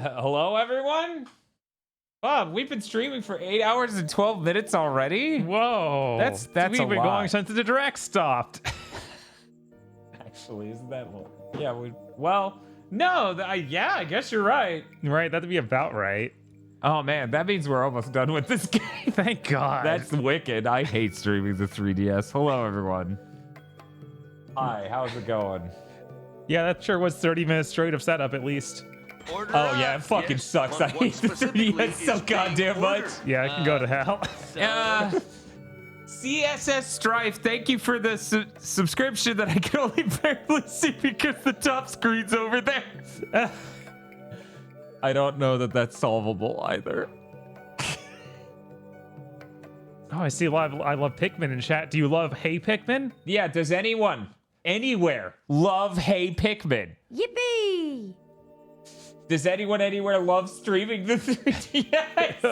Hello, everyone. Bob, we've been streaming for 8 hours and 12 minutes already. Whoa, That's we've a been lot. going since the direct stopped. Actually, isn't that yeah? No, yeah, I guess you're right. Right, that'd be about right. Oh man, that means we're almost done with this game. Thank God. That's wicked. I hate streaming the 3DS. Hello, everyone. Hi, how's it going? Yeah, that sure was 30 minutes straight of setup at least. Order Oh yeah, it fucking sucks. I hate the 3DS so goddamn much. Yeah, it can go to hell. CSS Strife, thank you for the subscription that I can only barely see because the top screen's over there. I don't know that that's solvable either. Oh, I see a lot of I love Pikmin in chat. Do you love Hey Pikmin? Yeah, does anyone, anywhere, love Hey Pikmin? Yippee! Does anyone anywhere love streaming the 3DS?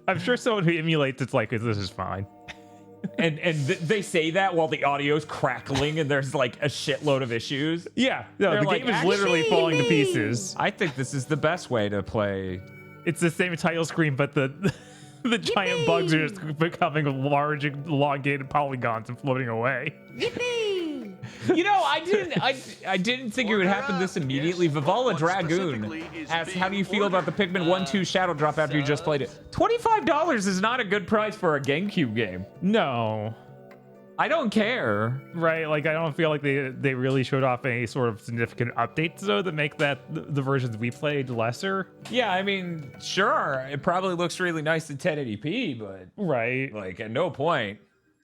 I'm sure someone who emulates it's like, this is fine. and they say that while the audio's crackling and there's like a shitload of issues. Yeah, no, They're the like, game is literally falling to pieces. I think this is the best way to play. It's the same title screen, but the giant bugs are just becoming large, elongated polygons and floating away. Yippee! You know, I didn't think it would happen this immediately. Vivala Dragoon asked, how do you feel about the Pikmin 1-2 Shadow Drop after you just played it? $25 is not a good price for a GameCube game. No. I don't care. Right, like I don't feel like they really showed off any sort of significant updates though that make that the versions we played lesser. Yeah, I mean, sure, it probably looks really nice in 1080p, but right, like at no point.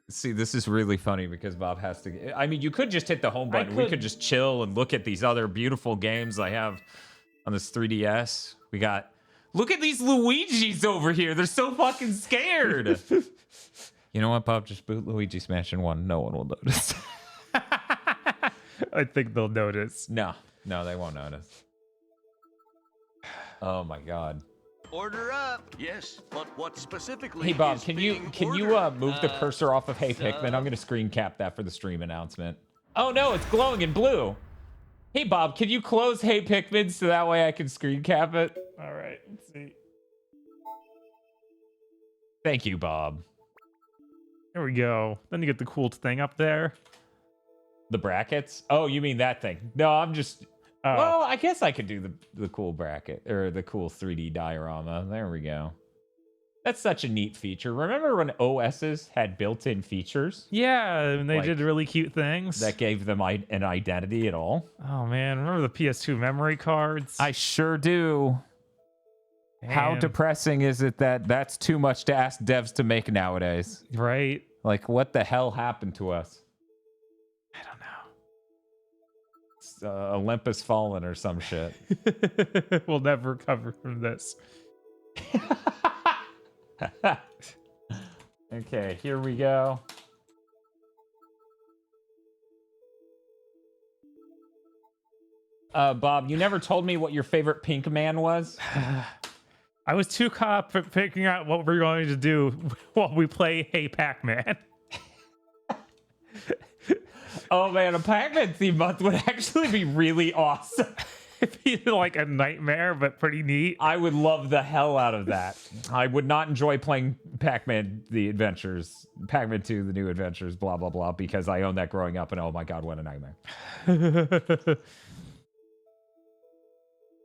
See, this is really funny because Bob has to. I mean, you could just hit the home button. We could just chill and look at these other beautiful games I have on this 3DS. We got. Look at these Luigis over here. They're so fucking scared. You know what, Bob? Just boot Luigi Mansion 1. No one will notice. I think they'll notice. No, they won't notice. Oh my God. Order up. Yes, but what specifically? Hey Bob, is can you move the cursor off of Hey Pikmin? I'm gonna screen cap that for the stream announcement. Oh no, it's glowing in blue. Hey Bob, can you close Hey Pikmin so that way I can screen cap it? All right, let's see. Thank you, Bob. There we go. Then you get the cool thing up there. The brackets? Oh, you mean that thing? No, I'm just. Oh. Well, I guess I could do the cool bracket or the cool 3D diorama. There we go. That's such a neat feature. Remember when OSs had built-in features? Yeah, and they did really cute things. That gave them an identity at all. Oh man, remember the PS2 memory cards? I sure do. Man. How depressing is it that that's too much to ask devs to make nowadays? Right? Like, what the hell happened to us? I don't know. Olympus Fallen or some shit. We'll never recover from this. Okay, here we go. Bob, you never told me what your favorite Pink Man was. I was too caught up figuring out what we're going to do while we play Hey Pac-Man. Oh man, a Pac-Man theme month would actually be really awesome. It'd be like a nightmare, but pretty neat. I would love the hell out of that. I would not enjoy playing Pac-Man The Adventures, Pac-Man 2 The New Adventures, blah, blah, blah, because I owned that growing up, and oh my god, what a nightmare.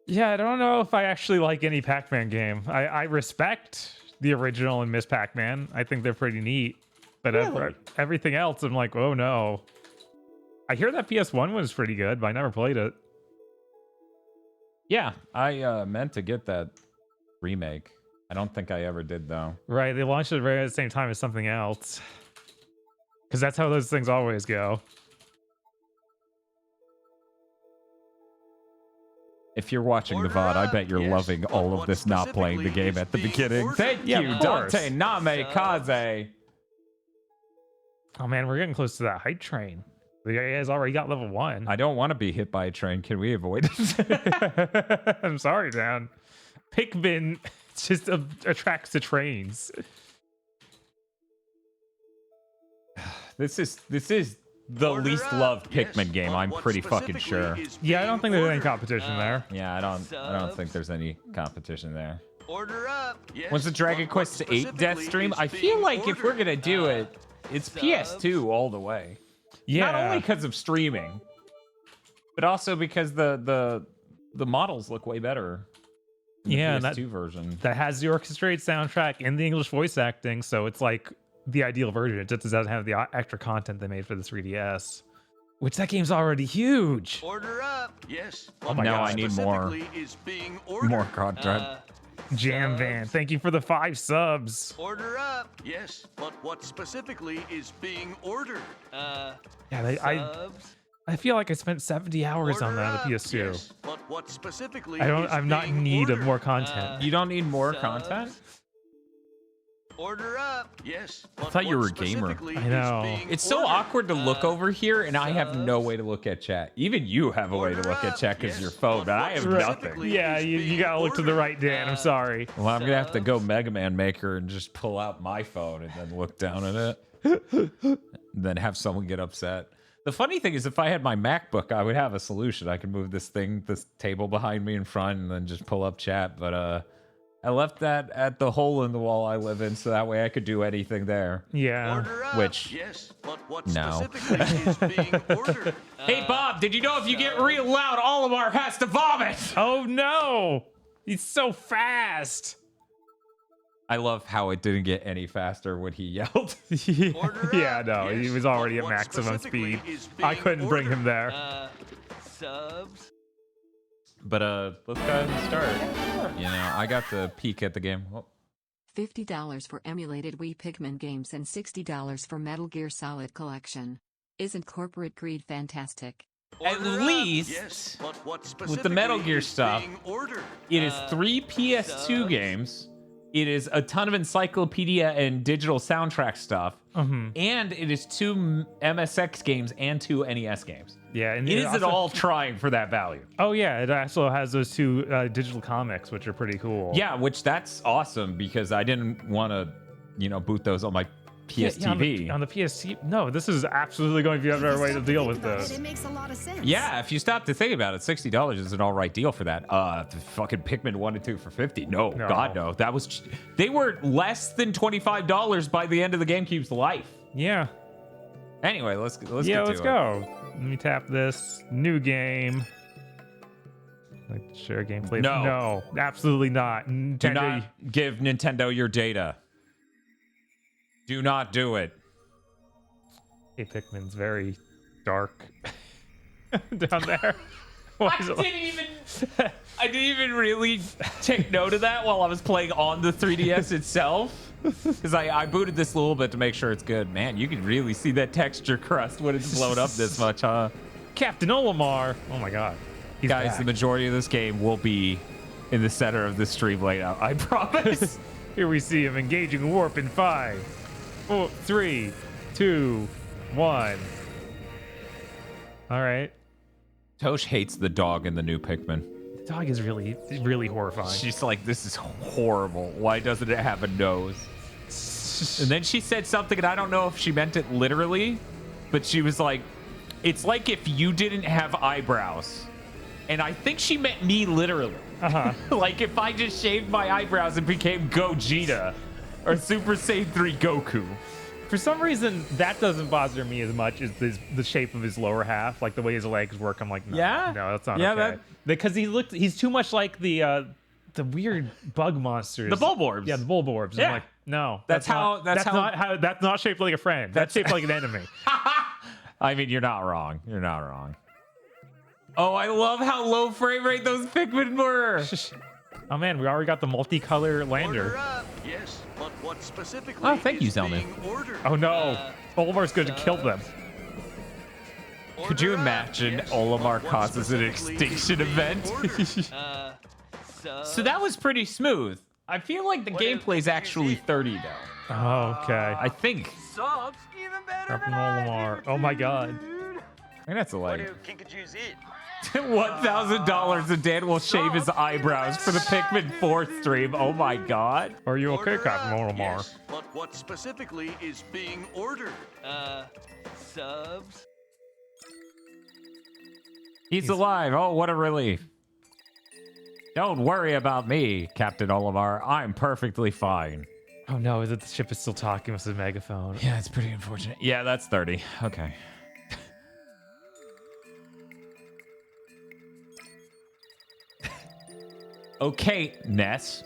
Yeah, I don't know if I actually like any Pac-Man game. I respect the original and Miss Pac-Man. I think they're pretty neat. But Really? everything else, I'm like, oh no. I hear that PS1 was pretty good, but I never played it. Yeah, I meant to get that remake. I don't think I ever did, though. Right, they launched it right at the same time as something else. Because that's how those things always go. If you're watching the VOD, I bet you're loving all of this not playing the game at the beginning. Thank you, of course. Dante Name Kaze. Oh man, we're getting close to that hype train. The guy's already got level 1. I don't want to be hit by a train. Can we avoid it? I'm sorry, Dan. Pikmin just attracts the trains. This is the Order least up. loved Yes, Pikmin game. but I'm what pretty fucking specifically sure. is Yeah, I being don't think there's any ordered? competition there. Yeah, I don't think there's any competition there. Order up. Yes, Was the Dragon but what Quest VIII Death specifically Stream? is I feel being like if we're ordered? gonna do it, it's PS2 all the way. Yeah. Not only because of streaming, but also because the models look way better. In the Yeah, and PS2 version. that has the orchestrated soundtrack and the English voice acting, so it's like the ideal version. It just doesn't have the extra content they made for the 3DS, which that game's already huge. Order up. Yes. Oh my Now God. I need more Specifically is being ordered. more content. Jam Van, thank you for the 5 subs. Order up. Yes, but what specifically is being ordered? Yeah, I feel like I spent 70 hours on Order that on up. the PS2. Yes, but what specifically I'm not in need of more content. content. You don't need more content? Order up. Yes. But thought you what were a gamer. specifically I is know. being It's so ordered? awkward to look over here, and I have no way to look at chat. Even you have a way to Order look at up. chat because Yes, your phone, but I what have nothing. specifically Yeah, is you being gotta look to the ordered? right, Dan. I'm sorry. Well, I'm gonna have to go Mega Man Maker and just pull out my phone and then look down at it. Then have someone get upset. The funny thing is, if I had my MacBook, I would have a solution. I could move this table behind me in front, and then just pull up chat. But I left that at the hole in the wall I live in, so that way I could do anything there. Yeah. Order up. Which- Yes, but what No. specifically is being ordered? Hey Bob, did you know if you get real loud, Olimar has to vomit? Oh no! He's so fast. I love how it didn't get any faster when he yelled. Order Yeah, up. no, he Yes, was already but at what maximum specifically speed. is I being couldn't bring him ordered? there. Subs. But let's go ahead and start. You know, I got the peek at the game. Oh, $50 for emulated Wii Pikmin games and $60 for Metal Gear Solid Collection. Isn't corporate greed fantastic? At Order up. least Yes, but what with the Metal specifically Gear is stuff, being ordered? it is 3 PS2 games. It is a ton of encyclopedia and digital soundtrack stuff. And it is 2 MSX games and 2 NES games. Yeah, and It it is also- it all trying for that value. Oh yeah, it also has those 2 digital comics, which are pretty cool. Yeah, which that's awesome because I didn't want to, boot those on my PSTV. on the PST. No, this is absolutely going to be a better way to deal with this. It makes a lot of sense. Yeah, if you stop to think about it, $60 is an all right deal for that. The fucking Pikmin 1 and 2 for $50. No, No. God, no. That was they were less than $25 by the end of the GameCube's life. Yeah. Anyway, let's get to Let's it. go. Let me tap this new game. Like share gameplay. No. No, absolutely not. Do Nintendo, not give Nintendo your data. Do not do it. Hey, Pikmin's very dark down there. Why is it like- I didn't even really take note of that while I was playing on the 3DS itself. Because I booted this a little bit to make sure it's good. Man, you can really see that texture crust when it's blown up this much, huh? Captain Olimar. Oh my god. He's Guys, back. the majority of this game will be in the center of the stream layout. I promise. Here we see him engaging warp in 5, 4, 3, 2, 1. All right. Tosh hates the dog in the new Pikmin. The dog is really, really horrifying. She's like, this is horrible. Why doesn't it have a nose? And then she said something, and I don't know if she meant it literally, but she was like, it's like if you didn't have eyebrows. And I think she meant me literally. Like if I just shaved my eyebrows and became Gogeta or Super Saiyan 3 Goku. For some reason, that doesn't bother me as much as the shape of his lower half, like the way his legs work. I'm like, no, Yeah? no, that's not Yeah, okay. Because he's too much like the weird bug monsters. The Bulborbs. Yeah, the Bulborbs. Yeah. I'm like, no, That's how- that's not shaped like a friend. That's shaped like an enemy. I mean, you're not wrong. You're not wrong. Oh, I love how low frame rate those Pikmin were. Oh man, we already got the multicolor Order lander. up. Yes, but what specifically Oh, thank you, is Zelda. being ordered? Oh no, Olimar's going to kill them. Could you Order up. imagine Yes, Olimar but what causes an specifically is extinction being event? ordered? So that was pretty smooth. I feel like the gameplay's actually 30 though. Oh, okay. I think. Subs even better Captain than I Olimar. ever Oh my did, god. dude. I think that's a What like do Kinkajou's it? $1,000 and Dan will shave his eyebrows for the Pikmin 4 stream. Oh my god. Are you okay, Order Captain up. Olimar? Yes, but what specifically is being ordered? Subs. He's alive. Oh, what a relief. Don't worry about me, Captain Olimar. I'm perfectly fine. Oh no, the ship is still talking with his megaphone. Yeah, it's pretty unfortunate. Yeah, that's 30. Okay. Okay, Ness.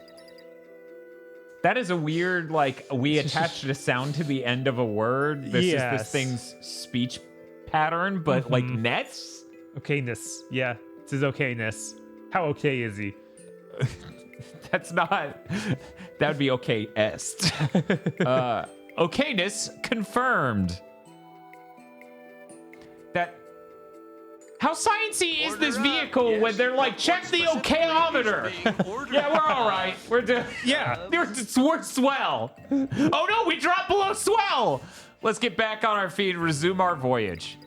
That is a weird, like, we attached a sound to the end of a word. This is this thing's speech pattern, but like Ness? Okayness. Yeah, it's his okayness. How okay is he? That's not, that would be okay est. Okayness confirmed. That, how sciencey is this vehicle when they're like, check the okayometer? Yeah, we're all right. We're swell. Oh no, we dropped below swell. Let's get back on our feet and resume our voyage.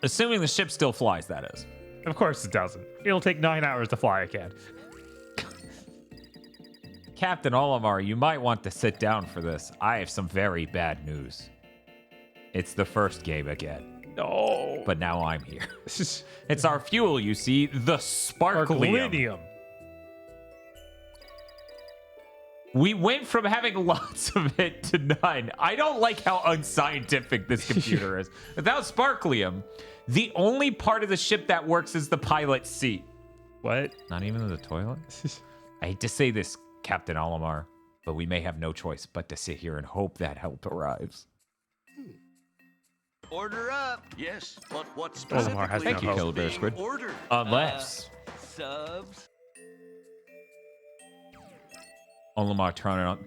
Assuming the ship still flies, that is. Of course it doesn't. It'll take 9 hours to fly again. Captain Olimar, you might want to sit down for this. I have some very bad news. It's the first game again. No. But now I'm here. It's our fuel, you see, the sparklium. We went from having lots of it to none. I don't like how unscientific this computer is. Without sparklium, the only part of the ship that works is the pilot's seat. What? Not even the toilet? I hate to say this, Captain Olimar, but we may have no choice but to sit here and hope that help arrives. Order up. Yes, but what Olimar has specifically no Thank you, is Killer Bear being Squid. ordered? Unless Subs. Olimar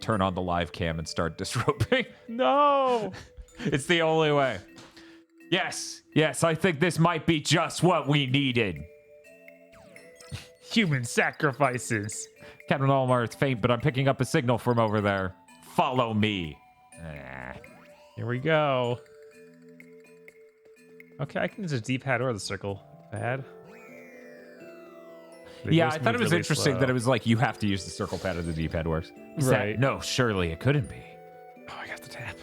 turn on the live cam and start disrobing. No. It's the only way. Yes, I think this might be just what we needed. Human sacrifices. Captain Olimar, it's faint, but I'm picking up a signal from over there. Follow me. Here we go. Okay, I can use a D-pad or the circle pad. They Yeah, both I thought it move was really interesting slow. that it was like you have to use the circle pad or the D-pad works. Right. No, surely it couldn't be. Oh, I got the tap.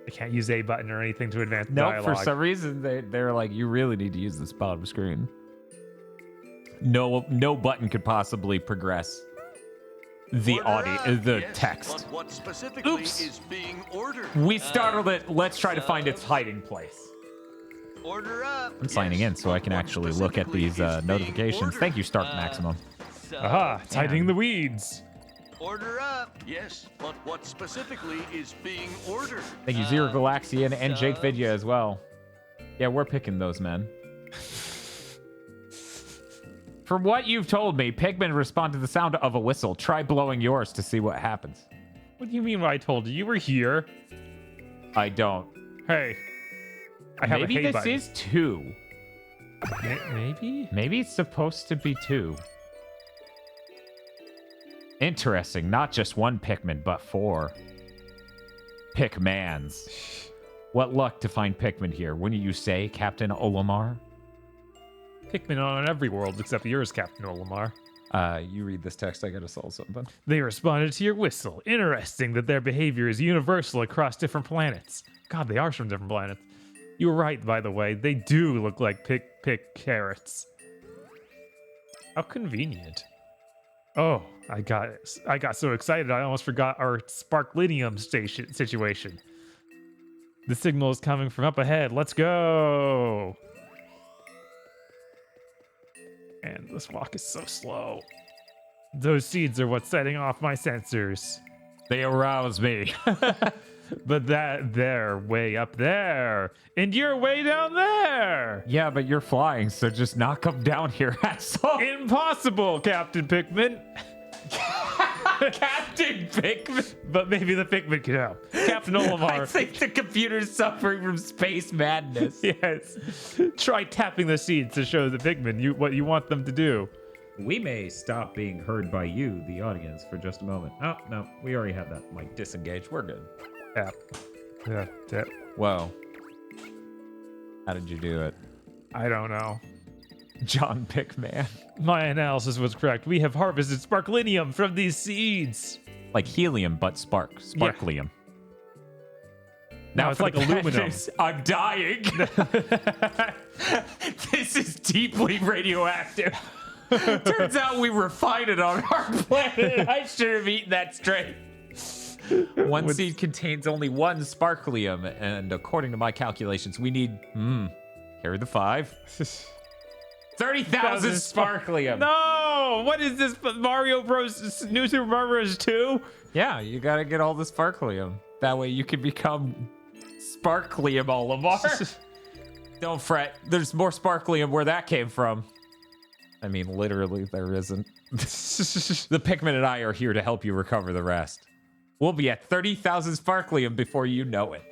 I can't use A button or anything to advance No, dialogue. for some reason they're like, you really need to use this bottom screen. No button could possibly progress the Order audio, up. the Yes, text. But what specifically Oops. is being ordered? We startled it. Let's try to find its hiding place. Order up. I'm signing in so I can but what actually look at specifically these is being notifications. ordered? Thank you, Stark Maximum. Aha, it's hiding the weeds. Order up. Yes, but what specifically is being ordered? Thank you, Zero Galaxian and Jake Vidya as well. Yeah, we're picking those men. From what you've told me, Pikmin respond to the sound of a whistle. Try blowing yours to see what happens. What do you mean what I told you? You were here. I don't. Hey. I have Maybe a hey this button. is 2. Maybe? Maybe it's supposed to be 2. Interesting. Not just one Pikmin, but 4. Pikmans. What luck to find Pikmin here, wouldn't you say, Captain Olimar? Pikmin on every world except yours, Captain Olimar. You read this text, I gotta solve something. They responded to your whistle. Interesting that their behavior is universal across different planets. God, they are from different planets. You were right, by the way. They do look like pick carrots. How convenient. Oh, I got so excited I almost forgot our sparklium situation. The signal is coming from up ahead. Let's go. And this walk is so slow. Those seeds are what's setting off my sensors. They arouse me. But they're way up there. And you're way down there. Yeah, but you're flying, so just knock them down here, asshole. Impossible, Captain Pikmin. Captain Pikmin. But maybe the Pikmin can help. Captain I Olimar. think the computer's suffering from space madness. Yes. Try tapping the seeds to show the Pikmin what you want them to do. We may stop being heard by you, the audience, for just a moment. Oh, no, we already had that. Like, disengage. We're good. Tap. Yeah, tap. Whoa. How did you do it? I don't know. John Pikman. My analysis was correct. We have harvested sparklium from these seeds. Like helium, but sparklium. Now it's like aluminum. I'm dying. This is deeply radioactive. Turns out we refined it on our planet. I should have eaten that straight. One seed contains only one sparklium, and according to my calculations, we need carry the 5. 30,000 sparklium. No! What is this? Mario Bros. New Super Mario Bros. 2? Yeah, you gotta get all the sparklium. That way you can become sparklium Olimar. Don't fret. There's more sparklium where that came from. I mean, literally, there isn't. The Pikmin and I are here to help you recover the rest. We'll be at 30,000 sparklium before you know it.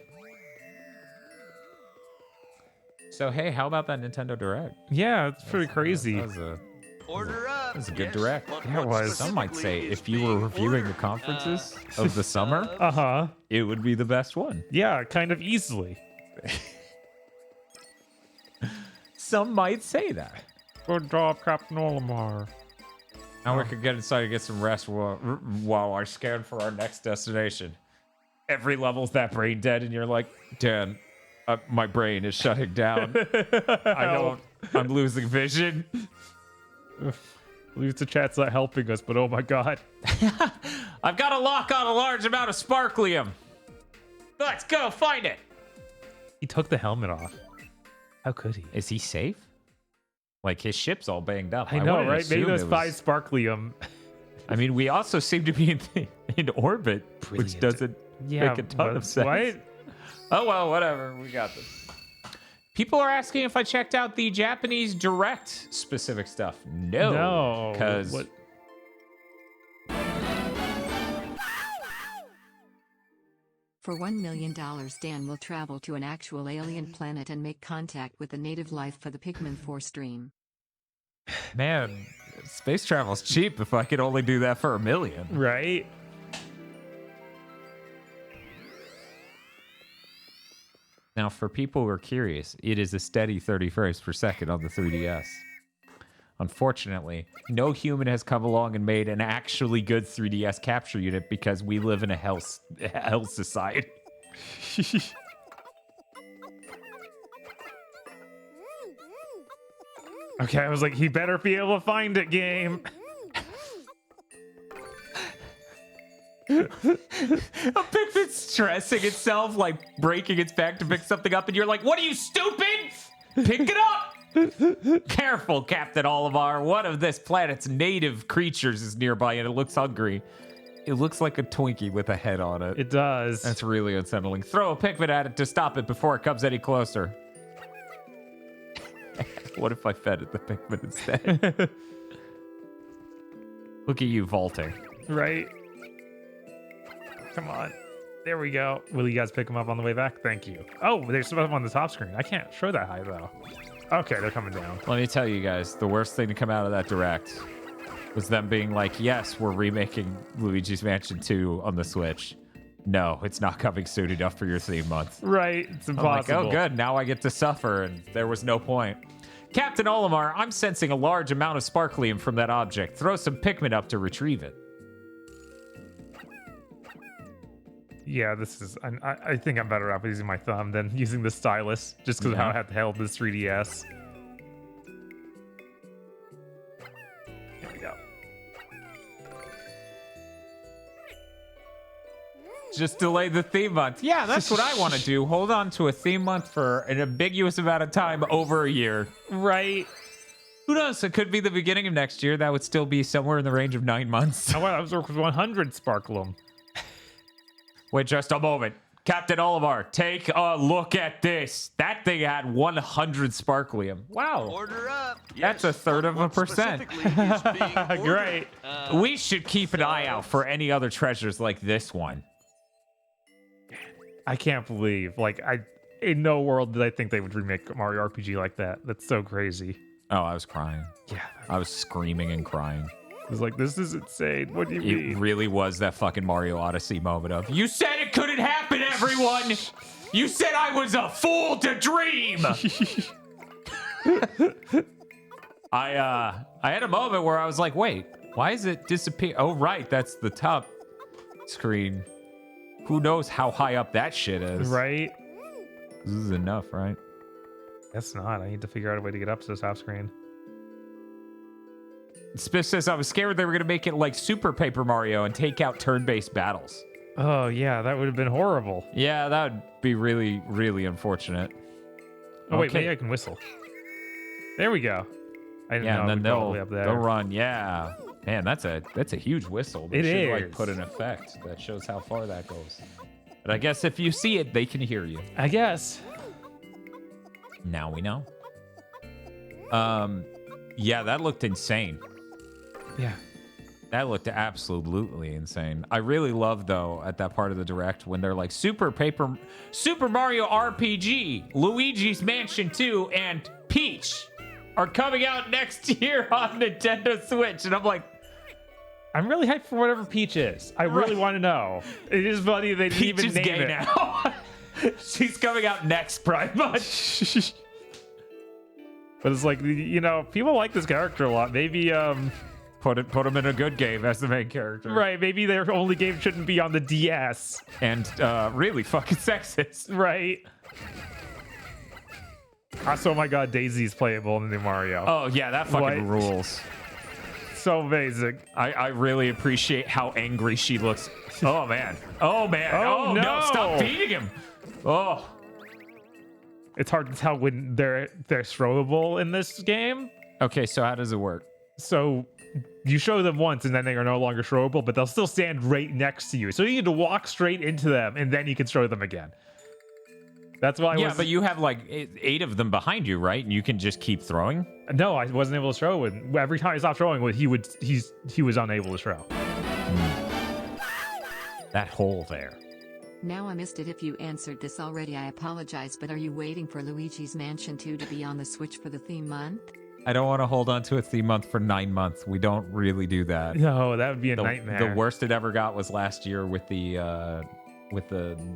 So, hey, how about that Nintendo Direct? Yeah, it's pretty crazy. That was a good Direct. Yeah, it was. Some might say if you were reviewing the conferences of the summer, it would be the best one. Yeah, kind of easily. Some might say that. Good job, Captain Olimar. Now we could get inside and get some rest while I scan for our next destination. Every level's that brain dead, and you're like, Dan, my brain is shutting down. I'm losing vision. Leave the chat's not helping us, but oh my god. I've got a lock on a large amount of sparklium. Let's go find it. He took the helmet off. How could he? Is he safe? Like, his ship's all banged up. I know, right? Maybe those 5 sparklium. I mean, we also seem to be in orbit, which doesn't make a ton of sense. What? Oh, well, whatever. We got this. People are asking if I checked out the Japanese Direct specific stuff. No. Because... For $1 million, Dan will travel to an actual alien planet and make contact with the native life for the Pikmin 4 stream. Man, space travel's cheap if I could only do that for $1 million. Right? Now, for people who are curious, it is a steady 30 frames per second on the 3DS. Unfortunately, no human has come along and made an actually good 3DS capture unit because we live in a hell society. Okay, I was like, he better be able to find it, game. A Pikmin's stressing itself, like breaking its back to pick something up, and you're like, what are you, stupid? Pick it up! Careful, Captain Olimar. One of this planet's native creatures is nearby, and it looks hungry. It looks like a Twinkie with a head on it. It does. That's really unsettling. Throw a Pikmin at it to stop it before it comes any closer. What if I fed it the Pikmin instead? Look at you vaulting. Right? Come on. There we go. Will you guys pick them up on the way back? Thank you. Oh, there's some of them on the top screen. I can't show that high, though. Okay, they're coming down. Let me tell you guys, the worst thing to come out of that Direct was them being like, yes, we're remaking Luigi's Mansion 2 on the Switch. No, it's not coming soon enough for your theme month. Right, it's impossible. I'm like, oh, good, now I get to suffer, and there was no point. Captain Olimar, I'm sensing a large amount of sparklium from that object. Throw some Pikmin up to retrieve it. Yeah, this is... I think I'm better off using my thumb than using the stylus, just because of how I have to hold this 3DS. Here we go. Just delay the theme month. Yeah, that's what I want to do. Hold on to a theme month for an ambiguous amount of time over a year. Right. Who knows? It could be the beginning of next year. That would still be somewhere in the range of 9 months. Oh, I was working with 100 sparklium. Wait just a moment. Captain Olimar, take a look at this. That thing had 100 sparklium. Wow. Order up. That's a third of a percent. Great. We should keep an eye out for any other treasures like this one. I can't believe, like, in no world did I think they would remake Mario RPG like that. That's so crazy. Oh, I was crying. Yeah. I was screaming and crying. I was like, this is insane. What do you mean? It really was that fucking Mario Odyssey moment of, you said it couldn't happen, everyone! You said I was a fool to dream! I had a moment where I was like, wait, why is it disappear? Oh, right, that's the top screen. Who knows how high up that shit is? Right? This is enough, right? Guess not. I need to figure out a way to get up to the top screen. Spiff says, I was scared they were going to make it like Super Paper Mario and take out turn-based battles. Oh, yeah, that would have been horrible. Yeah, that would be really, really unfortunate. Oh, wait, maybe I can whistle. There we go. I didn't know and then they'll up run. Yeah, man, that's a huge whistle. They It should, like, is. put an effect that shows how far that goes. But I guess if you see it, they can hear you. I guess. Now we know. Yeah, that looked insane. Yeah. That looked absolutely insane. I really love, though, at that part of the direct when they're like Super Mario RPG, Luigi's Mansion 2, and Peach are coming out next year on Nintendo Switch, and I'm like, I'm really hyped for whatever Peach is. I really want to know. It is funny they didn't Peach even is name gay it. now. She's coming out next, pretty much. But it's like, you know, people like this character a lot. Maybe, Put him in a good game as the main character. right, maybe their only game shouldn't be on the DS. And really fucking sexist. Right. Also, oh my god, Daisy's playable in the new Mario. Oh, yeah, that fucking rules. So amazing. I really appreciate how angry she looks. Oh, man. Oh, man. Oh, no. Stop no. beating him. Oh. It's hard to tell when they're throwable in this game. Okay, so how does it work? So you show them once and then they are no longer throwable, but they'll still stand right next to you. So you need to walk straight into them and then you can throw them again. That's why but you have like 8 of them behind you, right? And you can just keep throwing? No, I wasn't able to throw. And every time I stopped throwing, he was unable to throw. That hole there. Now I missed it. If you answered this already, I apologize, but are you waiting for Luigi's Mansion 2 to be on the Switch for the theme month? I don't want to hold on to a theme month for 9 months. We don't really do that. No, that would be a nightmare. The worst it ever got was last year with the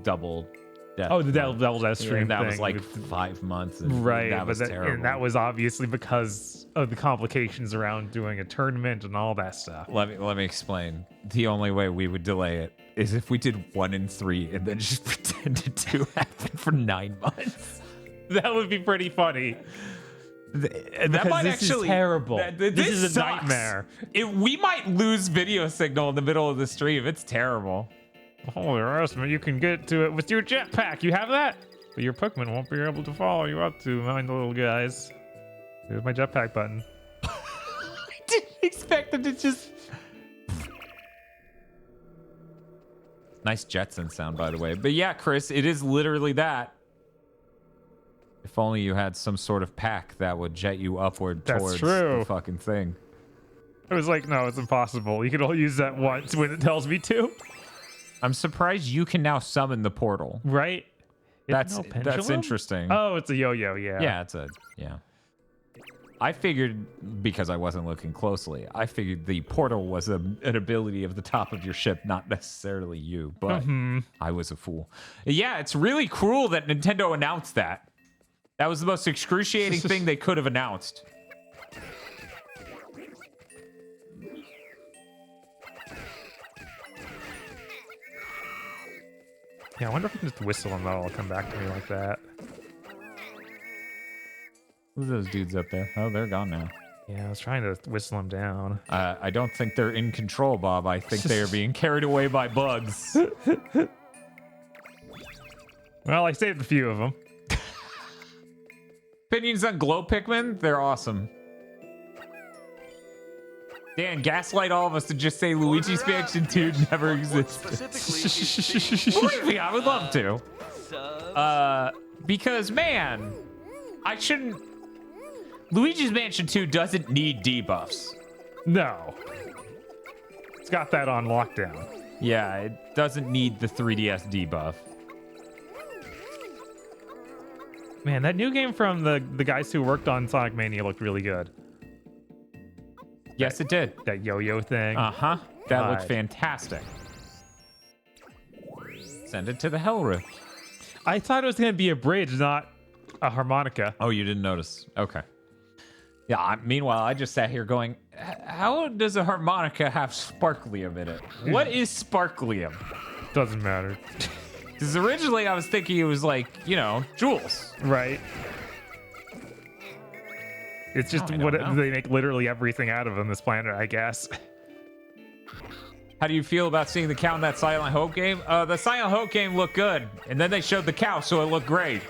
double death. Oh, the Devil Deathstream that thing. was like 5 months. And right, that was terrible. And that was obviously because of the complications around doing a tournament and all that stuff. Let me explain. The only way we would delay it is if we did 1 and 3 and then just pretended to happen for 9 months. That would be pretty funny. That might this actually is terrible. This is a sucks. nightmare. We might lose video signal in the middle of the stream. It's terrible. Holy Gerstmann, you can get to it with your jetpack. You have that? But your Pikmin won't be able to follow you up to mind the little guys. There's my jetpack button. I didn't expect them to just... Nice Jetson sound, by the way. But yeah, Chris, it is literally that. If only you had some sort of pack that would jet you upward towards the fucking thing. I was like, no, it's impossible. You can only use that once when it tells me to. I'm surprised you can now summon the portal. Right? That's pendulum? interesting. Oh, it's a yo-yo, yeah. Yeah. I figured, because I wasn't looking closely, I figured the portal was an ability of the top of your ship, not necessarily you, but I was a fool. Yeah, it's really cruel that Nintendo announced that. That was the most excruciating thing they could have announced. Yeah, I wonder if I can just whistle and that'll come back to me like that. Who's those dudes up there? Oh, they're gone now. Yeah, I was trying to whistle them down. I don't think they're in control, Bob. I think they are being carried away by bugs. Well, I saved a few of them. Opinions on Glow Pikmin? They're awesome. Dan, gaslight all of us to just say Luigi's Mansion 2 never existed. Believe me, I would love to. Because, man, I shouldn't... Luigi's Mansion 2 doesn't need debuffs. No. It's got that on lockdown. Yeah, it doesn't need the 3DS debuff. Man, that new game from the guys who worked on Sonic Mania looked really good. Yes, it did. That yo-yo thing. Uh-huh. That looked fantastic. Send it to the Hell Rift. I thought it was going to be a bridge, not a harmonica. Oh, you didn't notice. Okay. Yeah, meanwhile, I just sat here going, how does a harmonica have sparklium in it? What is sparklium? Doesn't matter. Because originally I was thinking it was like, you know, jewels. Right. It's just I don't what know. they make literally everything out of on this planet, I guess. How do you feel about seeing the cow in that Silent Hope game? The Silent Hope game looked good, and then they showed the cow, so it looked great.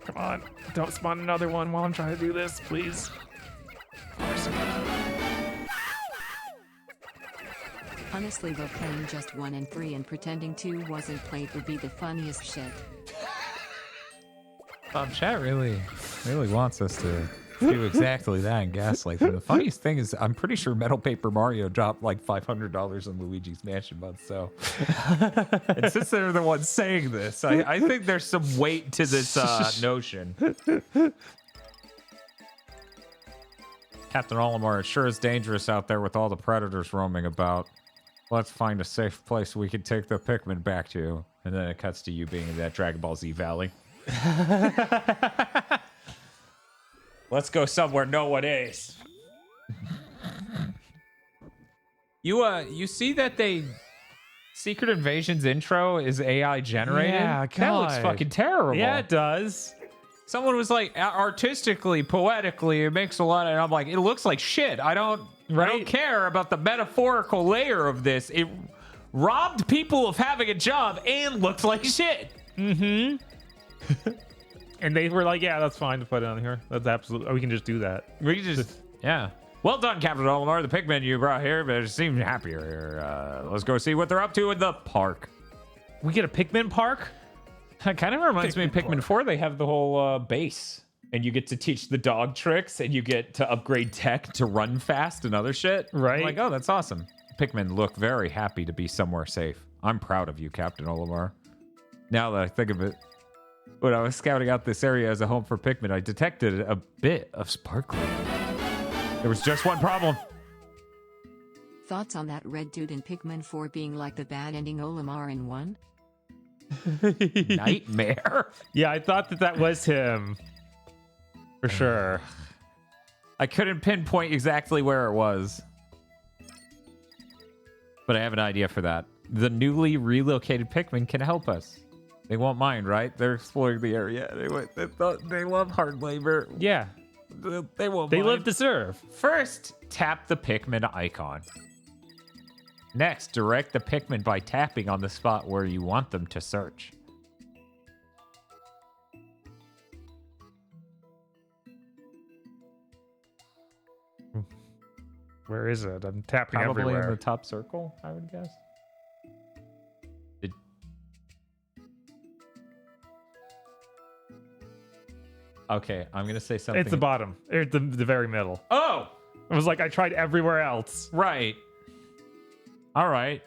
Come on, don't spawn another one while I'm trying to do this, please. Honestly though, playing just 1 and 3 and pretending 2 wasn't played would be the funniest shit. Chat really wants us to do exactly that in Gaslight. And the funniest thing is, I'm pretty sure Metal Paper Mario dropped like $500 on Luigi's Mansion month. So, and since they're the ones saying this, I think there's some weight to this notion. Captain Olimar, it sure is dangerous out there with all the predators roaming about. Let's find a safe place we can take the Pikmin back to. And then it cuts to you being in that Dragon Ball Z Valley. Let's go somewhere no one is. You see that Secret Invasion's intro is AI generated? Yeah, That looks God. fucking terrible. Yeah, it does. Someone was like, artistically, poetically, it makes a lot of, and I'm like, it looks like shit. I don't care about the metaphorical layer of this. It robbed people of having a job and looked like shit. Mm-hmm. And they were like, yeah, that's fine to put it on here. That's absolutely, we can just do that. We can just, yeah. Well done, Captain Olimar. The Pikmin you brought here, but it seemed happier here. Let's go see what they're up to in the park. We get a Pikmin Park? It kind of reminds me of Pikmin 4. They have the whole base, and you get to teach the dog tricks, and you get to upgrade tech to run fast and other shit. Right. I'm like, oh, that's awesome. Pikmin look very happy to be somewhere safe. I'm proud of you, Captain Olimar. Now that I think of it, when I was scouting out this area as a home for Pikmin, I detected a bit of sparkling. There was just one problem. Thoughts on that red dude in Pikmin 4 being like the bad ending Olimar in 1? Nightmare. Yeah, I thought that was him. For sure. I couldn't pinpoint exactly where it was, but I have an idea for that. The newly relocated Pikmin can help us. They won't mind, right? They're exploring the area. They love hard labor. Yeah. They won't They mind. live to serve. First, tap the Pikmin icon. Next, direct the Pikmin by tapping on the spot where you want them to search. Where is it? I'm tapping Probably everywhere. in the top circle, I would guess. Okay, I'm gonna say something. It's the bottom. It's the very middle. Oh! It was like I tried everywhere else. Right. All right.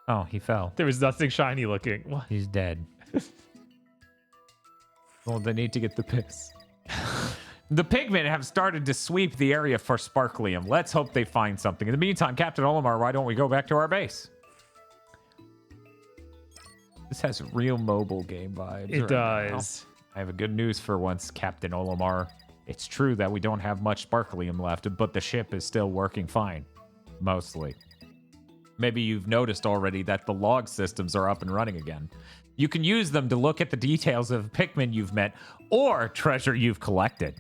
Oh, he fell. There was nothing shiny looking. What? He's dead. Well, they need to get the piss. The Pikmin have started to sweep the area for sparklium. Let's hope they find something. In the meantime, Captain Olimar, why don't we go back to our base? This has real mobile game vibes. It right now. does. I have a good news for once, Captain Olimar. It's true that we don't have much sparklium left, but the ship is still working fine. Mostly. Maybe you've noticed already that the log systems are up and running again. You can use them to look at the details of Pikmin you've met or treasure you've collected.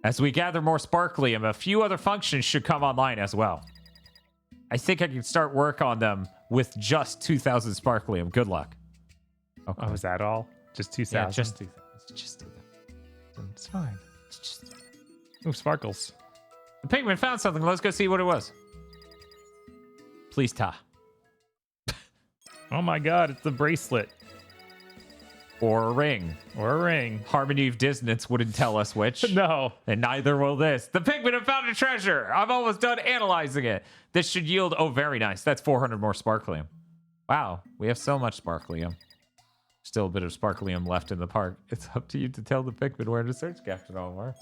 As we gather more sparklium, a few other functions should come online as well. I think I can start work on them with just 2,000 sparklium. Good luck. Okay. Oh, is that all? Just 2,000? Yeah, just 2,000. It's just 2,000. It's fine. It's just... Ooh, sparkles. The Pikmin found something. Let's go see what it was. Please, Ta. Oh my god, it's the bracelet. Or a ring. Or a ring. Harmony of Dissonance wouldn't tell us which. No. And neither will this. The Pikmin have found a treasure. I'm almost done analyzing it. This should yield... Oh, very nice. That's 400 more sparklium. Wow. We have so much sparklium. Still a bit of sparklium left in the park. It's up to you to tell the Pikmin where to search, Captain Olimar.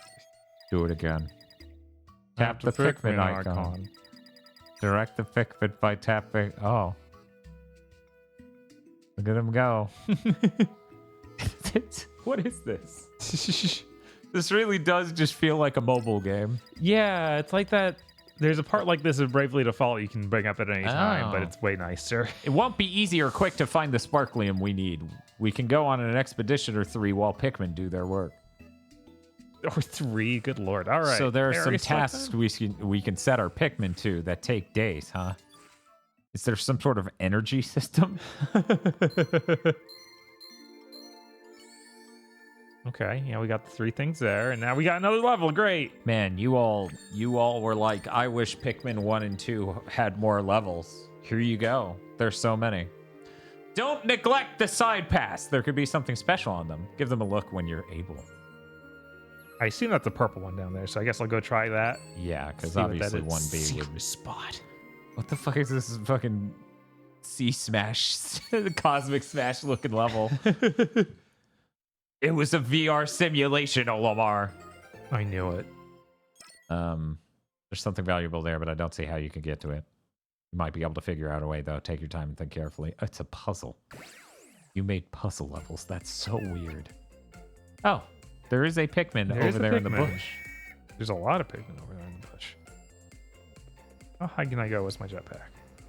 Do it again. Tap the Pikmin icon. Direct the Pikmin by tapping... Oh. Look at him go. What is this? This really does just feel like a mobile game. Yeah, it's like that There's a part like this of Bravely Default you can bring up at any time, but it's way nicer. It won't be easy or quick to find the sparklium we need. We can go on an expedition or 3 while Pikmin do their work. Or 3, good lord. All right. So there are some Very tasks we can set our Pikmin to that take days, huh? Is there some sort of energy system? Okay, yeah, we got the 3 things there, and now we got another level. Great. Man, you all were like, I wish Pikmin 1 and 2 had more levels. Here you go. There's so many. Don't neglect the side paths. There could be something special on them. Give them a look when you're able. I assume that's the purple one down there, so I guess I'll go try that. Yeah, because See what obviously that is. 1B would... Secret spot. What the fuck is this fucking sea smash, cosmic smash looking level? It was a VR simulation, Olamar. I knew it. There's something valuable there, but I don't see how you can get to it. You might be able to figure out a way, though. Take your time and think carefully. It's a puzzle. You made puzzle levels. That's so weird. Oh, there is a Pikmin over there in the bush. There's a lot of Pikmin over there in the bush. How high can I go with my jetpack?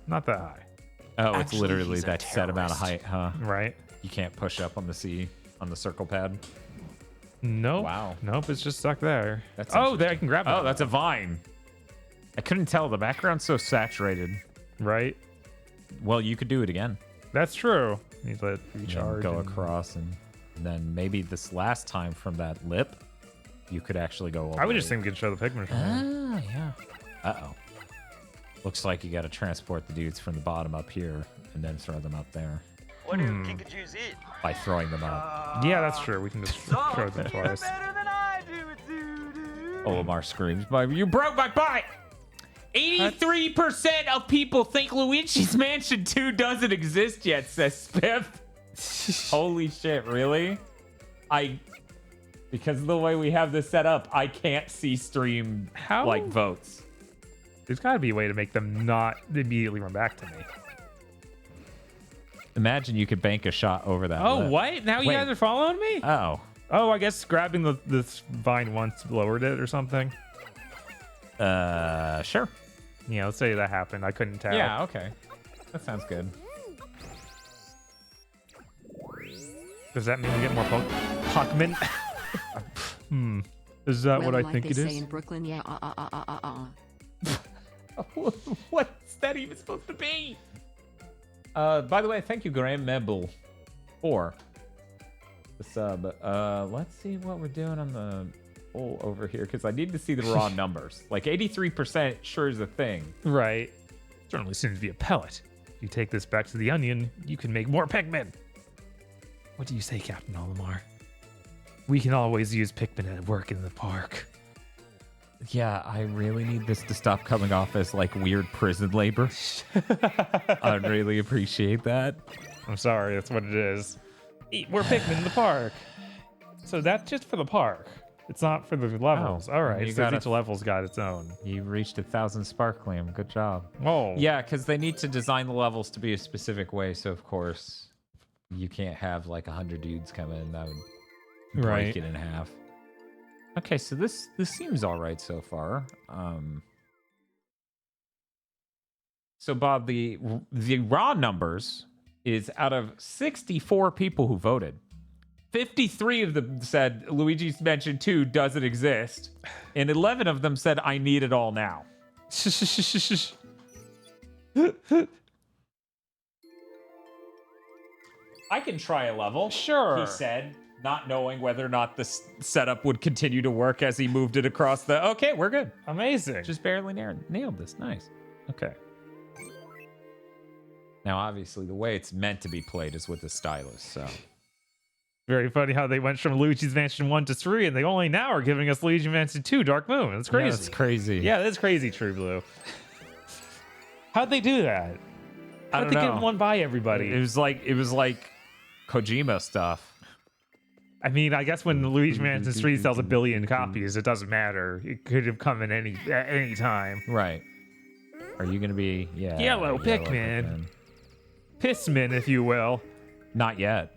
Not that high. Oh, it's literally that set amount of height, huh? Right. You can't push up on the sea, on the circle pad. Nope. Wow. Nope, it's just stuck there. That's oh, there I can grab it. Oh, that's a vine. I couldn't tell. The background's so saturated. Right. Well, you could do it again. That's true. Need to let it And recharge. go across, and then maybe this last time from that lip, you could actually go over. I would just think we could show the Pikmin from there. Yeah. Uh-oh. Looks like you got to transport the dudes from the bottom up here and then throw them up there What do GigaBoots eat? by throwing them up. Yeah, that's true. We can just throw them twice. Better than I do it, dude. Olimar screams, "You broke my butt!" 83% of people think Luigi's Mansion 2 doesn't exist yet, says Spiff. Holy shit, really? Because of the way we have this set up, I can't see stream like votes. There's got to be a way to make them not immediately run back to me. Imagine you could bank a shot over that. Oh, lip. what? Now you Wait. guys are following me? Oh. Oh, I guess grabbing this vine once lowered it or something. Sure. Yeah, let's say that happened. I couldn't tell. Yeah, okay. That sounds good. Does that mean we get more Pikmin? Is that Well, what I like think they it say is? in Brooklyn, yeah. What's that even supposed to be? By the way, thank you, Graham Mebel, for the sub. Let's see what we're doing on the poll over here, because I need to see the raw numbers. Like 83% sure is a thing. Right. Certainly seems to be a pellet. If you take this back to the Onion, you can make more Pikmin. What do you say, Captain Olimar? We can always use Pikmin at work in the park. Yeah, I really need this to stop coming off as like weird prison labor. I'd really appreciate that. I'm sorry, that's what it is. Eat more Pikmin in the park. So that's just for the park. It's not for the levels. All right, you so gotta- each level's got its own. You reached 1,000 sparklium. Good job. Oh. Yeah, because they need to design the levels to be a specific way. So, of course, you can't have like 100 dudes come in. That would break Right. it in half. Okay, so this seems all right so far. So, Bob, the raw numbers is out of 64 people who voted, 53 of them said Luigi's Mansion 2 doesn't exist, and 11 of them said I need it all now. I can try a level. Sure. He said, not knowing whether or not the setup would continue to work as he moved it across the... Okay, we're good. Amazing. Just barely nailed this. Nice. Okay. Now, obviously, the way it's meant to be played is with the stylus, so... Very funny how they went from Luigi's Mansion 1 to 3, and they only now are giving us Luigi's Mansion 2 Dark Moon. That's crazy. Yeah, that's crazy. Yeah, that's crazy, True Blue. How'd they do that? I How'd don't they know. get one by everybody? It was like Kojima stuff. I mean, I guess when Luigi's Mansion 3 sells 1 billion copies, it doesn't matter. It could have come in at any time. Right. Are you going to be... Yeah. Yellow Pikmin. Pissmin, if you will. Not yet.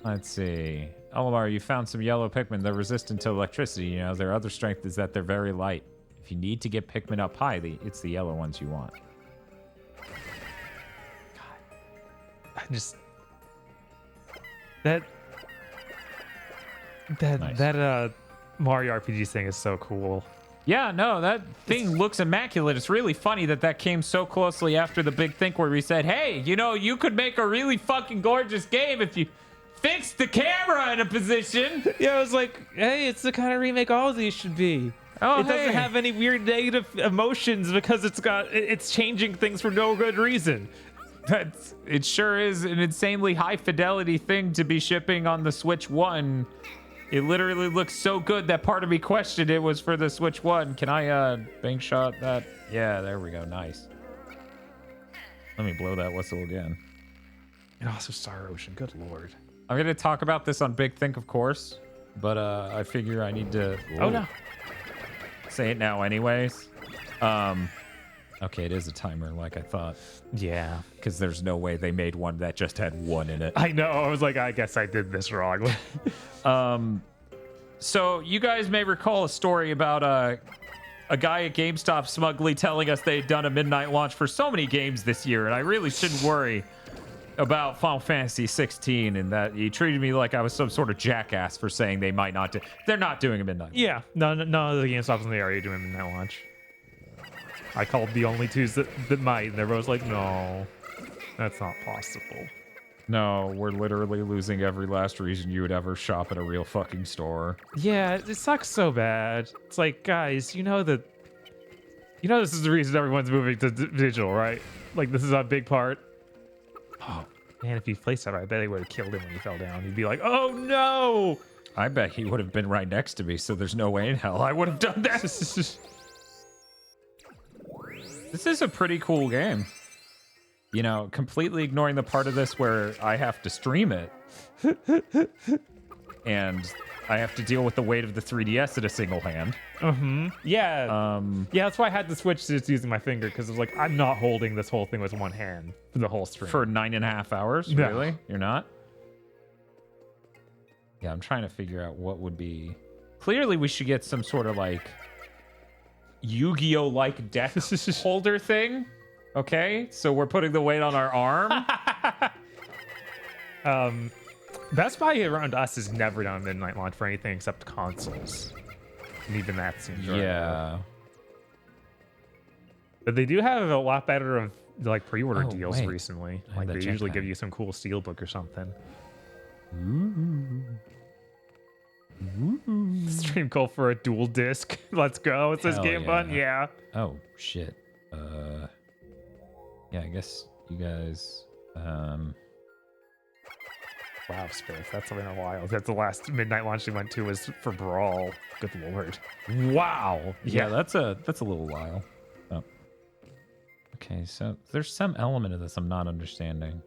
Let's see. Olimar, you found some yellow Pikmin. They're resistant to electricity. You know, their other strength is that they're very light. If you need to get Pikmin up high, it's the yellow ones you want. I just that Mario RPG thing is so cool. Yeah, no, that thing looks immaculate. It's really funny that came so closely after the big think where we said, hey, you know, you could make a really fucking gorgeous game if you fixed the camera in a position. Yeah, I was like, hey, it's the kind of remake all of these should be. Oh, it doesn't have any weird negative emotions because it's changing things for no good reason. It sure is an insanely high fidelity thing to be shipping on the Switch 1. It literally looks so good that part of me questioned it was for the Switch 1. Can I bank shot that? Yeah, there we go. Nice. Let me blow that whistle again. And also Star Ocean. Good lord. I'm going to talk about this on Big Think, of course, but I figure I need to say it now anyways. Okay, it is a timer like I thought. Yeah. Because there's no way they made one that just had 1 in it. I know. I was like, I guess I did this wrong. So you guys may recall a story about a guy at GameStop smugly telling us they'd done a midnight launch for so many games this year, and I really shouldn't worry about Final Fantasy 16 and that he treated me like I was some sort of jackass for saying they might not do. They're not doing a midnight. Yeah. None of the GameStops in the area doing a midnight launch. I called the only twos that might, and everyone was like, no, that's not possible. No, we're literally losing every last reason you would ever shop at a real fucking store. Yeah, it sucks so bad. It's like, guys, you know this is the reason everyone's moving to digital, right? Like, this is a big part. Oh, man, if you placed that, I bet he would have killed him when he fell down. He'd be like, oh, no! I bet he would have been right next to me, so there's no way in hell I would have done that. This is a pretty cool game. You know, completely ignoring the part of this where I have to stream it. And I have to deal with the weight of the 3DS in a single hand. Yeah. Yeah, that's why I had to switch to just using my finger, because it was like, I'm not holding this whole thing with one hand for the whole stream. For 9.5 hours? No. Really? You're not? Yeah, I'm trying to figure out what would be... Clearly, we should get some sort of, like, Yu-Gi-Oh! Deck holder thing. Okay? So we're putting the weight on our arm. Best Buy around us has never done a midnight launch for anything except consoles. And even that seems right. Yeah. But they do have a lot better of like pre-order deals wait. recently. I Like had they to usually check give that. you some cool steelbook or something. Stream call for a dual disc. Let's go. It says Hell Game Fun. Yeah. Oh, shit. Yeah, I guess you guys... Wow, Spirit. That's been a while. That's the last midnight launch we went to was for Brawl. Good lord. Wow. Yeah, Yeah. that's a little while. Oh. Okay, so there's some element of this I'm not understanding.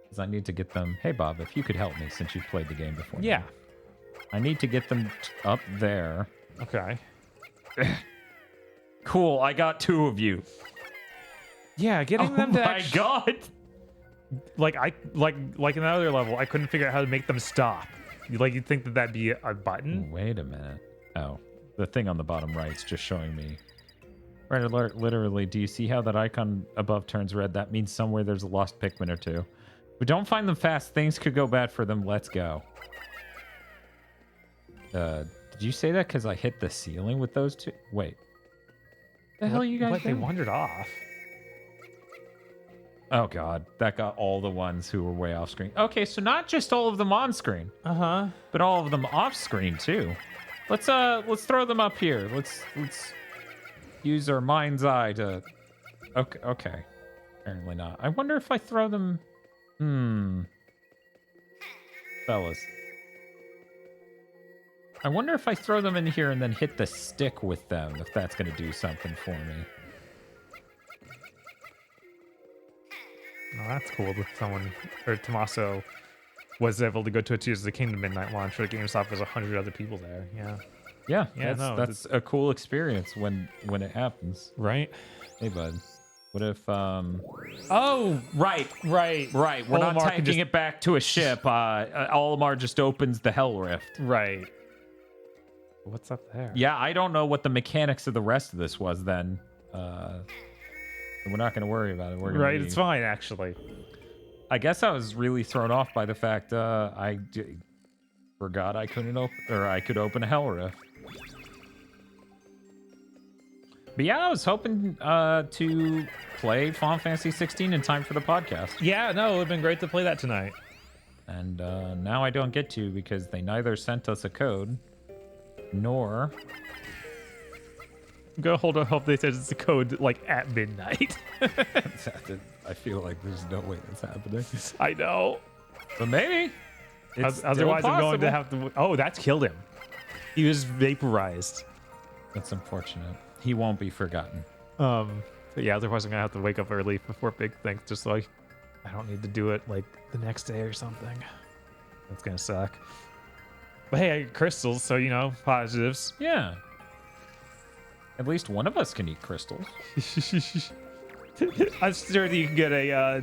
Because I need to get them... Hey, Bob, if you could help me since you've played the game before. Yeah. I need to get them up there. Okay. Cool, I got 2 of you. Yeah, getting Oh them to my god! like another level, I couldn't figure out how to make them stop. You'd think that'd be a button. Wait a minute. Oh, the thing on the bottom right's just showing me. Red alert, literally, do you see how that icon above turns red? That means somewhere there's a lost Pikmin or 2. If we don't find them fast, things could go bad for them. Let's go. Did you say that because I hit the ceiling with those 2? Wait. The hell are you guys What? They doing? wandered off. Oh god, that got all the ones who were way off screen. Okay, so not just all of them on screen, Uh-huh. but all of them off screen too. Let's throw them up here. Let's use our mind's eye to. Okay. Apparently not. I wonder if I throw them. Fellas. I wonder if I throw them in here and then hit the stick with them, if that's gonna do something for me. Oh, that's cool that someone, or Tommaso, was able to go to a Tears of the Kingdom midnight launch where GameStop was 100 other people there. Yeah. Yeah, that's a cool experience when it happens. Right? Hey, bud. What if Oh, right. We're not Olimar can taking it back to a ship. Olimar just opens the Hell Rift. Right. What's up there? Yeah, I don't know what the mechanics of the rest of this was then. We're not going to worry about it. We're gonna It's fine, actually. I guess I was really thrown off by the fact forgot I couldn't open, or I could open a Hell Rift. But yeah, I was hoping to play Final Fantasy 16 in time for the podcast. Yeah, no, it would have been great to play that tonight. And now I don't get to because they neither sent us a code, nor... I'm gonna hold on, hope they said it's the code, like, at midnight. I feel like there's no way that's happening. I know. But maybe. Otherwise, I'm going to have to... Oh, that's killed him. He was vaporized. That's unfortunate. He won't be forgotten. But yeah, otherwise I'm gonna have to wake up early before big things, just like I don't need to do it like the next day or something. That's gonna suck. But hey, I get crystals, so you know, positives. Yeah. At least one of us can eat crystals. I'm sure that you can get a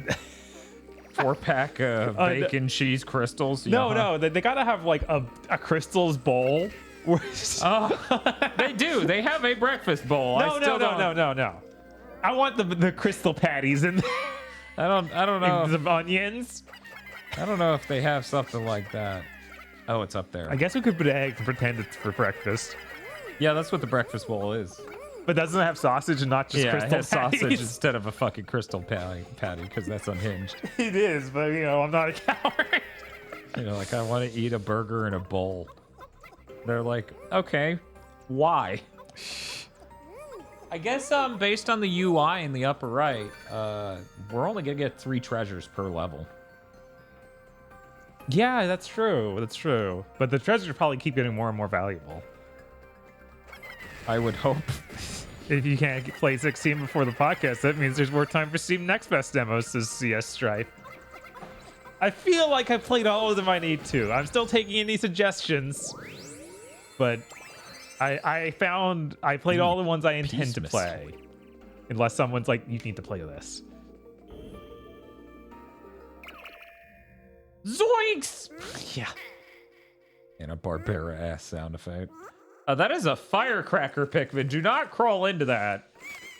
4-pack of bacon cheese crystals. No, they gotta have like a crystals bowl. They do. They have a breakfast bowl. No. I want the crystal patties and I don't know. the onions. I don't know if they have something like that. Oh, it's up there. I guess we could put an egg and pretend it's for breakfast. Yeah, that's what the breakfast bowl is. But doesn't it have sausage and not just crystal it has patties? sausage instead of a fucking crystal patty because that's unhinged. It is, but you know, I'm not a coward. You know, like I want to eat a burger in a bowl. They're like, okay, why? I guess based on the UI in the upper right, we're only gonna get 3 treasures per level. Yeah, that's true. That's true. But the treasures probably keep getting more and more valuable. I would hope. If you can't play 16 before the podcast, that means there's more time for Steam Next Best demos, says CS Strife. I feel like I played all of them I need to. I'm still taking any suggestions, but I found I played all the ones I intend to play. Unless someone's like, you need to play this. Zoinks! Yeah. And a Barbara ass sound effect. That is a firecracker, Pikmin. Do not crawl into that.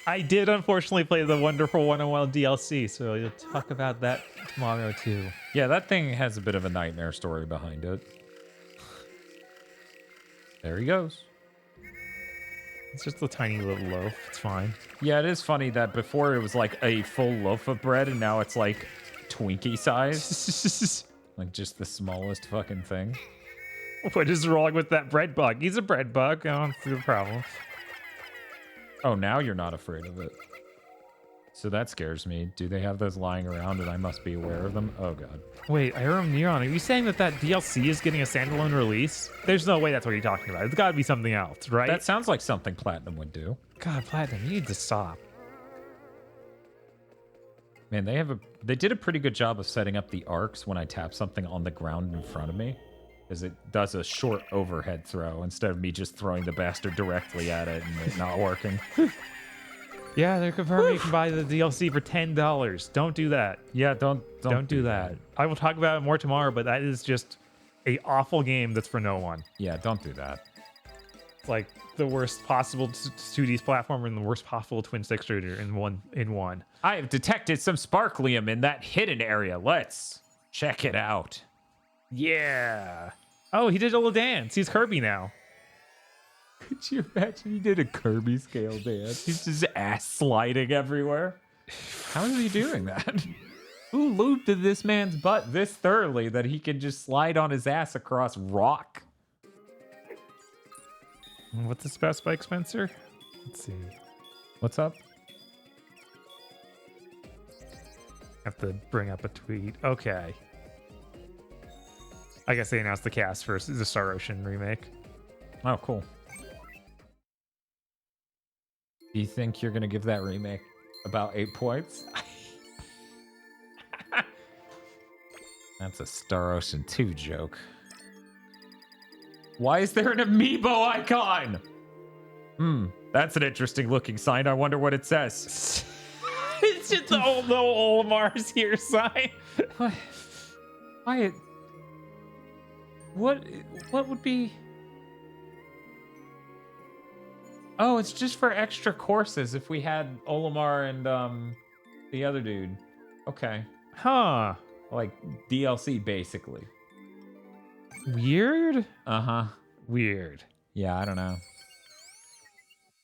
I did unfortunately play the Wonderful 101 DLC, so you'll talk about that tomorrow too. Yeah, that thing has a bit of a nightmare story behind it. There he goes. It's just a tiny little loaf. It's fine. Yeah, it is funny that before it was like a full loaf of bread, and now it's like Twinkie size. Like just the smallest fucking thing. What is wrong with that bread bug? He's a bread bug. I don't see the problem. Oh, now you're not afraid of it. So that scares me. Do they have those lying around and I must be aware of them? Oh, God. Wait, Aram Neuron, are you saying that DLC is getting a standalone release? There's no way that's what you're talking about. It's got to be something else, right? That sounds like something Platinum would do. God, Platinum, you need to stop. Man, they did a pretty good job of setting up the arcs when I tap something on the ground in front of me. Because it does a short overhead throw instead of me just throwing the bastard directly at it and it not working. Yeah, they're confirming you can buy the DLC for $10. Don't do that. Yeah, don't do that. I will talk about it more tomorrow, but that is just a awful game that's for no one. Yeah, don't do that. It's like the worst possible 2D platformer and the worst possible twin stick shooter in one. I have detected some sparklium in that hidden area. Let's check it out. Yeah. Oh, he did a little dance. He's Kirby now. Could you imagine he did a Kirby scale dance? He's just ass sliding everywhere. How is he doing that? Who lubed this man's butt this thoroughly that he can just slide on his ass across rock? What's this about Spike Spencer? Let's see. What's up? Have to bring up a tweet. Okay. I guess they announced the cast for the Star Ocean remake. Oh, cool. Do you think you're going to give that remake about 8 points? That's a Star Ocean 2 joke. Why is there an Amiibo icon? That's an interesting looking sign. I wonder what it says. Just the old Olimar's here sign. Why? What would be? Oh, it's just for extra courses if we had Olimar and the other dude. Okay. Huh. Like DLC basically. Weird? Uh-huh. Weird. Yeah, I don't know.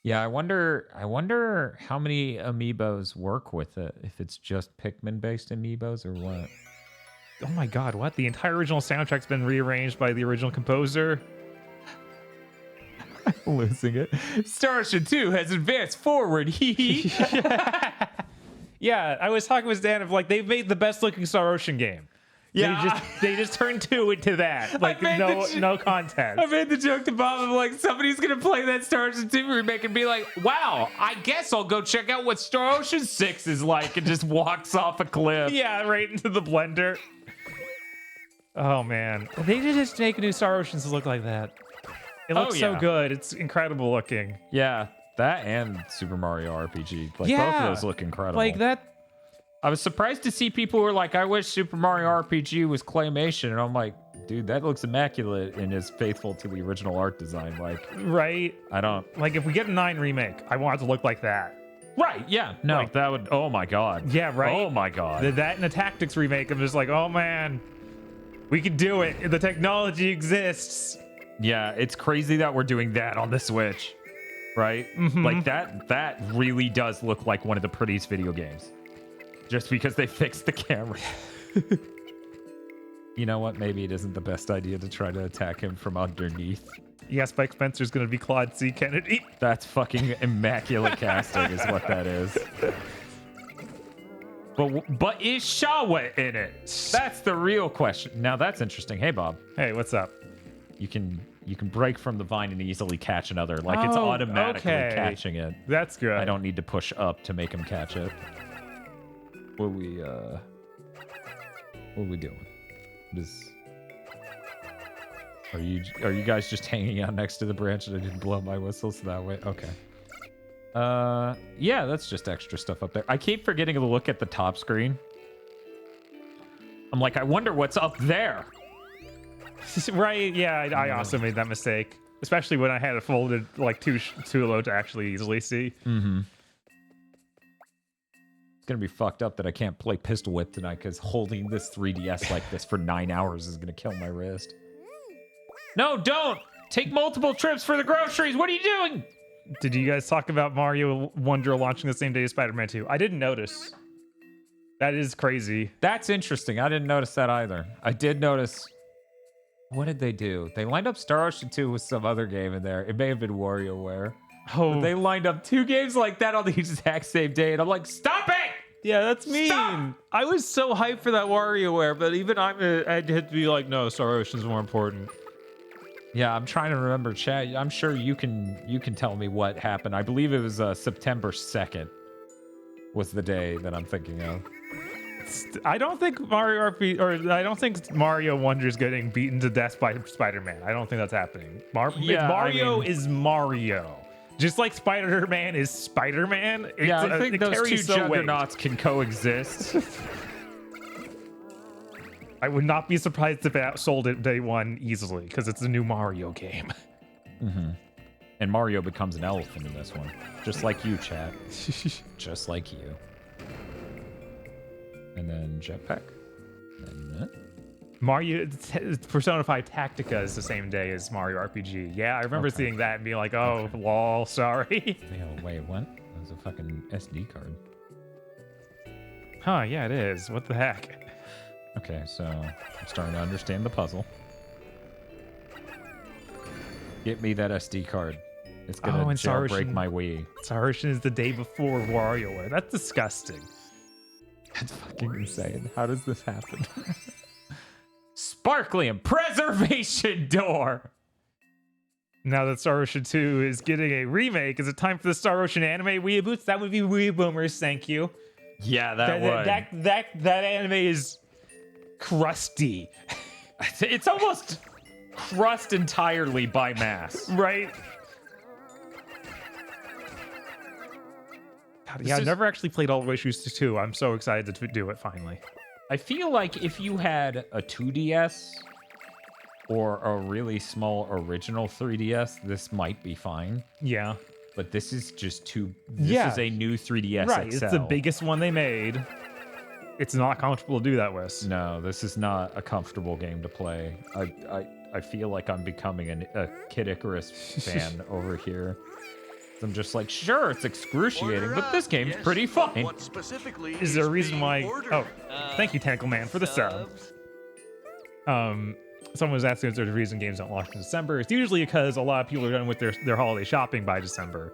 Yeah, I wonder how many amiibos work with it. If it's just Pikmin-based amiibos or what. Oh my god, what? The entire original soundtrack's been rearranged by the original composer? I'm losing it. Star Ocean 2 has advanced forward. Hee. Yeah, I was talking with Dan of like they've made the best looking Star Ocean game. Yeah. They just turned 2 into that. Like no contest. I made the joke to Bob of like somebody's gonna play that Star Ocean 2 remake and be like, wow, I guess I'll go check out what Star Ocean 6 is like, and just walks off a cliff. Yeah, right into the blender. Oh man. They did just make new Star Oceans to look like that. It looks so good. It's incredible looking. Yeah, that and Super Mario RPG. Like both Yeah. of those look incredible. Like that. I was surprised to see people who were like, I wish Super Mario RPG was claymation. And I'm like, dude, that looks immaculate and is faithful to the original art design. Like, Right. I don't. Like if we get a 9 remake, I want it to look like that. Right, yeah. No, Like- that would. Oh my God. Yeah, right? Oh my God. That and a Tactics remake, I'm just like, oh man, we can do it. The technology exists. Yeah, it's crazy that we're doing that on the Switch. Right? Like that really does look like one of the prettiest video games. Just because they fixed the camera. You know what? Maybe it isn't the best idea to try to attack him from underneath. Yeah, Spike Spencer's gonna be Claude C. Kennedy. That's fucking immaculate casting is what that is. But is Shawa in it? That's the real question. Now that's interesting. Hey, Bob. Hey, what's up? You can break from the vine and easily catch another. Like it's Oh, automatically okay. catching it. That's good. I don't need to push up to make him catch it. What are we doing? Are you guys just hanging out next to the branch and I didn't blow my whistle so that way? Okay. Yeah, that's just extra stuff up there. I keep forgetting to look at the top screen. I'm like, I wonder what's up there. Right? Yeah, I also made that mistake, especially when I had it folded like too low to actually easily see. Mm-hmm. It's gonna be fucked up that I can't play Pistol Whip tonight because holding this 3DS like this for 9 hours is gonna kill my wrist. No, don't! Take multiple trips for the groceries! What are you doing? Did you guys talk about Mario Wonder launching the same day as Spider-Man 2? I didn't notice. That is crazy. That's interesting. I didn't notice that either. I did notice... What did they do? They lined up Star Ocean 2 with some other game in there. It may have been WarioWare. Oh, But they lined up 2 games like that on the exact same day, and I'm like, stop it! yeah, that's mean. Stop! I was so hyped for that WarioWare, but even I had to be like, no, Star Ocean's more important. Yeah, I'm trying to remember, chat. I'm sure you can tell me what happened. I believe it was September 2nd was the day that I'm thinking of. I don't think Mario Wonder's getting beaten to death by Spider-Man. I don't think that's happening. Mario is Mario. Just like Spider-Man is Spider-Man. Yeah, I think it those two carries so weight. juggernauts can coexist. I would not be surprised if it outsold it day one easily, because it's a new Mario game. Mm-hmm. And Mario becomes an elephant in this one. Just like you, chat. Just like you. And then jetpack. And Mario Persona 5 Tactica is the same day as Mario RPG. Yeah, I remember seeing that and being like, oh, lol, sorry. oh, wait, what? That was a fucking SD card. Huh, yeah, it is. What the heck? Okay, so I'm starting to understand the puzzle. Get me that SD card. It's gonna jailbreak my Wii. Star Ocean is the day before WarioWare. That's disgusting. That's fucking insane. How does this happen? Sparklium Preservation Door! Now that Star Ocean 2 is getting a remake, is it time for the Star Ocean anime weeaboos? That would be Wii Boomers, thank you. Yeah, that would. That anime is crusty. It's almost crust entirely by mass. Right? God, yeah, I've never actually played All the Way Schuster 2. I'm so excited to do it finally. I feel like if you had a 2DS or a really small original 3DS, this might be fine. Yeah. But this is just too... This is a new 3DS right, XL. It's the biggest one they made. It's not comfortable to do that with. No, this is not a comfortable game to play. I feel like I'm becoming a Kid Icarus fan over here. I'm just like, sure, it's excruciating, but this game's pretty fun. What specifically Is there a reason why... ordered? Oh, thank you, Tentacle Man, for the sub. Someone was asking if there's a reason games don't launch in December. It's usually because a lot of people are done with their holiday shopping by December.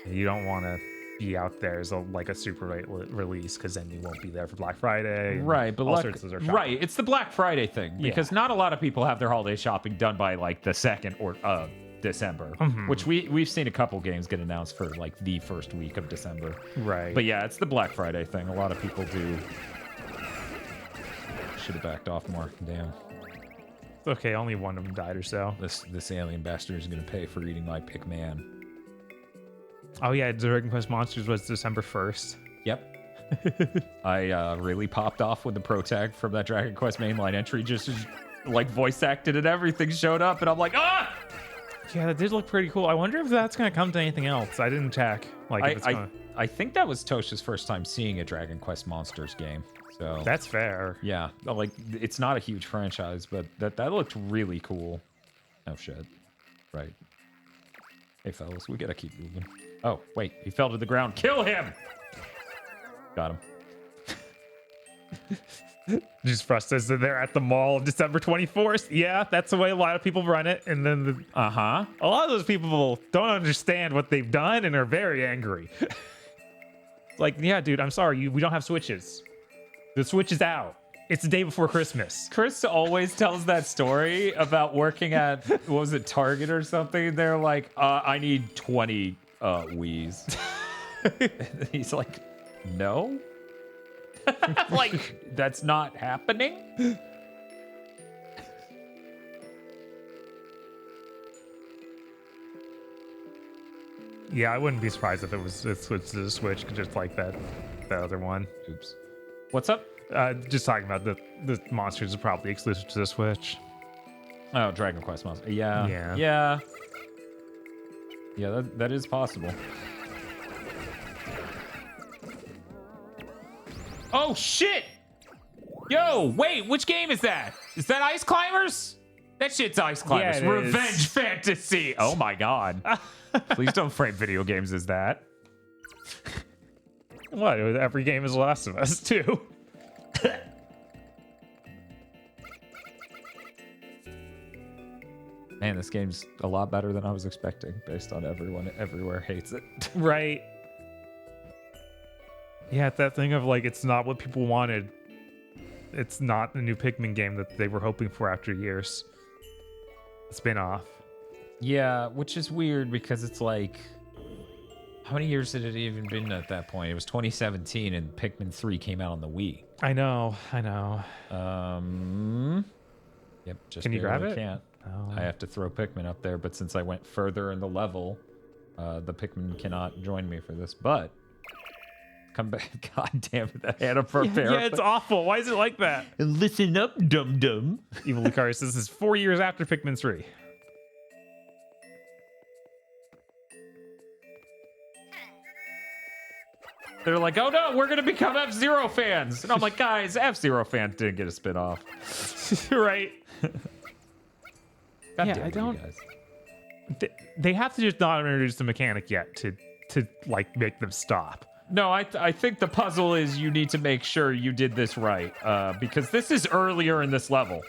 You don't want to be out there as like a super late release because then you won't be there for Black Friday. Right, but right, it's the Black Friday thing because not a lot of people have their holiday shopping done by like the 2nd or December, which we've seen a couple games get announced for like the first week of December. Right. But yeah, it's the Black Friday thing. A lot of people do. Should have backed off more. Damn. It's okay, only one of them died or so. This alien bastard is gonna pay for eating my Pikman. Oh yeah, Dragon Quest Monsters was December 1st. Yep. I really popped off when the pro tag from that Dragon Quest mainline entry just like voice acted and everything showed up, and I'm like, ah! Yeah, that did look pretty cool. I wonder if that's gonna come to anything else. I didn't check. Like, I think that was Tosha's first time seeing a Dragon Quest Monsters game. So that's fair. Yeah, like it's not a huge franchise, but that looked really cool. Oh shit! Right. Hey fellas, we gotta keep moving. Oh wait, he fell to the ground. Kill him! Got him. Just frustrated that they're at the mall December 24th. Yeah, that's the way a lot of people run it. And then a lot of those people don't understand what they've done and are very angry. Like, yeah, dude, I'm sorry, we don't have Switches. The Switch is out. It's the day before Christmas. Chris always tells that story about working at, what was it, Target or something? They're like, I need 20 Wiis. He's like, no? Like, that's not happening? Yeah, I wouldn't be surprised if it switched to the Switch, just like that other one. Oops. What's up? Just talking about the monsters are probably exclusive to the Switch. Oh, Dragon Quest Monster. Yeah. Yeah. Yeah. Yeah, that is possible. Oh, shit! Yo, wait, which game is that? Is that Ice Climbers? That shit's Ice Climbers. Yeah, Revenge Fantasy. Oh my god. Please don't frame video games as that. What? Every game is Last of Us, too. Man, this game's a lot better than I was expecting based on everyone everywhere hates it. Right. Yeah, it's that thing of like, it's not what people wanted. It's not the new Pikmin game that they were hoping for after years. Spin-off. Yeah, which is weird because it's like, how many years had it even been at that point? It was 2017 and Pikmin 3 came out on the Wii. I know. Yep, just Can you grab it? Can't. Oh. I have to throw Pikmin up there, but since I went further in the level, the Pikmin cannot join me for this, but come back. God damn it, that Hannah Barbera. Yeah, it's awful. Why is it like that? Listen up, dum-dum. Evil Lucaris, this is 4 years after Pikmin 3. They're like, oh no, we're gonna become F-Zero fans. And I'm like, guys, F-Zero fans didn't get a spin-off. Right. God Yeah, damn I it, don't- you guys. They have to just not introduce the mechanic yet to like make them stop. No, I think the puzzle is you need to make sure you did this right, because this is earlier in this level.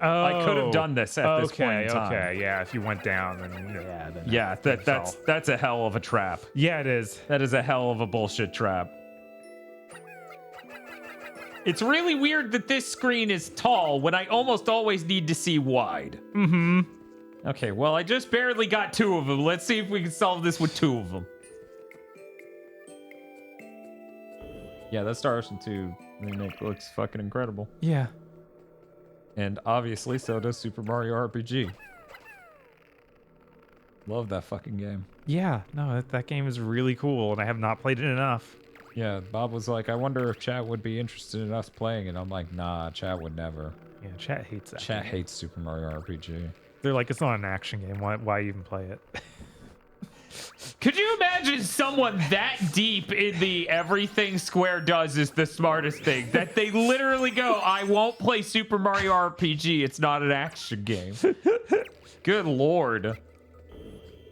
Oh, I could have done this at this point in time. Okay, yeah. If you went down, then Yeah, that's a hell of a trap. yeah, it is. That is a hell of a bullshit trap. It's really weird that this screen is tall when I almost always need to see wide. Mm-hmm. Okay, well, I just barely got 2 of them. Let's see if we can solve this with 2 of them. Yeah, that Star Ocean 2 remake looks fucking incredible. Yeah. And obviously, so does Super Mario RPG. Love that fucking game. Yeah, no, that game is really cool, and I have not played it enough. Yeah, Bob was like, I wonder if chat would be interested in us playing it. I'm like, nah, chat would never. Yeah, chat hates that. Chat hates Super Mario RPG. They're like, it's not an action game. Why even play it? Could you imagine someone that deep in the everything Square does is the smartest thing? That they literally go, I won't play Super Mario RPG. It's not an action game. Good Lord.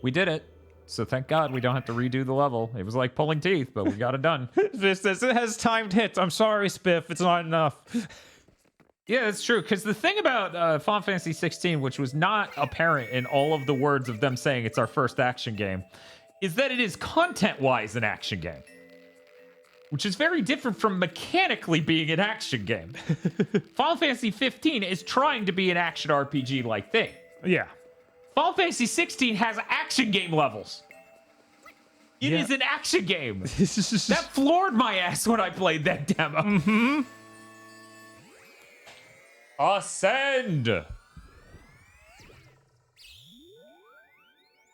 We did it. So thank God we don't have to redo the level. It was like pulling teeth, but we got it done. This it has timed hits. I'm sorry, Spiff. It's not enough. Yeah, it's true. Because the thing about Final Fantasy 16, which was not apparent in all of the words of them saying it's our first action game, is that it is content-wise an action game. Which is very different from mechanically being an action game. Final Fantasy 15 is trying to be an action RPG-like thing. Yeah. Final Fantasy 16 has action game levels. It is an action game. That floored my ass when I played that demo. Mm-hmm. Ascend.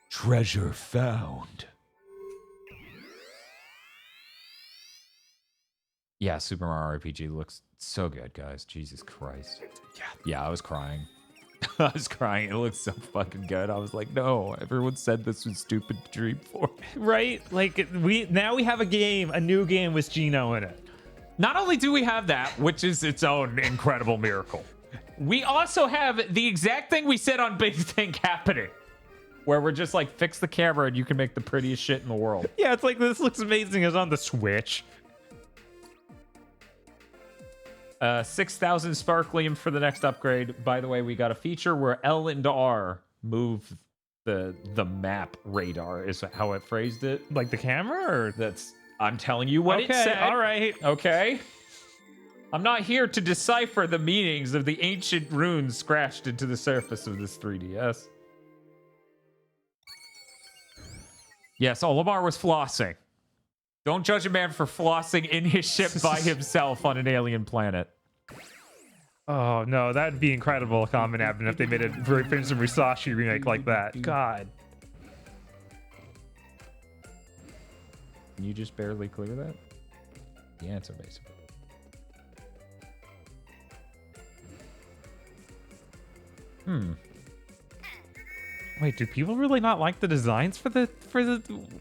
Treasure found. Yeah, Super Mario RPG looks so good, guys. Jesus Christ. Yeah, I was crying. I was crying. It looks so fucking good. I was like, no, everyone said this was stupid to dream for. Right? Like, we have a new game with Geno in it. Not only do we have that, which is its own incredible miracle, we also have the exact thing we said on Big Thing happening, where we're just like, fix the camera and you can make the prettiest shit in the world. Yeah, it's like, this looks amazing. It's on the Switch. 6,000 sparklium for the next upgrade. By the way, we got a feature where L and R move the map radar, is how it phrased it. Like the camera, or That's, I'm telling you what it said. all right. Okay. I'm not here to decipher the meanings of the ancient runes scratched into the surface of this 3DS. Yes, Olimar was flossing. Don't judge a man for flossing in his ship by himself on an alien planet. Oh no, that'd be incredible, Common Advent, if they made a very Prince of Musashi remake like that. God. Can you just barely clear that? The answer, basically. Wait, do people really not like the designs for the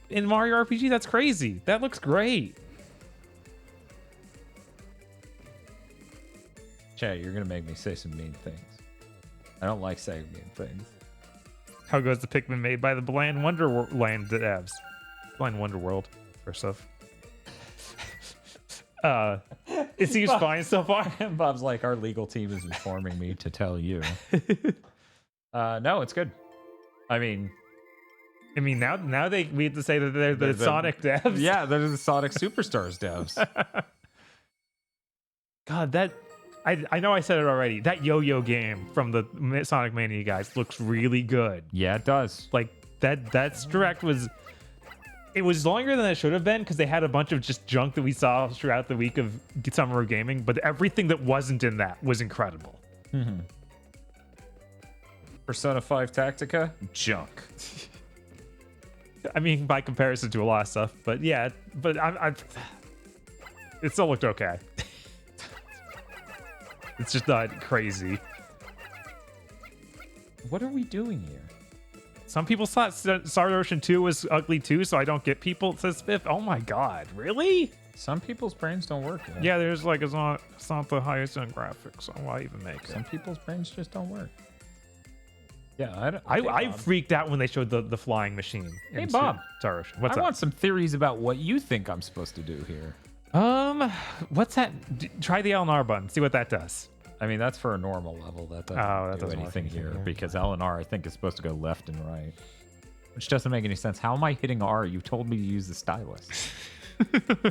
in Mario RPG? That's crazy. That looks great. Chat, you're gonna make me say some mean things. I don't like saying mean things. How goes the Pikmin made by the Bland Wonderland devs? Bland Wonderworld, first off. It seems fine so far. Bob's like, our legal team is informing me to tell you. No, it's good. I mean, now we have to say that they're the Sonic devs. Yeah, they're the Sonic Superstars devs. God, that I know I said it already. That yo-yo game from the Sonic Mania guys looks really good. Yeah, it does. Like that direct was longer than it should have been because they had a bunch of just junk that we saw throughout the week of Summer of Gaming, but everything that wasn't in that was incredible. Mm-hmm. Persona 5 Tactica, junk. I mean, by comparison to a lot of stuff, but yeah, but it still looked okay. It's just not crazy. What are we doing here? Some people thought Star Ocean 2 was ugly too, so I don't get people. Says Spiff. Oh my god, really? Some people's brains don't work. Yeah, there's like it's not the highest end graphics. So why even make it? Some people's brains just don't work. Yeah, I freaked out when they showed the flying machine. Hey Bob, Star Ocean. What's up? I want some theories about what you think I'm supposed to do here. What's that? Try the L&R button. See what that does. I mean, that's for a normal level. That doesn't do anything here because L&R I think is supposed to go left and right, which doesn't make any sense. How am I hitting R? You told me to use the stylus.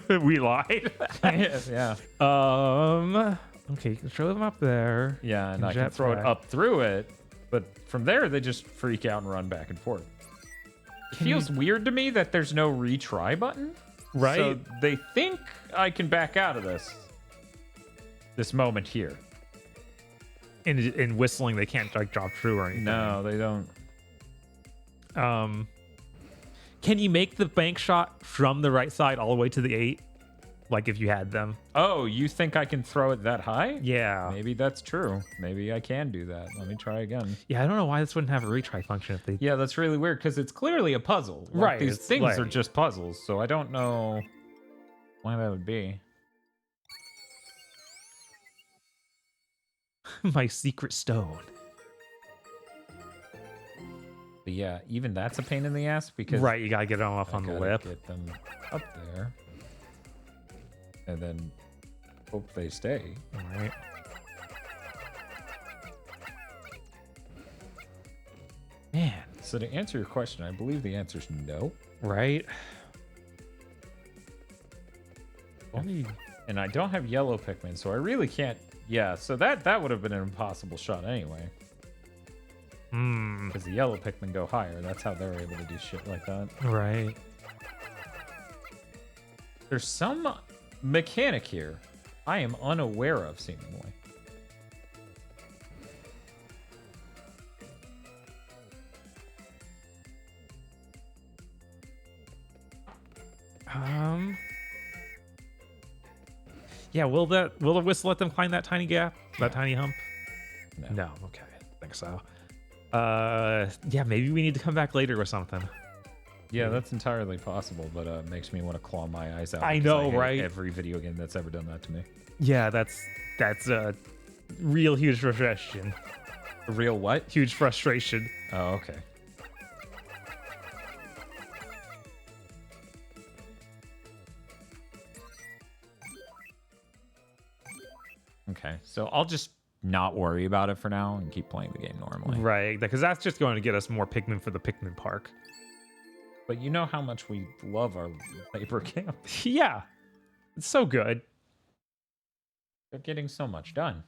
We lied. Yeah. Okay, you can throw them up there. Yeah, and I can throw it up through it, but from there they just freak out and run back and forth. It feels weird to me that there's no retry button. Right. So they think I can back out of this moment here. In whistling, they can't like drop through or anything. No, they don't. Can you make the bank shot from the right side all the way to the 8? Like if you had them? Oh, you think I can throw it that high? Yeah. Maybe that's true. Maybe I can do that. Let me try again. Yeah, I don't know why this wouldn't have a retry function if they... Yeah, that's really weird because it's clearly a puzzle. Like, Right, these it's things like- are just puzzles, so I don't know why that would be. My secret stone. But yeah, even that's a pain in the ass because Right, you gotta get them off I on the gotta lip. get them up there, and then hope they stay. All right. Man, So to answer your question, I believe the answer is no. right? Only... And I don't have yellow Pikmin, so I really can't. Yeah, so that would have been an impossible shot anyway. Because the yellow Pikmin go higher. That's how they're able to do shit like that. Right. There's some mechanic here I am unaware of, seemingly. Yeah, will the whistle let them climb that tiny gap? That tiny hump? No. No, okay. I think so. Yeah, maybe we need to come back later or something. Yeah, that's entirely possible, but it makes me want to claw my eyes out. I because know, hate right? Every video game that's ever done that to me. Yeah, that's a real huge frustration. A real what? Huge frustration. Oh, okay. Okay, so I'll just not worry about it for now and keep playing the game normally. Right, because that's just going to get us more Pikmin for the Pikmin Park. But you know how much we love our paper camp. Yeah, it's so good. They're getting so much done.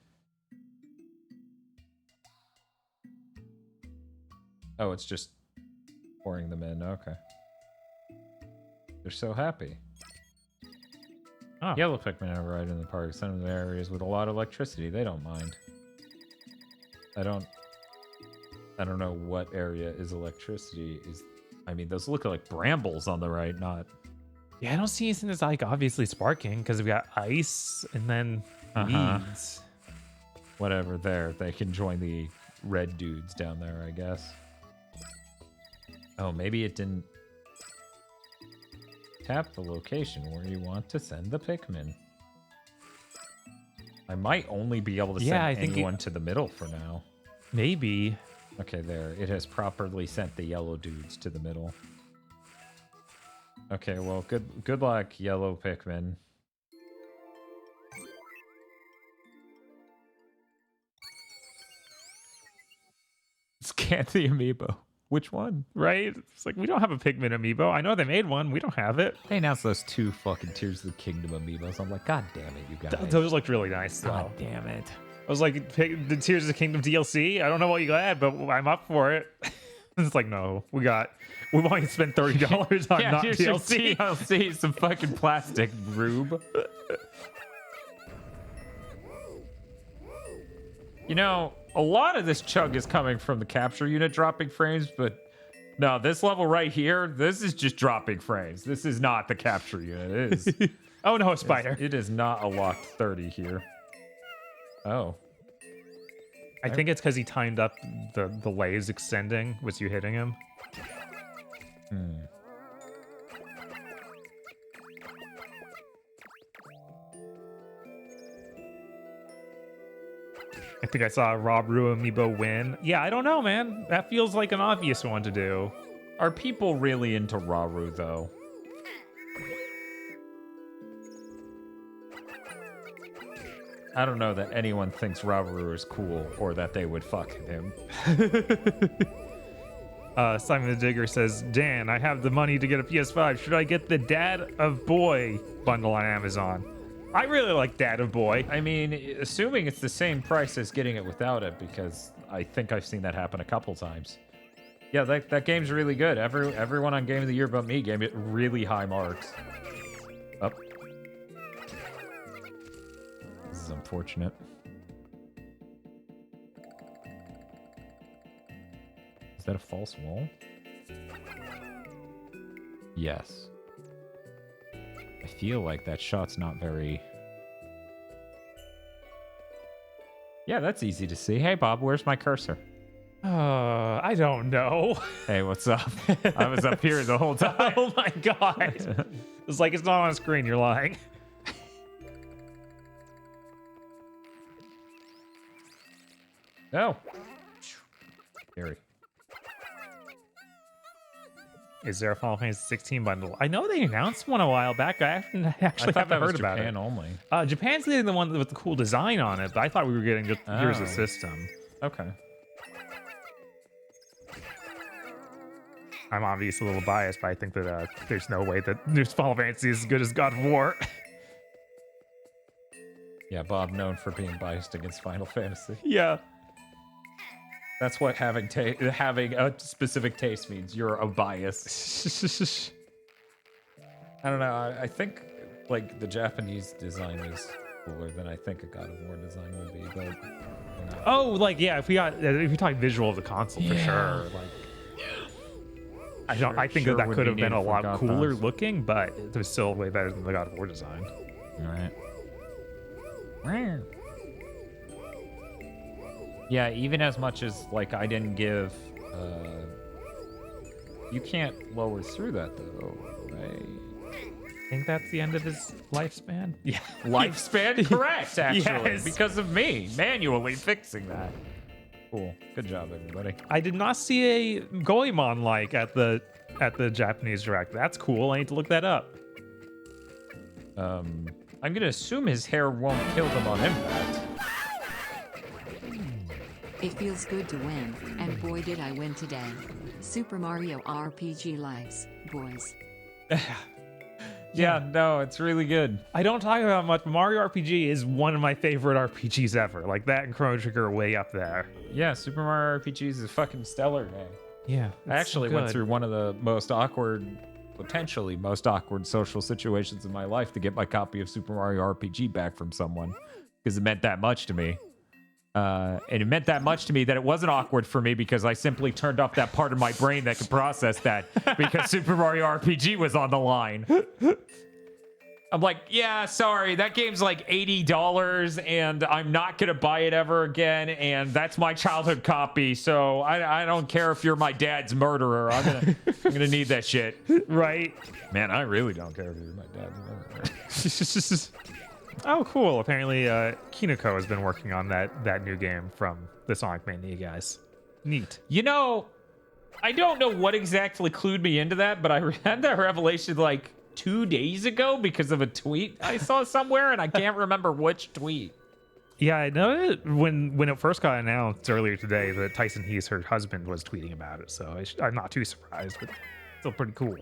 Oh, it's just pouring them in. Okay. They're so happy. Oh. Yellow Pikmin are right in the park. Some of the areas with a lot of electricity, they don't mind. I don't know what area is electricity. I mean, those look like brambles on the right, not... Yeah, I don't see anything that's like obviously sparking because we got ice and then weeds. Whatever, there. They can join the red dudes down there, I guess. Oh, maybe it didn't tap the location where you want to send the Pikmin. I might only be able to send anyone to the middle for now. Maybe. Okay, there. It has properly sent the yellow dudes to the middle. Okay, well, good luck, yellow Pikmin. Scan the amiibo. Which one? Right? It's like, we don't have a Pikmin amiibo. I know they made one. We don't have it. They announced those 2 fucking Tears of the Kingdom amiibos. I'm like, God damn it, you guys. Those looked really nice, though. God damn it. I was like, the Tears of the Kingdom DLC? I don't know what you got, but I'm up for it. It's like, no, we want to spend $30 on not here's DLC. Your DLC, some fucking plastic rube. You know, a lot of this chug is coming from the capture unit dropping frames, but no, this level right here, this is just dropping frames. This is not the capture unit. It is. Oh no, a spider. It is not a locked 30 here. Oh. I think it's because he timed up the waves extending with you hitting him. I think I saw Rob Rue amiibo win. Yeah, I don't know, man. That feels like an obvious one to do. Are people really into Raru, though? I don't know that anyone thinks Raru is cool or that they would fuck him. Simon the Digger says, Dan, I have the money to get a PS5. Should I get the Dad of Boy bundle on Amazon? I really like Dad of Boy. I mean, assuming it's the same price as getting it without it, because I think I've seen that happen a couple times. Yeah, that game's really good. Everyone on Game of the Year but me gave it really high marks. Up. This is unfortunate. Is that a false wall? Yes. I feel like that shot's not very... Yeah, that's easy to see. Hey, Bob, where's my cursor? I don't know. Hey, what's up? I was up here the whole time. Oh my god. It's like it's not on screen. You're lying. No. Scary. Is there a Final Fantasy 16 bundle? I know they announced one a while back. I actually haven't heard about Japan it. only. Japan's getting the one with the cool design on it, but I thought we were getting just here's the system. Okay. I'm obviously a little biased, but I think that there's no way that new Final Fantasy is as good as God of War. Yeah, Bob known for being biased against Final Fantasy. Yeah. That's what having a specific taste means. You're a bias. I don't know. I think like the Japanese design is cooler than I think a God of War design would be. But oh, like yeah. If we talk visual of the console for sure. Like I think that could have been a lot cooler looking, but it was still way better than the God of War design. All right. Yeah, even as much as like I didn't give you can't lower through that though, right? I think that's the end of his lifespan. Yeah. Lifespan? Correct, actually. Yes. Because of me manually fixing that. Cool. Good job, everybody. I did not see a Goemon like at the Japanese Direct. That's cool. I need to look that up. I'm gonna assume his hair won't kill them on impact. It feels good to win, and boy did I win today. Super Mario RPG Lives, boys. Yeah, no, it's really good. I don't talk about much. Mario RPG is one of my favorite RPGs ever. Like that and Chrono Trigger are way up there. Yeah, Super Mario RPGs is fucking stellar, man. Yeah. I actually went through one of the potentially most awkward social situations in my life to get my copy of Super Mario RPG back from someone because it meant that much to me. And it meant that much to me that it wasn't awkward for me because I simply turned off that part of my brain that could process that because Super Mario RPG was on the line. I'm like, yeah, sorry, that game's like $80 and I'm not going to buy it ever again. And that's my childhood copy. So I don't care if you're my dad's murderer. I'm gonna need that shit. Right. Man, I really don't care if you're my dad's murderer. Oh, cool. Apparently, Kinoko has been working on that new game from the Sonic Mania guys. Neat. You know, I don't know what exactly clued me into that, but I had that revelation like 2 days ago because of a tweet I saw somewhere, and I can't remember which tweet. Yeah, I know it when it first got announced earlier today that Tyson Heese, her husband, was tweeting about it, so I'm not too surprised, but still pretty cool.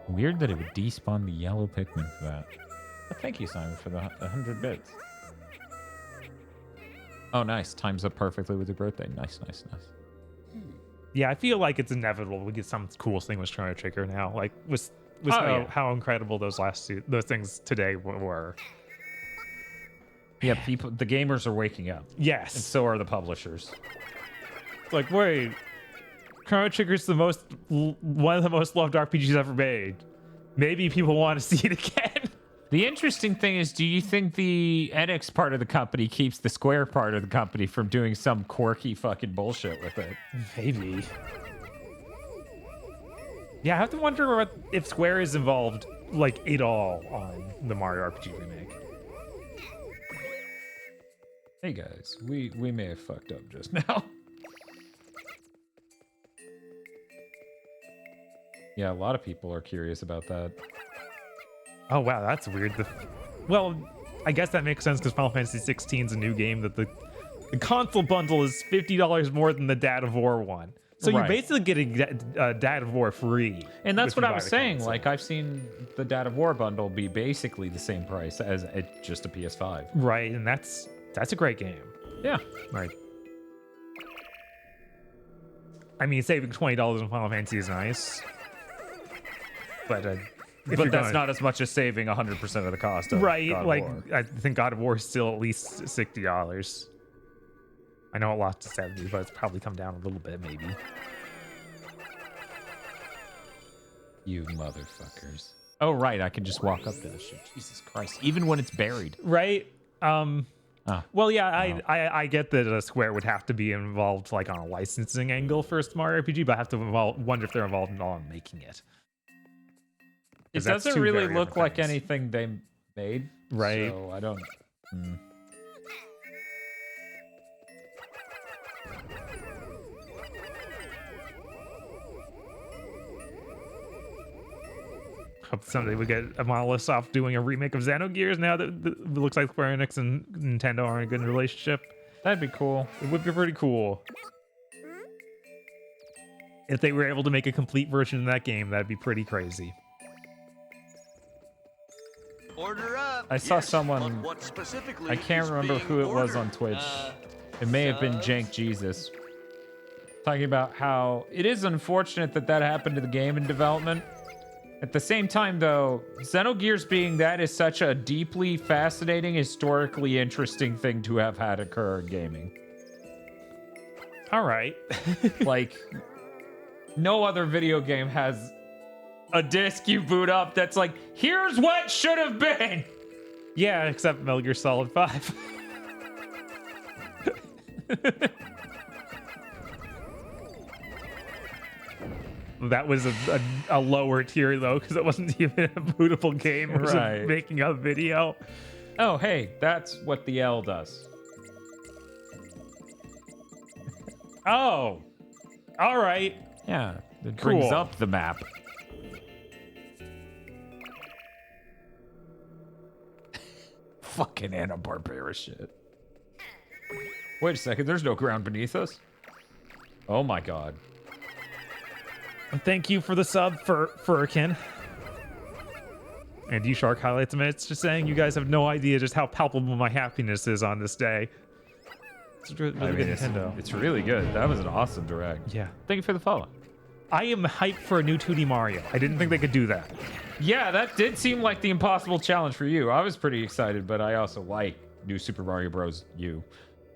Weird that it would despawn the yellow Pikmin for that. But thank you, Simon, for the 100 bits. Oh, nice. Times up perfectly with your birthday. Nice, nice, nice. Yeah, I feel like it's inevitable we get some cool thing with Chrono Trigger now. Like, how incredible those those things today were. Yeah, the gamers are waking up. Yes. And so are the publishers. Like, wait, Chrono Trigger's one of the most loved RPGs ever made. Maybe people want to see it again. The interesting thing is, do you think the Enix part of the company keeps the Square part of the company from doing some quirky fucking bullshit with it? Maybe. Yeah, I have to wonder if Square is involved, like, at all on the Mario RPG remake. Hey guys, we may have fucked up just now. Yeah, a lot of people are curious about that. Oh, wow, that's weird. Well, I guess that makes sense because Final Fantasy 16 is a new game that the console bundle is $50 more than the Dad of War one. So you're basically getting Dad of War free. And that's what I was saying. Like, I've seen the Dad of War bundle be basically the same price as just a PS5. Right, and that's a great game. Yeah. Like, I mean, saving $20 on Final Fantasy is nice. But But that's not as much as saving 100% of the cost of right. God of Like War. I think God of War is still at least $60. I know it lost to 70, but it's probably come down a little bit, maybe. You motherfuckers. Oh, right. I can just walk up to this shit. Jesus Christ. Even when it's buried. Right. Well, yeah, I get that Square would have to be involved like on a licensing angle for a Mario RPG, but I have to wonder if they're involved on making it. It doesn't really look like anything they made. Right. So I don't... Hope someday we get a Monolith off doing a remake of Xenogears now that it looks like Square Enix and Nintendo are in a good relationship. That'd be cool. It would be pretty cool. If they were able to make a complete version of that game, that'd be pretty crazy. Order up. I saw someone... But what specifically I can't is remember being who it was ordered? on Twitch. It may have been Jank Jesus. Talking about how it is unfortunate that that happened to the game in development. At the same time, though, Xenogears being that is such a deeply fascinating, historically interesting thing to have had occur in gaming. All right. Like, no other video game has a disc you boot up that's like, here's what should have been. Yeah, except Metal Gear Solid 5. That was a lower tier, though, because it wasn't even a bootable game. It was Right. making a video. Oh, hey, that's what the L does. Oh. All right. Yeah, it brings Cool. up the map. Fucking Hanna-Barbera shit. Wait a second, there's no ground beneath us? Oh my god. And thank you for the sub, Furkin. And D-Shark highlights a minute, just saying you guys have no idea just how palpable my happiness is on this day. It's really good Nintendo. It's really good. That was an awesome direct. Yeah. Thank you for the follow. I am hyped for a new 2D Mario. I didn't think they could do that. Yeah, that did seem like the impossible challenge for you. I was pretty excited, but I also like New Super Mario Bros. U.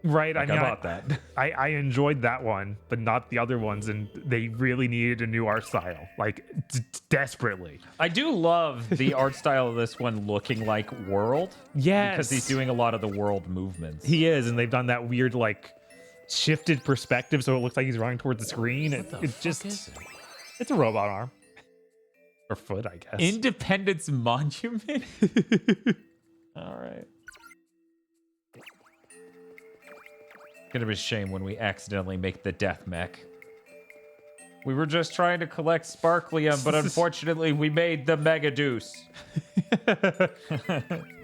Right, Like, I mean, I bought that. I enjoyed that one, but not the other ones, and they really needed a new art style, like desperately. I do love the art style of this one looking like World. Yes, Because he's doing a lot of the World movements. He is, and they've done that weird like shifted perspective, so it looks like he's running towards the screen. It's a robot arm or foot, I guess. Independence Monument? All right. Gonna be a shame when we accidentally make the death mech. We were just trying to collect sparklium, but unfortunately we made the Mega Deuce.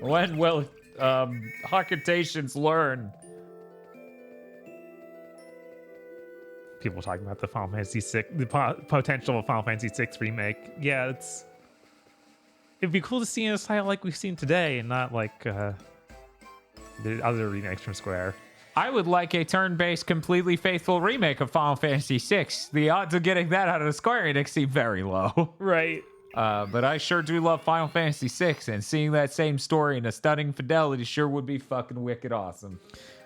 When will Hocketations learn? People talking about the Final Fantasy VI, the potential of Final Fantasy VI remake. Yeah, it'd be cool to see in a style like we've seen today, and not like the other remakes from Square. I would like a turn-based, completely faithful remake of Final Fantasy VI. The odds of getting that out of Square Enix seem very low. Right. But I sure do love Final Fantasy VI, and seeing that same story in a stunning fidelity sure would be fucking wicked awesome.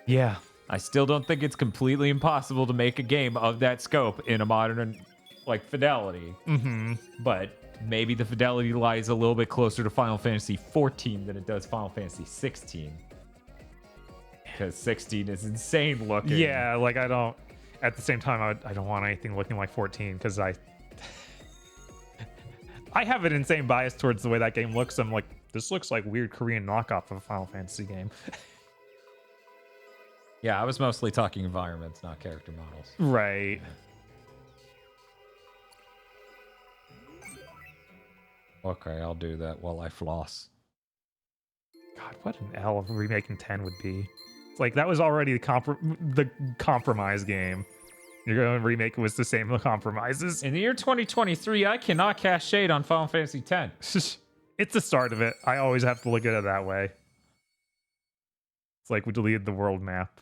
Yeah. I still don't think it's completely impossible to make a game of that scope in a modern, like, fidelity. Mm-hmm. But maybe the fidelity lies a little bit closer to Final Fantasy XIV than it does Final Fantasy XVI. Because 16 is insane looking. Yeah, like I don't. At the same time, I don't want anything looking like 14 because I have an insane bias towards the way that game looks. I'm like, this looks like weird Korean knockoff of a Final Fantasy game. Yeah, I was mostly talking environments, not character models. Right. Okay, I'll do that while I floss. God, what an L remaking 10 would be. It's like that was already the compromise game. You're going to remake it with the same compromises. In the year 2023, I cannot cast shade on Final Fantasy X. It's the start of it. I always have to look at it that way. It's like we deleted the world map.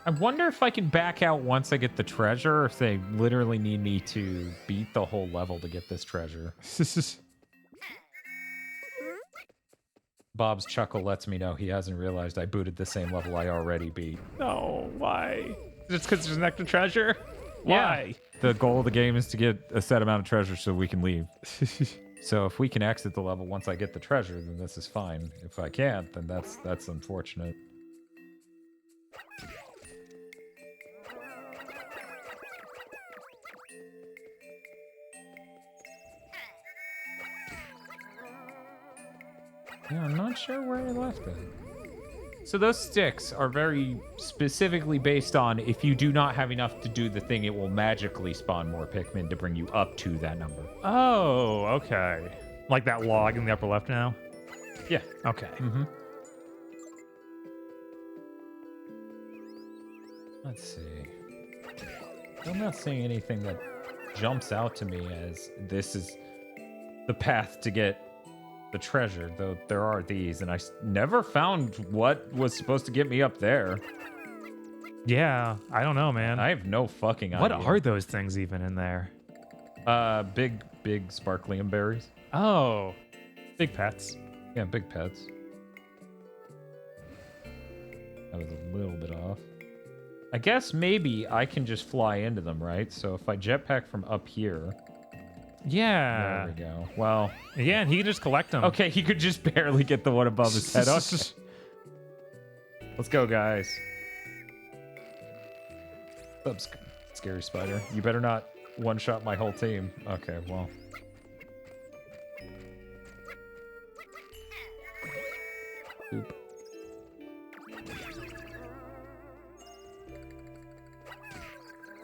I wonder if I can back out once I get the treasure, or if they literally need me to beat the whole level to get this treasure. Bob's chuckle lets me know he hasn't realized I booted the same level I already beat. No, why? Just because there's an extra treasure? Why? Yeah. The goal of the game is to get a set amount of treasure so we can leave. So if we can exit the level once I get the treasure, then this is fine. If I can't, then that's unfortunate. Yeah, I'm not sure where I left it. So those sticks are very specifically based on if you do not have enough to do the thing, it will magically spawn more Pikmin to bring you up to that number. Oh, okay. Like that log in the upper left now? Yeah. Okay. Mm-hmm. Let's see. I'm not seeing anything that jumps out to me as this is the path to get the treasure, though there are these, and I never found what was supposed to get me up there. Yeah, I don't know, man. I have no fucking idea. What are those things even in there? Big sparklium berries. Oh, big pets. Yeah, big pets. That was a little bit off. I guess maybe I can just fly into them, right? So if I jetpack from up here... Yeah. There we go. Well... Yeah, and he can just collect them. Okay, he could just barely get the one above his head. Okay. Let's go, guys. What's up, scary spider? You better not one-shot my whole team. Okay, well... Oop.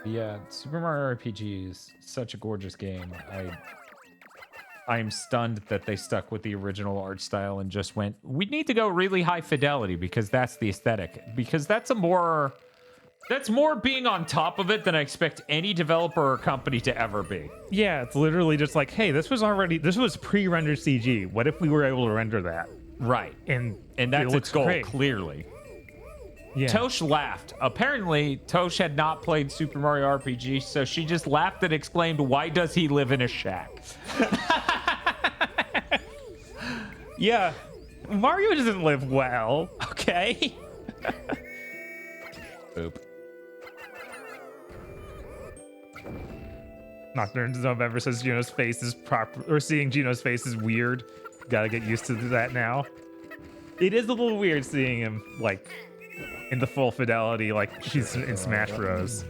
Yeah, Super Mario RPG is such a gorgeous game. I'm stunned that they stuck with the original art style and just went, we need to go really high fidelity because that's the aesthetic. Because that's more being on top of it than I expect any developer or company to ever be. Yeah, it's literally just like, hey, this was pre-rendered CG. What if we were able to render that? Right. And that's its goal, great. clearly. Yeah. Tosh laughed. Apparently, Tosh had not played Super Mario RPG, so she just laughed and exclaimed, why does he live in a shack? Yeah. Mario doesn't live well, okay? Oop. Nocturne's November says Geno's face is proper, or seeing Geno's face is weird. Gotta get used to that now. It is a little weird seeing him, like, in the full fidelity, like he's in Smash Bros.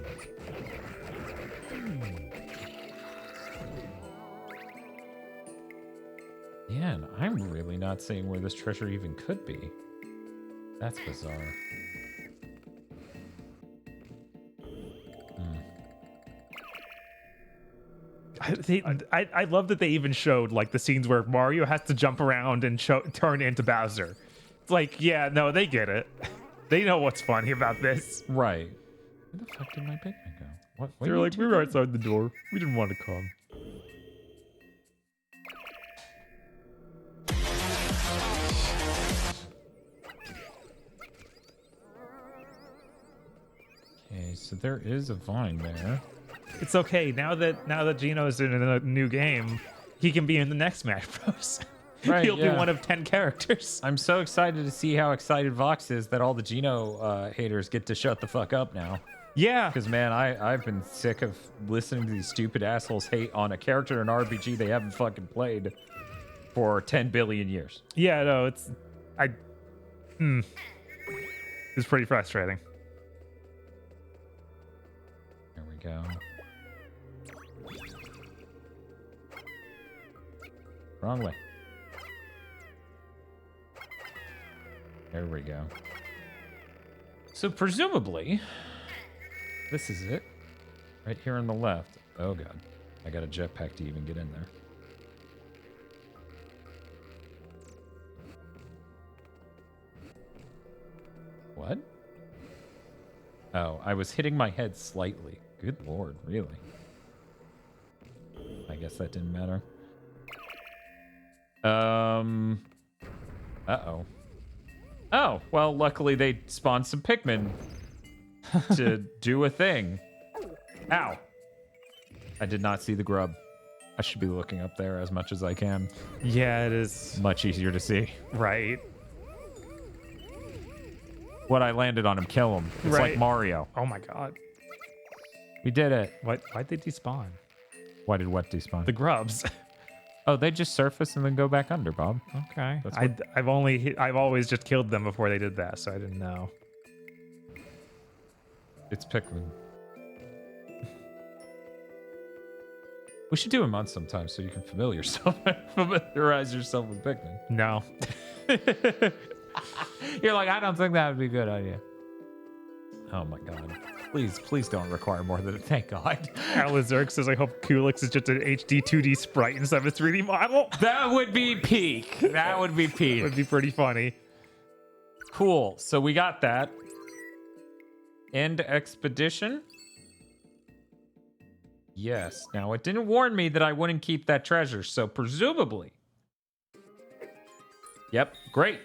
Yeah, and I'm really not seeing where this treasure even could be. That's bizarre. I love that they even showed like the scenes where Mario has to jump around and turn into Bowser. It's like, yeah, no, they get it. They know what's funny about this. Right. Where the fuck did my Pikmin go? What They're like, we were outside the door. We didn't want to come. Okay, so there is a vine there. It's okay now that Geno's in a new game, he can be in the next Smash Bros. Right, He'll be one of 10 characters. I'm so excited to see how excited Vox is that all the Geno haters get to shut the fuck up now. Yeah. Because, man, I've been sick of listening to these stupid assholes hate on a character in RPG they haven't fucking played for 10 billion years. Yeah, no, it's pretty frustrating. There we go. Wrong way. There we go. So presumably, this is it. Right here on the left. Oh god. I got a jetpack to even get in there. What? Oh, I was hitting my head slightly. Good lord, really? I guess that didn't matter. Uh-oh. Oh, well, luckily they spawned some Pikmin to do a thing. Ow. I did not see the grub. I should be looking up there as much as I can. Yeah, it is. Much easier to see. Right. What I landed on him, kill him. It's like Mario. Oh my god. We did it. Why'd they despawn? Why did what despawn? The grubs. Oh, they just surface and then go back under, Bob. Okay. That's I've always just killed them before they did that, so I didn't know. It's Pikmin. We should do a month sometime so you can familiarize yourself with Pikmin. No. You're like, I don't think that would be a good idea. Oh my god. Please don't require more than thank God. Alizerk says, I hope Kulix is just an HD 2D sprite instead of a 3D model. That would be peak. That would be peak. Would be pretty funny. Cool. So we got that. End expedition? Yes. Now, it didn't warn me that I wouldn't keep that treasure, so presumably. Yep, great.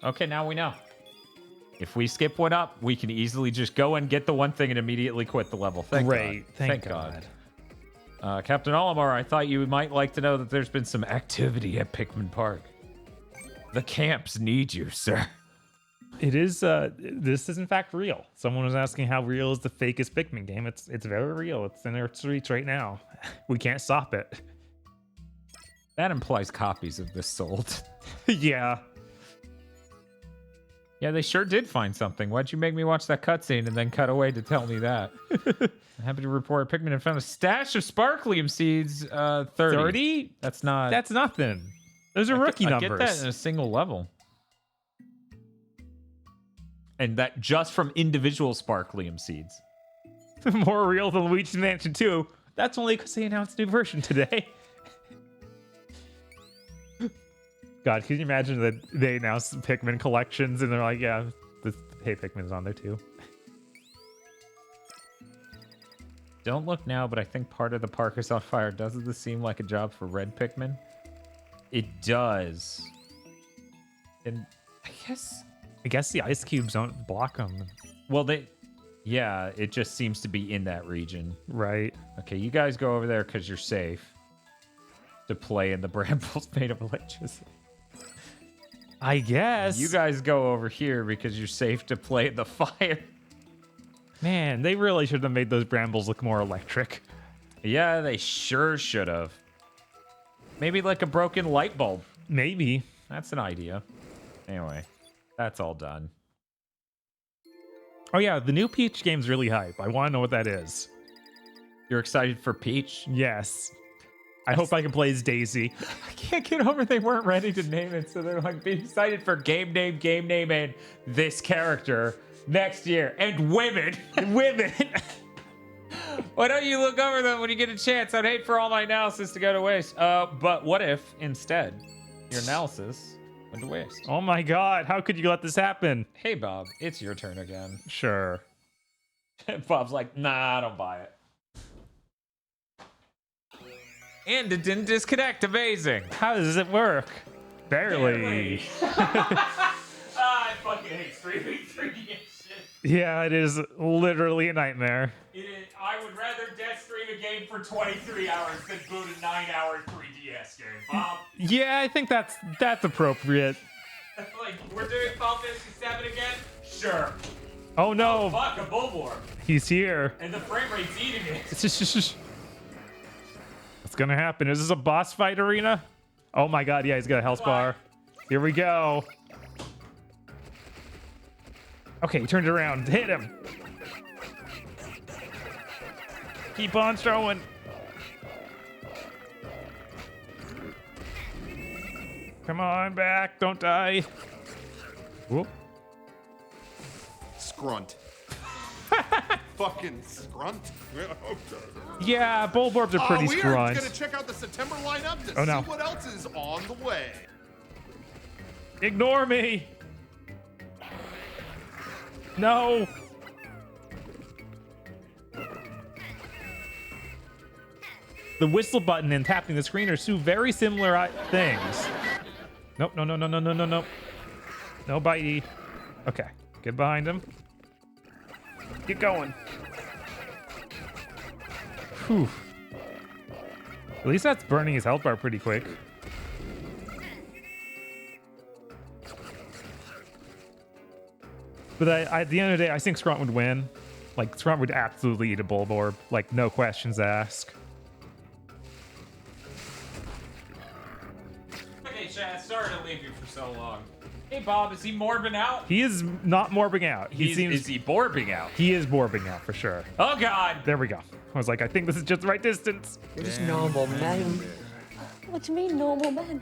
Okay, now we know. If we skip one up, we can easily just go and get the one thing and immediately quit the level. Thank God. Thank God. Captain Olimar, I thought you might like to know that there's been some activity at Pikmin Park. The camps need you, sir. It is, this is in fact real. Someone was asking how real is the fakest Pikmin game. It's very real. It's in our streets right now. We can't stop it. That implies copies of this sold. Yeah. Yeah, they sure did find something. Why'd you make me watch that cutscene and then cut away to tell me that? I'm happy to report Pikmin have found a stash of sparklium seeds. 30. 30? That's not... That's nothing. Those are rookie numbers. I get that in a single level. And that just from individual sparklium seeds. More real than Luigi's Mansion 2. That's only because they announced a new version today. God, can you imagine that they announced Pikmin collections and they're like, yeah, hey, Pikmin's on there too. Don't look now, but I think part of the park is on fire. Doesn't this seem like a job for red Pikmin? It does. And I guess the ice cubes don't block them. Well, yeah, it just seems to be in that region. Right. Okay, you guys go over there because you're safe to play in the brambles made of electricity. I guess. You guys go over here because you're safe to play in the fire. Man, they really should have made those brambles look more electric. Yeah, they sure should have. Maybe like a broken light bulb. Maybe. That's an idea. Anyway, that's all done. Oh yeah, the new Peach game's really hype. I want to know what that is. You're excited for Peach? Yes. I hope I can play as Daisy. I can't get over they weren't ready to name it, so they're like, be excited for game name, and this character next year. And women. Women. Why don't you look over them when you get a chance? I'd hate for all my analysis to go to waste. But what if, instead, your analysis went to waste? Oh my god, how could you let this happen? Hey, Bob, it's your turn again. Sure. Bob's like, nah, I don't buy it. And it didn't disconnect. Amazing. How does it work? Barely. I fucking hate streaming 3D shit. Yeah, it is literally a nightmare. It is, I would rather death stream a game for 23 hours than boot a 9-hour 3DS game, Bob. Yeah, I think that's appropriate. Like, we're doing Final Fantasy 7 again? Sure. Oh no. Oh, fuck, a Bulborb. He's here. And the frame rate's eating it. What's gonna happen? Is this a boss fight arena? Oh my god, yeah, he's got a health bar. Here we go. Okay, he turned around. Hit him. Keep on throwing. Come on back. Don't die. Whoop. Scrunt. Fucking scrunt. Yeah, Bulborbs are pretty we scrunt. are gonna check out the September lineup to Oh, no. see what else is on the way. Ignore me. No. The whistle button and tapping the screen are two very similar things. Nope, no. No bitey. Okay, get behind him. Get going. Whew. At least that's burning his health bar pretty quick. But at the end of the day, I think Scrunt would win. Like, Scrunt would absolutely eat a Bulborb. Like, no questions asked. Okay, Chad, sorry to leave you for so long. Hey, Bob, is he morbing out? He is not morbing out. Is he borbing out? He is morbing out for sure. Oh, God. There we go. I was like, I think this is just the right distance. We're just normal men. What do you mean, normal men?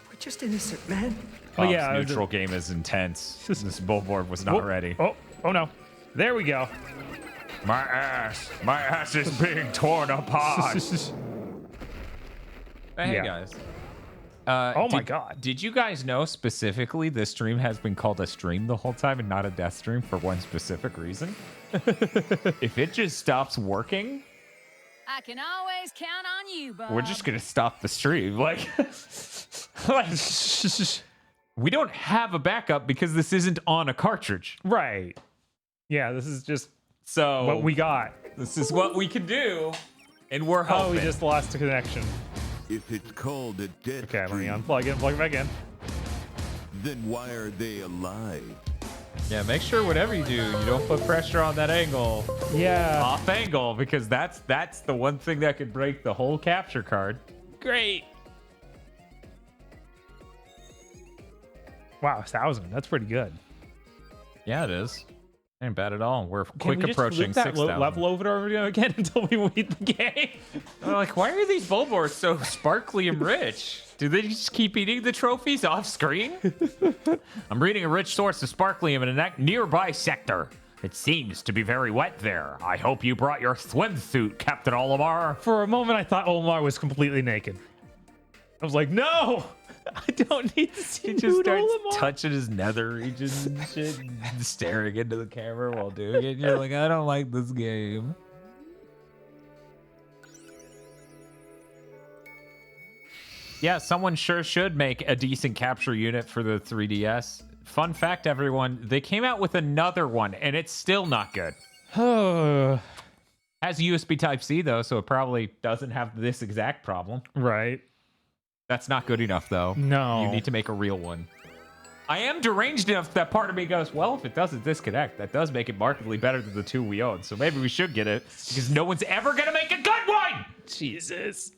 We're just innocent men. Bob's yeah, neutral game is intense. This Bulborb was not ready. Oh no. There we go. My ass is being torn apart. Hey, Yeah. guys. Oh my God. Did you guys know specifically this stream has been called a stream the whole time and not a death stream for one specific reason? If it just stops working, I can always count on you, Bob. we're just gonna stop the stream. Like, we don't have a backup because this isn't on a cartridge. Right. Yeah, this is just So what we got. This is what we can do, and we're hoping. Oh, we just lost the connection. If it's called a death Okay, let me stream, unplug it and plug it back in. then why are they alive? Yeah, make sure whatever you do, you don't put pressure on that angle. Yeah. Off angle, because that's the one thing that could break the whole capture card. Great. Wow, 1,000. That's pretty good. Yeah, it is. Ain't bad at all. We're Can quick we just approaching flip that 6,000. level over again until we beat the game? They're like, why are these Bulbors so sparklium rich? Do they just keep eating the trophies off screen? I'm reading a rich source of sparklium in a nearby sector. It seems to be very wet there. I hope you brought your swimsuit, Captain Olimar. For a moment, I thought Olimar was completely naked. I was like, no! I don't need to see He just nude starts Olimar. touching his nether regions and shit, and staring into the camera while doing it. And you're like, I don't like this game. Yeah, someone sure should make a decent capture unit for the 3DS. Fun fact, everyone, they came out with another one, and it's still not good. Has USB Type-C, though, so it probably doesn't have this exact problem. Right. That's not good enough, though. No. You need to make a real one. I am deranged enough that part of me goes, well, if it doesn't disconnect, that does make it markedly better than the two we own. So maybe we should get it, because no one's ever going to make a good one! Jesus.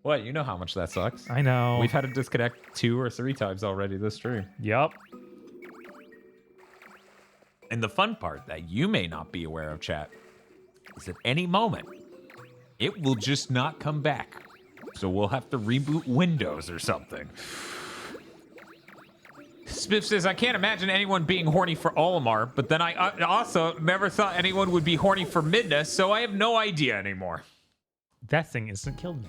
What? You know how much that sucks. I know. We've had to disconnect 2 or 3 times already this stream. Yep. And the fun part that you may not be aware of, chat, is at any moment, it will just not come back. So we'll have to reboot Windows or something. Spiff says, I can't imagine anyone being horny for Olimar, but then I also never thought anyone would be horny for Midna, so I have no idea anymore. That thing instant killed me.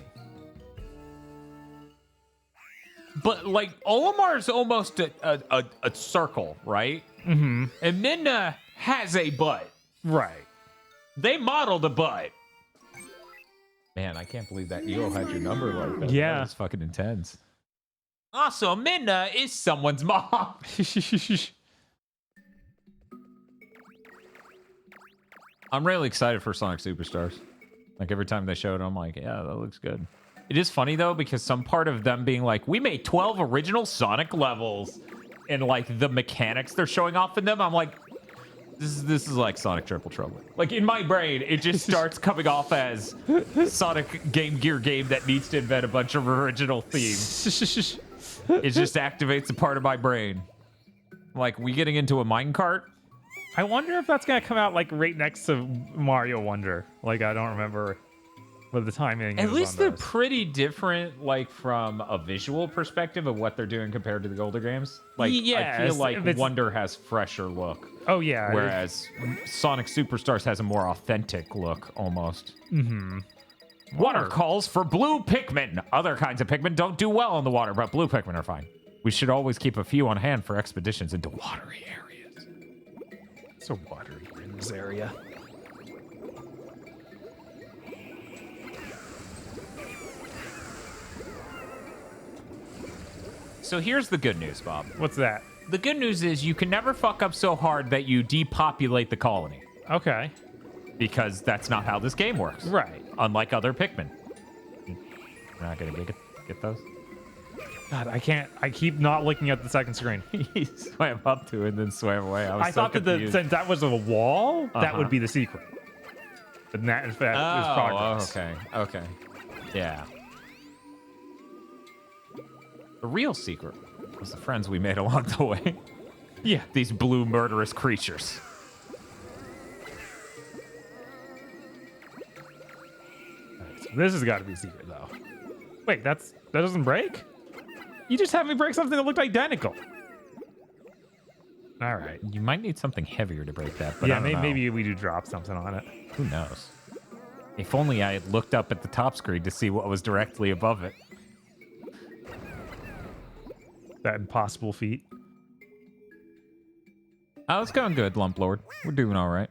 But, like, Olimar's almost a circle, right? Mm-hmm. And Midna has a butt. Right. They modeled a butt. Man, I can't believe that Eo had your number like that. Yeah. That's fucking intense. Also, Midna is someone's mom. I'm really excited for Sonic Superstars. Like, every time they show it, I'm like, yeah, that looks good. It is funny, though, because some part of them being like, we made 12 original Sonic levels, and, like, the mechanics they're showing off in them, I'm like, this is like Sonic Triple Trouble. Like, in my brain, it just starts coming off as Sonic Game Gear game that needs to invent a bunch of original themes. It just activates a part of my brain. Like, we getting into a minecart? I wonder if that's gonna come out like right next to Mario Wonder. Like, I don't remember what the timing is. At least on they're those. pretty different, like, from a visual perspective of what they're doing compared to the older games. Like, Yeah, I feel like if it's- Wonder has fresher look, Oh yeah. whereas Sonic Superstars has a more authentic look, almost. Mm-hmm. Water calls for blue Pikmin. Other kinds of Pikmin don't do well in the water, but blue Pikmin are fine. We should always keep a few on hand for expeditions into watery areas. It's so watery in this area. So here's the good news, Bob. What's that? The good news is you can never fuck up so hard that you depopulate the colony. Okay. Because that's not how this game works. Right. Unlike other Pikmin. We're not gonna get those. God, I can't. I keep not looking at the second screen. He swam up to it and then swam away. I was thought that since that was a wall, that would be the secret. But that, in fact, is progress. Okay. Yeah. The real secret was the friends we made along the way. Yeah. These blue murderous creatures. Right, so this has got to be secret, though. Wait, that doesn't break? You just had me break something that looked identical. All right. You might need something heavier to break that, but yeah, I don't know. maybe we do drop something on it. Who knows? If only I had looked up at the top screen to see what was directly above it. That impossible feat. Oh, it's going good, Lump Lord. We're doing all right.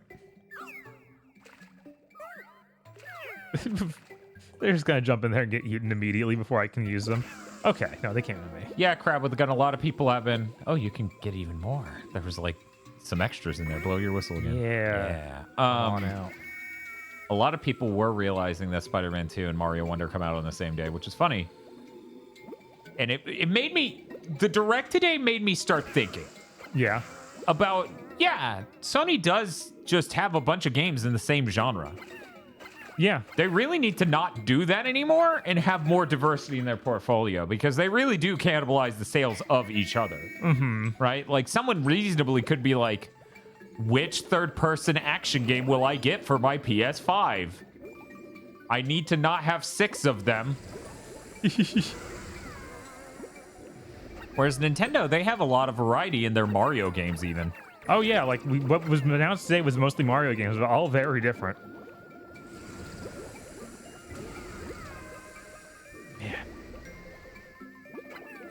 They're just gonna jump in there and get eaten immediately before I can use them. Okay, no, they can't with me. Yeah, Crab with the Gun. A lot of people have been. Oh, you can get even more. There was like some extras in there. Blow your whistle again. Yeah. On out. A lot of people were realizing that Spider-Man 2 and Mario Wonder come out on the same day, which is funny. And it made me. The Direct today made me start thinking. Yeah. About, Sony does just have a bunch of games in the same genre. Yeah. They really need to not do that anymore and have more diversity in their portfolio because they really do cannibalize the sales of each other. Mm-hmm. Right? Like, someone reasonably could be like, which third-person action game will I get for my PS5? I need to not have 6 of them. Whereas Nintendo, they have a lot of variety in their Mario games even. Oh, yeah, like what was announced today was mostly Mario games, but all very different. Man.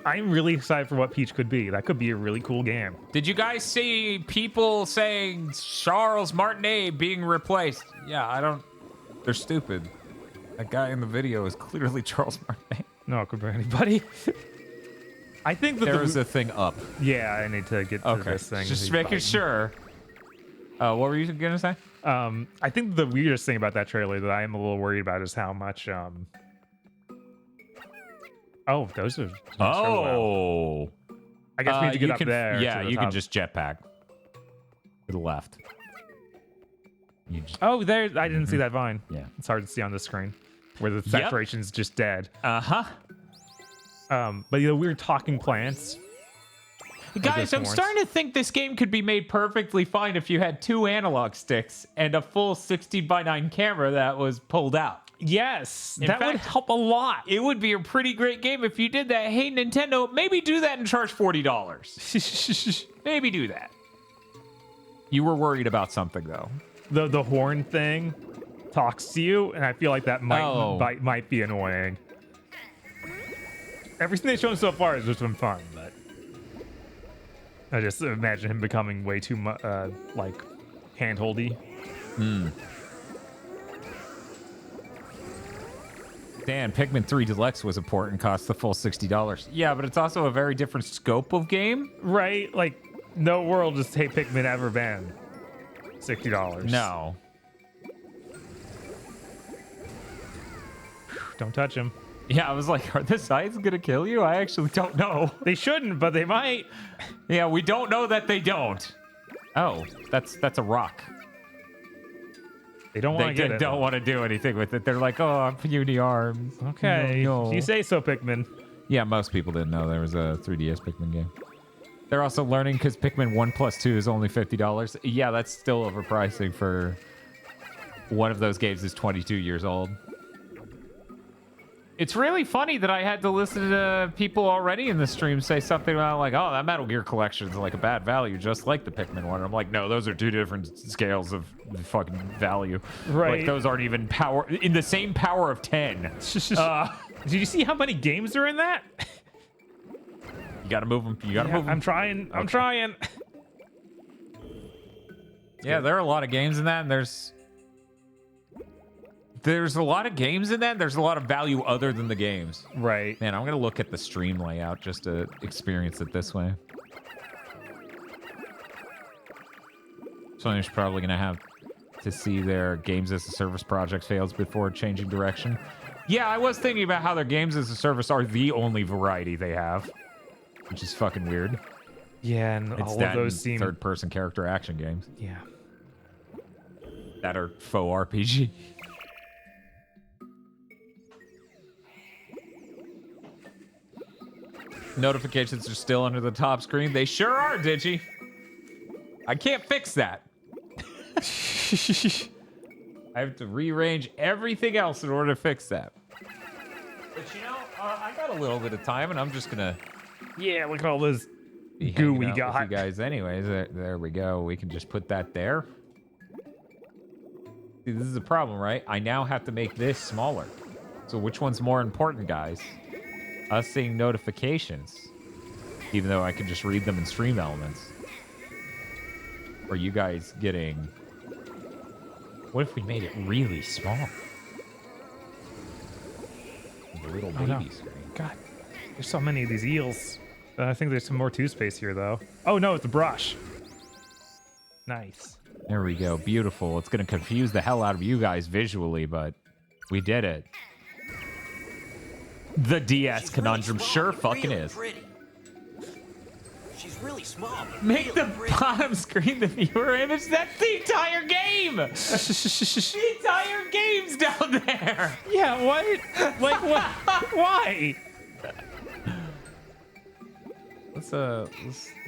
I'm really excited for what Peach could be. That could be a really cool game. Did you guys see people saying Charles Martinet being replaced? Yeah, I don't... They're stupid. That guy in the video is clearly Charles Martinet. No, it could be anybody. I think that there is a thing up. Yeah, I need to get to this thing. Just making sure. What were you gonna say? I think the weirdest thing about that trailer that I am a little worried about is how much. Oh, those are. Oh. I guess we need to get up there. Yeah, you can just jetpack to the left. Oh, there! I didn't see that vine. Yeah, it's hard to see on the screen where the saturation's just dead. But the weird talking plants. Guys, I'm starting to think this game could be made perfectly fine if you had 2 analog sticks and a full 16:9 camera that was pulled out. Yes, that would help a lot. It would be a pretty great game if you did that. Hey, Nintendo, maybe do that and charge $40. Maybe do that. You were worried about something, though. The horn thing talks to you, and I feel like that might be annoying. Everything they've shown so far has just been fun, but I just imagine him becoming way too much like handholdy. Dan, Pikmin 3 Deluxe was a port and cost the full $60. Yeah, but it's also a very different scope of game. Right? Like, no world has Hey Pikmin ever been $60. No. Don't touch him. Yeah, I was like, are the sides going to kill you? I actually don't know. They shouldn't, but they might. Yeah, we don't know that they don't. Oh, that's a rock. They don't want to get it. They don't want to do anything with it. They're like, oh, I'm puny arms. Okay. No. You say so, Pikmin. Yeah, most people didn't know there was a 3DS Pikmin game. They're also learning because Pikmin 1+2 is only $50. Yeah, that's still overpricing for one of those games is 22 years old. It's really funny that I had to listen to people already in the stream say something about like, oh, that Metal Gear collection is like a bad value, just like the Pikmin one. I'm like, no, those are 2 different scales of fucking value. Right. Like, those aren't even in the same power of 10. Did you see how many games are in that? You gotta move them. You gotta move them. I'm trying. I'm trying. Yeah, there are a lot of games in that, and there's a lot of games in that. There's a lot of value other than the games. Right. Man, I'm going to look at the stream layout just to experience it this way. Sony's probably going to have to see their games as a service project fails before changing direction. Yeah, I was thinking about how their games as a service are the only variety they have, which is fucking weird. Yeah, and It's all that of those and seem... third-person character action games Yeah. that are faux RPG. Notifications are still under the top screen. They sure are, Digi. I can't fix that. I have to rearrange everything else in order to fix that. But you know, I got a little bit of time, and I'm just gonna... Yeah, look at all this be goo hanging we out got. with you guys anyways. There we go. We can just put that there. See, this is the problem, right? I now have to make this smaller. So which one's more important, guys? Us seeing notifications, even though I can just read them in stream elements. Or you guys getting... What if we made it really small? The little baby screen. God, there's so many of these eels. I think there's some more two-space here, though. Oh, no, it's a brush. Nice. There we go. Beautiful. It's going to confuse the hell out of you guys visually, but we did it. The DS conundrum sure fucking is. She's really small. Make the bottom screen the viewer image. That's the entire game. The entire game's down there. Yeah, what? Like, what? Why? Let's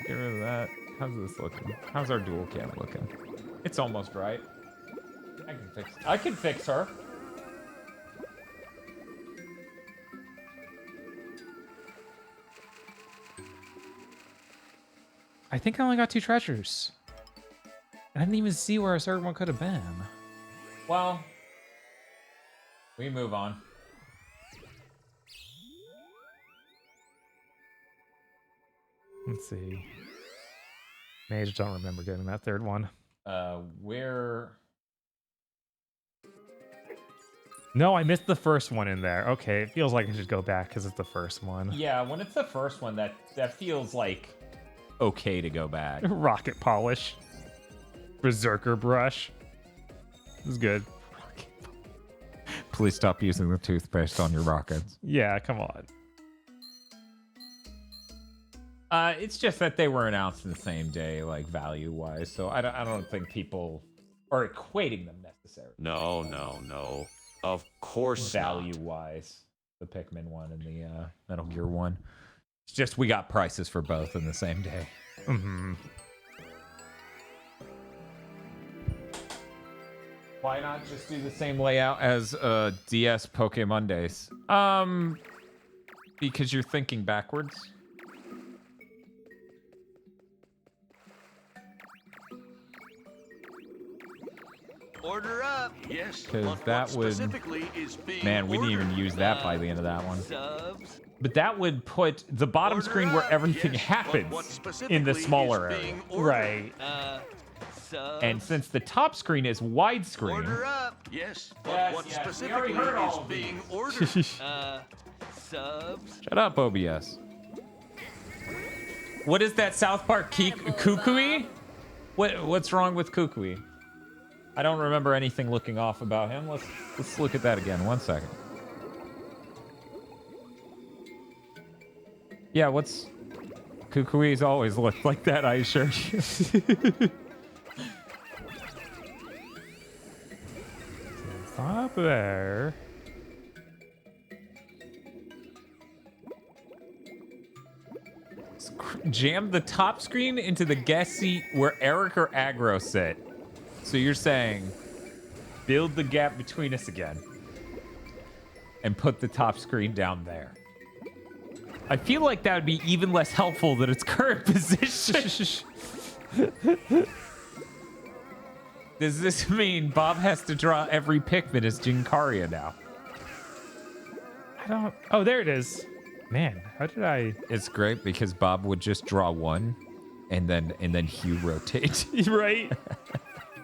get rid of that. How's this looking? How's our dual cam looking? It's almost right. I can fix her. I think I only got 2 treasures. I didn't even see where a certain one could have been. Well, we move on. Let's see. I just don't remember getting that third one. Where? No, I missed the first one in there. Okay, it feels like I should go back because it's the first one. Yeah, when it's the first one, that feels like okay to go back. Rocket polish. Berserker brush. This is good. Please stop using the toothpaste on your rockets. Yeah, come on. It's just that they were announced in the same day, like value-wise. So I don't think people are equating them necessarily. No. Of course value-wise, the Pikmin one and the Metal Gear one. It's just we got prices for both in the same day. Mm-hmm. Why not just do the same layout as DS Pokemon Days? Because you're thinking backwards. Order up. Yes. Because that would... Man, we didn't even use that by the end of that one. Subs. But that would put the bottom screen where everything happens in the smaller area. Right. Subs. And since the top screen is widescreen... Order up. Yes. But Yes, what yes, we specifically already heard all is of being these. ordered? Subs. Shut up, OBS. What is that South Park Kukui? What's wrong with Kukui? I don't remember anything looking off about him. Let's look at that again. 1 second. Yeah, what's... Kukui's always looked like that, I assure you. Up there. Jam the top screen into the guest seat where Eric or Aggro sit. So you're saying, build the gap between us again. And put the top screen down there. I feel like that would be even less helpful than its current position. Does this mean Bob has to draw every Pikmin as Jinkaria now? I don't... Oh, there it is. Man, how did I... It's great because Bob would just draw one and then Hugh rotate. Right?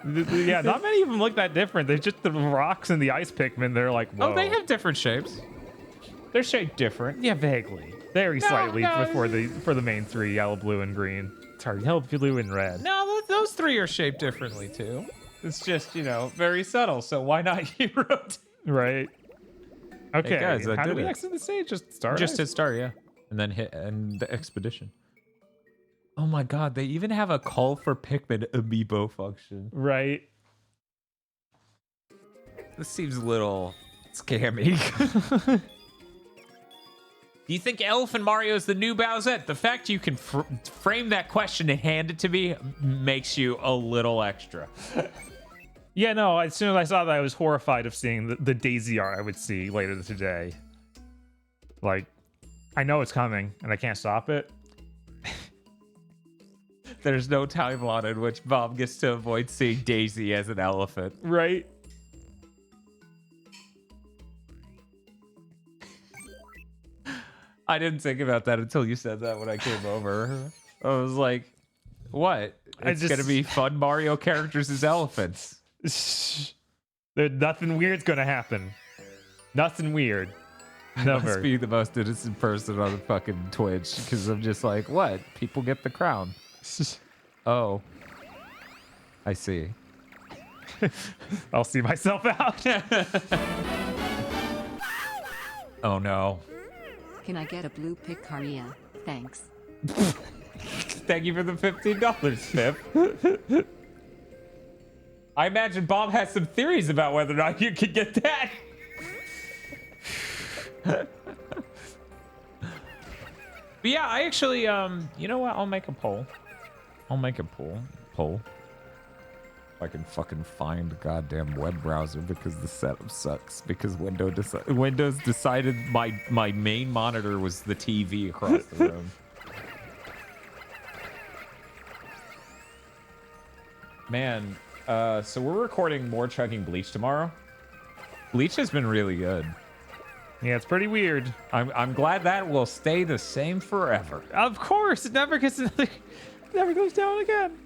Yeah, not many of them look that different. They're just the rocks and the ice Pikmin. They're like, whoa. Oh, they have different shapes. They're shaped different. Yeah, vaguely. Very slightly for the main 3, yellow, blue, and green. Sorry, yellow, blue, and red. No, those 3 are shaped differently too. It's just, you know, very subtle. So why not hero? Right. Okay. Hey guys, I how do did we it. exit the stage? Just start. Just hit start, yeah. And then hit end the expedition. Oh my god, they even have a call for Pikmin amiibo function. Right. This seems a little scammy. Do you think Elephant Mario is the new Bowsette? The fact you can frame that question and hand it to me makes you a little extra. Yeah, no, as soon as I saw that, I was horrified of seeing the Daisy art I would see later today. Like, I know it's coming, and I can't stop it. There's no timeline in which Bob gets to avoid seeing Daisy as an elephant. Right. I didn't think about that until you said that when I came over. I was like, what? It's going to be fun Mario characters as elephants. Nothing weird's going to happen. Nothing weird. Never. I must be the most innocent person on the fucking Twitch because I'm just like, what? People get the crown. Oh. I see. I'll see myself out. Oh no. Can I get a blue picardia? Thanks. Thank you for the $15, Pip. I imagine Bob has some theories about whether or not you could get that. But yeah, I actually, you know what? I'll make a poll. Poll. If I can fucking find a goddamn web browser because the setup sucks. Because Windows decided my main monitor was the TV across the room. Man, so we're recording more Chugging Bleach tomorrow. Bleach has been really good. Yeah, it's pretty weird. I'm glad that will stay the same forever. Of course, it never gets never goes down again.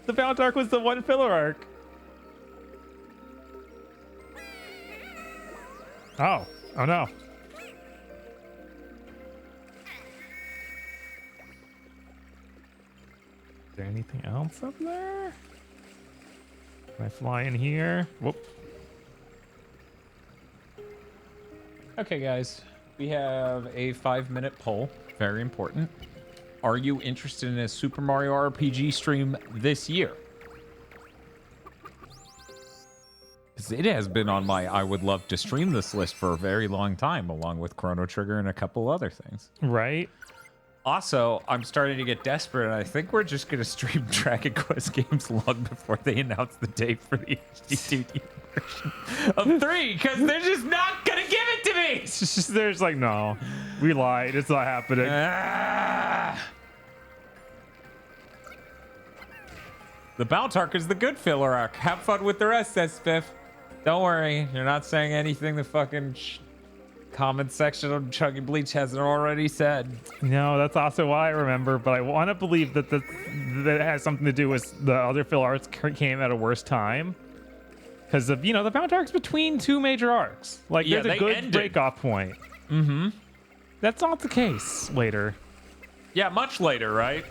The Bound arc was the one filler arc. Oh no. Is there anything else up there? Can I fly in here? Whoop. Okay, guys, we have a 5-minute poll. Very important. Are you interested in a Super Mario RPG stream this year? Because it has been on my I would love to stream this list for a very long time, along with Chrono Trigger and a couple other things. Right. Also, I'm starting to get desperate, and I think we're just going to stream Dragon Quest games long before they announce the date for the HD2D version of 3, because they're just not going to give it to me! It's just, there's like, no, we lied. It's not happening. The Bound arc is the good filler arc. Have fun with the rest, says Spiff. Don't worry, you're not saying anything the fucking comment section of Chugging Bleach hasn't already said. No, that's also why I remember, but I want to believe that that has something to do with the other filler arcs came at a worse time. Because of, you know, the Bound arc's between two major arcs. Like, Yeah, there's a they good ended. break-off point. Mm-hmm. That's not the case later. Yeah, much later, right?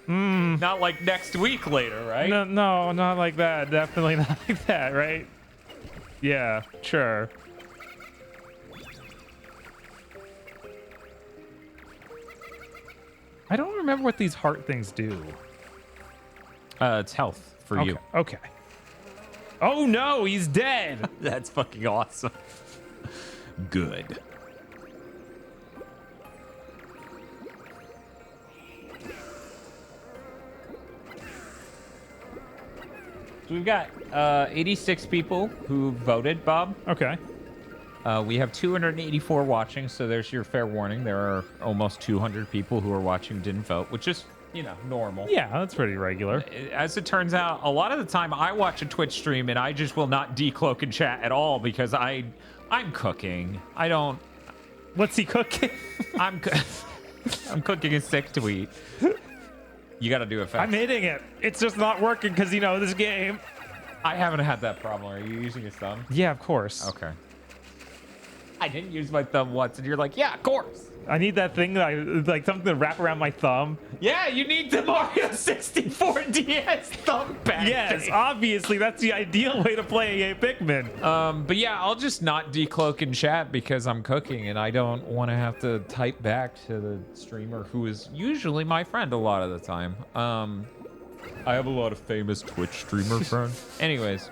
Not like next week later, right? No, not like that. Definitely not like that, right? Yeah, sure. I don't remember what these heart things do. It's health for you. Okay. Oh no, he's dead. That's fucking awesome. Good. So we've got 86 people who voted, Bob. Okay. We have 284 watching, so there's your fair warning. There are almost 200 people who are watching didn't vote, which is, you know, normal. Yeah, that's pretty regular. As it turns out, a lot of the time I watch a Twitch stream and I just will not decloak and chat at all because I'm cooking. I don't. What's he cooking? I'm cooking a sick tweet. You got to do it fast. I'm hitting it. It's just not working because, you know, this game. I haven't had that problem. Are you using your thumb? Yeah, of course. Okay. I didn't use my thumb once, and you're like, yeah, of course. I need that thing, like something to wrap around my thumb. Yeah, you need the Mario 64 DS thumb pad. Yes, thing. obviously that's the ideal way to play a Pikmin. But yeah, I'll just not decloak in chat because I'm cooking and I don't want to have to type back to the streamer who is usually my friend a lot of the time. I have a lot of famous Twitch streamer friends. Anyways.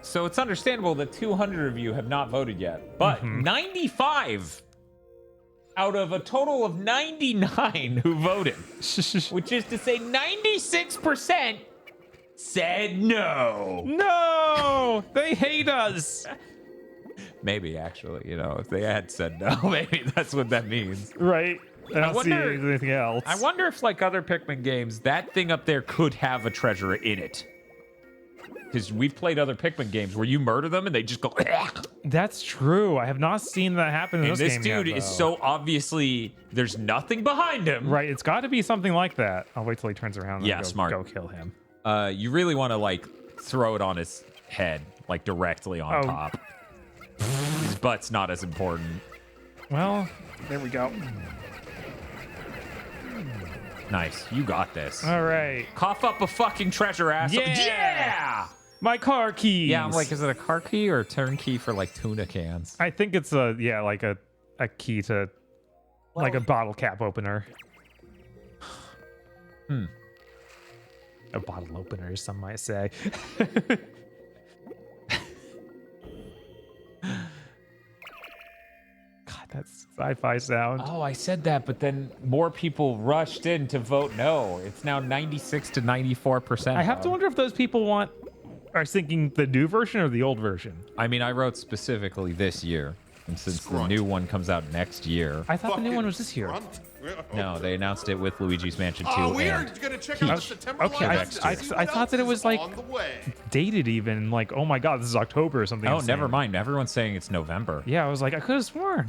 So it's understandable that 200 of you have not voted yet, but 95 out of a total of 99 who voted, which is to say 96% said no. No, they hate us. Maybe actually, you know, if they had said no, maybe that's what that means. Right. I don't see wonder- anything else. I wonder if, like other Pikmin games, that thing up there could have a treasure in it. Because we've played other Pikmin games where you murder them and they just go. That's true. I have not seen that happen in And this this game dude yet, is though. so obviously there's nothing behind him. Right, it's got to be something like that. I'll wait till he turns around and Yeah, go, smart. go kill him. You really want to like throw it on his head, like directly on top. His butt's not as important. Well, there we go. Nice, you got this. All right. Cough up a fucking treasure, asshole. Yeah! My car keys. Yeah, I'm like, is it a car key or a turn key for like tuna cans? I think it's like a key to like a bottle cap opener. A bottle opener, some might say. God, that's sci-fi sound. Oh, I said that, but then more people rushed in to vote no. It's now 96 to 94%. I have to wonder if those people are thinking the new version or the old version. I mean, I wrote specifically this year. And since the new one comes out next year. I thought the new one was this year. No, they announced it with Luigi's Mansion 2. Oh, we are and going to check out the September okay, lineup I to see I what thought else that it was is like on the way. dated even. Like, oh my god, this is October or something. Oh, insane. never mind. Everyone's saying it's November. Yeah, I was like, I could have sworn.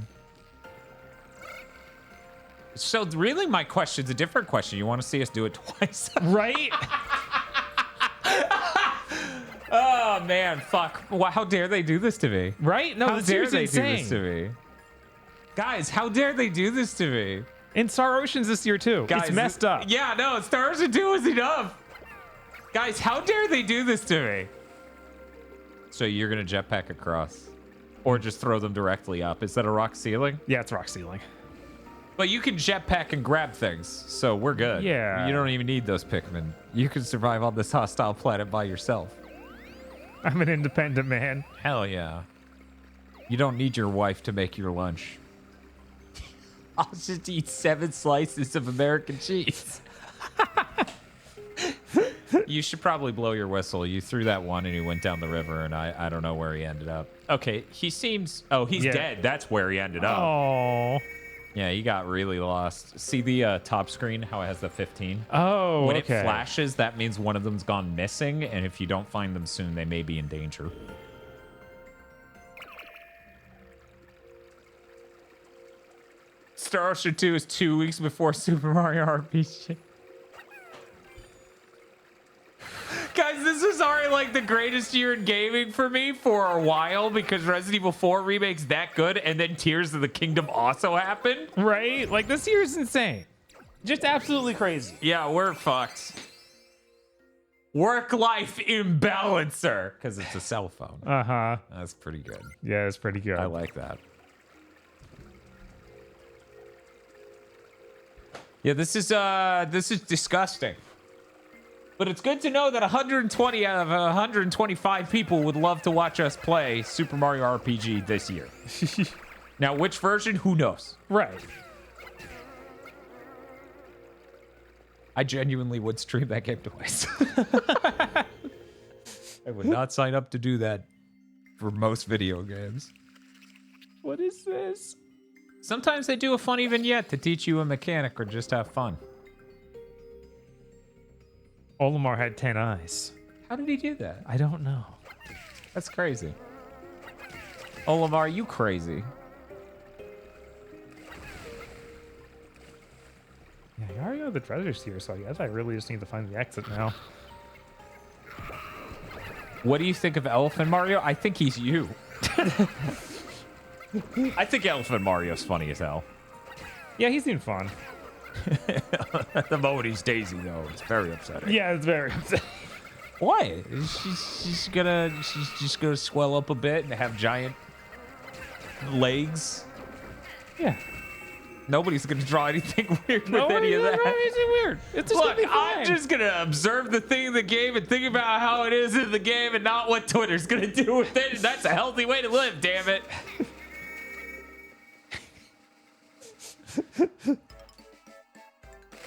So really, my question's a different question. You want to see us do it twice? Right? Oh, man. Fuck. Wow, how dare they do this to me? Right? No, How this dare is they insane. do this to me? Guys, how dare they do this to me? In Star Ocean's this year too. Guys, it's messed up. Yeah, no, Star Ocean 2 is enough. Guys, how dare they do this to me? So you're going to jetpack across. Or just throw them directly up. Is that a rock ceiling? Yeah, it's rock ceiling. But you can jetpack and grab things, so we're good. Yeah. You don't even need those Pikmin. You can survive on this hostile planet by yourself. I'm an independent man. Hell yeah. You don't need your wife to make your lunch. I'll just eat 7 slices of American cheese. You should probably blow your whistle. You threw that one and he went down the river, and I don't know where he ended up. Okay, he seems... Oh, he's dead. That's where he ended up. Oh. Yeah, he got really lost. See the top screen, how it has the 15? Oh, When okay. it flashes, that means one of them's gone missing, and if you don't find them soon, they may be in danger. Star Ocean 2 is 2 weeks before Super Mario RPG. Guys, this was already like the greatest year in gaming for me for a while because Resident Evil 4 Remake's that good, and then Tears of the Kingdom also happened. Right? Like, this year is insane. Just absolutely crazy. Yeah, we're fucked. Work-life imbalancer, because it's a cell phone. Uh-huh. That's pretty good. Yeah, it's pretty good. I like that. Yeah, this is disgusting. But it's good to know that 120 out of 125 people would love to watch us play Super Mario RPG this year. Now, which version? Who knows? Right. I genuinely would stream that game twice. I would not sign up to do that for most video games. What is this? Sometimes they do a funny vignette to teach you a mechanic or just have fun. Olimar had 10 eyes. How did he do that? I don't know. That's crazy. Olimar, you crazy. Yeah, you already know the treasures here, so I guess I really just need to find the exit now. What do you think of Elephant Mario? I think he's you. I think Elephant Mario's funny as hell. Yeah, he seemed fun. The moment he's Daisy, though, it's very upsetting. Yeah, it's very upsetting. Why? She's just gonna swell up a bit and have giant legs. Yeah. Nobody's gonna draw anything weird with any of that. Anything weird. It's just Look, I'm just gonna observe the thing in the game and think about how it is in the game and not what Twitter's gonna do with it. That's a healthy way to live, damn it.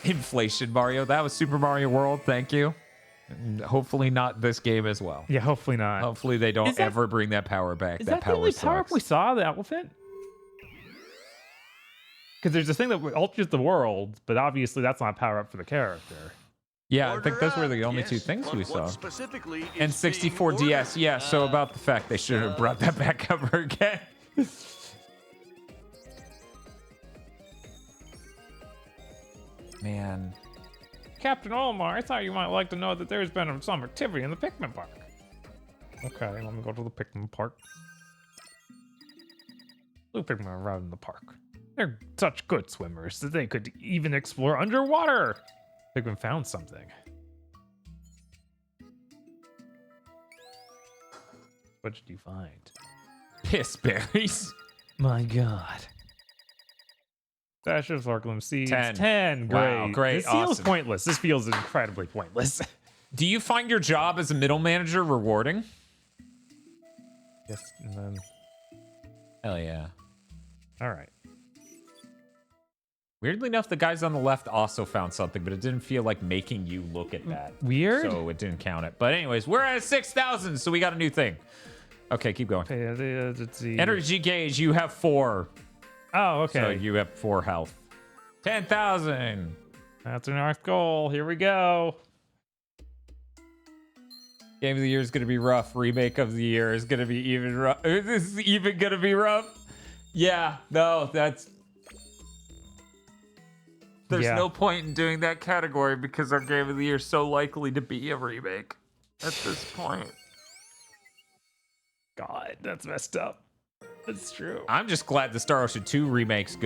Inflation, Mario. That was Super Mario World. Thank you. And hopefully not this game as well. Yeah, hopefully not. Hopefully they don't ever bring that power back. Is that that the power only power up sucks. we saw, the elephant? Because there's this thing that alters the world, but obviously that's not a power up for the character. Yeah, I think those were the only two things we saw. And 64 DS, yeah, so about the fact they should have brought that back up again. Man. Captain Olmar, I thought you might like to know that there's been some activity in the Pikmin Park. Okay, let me go to the Pikmin Park. Blue Pikmin arrived in the park. They're such good swimmers that they could even explore underwater. Pikmin found something. What did you find? Piss berries. My God. Dash of sparklium seeds. 10. 10. Great. Wow, great. This feels Awesome. pointless. This feels incredibly pointless. Do you find your job as a middle manager rewarding? Yes, and then... Hell yeah. All right. Weirdly enough, the guys on the left also found something, but it didn't feel like making you look at that. Weird. So it didn't count it. But anyways, we're at 6,000, so we got a new thing. Okay, keep going. Okay, let's see. Energy gauge, you have 4. Oh, okay. So you have 4 health. 10,000. That's our next goal. Here we go. Game of the year is going to be rough. Remake of the year is going to be even rough. This is even going to be rough. Yeah, no, that's... There's no point in doing that category because our game of the year is so likely to be a remake at this point. God, that's messed up. That's true. I'm just glad the Star Ocean 2 remake's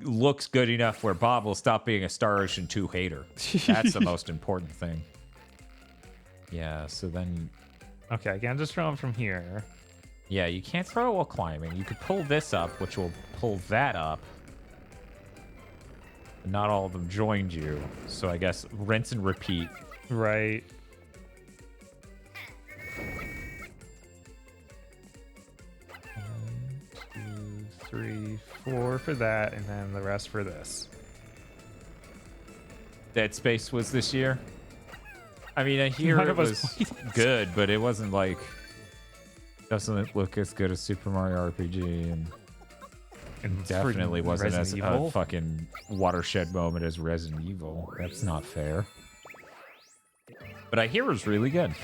looks good enough where Bob will stop being a Star Ocean 2 hater. That's the most important thing. Yeah, so then... Okay, I can't just throw them from here. Yeah, you can't throw it while climbing. You could pull this up, which will pull that up. Not all of them joined you, so I guess rinse and repeat. Right. One, 2, 3, 4 for that, and then the rest for this. Dead Space was this year. I mean, I hear it was good, but it wasn't like... Doesn't look as good as Super Mario RPG, and definitely wasn't as a fucking watershed moment as Resident Evil. That's not fair. But I hear it's really good.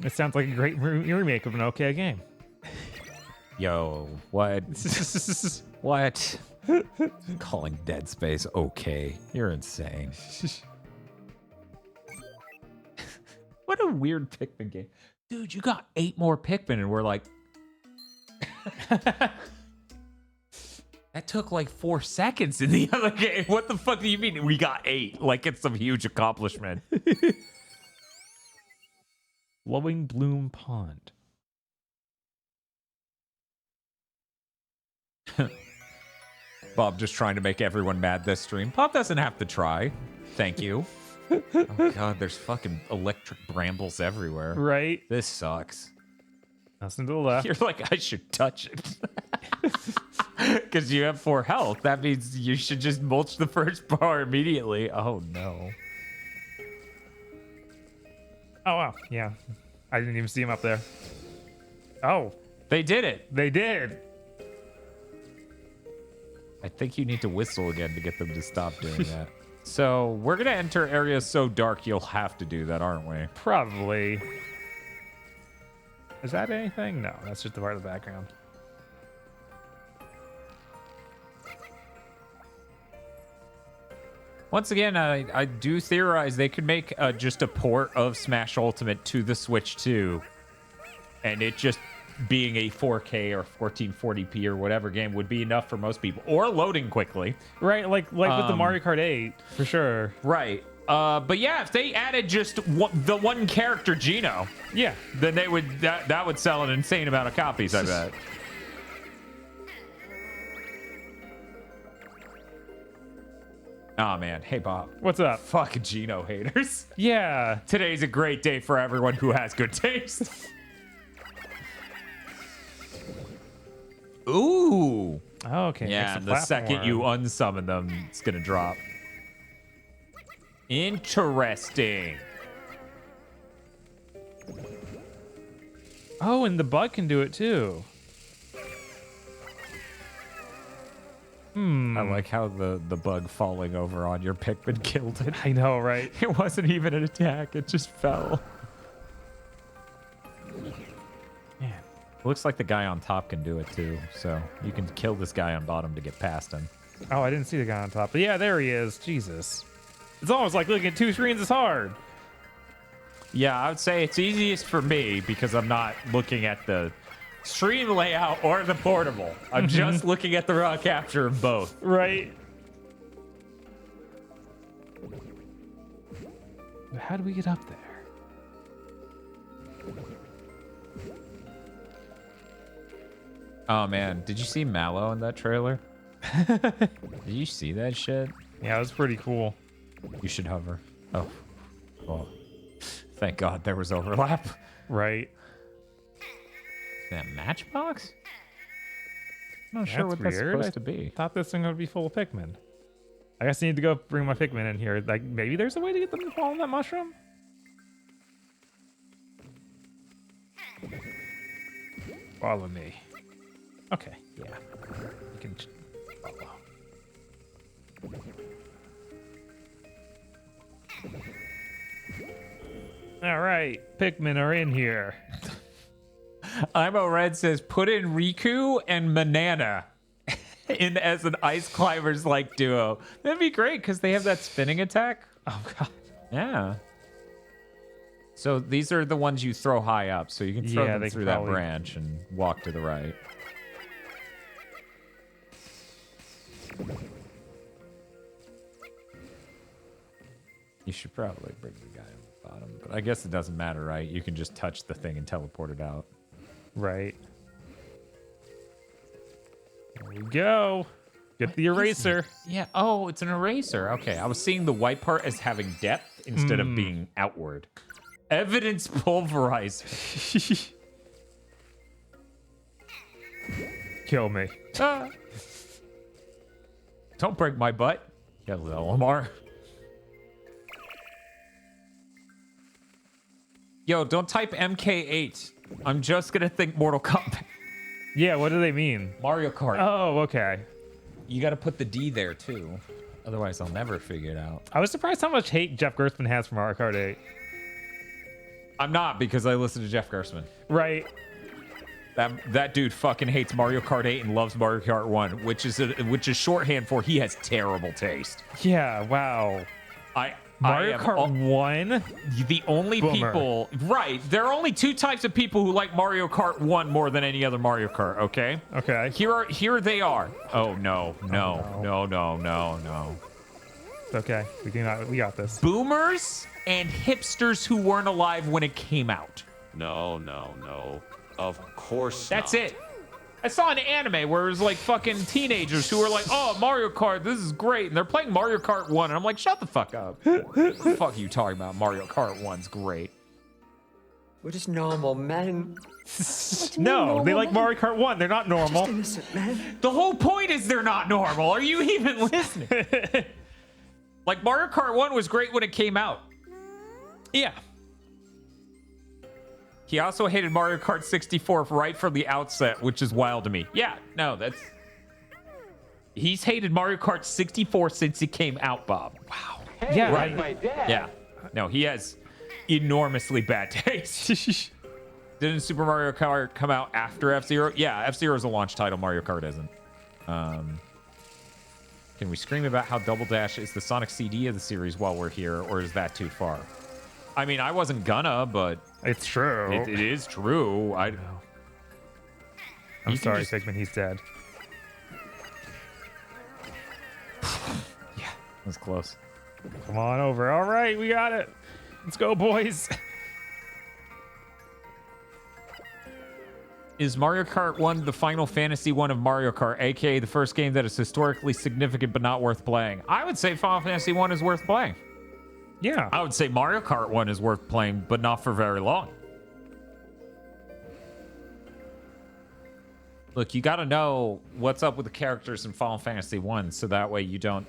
It sounds like a great remake of an okay game. Yo, what? What? Calling Dead Space okay? You're insane. What a weird Pikmin game. Dude, you got 8 more Pikmin, and we're like... That took like 4 seconds in the other game. What the fuck do you mean we got 8? Like it's some huge accomplishment. Flowing Bloom Pond. Bob just trying to make everyone mad this stream. Bob doesn't have to try. Thank you. Oh god, there's fucking electric brambles everywhere. Right? This sucks. Nothing to the left. You're like, I should touch it. Because you have 4 health. That means you should just mulch the first bar immediately. Oh no. Oh, wow. Yeah. I didn't even see him up there. Oh. They did it. They did. I think you need to whistle again to get them to stop doing that. So we're going to enter areas so dark you'll have to do that, aren't we? Probably. Is that anything? No, that's just the part of the background. Once again, I do theorize they could make just a port of Smash Ultimate to the Switch 2. And it just being a 4K or 1440p or whatever game would be enough for most people, or loading quickly. Right, like with the Mario Kart 8, for sure. Right. But yeah, if they added just the one character Geno, yeah, then they would that would sell an insane amount of copies, I bet. Oh man, hey Bob. What's up? Fuck Geno haters. Yeah. Today's a great day for everyone who has good taste. Ooh. Oh, okay. Yeah, the second you unsummon them, it's gonna drop. Interesting. Oh, and the bug can do it too. I like how the bug falling over on your Pikmin killed it. I know, right? It wasn't even an attack, it just fell. Man, it looks like the guy on top can do it too, so you can kill this guy on bottom to get past him. Oh, I didn't see the guy on top. But yeah, there he is. Jesus. It's almost like looking at two screens is hard. Yeah, I would say it's easiest for me because I'm not looking at the stream layout or the portable. I'm just looking at the raw capture of both. Right. How do we get up there? Oh man, did you see Mallow in that trailer? Did you see that shit? Yeah, it was pretty cool. You should hover. Oh, well, thank God there was overlap. Right. That Matchbox? I'm not That's sure what that's weird. supposed to be. Thought this thing would be full of Pikmin. I guess I need to go bring my Pikmin in here. Like, maybe there's a way to get them to fall in that mushroom? Follow me. Okay, yeah. You can follow. All right, Pikmin are in here. Imo Red says, put in Riku and Manana in as an ice climbers like duo. That'd be great because they have that spinning attack. Oh god. Yeah. So these are the ones you throw high up, so you can throw them through that branch and walk to the right. You should probably bring the guy on the bottom, but I guess it doesn't matter, right? You can just touch the thing and teleport it out. Right. There we go. Get the eraser. Yeah. Oh, it's an eraser. Okay. I was seeing the white part as having depth instead of being outward. Evidence pulverizer. Kill me. Ah. Don't break my butt. Hello, Lamar. Yo, don't type MK8. I'm just gonna think Mortal Kombat. Yeah, what do they mean? Mario Kart. Oh, okay. You gotta put the D there too. Otherwise, I'll never figure it out. I was surprised how much hate Jeff Gerstmann has for Mario Kart 8. I'm not, because I listen to Jeff Gerstmann. Right. That dude fucking hates Mario Kart 8 and loves Mario Kart 1, which is shorthand for he has terrible taste. Yeah, wow. Mario Kart 1? The only people... Right. There are only two types of people who like Mario Kart 1 more than any other Mario Kart, okay? Okay. Here they are. Oh, no. No. It's okay. We got this. Boomers and hipsters who weren't alive when it came out. No. Of course That's it. I saw an anime where it was like fucking teenagers who were like, oh, Mario Kart, this is great. And they're playing Mario Kart 1. And I'm like, shut the fuck up. What the fuck are you talking about? Mario Kart 1's great. We're just normal men. No, they like Mario Kart 1. They're not normal. Just innocent men. The whole point is they're not normal. Are you even listening? Like, Mario Kart 1 was great when it came out. Yeah. He also hated Mario Kart 64 right from the outset, which is wild to me. Yeah, no, that's... He's hated Mario Kart 64 since it came out, Bob. Wow. Hey, yeah, right. My dad. Yeah. No, he has enormously bad taste. Didn't Super Mario Kart come out after F-Zero? Yeah, F-Zero is a launch title. Mario Kart isn't. Can we scream about how Double Dash is the Sonic CD of the series while we're here, or is that too far? I mean, I wasn't gonna, but... It's true. It is true. I know. I'm sorry, Pikmin, he's dead. Yeah, that's close. Come on over. All right, we got it. Let's go, boys. Is Mario Kart 1 the Final Fantasy 1 of Mario Kart, aka the first game that is historically significant but not worth playing? I would say Final Fantasy 1 is worth playing. Yeah. I would say Mario Kart 1 is worth playing, but not for very long. Look, you got to know what's up with the characters in Final Fantasy 1, so that way you don't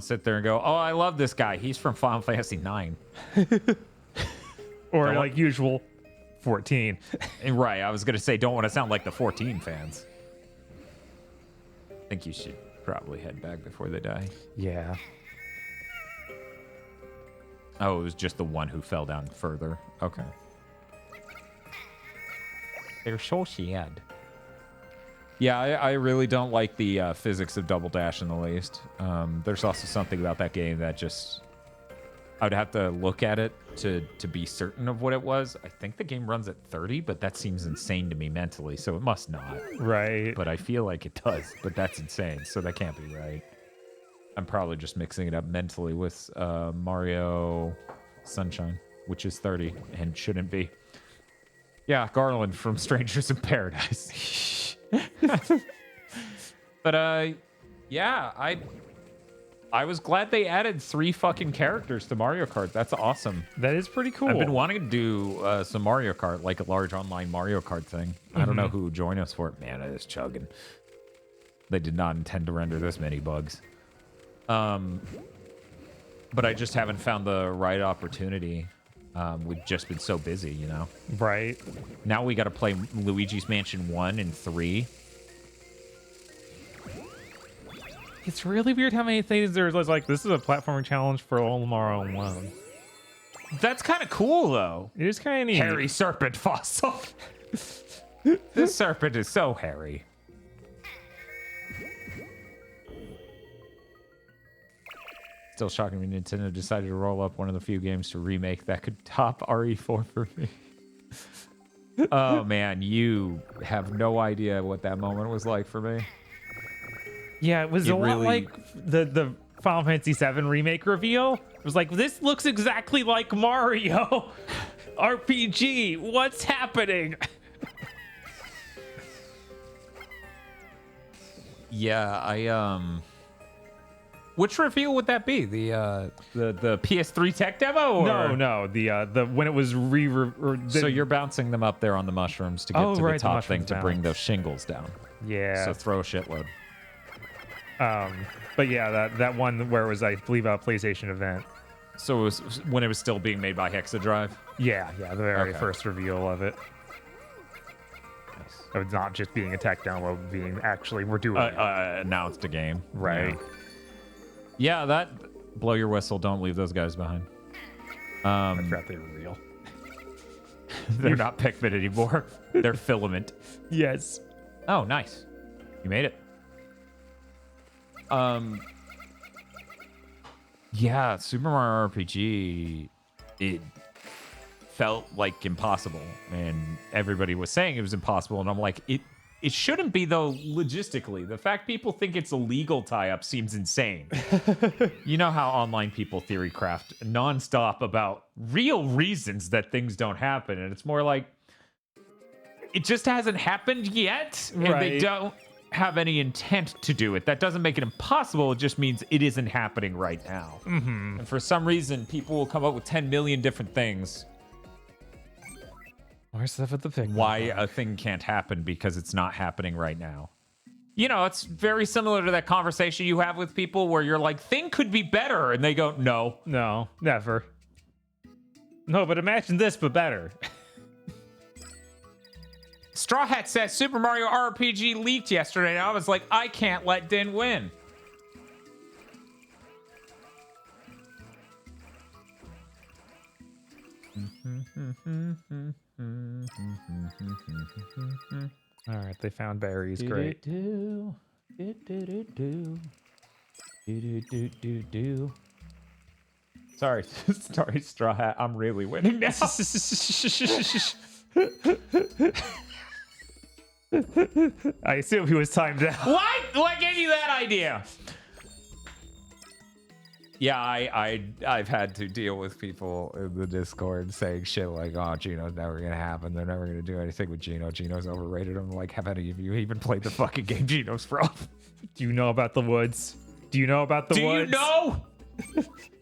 sit there and go, "Oh, I love this guy. He's from Final Fantasy 9." Or like usual 14. Right, I was going to say don't want to sound like the 14 fans. I think you should probably head back before they die. Yeah. Oh, it was just the one who fell down further. Okay. They're so sad. Yeah, I really don't like the physics of Double Dash in the least. There's also something about that game that just... I would have to look at it to be certain of what it was. I think the game runs at 30, but that seems insane to me mentally, so it must not. Right. But I feel like it does, but that's insane, so that can't be right. I'm probably just mixing it up mentally with Mario Sunshine, which is 30 and shouldn't be. Yeah, Garland from Strangers in Paradise. But yeah, I was glad they added 3 fucking characters to Mario Kart. That's awesome. That is pretty cool. I've been wanting to do some Mario Kart, like a large online Mario Kart thing. I don't know who would join us for it. Man, it is chugging. They did not intend to render this many bugs. But I just haven't found the right opportunity. We've just been so busy, you know? Right. Now we got to play Luigi's Mansion 1 and 3. It's really weird how many things there's like, this is a platforming challenge for Olimar alone. That's kind of cool, though. It is kind of neat. Hairy serpent fossil. This serpent is so hairy. Still shocking me Nintendo decided to roll up one of the few games to remake that could top RE4 for me. Oh man, you have no idea what that moment was like for me. Yeah, it was a lot like the Final Fantasy VII Remake reveal. It was like, this looks exactly like Mario RPG. What's happening? Yeah, which reveal would that be? The PS3 tech demo? Or? No, the when it was So you're bouncing them up there on the mushrooms to get to the top thing to bring those shingles down. Yeah. So throw a shitload. But yeah, that one where it was, I believe, a PlayStation event. So it was when it was still being made by Hexadrive? Yeah, the very first reveal of it. Nice. It was not just being a tech demo, being actually, we're doing it. Announced a game. Right. Yeah, that, blow your whistle, don't leave those guys behind. I forgot they were real. They're not Pikmin anymore. They're filament. Yes. Oh, nice. You made it. Yeah, Super Mario RPG, it felt like impossible, and everybody was saying it was impossible, and I'm like, it shouldn't be, though, logistically. The fact people think it's a legal tie-up seems insane. You know how online people theory craft nonstop about real reasons that things don't happen, and it's more like, it just hasn't happened yet, and they don't have any intent to do it. That doesn't make it impossible. It just means it isn't happening right now. And for some reason, people will come up with 10 million different things. Where's stuff at the Pikmin? Why a thing can't happen because it's not happening right now. You know, it's very similar to that conversation you have with people where you're like, thing could be better. And they go, no. No, never. No, but imagine this, but better. Straw Hat says Super Mario RPG leaked yesterday, and I was like, I can't let Din win. All right, they found berries. Great. Sorry, sorry, Straw Hat. I'm really winning now. I assume he was timed out. What? What gave you that idea? Yeah, I've had to deal with people in the Discord saying shit like, "Oh, Geno's never gonna happen. They're never gonna do anything with Geno. Geno's overrated." I'm like, have any of you even played the fucking game Geno's from? Do you know about the woods? Do you know about the woods? Do you know?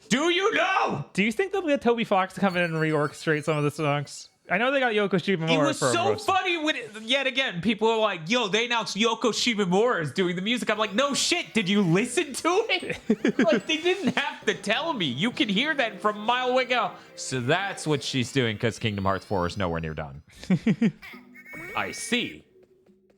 Do you know? Do you think they'll get Toby Fox to come in and reorchestrate some of the songs? I know they got Yoko Shimomura. It was for so funny when, yet again, people are like, yo, they announced Yoko Shimomura is doing the music. I'm like, no shit, did you listen to it? Like, they didn't have to tell me. You can hear that from a mile away go. So that's what she's doing because Kingdom Hearts 4 is nowhere near done. I see.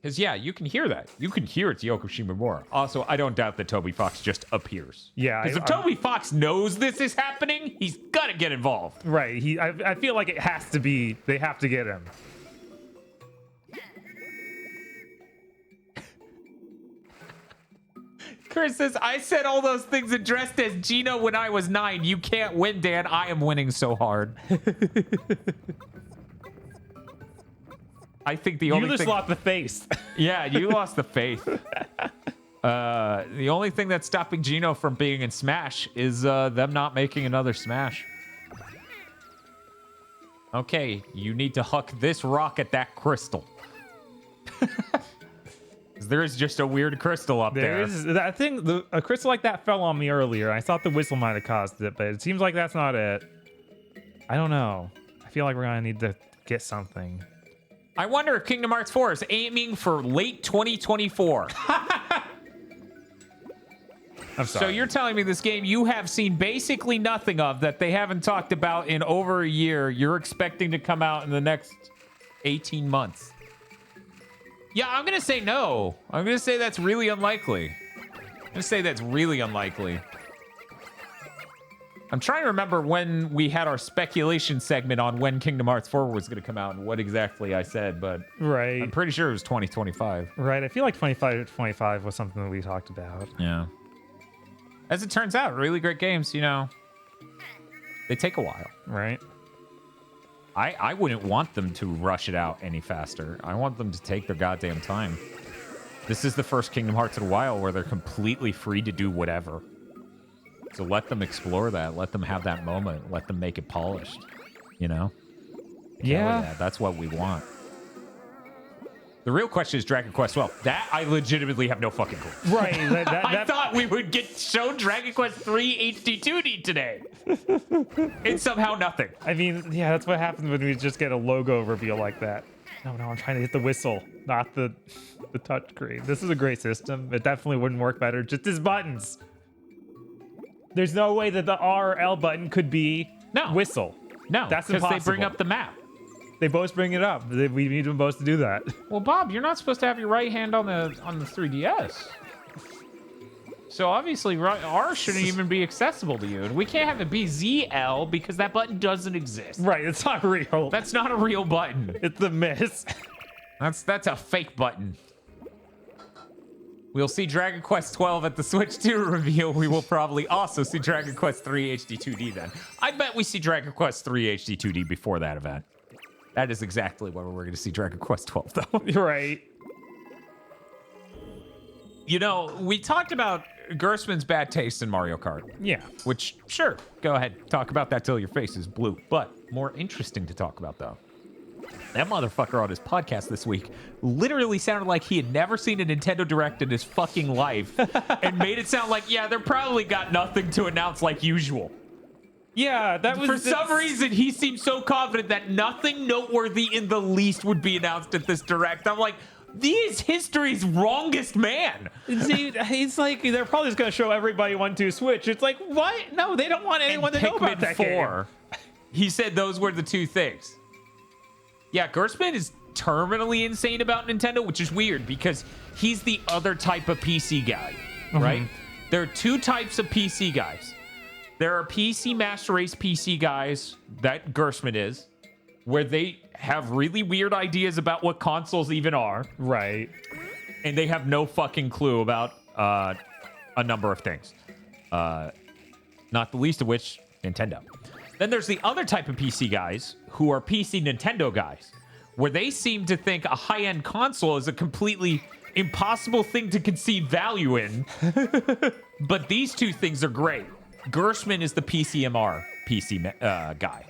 Because, yeah, you can hear that. You can hear it's Yoko Shimomura. Also, I don't doubt that Toby Fox just appears. Yeah. Because if Toby Fox knows this is happening, he's got to get involved. Right. I feel like it has to be. They have to get him. Chris says, I said all those things addressed as Geno when I was 9. You can't win, Dan. I am winning so hard. I think the only thing... You just lost the face. Yeah, you lost the faith. The only thing that's stopping Geno from being in Smash is them not making another Smash. Okay, you need to huck this rock at that crystal. There is just a weird crystal up there. I think a crystal like that fell on me earlier. I thought the whistle might have caused it, but it seems like that's not it. I don't know. I feel like we're going to need to get something. I wonder if Kingdom Hearts 4 is aiming for late 2024. I'm sorry. So you're telling me this game you have seen basically nothing of, that they haven't talked about in over a year, you're expecting to come out in the next 18 months? Yeah, I'm going to say no. I'm going to say that's really unlikely. I'm trying to remember when we had our speculation segment on when Kingdom Hearts 4 was going to come out and what exactly I said, but right. I'm pretty sure it was 2025. Right. I feel like 25 was something that we talked about. Yeah. As it turns out, really great games, you know, they take a while. Right. I wouldn't want them to rush it out any faster. I want them to take their goddamn time. This is the first Kingdom Hearts in a while where they're completely free to do whatever. So let them explore that. Let them have that moment. Let them make it polished. You know? Yeah. That's what we want. The real question is Dragon Quest 12. That I legitimately have no fucking clue. Right. I thought we would get shown Dragon Quest 3 HD2D today. It's somehow nothing. I mean, yeah, that's what happens when we just get a logo reveal like that. No, I'm trying to hit the whistle, not the touchscreen. This is a great system. It definitely wouldn't work better. Just as buttons. There's no way that the R or L button could be whistle. No, that's impossible. Because they bring up the map. They both bring it up. We need them both to do that. Well, Bob, you're not supposed to have your right hand on the 3DS. So obviously R shouldn't even be accessible to you. And we can't have it be ZL because that button doesn't exist. Right, it's not real. That's not a real button. It's the miss. That's a fake button. We'll see Dragon Quest 12 at the Switch 2 reveal. We will probably also see Dragon Quest 3 HD2D then. I bet we see Dragon Quest 3 HD2D before that event. That is exactly when we're going to see Dragon Quest 12, though. You're right. You know, we talked about Gerstmann's bad taste in Mario Kart. Yeah. Which, sure, go ahead. Talk about that till your face is blue. But more interesting to talk about, though. That motherfucker on his podcast this week literally sounded like he had never seen a Nintendo Direct in his fucking life and made it sound like, yeah, they're probably got nothing to announce like usual. Yeah, that was... For some reason, he seemed so confident that nothing noteworthy in the least would be announced at this Direct. I'm like, he is history's wrongest man. See, he's like, they're probably just going to show everybody 1-2 Switch. It's like, what? No, they don't want anyone to know about that game. He said those were the two things. Yeah, Gerstmann is terminally insane about Nintendo, which is weird because he's the other type of PC guy, right? There are two types of PC guys. There are PC Master Race PC guys that Gerstmann is, where they have really weird ideas about what consoles even are. Right. And they have no fucking clue about a number of things. Not the least of which, Nintendo. Then there's the other type of PC guys who are PC Nintendo guys, where they seem to think a high-end console is a completely impossible thing to conceive value in. But these two things are great. Gerstmann is the PCMR guy.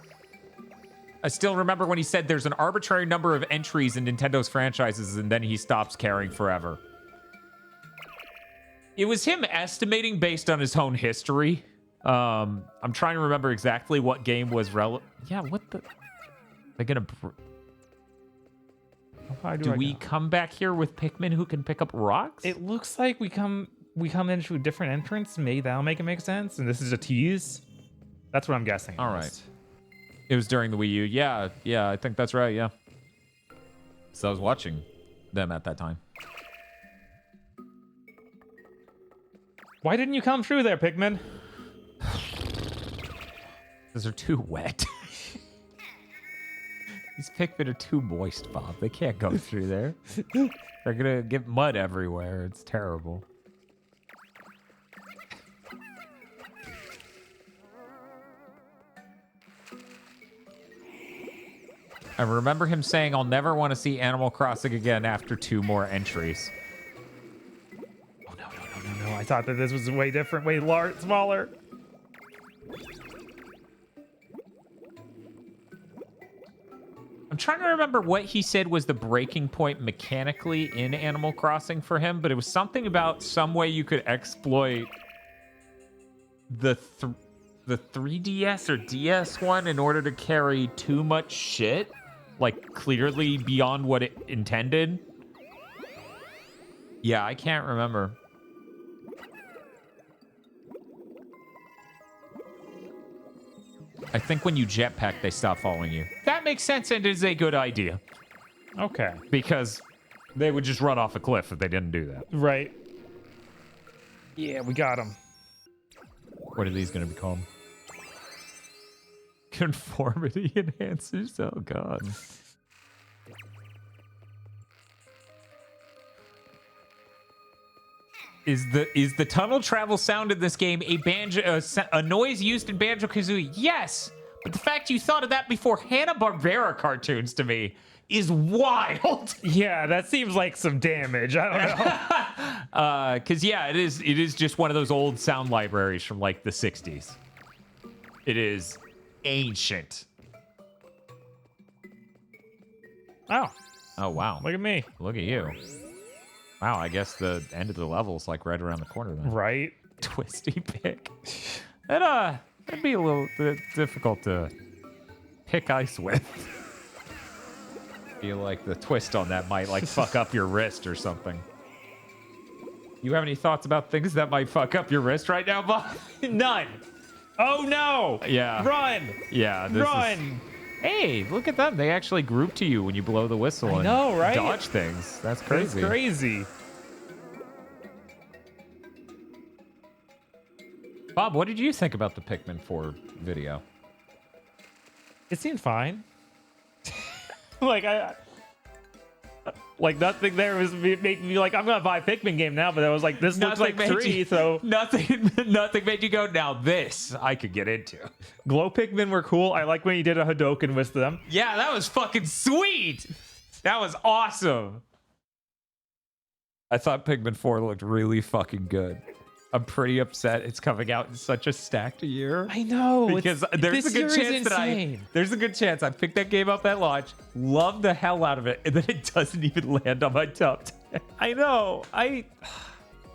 I still remember when he said there's an arbitrary number of entries in Nintendo's franchises and then he stops caring forever. It was him estimating based on his own history. I'm trying to remember exactly what game was relevant. Yeah, what the... They're gonna... Do we come back here with Pikmin who can pick up rocks? It looks like we come into a different entrance. Maybe that'll make sense. And this is a tease. That's what I'm guessing. All right. It was during the Wii U. Yeah, I think that's right, yeah. So I was watching them at that time. Why didn't you come through there, Pikmin? Those are too wet. These Pikmin are too moist, Bob. They can't go through there. They're gonna get mud everywhere. It's terrible. I remember him saying, I'll never want to see Animal Crossing again after 2 more entries. Oh, no. I thought that this was way different, way smaller. I'm trying to remember what he said was the breaking point mechanically in Animal Crossing for him, but it was something about some way you could exploit the 3DS or DS one in order to carry too much shit, like clearly beyond what it intended. Yeah, I can't remember. I think when you jetpack, they stop following you. That makes sense and is a good idea. Okay. Because they would just run off a cliff if they didn't do that. Right. Yeah, we got him. What are these going to be called? Conformity enhancers? Oh, God. Is the tunnel travel sound in this game a noise used in Banjo-Kazooie? Yes, but the fact you thought of that before Hanna-Barbera cartoons to me is wild. Yeah, that seems like some damage. I don't know. Because yeah, it is just one of those old sound libraries from like the 60s. It is ancient. Oh wow! Look at me. Look at you. Wow, I guess the end of the level's like right around the corner then. Right. Twisty pick. That'd be a little difficult to pick ice with. Feel like the twist on that might like fuck up your wrist or something. You have any thoughts about things that might fuck up your wrist right now, Bob? None. Oh no. Yeah. Run. Yeah. Run. Hey, look at them. They actually group to you when you blow the whistle and right? dodge things. That's crazy. That's crazy. Bob, what did you think about the Pikmin 4 video? It seemed fine. Like nothing there was making me like, I'm gonna buy a Pikmin game now, but I was like, this looks like 3, so nothing made you go, now this I could get into. Glow Pikmin were cool. I like when you did a Hadouken with them. Yeah, that was fucking sweet. That was awesome. I thought Pikmin 4 looked really fucking good. I'm pretty upset it's coming out in such a stacked year. I know, because there's a good chance I picked that game up at launch, loved the hell out of it, and then it doesn't even land on my top 10. I know.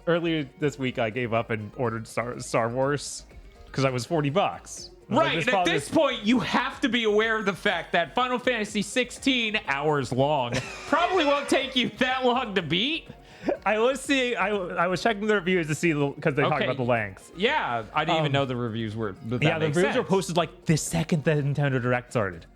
Earlier this week I gave up and ordered Star Wars because I was $40. Right, and at this point, you have to be aware of the fact that Final Fantasy 16 hours long probably won't take you that long to beat. I was checking the reviews to see because they talk about the length. Yeah, I didn't even know the reviews were. The reviews were posted like the second the Nintendo Direct started.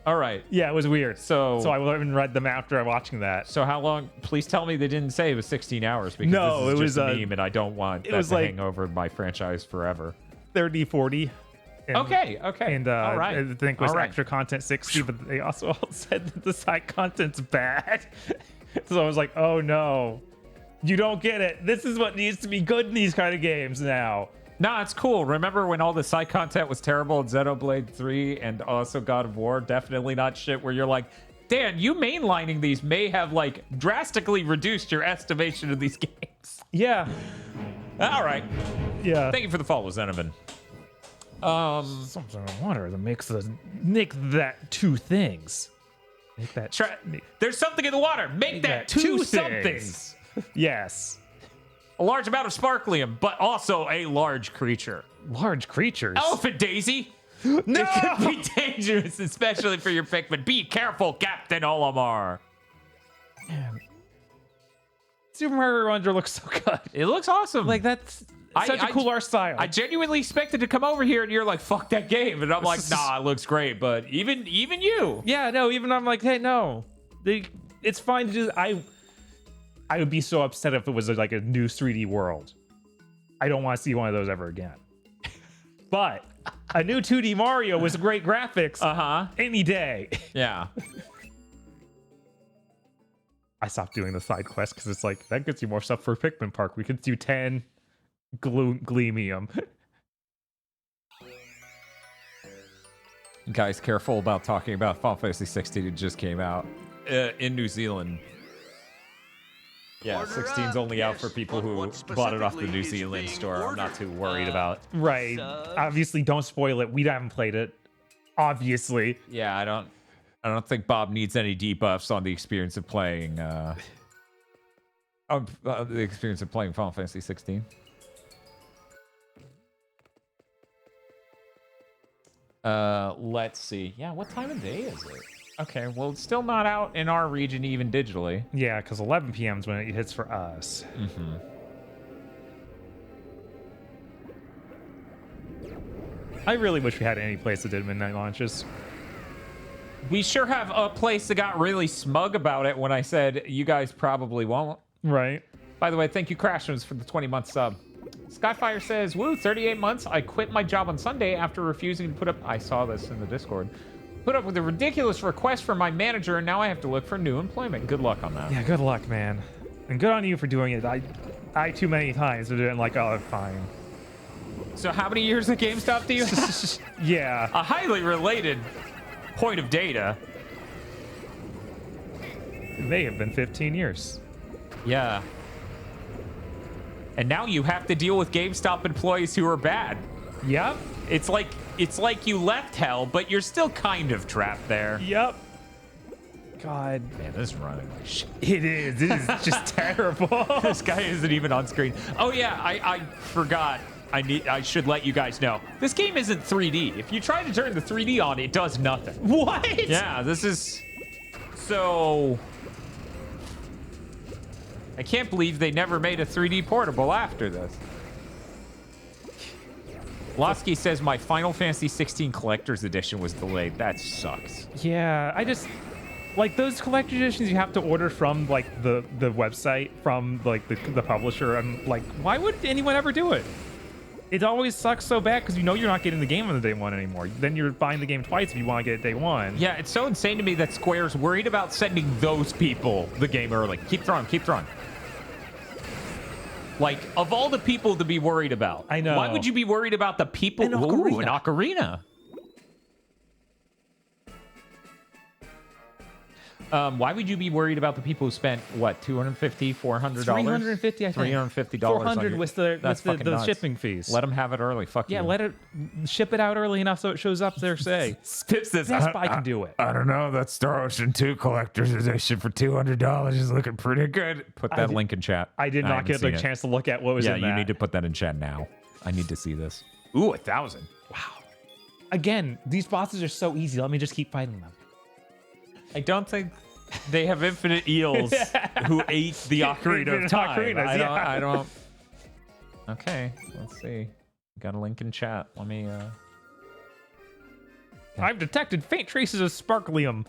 All right. Yeah, it was weird. So I even read them after watching that. So how long? Please tell me they didn't say it was 16 hours because no, this is it just was a meme, and I don't want that to hang over my franchise forever. 30, 40. And, okay. And all right. I think it was extra content 60, but they also all said that the side content's bad. So I was like, oh no, you don't get it. This is what needs to be good in these kind of games now. Nah, it's cool. Remember when all the side content was terrible in Xenoblade 3 and also God of War? Definitely not shit where you're like, Dan, you mainlining these may have like drastically reduced your estimation of these games. Yeah. All right. Yeah. Thank you for the follow, Xenovan. Something in water that makes that two things. Make that. There's something in the water. Make that two somethings. Yes. A large amount of sparklium, but also a large creature. Large creatures. Elephant Daisy. No! It could be dangerous, especially for your Pikmin. Be careful, Captain Olimar. Man. Super Mario Wonder looks so good. It looks awesome. Like, that's such a cool art style. I genuinely expected to come over here and you're like, fuck that game. And I'm like, nah, it looks great. But even you. Yeah, no, even I'm like, hey, no. It's fine to do. I would be so upset if it was like a new 3D world. I don't want to see one of those ever again. But a new 2D Mario with great graphics. Any day. Yeah. I stopped doing the side quest because it's like, that gets you more stuff for Pikmin Park. We could do 10 Gleamium. Guys, careful about talking about Final Fantasy 16. It just came out in New Zealand. Yeah, 16's only out for people who bought it off the New Zealand store. I'm not too worried about. Right. Obviously, don't spoil it. We haven't played it. Obviously. Yeah, I don't think Bob needs any debuffs on the experience of playing the experience of playing Final Fantasy 16. Let's see. Yeah, what time of day is it? Okay, well, it's still not out in our region even digitally. Yeah, because 11 p.m. is when it hits for us. Mm-hmm. I really wish we had any place that did midnight launches. We sure have a place that got really smug about it when I said you guys probably won't. Right. By the way, thank you, Crashers, for the 20-month sub. Skyfire says, woo, 38 months. I quit my job on Sunday after refusing to put up... I saw this in the Discord. Put up with a ridiculous request from my manager, and now I have to look for new employment. Good luck on that. Yeah, good luck, man. And good on you for doing it. I too many times have been like, oh, fine. So how many years at GameStop do you have? Yeah. A highly related point of data. It may have been 15 years. Yeah. And now you have to deal with GameStop employees who are bad. Yep. It's like you left hell, but you're still kind of trapped there. Yep. God. Man, this is running like shit. It is. It is just terrible. This guy isn't even on screen. Oh yeah, I forgot. I should let you guys know. This game isn't 3D. If you try to turn the 3D on, it does nothing. What? Yeah, this is... So... I can't believe they never made a 3D portable after this. Losky says my Final Fantasy 16 Collector's Edition was delayed. That sucks. Yeah, I just... Like, those collector's editions you have to order from, like, the website, from, like, the publisher. I'm like, why would anyone ever do it? It always sucks so bad because you know you're not getting the game on the day one anymore. Then you're buying the game twice if you want to get it day one. Yeah, it's so insane to me that Square's worried about sending those people the game early. Keep throwing, keep throwing. Like, of all the people to be worried about. I know. Why would you be worried about the people? An ocarina. Ooh, an ocarina. Why would you be worried about the people who spent, what, $250, $400? $350, I think. $350. $400 with the shipping fees. Let them have it early. Fuck you. Yeah, let it ship it out early enough so it shows up there. Say, Pips says, Best Buy can do it. I don't know. That Star Ocean 2 Collector's Edition for $200 is looking pretty good. Put that link in chat. I did not get the chance to look at what was in that. Yeah, you need to put that in chat now. I need to see this. Ooh, 1,000. Wow. Again, these bosses are so easy. Let me just keep fighting them. I don't think they have infinite eels who ate the Ocarina of Time. I don't. Okay, let's see. Got a link in chat. Let me. I've detected faint traces of sparklium.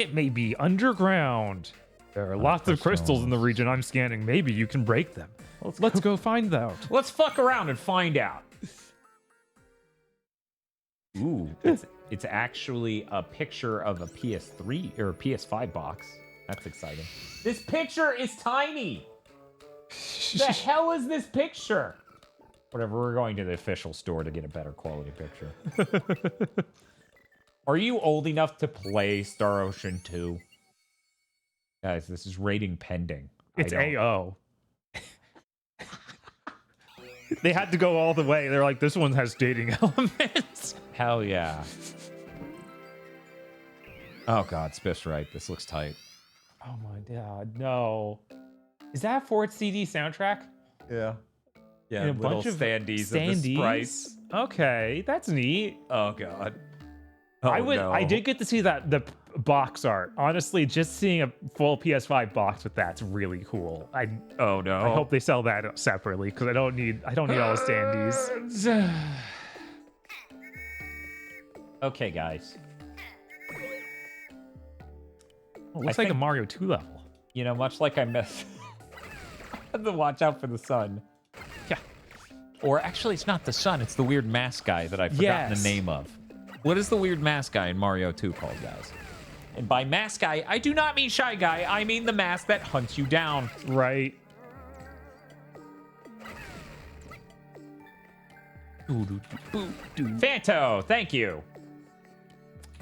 It may be underground. There are lots of crystals in the region I'm scanning. Maybe you can break them. Let's go find out. Let's fuck around and find out. Ooh, it's actually a picture of a PS3 or a PS5 box. That's exciting. This picture is tiny. The hell is this picture? Whatever, we're going to the official store to get a better quality picture. Are you old enough to play Star Ocean 2? Guys, this is rating pending. It's AO. They had to go all the way. They're like, this one has dating elements. Hell yeah. Oh god, Spiff's right. This looks tight. Oh my god, no. Is that for its CD soundtrack? Yeah. Yeah, And a little bunch of standees of the sprites. Okay, that's neat. Oh god. Oh, I did get to see the box art. Honestly, just seeing a full PS5 box with that's really cool. Oh no. I hope they sell that separately because I don't need all the standees. Okay, guys. Oh, looks like a Mario 2 level. You know, much like I missed the watch out for the sun. Yeah. Or actually, it's not the sun. It's the weird mask guy that I've forgotten the name of. What is the weird mask guy in Mario 2 called, guys? And by mask guy, I do not mean Shy Guy. I mean the mask that hunts you down. Right. Fanto, thank you.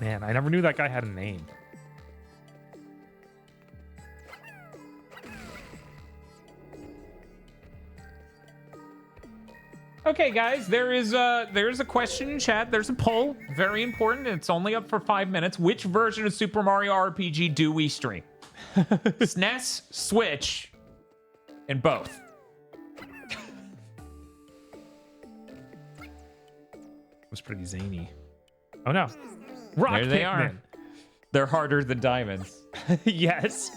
Man, I never knew that guy had a name. Okay, guys, there's a question in chat. There's a poll, very important. It's only up for 5 minutes. Which version of Super Mario RPG do we stream? SNES, Switch, and both. It was pretty zany. Oh no, Rock There they Pikmin. are. They're harder than diamonds. Yes.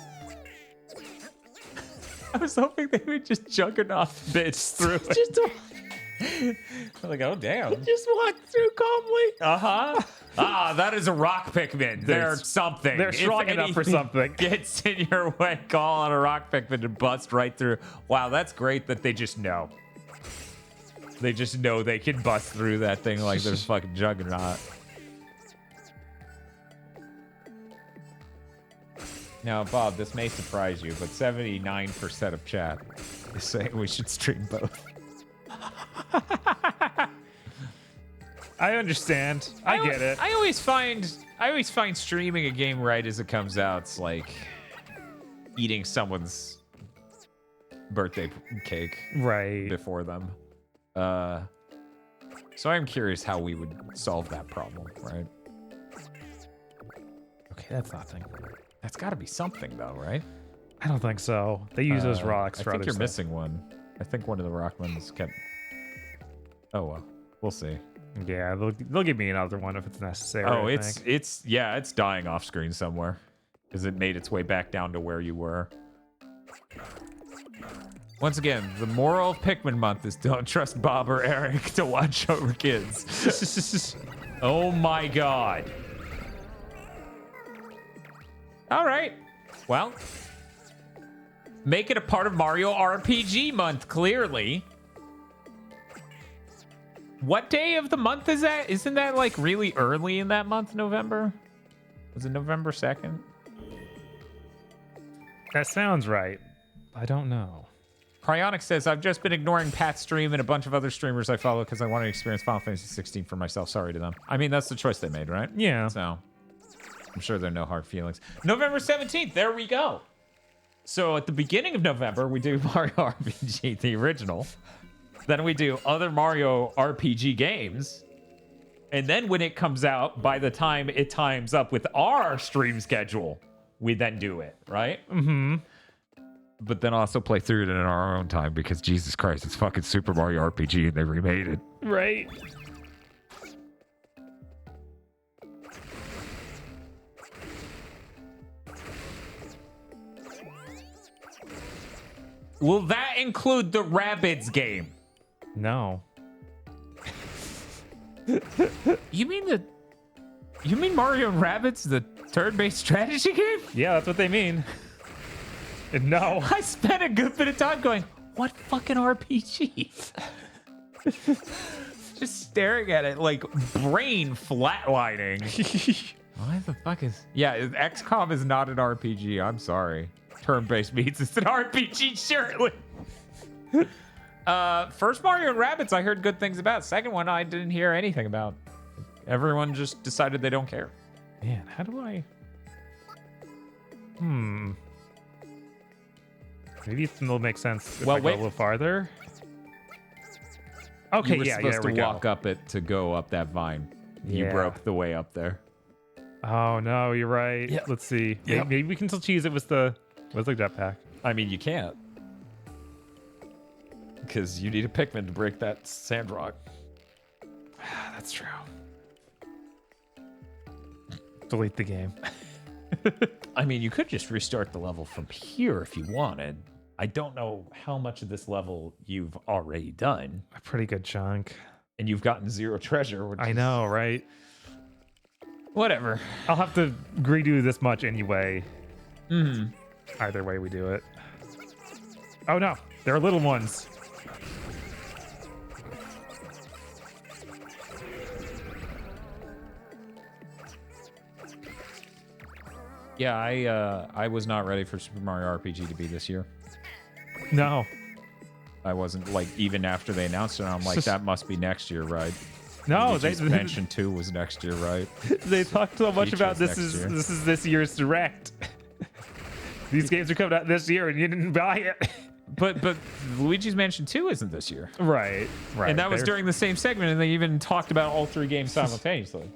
I was hoping they would just juggernaut bitch through it. Just Like, oh damn. Just walk through calmly. Uh-huh. Ah, that is a rock Pikmin. They're something. They're strong If enough for anything something. Gets in your way, call on a rock Pikmin and bust right through. Wow, that's great that they just know. They just know they can bust through that thing like there's fucking juggernaut. Now, Bob, this may surprise you, but 79% of chat is saying we should stream both. I understand. I get it. I always find streaming a game right as it comes out. It's like eating someone's birthday cake Right. before them. So I'm curious how we would solve that problem, right? Okay, that's nothing. That's got to be something, though, right? I don't think so. They use those rocks I for think other you're stuff. missing one. I think one of the rock ones kept. Oh well, we'll see. Yeah, they'll give me another one if it's necessary. Oh, I think. it's dying off screen somewhere because it made its way back down to where you were. Once again, the moral of Pikmin month is don't trust Bob or Eric to watch over kids. Oh my god. All right. Well, make it a part of Mario RPG month, clearly. What day of the month is that? Isn't that like really early in that month, November? Was it November 2nd? That sounds right. I don't know. Cryonic says, I've just been ignoring Pat's stream and a bunch of other streamers I follow because I want to experience Final Fantasy 16 for myself. Sorry to them. I mean, that's the choice they made, right? Yeah. So, I'm sure there are no hard feelings. November 17th, there we go. So, at the beginning of November, we do Mario RPG, the original. Then we do other Mario RPG games. And then when it comes out, by the time it times up with our stream schedule, we then do it, right? Mm-hmm. But then also play through it in our own time because Jesus Christ, it's fucking Super Mario RPG and they remade it. Right. Will that include the Rabbids game? No. You mean Mario and Rabbids, the turn-based strategy game? Yeah, that's what they mean. No. I spent a good bit of time going, what fucking RPG? Just staring at it like brain flatlining. Why the fuck is... Yeah, XCOM is not an RPG. I'm sorry. Turn-based means it's an RPG, surely. First Mario and Rabbids, I heard good things about. Second one, I didn't hear anything about. Everyone just decided they don't care. Man, how do I... Maybe it'll make sense if Well, I go wait. a little farther. Okay, You were yeah, supposed there we to go. walk up it to go up that vine. You Yeah. broke the way up there. Oh no, you're right. Yep. Let's see. Yep. Maybe we can still cheese it with the jetpack. I mean, you can't. Because you need a Pikmin to break that sand rock. That's true. Delete the game. I mean, you could just restart the level from here if you wanted. I don't know how much of this level you've already done. A pretty good chunk. And you've gotten 0 treasure. Which I know, right? Whatever. I'll have to redo this much anyway. Mm-hmm. Either way we do it. Oh no, there are little ones. Yeah, I was not ready for Super Mario RPG to be this year. No. I wasn't, like, even after they announced it, I'm like, that must be next year, right? No, Luigi's Mansion 2 was next year, right? They talked so much Bleach about was this next year. is this year's direct. These games are coming out this year and you didn't buy it. But Luigi's Mansion 2 isn't this year. Right. And that was during the same segment, and they even talked about all 3 games simultaneously.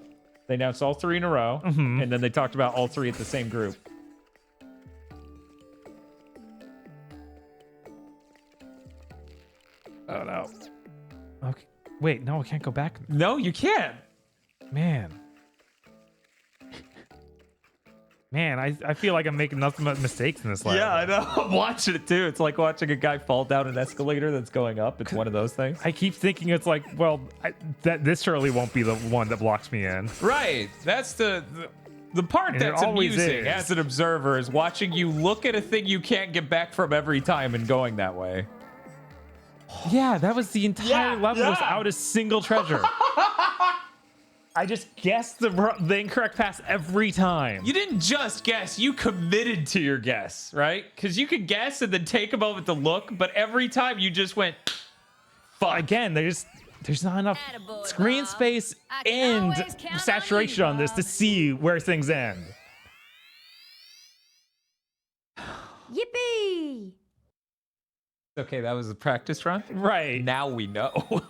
They announced all 3 in a row, and then they talked about all 3 at the same group. Oh no. Okay. Wait, no, I can't go back. No, you can't. Man. Man, I feel like I'm making nothing but mistakes in this level. Yeah, I know. I'm watching it too. It's like watching a guy fall down an escalator that's going up. It's one of those things. I keep thinking it's like, well, this surely won't be the one that blocks me in. Right. That's the part And it that's always amusing is. as an observer is watching you look at a thing you can't get back from every time and going that way. Yeah, that was the entire level without a single treasure. I just guessed the incorrect pass every time. You didn't just guess, you committed to your guess, right? Because you could guess and then take a moment to look, but every time you just went, fuck. Again, there's not enough Attaboy, screen Bob. space I can and always count on saturation you, on this to Bob. see where things end. Yippee! Okay, that was a practice run. Right. Now we know.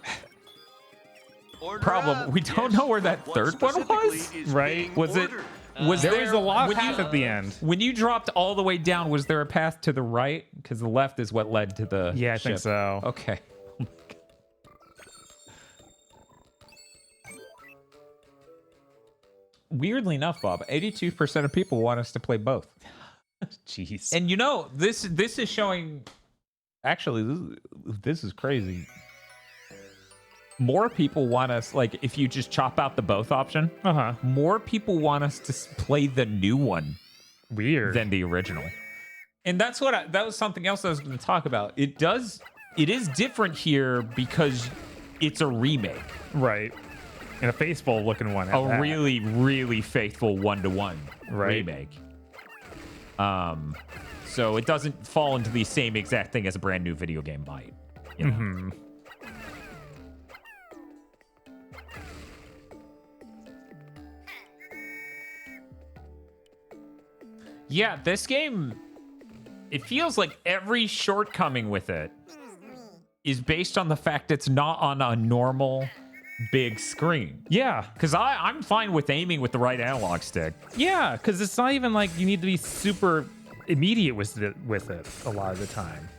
Order Problem, up. we don't Yes, know where that what third one specifically was. is Right. being Was it? ordered? Was There was a lot when path you- at the end. When you dropped all the way down, was there a path to the right? Because the left is what led to the Yeah, I think ship. so. Okay. Weirdly enough, Bob, 82% of people want us to play both. Jeez. And you know, this is showing. Actually, this is crazy. More people want us, like, if you just chop out the both option, more people want us to play the new one Weird. than the original. And that's what that was something else I was going to talk about. It is different here because it's a remake. Right. And a faithful looking one. at A that. really, really faithful 1-to-1 Right. remake. So it doesn't fall into the same exact thing as a brand new video game might. You know? Mm-hmm. Yeah, this game, it feels like every shortcoming with it is based on the fact it's not on a normal big screen. Yeah. Because I'm fine with aiming with the right analog stick. Yeah, because it's not even like you need to be super immediate with it a lot of the time.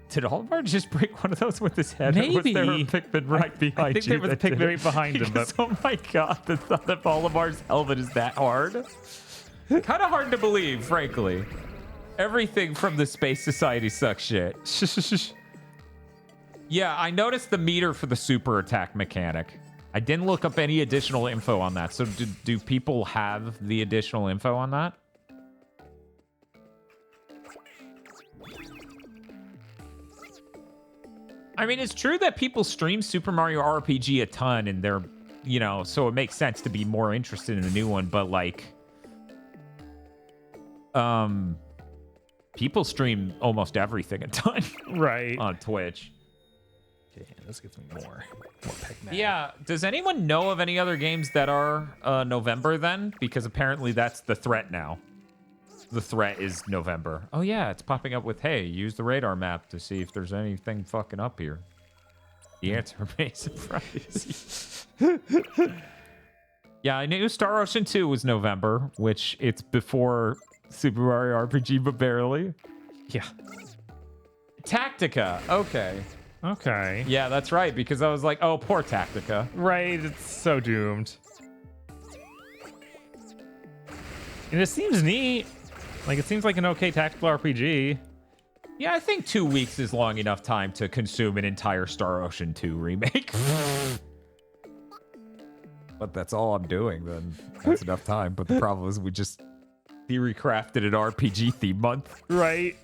Did Oliver just break one of those with his head? Or was there a Maybe. Pikmin right behind you? I think there was a that did Pikmin it? right behind him. Because, But oh my god, the thought of Oliver's helmet is that hard. Kind of hard to believe, frankly. Everything from the Space Society sucks shit. Yeah, I noticed the meter for the super attack mechanic. I didn't look up any additional info on that. So do people have the additional info on that? I mean, it's true that people stream Super Mario RPG a ton and they're, you know, so it makes sense to be more interested in the new one, but like, people stream almost everything a ton right. on Twitch. Okay, this gets me more Pikmin. Yeah, does anyone know of any other games that are November then? Because apparently that's the threat now. the threat is November. Oh yeah, it's popping up with, hey, use the radar map to see if there's anything fucking up here. The answer may surprise you. Yeah, I knew Star Ocean 2 was November, which it's before Super Mario RPG, but barely. Yeah. Tactica. Okay. Okay. Yeah, that's right, because I was like, oh, poor Tactica. Right, it's so doomed. And it seems neat. Like, it seems like an okay tactical RPG. Yeah, I think 2 weeks is long enough time to consume an entire Star Ocean 2 remake. But that's all I'm doing, then that's enough time. But the problem is we just theory crafted an RPG theme month. Right.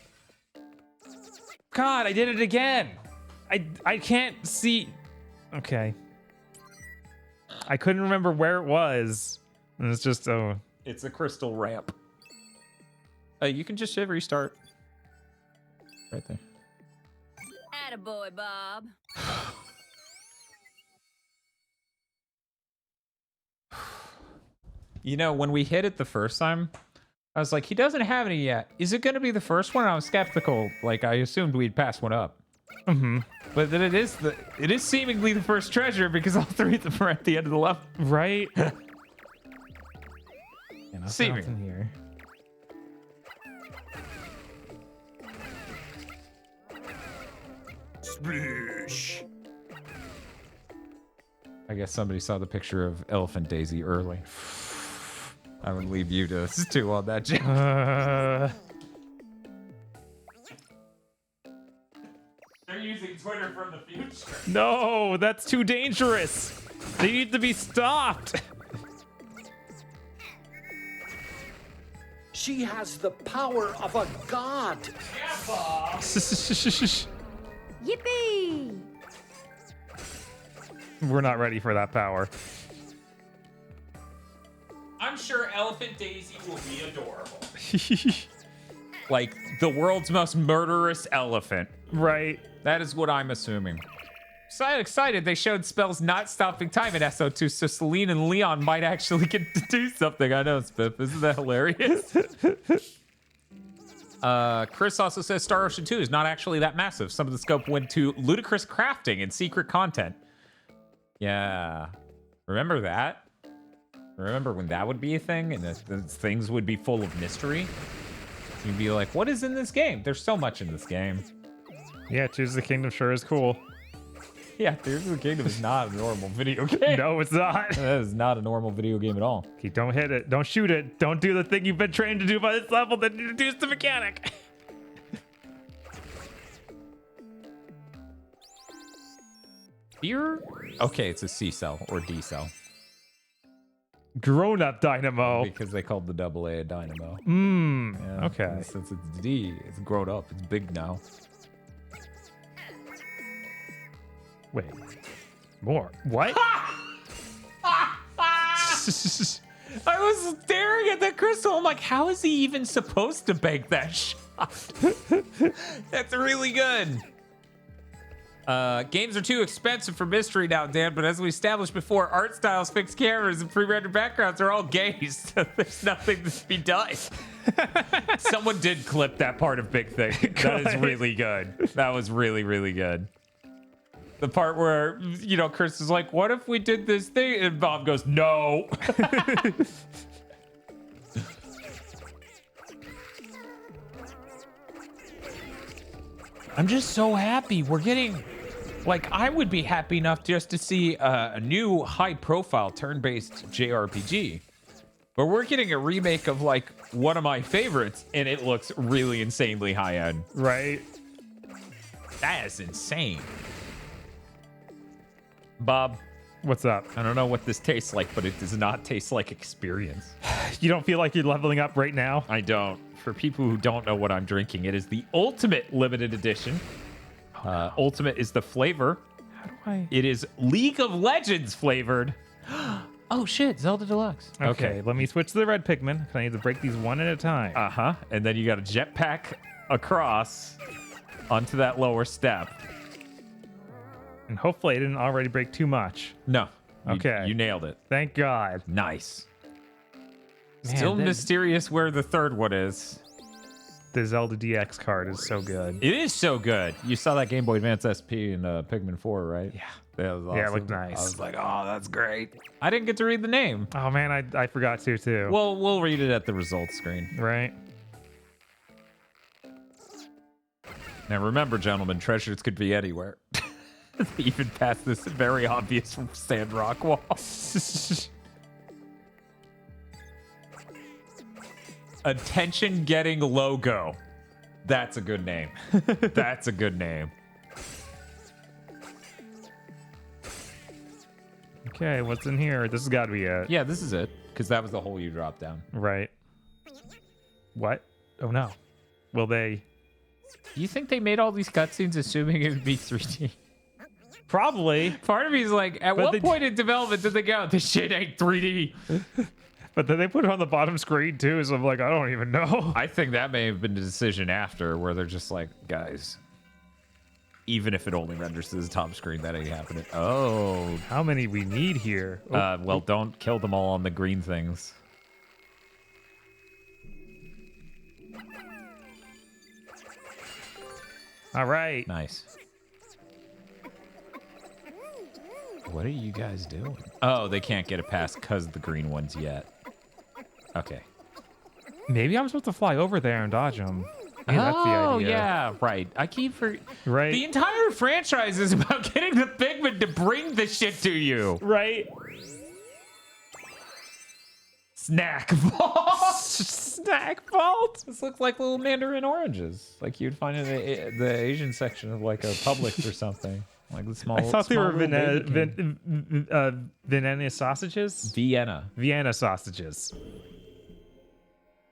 God, I did it again. I can't see. Okay. I couldn't remember where it was. And it's just, oh. It's a crystal ramp. You can just hit restart. Right there. Attaboy, Bob. You know, when we hit it the first time, I was like, he doesn't have any yet. Is it going to be the first one? I was skeptical. Like, I assumed we'd pass one up. Mm-hmm. But then it is seemingly the first treasure because all three of them are at the end of the level. Right? Seeming. In here. Splish. I guess somebody saw the picture of Elephant Daisy early. I would leave you to stew on that, Jim. They're using Twitter from the future. No, that's too dangerous. They need to be stopped. She has the power of a god. Yeah, Bob. Yippee! We're not ready for that power. I'm sure Elephant Daisy will be adorable. Like the world's most murderous elephant. Right. That is what I'm assuming. So excited they showed spells not stopping time in SO2, so Celine and Leon might actually get to do something. I know, Spiff. Isn't that hilarious? Chris also says Star Ocean 2 is not actually that massive. Some of the scope went to ludicrous crafting and secret content. Yeah. Remember that? Remember when that would be a thing and the things would be full of mystery? You'd be like, what is in this game? There's so much in this game. Yeah, Tears of the Kingdom sure is cool. Yeah, Tears of the Kingdom is not a normal video game. No, it's not. That is not a normal video game at all. Okay, don't hit it. Don't shoot it. Don't do the thing you've been trained to do by this level that introduced the mechanic. Beer? Okay, it's a C cell or D cell. Grown-up Dynamo. Because they called the AA a Dynamo. Yeah, okay. Since it's D, it's grown up. It's big now. Wait. More. What? I was staring at that crystal. I'm like, how is he even supposed to bank that shot? That's really good. Games are too expensive for mystery now, Dan, but as we established before, art styles, fixed cameras, and pre-rendered backgrounds are all gays, so there's nothing to be done. Someone did clip that part of Big Thing. That is really good. That was really, really good. The part where, you know, Chris is like, what if we did this thing? And Bob goes, no. I'm just so happy. We're getting, like, I would be happy enough just to see a new high-profile turn-based JRPG. But we're getting a remake of, like, one of my favorites, and it looks really insanely high-end. Right. That is insane. Bob, what's up? I don't know what this tastes like, but it does not taste like experience. You don't feel like you're leveling up right now? I don't. For people who don't know what I'm drinking, it is the Ultimate Limited Edition. Ultimate is the flavor. How do I? It is League of Legends flavored. Oh shit, Zelda Deluxe. Okay, let me switch to the red Pikmin. I need to break these one at a time. Uh-huh. And then you got a jetpack across onto that lower step. And hopefully I didn't already break too much. No. Okay. You nailed it. Thank God. Nice. Still Man, mysterious where the third one is. the Zelda DX card is so good. It is so good. You saw that Game Boy Advance SP in Pikmin 4, right? Yeah. That was awesome. Yeah, it looked nice. I was like, oh, that's great. I didn't get to read the name. Oh man, I forgot to too. Well, we'll read it at the results screen. Right. Now remember, gentlemen, treasures could be anywhere. Even past this very obvious sandrock wall. Attention getting logo. That's a good name. That's a good name. Okay, what's in here? This has got to be it. Yeah, this is it. Because that was the hole you dropped down. Right. What? Oh no. Will they? Do you think they made all these cutscenes assuming it would be 3D? Probably. Part of me is like, at what point in development did they go, this shit ain't 3D? But then they put it on the bottom screen too, so I'm like, I don't even know. I think that may have been the decision after, where they're just like, guys, even if it only renders to the top screen, that ain't happening. Oh. How many we need here? Oh, Well, don't kill them all on the green things. all right. Nice. What are you guys doing? Oh, they can't get it past because of the green ones yet. Okay. Maybe I'm supposed to fly over there and dodge them. Yeah, that's the idea. Yeah, right. I keep Right. The entire franchise is about getting the Pikmin to bring the shit to you. Right. Snack vault. Snack vault. This looks like little mandarin oranges, like you'd find in the Asian section of like a Publix or something. Like the small. I thought they were Vienna sausages. Vienna. Sausages.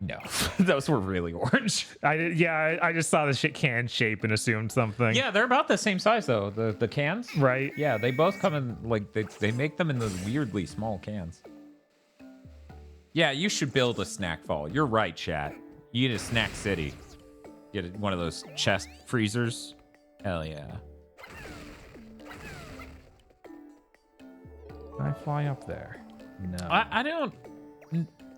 No, those were really orange. I just saw the shit can shape and assumed something. Yeah, they're about the same size though. The cans. Right. Yeah, they both come in like they make them in those weirdly small cans. Yeah, you should build a snack vault. You're right, chat. You get a snack city. Get one of those chest freezers. Hell yeah. Can I fly up there? No. I don't.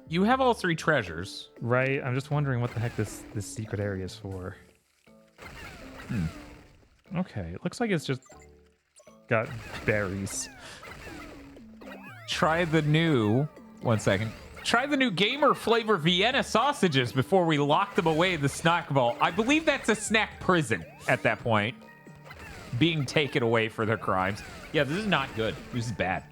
You have all three treasures. Right. I'm just wondering what the heck this secret area is for. Okay. It looks like it's just got berries. Try the new. 1 second. Try the new gamer flavor Vienna sausages before we lock them away in the snack vault. I believe that's a snack prison at that point. Being taken away for their crimes. Yeah, this is not good. This is bad.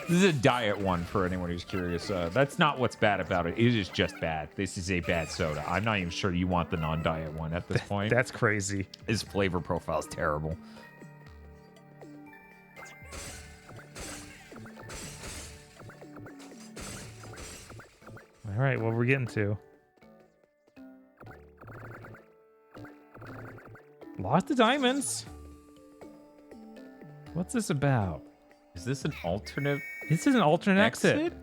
This is a diet one for anyone who's curious. That's not what's bad about it. It is just bad. This is a bad soda. I'm not even sure you want the non-diet one at this point. That's crazy. His flavor profile is terrible. All right, what we're getting to. Lost the diamonds. What's this about? Is this an alternate? This is an alternate exit.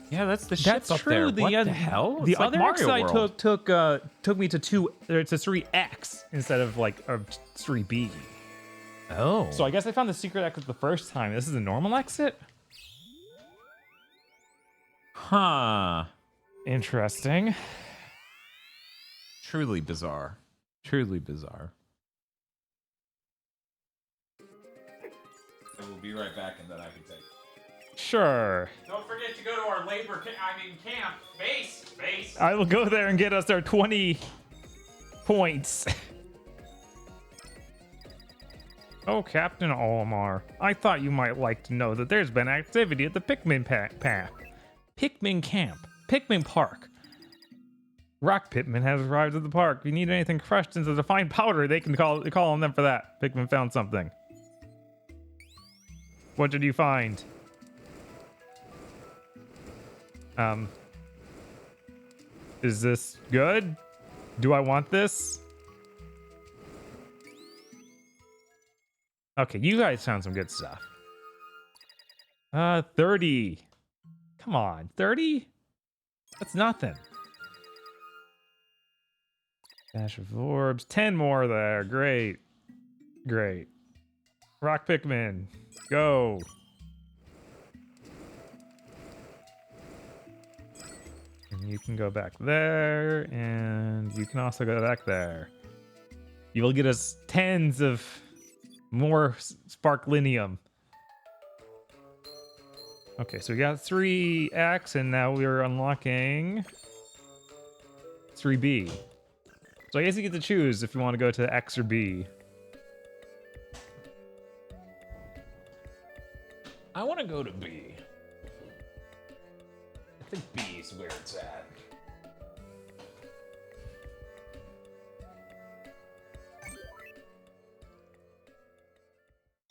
Yeah, that's the ship That's up true. there. What the hell? The It's like other Mario exit I World. took me to 3X instead of like a 3B. Oh. So I guess I found the secret exit the first time. This is a normal exit. Huh. Interesting. Truly bizarre. Truly bizarre. So we'll be right back and then I can take it. Sure. Don't forget to go to our camp. Base. I will go there and get us our 20 points. Oh, Captain Olimar. I thought you might like to know that there's been activity at the Pikmin path. Pikmin Camp. Pikmin Park. Rock Pitman has arrived at the park. If you need anything crushed into the fine powder, they can call on them for that. Pikmin found something. What did you find? Is this good? Do I want this? Okay, you guys found some good stuff. 30. Come on, 30? That's nothing. Dash of orbs. 10 more there. Great. Great. Rock Pikmin. Go. You can go back there, and you can also go back there. You will get us tens of more sparklium. Okay, so we got 3X, and now we're unlocking 3B. So I guess you get to choose if you want to go to X or B. I want to go to B. I think B is where it's at.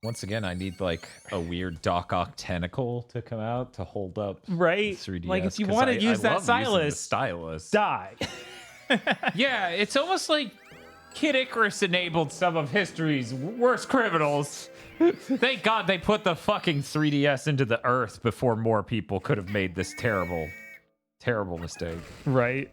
Once again, I need like a weird Doc Ock tentacle to come out to hold up Right? 3DS. Like if you 'cause want to use I that love using the stylus, stylus. die. Yeah, it's almost like Kid Icarus enabled some of history's worst criminals. Thank God they put the fucking 3DS into the earth before more people could have made this terrible, terrible mistake. Right?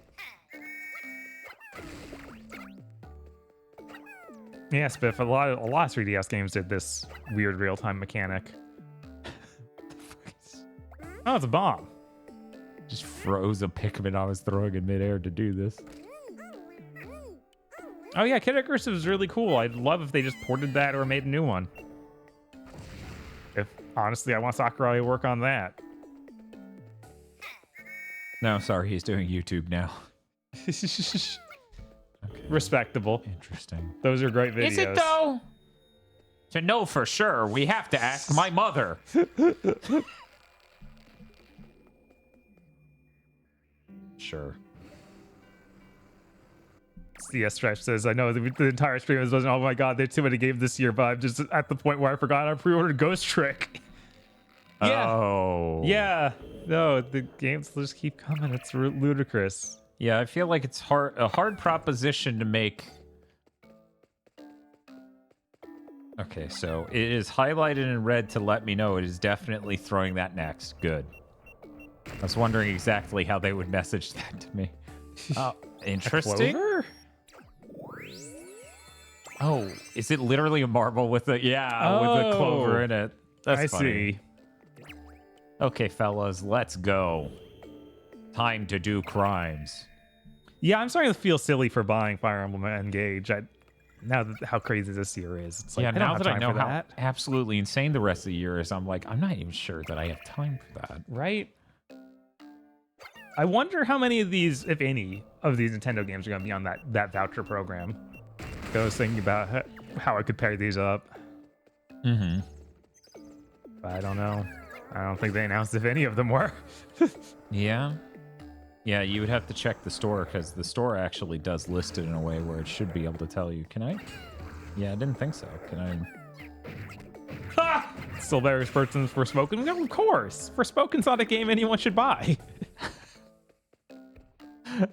Yes, but if a lot of 3DS games did this weird real-time mechanic. Oh, it's a bomb. Just froze a Pikmin I was throwing in midair to do this. Oh yeah, Kid Icarus was really cool. I'd love if they just ported that or made a new one. If honestly, I want Sakurai to work on that. No, sorry, he's doing YouTube now. Okay. Respectable. Interesting. Those are great videos. Is it though? To know for sure, we have to ask my mother. Sure. CS Stripe says, I know the entire stream was, oh my god, there's too many games this year, but I'm just at the point where I forgot I pre-ordered Ghost Trick. Yeah. Oh. Yeah. No, the games just keep coming. It's ludicrous. Yeah, I feel like it's a hard proposition to make. Okay, so it is highlighted in red to let me know it is definitely throwing that next. Good. I was wondering exactly how they would message that to me. Oh, interesting. Clover? Oh, is it literally a marble with a with a clover in it? That's funny. See. Okay, fellas, let's go. Time to do crimes. Yeah, I'm starting to feel silly for buying Fire Emblem Engage. Now that how crazy this year is, it's like, Yeah, now that I know how that. absolutely insane the rest of the year is, I'm like, I'm not even sure that I have time for that. Right? I wonder how many of these, if any, of these Nintendo games are going to be on that voucher program. I was thinking about how I could pair these up. Mm-hmm. But I don't know. I don't think they announced if any of them were. Yeah. Yeah, you would have to check the store because the store actually does list it in a way where it should be able to tell you. Can I? Yeah, I didn't think so. Can I? Ha! Still various persons for Spoken? No, of course. For Spoken's not a game anyone should buy.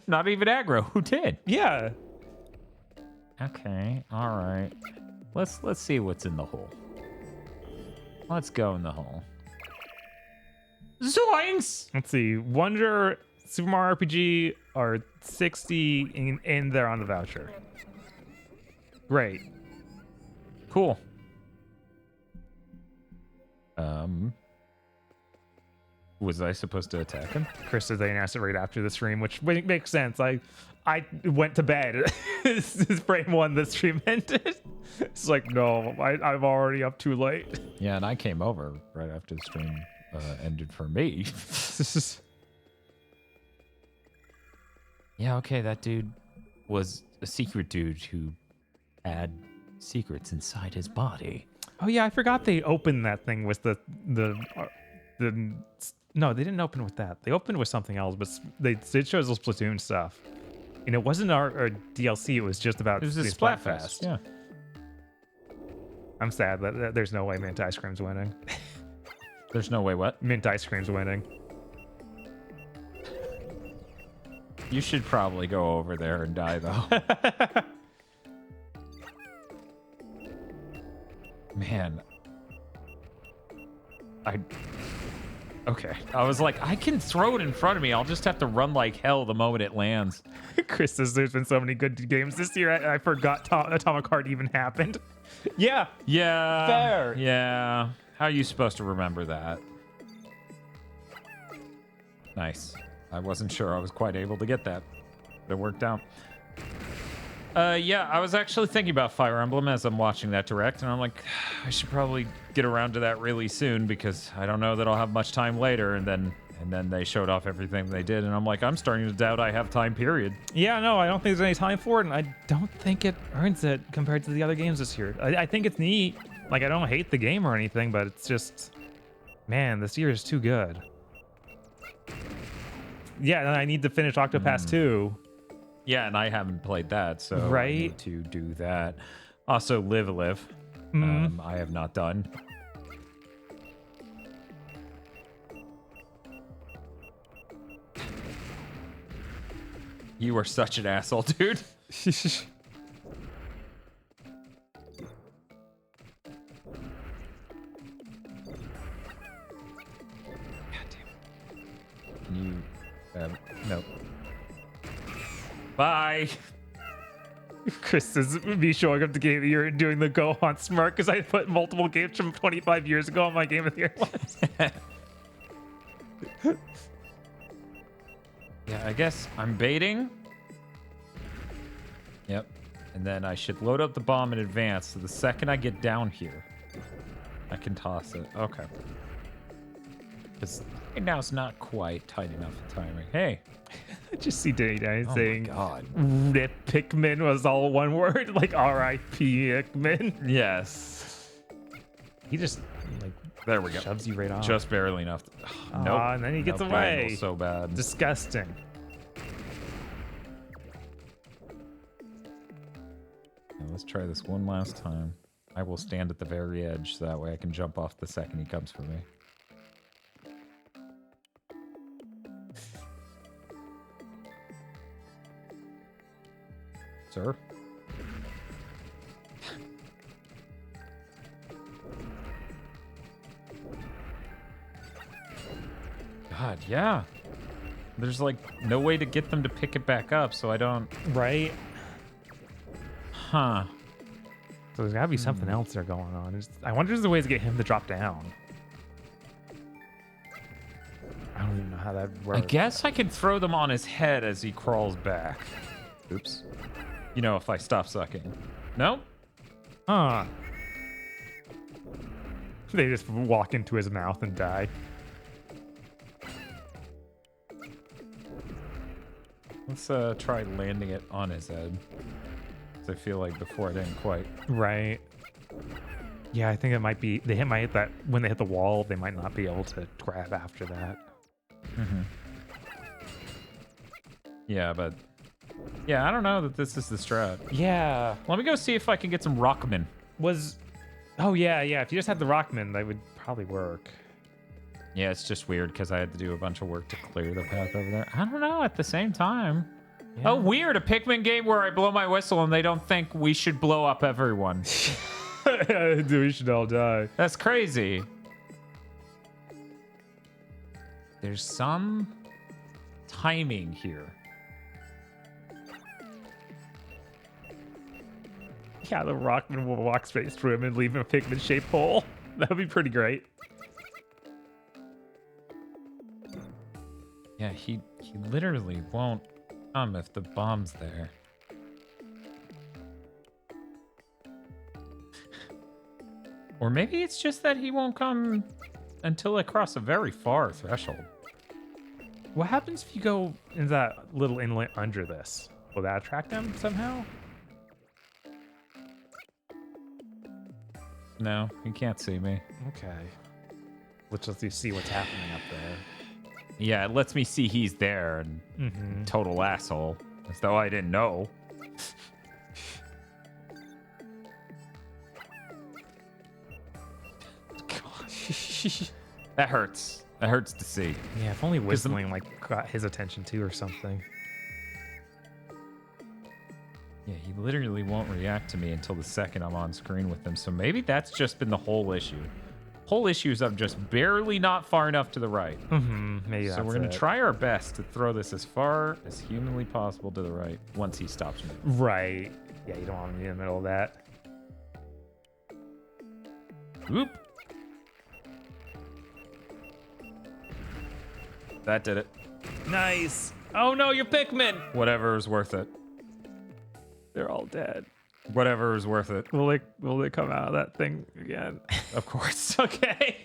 Not even aggro. Who did? Yeah. Okay. All right. Let's see what's in the hole. Let's go in the hole. Zoinks! Let's see. Wonder, Super Mario RPG are 60 in there on the voucher. Great. Cool. Was I supposed to attack him? Chris said they announced it right after the stream, which makes sense. I went to bed. His brain won the stream ended. It's like, no, I'm already up too late. Yeah, and I came over right after the stream ended for me. Yeah, okay, that dude was a secret dude who had secrets inside his body. Oh yeah, I forgot they opened that thing with the no, they didn't open with that. They opened with something else, but they showed those Splatoon stuff. And it wasn't our DLC, it was just about it was a the Splatfest. Yeah. I'm sad that there's no way Mint Ice Cream's winning. There's no way what? Mint Ice Cream's winning. You should probably go over there and die, though. Man. Okay. I was like, I can throw it in front of me. I'll just have to run like hell the moment it lands. Chris says there's been so many good games this year. I forgot Atomic Heart even happened. Yeah. Yeah. Fair. Yeah. How are you supposed to remember that? Nice. I wasn't sure I was quite able to get that, but it worked out. Yeah, I was actually thinking about Fire Emblem as I'm watching that direct, and I'm like, I should probably get around to that really soon because I don't know that I'll have much time later. And then they showed off everything they did, and I'm like, I'm starting to doubt I have time, period. Yeah, no, I don't think there's any time for it, and I don't think it earns it compared to the other games this year. I think it's neat. Like, I don't hate the game or anything, but it's just, man, this year is too good. Yeah, and I need to finish Octopath 2. Yeah, and I haven't played that, so right? I need to do that. Also, Live. I have not done. You are such an asshole, dude. You, no. Bye. Chris is me showing up the game of the year and doing the Gohan smart because I put multiple games from 25 years ago on my game of the year list. Yeah, I guess I'm baiting. Yep. And then I should load up the bomb in advance so the second I get down here, I can toss it. Okay. Because right now it's not quite tight enough for timing. Hey. I just see Danny saying, God. Rip Pikmin was all one word, like R.I.P. Pikmin. Yes. He just, like, there we go. Shoves you right off. Just barely enough. Nope. And then he gets Nope, away. angle's so bad. Disgusting. Now, let's try this one last time. I will stand at the very edge so that way I can jump off the second he comes for me. Sir? God, yeah. There's like no way to get them to pick it back up, so I don't... Right? Huh. So there's gotta be something else there going on. I wonder if there's a way to get him to drop down. I don't even know how that works. I guess I can throw them on his head as he crawls back. Oops. You know, if I stop sucking. No? Huh. They just walk into his mouth and die. Let's try landing it on his head. 'Cause I feel like before I didn't quite. Right. Yeah, I think it might be... They might hit that... When they hit the wall, they might not be able to grab after that. Mm-hmm. Yeah, but... Yeah, I don't know that this is the strat. Yeah. Let me go see if I can get some Rockman. Oh, yeah. If you just had the Rockman, that would probably work. Yeah, it's just weird because I had to do a bunch of work to clear the path over there. I don't know, at the same time. Yeah. Oh, weird. A Pikmin game where I blow my whistle and they don't think we should blow up everyone. We should all die. That's crazy. There's some timing here. Yeah, the Rockman will walk straight through him and leave him a Pikmin-shaped hole. That would be pretty great. Yeah, he literally won't come if the bomb's there. Or maybe it's just that he won't come until I cross a very far threshold. What happens if you go in that little inlet under this? Will that attract him somehow? No, he can't see me. Okay. Let's just see what's happening up there. Yeah, it lets me see he's there and total asshole. As though I didn't know. That hurts. That hurts to see. Yeah, if only whistling like got his attention too or something. Yeah, he literally won't react to me until the second I'm on screen with him. So maybe that's just been the whole issue. Whole issue is I'm just barely not far enough to the right. Maybe so we're going to try our best to throw this as far as humanly possible to the right once he stops me. Right. Yeah, you don't want to be in the middle of that. Oop. That did it. Nice. Oh no, you're Pikmin. Whatever is worth it. They're all dead. Whatever is worth it. Will they come out of that thing again? Of course. Okay.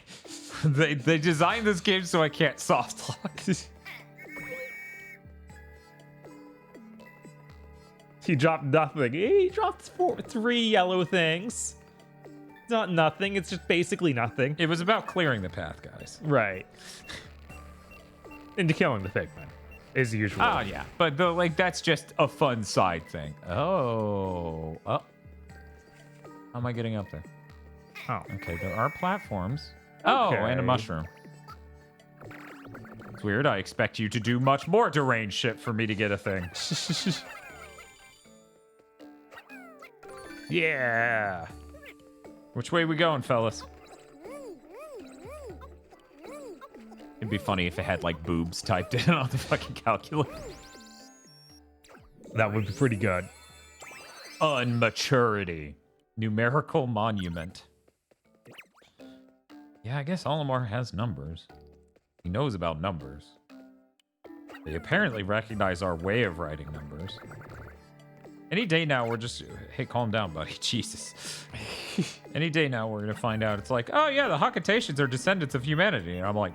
They designed this game so I can't soft lock. He dropped nothing. He dropped 3 yellow things. It's not nothing. It's just basically nothing. It was about clearing the path, guys. Right. Into killing the Pikmin is usual. Oh yeah, but that's just a fun side thing. Oh. How am I getting up there? Oh. Okay, there are platforms. Oh, and a Okay. mushroom. It's weird. I expect you to do much more deranged shit for me to get a thing. Yeah. Which way we going, fellas? It'd be funny if it had like boobs typed in on the fucking calculator. That would be pretty good. Unmaturity. Numerical monument. Yeah, I guess Olimar has numbers. He knows about numbers. They apparently recognize our way of writing numbers. Any day now, we're just... Hey, calm down, buddy. Jesus. Any day now, we're going to find out. It's like, oh, yeah, the Hakatations are descendants of humanity. And I'm like,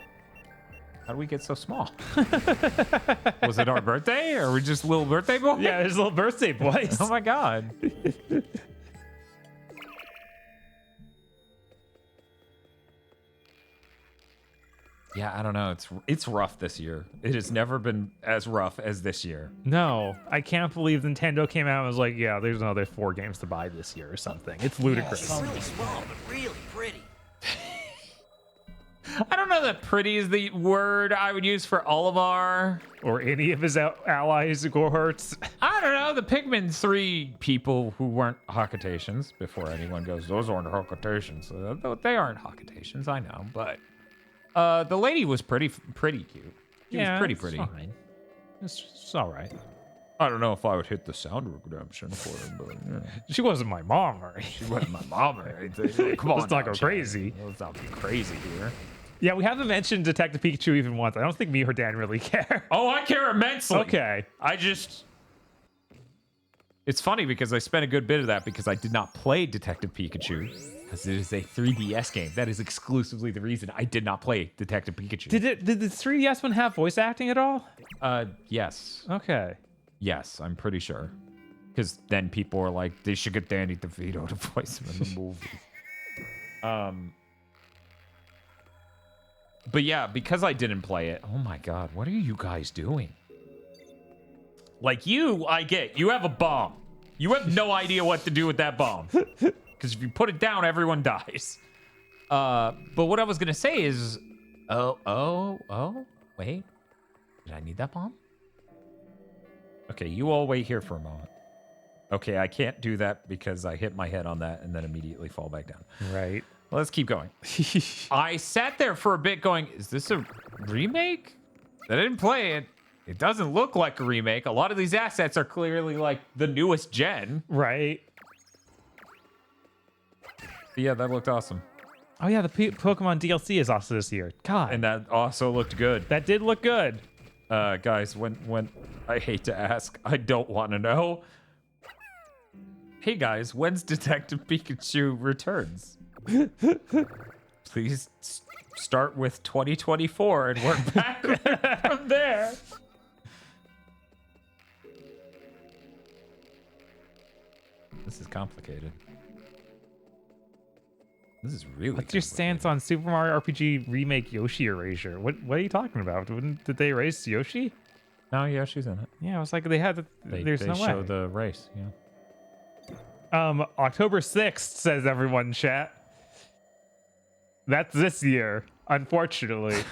how do we get so small? Was it our birthday? Or are we just little birthday boys? Yeah, there's little birthday boys. Oh, my God. Yeah, I don't know. It's rough this year. It has never been as rough as this year. No, I can't believe Nintendo came out and was like, yeah, there's another 4 games to buy this year or something. It's ludicrous. Really small, but really pretty. I don't know that pretty is the word I would use for Olimar. Or any of his allies or cohorts. I don't know. The Pikmin 3 people who weren't Hakatations, before anyone goes, those aren't Hakatations. They aren't Hakatations, I know, but... the lady was pretty cute. She was pretty. Fine. It's all right. I don't know if I would hit the sound redemption for her, but yeah. She wasn't my mom, right? She wasn't my mom or anything. Come on, Let's not now, go Chad. crazy. Let's not be crazy here. Yeah, we haven't mentioned Detective Pikachu even once. I don't think me or Dan really care. Oh, I care immensely. Okay. It's funny because I spent a good bit of that because I did not play Detective Pikachu because it is a 3DS game. That is exclusively the reason I did not play Detective Pikachu. Did the 3DS one have voice acting at all? Yes. Okay. Yes, I'm pretty sure. Because then people are like, they should get Danny DeVito to voice him in the movie. But yeah, because I didn't play it, oh my God, what are you guys doing? Like I get, you have a bomb. You have no idea what to do with that bomb. Because if you put it down, everyone dies. But what I was going to say is, wait. Did I need that bomb? Okay, you all wait here for a moment. Okay, I can't do that because I hit my head on that and then immediately fall back down. Right. Let's keep going. I sat there for a bit going, is this a remake? I didn't play it. It doesn't look like a remake. A lot of these assets are clearly like the newest gen. Right. But yeah, that looked awesome. Oh yeah, the Pokemon DLC is also this year. God. And that also looked good. That did look good. Guys, when I hate to ask, I don't want to know. Hey guys, when's Detective Pikachu returns? Please start with 2024 and work backward from there. This is complicated. This is really What's your stance on Super Mario RPG Remake Yoshi Erasure? What are you talking about? Did they erase Yoshi? No, Yoshi's in it. Yeah, I was like, they had. There's they no show way. the race, yeah. October 6th, says everyone in chat. That's this year, unfortunately.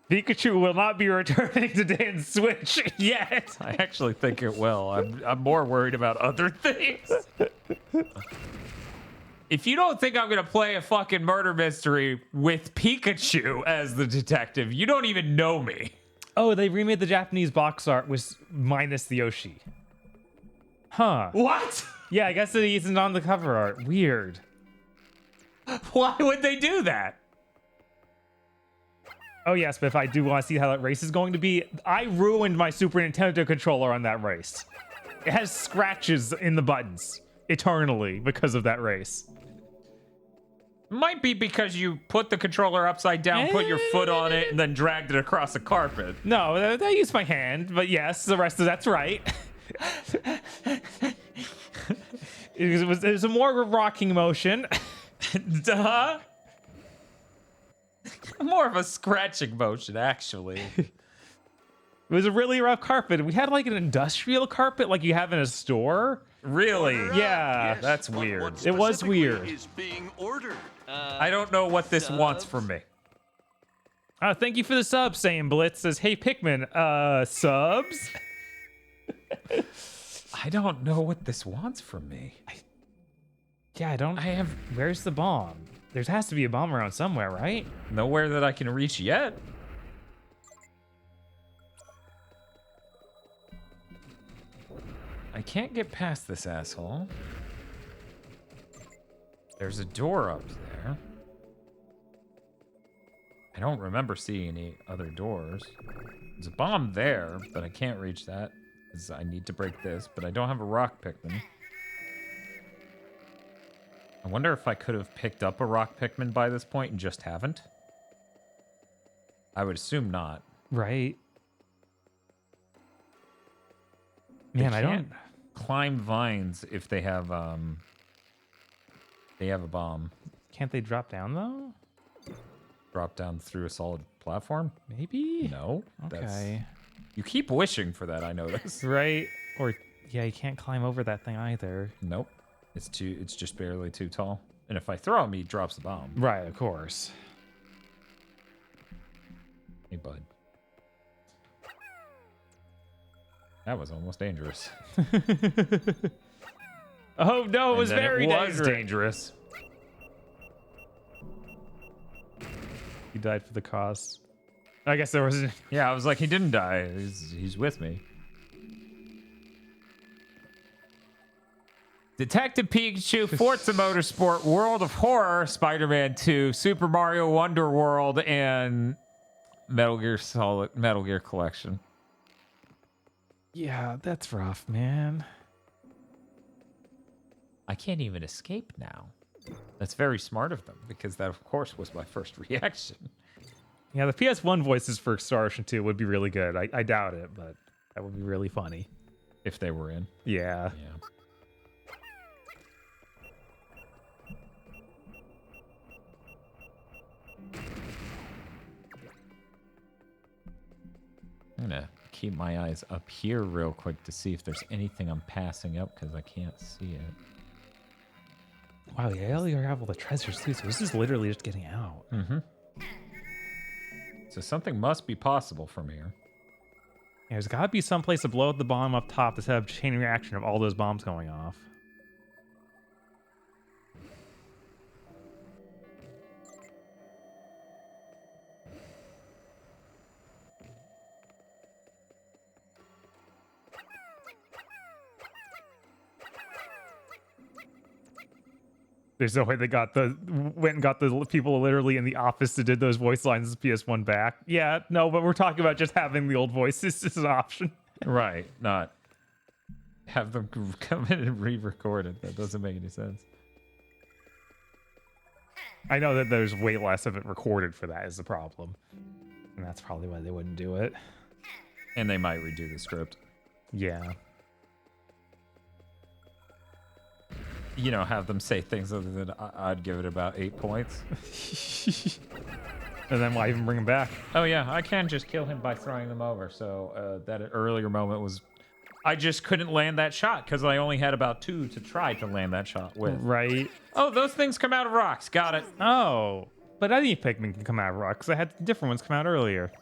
Pikachu will not be returning to Dan's Switch yet. I actually think it will. I'm more worried about other things. If you don't think I'm gonna play a fucking murder mystery with Pikachu as the detective, you don't even know me. Oh, they remade the Japanese box art was minus the Yoshi. Huh. What? Yeah, I guess it isn't on the cover art. Weird. Why would they do that? Oh yes, but if I do want to see how that race is going to be, I ruined my Super Nintendo controller on that race. It has scratches in the buttons eternally because of that race. Might be because you put the controller upside down, put your foot on it, and then dragged it across the carpet. No, I used my hand, but yes, the rest of that's right. It was a more rocking motion. Duh. More of a scratching motion, actually. It was a really rough carpet. We had like an industrial carpet like you have in a store. Really? Yeah. Yes, That's but weird. what It was specifically weird. Is being ordered. I don't know what this wants from me. Thank you for the sub, saying Blitz says, hey Pikmin, subs? I don't know what this wants from me. Yeah, where's the bomb? There has to be a bomb around somewhere, right? Nowhere that I can reach yet. I can't get past this asshole. There's a door up there. I don't remember seeing any other doors. There's a bomb there, but I can't reach that because I need to break this, but I don't have a rock Pikmin. I wonder if I could have picked up a rock Pikmin by this point and just haven't. I would assume not. Right. Man, I don't Can't climb vines if they have a bomb. Can't they drop down though? Drop down through a solid platform? Maybe? No. Okay. You keep wishing for that, I notice. Right. Or yeah, you can't climb over that thing either. Nope. It's just barely too tall. And if I throw him, he drops the bomb. Right, of course. Hey, bud. That was almost dangerous. Oh no, it was And then very it was dangerous. dangerous. He died for the cause. I guess there was. Yeah, I was like, he didn't die. He's with me. Detective Pikachu, Forza Motorsport, World of Horror, Spider-Man 2, Super Mario Wonder World, and Metal Gear Collection. Yeah, that's rough, man. I can't even escape now. That's very smart of them, because that, of course, was my first reaction. Yeah, the PS1 voices for Star Ocean 2 would be really good. I doubt it, but that would be really funny. If they were in. Yeah. Yeah. I'm gonna keep my eyes up here real quick to see if there's anything I'm passing up, because I can't see it. Wow, yeah, you have all the treasures too, so this is literally just getting out. Mm-hmm. So something must be possible from here. Yeah, there's gotta be some place to blow up the bomb up top to set up a chain reaction of all those bombs going off. There's no way they went and got the people literally in the office that did those voice lines as PS1 back. Yeah, no, but we're talking about just having the old voices as an option. Right, not have them come in and re-record it. That doesn't make any sense. I know that there's way less of it recorded for that is the problem. And that's probably why they wouldn't do it. And they might redo the script. Yeah. You know, have them say things other than I'd give it about 8 points. And then why even bring him back? Oh yeah, I can just kill him by throwing them over. So that earlier moment was, I just couldn't land that shot because I only had about 2 to try to land that shot with. Right. Oh, those things come out of rocks. Got it. Oh, but any Pikmin can come out of rocks. I had different ones come out earlier.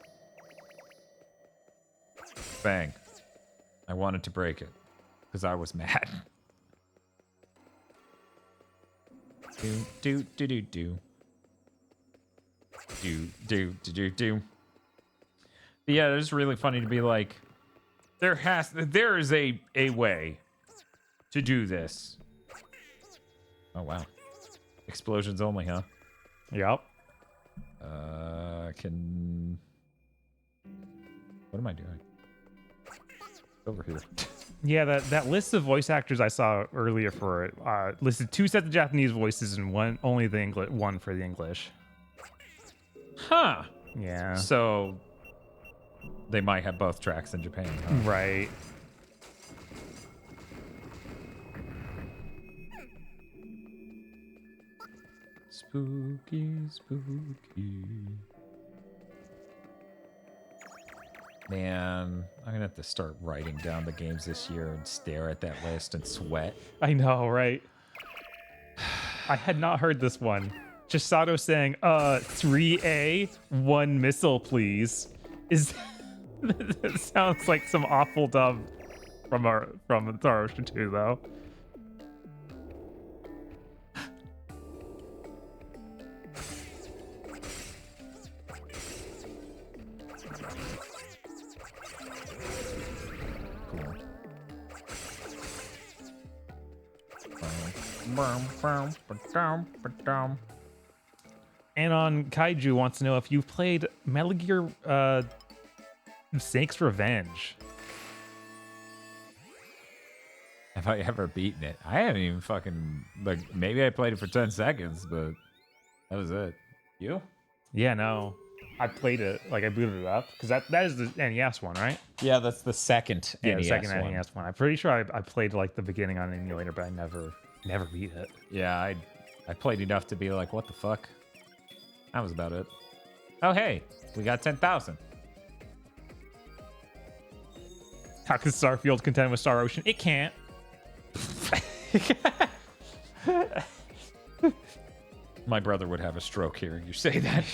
Bang. I wanted to break it because I was mad. Do. But yeah, it's really funny to be like, there is a way to do this. Oh wow. Explosions only, huh? Yep. Can... What am I doing? Over here. Yeah, that list of voice actors I saw earlier for it listed 2 sets of Japanese voices and one for the English. Huh. Yeah. So they might have both tracks in Japan. Huh? Right. Spooky, spooky. Man, I'm gonna have to start writing down the games this year and stare at that list and sweat. I know, right? I had not heard this one. Chisato saying, 3A, 1 missile, please. Is that sounds like some awful dub from Star Ocean 2, though. Anon Kaiju wants to know if you've played Metal Gear Snake's Revenge. Have I ever beaten it? I haven't even fucking, like, maybe I played it for 10 seconds, but that was it. You? Yeah, no. I played it, like I booted it up, because that is the NES one, right? Yeah, that's the second Yeah, NES the second one. NES one. I'm pretty sure I played like the beginning on an emulator, but I never beat it. Yeah, I played enough to be like, what the fuck? That was about it. Oh, hey, we got 10,000. How can Starfield contend with Star Ocean? It can't. My brother would have a stroke hearing you say that.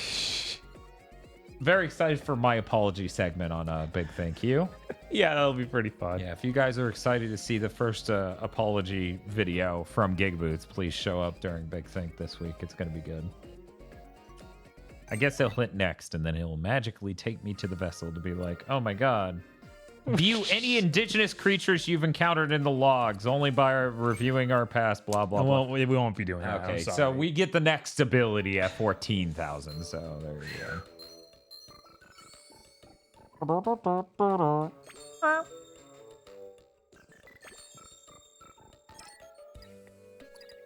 Very excited for my apology segment on Big Thank You. Yeah, that'll be pretty fun. Yeah, if you guys are excited to see the first apology video from GigaBoots, please show up during Big Think this week. It's going to be good. I guess he'll hit next, and then he'll magically take me to the vessel to be like, oh my god. View any indigenous creatures you've encountered in the logs, only by reviewing our past, blah, blah, blah. Well, we won't be doing that. Okay, I'm so sorry. we get the next ability at 14,000, so there you go.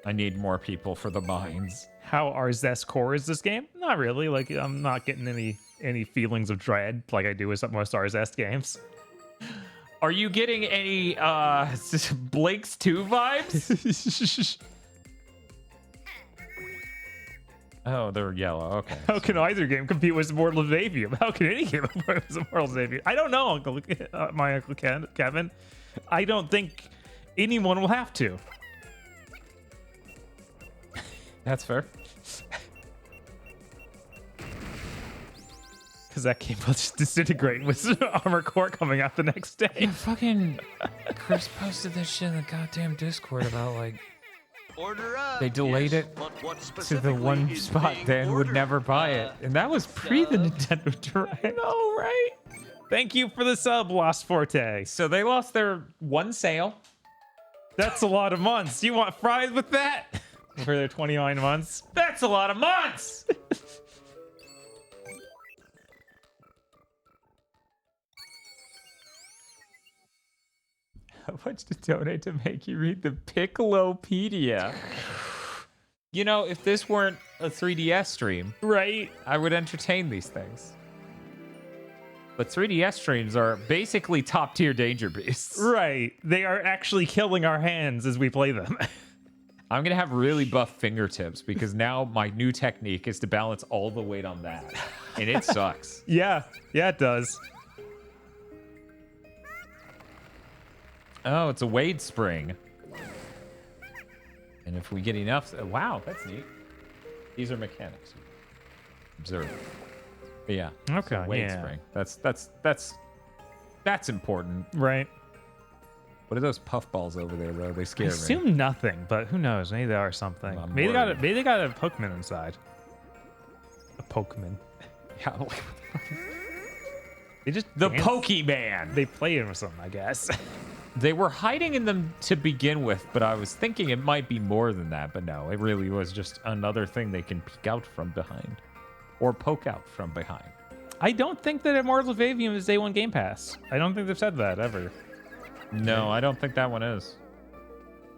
I need more people for the mines. How Arzest core is this game? Not really. Like, I'm not getting any feelings of dread like I do with some most Arzest games. Are you getting any Blake's 2 vibes? Oh, they're yellow. Okay. How can either game compete with Immortal Xavier? How can any game compete with Immortal Xavier? I don't know, my Uncle Kevin. I don't think anyone will have to. That's fair. Because that game will just disintegrate with Armor Core coming out the next day. Yeah, fucking Chris posted that shit in the goddamn Discord about, like, Order up. they delayed Yes, it but what to the specifically one is spot being Dan would ordered? never buy it. And that was pre the Nintendo Direct. No, right? Thank you for the sub, Lost Forte. So they lost their one sale. That's a lot of months. You want fries with that? For their 29 months? That's a lot of months! How much to donate to make you read the Piccolopedia? You know, if this weren't a 3DS stream, Right? I would entertain these things. But 3DS streams are basically top-tier danger beasts. Right. They are actually killing our hands as we play them. I'm going to have really buff fingertips because now my new technique is to balance all the weight on that. And it sucks. Yeah, it does. Oh, it's a Wade spring. And if we get enough... Wow, that's neat. These are mechanics. Observe. But yeah. Okay, so Wade yeah. spring. That's important. Right. What are those puffballs over there, though? They scare I me. assume nothing, but who knows? Maybe they are something. I'm Maybe worried. they got a Pokemon inside. A Pokemon. Yeah, what the fuck is- They just The dance- Pokemon! They play him or something, I guess. They were hiding in them to begin with, but I was thinking it might be more than that. But no, it really was just another thing they can peek out from behind. or poke out from behind. I don't think that Immortals of Avium is day one Game Pass. I don't think they've said that ever. No, I don't think that one is.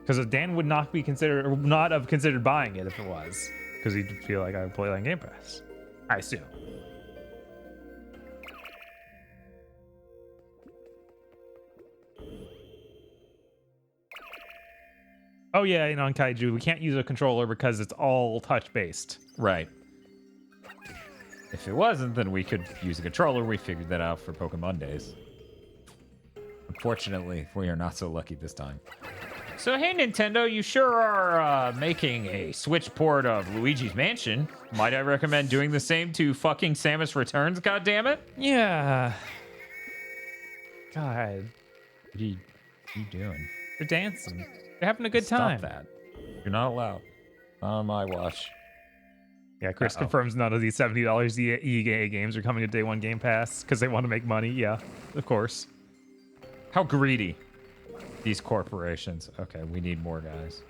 Because Dan would not be considered, or not have considered buying it if it was. Because he'd feel like I would play that on Game Pass. I assume. Oh yeah, and on Kaiju, we can't use a controller because it's all touch-based. Right. If it wasn't, then we could use a controller. We figured that out for Pokemon Days. Unfortunately, we are not so lucky this time. So, hey, Nintendo, you sure are making a Switch port of Luigi's Mansion. Might I recommend doing the same to fucking Samus Returns, goddammit? Yeah. God. What are you doing? They're dancing. They're having a good time. Stop that. You're not allowed. Not on my watch. Yeah, Chris confirms none of these $70 EA games are coming to day one Game Pass because they want to make money. Yeah, of course. How greedy. These corporations. Okay, we need more guys.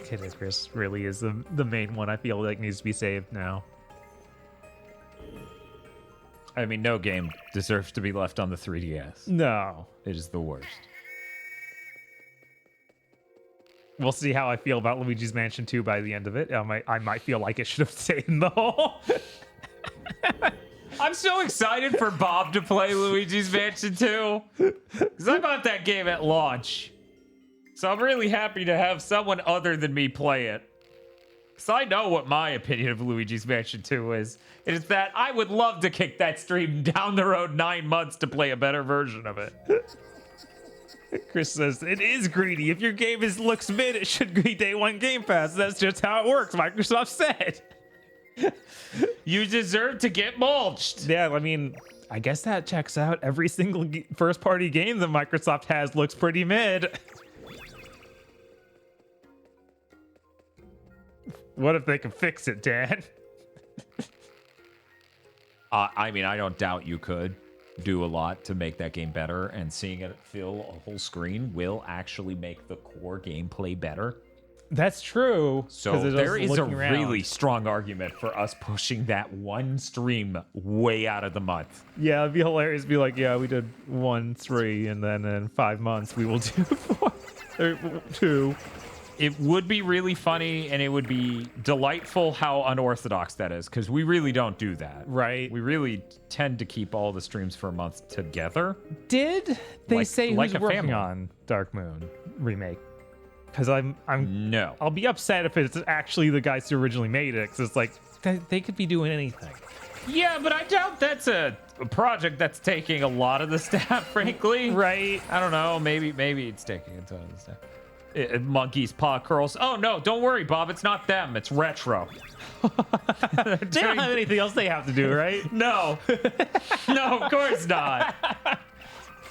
Kid Icarus really is the main one I feel like needs to be saved now. I mean, no game deserves to be left on the 3DS. No. It is the worst. We'll see how I feel about Luigi's Mansion 2 by the end of it. I might feel like it should have stayed in the hole. I'm so excited for Bob to play Luigi's Mansion 2. Because I bought that game at launch. So I'm really happy to have someone other than me play it. Because I know what my opinion of Luigi's Mansion 2 is. It is that I would love to kick that stream down the road 9 months to play a better version of it. Chris says, it is greedy. If your game looks mid, it should be day one Game Pass. That's just how it works, Microsoft said. You deserve to get mulched. Yeah, I mean, I guess that checks out. Every single first-party game that Microsoft has looks pretty mid. What if they can fix it, Dan? I mean, I don't doubt you could do a lot to make that game better, and seeing it fill a whole screen will actually make the core gameplay better. That's true. So there is a really strong argument for us pushing that one stream way out of the month. Yeah, it'd be hilarious to be like, yeah, we did 1, 3, and then in 5 months we will do 4 or 2. It would be really funny, and it would be delightful how unorthodox that is, because we really don't do that. Right. We really tend to keep all the streams for a month together. Did they say like who's a working family. on Dark Moon remake? Because I'm No. I'll be upset if it's actually the guys who originally made it, because it's like they could be doing anything. Yeah, but I doubt that's a project that's taking a lot of the staff, frankly. Right. I don't know. Maybe it's taking a ton of the staff. Monkey's paw curls. Oh, no, don't worry, Bob. It's not them. It's Retro. They don't have anything else they have to do, right? No. No, of course not.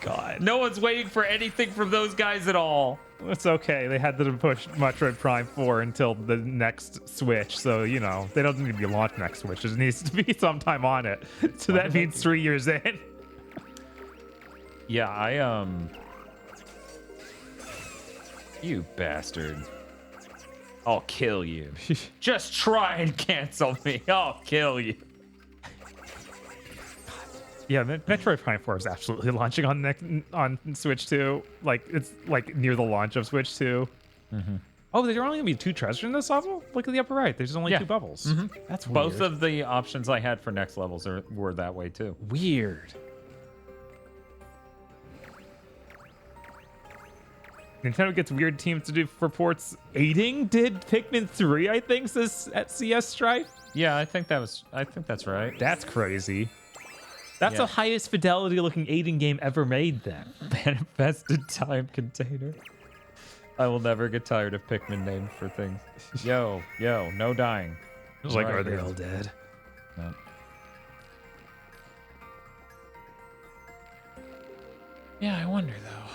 God. No one's waiting for anything from those guys at all. It's okay. They had to push Metroid Prime 4 until the next Switch, so, you know, they don't need to be launched next Switch. It needs to be sometime on it. So that means 3 years in. Yeah, You bastard. I'll kill you. Just try and cancel me. I'll kill you. Yeah, Metroid Prime 4 is absolutely launching on Switch 2. Like, it's like near the launch of Switch 2. Mm-hmm. Oh, there are only going to be 2 treasures in this level? Look at the upper right. There's only 2 bubbles. Mm-hmm. That's weird. Both of the options I had for next levels were that way too. Weird. Nintendo gets weird teams to do reports aiding. Did Pikmin 3, I think, says at CS Strife? Yeah, I think that's right. That's crazy. That's the highest fidelity looking aiding game ever made then. Manifested time container. I will never get tired of Pikmin names for things. Yo, no dying. It was like, Right are they here. all dead? No. Yeah, I wonder though.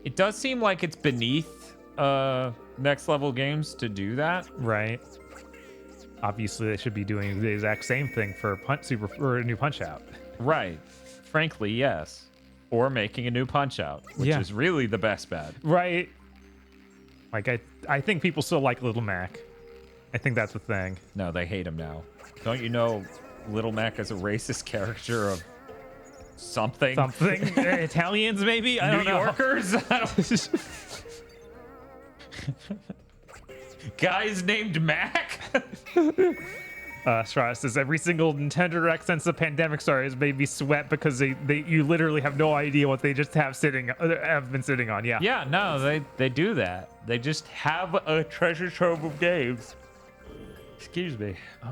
It does seem like it's beneath next level games to do that. Right. Obviously, they should be doing the exact same thing for a new Punch Out. Right. Frankly, yes. Or making a new Punch Out, which is really the best bet. Right. Like, I think people still like Little Mac. I think that's the thing. No, they hate him now. Don't you know Little Mac is a racist character of something? Something. Italians, maybe? I don't know. New Yorkers? Guys named Mac? Strauss says every single Nintendo Direct since the pandemic started has made me sweat because you literally have no idea what they just have been sitting on. Yeah. Yeah, no, they do that. They just have a treasure trove of games. Excuse me. Oh,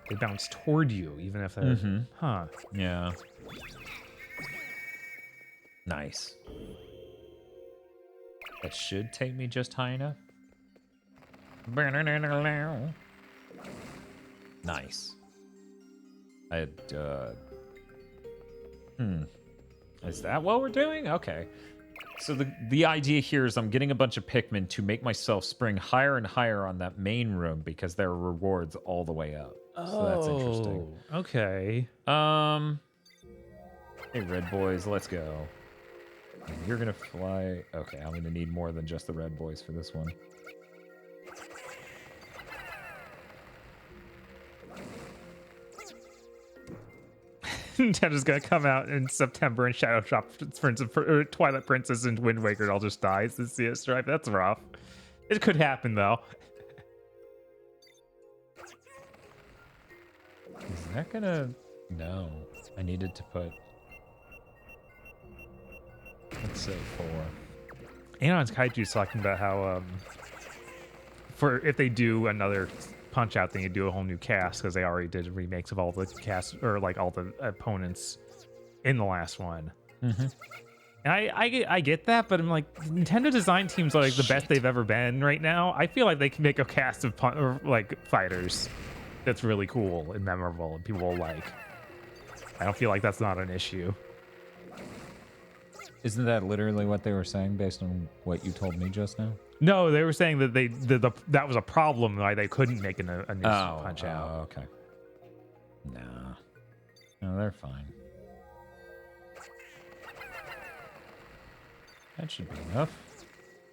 they bounce toward you, even if they're... Huh. Yeah. Nice. That should take me just high enough. Nice. I had, Is that what we're doing? Okay. So the idea here is I'm getting a bunch of Pikmin to make myself spring higher and higher on that main room because there are rewards all the way up. So that's interesting. Okay. Hey, red boys, let's go. You're gonna fly. Okay, I'm gonna need more than just the red boys for this one. Nintendo's gonna come out in September and Shadow Drop Twilight Princess and Wind Waker all just dies this CS Stripe. That's rough. It could happen though. Is that gonna... No. I needed to put... Let's say 4. Anon's Kaiju's talking about how if they do another Punch Out, then you do a whole new cast because they already did remakes of all the cast or like all the opponents in the last one. And I get that, but I'm like, Nintendo design teams are like the best they've ever been right now. I feel like they can make a cast of fighters that's really cool and memorable and people will like. I don't feel like that's not an issue. Isn't that literally what they were saying based on what you told me just now? No, they were saying that that was a problem why they couldn't make a new Punch Out. Oh, okay. Nah. No, they're fine. That should be enough.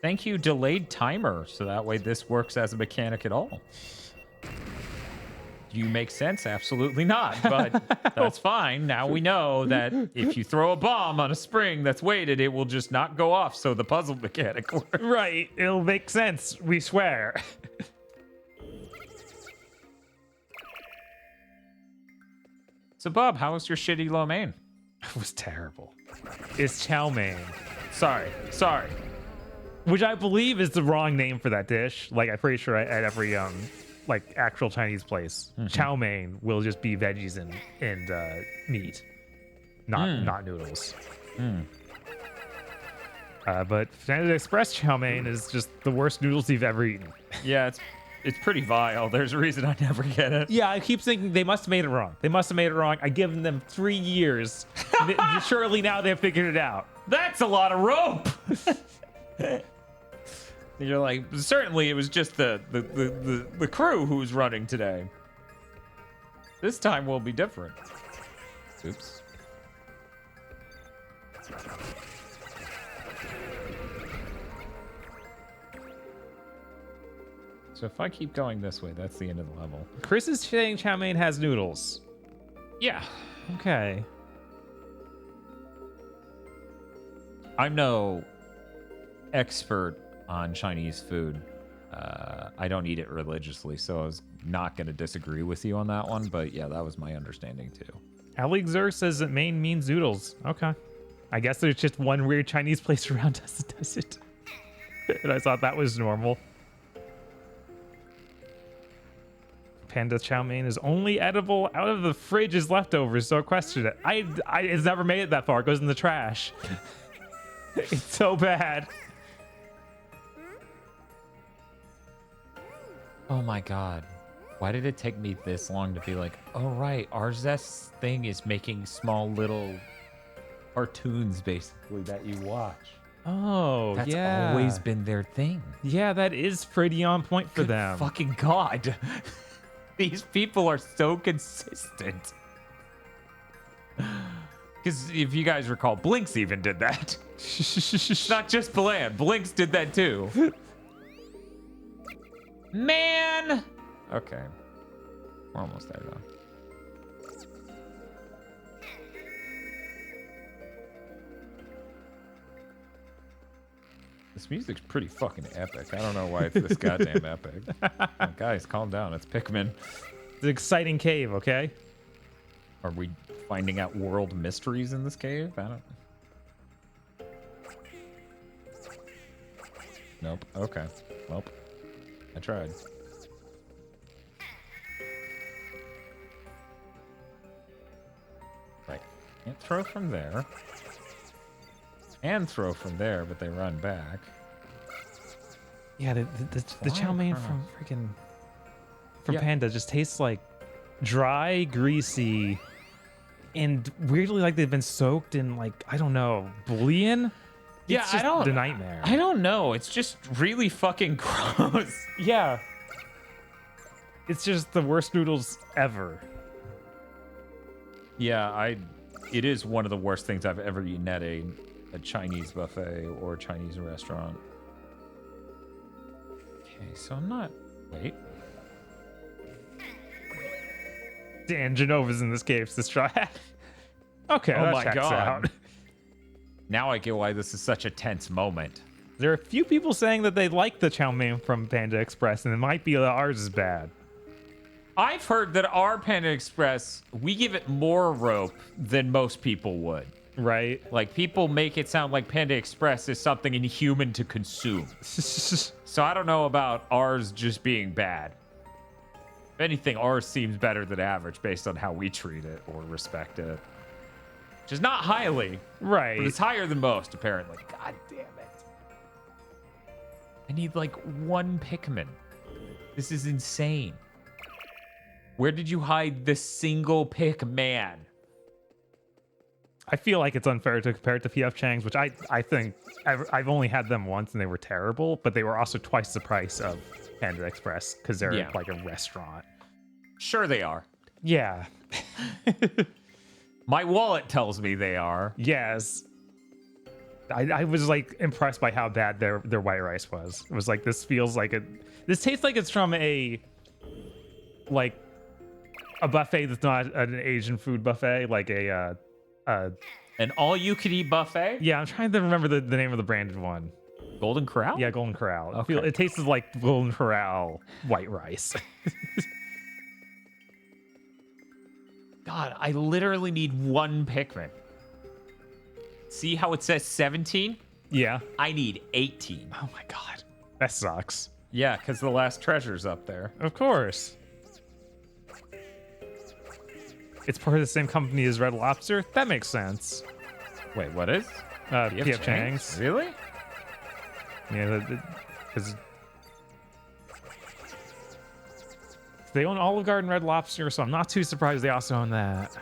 Thank you, delayed timer, so that way this works as a mechanic at all. Do you make sense? Absolutely not, but that's fine. Now we know that if you throw a bomb on a spring that's weighted, it will just not go off, so the puzzle mechanic works. Right, it'll make sense, we swear. So, Bob, how was your shitty lo mein? It was terrible. It's chow mein. Sorry. Which I believe is the wrong name for that dish. Like, I'm pretty sure at every like actual Chinese place, chow mein will just be veggies and meat, not noodles. But Standard Express chow mein is just the worst noodles you've ever eaten. Yeah, it's pretty vile. There's a reason I never get it. Yeah, I keep thinking they must have made it wrong. I've given them 3 years. Surely now they've figured it out. That's a lot of rope. You're like, certainly it was just the crew who was running today. This time will be different. Oops. So if I keep going this way, that's the end of the level. Chris is saying chow mein has noodles. Yeah. Okay. I'm no expert on Chinese food. I don't eat it religiously, so I was not going to disagree with you on that one. But yeah, that was my understanding too. Alexer says that main means noodles. Okay. I guess there's just one weird Chinese place around us that does it. And I thought that was normal. Panda chow mein is only edible out of the fridge as leftovers, so question it. It's never made it that far. It goes in the trash. It's so bad. Oh my god. Why did it take me this long to be like, oh right, our Zest thing is making small little cartoons basically that you watch. Oh, That's yeah. always been their thing. Yeah, that is pretty on point for Good them. fucking god. These people are so consistent. Because if you guys recall, Blinks even did that. Not just Bland. Blinks did that too. Man! Okay. We're almost there, though. This music's pretty fucking epic. I don't know why it's this goddamn epic. Oh, guys, calm down. It's Pikmin. It's an exciting cave, okay? Are we finding out world mysteries in this cave? I don't... Nope. Okay. Well, I tried. Right. Can't throw from there. And throw from there, but they run back. Yeah, the chow mein from freaking Panda just tastes like dry, greasy, and weirdly like they've been soaked in like, I don't know, bouillon. Yeah, it's just the nightmare. I don't know. It's just really fucking gross. Yeah. It's just the worst noodles ever. Yeah, it is one of the worst things I've ever eaten at a Chinese buffet or a Chinese restaurant. Okay, so I'm not... Wait. Dan Genova's in this cave. Let's try it. Okay, Oh that my checks god. out. Now I get why this is such a tense moment. There are a few people saying that they like the chow mein from Panda Express, and it might be that ours is bad. I've heard that our Panda Express, we give it more rope than most people would. Right? Like, people make it sound like Panda Express is something inhuman to consume. So I don't know about ours just being bad. If anything, ours seems better than average based on how we treat it or respect it. Which is not highly. Right. But it's higher than most, apparently. God damn it. I need, like, one Pikmin. This is insane. Where did you hide the single Pikmin? I feel like it's unfair to compare it to PF Chang's, which I think I've only had them once and they were terrible, but they were also twice the price of Panda Express because they're like a restaurant. Sure they are. Yeah. My wallet tells me they are. Yes. I was like impressed by how bad their white rice was. It was like, this feels like this tastes like it's from a buffet that's not an Asian food buffet, like an all-you-can-eat buffet? Yeah, I'm trying to remember the name of the branded one. Golden Corral? Yeah, Golden Corral. Okay. It tasted like Golden Corral white rice. God, I literally need one Pikmin. See how it says 17? Yeah. I need 18. Oh my god. That sucks. Yeah, because the last treasure's up there. Of course. It's part of the same company as Red Lobster? That makes sense. Wait, what is? PF Chang's. Really? Yeah, because they own Olive Garden, Red Lobster, so I'm not too surprised they also own that.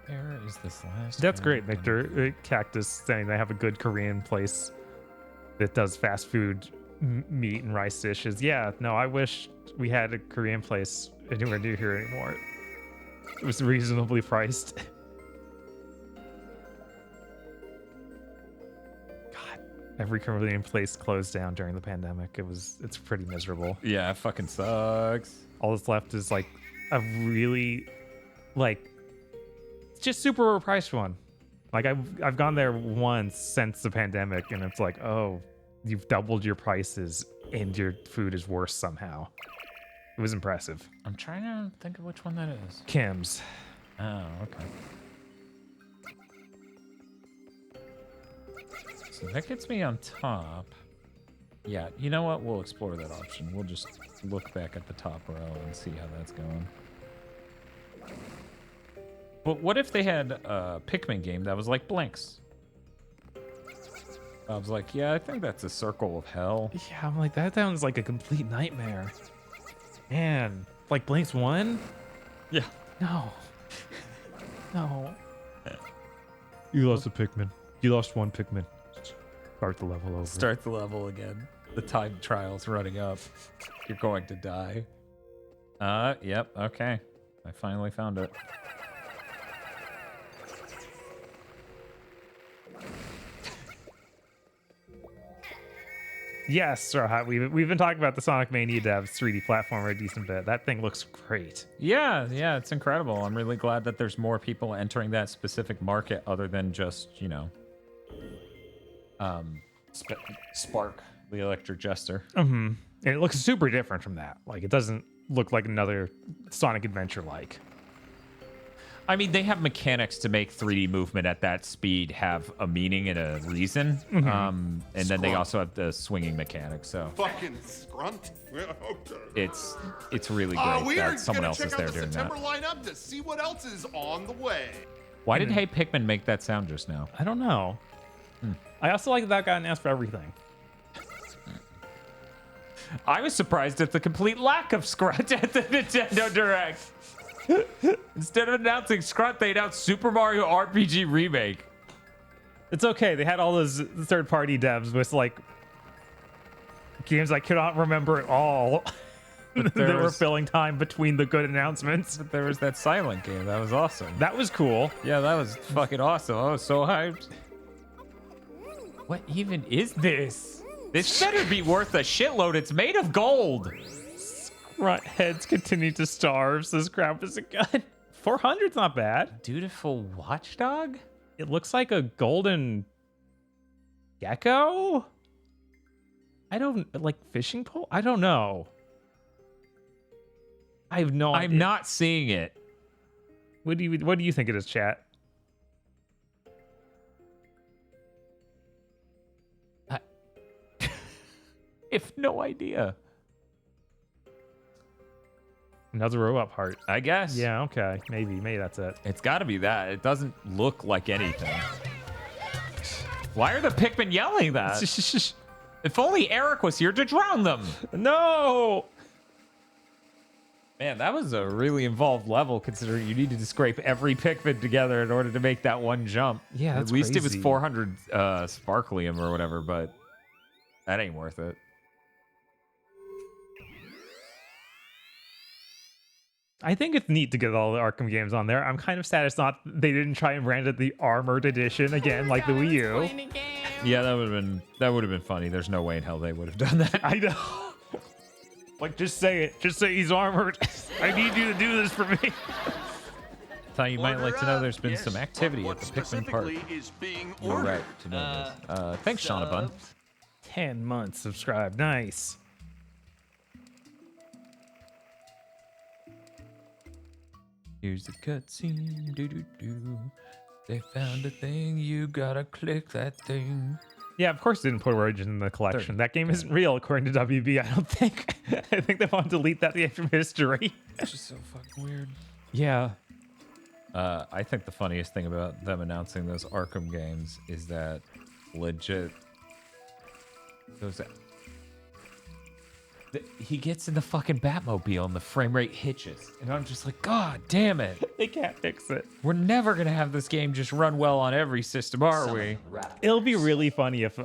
Where is this last? That's great, Victor. Cactus saying they have a good Korean place that does fast food meat and rice dishes. Yeah, no, I wish we had a Korean place anywhere near here anymore. It was reasonably priced. God, every Korean place closed down during the pandemic. It's pretty miserable. Yeah, it fucking sucks. All that's left is like a really just super overpriced one. Like I've gone there once since the pandemic, and it's like, oh, you've doubled your prices and your food is worse somehow. It was impressive. I'm trying to think of which one that is. Kim's. Oh, okay. So that gets me on top. Yeah, you know what? We'll explore that option. We'll just look back at the top row and see how that's going. But what if they had a Pikmin game that was like Blinks? I was like, yeah, I think that's a circle of hell. Yeah, I'm like, that sounds like a complete nightmare. Man, like Blinks 1? Yeah. No. No. You lost a Pikmin. You lost one Pikmin. Start the level over. Start the level again. The time trial's running up. You're going to die. Yep, okay. I finally found it. Yes, Sir Hot. We've been talking about the Sonic Mania devs 3D platformer a decent bit. That thing looks great. Yeah, it's incredible. I'm really glad that there's more people entering that specific market other than just, you know, Spark, the electric jester. And it looks super different from that. Like, it doesn't look like another Sonic Adventure like. I mean, they have mechanics to make 3D movement at that speed have a meaning and a reason. And then they also have the swinging mechanics. So Fucking scrunt. it's really great we that are someone gonna else check is out there the doing September that. lineup to see what else is on the way. Why did Hey Pikmin make that sound just now? I don't know. I also like that got announced for everything. I was surprised at the complete lack of Scrunt at the Nintendo Direct. Instead of announcing Scrunt, they announced Super Mario RPG Remake. It's okay. They had all those third-party devs with, like, games I cannot remember at all. They were filling time between the good announcements. But there was that silent game. That was awesome. That was cool. Yeah, that was fucking awesome. I was so hyped. What even is this? This better be worth a shitload. It's made of gold. Grunt heads continue to starve, says Crap is a gun. 400's not bad. Dutiful watchdog? It looks like a golden gecko? I don't, like, fishing pole? I don't know. I have no idea. I'm not seeing it. What do you think it is, chat? I have no idea. Another robot part. I guess. Yeah, okay. Maybe that's it. It's got to be that. It doesn't look like anything. Why are the Pikmin yelling that? If only Eric was here to drown them. No! Man, that was a really involved level considering you needed to scrape every Pikmin together in order to make that one jump. Yeah, that's At least it was crazy. 400 sparklium or whatever, but that ain't worth it. I think it's neat to get all the Arkham games on there. I'm kind of sad they didn't try and brand it the Armored Edition again, like the Wii U. Yeah, that would have been funny. There's no way in hell they would have done that. I know. Like, just say it. Just say he's armored. I need you to do this for me. Thought you might like to know there's been Yes, some activity but at the what Pikmin Park. specifically is being You're ordered? right to know this. Thanks, Shauna Bun. 10 months subscribed. Nice. Here's the cutscene. Do. They found a thing. You gotta click that thing. Yeah, of course it didn't put Origin in the collection. That game isn't real, according to WB, I don't think. I think they want to delete that game from history. It's just so fucking weird. Yeah. I think the funniest thing about them announcing those Arkham games is that legit he gets in the fucking Batmobile and the frame rate hitches. And I'm just like, God damn it. They can't fix it. We're never going to have this game just run well on every system, are we? It'll be really funny if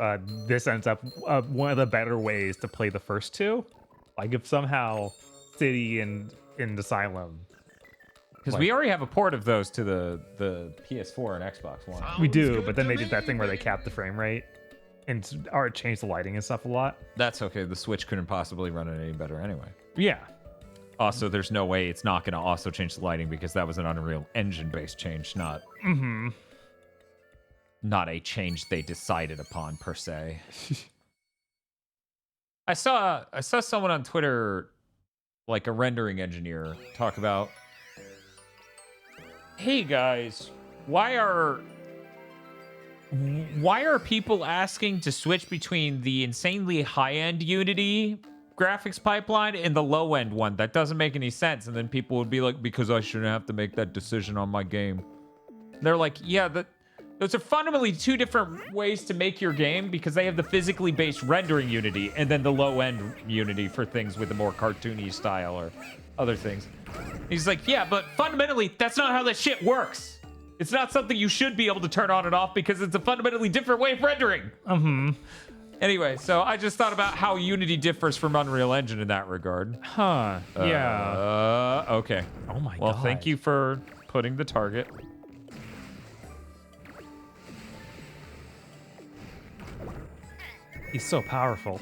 this ends up one of the better ways to play the first two. Like if somehow City and Asylum. Because we already have a port of those to the PS4 and Xbox One. We do, but then they did that thing where they capped the frame rate and or changed the lighting and stuff a lot. That's okay. The Switch couldn't possibly run it any better anyway. Yeah. Also, there's no way it's not going to also change the lighting because that was an Unreal Engine-based change, not a change they decided upon per se. I saw someone on Twitter, like a rendering engineer, talk about, hey guys, why are people asking to switch between the insanely high-end Unity graphics pipeline and the low-end one? That doesn't make any sense. And then people would be like, because I shouldn't have to make that decision on my game. They're like, yeah, Those are fundamentally two different ways to make your game because they have the physically based rendering Unity and then the low-end Unity for things with a more cartoony style or other things. He's like, yeah, but fundamentally, that's not how that shit works. It's not something you should be able to turn on and off because it's a fundamentally different way of rendering. Anyway, so I just thought about how Unity differs from Unreal Engine in that regard. Huh. Yeah. Okay. Oh my god. Well, thank you for putting the target. He's so powerful.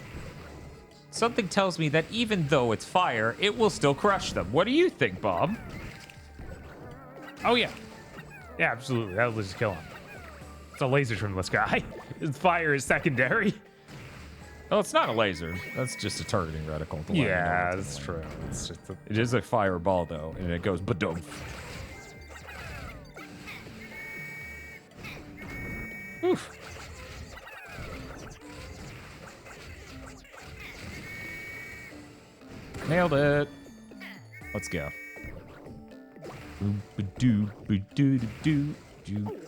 Something tells me that even though it's fire, it will still crush them. What do you think, Bob? Oh yeah. Yeah, absolutely. That'll just kill him. It's a laser from the sky. His fire is secondary. Oh, it's not a laser. That's just a targeting reticle. to let you know Yeah, what's that's going true. It's just a, It is a fireball, though, and it goes badoof. Oof. Nailed it. Let's go.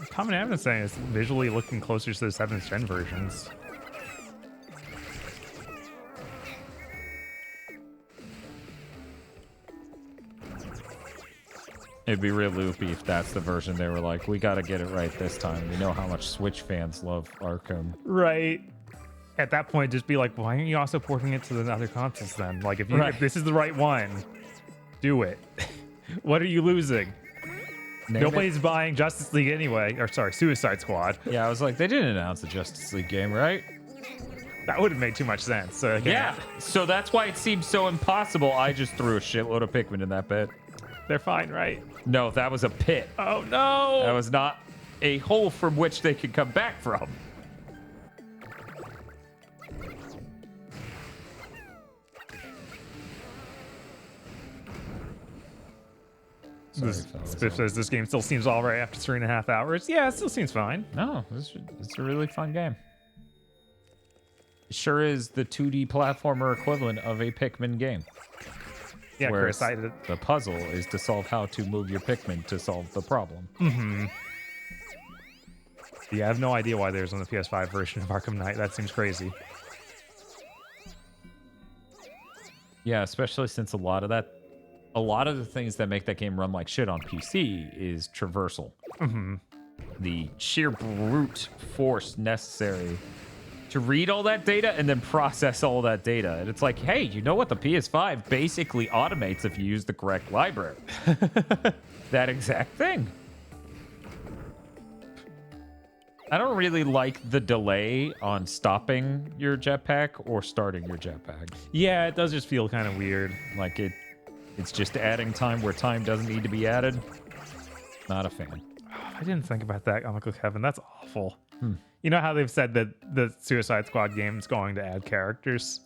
Common evidence saying it's visually looking closer to the 7th gen versions. It'd be real loopy if that's the version they were like, we gotta get it right this time. We know how much Switch fans love Arkham. Right. At that point, just be like, why aren't you also porting it to the other consoles then? Like, if this is the right one, do it. What are you losing? Nobody's buying Justice League anyway. Or sorry, Suicide Squad. Yeah, I was like, they didn't announce a Justice League game, right? That would have made too much sense. So Yeah, so that's why it seemed so impossible. I just threw a shitload of Pikmin in that pit. they're fine, right? No, that was a pit. Oh no! That was not a hole from which they could come back from. Spiff says this game still seems all right after 3.5 hours. Yeah, it still seems fine. No, it's a really fun game. It sure is the 2D platformer equivalent of a Pikmin game. Yeah, where Chris, the puzzle is to solve how to move your Pikmin to solve the problem. Yeah, I have no idea why there's on the PS5 version of Arkham Knight. That seems crazy. Yeah, especially since a lot of the things that make that game run like shit on PC is traversal. The sheer brute force necessary to read all that data and then process all that data. And it's like, hey, you know what? The PS5 basically automates if you use the correct library. That exact thing. I don't really like the delay on stopping your jetpack or starting your jetpack. Yeah, it does just feel kind of weird. Like it's just adding time where time doesn't need to be added. Not a fan. I didn't think about that, Uncle Kevin. That's awful. You know how they've said that the Suicide Squad game is going to add characters?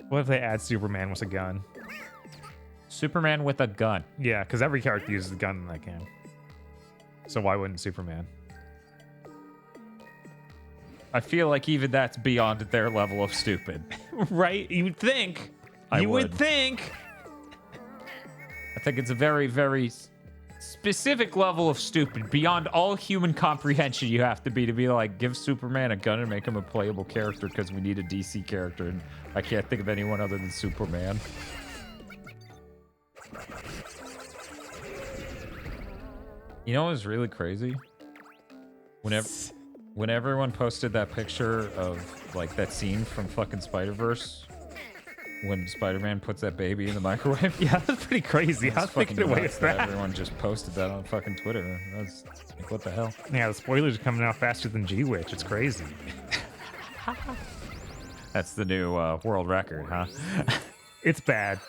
What if they add Superman with a gun? Superman with a gun. Yeah, because every character uses a gun in that game. So why wouldn't Superman? I feel like even that's beyond their level of stupid. Right? You would think. You would think. I think it's a very, very specific level of stupid. Beyond all human comprehension you have to be like, give Superman a gun and make him a playable character because we need a DC character, and I can't think of anyone other than Superman. You know what was really crazy? When everyone posted that picture of, like, that scene from fucking Spider-Verse, when Spider-Man puts that baby in the microwave. Yeah, that's pretty crazy. How they get away with that? Everyone just posted that on fucking Twitter. That's like, what the hell? Yeah, the spoilers are coming out faster than G-Witch. It's crazy. That's the new world record, huh? It's bad.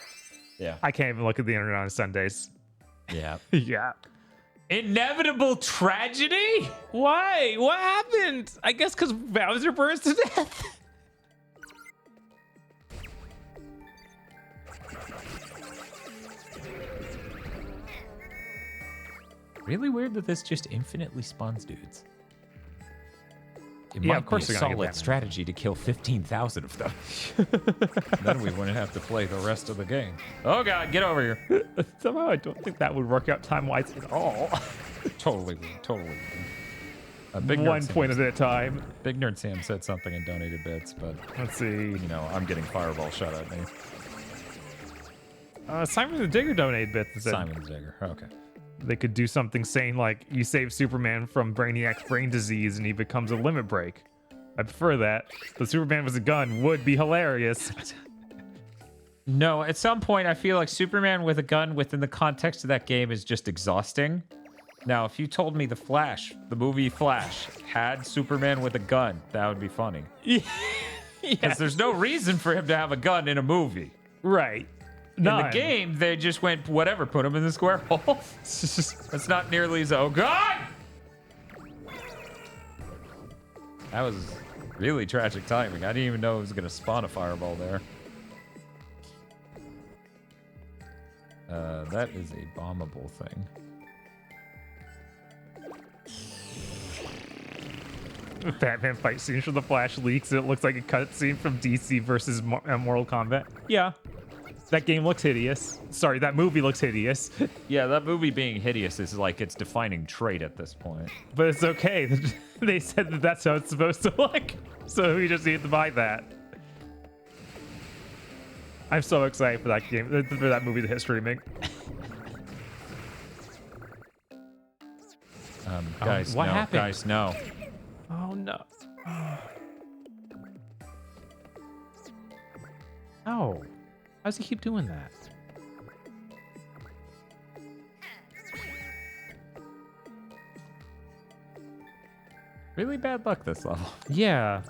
Yeah. I can't even look at the internet on Sundays. Yeah. Yeah. Inevitable tragedy? Why? What happened? I guess because Bowser burns to death. Really weird that this just infinitely spawns dudes. It Yeah, might of course be a they're gonna get solid Batman. strategy to kill 15,000 of them. Then we wouldn't have to play the rest of the game. Oh god, get over here. Somehow I don't think that would work out time-wise at all. Totally would. Big Nerd one Sam point at a time. Big Nerd Sam said something and donated bits, but Let's see. you know, I'm getting fireball shot at me. Simon the Digger donated bits and said Simon Digger. Okay. they could do something saying like you save Superman from Brainiac's brain disease and he becomes a limit break. I prefer that. But Superman with a gun would be hilarious. No, at some point I feel like Superman with a gun within the context of that game is just exhausting. Now, if you told me the movie Flash, had Superman with a gun, that would be funny. Because there's no reason for him to have a gun in a movie. Right. None. In the game, they just went, whatever, put him in the square hole. That's not nearly as, oh God! That was really tragic timing. I didn't even know it was going to spawn a fireball there. That is a bombable thing. Batman fight scene from the Flash leaks. It looks like a cutscene from DC versus Mortal Kombat. Yeah. That game looks hideous. Sorry, that movie looks hideous. Yeah, that movie being hideous is like its defining trait at this point. But it's okay. They said that that's how it's supposed to look. So we just need to buy that. I'm so excited for that game, for that movie, The History Remake. Guys, what no. happened? Guys, no. Oh, no. Oh. How does he keep doing that? Really bad luck this level. Yeah.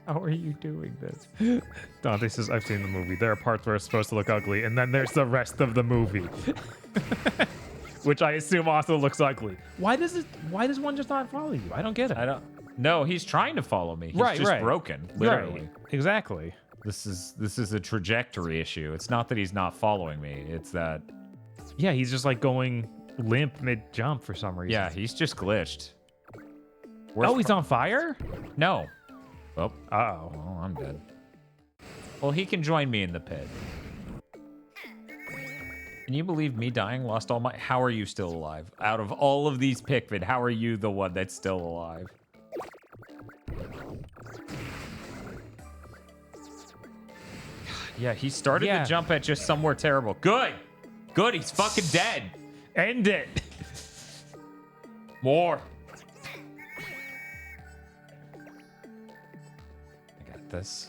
How are you doing this? Dante says, I've seen the movie. There are parts where it's supposed to look ugly, and then there's the rest of the movie. Which I assume also looks ugly. Why does one just not follow you? I don't get it. No, he's trying to follow me. He's just broken, literally. Right. Exactly. This is a trajectory issue. It's not that he's not following me. It's that yeah, he's just like going limp mid-jump for some reason. Yeah, he's just glitched. He's on fire? No. Oh. Uh-oh. Oh, I'm dead. Well, he can join me in the pit. Can you believe me dying? Lost all my... How are you still alive? Out of all of these Pikmin, how are you the one that's still alive? Yeah, he started the jump at just somewhere terrible. Good! Good, he's fucking dead! End it! More! I got this.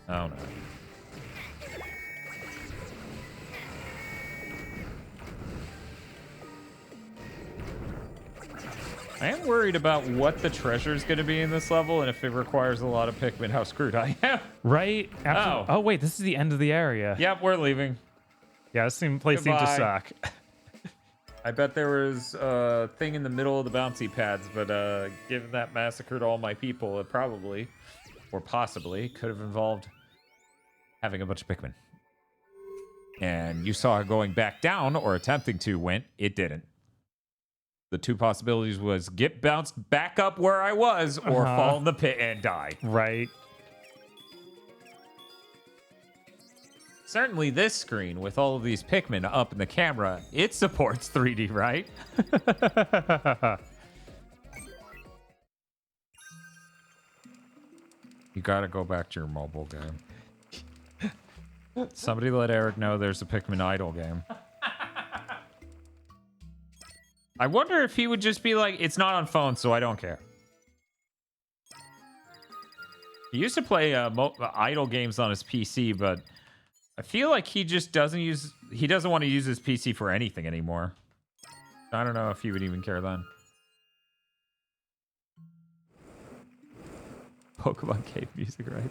Oh no. I am worried about what the treasure is going to be in this level, and if it requires a lot of Pikmin, how screwed I am. Right? Oh, wait, this is the end of the area. Yep, we're leaving. Yeah, this place seemed to suck. I bet there was a thing in the middle of the bouncy pads, but given that massacred all my people, it probably, or possibly, could have involved having a bunch of Pikmin. And you saw her going back down, or attempting to, went. It didn't. The two possibilities was get bounced back up where I was, or fall in the pit and die. Right. Certainly this screen, with all of these Pikmin up in the camera, it supports 3D, right? You gotta go back to your mobile game. Somebody let Eric know there's a Pikmin Idol game. I wonder if he would just be like, it's not on phone, so I don't care. He used to play idle games on his PC, but I feel like he just doesn't want to use his PC for anything anymore. I don't know if he would even care then. Pokemon cave music, right?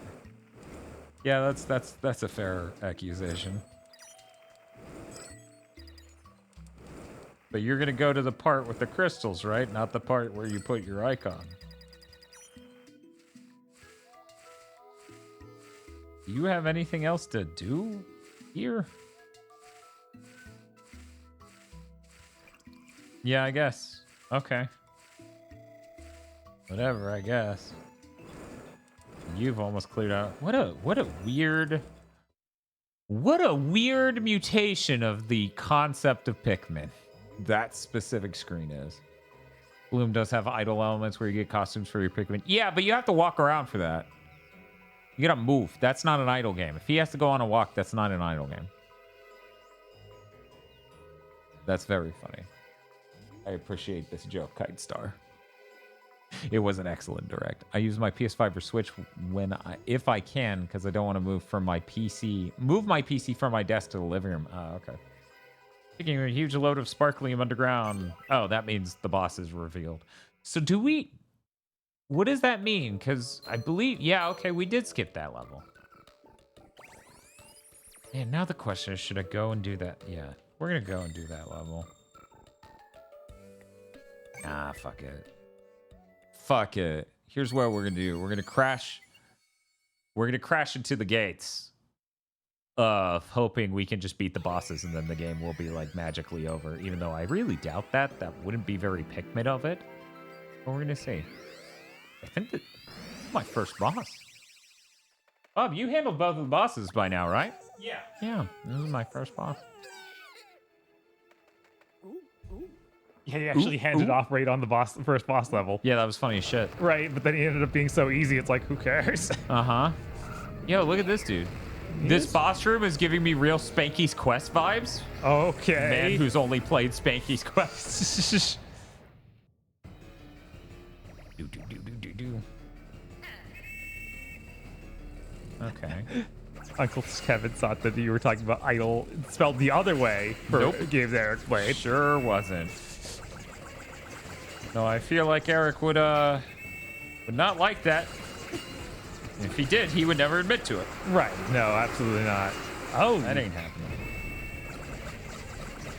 Yeah, that's a fair accusation. But you're gonna go to the part with the crystals, right? Not the part where you put your icon. Do you have anything else to do here? Yeah, I guess. Okay. Whatever, I guess. You've almost cleared out. What a weird What a weird mutation of the concept of Pikmin that specific screen is. Bloom does have idle elements where you get costumes for your Pikmin. Yeah, but you have to walk around for that. You gotta move. That's not an idle game. If he has to go on a walk, that's not an idle game. That's very funny. I appreciate this joke, Kite Star. It was an excellent direct. I use my PS5 or Switch if I can, because I don't want to move my PC from my desk to the living room. Oh, okay. Taking a huge load of sparklium underground. Oh, that means the boss is revealed. So what does that mean? Because I believe, yeah, okay, we did skip that level. And now the question is, should I go and do that? Yeah, we're going to go and do that level. Ah, fuck it. Fuck it. Here's what we're gonna do. We're gonna crash into the gates of hoping we can just beat the bosses and then the game will be like magically over, even though I really doubt that. That wouldn't be very Pikmin of it. But we're gonna see. I think that my first boss. Bob, you handled both of the bosses by now, right? Yeah. Yeah, this is my first boss. Yeah, he actually handed off right on the first boss level. Yeah, that was funny as shit. Right, but then he ended up being so easy, it's like, who cares? Uh-huh. Yo, look at this dude. This boss room is giving me real Spanky's Quest vibes. Okay. Man who's only played Spanky's Quest. do. Okay. Uncle Kevin thought that you were talking about idle spelled the other way for games Eric played. Sure wasn't. No, I feel like Eric would not like that. If he did, he would never admit to it. Right. No, absolutely not. Oh, that ain't happening.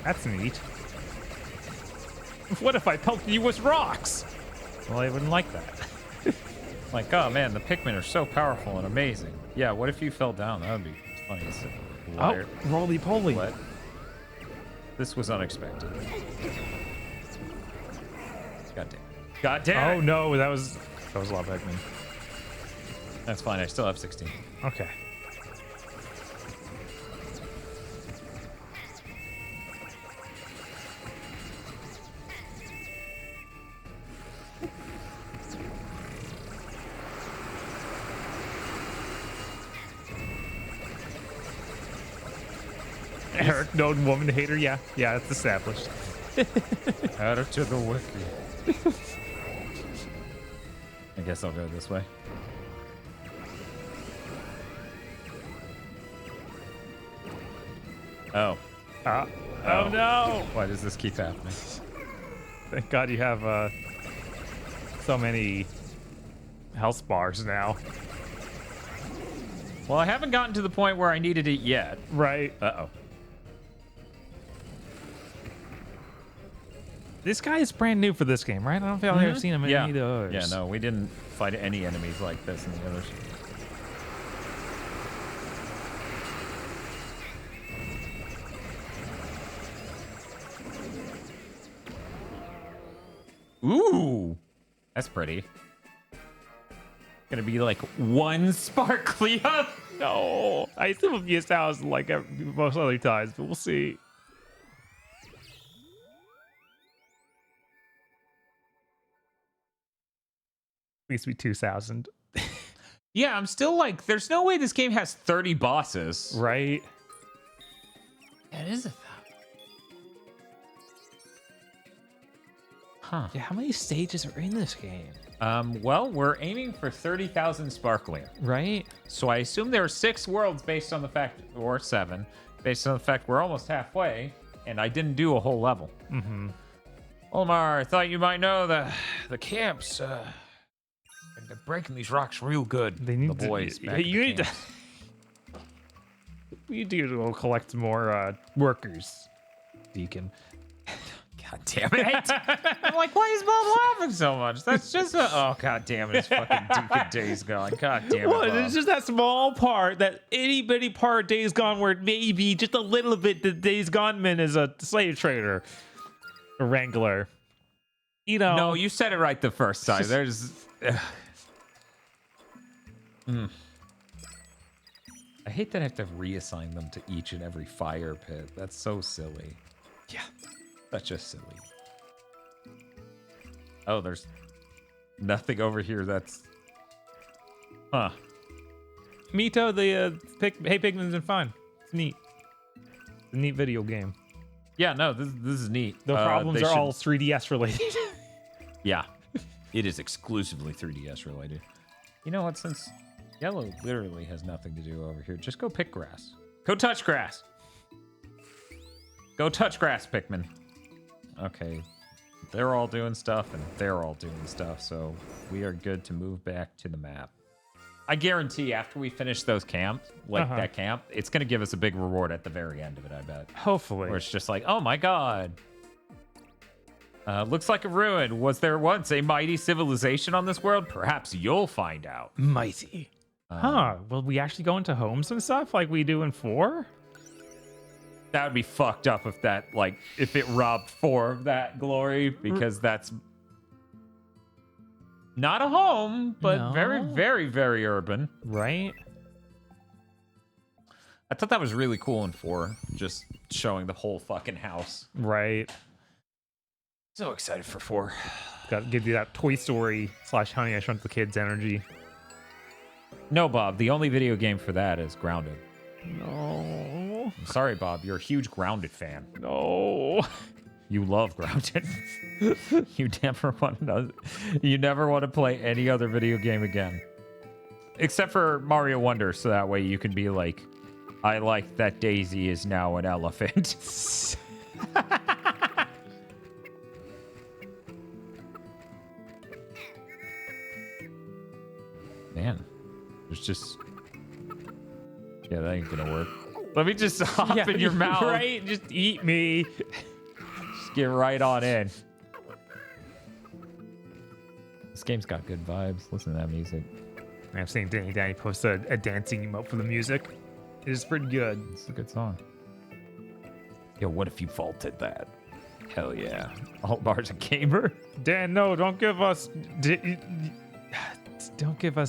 That's neat. What if I pelted you with rocks? Well, I wouldn't like that. Like, oh man, the Pikmin are so powerful and amazing. Yeah, what if you fell down? That would be funny. Oh, roly-poly. What? This was unexpected. God damn. God damn. Oh no, that was a lot of Pikmin. That's fine. I still have 16. Okay. Eric, known woman hater. Yeah, it's established. Add it to the wiki. I guess I'll go this way. Oh. Oh no! Why does this keep happening? Thank God you have so many health bars now. Well, I haven't gotten to the point where I needed it yet. Right. Uh-oh. This guy is brand new for this game, right? I don't think I've ever seen him in any of those. Yeah, no, we didn't fight any enemies like this in the others. Ooh, that's pretty. Gonna be like one sparklium. No, I assume it'll be a thousand like most other times, but we'll see. Needs to be 2,000. Yeah, I'm still like, there's no way this game has 30 bosses. Right? That is a... Huh. Yeah, how many stages are in this game? Well, we're aiming for 30,000 sparklium. Right? So I assume there are 6 worlds based on the fact, or 7, based on the fact we're almost halfway, and I didn't do a whole level. Mm-hmm. Omar, I thought you might know the camps, they're breaking these rocks real good. They need the boys. You need to. We need to go collect more workers, Deacon. God damn it! I'm like, why is Bob laughing so much? That's just a. Oh god damn it! It's fucking Deacon Days Gone. God damn it! Well, Bob. it's just that small part, that itty bitty part of Days Gone, where maybe just a little bit the Days Gone man is a slave trader, a wrangler. You know. No, you said it right the first time. There's. I hate that I have to reassign them to each and every fire pit. That's so silly. Yeah. That's just silly. Oh, there's nothing over here that's... Huh. Mito, the Hey Pikmin's been fun. It's neat. It's a neat video game. Yeah, no, this is neat. The problems are all 3DS related. Yeah. It is exclusively 3DS related. You know what? Since yellow literally has nothing to do over here, just go pick grass. Go touch grass. Go touch grass, Pikmin. Okay. They're all doing stuff, and they're all doing stuff, so we are good to move back to the map. I guarantee after we finish those camps, like that camp, it's going to give us a big reward at the very end of it, I bet. Hopefully. Where it's just like, oh my god. Looks like a ruin. Was there once a mighty civilization on this world? Perhaps you'll find out. Mighty. Huh. Will we actually go into homes and stuff like we do in 4? That would be fucked up if that, like, if it robbed 4 of that glory, because that's not a home, but very, very, very urban. Right? I thought that was really cool in 4, just showing the whole fucking house. Right. So excited for 4. Got to give you that Toy Story / Honey, I Shrunk the Kids energy. No, Bob, the only video game for that is Grounded. No. I'm sorry, Bob, you're a huge Grounded fan. No. You love Grounded. You never want to play any other video game again. Except for Mario Wonder, so that way you can be like, I like that Daisy is now an elephant. Man, there's just... Yeah, that ain't gonna work. Let me just hop in your mouth. Right? Just eat me. Just get right on in. This game's got good vibes. Listen to that music. I've seen Danny post a dancing emote for the music. It is pretty good. It's a good song. Yo, what if you vaulted that? Hell yeah. Altbar's a gamer. Dan, no, don't give us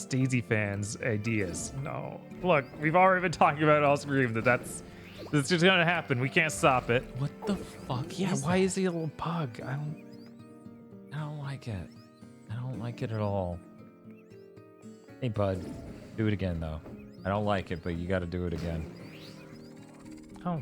Daisy fans ideas. No. Look, we've already been talking about it all scream that's just gonna happen. We can't stop it. What the fuck? Yeah, why is he a little bug? I don't like it. I don't like it at all. Hey, bud. Do it again, though. I don't like it, but you got to do it again. Oh.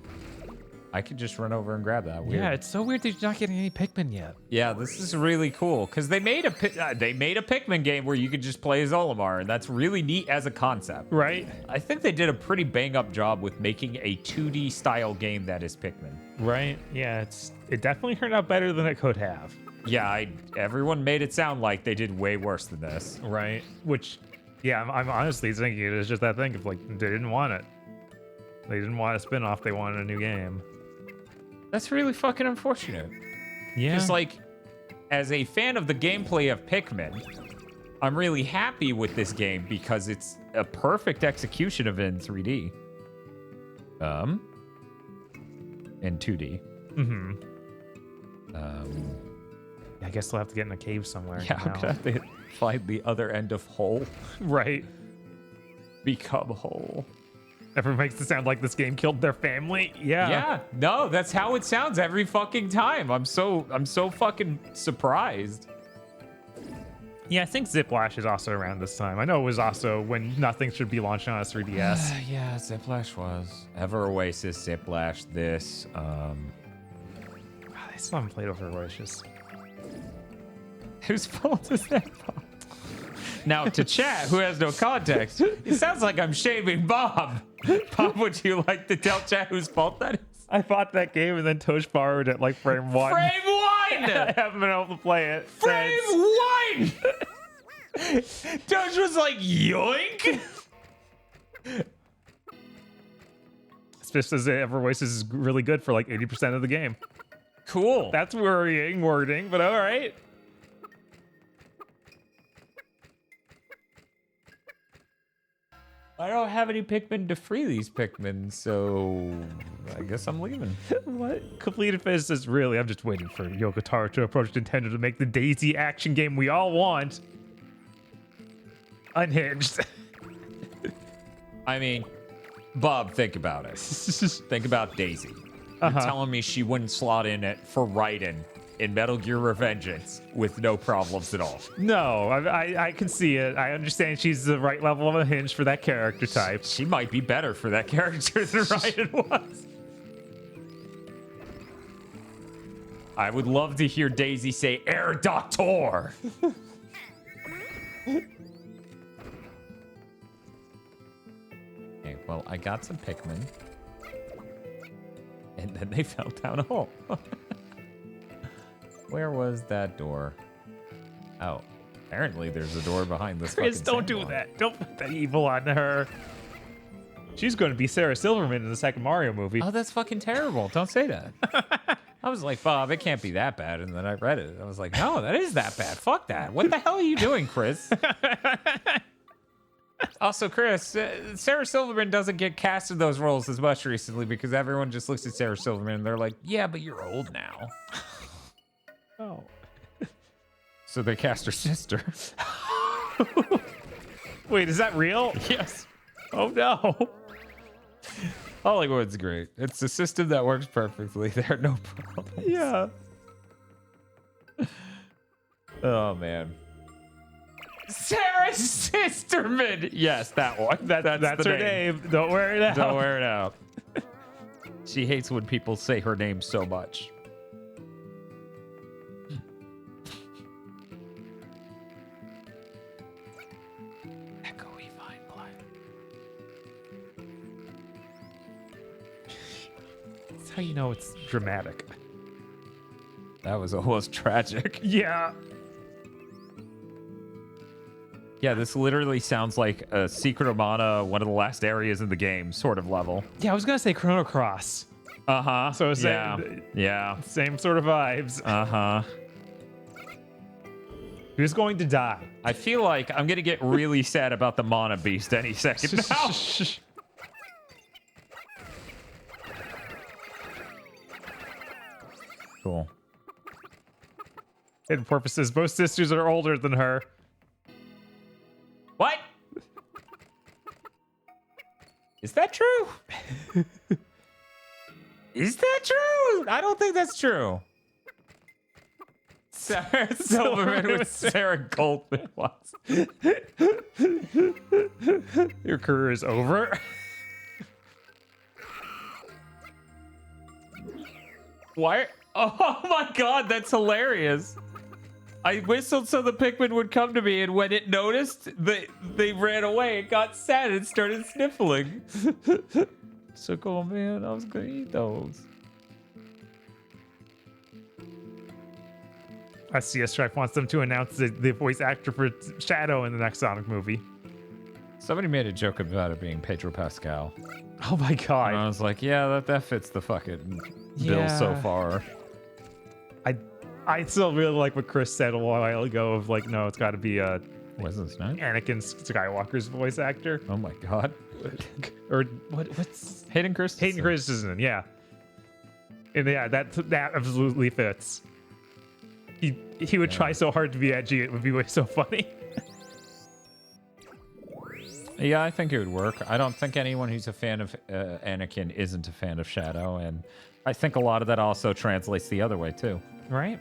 I could just run over and grab that. Weird. Yeah, it's so weird that you're not getting any Pikmin yet. Yeah, this is really cool because they made a Pikmin game where you could just play as Olimar, and that's really neat as a concept. Right. I think they did a pretty bang-up job with making a 2D style game that is Pikmin. Right. Yeah, it definitely turned out better than it could have. Yeah, everyone made it sound like they did way worse than this. Right. Which, yeah, I'm honestly thinking it is just that thing of like they didn't want it. They didn't want a spin-off. They wanted a new game. That's really fucking unfortunate. Yeah. Just like, as a fan of the gameplay of Pikmin, I'm really happy with this game because it's a perfect execution of it in 3D. In 2D. Mm-hmm. I guess they'll have to get in a cave somewhere. Yeah, I'm gonna have to find the other end of whole. Right. Become whole. Everyone makes it sound like this game killed their family. Yeah. Yeah. No, that's how it sounds every fucking time. I'm so fucking surprised. Yeah, I think Ziplash is also around this time. I know it was also when nothing should be launched on a 3DS. Yeah, Ziplash was. Ever Oasis, Ziplash, this. I still haven't played Over Oasis. Whose fault is that, Bob? Now, to chat, who has no context, it sounds like I'm shaming Bob. Bob, would you like to tell chat whose fault that is? I bought that game and then Tosh borrowed it like frame 1. Frame 1! I haven't been able to play it Frame 1! Tosh was like, yoink! It's just as Ever Voices is really good for like 80% of the game. Cool. That's worrying wording, but all right. I don't have any Pikmin to free these Pikmin, so I guess I'm leaving. What? Completed Phase is really, I'm just waiting for Yoko Taro to approach Nintendo to make the Daisy action game we all want. Unhinged. I mean, Bob, think about it. Think about Daisy. You're telling me she wouldn't slot in it for Raiden in Metal Gear Revengeance with no problems at all. No, I can see it. I understand she's the right level of a hinge for that character type. She might be better for that character than Raiden was. I would love to hear Daisy say, Air Doctor! Okay, well, I got some Pikmin. And then they fell down a hole. Where was that door? Oh, apparently there's a door behind this Chris, fucking don't do sandbar. that. Don't put that evil on her. She's going to be Sarah Silverman in the second Mario movie. Oh, that's fucking terrible. Don't say that. I was like, Bob, it can't be that bad. And then I read it. I was like, no, that is that bad. Fuck that. What the hell are you doing, Chris? Also, Chris, Sarah Silverman doesn't get cast in those roles as much recently because everyone just looks at Sarah Silverman and they're like, yeah, but you're old now. Oh. So they cast her sister. Wait, is that real? Yes. Oh, no. Hollywood's great. It's a system that works perfectly. There are no problems. Yeah. Oh, man. Sarah Sisterman. Yes, that one. That's the her name. Don't wear it out. Don't wear it out. She hates when people say her name so much. Echoey fine line. That's how you know it's dramatic. That was almost tragic. Yeah. Yeah, this literally sounds like a Secret of Mana, one of the last areas in the game sort of level. Yeah, I was going to say Chrono Cross. Uh-huh. So Yeah. Same sort of vibes. Uh-huh. Who's going to die? I feel like I'm going to get really sad about the Mana Beast any second now. Cool. Hidden purposes. Both sisters are older than her. What? Is that true? Is that true? I don't think that's true. Sarah Silverman with Sarah Goldman was. Your career is over. Why? Oh my god, that's hilarious. I whistled so the Pikmin would come to me, and when it noticed, they ran away. It got sad and started sniffling. So cool, man. I was gonna eat those. CS Track wants them to announce the voice actor for Shadow in the next Sonic movie. Somebody made a joke about it being Pedro Pascal. Oh my god. And I was like, yeah, that fits the fucking bill so far. I still really like what Chris said a while ago of like, no, it's got to be What's his name? Anakin Skywalker's voice actor. Oh my god. Or what's Hayden Christensen. Hayden Christensen, yeah. And yeah, that absolutely fits. He would try so hard to be edgy, it would be so funny. Yeah, I think it would work. I don't think anyone who's a fan of Anakin isn't a fan of Shadow, and I think a lot of that also translates the other way too. Right?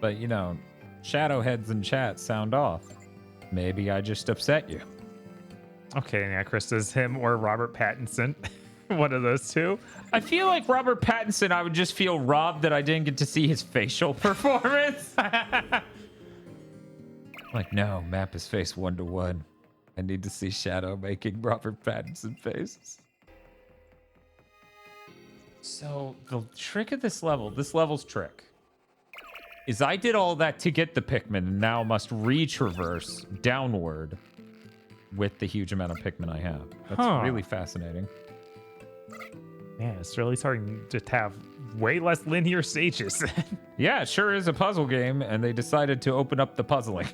But you know, Shadow heads in chat sound off. Maybe I just upset you. Okay, yeah, Chris says him or Robert Pattinson. One of those two. I feel like Robert Pattinson, I would just feel robbed that I didn't get to see his facial performance. Like, no, map his face 1-to-1. I need to see Shadow making Robert Pattinson faces. So, the trick of this level's trick, is I did all that to get the Pikmin and now must retraverse downward with the huge amount of Pikmin I have. That's really fascinating. Man, it's really starting to have way less linear stages. Yeah, it sure is a puzzle game, and they decided to open up the puzzling.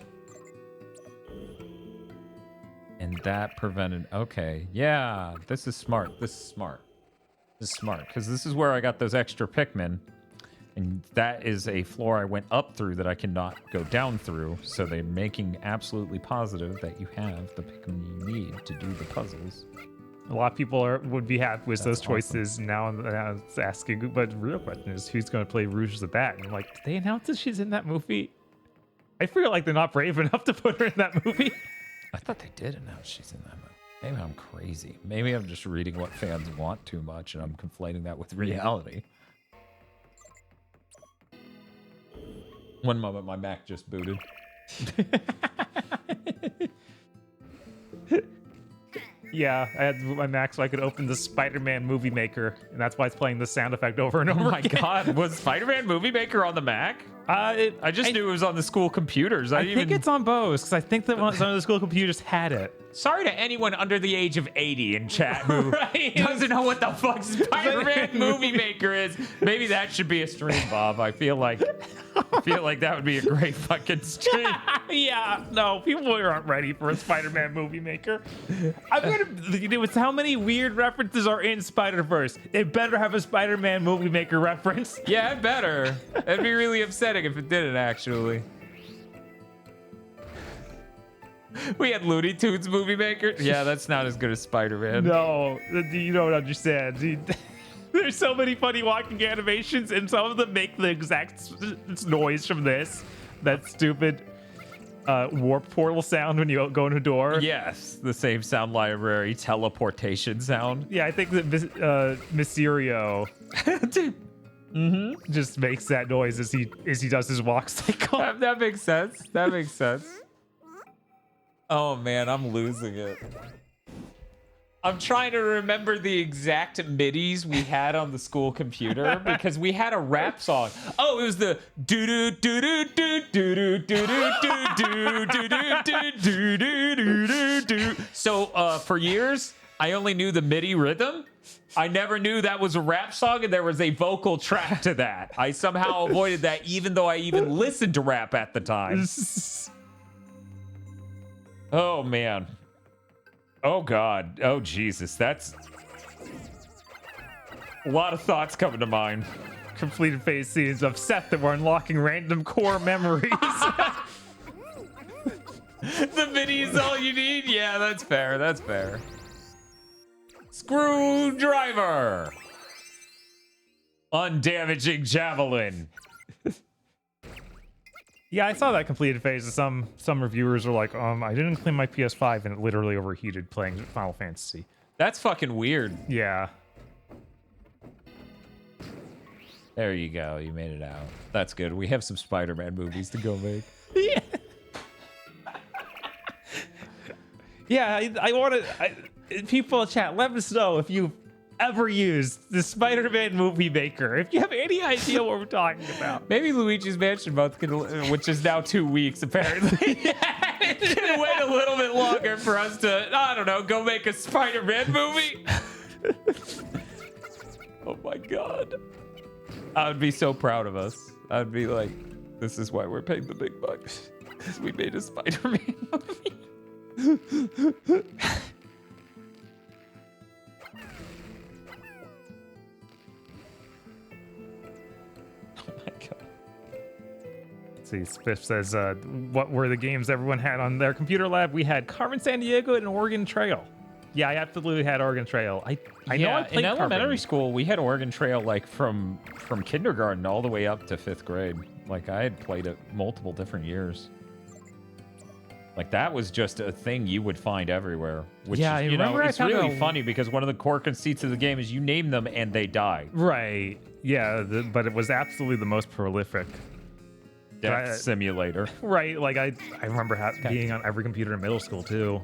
And that prevented... Okay, yeah, this is smart. This is smart. This is smart, because this is where I got those extra Pikmin. And that is a floor I went up through that I cannot go down through. So they're making absolutely positive that you have the Pikmin you need to do the puzzles. A lot of people would be happy with those choices. Now it's asking, but the real question is who's going to play Rouge the Bat? And I'm like, did they announce that she's in that movie? I feel like they're not brave enough to put her in that movie. I thought they did announce she's in that movie. Maybe I'm crazy. Maybe I'm just reading what fans want too much and I'm conflating that with reality. One moment, my Mac just booted. Yeah, I had to move my Mac so I could open the Spider-Man Movie Maker, and that's why it's playing the sound effect over and over Oh my again. god, was Spider-Man Movie Maker on the Mac? I just knew it was on the school computers. I think it's on both, because I think that some of the school computers had it. Sorry to anyone under the age of 80 in chat who doesn't know what the fuck Spider-Man Movie Maker is. Maybe that should be a stream, Bob. I feel like that would be a great fucking stream. Yeah, no, people aren't ready for a Spider-Man Movie Maker. I'm gonna, with how many weird references are in Spider-Verse, they better have a Spider-Man Movie Maker reference. Yeah, it better. It'd be really upsetting if it didn't, actually. We had Looney Tunes Movie Maker. Yeah, that's not as good as Spider-Man. No, you don't understand. There's so many funny walking animations, and some of them make the exact noise from this. That stupid warp portal sound when you go in a door. Yes, the same sound library, teleportation sound. Yeah, I think that Mysterio just makes that noise as he does his walk cycle. That makes sense. That makes sense. Oh man, I'm losing it. I'm trying to remember the exact midis we had on the school computer because we had a rap song. Oh, it was the do do do do do do do do do do do do do. So for years, I only knew the MIDI rhythm. I never knew that was a rap song and there was a vocal track to that. I somehow avoided that even though I even listened to rap at the time. Oh, man. Oh, God. Oh, Jesus. That's a lot of thoughts coming to mind. Completed phase scenes of Seth that were unlocking random core memories. The MIDI is all you need? Yeah, that's fair. That's fair. Screwdriver. Undamaging javelin. Yeah, I saw that completed phase. Some reviewers are like, I didn't clean my PS5 and it literally overheated playing Final Fantasy. That's fucking weird. Yeah. There you go. You made it out. That's good. We have some Spider-Man movies to go make. Yeah. Yeah, I want to... People in chat, let us know if you've ever used the Spider-Man Movie Maker. If you have any idea what we're talking about. Maybe Luigi's Mansion Month, which is now 2 weeks, apparently. Can wait a little bit longer for us to, I don't know, go make a Spider-Man movie. Oh my God. I would be so proud of us. I'd be like, this is why we're paying the big bucks. Because we made a Spider-Man movie. See, Spiff says, what were the games everyone had on their computer lab? We had Carmen Sandiego and Oregon Trail. Yeah, I absolutely had Oregon Trail. I know I played in elementary Carmen. school, we had Oregon Trail like from kindergarten all the way up to 5th grade. Like I had played it multiple different years. Like that was just a thing you would find everywhere. Which Yeah, is, I you know, remember I it's found really a- funny because one of the core conceits of the game is you name them and they die. Right. Yeah, but it was absolutely the most prolific. Death simulator. Right. Like I remember being on every computer in middle school too.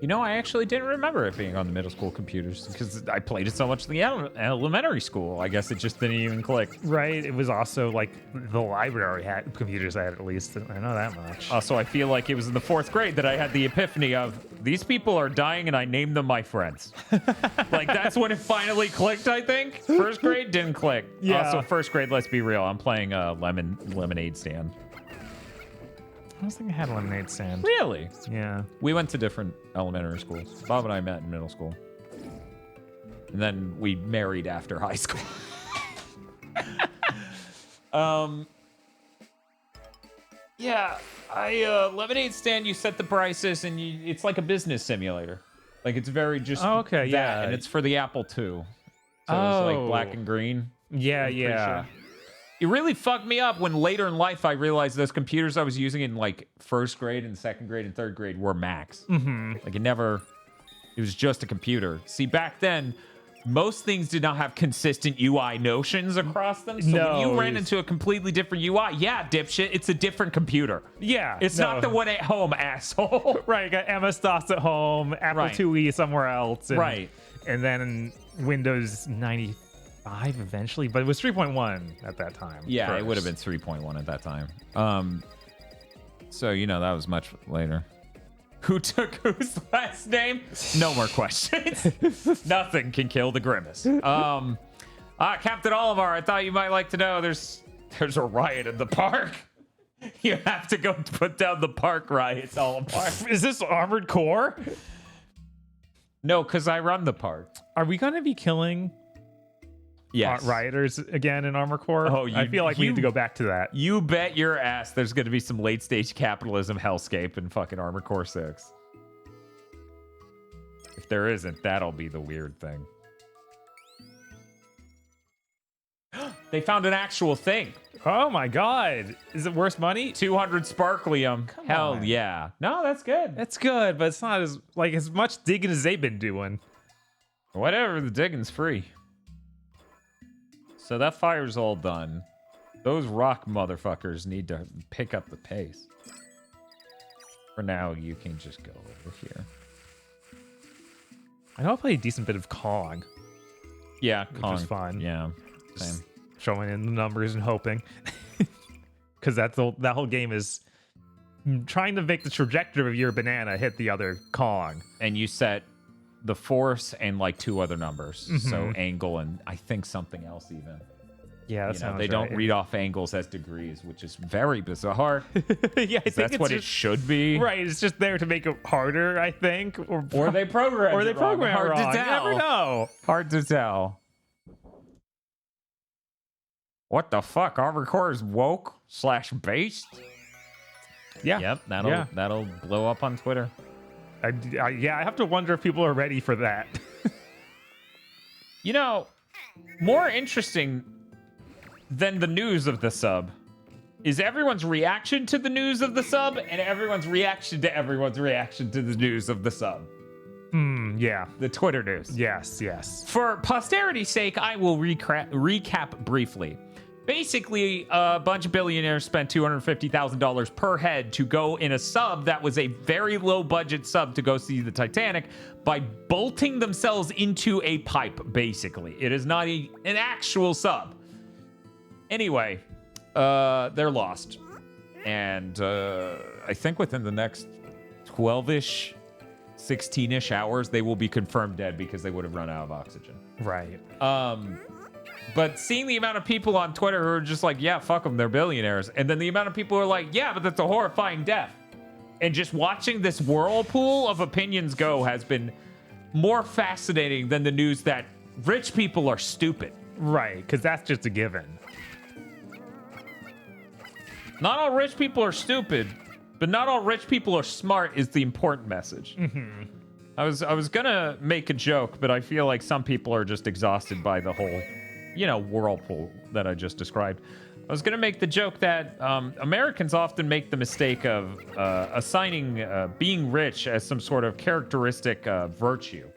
You know, I actually didn't remember it being on the middle school computers because I played it so much in the elementary school. I guess it just didn't even click. Right. It was also like the library had computers had at least. I know that much. Also, I feel like it was in the 4th grade that I had the epiphany of these people are dying and I named them my friends. Like that's when it finally clicked, I think. 1st grade didn't click. Yeah. Also, 1st grade, let's be real. I'm playing Lemonade Stand. I was thinking I had a lemonade stand. Really? Yeah. We went to different elementary schools. Bob and I met in middle school. And then we married after high school. Yeah, lemonade stand, you set the prices and it's like a business simulator. Like it's very just okay, that, yeah. and it's for the Apple II. So it's like black and green. Yeah, I'm pretty yeah. sure. It really fucked me up when later in life I realized those computers I was using in like first grade and second grade and third grade were Macs. Mm-hmm. Like it was just a computer. See, back then, most things did not have consistent UI notions across them. So when you ran into a completely different UI, yeah, dipshit, it's a different computer. Yeah. It's not the one at home, asshole. Right, got MS-DOS at home, Apple Right. IIe somewhere else. And, Right. And then Windows 95 eventually, but it was 3.1 at that time. Yeah, first. it would have been 3.1 at that time. So, that was much later. Who took whose last name? No more questions. Nothing can kill the grimace. Captain Oliver, I thought you might like to know there's a riot in the park. You have to go put down the park riots all apart. Is this Armored Core? No, because I run the park. Are we going to be killing rioters again in Armored Core? Oh, I feel like we need to go back to that. You bet your ass there's going to be some late-stage capitalism hellscape in fucking Armored Core 6. If there isn't, that'll be the weird thing. They found an actual thing. Oh my god. Is it worth money? 200 sparklium. Hell on. yeah. No, that's good. That's good, but it's not as much digging as they've been doing. Whatever, the digging's free. So that fire's all done. Those rock motherfuckers need to pick up the pace. For now, you can just go over here. I know I play a decent bit of Kong. Yeah, which Kong. was fun. Yeah, same. Just showing in the numbers and hoping. Because that whole game is trying to make the trajectory of your banana hit the other Kong. And you set the force and like 2 other numbers. So angle and I think something else even. Yeah, that sounds they don't read off angles as degrees, which is very bizarre. Yeah, I think That's what it should be. Right, it's just there to make it harder, I think. Or they program Or they it wrong. program it Hard wrong. to You tell. never know. Hard to tell. What the fuck? Armored Core is woke / based? Yeah. Yep, that'll blow up on Twitter. I have to wonder if people are ready for that. More interesting than the news of the sub is everyone's reaction to the news of the sub and everyone's reaction to everyone's reaction to the news of the sub. Yeah. The Twitter news. Yes. For posterity's sake, I will recap briefly. Basically, a bunch of billionaires spent $250,000 per head to go in a sub that was a very low budget sub to go see the Titanic by bolting themselves into a pipe, basically. It is not an actual sub. Anyway, they're lost. And I think within the next 12-ish, 16-ish hours, they will be confirmed dead because they would have run out of oxygen. Right. But seeing the amount of people on Twitter who are just like, yeah, fuck them, they're billionaires. And then the amount of people who are like, yeah, but that's a horrifying death. And just watching this whirlpool of opinions go has been more fascinating than the news that rich people are stupid. Right, because that's just a given. Not all rich people are stupid, but not all rich people are smart is the important message. I was gonna make a joke, but I feel like some people are just exhausted by the whole, whirlpool that I just described. I was gonna make the joke that Americans often make the mistake of assigning being rich as some sort of characteristic virtue.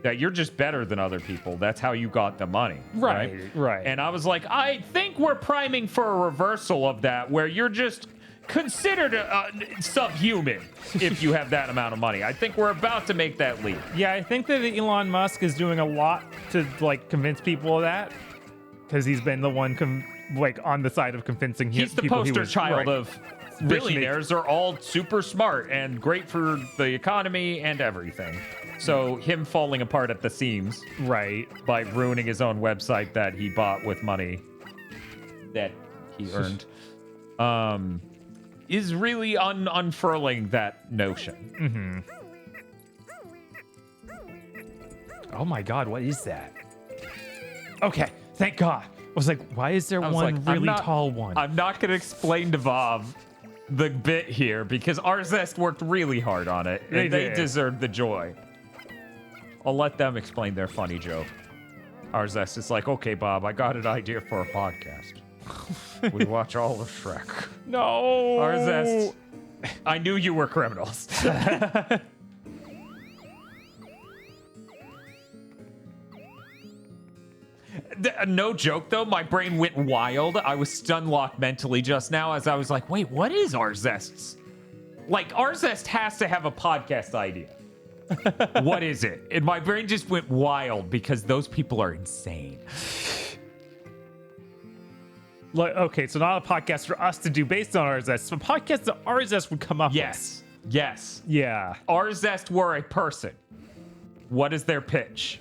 That you're just better than other people. That's how you got the money. Right. And I was like, I think we're priming for a reversal of that, where you're just considered subhuman if you have that amount of money. I think we're about to make that leap. Yeah, I think that Elon Musk is doing a lot to convince people of that, because he's been the one on the side of convincing He's the people poster child of billionaires are all super smart and great for the economy and everything. So him falling apart at the seams, right, by ruining his own website that he bought with money that he earned. is really unfurling that notion. Oh my god, what is that? Okay, thank God. I was like, why is there one really tall one? I'm not going to explain to Bob the bit here because Arzest worked really hard on it. And they deserve the joy. I'll let them explain their funny joke. Arzest is like, okay, Bob, I got an idea for a podcast. We watch all of Shrek. No! Arzest, I knew you were criminals. No joke, though. My brain went wild. I was stun-locked mentally just now as I was like, wait, what is Arzest's? Like, Arzest has to have a podcast idea. What is it? And my brain just went wild because those people are insane. Like, okay, so not a podcast for us to do based on Arzest, but a podcast that Arzest would come up with. Yes. Yeah. Arzest were a person. What is their pitch?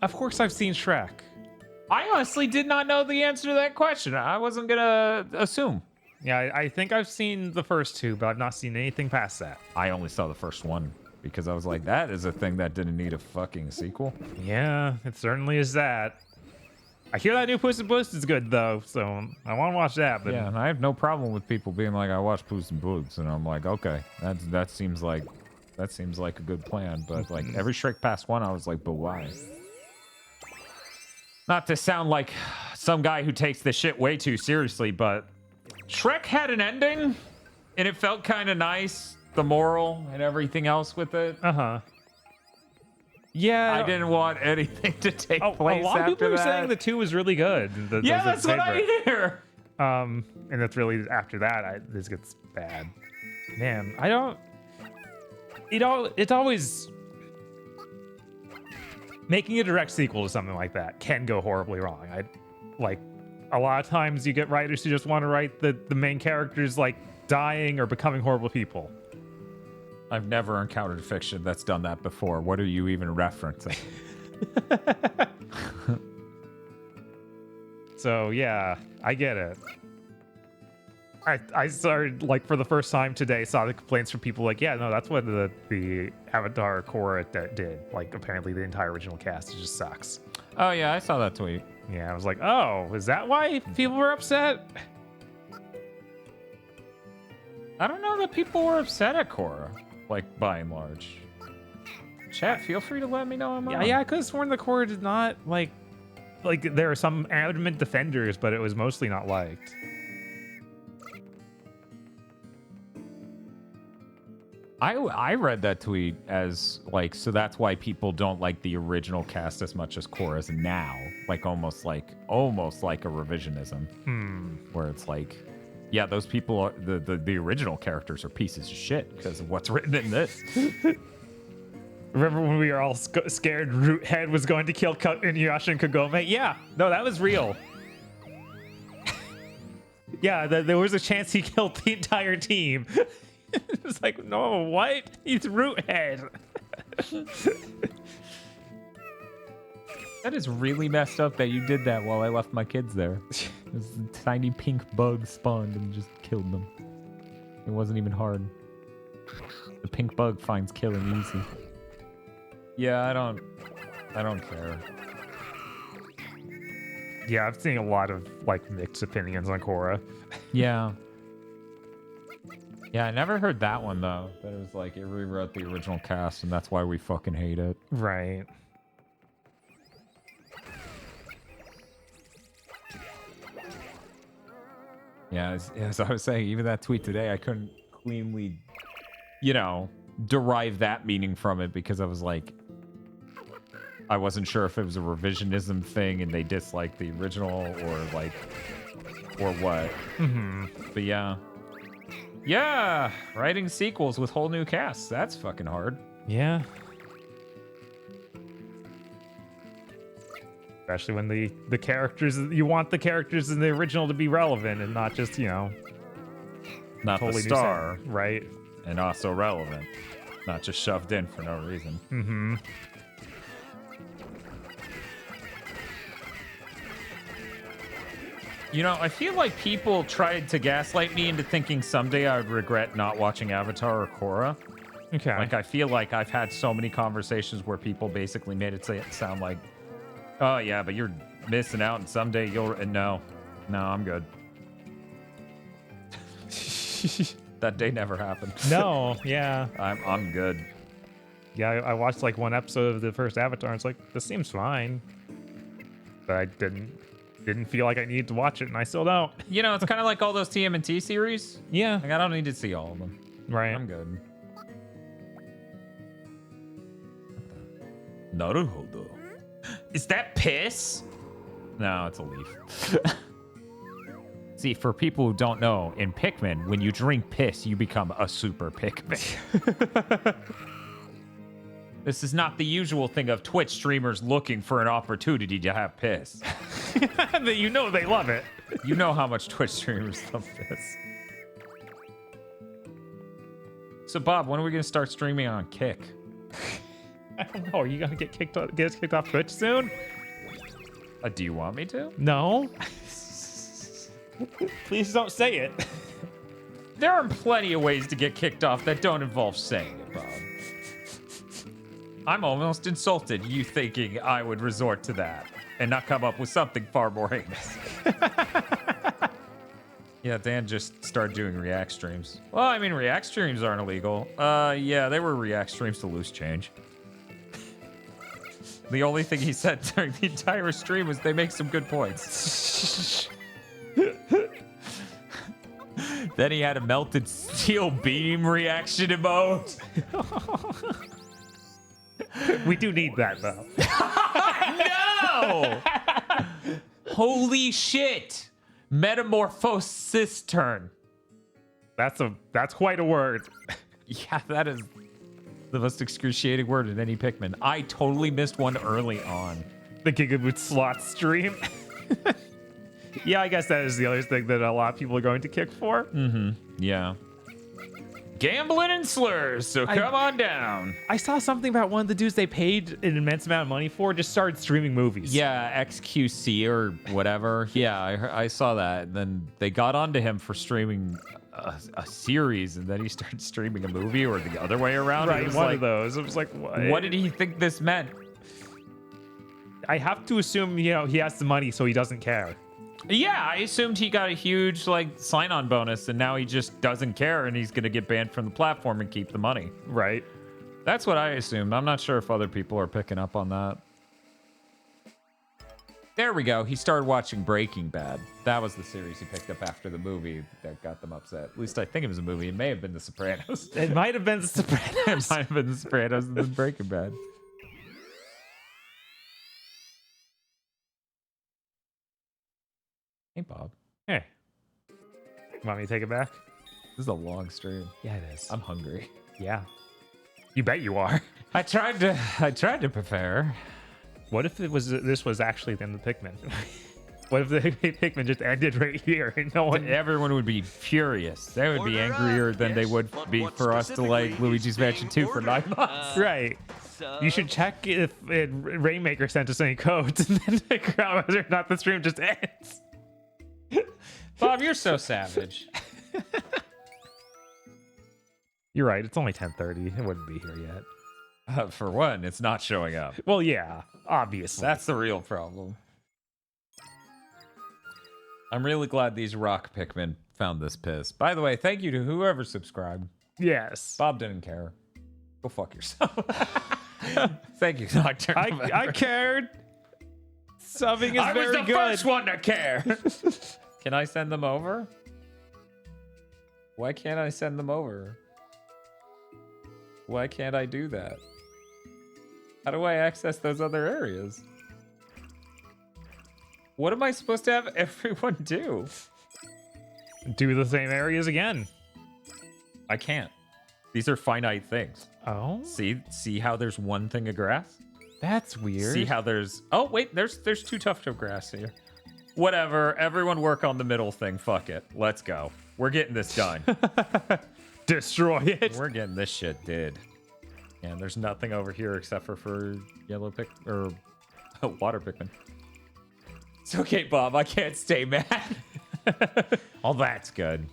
Of course I've seen Shrek. I honestly did not know the answer to that question. I wasn't gonna assume. Yeah, I think I've seen the first two, but I've not seen anything past that. I only saw the first one because I was like, that is a thing that didn't need a fucking sequel. Yeah, it certainly is that. I hear that new Puss in Boots is good though, so I want to watch that. But yeah, and I have no problem with people being like, I watched Puss in Boots, and I'm like, okay, that seems like a good plan. But like every Shrek past one, I was like, but why? Not to sound like some guy who takes this shit way too seriously, but Shrek had an ending, and it felt kind of nice, the moral and everything else with it. Yeah. I didn't want anything to take place. A lot of people after are that. saying the 2 was really good. Yeah, that's what I hear. And that's really after that, this gets bad. Man, I don't. It's always making a direct sequel to something like that can go horribly wrong. Like a lot of times you get writers who just want to write the main characters like dying or becoming horrible people. I've never encountered fiction that's done that before. What are you even referencing? So yeah, I get it. I started, like, for the first time today, saw the complaints from people like, yeah, no, that's what the Avatar Cura did. Like, apparently the entire original cast just sucks. Oh, yeah, I saw that tweet. Yeah, I was like, oh, is that why people were upset? I don't know that people were upset at Cora, like, by and large. Chat, feel free to let me know I'm on. Yeah, I could have sworn the Cora did not, like, there are some adamant defenders, but it was mostly not liked. I read that tweet as, like, so that's why people don't like the original cast as much as Cora's now. Like, almost like a revisionism. Where it's like, yeah, those people are, the original characters are pieces of shit because of what's written in this. Remember when we were all scared Roothead was going to kill Inuyasha and Kagome? Yeah, no, that was real. Yeah, there was a chance he killed the entire team. It was like, no, what? He's Roothead. That is really messed up that you did that while I left my kids there. This tiny pink bug spawned and just killed them. It wasn't even hard. The pink bug finds killing easy. Yeah, I don't care. Yeah, I've seen a lot of, like, mixed opinions on Cora. Yeah. Yeah, I never heard that one, though. That it was like, it rewrote the original cast, and that's why we fucking hate it. Right. Yeah, as I was saying, even that tweet today, I couldn't cleanly, derive that meaning from it because I was like, I wasn't sure if it was a revisionism thing and they disliked the original or what. But yeah. Yeah, writing sequels with whole new casts. That's fucking hard. Yeah. Especially when the characters, you want the characters in the original to be relevant and not just, not totally the star. Right. And also relevant. Not just shoved in for no reason. You know, I feel like people tried to gaslight me into thinking someday I would regret not watching Avatar or Korra. Okay. Like, I feel like I've had so many conversations where people basically made it sound like, oh, yeah, but you're missing out, and someday you'll... No, I'm good. That day never happened. No, yeah. I'm good. Yeah, I watched like one episode of the first Avatar, and it's like, this seems fine. But I didn't feel like I needed to watch it, and I still don't. You know, it's kind of like all those TMNT series. Yeah. Like, I don't need to see all of them. Right. I'm good. Naruhodo. Is that piss? No, it's a leaf. See, for people who don't know, in Pikmin, when you drink piss, you become a super Pikmin. This is not the usual thing of Twitch streamers looking for an opportunity to have piss. You know they love it. You know how much Twitch streamers love piss. So, Bob, when are we going to start streaming on Kick? I don't know. Are you gonna get us kicked off Twitch soon? Do you want me to? No. Please don't say it. There are plenty of ways to get kicked off that don't involve saying it, Bob. I'm almost insulted you thinking I would resort to that and not come up with something far more heinous. Yeah, Dan just started doing React streams. Well, I mean, React streams aren't illegal. Yeah, they were React streams to loose change. The only thing he said during the entire stream was they make some good points. Then he had a melted steel beam reaction emote. We do need that though. No! Holy shit! Metamorphosis turn. That's quite a word. Yeah, that is the most excruciating word in any Pikmin. I totally missed one early on. The GigaBoots slot stream. Yeah, I guess that is the other thing that a lot of people are going to kick for. Mm-hmm. Yeah. Gambling and slurs, so come on down. I saw something about one of the dudes they paid an immense amount of money for just started streaming movies. Yeah, XQC or whatever. Yeah, I saw that. And then they got onto him for streaming a series, and then he started streaming a movie, or the other way around. Right, one of those. It was like, what did he think this meant? I have to assume, he has the money, so he doesn't care. Yeah, I assumed he got a huge sign-on bonus, and now he just doesn't care, and he's gonna get banned from the platform and keep the money. Right. That's what I assumed. I'm not sure if other people are picking up on that. There we go. He started watching Breaking Bad. That was the series he picked up after the movie that got them upset. At least I think it was a movie. It may have been The Sopranos. It might have been The Sopranos. It might have been The Sopranos and then Breaking Bad. Hey, Bob. Hey. Want me to take it back? This is a long stream. Yeah, it is. I'm hungry. Yeah. You bet you are. I tried to prepare. What if this was actually the end of Pikmin? What if the Pikmin just ended right here and no one... Everyone would be furious. They would be angrier than they would be for us to like Luigi's Mansion 2 for 9 months. Right. You should check if Remake sent us any codes and then figure out whether or not the stream just ends. Bob, you're so savage. You're right. It's only 10:30. It wouldn't be here yet. For one, it's not showing up. Well, yeah, obviously. That's the real problem. I'm really glad these rock Pikmin found this piss. By the way, thank you to whoever subscribed. Yes. Bob didn't care. Go fuck yourself. Thank you, Doctor. I cared. Subbing is very good. I was the first one to care. Can I send them over? Why can't I send them over? Why can't I do that? How do I access those other areas? What am I supposed to have everyone do? Do the same areas again. I can't. These are finite things. Oh? See how there's one thing of grass? That's weird. See how there's... Oh, wait, there's 2 tufts of grass here. Whatever, everyone work on the middle thing. Fuck it. Let's go. We're getting this done. Destroy it. We're getting this shit did. And there's nothing over here except for yellow pick or water Pikmin. It's okay, Bob. I can't stay mad. All that's good.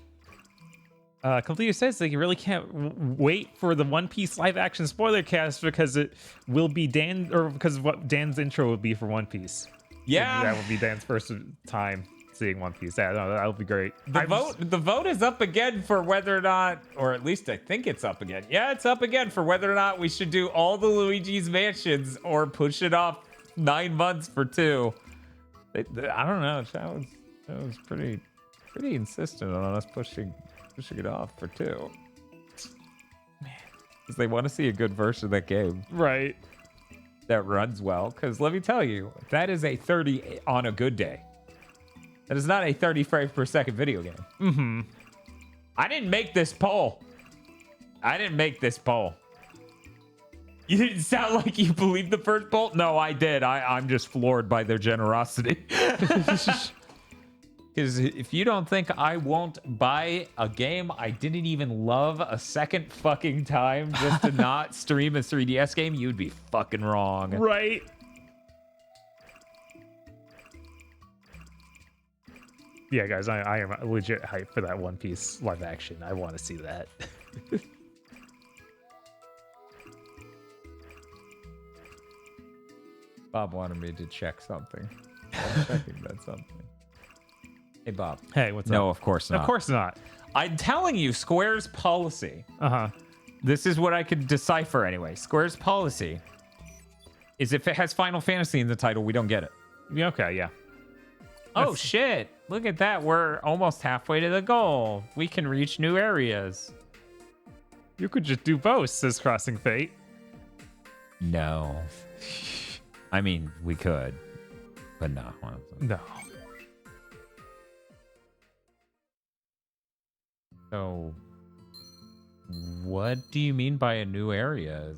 Completer says that you really can't wait for the One Piece live action spoiler cast because it will be because of what Dan's intro will be for One Piece. Yeah. That will be Dan's first time seeing One Piece. Yeah, no, that'll be great. The vote is up again for whether or not, or at least I think it's up again. Yeah, it's up again for whether or not we should do all the Luigi's Mansions or push it off 9 months for 2. I don't know. That was pretty insistent on us pushing it off for 2. Man, because they want to see a good version of that game, right? That runs well. Because let me tell you, that is a 30 on a good day. That is not a 30 frames per second video game. Mm-hmm. I didn't make this poll. You didn't sound like you believed the first poll. No, I did. I'm just floored by their generosity. Because if you don't think I won't buy a game I didn't even love a second fucking time just to not stream a 3DS game, you'd be fucking wrong. Right. Yeah, guys, I am legit hyped for that One Piece live action. I want to see that. Bob wanted me to check something. I'm checking that something. Hey, Bob. Hey, what's up? No, of course not. Of course not. I'm telling you, Square's policy. This is what I could decipher anyway. Square's policy is if it has Final Fantasy in the title, we don't get it. Yeah, okay, yeah. Oh, shit. Look at that. We're almost halfway to the goal. We can reach new areas. You could just do both, says Crossing Fate. No. I mean, we could, but no. No. So, what do you mean by a new area?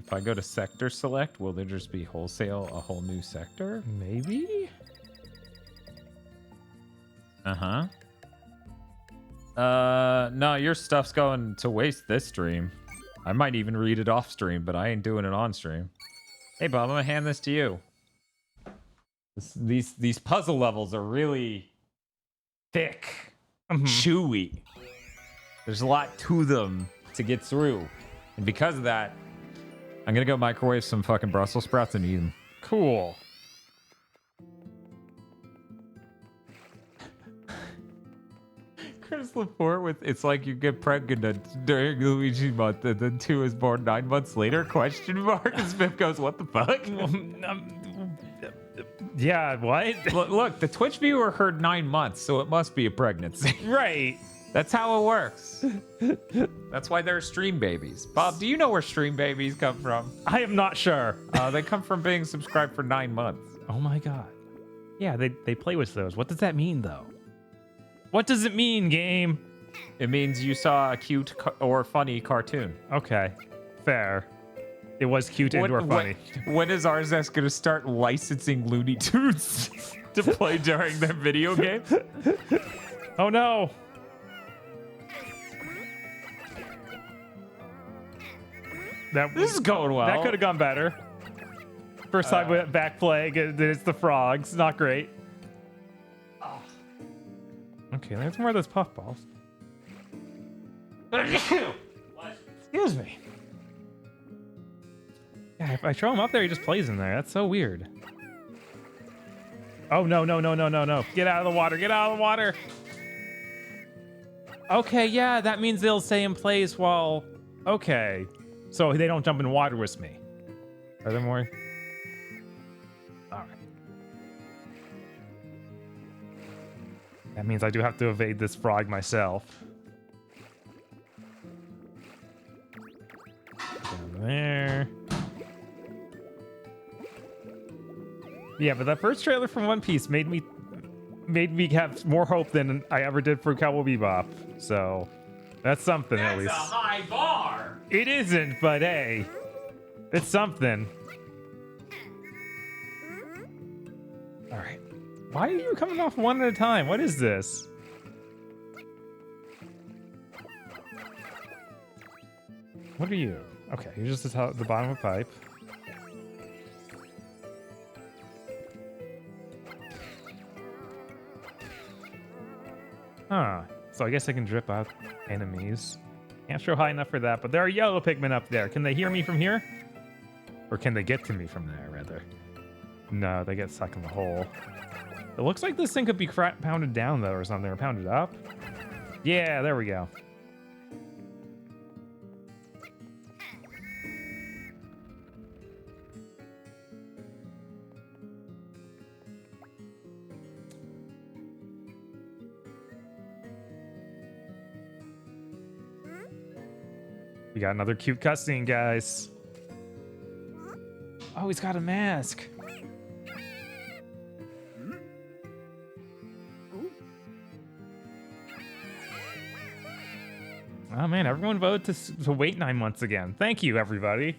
If I go to sector select, will there just be wholesale a whole new sector? Maybe? No, your stuff's going to waste this stream. I might even read it off stream, but I ain't doing it on stream. Hey, Bob, I'm gonna hand this to you. These puzzle levels are really thick, chewy. There's a lot to them to get through. And because of that, I'm gonna go microwave some fucking Brussels sprouts and eat them. Cool. Chris Laporte with "It's like you get pregnant during Luigi month and then 2 is born 9 months later?" Question mark. And Smith goes, "What the fuck?" Yeah, what? Look, the Twitch viewer heard 9 months, so it must be a pregnancy. Right. That's how it works. That's why they're stream babies. Bob, do you know where stream babies come from? I am not sure. They come from being subscribed for 9 months. Oh my god. Yeah, they play with those. What does that mean, though? What does it mean, game? It means you saw a cute or funny cartoon. Okay, fair. It was cute and or funny. When is RSS going to start licensing Looney Tunes to play during their video game? Oh no! This is going well. That could have gone better. First time with back flag, it's the frogs. Not great. Okay, there's more of those puffballs. Excuse me. Yeah, if I throw him up there, he just plays in there. That's so weird. Oh, no. Get out of the water. Get out of the water. Okay, yeah, that means they'll stay in place while... Okay. So they don't jump in water with me. Are there more? Alright. That means I do have to evade this frog myself. Down there. Yeah, but that first trailer from One Piece made me have more hope than I ever did for Cowboy Bebop. So that's something. At least. That's a high bar. It isn't, but hey, it's something. All right. Why are you coming off one at a time? What is this? What are you? Okay, you're just at the bottom of a pipe. Huh. So I guess I can drip out enemies. Can't throw high enough for that, but there are yellow Pikmin up there. Can they hear me from here? Or can they get to me from there, rather? No, they get stuck in the hole. It looks like this thing could be pounded down, though, or something. Or pounded up. Yeah, there we go. We got another cute cutscene, guys. Oh, he's got a mask. Oh man, everyone voted to wait 9 months again. Thank you, everybody.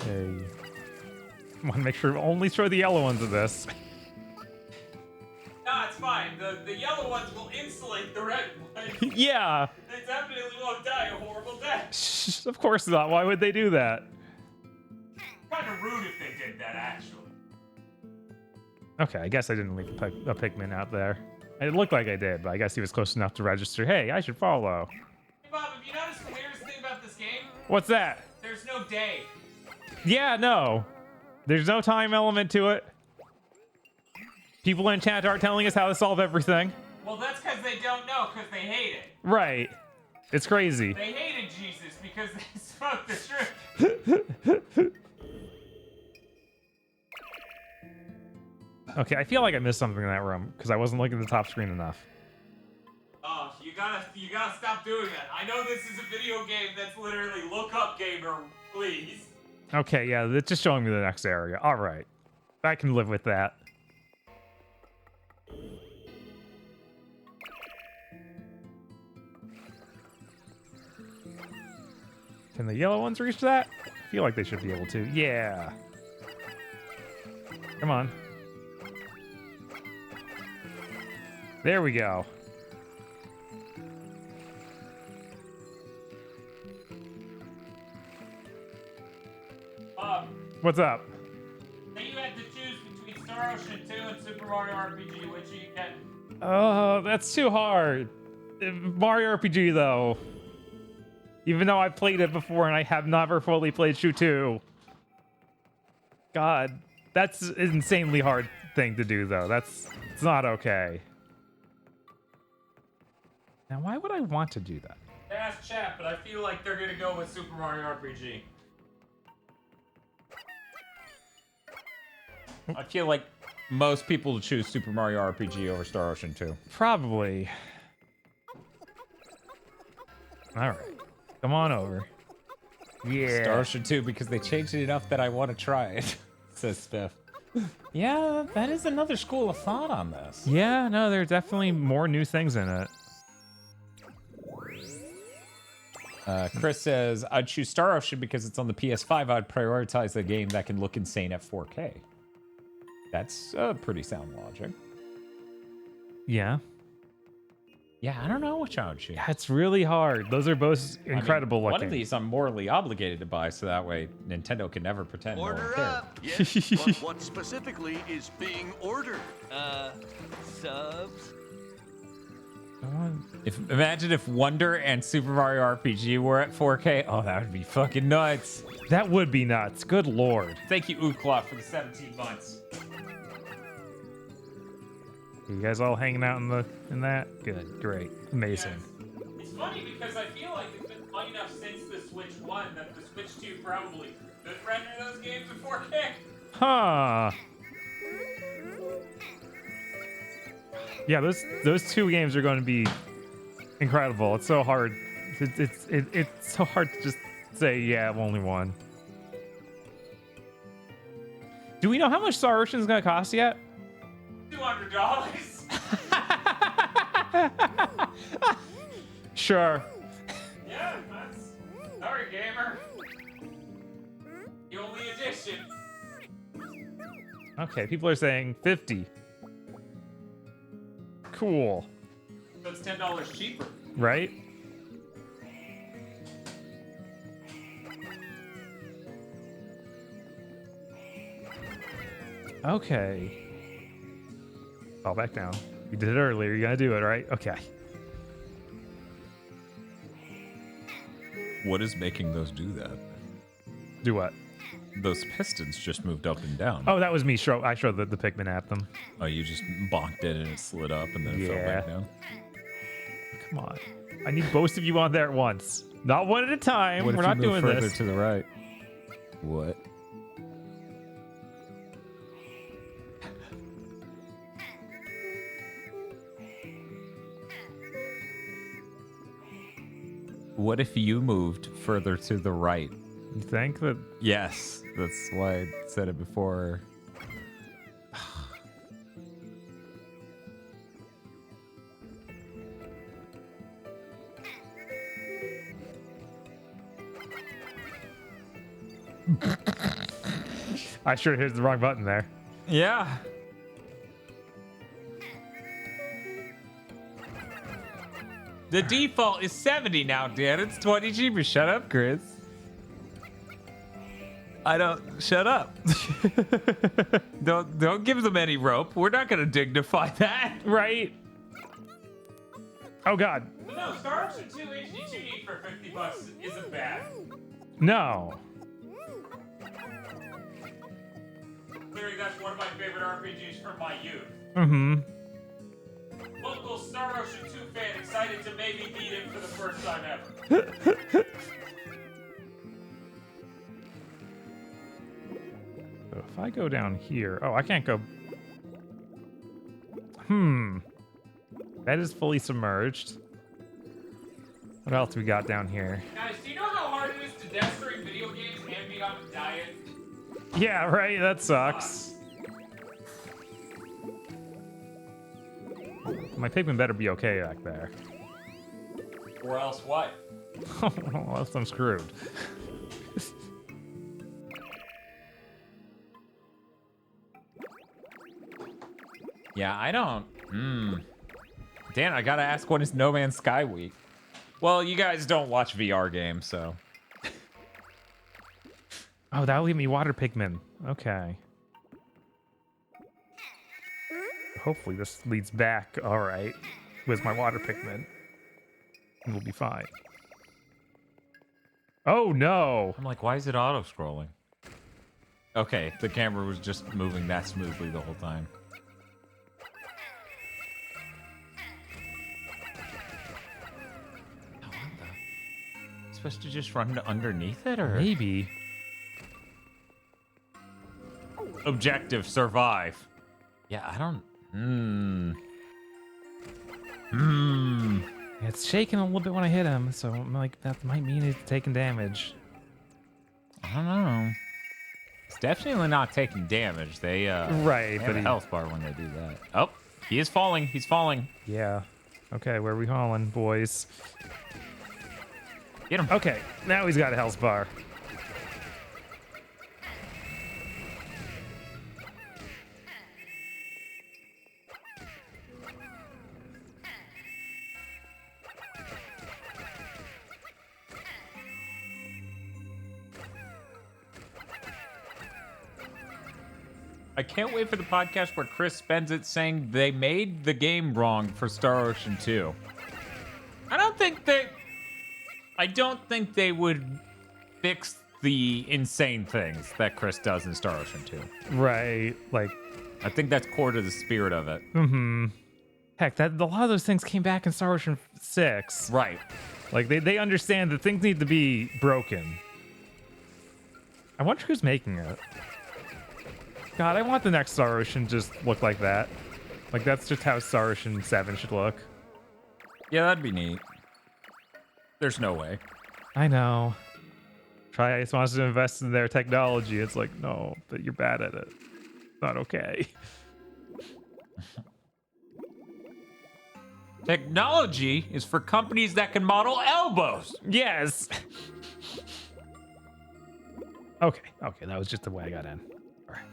Okay. Want to make sure only throw the yellow ones at this. No, it's fine. The yellow ones will insulate the red ones. Yeah. They definitely won't die a horrible death. Of course not. Why would they do that? Kind of rude if they did that, actually. Okay, I guess I didn't leave a Pikmin out there. It looked like I did, but I guess he was close enough to register. Hey, I should follow. Hey, Bob, have you noticed the weirdest thing about this game? What's that? There's no day. Yeah, no. There's no time element to it. People in chat aren't telling us how to solve everything. Well, that's because they don't know, because they hate it. Right. It's crazy. They hated Jesus because they smoked the truth. Okay, I feel like I missed something in that room because I wasn't looking at the top screen enough. Oh, you gotta stop doing that. I know this is a video game that's literally look up gamer, please. Okay, yeah, it's just showing me the next area. All right. I can live with that. Can the yellow ones reach that? I feel like they should be able to. Yeah. Come on. There we go. What's up? Say you had to choose between Star Ocean 2 and Super Mario RPG, which you get. Oh, that's too hard. Mario RPG, though. Even though I've played it before and I have never fully played Shu 2. God, that's an insanely hard thing to do, though. It's not okay. Now, why would I want to do that? Ask chat, but I feel like they're gonna go with Super Mario RPG. I feel like most people choose Super Mario RPG over Star Ocean 2. Probably. All right. Come on over. Yeah. Star Ocean 2 because they changed it enough that I want to try it, says Steph. Yeah, that is another school of thought on this. Yeah, no, there are definitely more new things in it. Chris says, I'd choose Star Ocean because it's on the PS5. I'd prioritize a game that can look insane at 4K. That's pretty sound logic. Yeah. Yeah, I don't know which I would choose. Yeah, it's really hard. Those are both incredible looking. One of these I'm morally obligated to buy, so that way Nintendo can never pretend no one Order cared. up. Yes, but what specifically is being ordered? Subs? Imagine if Wonder and Super Mario RPG were at 4K. Oh, that would be fucking nuts. That would be nuts. Good lord. Thank you, Ookla, for the 17 months. You guys all hanging out in that? Good, great, amazing. Yes. It's funny because I feel like it's been long enough since the Switch 1 that the Switch 2 probably could render those games at 4K. Huh. Yeah, those two games are going to be incredible. It's so hard. It's so hard to just say, yeah, only one. Do we know how much Star Ocean is going to cost yet? $200. Sure. Yeah, that's... Sorry, gamer. The only edition. Okay, people are saying 50. Cool. So it's $10 cheaper. Right? Okay. Fall back down. You did it earlier. You gotta do it, right? Okay. What is making those do that? Do what? Those pistons just moved up and down. Oh, that was me. I showed the Pikmin at them. Oh, you just bonked it and it slid up and then it fell back down? Come on. I need both of you on there at once. Not one at a time. What We're if not you move doing further this. to the right? What? What if you moved further to the right? You think that? Yes, that's why I said it before. I sure hit the wrong button there. Yeah. The default is 70 now, Dan. It's 20 cheaper. Shut up, Chris. I don't. Shut up. Don't give them any rope. We're not gonna dignify that. Right? Oh God. No, Star Ocean 2 HD 2D for $50 isn't bad. No. Clearly, that's one of my favorite RPGs from my youth. Mm-hmm. Local Star Ocean 2 fan excited to maybe beat him for the first time ever. So if I go down here, oh, I can't go. That is fully submerged. What else we got down here? Guys, do you know how hard it is to Deathstream video games and be on a diet? Yeah, right. That sucks. My Pikmin better be okay back there. Or else what? Well, else I'm screwed. Yeah, I don't. Dan, I gotta ask, when is No Man's Sky week? Well, you guys don't watch VR games, so. Oh, that'll give me water Pikmin. Okay. Hopefully this leads back all right with my water Pikmin. And we'll be fine. Oh, no. I'm like, why is it auto-scrolling? Okay, the camera was just moving that smoothly the whole time. Oh, what the? Supposed to just run underneath it, or? Maybe. Objective, survive. Yeah, I don't... Yeah, it's shaking a little bit when I hit him, so I'm like, that might mean it's taking damage. I don't know. It's definitely not taking damage. They, Right, they have but a health bar when they do that. Oh, he is falling. He's falling. Yeah. Okay, where are we hauling, boys? Get him. Okay, now he's got a health bar. I can't wait for the podcast where Chris spends it saying they made the game wrong for Star Ocean 2. I don't think they would fix the insane things that Chris does in Star Ocean 2. Right, like... I think that's core to the spirit of it. Heck, a lot of those things came back in Star Ocean 6. Right. Like, they understand that things need to be broken. I wonder who's making it. God, I want the next Star Ocean just look like that. Like, that's just how Star Ocean 7 should look. Yeah, that'd be neat. There's no way. I know. Trice wants to invest in their technology. It's like, no, but you're bad at it. Not okay. Technology is for companies that can model elbows. Yes. Okay, that was just the way I got in. All right.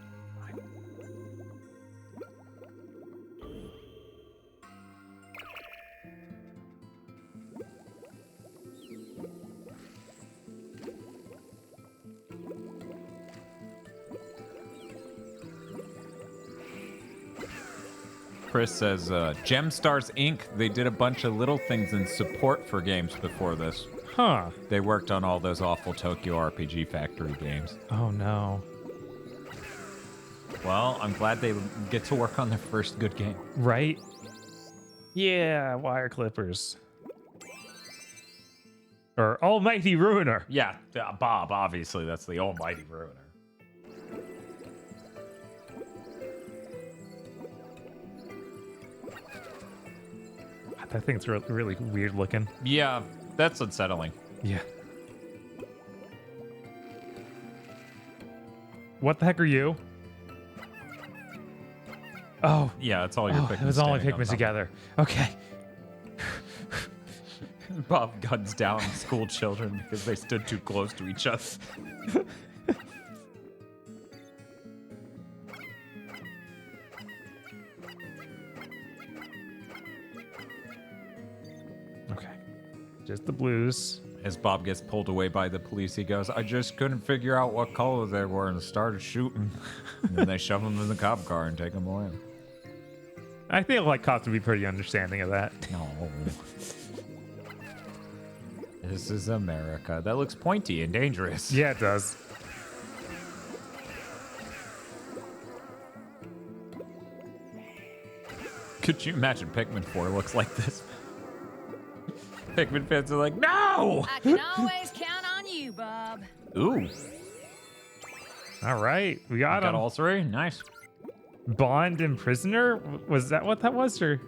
Chris says, Gemstars Inc. They did a bunch of little things in support for games before this. Huh. They worked on all those awful Tokyo RPG Factory games. Oh, no. Well, I'm glad they get to work on their first good game. Right? Yeah, wire clippers. Or Almighty Ruiner. Yeah, Bob, obviously, that's the almighty ruiner. That thing's really weird looking. Yeah, that's unsettling. Yeah. What the heck are you? Oh. Yeah, it's all your Pikmin. It was all my standing on Pikmin top. together. Okay. Bob guns down school children because they stood too close to each other. Okay. Just the blues. As Bob gets pulled away by the police, he goes, I just couldn't figure out what color they were and started shooting. And then they shove him in the cop car and take him away. I feel like cops would be pretty understanding of that. No. This is America. That looks pointy and dangerous. Yeah, it does. Could you imagine Pikmin 4 looks like this? Pikmin fans are like, no! I can always count on you, Bob. Ooh, All right. We got got him. all three. Nice. Bond and Prisoner? Was that what that was? Or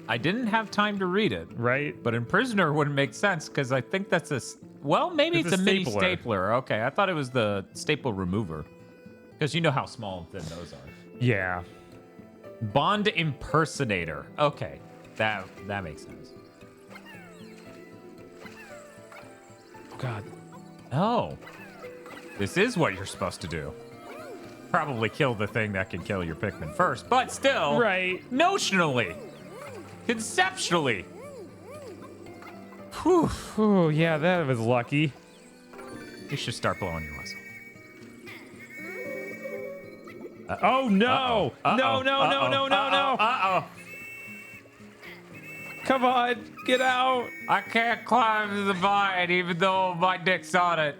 I didn't have time to read it, right? but in Prisoner wouldn't make sense because I think that's well, maybe it's a mini stapler. Okay, I thought it was the staple remover because you know how small and thin those are. Yeah. Bond impersonator. Okay, that makes sense. Oh, God. Oh, this is what you're supposed to do. Probably kill the thing that can kill your Pikmin first, but still, Right. notionally, conceptually. Whew. Oh, yeah, that was lucky. You should start blowing your whistle. Oh, no. Uh-oh. No, no, no, no, no, no. Uh-oh. Come on. Get out. I can't climb the vine even though my dick's on it.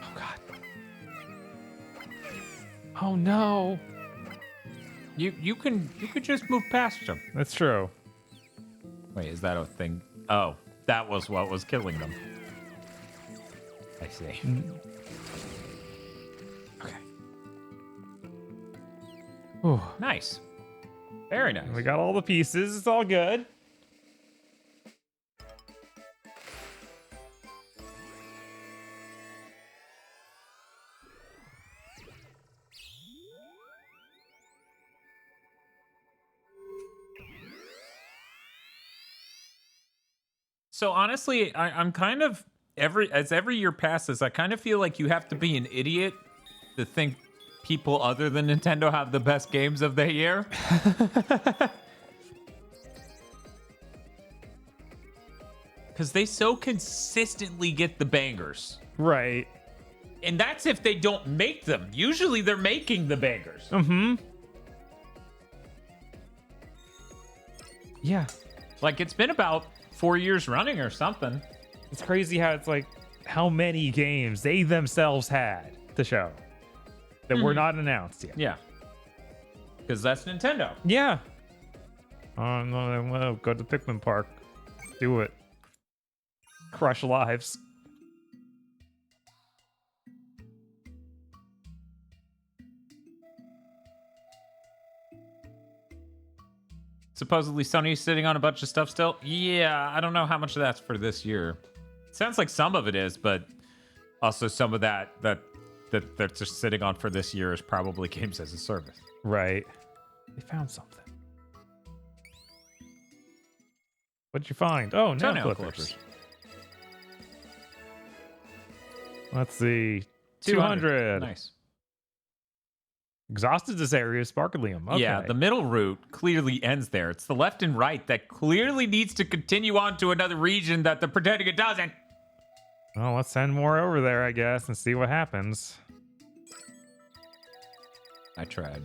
Oh, God. Oh, no. You could just move past him. That's true. Wait, is that a thing? Oh, that was what was killing them. I see. Okay. Ooh. Nice. Very nice. We got all the pieces. It's all good. So honestly, I'm kind of as every year passes, I kind of feel like you have to be an idiot to think people other than Nintendo have the best games of the year. Because they so consistently get the bangers. Right. And that's if they don't make them. Usually they're making the bangers. Mm-hmm. Yeah. Like it's been about 4 years running or something. It's crazy how it's like how many games they themselves had to show that were not announced yet. Yeah. Because that's Nintendo. Yeah. Oh, no, go to Pikmin Park. Do it. Crush lives. Supposedly Sony's sitting on a bunch of stuff still. Yeah, I don't know how much of that's for this year. Sounds like some of it is, but also some of that they're just sitting on for this year is probably games as a service. Right. They found something. What'd you find? Oh, nail Toenail clippers. Let's see. 200. Nice. Exhausted this area, sparklium. Okay. Yeah, the middle route clearly ends there. It's the left and right that clearly needs to continue on to another region that they're pretending it doesn't. Well, let's send more over there, I guess, and see what happens. I tried.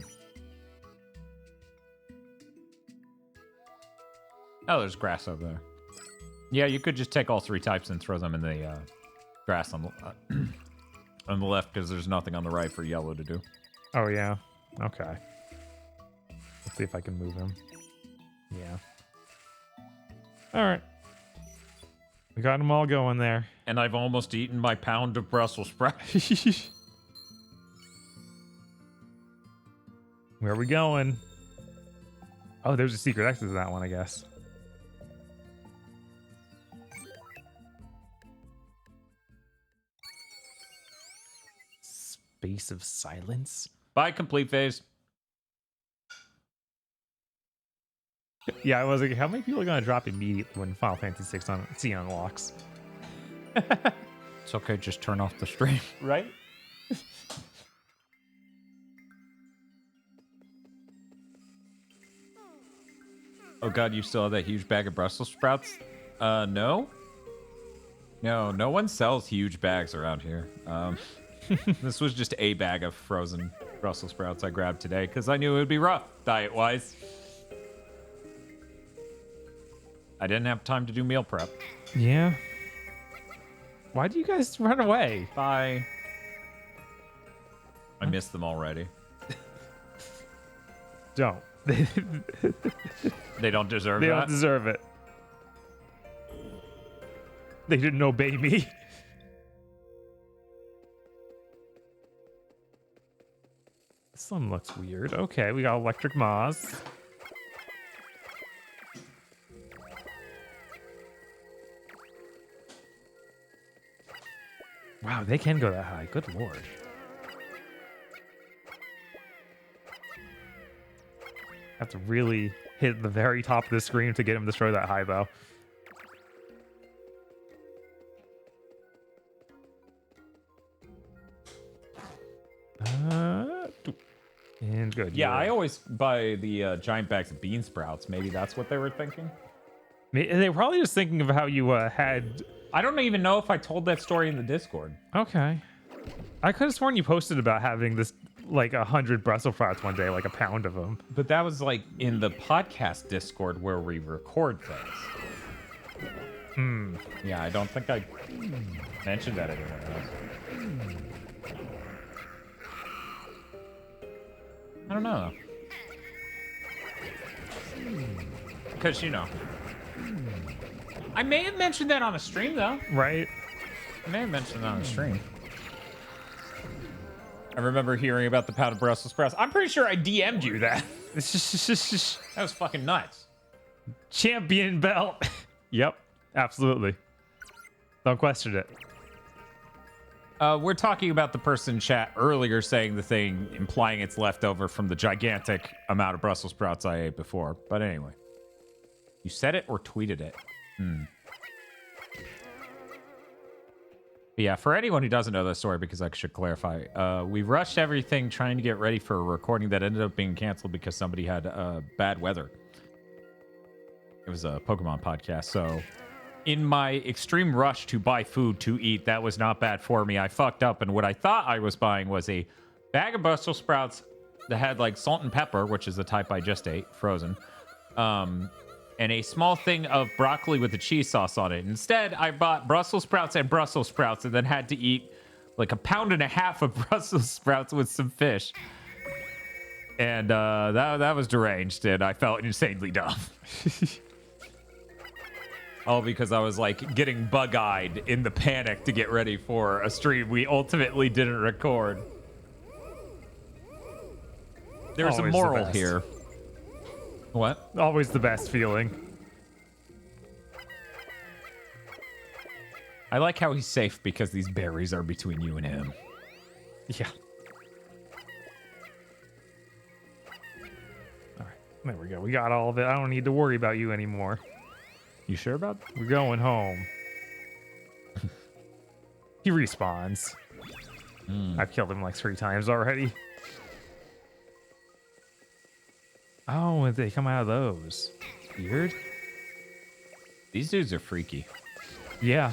Oh, there's grass over there. Yeah, you could just take all 3 types and throw them in the grass on the on the left because there's nothing on the right for yellow to do. Oh, yeah. Okay. Let's see if I can move him. Yeah. All right. We got them all going there. And I've almost eaten my pound of Brussels sprouts. Where are we going? Oh, there's a secret exit to that one, I guess. Space of silence? Bye, complete phase. Yeah, I was like, how many people are going to drop immediately when Final Fantasy 6 C unlocks? It's okay, just turn off the stream. Right? Oh god, you still have that huge bag of Brussels sprouts? No? No one sells huge bags around here. This was just a bag of frozen Brussels sprouts I grabbed today because I knew it would be rough, diet-wise. I didn't have time to do meal prep. Yeah. Why do you guys run away? Bye. I missed them already. Don't. They don't deserve They that? don't deserve it. They didn't obey me. This one looks weird. Okay, we got electric moths. Wow, they can go that high. Good lord. Have to really hit the very top of the screen to get him to throw that high, though. And good. Yeah, I always buy the giant bags of bean sprouts. Maybe that's what they were thinking. They were probably just thinking of how you had... I don't even know if I told that story in the Discord. Okay. I could have sworn you posted about having this, like, 100 Brussels sprouts one day, like a pound of them. But that was like in the podcast Discord where we record things. Yeah, I don't think I mentioned that anywhere else. I don't know. Because, you know. I may have mentioned that on a stream, though. Right? I may have mentioned that on a stream. I remember hearing about the pound of Brussels sprouts. I'm pretty sure I DM'd you that. That was fucking nuts. Champion belt. Yep, absolutely. Don't question it. We're talking about the person in chat earlier saying the thing, implying it's left over from the gigantic amount of Brussels sprouts I ate before. But anyway. You said it or tweeted it? But yeah, for anyone who doesn't know the story, because I should clarify, we rushed everything trying to get ready for a recording that ended up being canceled because somebody had bad weather. It was a Pokemon podcast, so in my extreme rush to buy food to eat, that was not bad for me. I fucked up, and what I thought I was buying was a bag of Brussels sprouts that had like salt and pepper, which is the type I just ate, frozen, and a small thing of broccoli with the cheese sauce on it. Instead, I bought Brussels sprouts and then had to eat like 1.5 pounds of Brussels sprouts with some fish. And that was deranged, and I felt insanely dumb. All because I was like getting bug-eyed in the panic to get ready for a stream we ultimately didn't record. There's a moral here. What? Always the best feeling. I like how he's safe because these berries are between you and him. Yeah. All right. There we go. We got all of it. I don't need to worry about you anymore. You sure about that? We're going home. He respawns. I've killed him like 3 times already. Oh, they come out of those. Weird. These dudes are freaky. Yeah.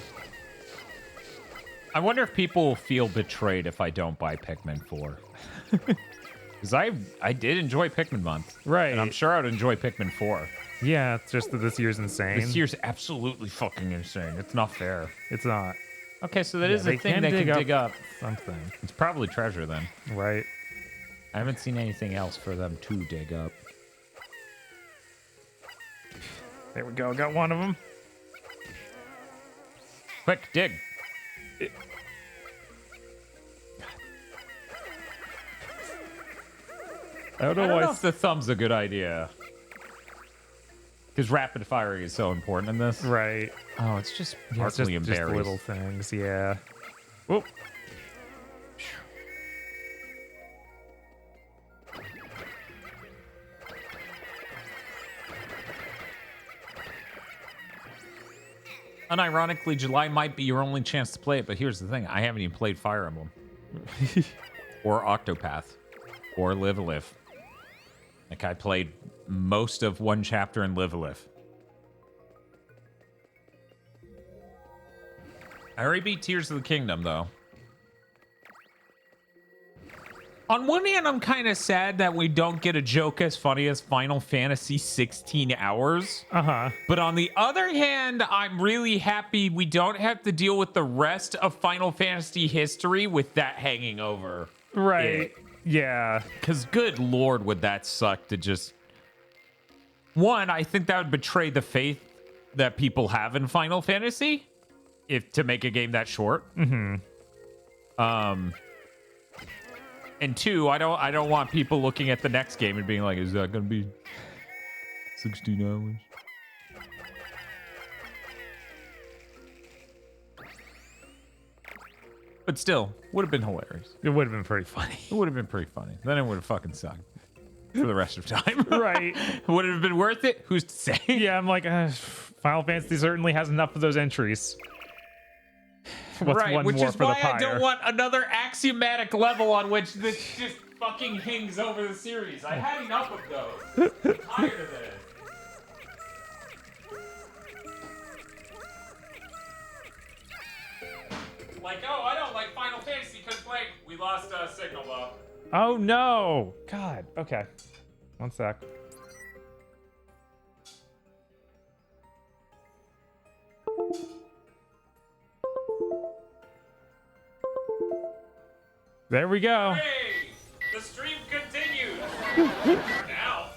I wonder if people will feel betrayed if I don't buy Pikmin 4. Because I did enjoy Pikmin Month. Right. And I'm sure I'd enjoy Pikmin 4. Yeah, it's just that this year's insane. This year's absolutely fucking insane. It's not fair. It's not. Okay, so that is a thing they can dig up. Something. It's probably treasure then. Right. I haven't seen anything else for them to dig up. There we go. Got one of them. Quick, dig. I don't I know don't why. know if the thumb's a good idea. Because rapid firing is so important in this. Right. Oh, it's just Yeah, it's sparklium just berries. little things. Yeah. Whoop. Unironically, July might be your only chance to play it, but here's the thing. I haven't even played Fire Emblem. Or Octopath. Or Live a Live. Like, I played most of one chapter in Live a Live. I already beat Tears of the Kingdom, though. On one hand, I'm kind of sad that we don't get a joke as funny as Final Fantasy 16 hours. Uh-huh. But on the other hand, I'm really happy we don't have to deal with the rest of Final Fantasy history with that hanging over. Right. Yeah. Because good lord, would that suck to just... One, I think that would betray the faith that people have in Final Fantasy if to make a game that short. Mm-hmm. And two, I don't want people looking at the next game and being like, is that going to be 16 hours? But still, would have been hilarious. It would have been pretty funny. It would have been pretty funny. Then it would have fucking sucked for the rest of time. Right. Would it have been worth it? Who's to say? Yeah, I'm like, Final Fantasy certainly has enough of those entries. What's right, one which more is for why the pyre? I don't want another axiomatic level on which this just fucking hangs over the series. I had enough of those. I'm tired of this. Like, oh, I don't like Final Fantasy because, like, we lost a signal, though. Oh, no. God. Okay. One sec. There we go. Hey, the stream continues. Now.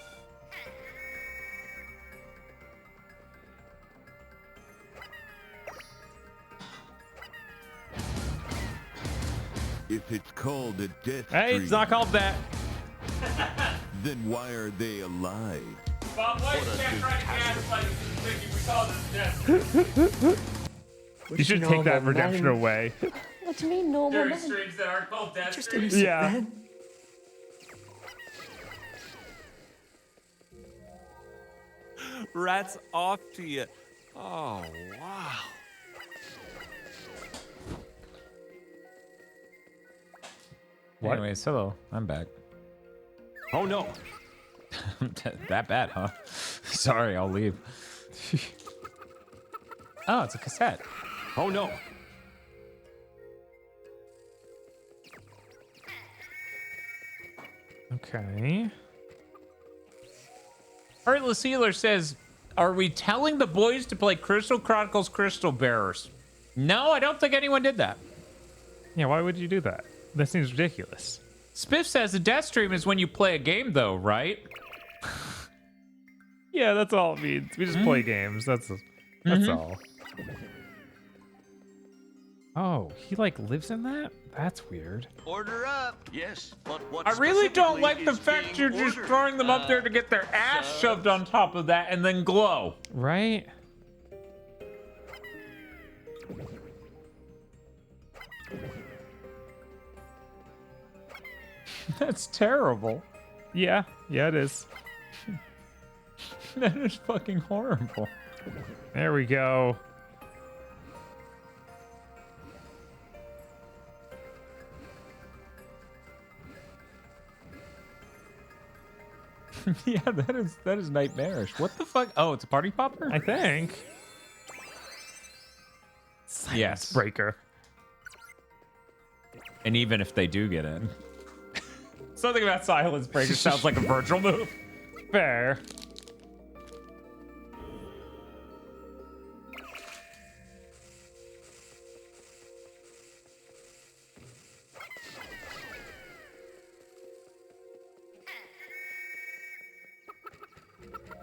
If it's called a death Hey, it's not called that. then why are they alive? Bob, why you can't try to gaslight us into thinking we call this death? You should take that redemption away. What do you mean, normal There are man? streams that aren't called death Just streams. innocent Yeah. man. Rats off to you. Oh, wow. What? Anyways, hello. I'm back. Oh, no. That bad, huh? Sorry, I'll leave. Oh, it's a cassette. Oh, no. Okay. Heartless Healer says, are we telling the boys to play Crystal Chronicles Crystal Bearers? No, I don't think anyone did that. Yeah, why would you do that? That seems ridiculous. Spiff says a death stream is when you play a game, though, right? Yeah, that's all it means. We just play games. That's all. Oh, he like lives in that? That's weird. Order up. Yes, but what I really don't specifically like the is fact being you're just ordered? throwing them up there to get their ass shoved on top of that and then glow. Right? That's terrible. Yeah, it is. That is fucking horrible. There we go. Yeah, that is nightmarish. What the fuck? Oh, it's a party popper? I think. Yes. Breaker. And even if they do get in. Something about Silence Breaker sounds like a Virgil move. Fair.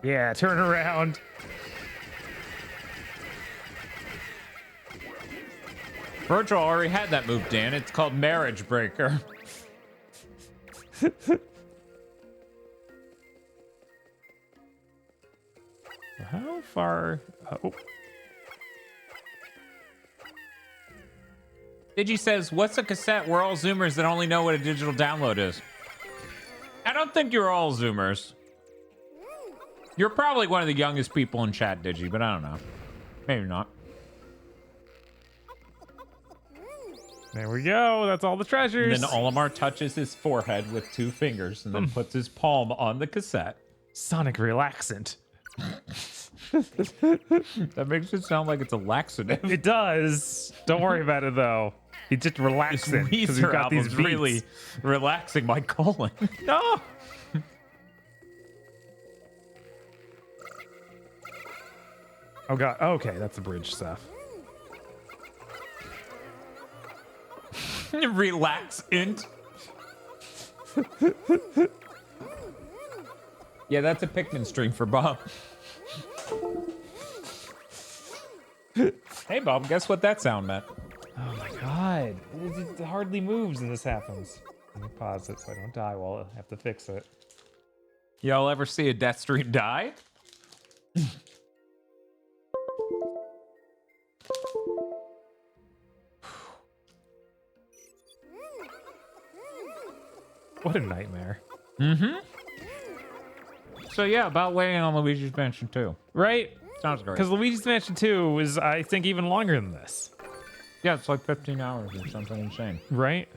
Yeah, turn around. Virgil already had that move, Dan. It's called Marriage Breaker. How far? Oh. Digi says, what's a cassette? We're all Zoomers that only know what a digital download is. I don't think you're all Zoomers. You're probably one of the youngest people in chat, Digi, but I don't know. Maybe not. There we go. That's all the treasures. And then Olimar touches his forehead with 2 fingers and then puts his palm on the cassette. Sonic relaxant. That makes it sound like it's a laxative. It does. Don't worry about it though. It's just relaxing because we've Weezer got these album's beats. really relaxing my colon. No. Oh god. Okay, that's the bridge stuff. Relaxant. Yeah, that's a Pikmin stream for Bob. Hey, Bob, guess what that sound meant? Oh my god. It hardly moves when this happens. Let me pause it so I don't die while I have to fix it. Y'all ever see a Deathstream die? What a nightmare. Mm-hmm. So yeah, about waiting on Luigi's Mansion 2. Right? Sounds great. Because Luigi's Mansion 2 was, I think, even longer than this. Yeah, it's like 15 hours or something insane. Right?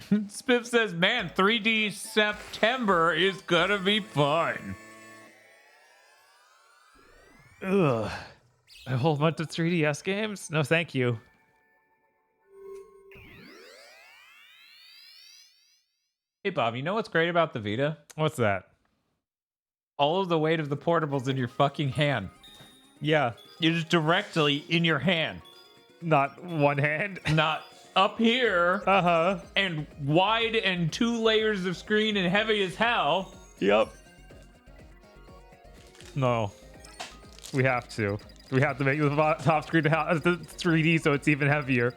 Spiff says, man, 3D September is gonna be fun. Ugh. A whole bunch of 3DS games? No, thank you. Hey, Bob, you know what's great about the Vita? What's that? All of the weight of the portable's in your fucking hand. Yeah. You're just directly in your hand. Not one hand. Not up here. Uh-huh. And wide and 2 layers of screen and heavy as hell. Yep. No. We have to. We have to make the top screen the 3D so it's even heavier.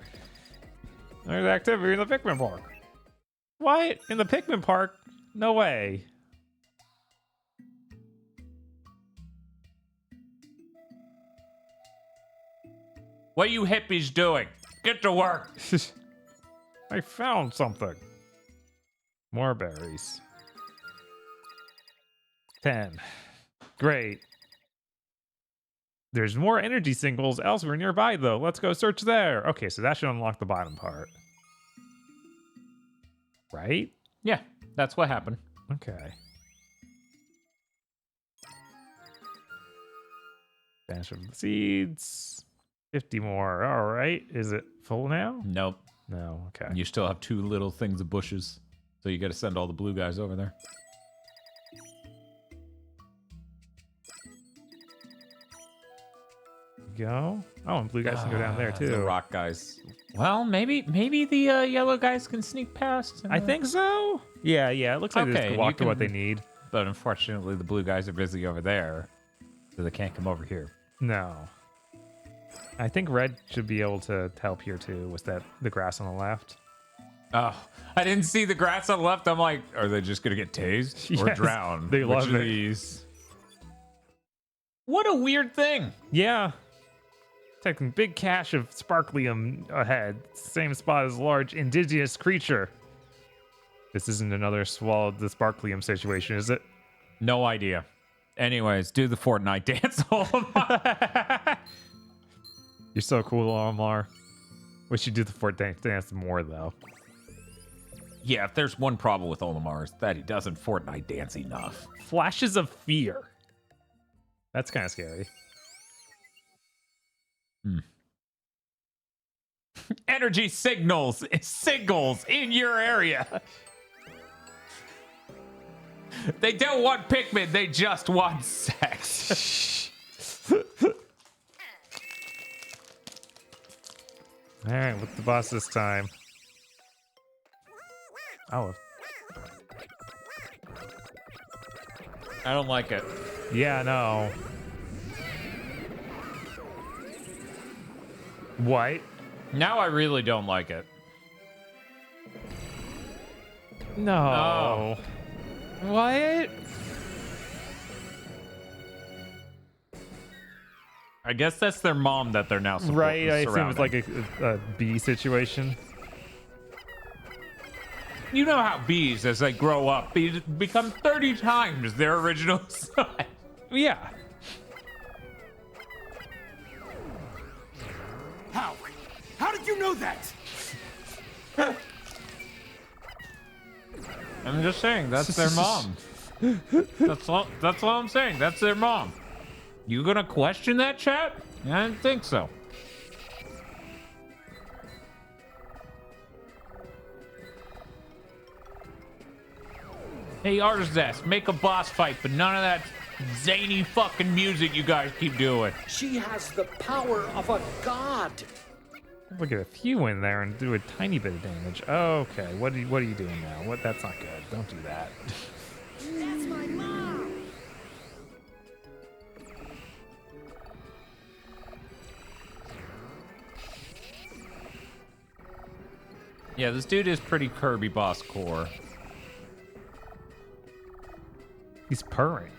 There's activity in the Pikmin Park. What? In the Pikmin Park? No way. What are you hippies doing? Get to work. I found something. More berries. 10. Great. There's more energy singles elsewhere nearby, though. Let's go search there. Okay, so that should unlock the bottom part. Right? Yeah, that's what happened. Okay. Dash of the seeds. 50 more. All right. Is it full now? Nope. No. Okay. You still have 2 little things of bushes. So you got to send all the blue guys over there. Go. Oh, and blue guys can go down there too. The rock guys. Well, maybe the yellow guys can sneak past. I think so. Yeah. It looks like they Okay, just you walk to what they can- need. But unfortunately, the blue guys are busy over there. So they can't come over here. No. I think red should be able to help here too. Was that the grass on the left? Oh, I didn't see the grass on the left. I'm like, are they just going to get tased or Yes, drown? they Which love of it. these? What a weird thing. Yeah. Taking big cache of sparklium ahead. Same spot as large indigenous creature. This isn't another swallowed the sparklium situation, is it? No idea. Anyways, do the Fortnite dance. You're so cool, Omar. Wish you'd do the Fortnite dance more, though. Yeah, if there's one problem with Olimar, it's that he doesn't Fortnite dance enough. Flashes of fear. That's kind of scary. Energy signals in your area. They don't want Pikmin, they just want sex. All right, what's the boss this time? Oh, I don't like it. yeah, no. What? Now I really don't like it. No. What? I guess that's their mom that they're now Right, I assume it's surrounding. like a bee situation. You know how bees, as they grow up, become 30 times their original size. Yeah. How? How did you know that? I'm just saying, that's their mom. That's all I'm saying. That's their mom. You gonna question that, chat? I didn't think so. Hey, Arzest, make a boss fight, but none of that zany fucking music you guys keep doing. She has the power of a god. We'll get a few in there and do a tiny bit of damage. Okay, what are you doing now? What? That's not good. Don't do that. That's my mom. Yeah, this dude is pretty Kirby boss core. He's purring.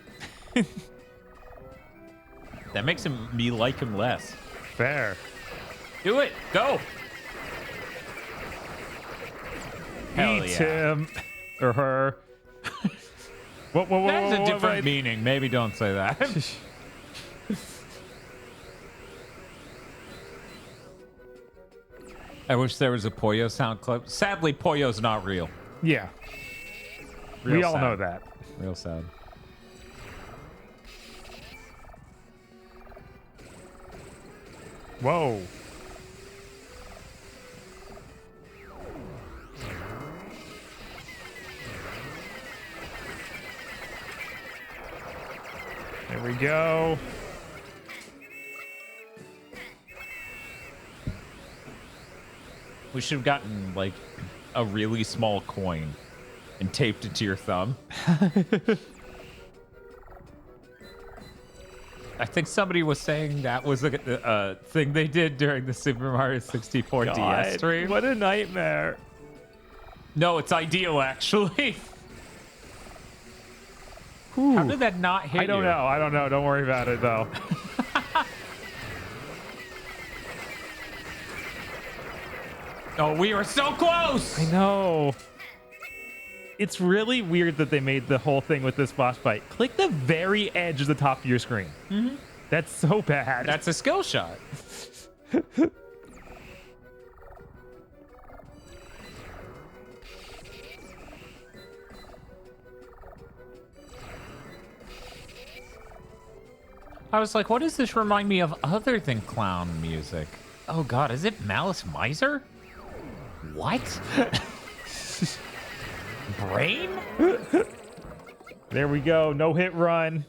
That makes me like him less. Fair. Do it. Go. Hell Eat yeah. him or her. Whoa, That's a whoa, different wait. meaning. Maybe don't say that. I wish there was a Poyo sound clip. Sadly, Poyo's not real. Yeah. Real We all sad. know that. Real sad. Whoa. There we go. We should have gotten like a really small coin and taped it to your thumb. I think somebody was saying that was a thing they did during the Super Mario 64 DS God, stream. what a nightmare. No, it's ideal actually. Whew. How did that not hit I don't you? know. I don't know. Don't worry about it, though. Oh, we were so close! I know. It's really weird that they made the whole thing with this boss fight. Click the very edge of the top of your screen. Mm-hmm. That's so bad. That's a skill shot. I was like, what does this remind me of other than clown music? Oh god, is it Malice Miser? What? Brain? There we go. No hit run.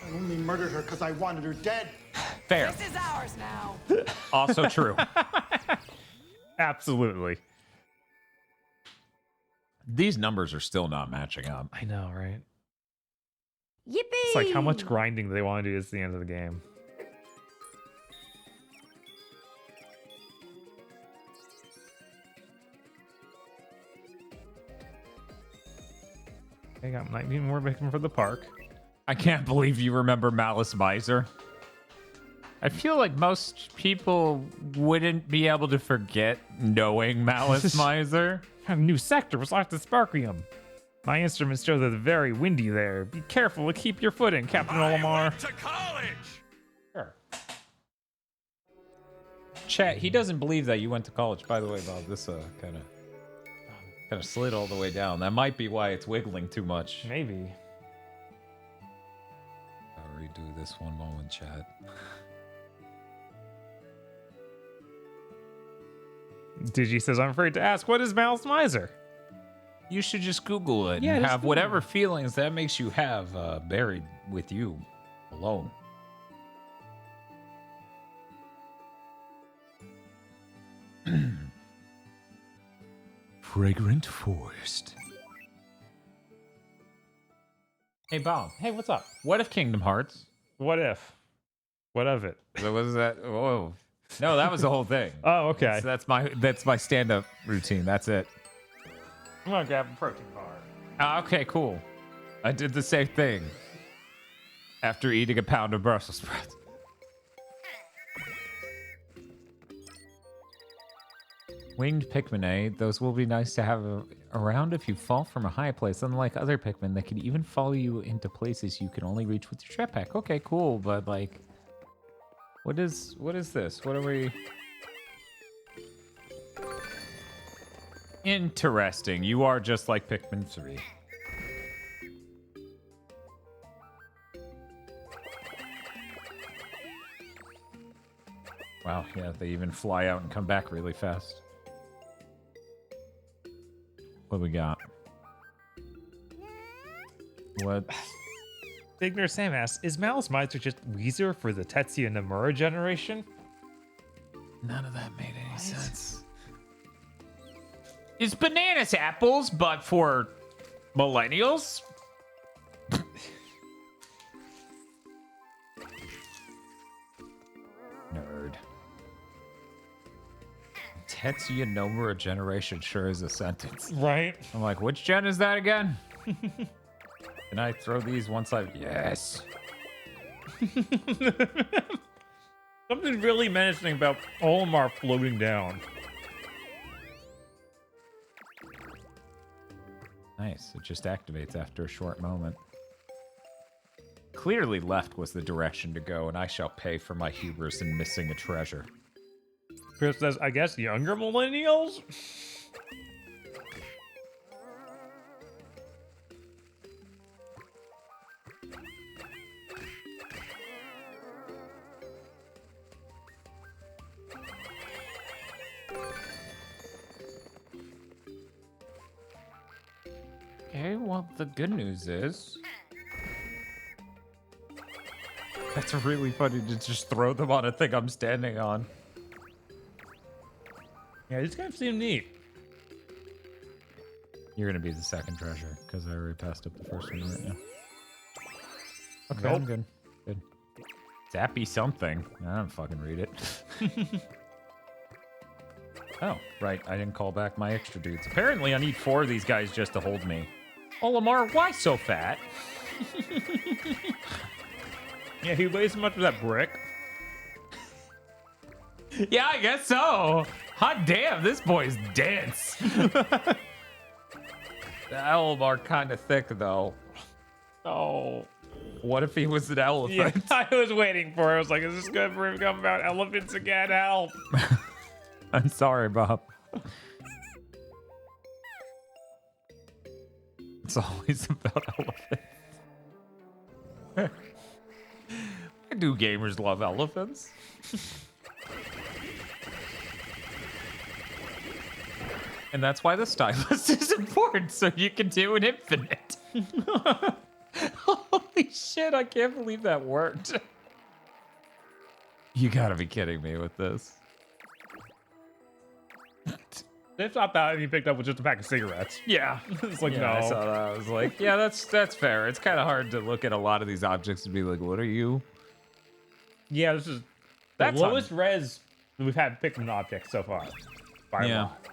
I only murdered her because I wanted her dead. Fair. This is ours now. Also true. Absolutely. These numbers are still not matching up. I know, right? Yippee! It's like how much grinding they want to do is the end of the game. I got 19 more Pikmin for the park. I can't believe you remember Malice Miser. I feel like most people wouldn't be able to forget knowing Malice Miser. A new sector was like the sparklium. My instruments show that it's very windy there. Be careful to keep your footing, Captain Olimar. To college. Sure. Chat, he doesn't believe that you went to college. By the way, Bob, this kind of slid all the way down. That might be why it's wiggling too much. Maybe. I'll redo this one moment, chat. Digi says, I'm afraid to ask, what is Mouse Miser? You should just Google it Yeah, and just have Google whatever feelings that makes you have buried with you alone. Fragrant forest. Hey, Bob. Hey, what's up? What if Kingdom Hearts? What if? What of it? So was that? Whoa. No, that was the whole thing. Oh, okay. So that's my stand-up routine. That's it. I'm gonna grab a protein bar. Okay, cool. I did the same thing after eating a pound of Brussels sprouts. Winged Pikmin, eh? Those will be nice to have around if you fall from a high place. Unlike other Pikmin, that can even follow you into places you can only reach with your jetpack. Okay, cool, but like, what is this? What are we? Interesting. You are just like Pikmin 3. Wow, yeah, they even fly out and come back really fast. What we got? What? Big Nerd Sam asks, is Mouse Miser just Weezer for the Tetsuya Nomura generation? None of that made any sense. It's bananas apples, but for millennials? Nerd. Tetsuya Nomura generation sure is a sentence. Right? I'm like, which gen is that again? Can I throw these once I... Yes. Something really menacing about Olimar floating down. Nice. It just activates after a short moment. Clearly left was the direction to go, and I shall pay for my hubris in missing a treasure. Chris says, I guess younger millennials? Okay, well, the good news is... That's really funny to just throw them on a thing I'm standing on. Yeah, these guys seem neat. You're gonna be the second treasure, because I already passed up the first one right now. Okay, Nope. I'm good. Good. Zappy something. I don't fucking read it. Oh, right. I didn't call back my extra dudes. Apparently, I need 4 of these guys just to hold me. Olimar, why so fat? Yeah, he weighs so much with that brick. Yeah, I guess so. Hot damn, this boy's dense. The Olimar kind of thick, though. Oh. What if he was an elephant? Yeah, I was waiting for it. I was like, is this good for him to come about elephants again? Help. I'm sorry, Bob. It's always about elephants. Why do gamers love elephants? And that's why the stylus is important, so you can do an infinite. Holy shit, I can't believe that worked. You gotta be kidding me with this. They thought that he picked up with just a pack of cigarettes. Yeah. It's like, Yeah, no. I saw that. I was like, yeah, that's fair. It's kind of hard to look at a lot of these objects and be like, what are you? Yeah, this is That's the lowest res we've had Pikmin objects so far. By a lot.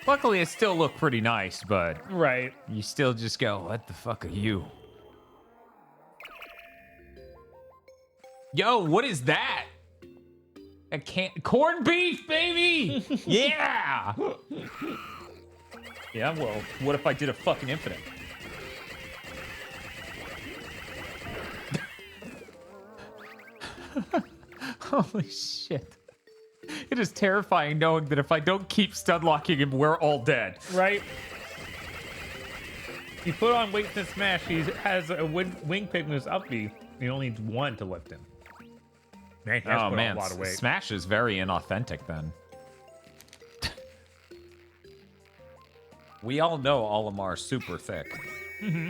Luckily, it still looked pretty nice, but Right. you still just go, what the fuck are you? Yo, what is that? Corned beef, baby! Yeah! Yeah, well, what if I did a fucking infinite? Holy shit. It is terrifying knowing that if I don't keep stun locking him, we're all dead. Right? You put on weight to smash, he has a wing Pikmin's up B. You only need one to lift him. Man, he has put on a lot of weight. Smash is very inauthentic then. We all know Olimar's super thick. Mm-hmm.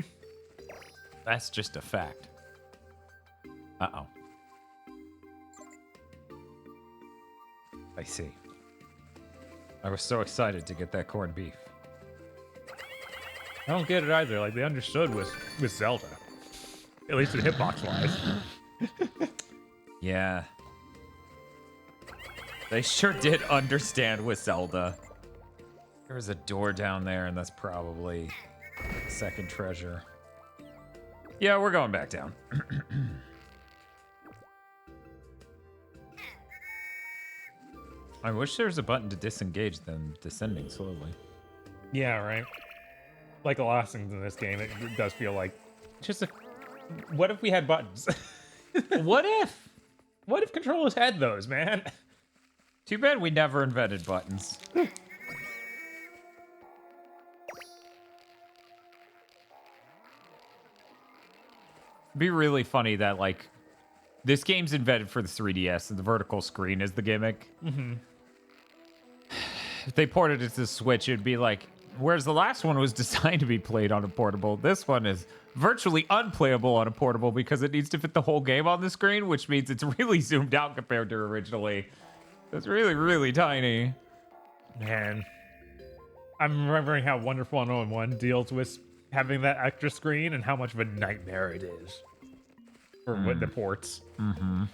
That's just a fact. Uh-oh. I see. I was so excited to get that corned beef. I don't get it either. Like, they understood with Zelda. At least in hitbox-wise. Yeah. They sure did understand with Zelda. There's a door down there, and that's probably the second treasure. Yeah, we're going back down. I wish there was a button to disengage them descending slowly. Yeah, right. Like a lot of things in this game, it does feel like just a... What if we had buttons? What if? What if controllers had those, man? Too bad we never invented buttons. It'd be really funny that, like, this game's invented for the 3DS and the vertical screen is the gimmick. Mm-hmm. If they ported it to the Switch, it'd be like, whereas the last one was designed to be played on a portable, this one is virtually unplayable on a portable because it needs to fit the whole game on the screen, which means it's really zoomed out compared to originally. It's really, really tiny. Man. I'm remembering how Wonderful 101 deals with having that extra screen and how much of a nightmare it is for with the ports. Mm-hmm.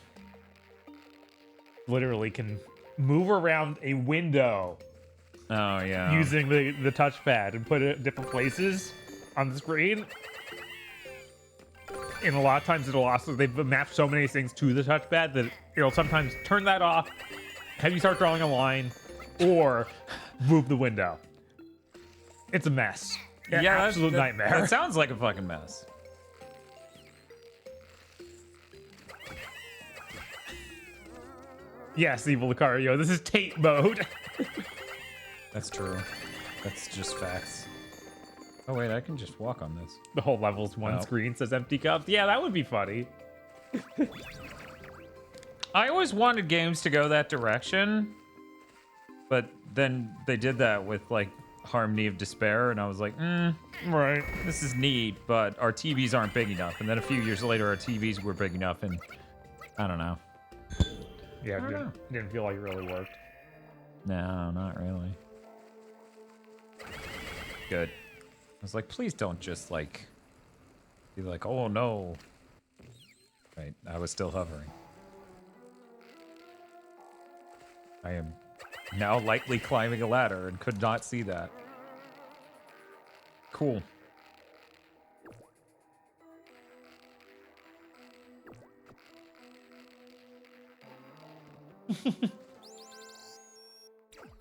Literally can move around a window. Oh, yeah. Using the touchpad and put it at different places on the screen. And a lot of times it'll also, they've mapped so many things to the touchpad that it'll sometimes turn that off, have you start drawing a line, or move the window. It's a mess. Yeah, absolute nightmare. That sounds like a fucking mess. Yes, Evil Lucario, this is Tate mode. That's true. That's just facts. Oh, wait, I can just walk on this. The whole level's one screen says empty cups. Yeah, that would be funny. I always wanted games to go that direction, but then they did that with, like, Harmony of Despair, and I was like, right. This is neat, but our TVs aren't big enough. And then a few years later, our TVs were big enough, and I don't know. Yeah, it didn't feel like it really worked. No, not really. Good. I was like, please don't just, like, be like, oh, no. Right, I was still hovering. I am now lightly climbing a ladder and could not see that. Cool.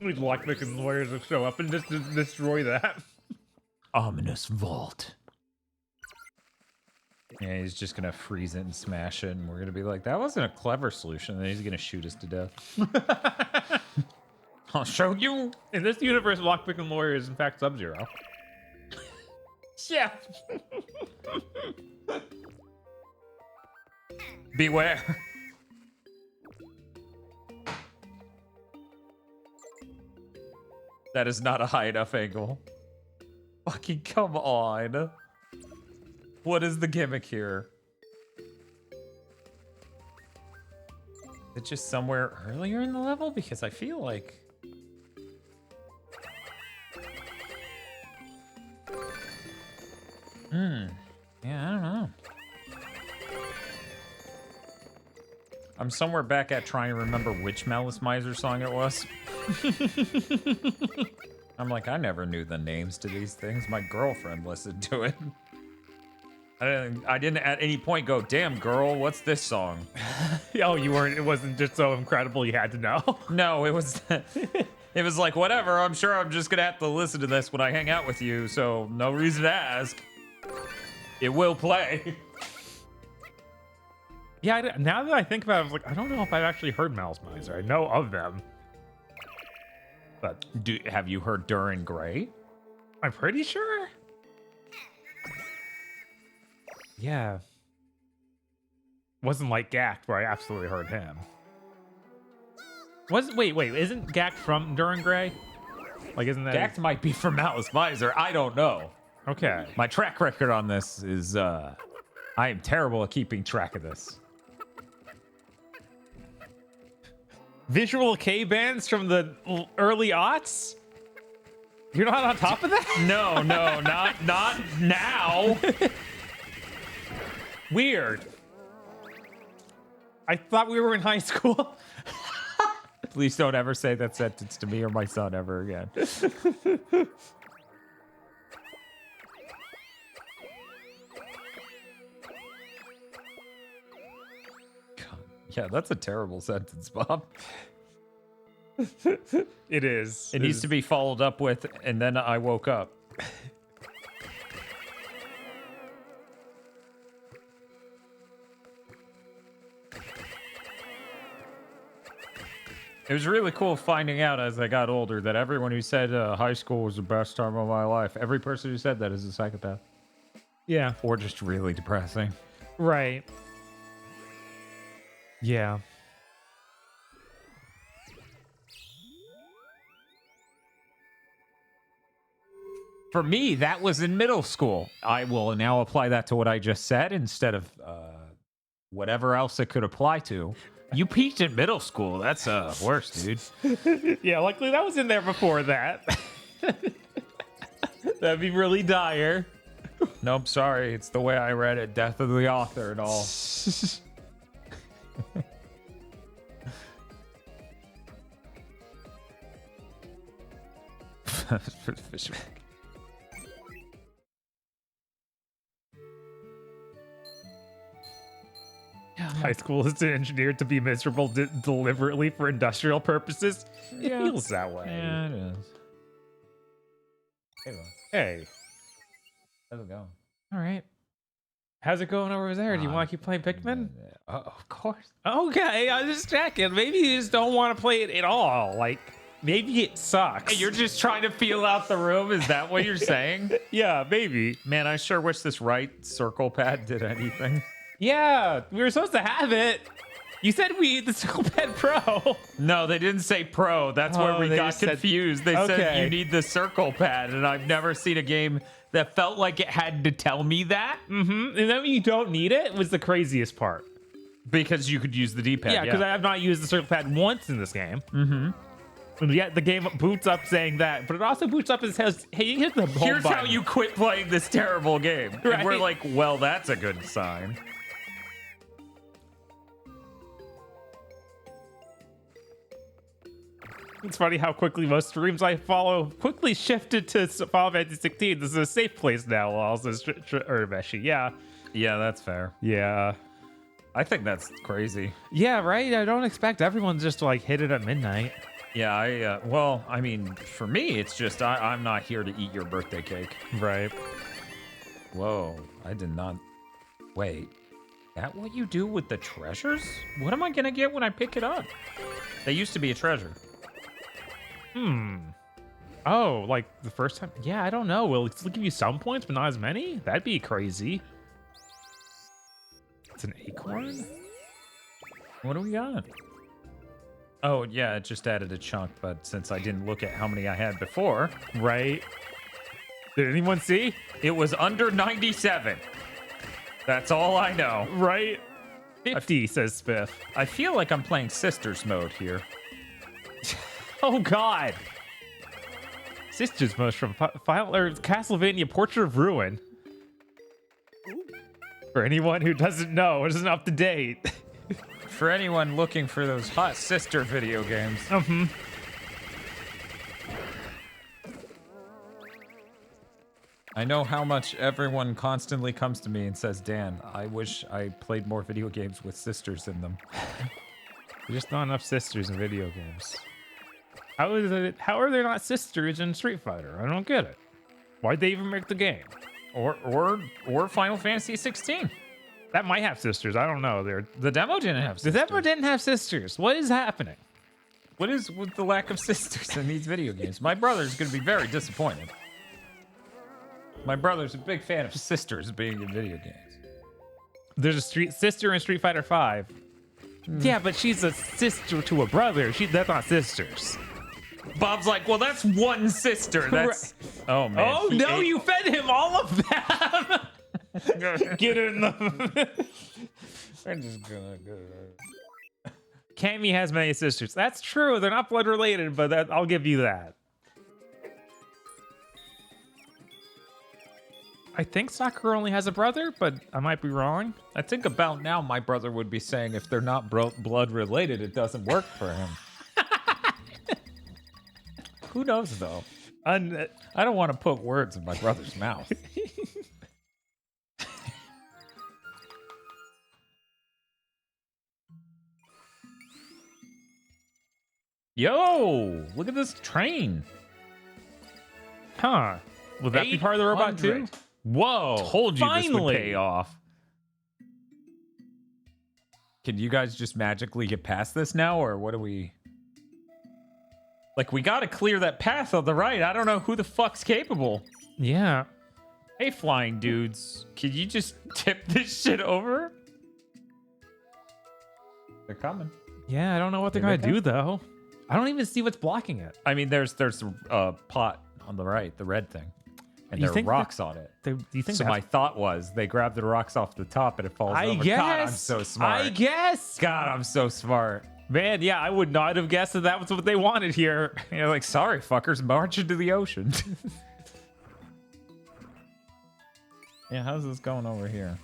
These lockpicking lawyers will show up and just destroy that. Ominous vault. Yeah, he's just gonna freeze it and smash it, and we're gonna be like, that wasn't a clever solution, and he's gonna shoot us to death. I'll show you. In this universe, lockpicking lawyer is in fact Sub-Zero. Yeah. Beware. That is not a high enough angle. Fucking come on. What is the gimmick here? Is it just somewhere earlier in the level? Because I feel like... Yeah, I don't know. I'm somewhere back at trying to remember which Malice Miser song it was. I'm like, I never knew the names to these things. My girlfriend listened to it. I didn't at any point go, damn girl, what's this song? Oh, you weren't, it wasn't just so incredible you had to know. No, it was It was like, whatever, I'm sure I'm just gonna have to listen to this when I hang out with you, so no reason to ask. It will play. Yeah, now that I think about it, I was like, I don't know if I've actually heard Mal's Miser. I know of them. But Have you heard Duran Gray? I'm pretty sure. Yeah. Wasn't like Gact, where I absolutely heard him. Wait, isn't Gact from Duran Gray? Like, isn't that... Gact might be from Malice Miser. I don't know. Okay. My track record on this is, I am terrible at keeping track of this. Visual K bands from the early aughts? You're not on top of that? No, not now. Weird. I thought we were in high school. Please don't ever say that sentence to me or my son ever again. Yeah, that's a terrible sentence, Bob. It is. It needs to be followed up with, and then I woke up. It was really cool finding out as I got older that everyone who said high school was the best time of my life, every person who said that is a psychopath. Yeah. Or just really depressing. Right. Yeah. For me, that was in middle school. I will now apply that to what I just said instead of whatever else it could apply to. You peaked in middle school. That's worse, dude. Yeah, luckily that was in there before that. That'd be really dire. Nope, sorry. It's the way I read it. Death of the author and all. For the fish. High school is engineered to be miserable deliberately for industrial purposes. It feels that way. Yeah, it is. Hey. How's it going? All right. How's it going over there? Do you want to keep playing Pikmin? Of course. Okay, I was just checking. Maybe you just don't want to play it at all. Like, maybe it sucks. Hey, you're just trying to feel out the room? Is that what you're saying? Yeah, maybe. Man, I sure wish this right circle pad did anything. Yeah, we were supposed to have it. You said we need the Circle Pad Pro. No, they didn't say Pro. That's where we got confused. They said you need the Circle Pad, and I've never seen a game that felt like it had to tell me that. Mm-hmm. And then when you don't need it was the craziest part. Because you could use the D-pad. Yeah, because I have not used the Circle Pad once in this game. Mm-hmm. And yet the game boots up saying that, but it also boots up and says, hey, you hit the home Here's button. how you quit playing this terrible game. Right. And we're like, well, that's a good sign. It's funny how quickly most streams I follow quickly shifted to Final Fantasy 16. This is a safe place now. Also, Urbeshi. Yeah. Yeah, that's fair. Yeah. I think that's crazy. Yeah, right? I don't expect everyone just to like hit it at midnight. Yeah, well, I mean, for me, it's just I'm not here to eat your birthday cake. Right. Whoa, I did not. Wait, that what you do with the treasures? What am I gonna get when I pick it up? They used to be a treasure. Oh, like the first time? Yeah, I don't know. Will it still give you some points, but not as many? That'd be crazy. It's an acorn? What do we got? Oh, yeah, it just added a chunk, but since I didn't look at how many I had before. Right. Did anyone see? It was under 97. That's all I know. Right. 50, says Spiff. I feel like I'm playing Sisters mode here. Oh, God. Sisters mode from Castlevania Portrait of Ruin. For anyone who doesn't know, it isn't up to date. For anyone looking for those hot sister video games. I know how much everyone constantly comes to me and says, Dan, I wish I played more video games with sisters in them. There's just not enough sisters in video games. How are they not sisters in Street Fighter? I don't get it. Why'd they even make the game? Or Final Fantasy 16. That might have sisters. I don't know. The demo didn't have sisters. The demo didn't have sisters. What is happening? What is with the lack of sisters in these video games? My brother's going to be very disappointed. My brother's a big fan of sisters being in video games. There's a sister in Street Fighter 5. Yeah, but she's a sister to a brother. That's not sisters. Bob's like, well, that's one sister. That's oh man. Oh no, you fed him all of them. Get in the. I'm just gonna go. Cammy has many sisters. That's true. They're not blood related, but I'll give you that. I think Sakura only has a brother, but I might be wrong. I think about now my brother would be saying if they're not blood related, it doesn't work for him. Who knows though? I don't want to put words in my brother's mouth. Yo, look at this train. Huh. Would that be part of the robot too? Whoa. Told you this would Finally. pay off. Can you guys just magically get past this now, or what do we... Like, we gotta clear that path on the right. I don't know who the fuck's capable. Yeah. Hey, flying dudes. Can you just tip this shit over? They're coming. Yeah, I don't know what they're Here gonna they do though. I don't even see what's blocking it. I mean, there's a pot on the right, the red thing. And You there are think rocks on it. Do you think So my thought was they grab the rocks off the top and it falls I over. guess. God, I'm so smart. I guess. God, I'm so smart. Man, yeah, I would not have guessed that was what they wanted here. You're like, sorry, fuckers, march into the ocean. Yeah, how's this going over here?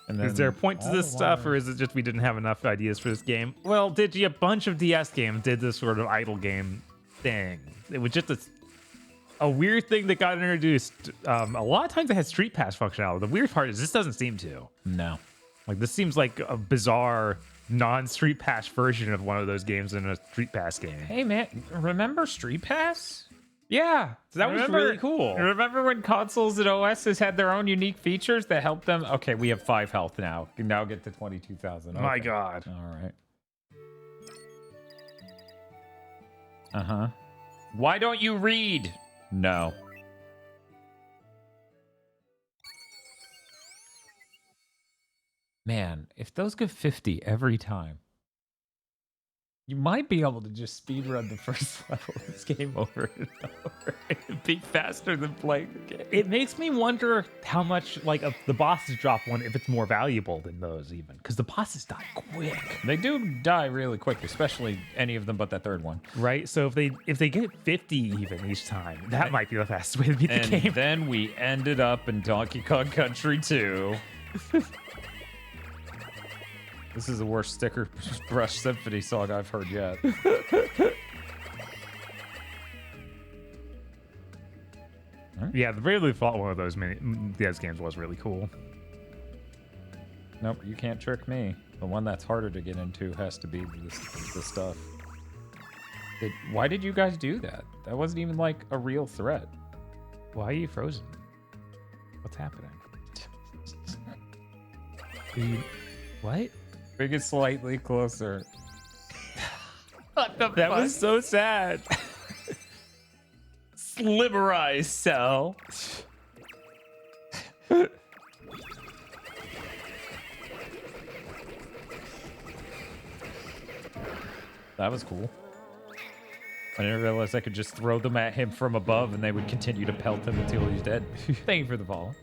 And Is there a point to this stuff, or is it just we didn't have enough ideas for this game? Well, a bunch of DS games did this sort of idle game thing. It was just a weird thing that got introduced. A lot of times it had Street Pass functionality. The weird part is this doesn't seem to. No. Like, this seems like a bizarre non-Street Pass version of one of those games in a Street Pass game. Hey, man, remember Street Pass? Yeah, that was really cool. Remember when consoles and OSs had their own unique features that helped them? Okay, we have 5 health now. Can now get to 22,000. Okay. My God. All right. Uh-huh. Why don't you read? No. Man, if those get 50 every time, you might be able to just speedrun the first level of this game over and over. It'd be faster than playing the game. It makes me wonder how much, like, the bosses drop one, if it's more valuable than those even. Because the bosses die quick. They do die really quick, especially any of them but that third one. Right? So if they get 50 even each time, that might be the fastest way to beat the And game. then we ended up in Donkey Kong Country 2. This is the worst sticker brush symphony song I've heard yet. Yeah, the Bravely Default one of those DS games was really cool. Nope, you can't trick me. The one that's harder to get into has to be this stuff. Why did you guys do that? That wasn't even like a real threat. Why are you frozen? What's happening? What? Bring it slightly closer. What the That was so sad. Slimmerize, Cell. That was cool. I didn't realize I could just throw them at him from above and they would continue to pelt him until he's dead. Thank you for the follow.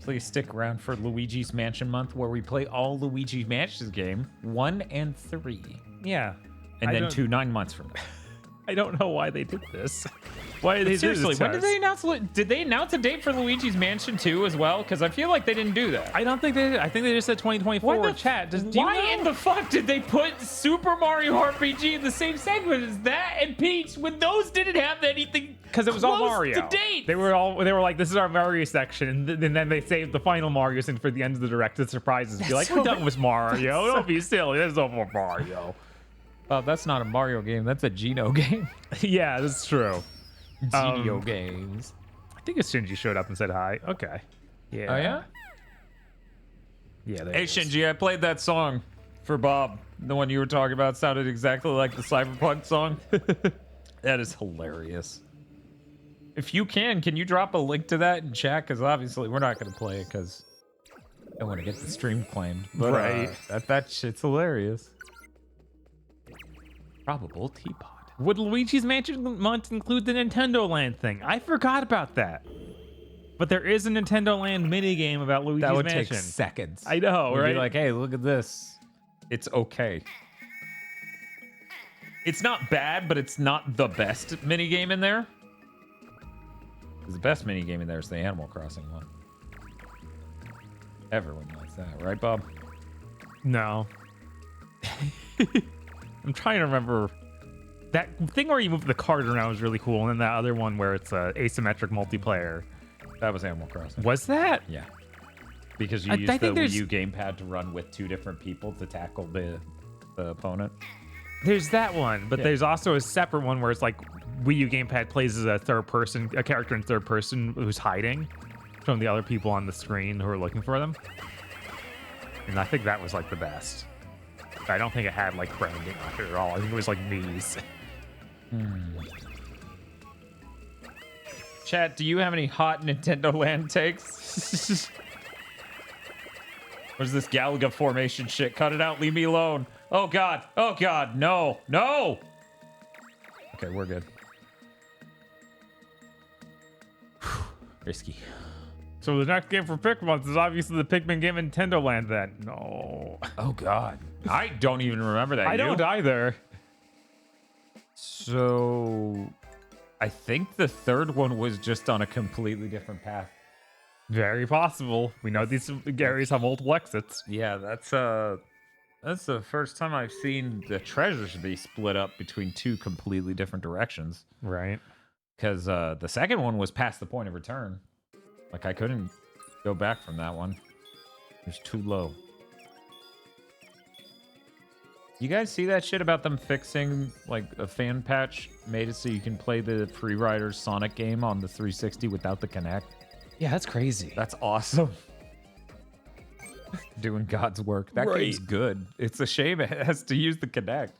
Please stick around for Luigi's Mansion month, where we play all Luigi Mansion's game 1 and 3. Yeah. And then 2 9 months from now. I don't know why they did this. Why did they Seriously, do this? to when did us? they announce? Did they announce a date for Luigi's Mansion 2 as well? Because I feel like they didn't do that. I don't think they did. I think they just said 2024 Why in chat. Why in the fuck did they put Super Mario RPG in the same segment as that and Peach when those didn't have anything Because it was all Close Mario. the date. They were like, this is our Mario section, and then they saved the final Mario scene for the end of the direct to surprises. Be like, we're done with Mario. Don't be silly. There's no more Mario. Oh, that's not a Mario game. That's a Geno game. Yeah, that's true. Geno games. I think Shinji showed up and said hi. Okay. Yeah. Oh yeah. Yeah. Hey Shinji, I played that song for Bob. The one you were talking about sounded exactly like the Cyberpunk song. That is hilarious. If you can you drop a link to that in chat? Because obviously we're not going to play it because I don't want to get the stream claimed. But right. That shit's hilarious. Probable teapot. Would Luigi's Mansion month include the Nintendo Land thing? I forgot about that. But there is a Nintendo Land minigame about Luigi's That would Mansion. take seconds. I know, We'd right? be like, hey, look at this. It's okay. It's not bad, but it's not the best minigame in there. The best minigame in there is the Animal Crossing one. Everyone likes that, right, Bob? No. I'm trying to remember. That thing where you move the card around was really cool, and then that other one where it's asymmetric multiplayer. That was Animal Crossing. Was that? Yeah. Because you use the Wii U gamepad to run with two different people to tackle the opponent. There's that one, but there's also a separate one where it's like Wii U gamepad plays as a character in third person who's hiding from the other people on the screen who are looking for them. And I think that was like the best. I don't think it had like branding on it at all. I think it was like knees. Chat, do you have any hot Nintendo Land takes? What is this Galaga formation shit? Cut it out. Leave me alone. Oh, God. Oh, God. No. No. Okay, we're good. Risky. So the next game for Pikmonth is obviously the Pikmin game in Nintendo Land then. No. Oh, God. I don't even remember that. I don't either. So I think the third one was just on a completely different path. Very possible. We know these areas have multiple exits. Yeah, that's the first time I've seen the treasures be split up between two completely different directions. Right. Because the second one was past the point of return. Like, I couldn't go back from that one. It was too low. You guys see that shit about them fixing, like, a fan patch made it so you can play the Free Riders Sonic game on the 360 without the Kinect? Yeah, that's crazy. That's awesome. Doing God's work. That game's good. It's a shame it has to use the Kinect.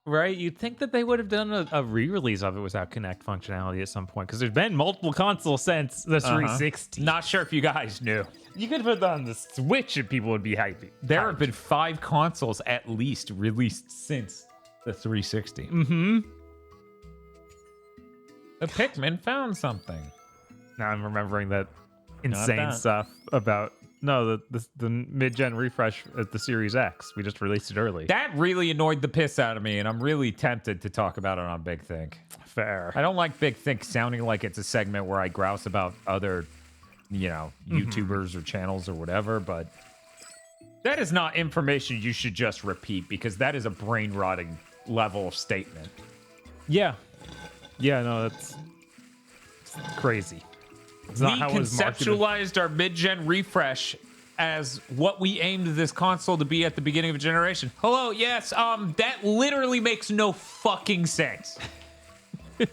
Right? You'd think that they would have done a re-release of it without Kinect functionality at some point, because there's been multiple consoles since the 360. Not sure if you guys knew. You could put that on the Switch and people would be happy. There have been 5 consoles at least released since the 360. Mm-hmm. The Pikmin found something. Now I'm remembering that insane stuff about the mid-gen refresh at the Series X. We just released it early. That really annoyed the piss out of me, and I'm really tempted to talk about it on Big Think. Fair. I don't like Big Think sounding like it's a segment where I grouse about other, YouTubers or channels or whatever, but that is not information you should just repeat, because that is a brain-rotting level of statement. Yeah. Yeah, no, that's crazy. We conceptualized our mid-gen refresh as what we aimed this console to be at the beginning of a generation. Hello, yes, that literally makes no fucking sense.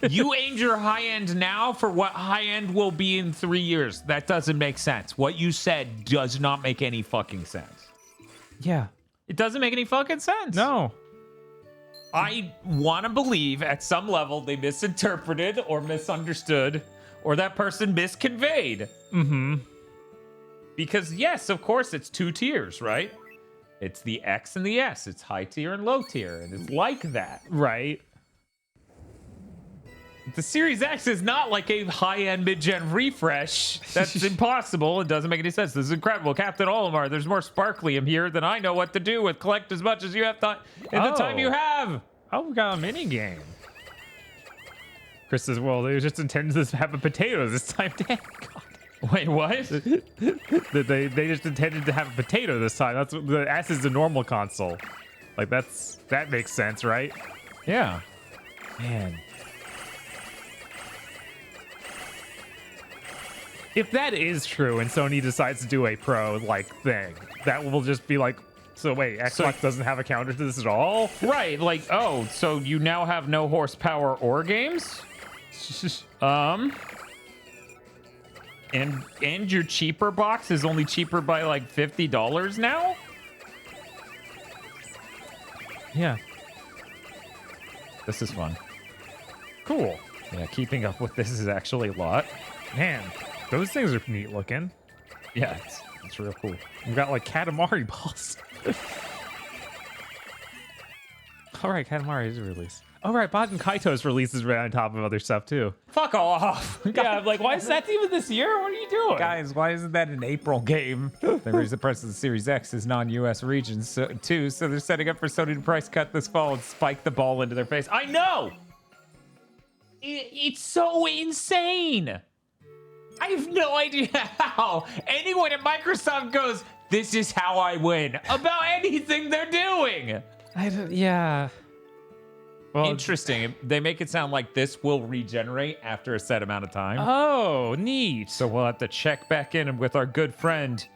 You aimed your high-end now for what high-end will be in 3 years. That doesn't make sense. What you said does not make any fucking sense. Yeah. It doesn't make any fucking sense. No. I want to believe at some level they misinterpreted or misunderstood, or that person misconveyed. Mm-hmm. Because yes, of course, it's 2 tiers, right? It's the X and the S. It's high tier and low tier, and it's like that. Right. The Series X is not like a high-end mid-gen refresh. That's impossible. It doesn't make any sense. This is incredible. Captain Olimar, there's more sparklium here than I know what to do with. Collect as much as you have thought in the time you have. Oh, we got a mini game. Chris says, well, they just intended to have a potato this time. Damn, God. Wait, what? they just intended to have a potato this time. That's what the S is the normal console. Like that makes sense, right? Yeah. Man. if that is true and Sony decides to do a pro like thing, that will just be like, so wait, Xbox doesn't have a counter to this at all? Right, like, oh, so you now have no horsepower or games? And your cheaper box is only cheaper by like $50 now? Yeah. This is fun. Cool. Yeah, keeping up with this is actually a lot. Man, those things are neat looking. Yeah, it's real cool. We've got like Katamari balls. All right, Katamari is released. All right, Bot and Kaito's releases right on top of other stuff too. Fuck off. Yeah, I'm like, why is that even this year? What are you doing? Guys, why isn't that an April game? They raised the price of the Series X as non-US regions too, so they're setting up for Sony to price cut this fall and spike the ball into their face. I know! It's so insane! I have no idea how anyone at Microsoft goes, this is how I win, about anything they're doing! Yeah. Well, interesting. They make it sound like this will regenerate after a set amount of time. Oh, neat. So we'll have to check back in with our good friend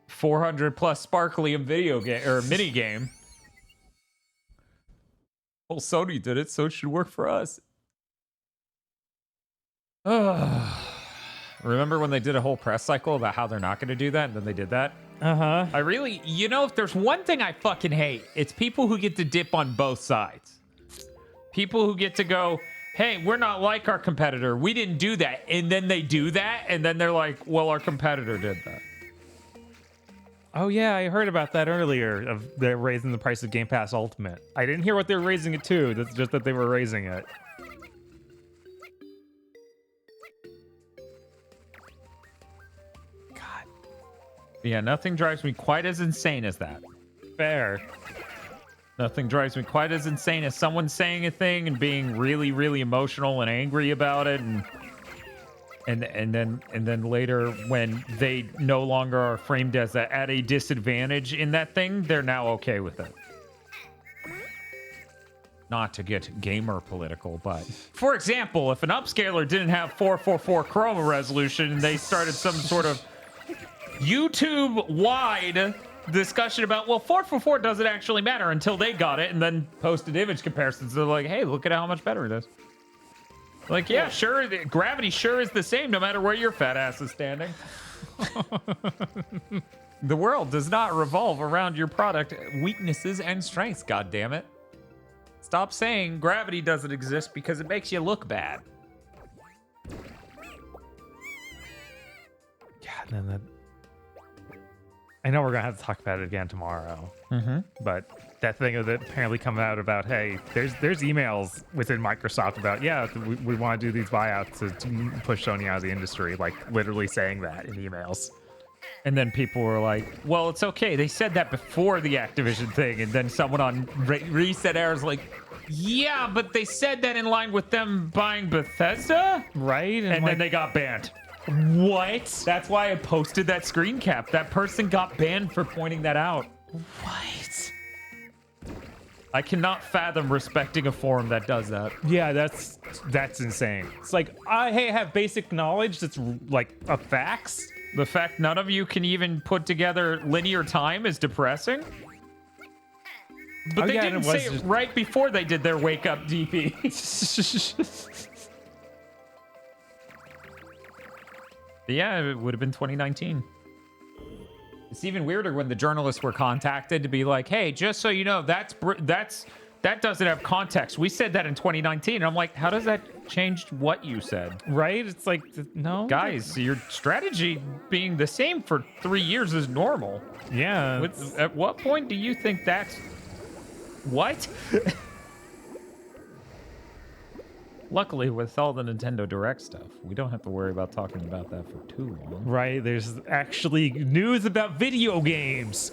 400 plus sparklium video game or mini game. Well, Sony did it, so it should work for us. Remember when they did a whole press cycle about how they're not going to do that, and then they did that? Uh-huh. I really, if there's one thing I fucking hate, it's people who get to dip on both sides. People who get to go, hey, we're not like our competitor. We didn't do that. And then they do that. And then they're like, well, our competitor did that. Oh, yeah, I heard about that earlier. They're raising the price of Game Pass Ultimate. I didn't hear what they're raising it to. That's just that they were raising it. God. Yeah, nothing drives me quite as insane as that. Fair. Nothing drives me quite as insane as someone saying a thing and being really, really emotional and angry about it, and then later when they no longer are framed as at a disadvantage in that thing, they're now okay with it. Not to get gamer political, but for example, if an upscaler didn't have 444 chroma resolution and they started some sort of YouTube-wide discussion about, well, 444 doesn't actually matter until they got it and then posted image comparisons. They're like, hey, look at how much better it is. Like, yeah, sure, gravity sure is the same no matter where your fat ass is standing. The world does not revolve around your product weaknesses and strengths, God damn it. Stop saying gravity doesn't exist because it makes you look bad. Yeah, and then that... I know we're gonna have to talk about it again tomorrow, but that thing of it apparently coming out about, hey, there's emails within Microsoft about, yeah, we want to do these buyouts to push Sony out of the industry, like literally saying that in emails. And then people were like, well, it's okay. They said that before the Activision thing. And then someone on Reset Air is like, yeah, but they said that in line with them buying Bethesda? Right? And then they got banned. What? That's why I posted that screen cap. That person got banned for pointing that out. What? I cannot fathom respecting a forum that does that. Yeah, that's insane. It's like, I have basic knowledge that's like a facts. The fact none of you can even put together linear time is depressing. But they didn't say it right before they did their wake up DP. Yeah, it would have been 2019. It's even weirder when the journalists were contacted to be like, hey, just so you know, that doesn't have context. We said that in 2019. And I'm like, how does that change what you said? Right? It's like, no. Guys, your strategy being the same for 3 years is normal. Yeah. At what point do you think that's... What? Luckily, with all the Nintendo Direct stuff, we don't have to worry about talking about that for too long. Right, there's actually news about video games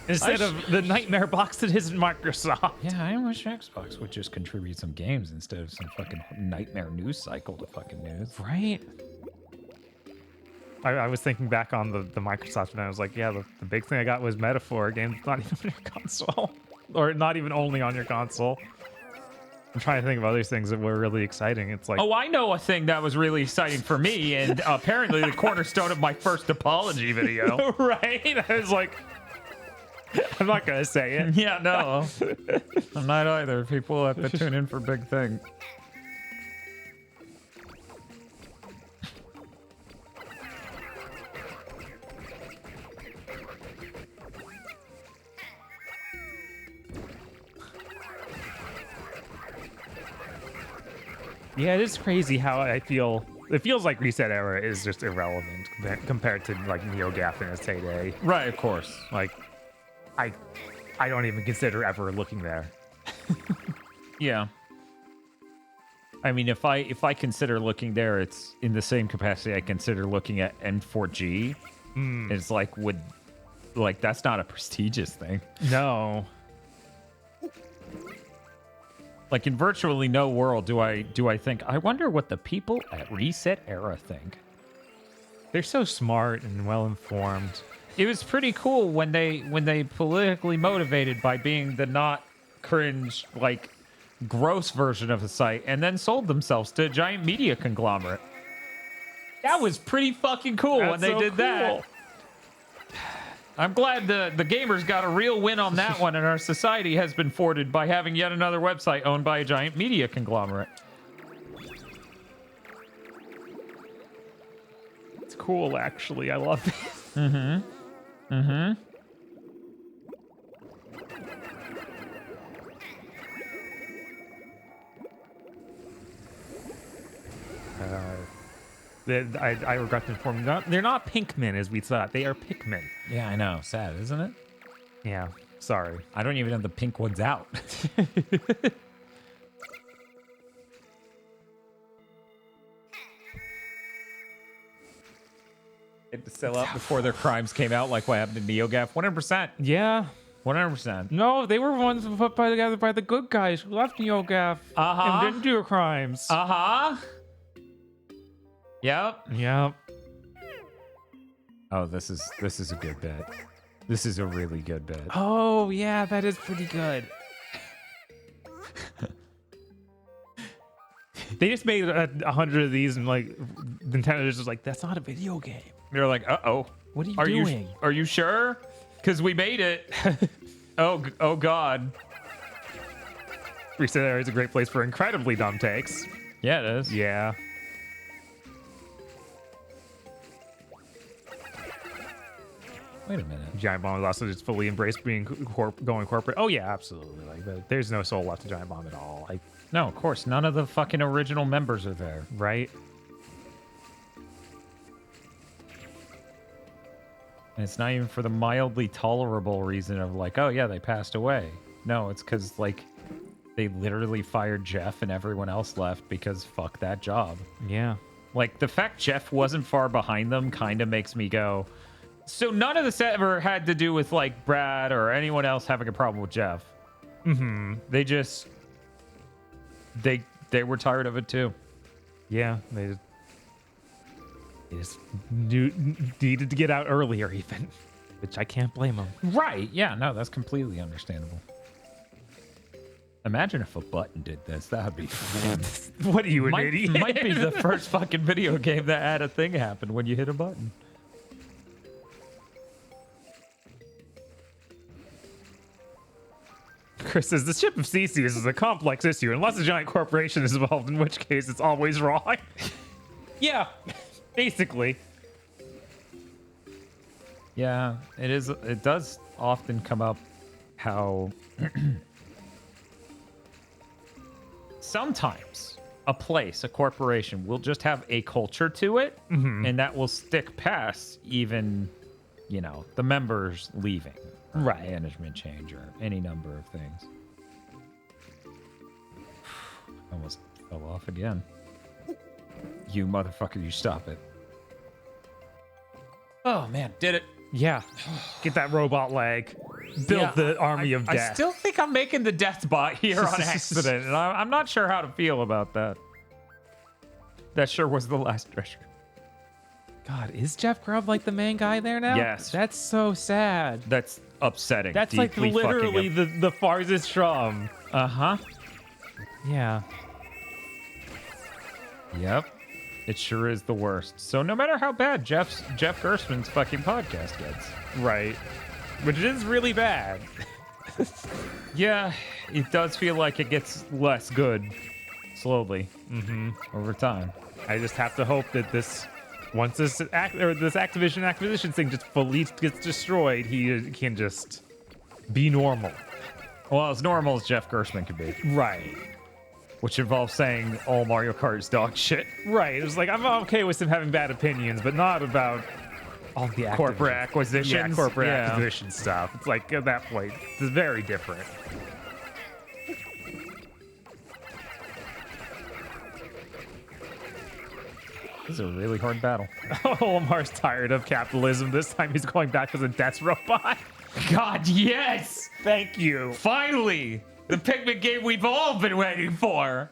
instead of the nightmare box that is Microsoft. Yeah, I wish Xbox would just contribute some games instead of some fucking nightmare news cycle to fucking news. Right? I was thinking back on the Microsoft, and I was like, yeah, the big thing I got was Metaphor, a game that's not even on your console. Or not even only on your console. I'm trying to think of other things that were really exciting. It's like, Oh, I know a thing that was really exciting for me, and apparently the cornerstone of my first apology video. right? I was like, I'm not gonna say it. Yeah, no. I'm not either. People have to tune in for big things. Yeah, it is crazy how I feel. It feels like Reset Era is just irrelevant compared to like NeoGAF in its heyday. Right, of course. Like, I don't even consider ever looking there. Yeah. I mean, if I consider looking there, it's in the same capacity I consider looking at N4G. It's like that's not a prestigious thing. No. Like in virtually no world do I think, I wonder what the people at Reset Era think. They're so smart and well informed. It was pretty cool when they politically motivated by being the not cringe, like gross version of the site, and then sold themselves to a giant media conglomerate. That was pretty fucking cool when they did that. I'm glad the gamers got a real win on that one, and our society has been thwarted by having yet another website owned by a giant media conglomerate. It's cool, actually. I love it. Mm-hmm. Mm-hmm. I regret to inform you, they're not Pinkmin as we thought. They are Pikmin. Yeah, I know. Sad, isn't it? Yeah, sorry. I don't even have the pink ones out. Had to sell out before their crimes came out, like what happened to NeoGAF. 100%. Yeah. 100%. No, they were ones put together by the good guys who left NeoGAF and didn't do crimes. Uh-huh. Yep. Yep. Oh, this is a good bit. This is a really good bit. Oh, yeah, that is pretty good. They just made 100 of these, and like Nintendo's just like, that's not a video game. They're like, uh-oh. What are you doing? Are you sure? Because we made it. Oh God. Reset Era is a great place for incredibly dumb takes. Yeah, it is. Yeah. Wait a minute. Giant Bomb is also just fully embraced being going corporate. Oh yeah, absolutely. Like there's no soul left to Giant Bomb at all. Like, no, of course, none of the fucking original members are there. Right? And it's not even for the mildly tolerable reason of like, oh yeah, they passed away. No, it's because like they literally fired Jeff and everyone else left because fuck that job. Yeah. Like the fact Jeff wasn't far behind them kind of makes me go, so none of this ever had to do with like Brad or anyone else having a problem with Jeff. Mm-hmm. They just they were tired of it too. Yeah, they just needed to get out earlier even, which I can't blame them. Right? Yeah. No, that's completely understandable. Imagine if a button did this. That would be. What are you, an idiot? Might be the first fucking video game that had a thing happen when you hit a button. Chris says, the ship of Theseus is a complex issue unless a giant corporation is involved, in which case it's always wrong. Yeah, basically. Yeah, it is. It does often come up how sometimes a place, a corporation, will just have a culture to it, and that will stick past even, you know, the members leaving. Right. Management change or any number of things. Almost fell off again. You motherfucker, you stop it. Oh man, did it. Yeah. Get that robot leg. Build the army of death. I still think I'm making the death bot here on accident, and I'm not sure how to feel about that. That sure was the last treasure. God, is Jeff Grubb like the main guy there now? Yes. That's so sad. That's upsetting. That's like literally the farthest from. Uh-huh. Yeah. Yep. It sure is the worst. So no matter how bad Jeff Gerstmann's fucking podcast gets. Right. Which is really bad. Yeah, it does feel like it gets less good slowly over time. I just have to hope that once this Activision acquisition thing just fully gets destroyed, he can just be normal. Well, as normal as Jeff Gerstmann can be. Right. Which involves saying all Mario Kart is dog shit. Right. It was like, I'm okay with him having bad opinions, but not about all the corporate acquisitions. Yeah, corporate acquisition stuff. It's like, at that point, it's very different. This is a really hard battle. Omar's tired of capitalism. This time he's going back as a death robot. God, yes! Thank you. Finally! The Pikmin game we've all been waiting for!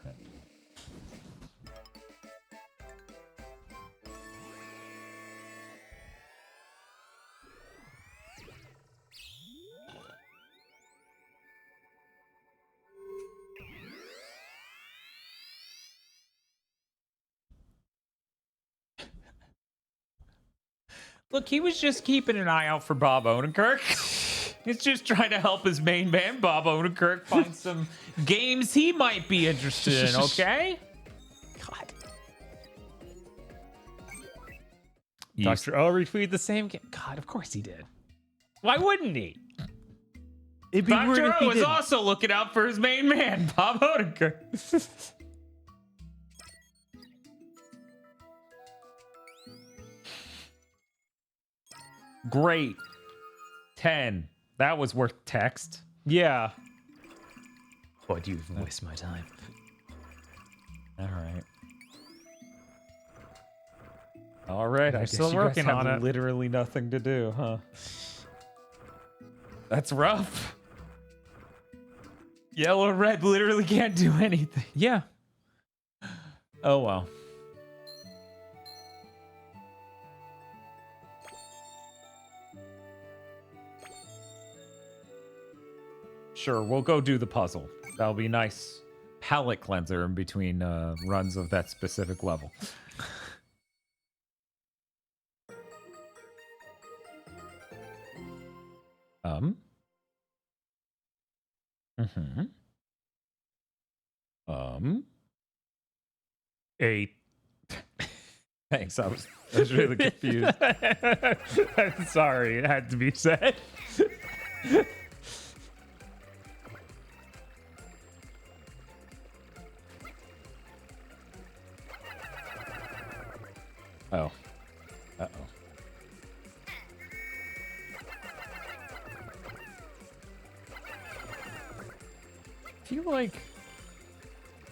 Look, he was just keeping an eye out for Bob Odenkirk. He's just trying to help his main man, Bob Odenkirk, find some games he might be interested in, okay? God. Dr. O retweeted the same game. God, of course he did. Why wouldn't he? It'd be weird Dr. if he O is didn't. also looking out for his main man, Bob Odenkirk. Great. 10. That was worth text. Yeah. But you've wasted my time. All right. All right. I We're guess still you guys working have on it. literally nothing to do, huh? That's rough. Yellow and red literally can't do anything. Yeah. Oh, well. Sure, we'll go do the puzzle. That'll be nice palate cleanser in between runs of that specific level. Mm-hmm. 8. Thanks, I was really confused. I'm sorry, it had to be said. Oh. Uh-oh. I feel like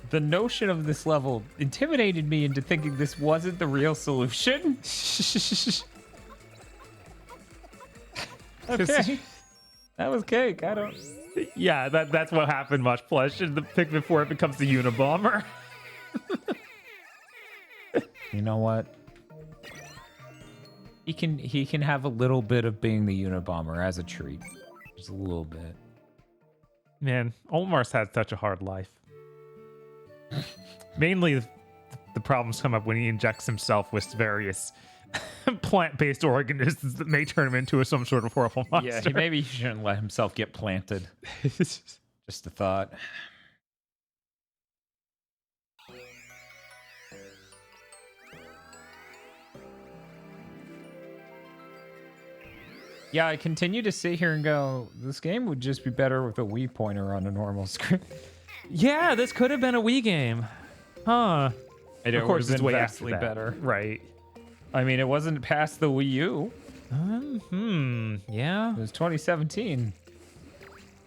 the notion of this level intimidated me into thinking this wasn't the real solution. Okay. That was cake. I don't... Yeah, that's what happened, Much Plush. In the Pikmin 4, it becomes the Unabomber. You know what? He can have a little bit of being the Unabomber as a treat. Just a little bit. Man, Olmar's had such a hard life. Mainly, the problems come up when he injects himself with various plant-based organisms that may turn him into some sort of horrible monster. Yeah, maybe he shouldn't let himself get planted. Just a thought. Yeah, I continue to sit here and go, this game would just be better with a Wii pointer on a normal screen. Yeah, this could have been a Wii game. Huh. Of course, it's way vastly better. Right. I mean, it wasn't past the Wii U. Yeah. It was 2017.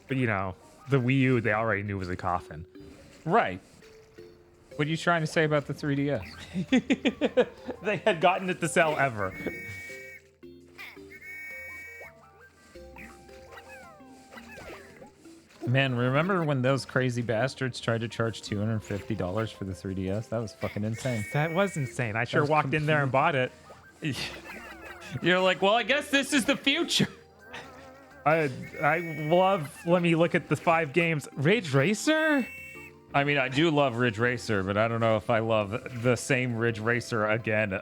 But, you know, the Wii U, they already knew was a coffin. Right. What are you trying to say about the 3DS? They had gotten it to sell ever. Man, remember when those crazy bastards tried to charge $250 for the 3DS? That was fucking insane. That was insane. I sure walked in there and bought it. You're like, well, I guess this is the future. I love, let me look at the 5 games. Rage Racer? I mean, I do love Ridge Racer, but I don't know if I love the same Ridge Racer again.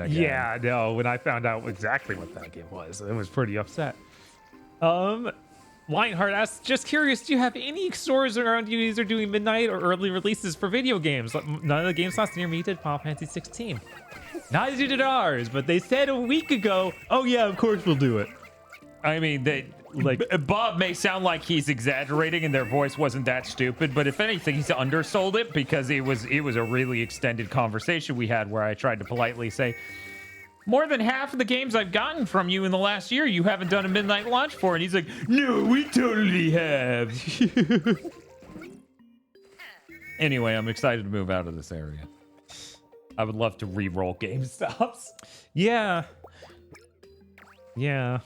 Yeah, no, when I found out exactly what that game was, I was pretty upset. Lionheart asks, just curious, do you have any stores around you either doing midnight or early releases for video games? None of the GameStops near me did Final Fantasy 16. Neither did ours, but they said a week ago, oh yeah, of course we'll do it. I mean, Bob may sound like he's exaggerating and their voice wasn't that stupid, but if anything, he's undersold it because it was a really extended conversation we had where I tried to politely say, more than half of the games I've gotten from you in the last year, you haven't done a midnight launch for. And he's like, no, we totally have. Anyway, I'm excited to move out of this area. I would love to re-roll GameStops. Yeah. Yeah.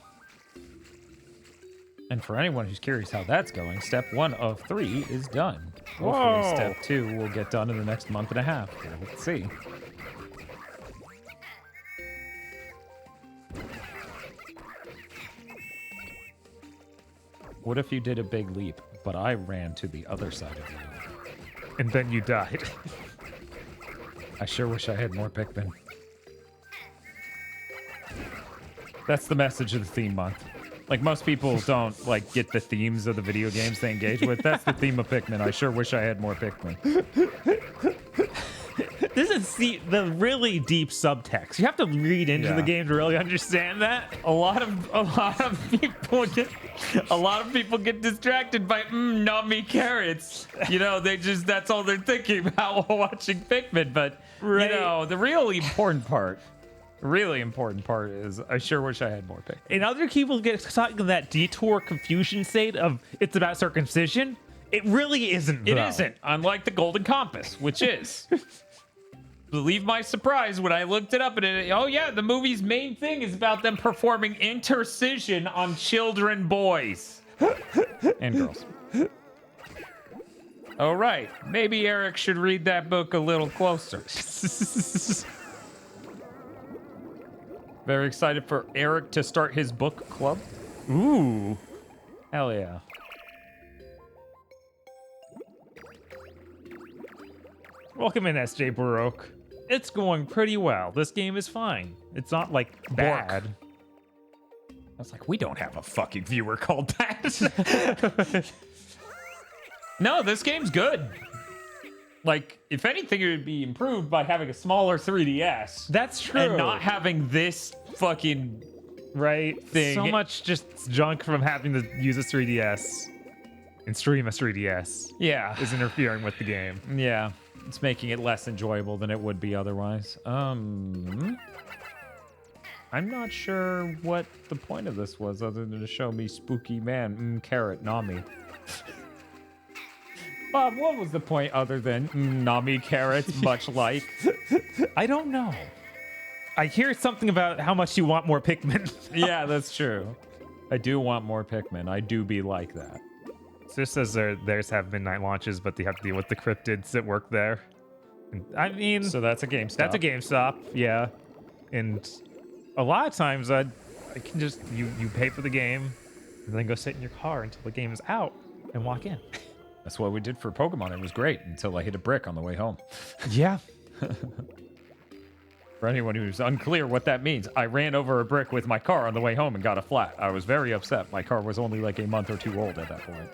And for anyone who's curious how that's going, step 1 of 3 is done. Hopefully Whoa. step 2 will get done in the next month and a half. Let's see. What if you did a big leap, but I ran to the other side of you? And then you died. I sure wish I had more Pikmin. That's the message of the theme month. Like, most people don't, like, get the themes of the video games they engage with. That's the theme of Pikmin. I sure wish I had more Pikmin. This is the really deep subtext. You have to read into the game to really understand that. A lot of people get distracted by nummy carrots. You know, that's all they're thinking about while watching Pikmin. But you know, the really important part is I sure wish I had more Pikmin. And other people get stuck in that detour confusion state of it's about circumcision. It really isn't. It though. isn't. Unlike the Golden Compass, which is. Believe my surprise when I looked it up and oh yeah, the movie's main thing is about them performing intercision on children, boys and girls. Oh right, maybe Eric should read that book a little closer. Very excited for Eric to start his book club. Ooh, hell yeah. Welcome in, SJ Baroque. It's going pretty well. This game is fine. It's not like bad. I was like, we don't have a fucking viewer called that. No, this game's good. Like, if anything, it would be improved by having a smaller 3DS. That's true. And not having this fucking thing. So much just junk from having to use a 3DS and stream a 3DS. Yeah. Is interfering with the game. Yeah. It's making it less enjoyable than it would be otherwise. I'm not sure what the point of this was other than to show me spooky man, carrot, Nami. Bob, what was the point other than Nami carrots, much like? I don't know. I hear something about how much you want more Pikmin. Yeah, that's true. I do want more Pikmin. I do be like that. So it says theirs have midnight launches, but they have to deal with the cryptids that work there. And, I mean, so that's a GameStop. That's a GameStop, yeah. And a lot of times I can just you pay for the game and then go sit in your car until the game is out and walk in. That's what we did for Pokemon. It was great until I hit a brick on the way home. Yeah. For anyone who's unclear what that means, I ran over a brick with my car on the way home and got a flat. I was very upset. My car was only like a month or two old at that point.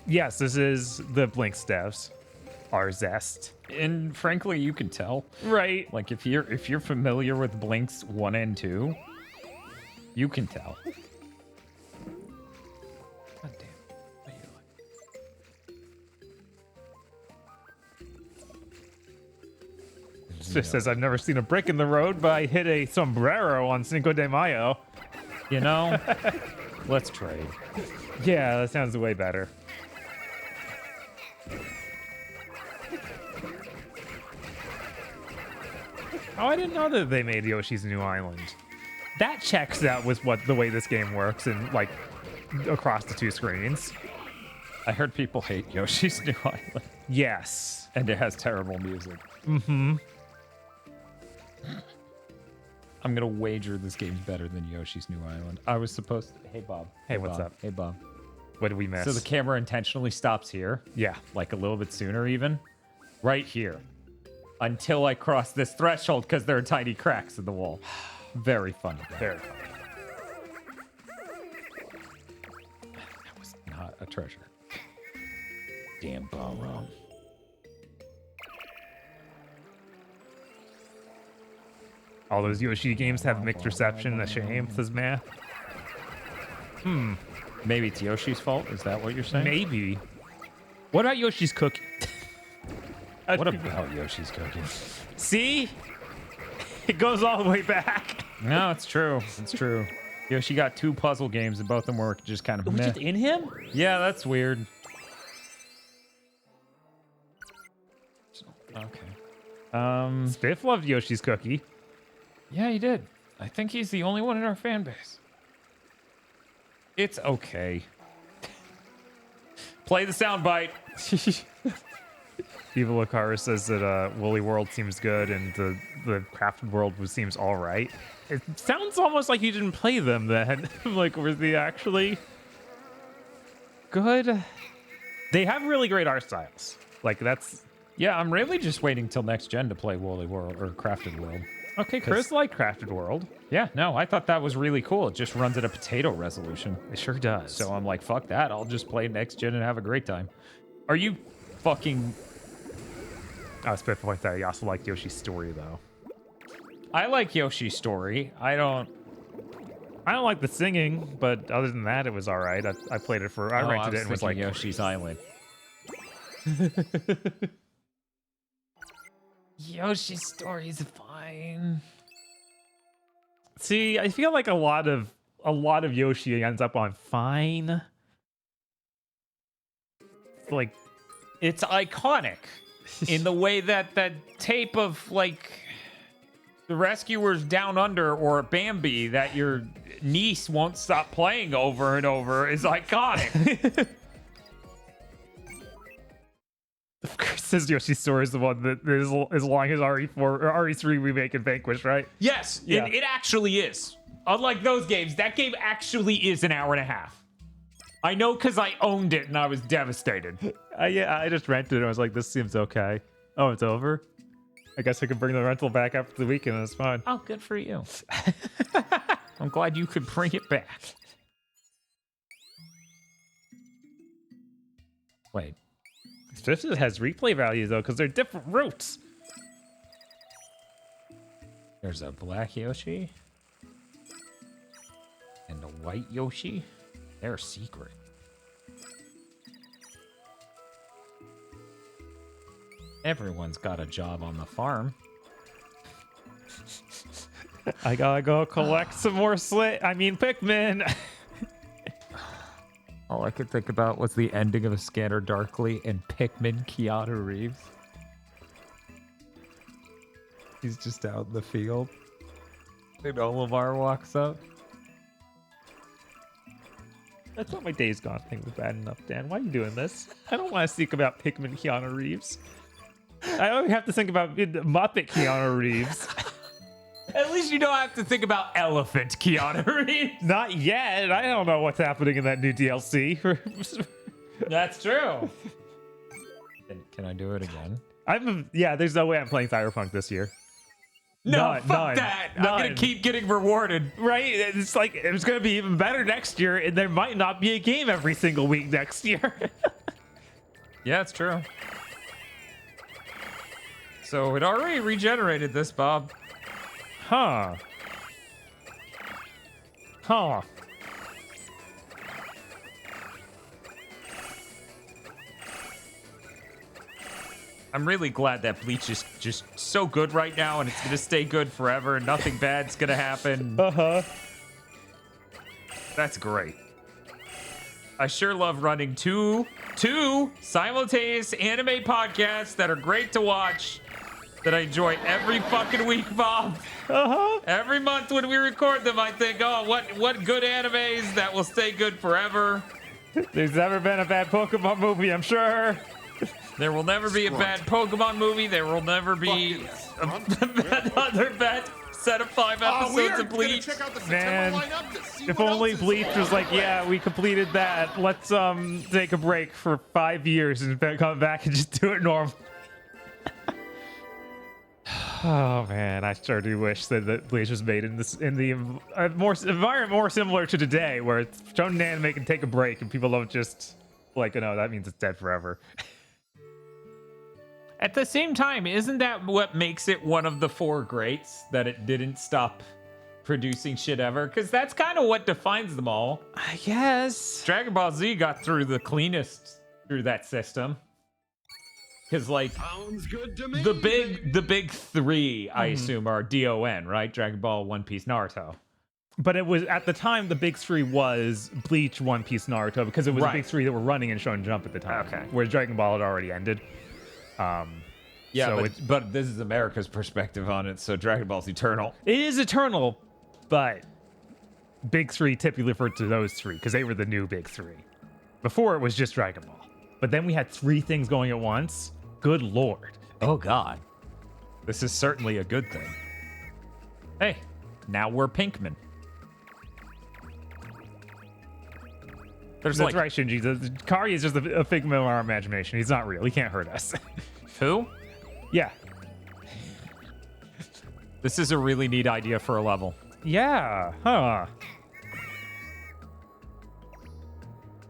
Yes, this is the Blink devs. Our zest. And frankly, you can tell. Right. Like if you're familiar with Blinks 1 and 2, you can tell. God damn. What are you like? It just says I've never seen a brick in the road, but I hit a sombrero on Cinco de Mayo. You know, let's trade. Yeah, that sounds way better. Oh, I didn't know that they made Yoshi's New Island. That checks out with the way this game works and like across the two screens. I heard people hate Yoshi's New Island. Yes. And it has terrible music. Mm-hmm. I'm gonna wager this game's better than Yoshi's New Island. I was supposed to. Hey Bob. Hey, what's Bob. up? Hey Bob. What did we miss? So the camera intentionally stops here. Yeah. Like a little bit sooner even. Right here. Until I cross this threshold because there are tiny cracks in the wall. Very funny. Very funny. That was not a treasure. Damn Balrog. All those Yoshi games have mixed reception. A shame, says Matt. Maybe it's Yoshi's fault? Is that what you're saying? Maybe. What about Yoshi's Cookie? What about Yoshi's Cookie? See? It goes all the way back. No, it's true. It's true. Yoshi got 2 puzzle games and both of them were just kind of Was meh. it in him? Yeah, that's weird. Okay. Spiff loved Yoshi's Cookie. Yeah, he did. I think he's the only one in our fan base. It's okay. Play the soundbite. Evil Akara says that Woolly World seems good and the Crafted World seems all right. It sounds almost like you didn't play them then. Like, were they actually good? They have really great art styles. Like, that's... Yeah, I'm really just waiting till next gen to play Woolly World or Crafted World. Okay, Chris liked Crafted World. Yeah, no, I thought that was really cool. It just runs at a potato resolution. It sure does. So I'm like, fuck that. I'll just play next gen and have a great time. Are you fucking... Spiff points out he also liked Yoshi's Story, though. I like Yoshi's Story. I don't like the singing, but other than that, it was all right. I played it for... I rented it and was like... Yoshi's Island. Yoshi's Story is fine. See, I feel like a lot of Yoshi ends up on fine. Like, it's iconic in the way that that tape of like the Rescuers Down Under or Bambi that your niece won't stop playing over and over is iconic. of course, his Yoshi Story is the one that is as long as RE4 or RE3 Remake and Vanquish, right? Yes, yeah. it actually is. Unlike those games, that game actually is an hour and a half. I know because I owned it and I was devastated. Yeah, I just rented it and I was like, this seems okay. Oh, it's over? I guess I could bring the rental back after the weekend and it's fine. Oh, good for you. I'm glad you could bring it back. Wait. This has replay value, though, because they're different routes. There's a black Yoshi. And a white Yoshi. They're secret. Everyone's got a job on the farm. I gotta go collect some more Pikmin. All I could think about was the ending of A Scanner Darkly and Pikmin Keanu Reeves. He's just out in the field. And Olimar walks up. That's not my Days Gone thing was bad enough, Dan. Why are you doing this? I don't want to think about Pikmin Keanu Reeves. I only have to think about Muppet Keanu Reeves. At least you don't have to think about Elephant Keanu Reeves. Not yet. I don't know what's happening in that new DLC. That's true. Can I do it again? There's no way I'm playing Cyberpunk this year. No, fuck that. I'm gonna keep getting rewarded. Right? It's like, it's gonna be even better next year, and there might not be a game every single week next year. Yeah, it's true. So it already regenerated this, Bob. Huh. I'm really glad that Bleach is just so good right now, and it's gonna stay good forever, and nothing bad's gonna happen. That's great. I sure love running two simultaneous anime podcasts that are great to watch, that I enjoy every fucking week, Bob. Every month when we record them, I think, oh, what good animes that will stay good forever. There's never been a bad Pokemon movie, I'm sure. There will never be a bad Pokemon movie. There will never be another bad set of 5 we episodes are of gonna Bleach. check out the Man, September lineup to see if what only else is Bleach on was the like, way. yeah, we completed that. Let's take a break for 5 years and then come back and just do it normal. Oh man, I sure do wish that Bleach was made in the more environment more similar to today, where it's shown an anime can take a break and people don't just like, no, that means it's dead forever. At the same time, isn't that what makes it one of the 4 greats, that it didn't stop producing shit ever? Because that's kind of what defines them all. I guess. Dragon Ball Z got through the cleanest through that system. Because like Sounds good to me. the big 3, I assume, are DON, right? Dragon Ball, One Piece, Naruto. But it was at the time the big 3 was Bleach, One Piece, Naruto, because it was the big 3 that were running in Shonen Jump at the time. Okay. Whereas Dragon Ball had already ended. Yeah, so but this is America's perspective on it, so Dragon Ball's eternal. it is eternal, but big 3 typically referred to those 3 because they were the new big 3. Before it was just Dragon Ball. But then we had 3 things going at once. Good lord. Oh god. This is certainly a good thing. Hey, now we're Pikmin. There's That's like right, Shinji. Kari is just a figment of our imagination. He's not real. He can't hurt us. who? Yeah. This is a really neat idea for a level. Yeah. Huh.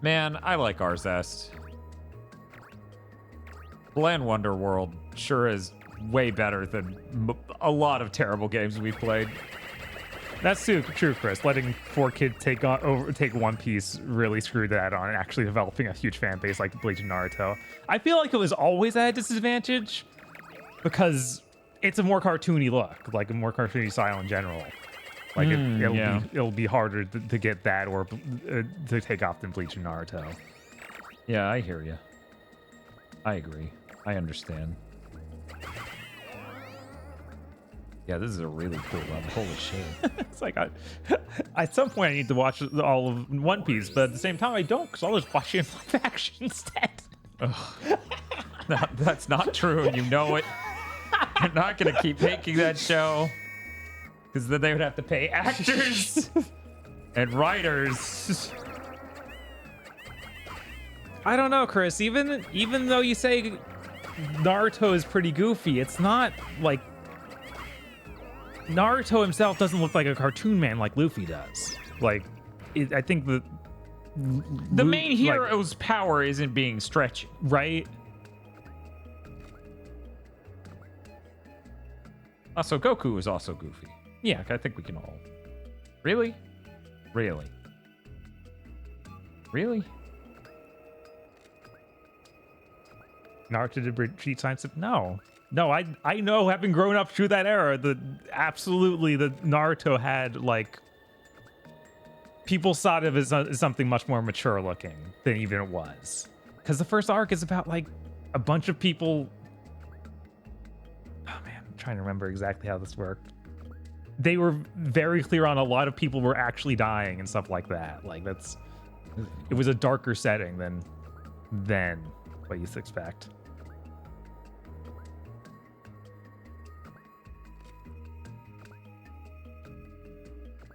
Man, I like Arzest. Bland Wonder World sure is way better than a lot of terrible games we've played. That's true, Chris. Letting 4 kids take One Piece really screwed that on, and actually developing a huge fan base like Bleach and Naruto. I feel like it was always at a disadvantage because it's a more cartoony look, like a more cartoony style in general. Like it'll be harder to get that or to take off than Bleach and Naruto. Yeah, I hear you. I agree. I understand. Yeah, this is a really cool level. Holy shit. It's like at some point I need to watch all of One Piece, but at the same time I don't, because I'll just watch it in live action instead. That's not true, and you know it. You're not going to keep making that show, because then they would have to pay actors and writers. I don't know, Chris. Even though you say Naruto is pretty goofy, it's not like Naruto himself doesn't look like a cartoon man like Luffy does. Like, I think the main hero's power isn't being stretchy, right? Also, Goku is also goofy. Yeah, like, I think we can all. Really? Naruto did cheat science? No, I know, having grown up through that era, the Naruto had like people saw it as something much more mature looking than even it was, because the first arc is about like a bunch of people. Oh man, I'm trying to remember exactly how this worked. They were very clear on a lot of people were actually dying and stuff like that. Like it was a darker setting than what you used to expect.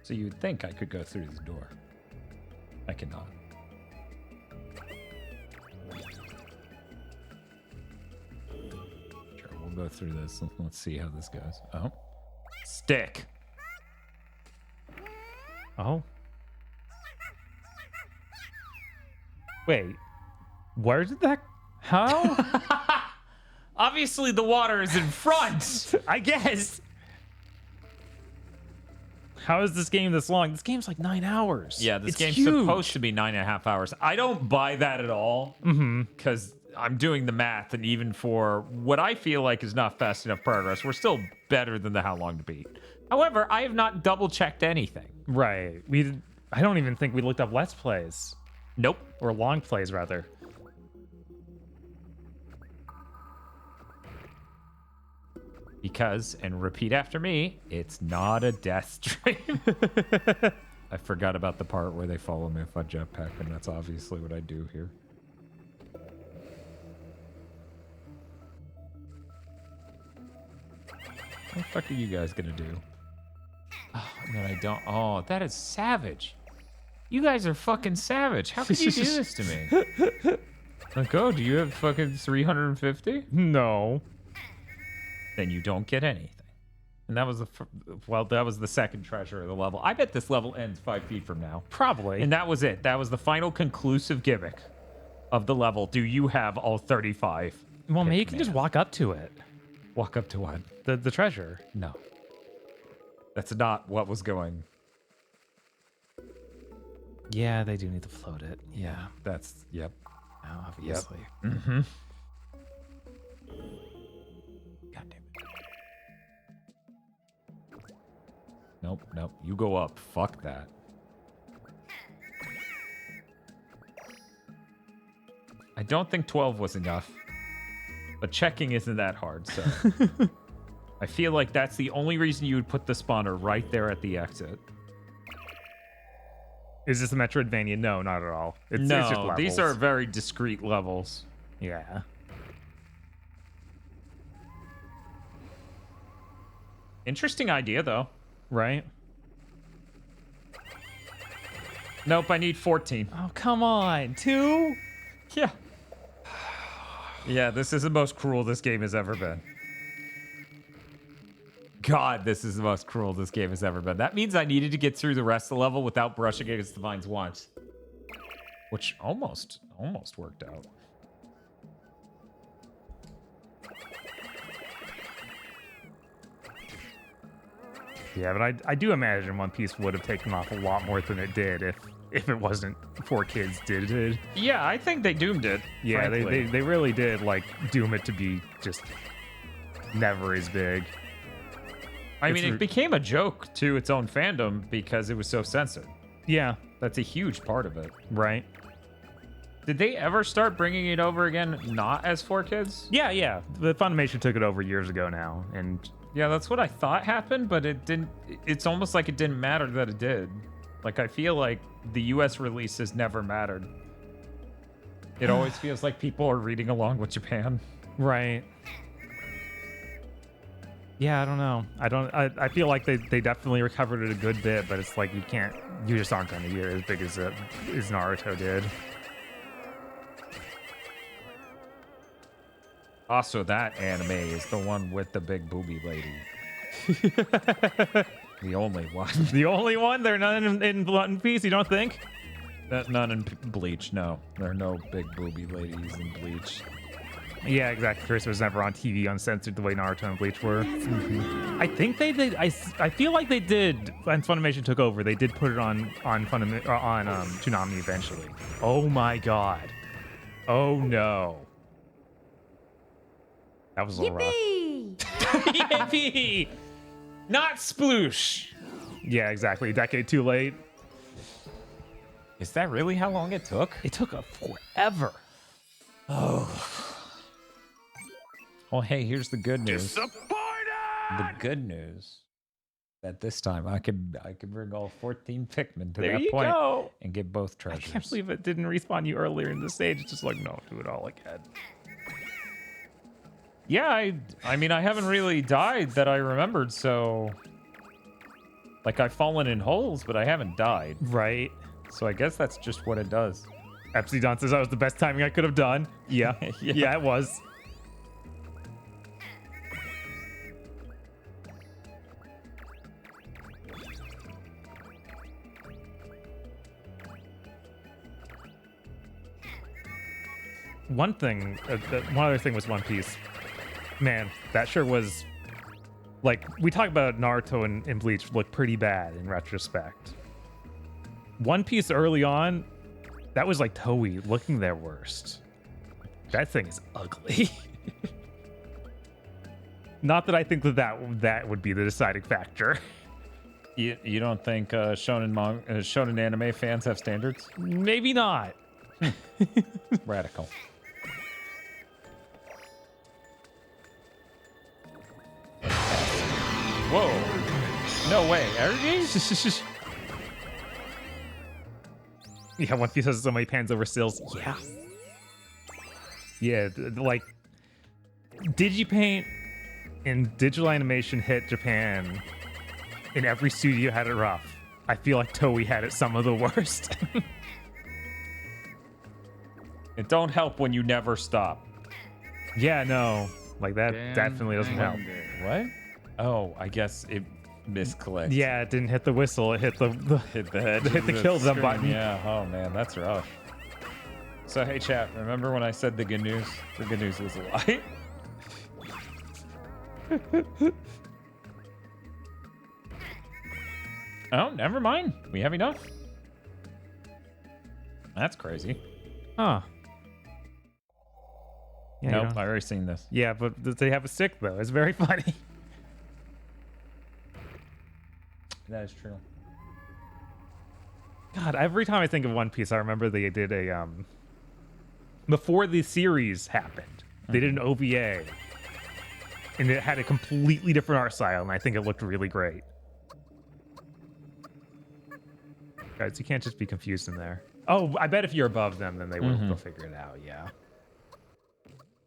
So you'd think I could go through this door. I cannot. Sure, we'll go through this. Let's see how this goes. Oh. Stick. Oh. Wait. Where did that... How? Obviously the water is in front. I guess. How is this game this long? This game's like 9 hours. Yeah, this game's huge. supposed to be 9.5 hours. I don't buy that at all. Because I'm doing the math, and even for what I feel like is not fast enough progress, we're still better than the How Long to Beat. However, I have not double-checked anything. Right. I don't even think we looked up Let's Plays. Nope. Or long plays, rather. Because, and repeat after me, it's not a Deathstream. I forgot about the part where they follow me with a jetpack, and that's obviously what I do here. What the fuck are you guys gonna do? that I don't. Oh, that is savage. You guys are fucking savage. How could you do this to me? Like, oh, do you have fucking 350? No. Then you don't get anything. And that was that was the second treasure of the level. I bet this level ends 5 feet from now. Probably. And that was it. That was the final conclusive gimmick of the level. Do you have all 35? Well, maybe you can just walk up to it. Walk up to what? The treasure. No. That's not what was going. Yeah, they do need to float it. Yeah, that's, yep. Oh, obviously. Yep. Mm-hmm. God damn it. Nope, nope. You go up. Fuck that. I don't think 12 was enough. But checking isn't that hard, so. I feel like that's the only reason you would put the spawner right there at the exit. Is this a Metroidvania? No, not at all. It's just No, levels. these are very discrete levels. Yeah. Interesting idea, though. Right? Nope, I need 14. Oh, come on. 2? Yeah. Yeah, this is the most cruel this game has ever been. God, this is the most cruel this game has ever been. That means I needed to get through the rest of the level without brushing against the vines once. Which almost worked out. Yeah, but I do imagine One Piece would have taken off a lot more than it did if it wasn't 4 kids did it. Yeah, I think they doomed it. Yeah, frankly. they really did like doom it to be just never as big. I mean, it became a joke to its own fandom because it was so censored. Yeah. That's a huge part of it. Right. Did they ever start bringing it over again not as 4 kids? Yeah, yeah. The Funimation took it over years ago now, and yeah, that's what I thought happened, but it didn't. It's almost like it didn't matter that it did. Like, I feel like the US releases never mattered. It always feels like people are reading along with Japan. Right. Yeah, I don't know. I feel like they definitely recovered it a good bit, but it's like you just aren't going to get as big as Naruto did. Also, that anime is the one with the big booby lady. The only one. The only one? There are none in One Piece, you don't think? None in Bleach, no. There are no big booby ladies in Bleach. Yeah, exactly. Chris was never on TV uncensored the way Naruto and Bleach were. I think they did. I feel like they did. When Funimation took over, they did put it on Toonami eventually. Oh my god. Oh no. That was a little rough. Yippee! Not sploosh. Yeah, exactly. A decade too late. Is that really how long it took? It took forever. Oh. Well, hey, here's the good news. The good news that this time I could bring all 14 Pikmin to that point and get both treasures. I can't believe it didn't respawn you earlier in the stage. It's just like, no, do it all again. Yeah, I mean, I haven't really died that I remembered, so... Like, I've fallen in holes, but I haven't died. Right. So I guess that's just what it does. Epsilon says that was the best timing I could have done. Yeah. Yeah, it was. One other thing was One Piece. Man, that sure was, like, we talk about Naruto and Bleach look pretty bad in retrospect. One Piece early on, that was like Toei looking their worst. That thing is ugly. Not that I think that would be the deciding factor. You don't think shonen anime fans have standards? Maybe not. Radical. Whoa. No way. Energy? Yeah, One Piece has so many pans over stills. Yeah. Yeah, like, Digipaint and digital animation hit Japan and every studio had it rough. I feel like Toei had it some of the worst. It don't help when you never stop. Yeah, no. Like, that definitely doesn't help. What? Oh, I guess it misclicked. Yeah, it didn't hit the whistle. It hit the Hit the head. hit the kill them screen. button. Yeah. Oh, man, that's rough. So, hey, chat, remember when I said the good news? The good news was a lie. Oh, never mind. We have enough. That's crazy. Huh. Yeah, Nope, I already seen this. yeah, but they have a stick, though. It's very funny. That is true. God, every time I think of One Piece, I remember they did a before the series happened, they did an OVA, and it had a completely different art style, and I think it looked really great. Guys, you can't just be confused in there. Oh, I bet if you're above them, then they will they'll figure it out. Yeah.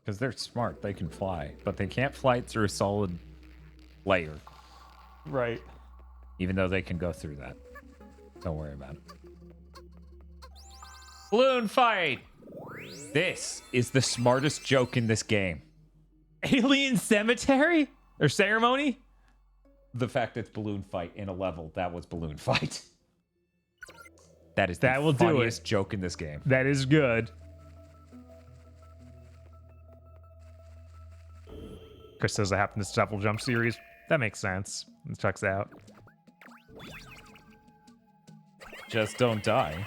Because they're smart. They can fly. But they can't fly through a solid layer. Right. Even though they can go through that. Don't worry about it. Balloon fight! This is the smartest joke in this game. Alien cemetery or ceremony? The fact it's balloon fight in a level, that was balloon fight. That is That the will do it. funniest joke in this game. That is good. Chris says I happened to double jump series. That makes sense. It checks out. Just don't die.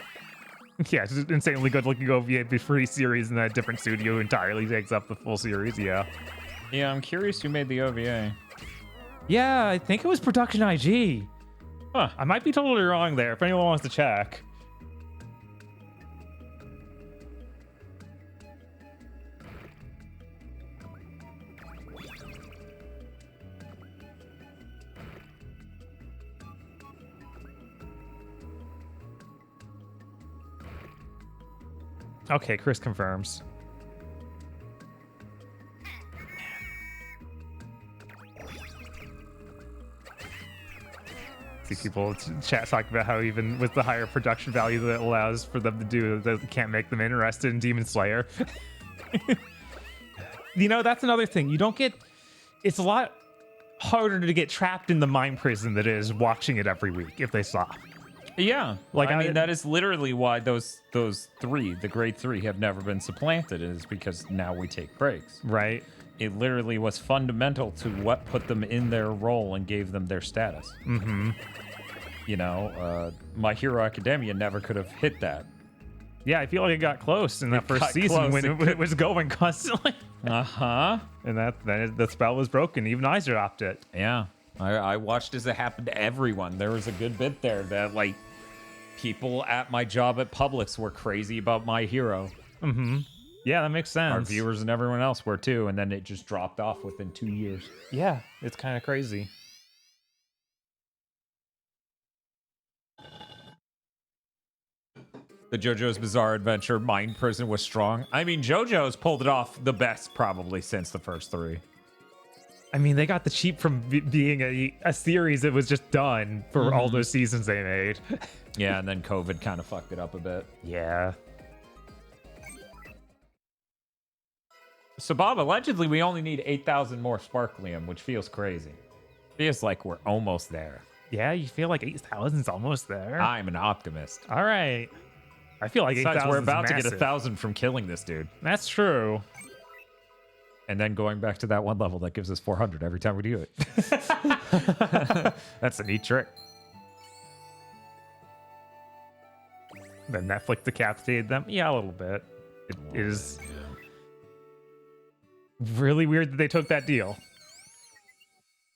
Yeah, it's just insanely good looking OVA free series in a different studio entirely takes up the full series. Yeah. Yeah, I'm curious who made the OVA. Yeah, I think it was Production IG. Huh. I might be totally wrong there if anyone wants to check. Okay, Chris confirms. See people in chat talking about how even with the higher production value that it allows for them to do, that can't make them interested in Demon Slayer. You know, that's another thing. You don't get... It's a lot harder to get trapped in the mind prison that is watching it every week if they stop. Yeah, Like, I mean, I- that is literally why those three, the grade 3, have never been supplanted, is because now we take breaks. Right? It literally was fundamental to what put them in their role and gave them their status. Mm-hmm. You know, My Hero Academia never could have hit that. Yeah, I feel like it got close in that It first got season close. when it was going constantly. Uh-huh. And the spell was broken. Even I dropped it. Yeah. I watched as it happened to everyone. There was a good bit there that, like, people at my job at Publix were crazy about My Hero. Mm-hmm. Yeah, that makes sense. Our viewers and everyone else were too, and then it just dropped off within 2 years. Yeah, it's kind of crazy. The JoJo's Bizarre Adventure Mind Prison was strong. I mean, JoJo's pulled it off the best probably since the first 3. I mean, they got the cheap from being a series that was just done for all those seasons they made. Yeah, and then COVID kind of fucked it up a bit. Yeah. So, Bob, allegedly we only need 8,000 more sparklium, which feels crazy. Feels like we're almost there. Yeah, you feel like 8,000 is almost there. I'm an optimist. All right. I feel like 8,000 Besides, we're about to massive. get 1,000 from killing this dude. That's true. And then going back to that one level that gives us 400 every time we do it. That's a neat trick. Then Netflix decapitated them. Yeah, a little bit. It is really weird that they took that deal.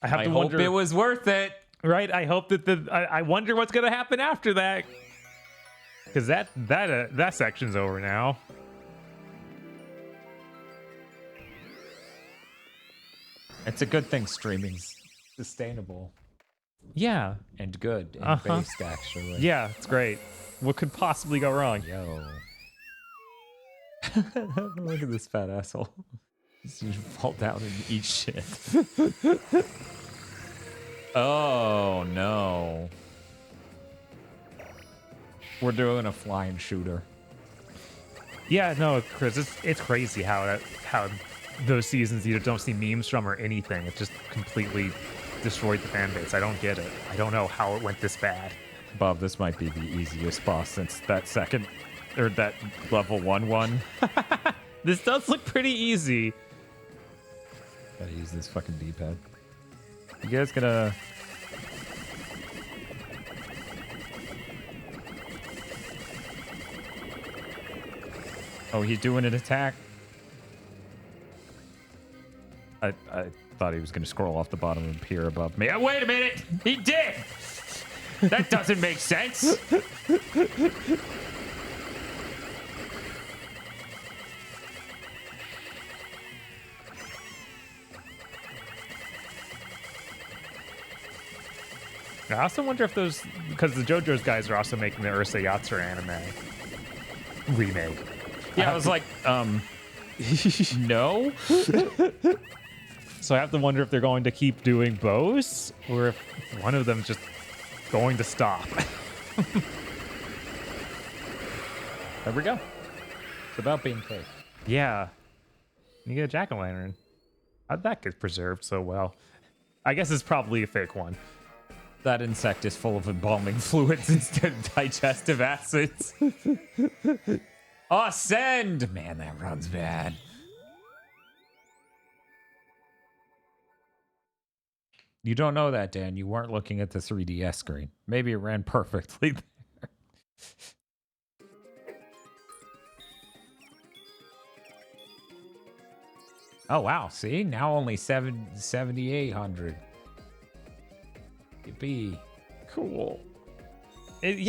I have I to hope wonder. it was worth it. Right? I hope that I wonder what's going to happen after that. Because that section's over now. It's a good thing streaming's sustainable Yeah. and good and based, actually. Yeah, it's great. What could possibly go wrong? Yo. Look at this fat asshole. Just fall down and eat shit. Oh, no. We're doing a flying shooter. Yeah, no, Chris, it's crazy how those seasons either don't see memes from or anything. It just completely destroyed the fan base. I don't get it. I don't know how it went this bad. Bob, this might be the easiest boss since that second, or that level 1. This does look pretty easy. Gotta use this fucking D-pad. You guys gonna... Oh, he's doing an attack. I thought he was gonna scroll off the bottom and appear above me. Oh, wait a minute! He did! That doesn't make sense! I also wonder if those, because the JoJo's guys are also making the Ursa Yatsura anime remake. Yeah, I was like, no? So I have to wonder if they're going to keep doing both, or if one of them's just going to stop. There we go. It's about being cake. Yeah. You get a jack-o'-lantern. How'd that get preserved so well? I guess it's probably a fake one. That insect is full of embalming fluids instead of digestive acids. Oh, send! Man, that runs bad. You don't know that, Dan. You weren't looking at the 3DS screen. Maybe it ran perfectly there. Oh, wow. See? Now only 7,800. Yippee. Cool. It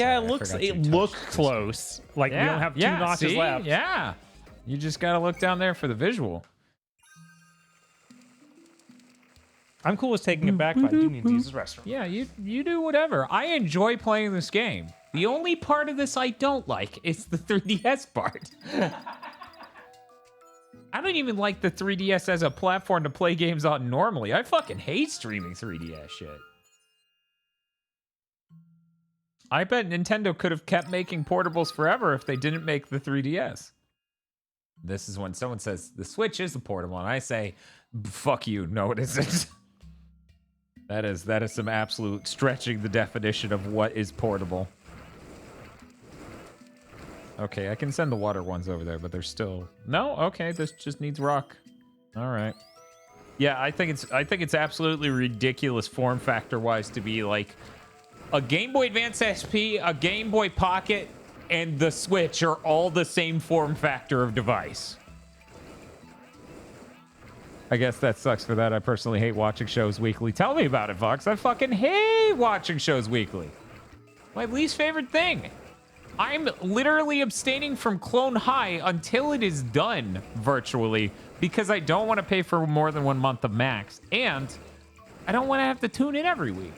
Sorry, looks close. Like we don't have two notches see? left. Yeah. You just got to look down there for the visual. I'm cool with taking it back, but I do need to use the restroom. Yeah, you do whatever. I enjoy playing this game. The only part of this I don't like is the 3DS part. I don't even like the 3DS as a platform to play games on normally. I fucking hate streaming 3DS shit. I bet Nintendo could have kept making portables forever if they didn't make the 3DS. This is when someone says, the Switch is a portable, and I say, fuck you, no it isn't. That is some absolute stretching the definition of what is portable. Okay, I can send the water ones over there, but they're still... No? Okay, this just needs rock. All right. Yeah, I think it's absolutely ridiculous form factor-wise to be like... A Game Boy Advance SP, a Game Boy Pocket, and the Switch are all the same form factor of device. I guess that sucks for that. I personally hate watching shows weekly. Tell me about it, Vox. I fucking hate watching shows weekly. My least favorite thing. I'm literally abstaining from Clone High until it is done virtually because I don't want to pay for more than 1 month of Max, and I don't want to have to tune in every week.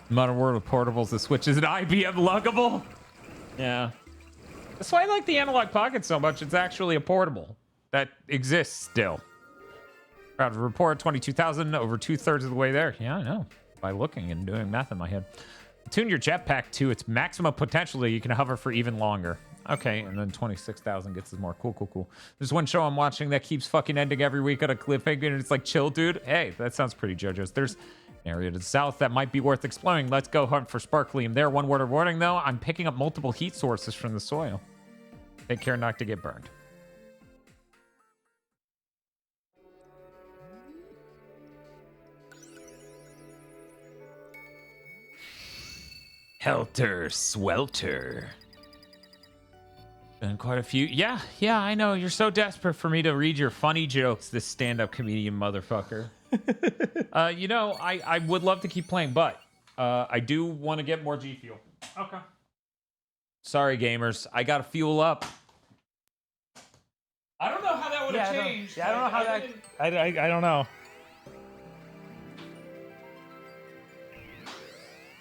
Modern World of Portables, the Switch is an IBM luggable. Yeah. That's why I like the Analog Pocket so much. It's actually a portable that exists still. Proud to report 22,000, over 2/3 of the way there. Yeah, I know. By looking and doing math in my head. Tune your jetpack to its maximum potential so you can hover for even longer. Okay, and then 26,000 gets us more. Cool. There's one show I'm watching that keeps fucking ending every week on a cliffhanger, and it's like, chill, dude. Hey, that sounds pretty JoJo's. There's an area to the south that might be worth exploring. Let's go hunt for sparklium there. One word of warning, though. I'm picking up multiple heat sources from the soil. Take care not to get burned. Helter Swelter. Been quite a few. Yeah, I know. You're so desperate for me to read your funny jokes, this stand-up comedian motherfucker. I would love to keep playing, but I do want to get more G Fuel. Okay. Sorry, gamers. I got to fuel up. I don't know how that would have changed. I don't know how that... I don't know.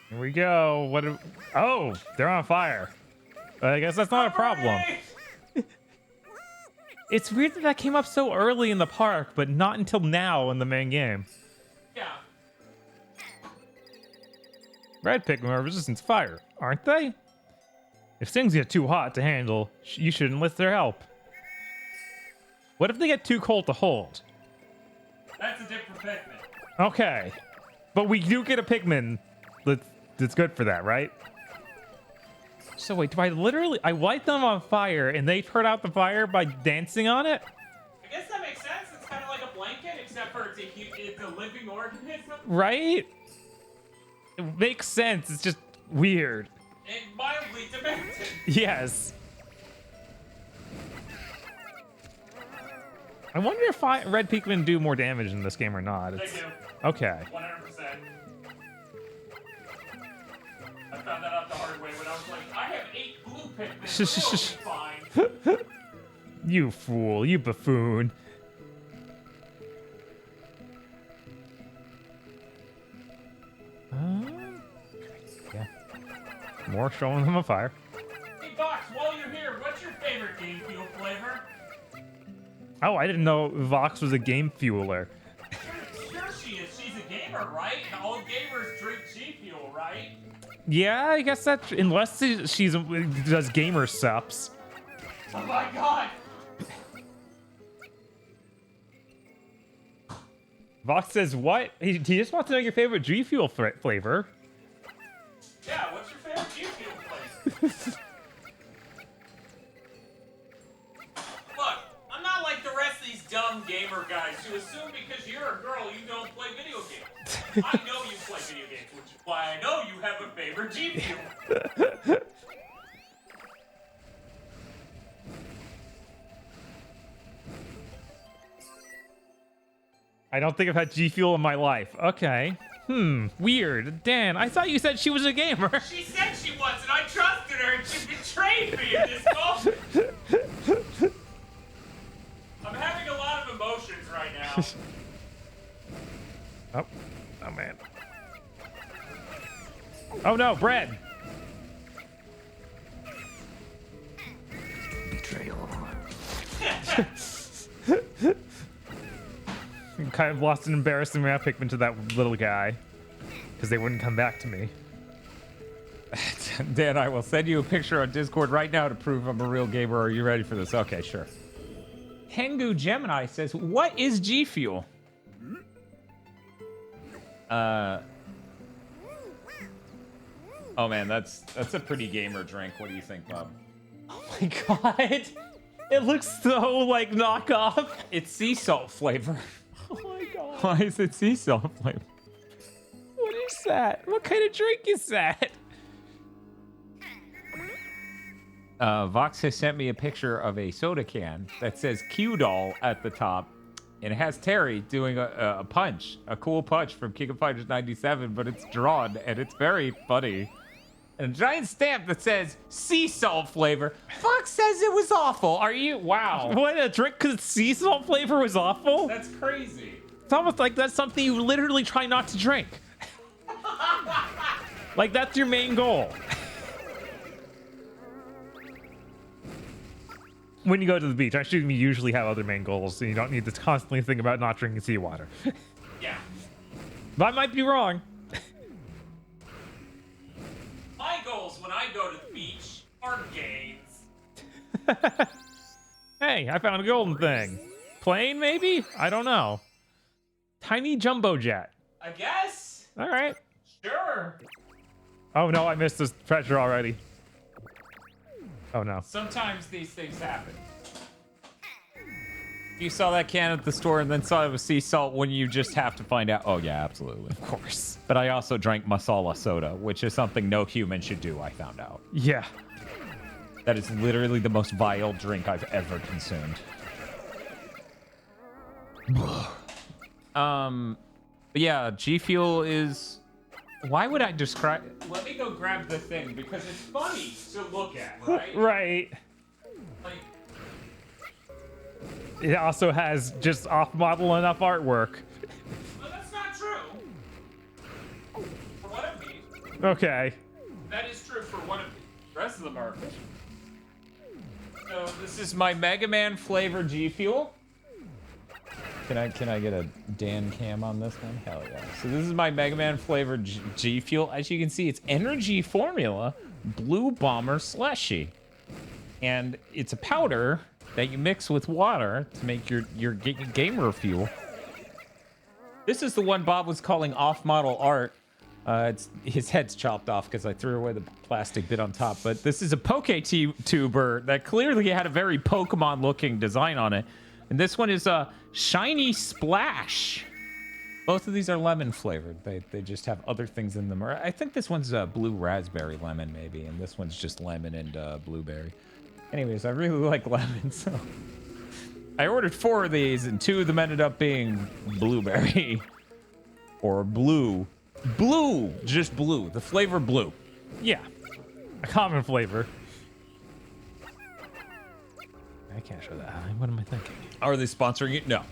Here we go. Oh, they're on fire. I guess that's not a problem. It's weird that that came up so early in the park, but not until now in the main game. Yeah. Red Pikmin are resistant to fire, aren't they? If things get too hot to handle, you should enlist their help. What if they get too cold to hold? That's a different Pikmin. Okay. But we do get a Pikmin that's good for that, right? So wait, do I light them on fire and they put out the fire by dancing on it? I guess that makes sense. It's kind of like a blanket, except for it's a living organism. Right? It makes sense. It's just weird. And mildly demented. Yes. I wonder if red Pikmin do more damage in this game or not. They do. Okay. 100%. I found that out the hard way when I was like, I have 8 blue Pikmin. Fine. You fool. You buffoon. Yeah. More showing them a fire. Hey, Box, while you're here, what's your favorite Game Fuel flavor? Oh, I didn't know Vox was a game fueler. Sure she is. She's a gamer, right? All gamers drink G Fuel, right? Yeah, I guess that unless she does gamer sups. Oh my god! Vox says what? He just wants to know your favorite G Fuel flavor. Yeah, what's your favorite G Fuel flavor? Look, I'm not like the rest of these dumb gamer guys who assume because you're a girl you don't play video games. I know you play video games, which is why I know you have a favorite G Fuel. I don't think I've had G Fuel in my life. Okay. Weird. Dan, I thought you said she was a gamer. She said she was, and I trusted her, and she betrayed me in this moment. I'm having a lot of emotions right now. Oh man. Oh no, bread. Betrayal. Kind of lost an embarrassing amount of Pikmin to that little guy because they wouldn't come back to me. Dan, I will send you a picture on Discord right now to prove I'm a real gamer. Are you ready for this? Okay, sure. Hengu Gemini says, what is G Fuel? Oh man, that's a pretty gamer drink. What do you think, Bob? Oh my god. It looks so like knockoff. It's sea salt flavor. Oh my god. Why is it sea salt flavor? What is that? What kind of drink is that? Vox has sent me a picture of a soda can that says Q-Doll at the top, and it has Terry doing a punch, a cool punch from King of Fighters 97, but it's drawn, and it's very funny. And a giant stamp that says sea salt flavor. Fox says it was awful. Are you? Wow. What, a drink because sea salt flavor was awful? That's crazy. It's almost like that's something you literally try not to drink. Like that's your main goal. When you go to the beach, I assume you usually have other main goals, so you don't need to constantly think about not drinking seawater. Yeah. But I might be wrong. My goals when I go to the beach are gains. Hey, I found a golden thing. Plane, maybe? I don't know. Tiny jumbo jet. I guess. All right. Sure. Oh no, I missed this treasure already. Oh no. Sometimes these things happen. You saw that can at the store and then saw it was sea salt when you just have to find out. Oh yeah, absolutely. Of course. But I also drank masala soda, which is something no human should do, I found out. Yeah. That is literally the most vile drink I've ever consumed. But yeah, G Fuel is... Why would I describe... Let me go grab the thing, because it's funny to look at, right? Right. Like... It also has just off-model enough artwork. Well, that's not true. For one of these. Okay. That is true for one of these. The rest of them are official. So So this is my Mega Man flavor G Fuel. Can I get a Dan cam on this one? Hell yeah. So this is my Mega Man flavored G Fuel. As you can see, it's energy formula Blue Bomber Slushy. And it's a powder that you mix with water to make your gamer fuel. This is the one Bob was calling off-model art. His head's chopped off because I threw away the plastic bit on top. But this is a tuber that clearly had a very Pokemon-looking design on it. And this one is a Shiny Splash. Both of these are lemon flavored. They just have other things in them. Or I think this one's blue raspberry lemon maybe, and this one's just lemon and blueberry. Anyways, I really like lemon, so I ordered 4 of these, and 2 of them ended up being blueberry or blue. Blue, just blue. The flavor blue. Yeah, a common flavor. I can't show that. What am I thinking? Are they sponsoring it? No.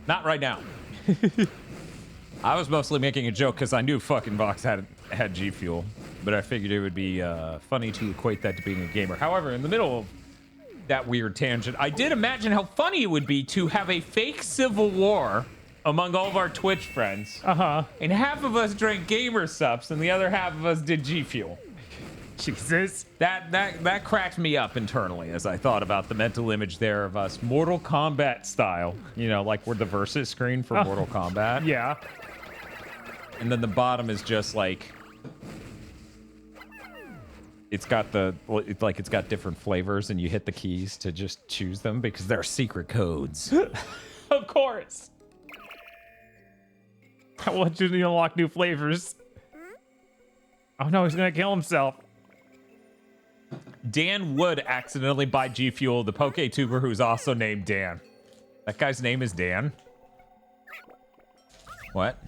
Not right now. I was mostly making a joke because I knew fucking Vox had G Fuel, but I figured it would be funny to equate that to being a gamer. However, in the middle of that weird tangent, I did imagine how funny it would be to have a fake civil war among all of our Twitch friends. And half of us drank gamer subs, and the other half of us did G Fuel. Jesus. That cracked me up internally as I thought about the mental image there of us Mortal Kombat style. You know, like we're the versus screen for Mortal Kombat. Yeah. And then the bottom is just like it's got it's got different flavors, and you hit the keys to just choose them because they're secret codes. Of course. I want you to unlock new flavors. Oh no, he's gonna kill himself. Dan would accidentally buy G Fuel, the PokeTuber who's also named Dan. That guy's name is Dan. What?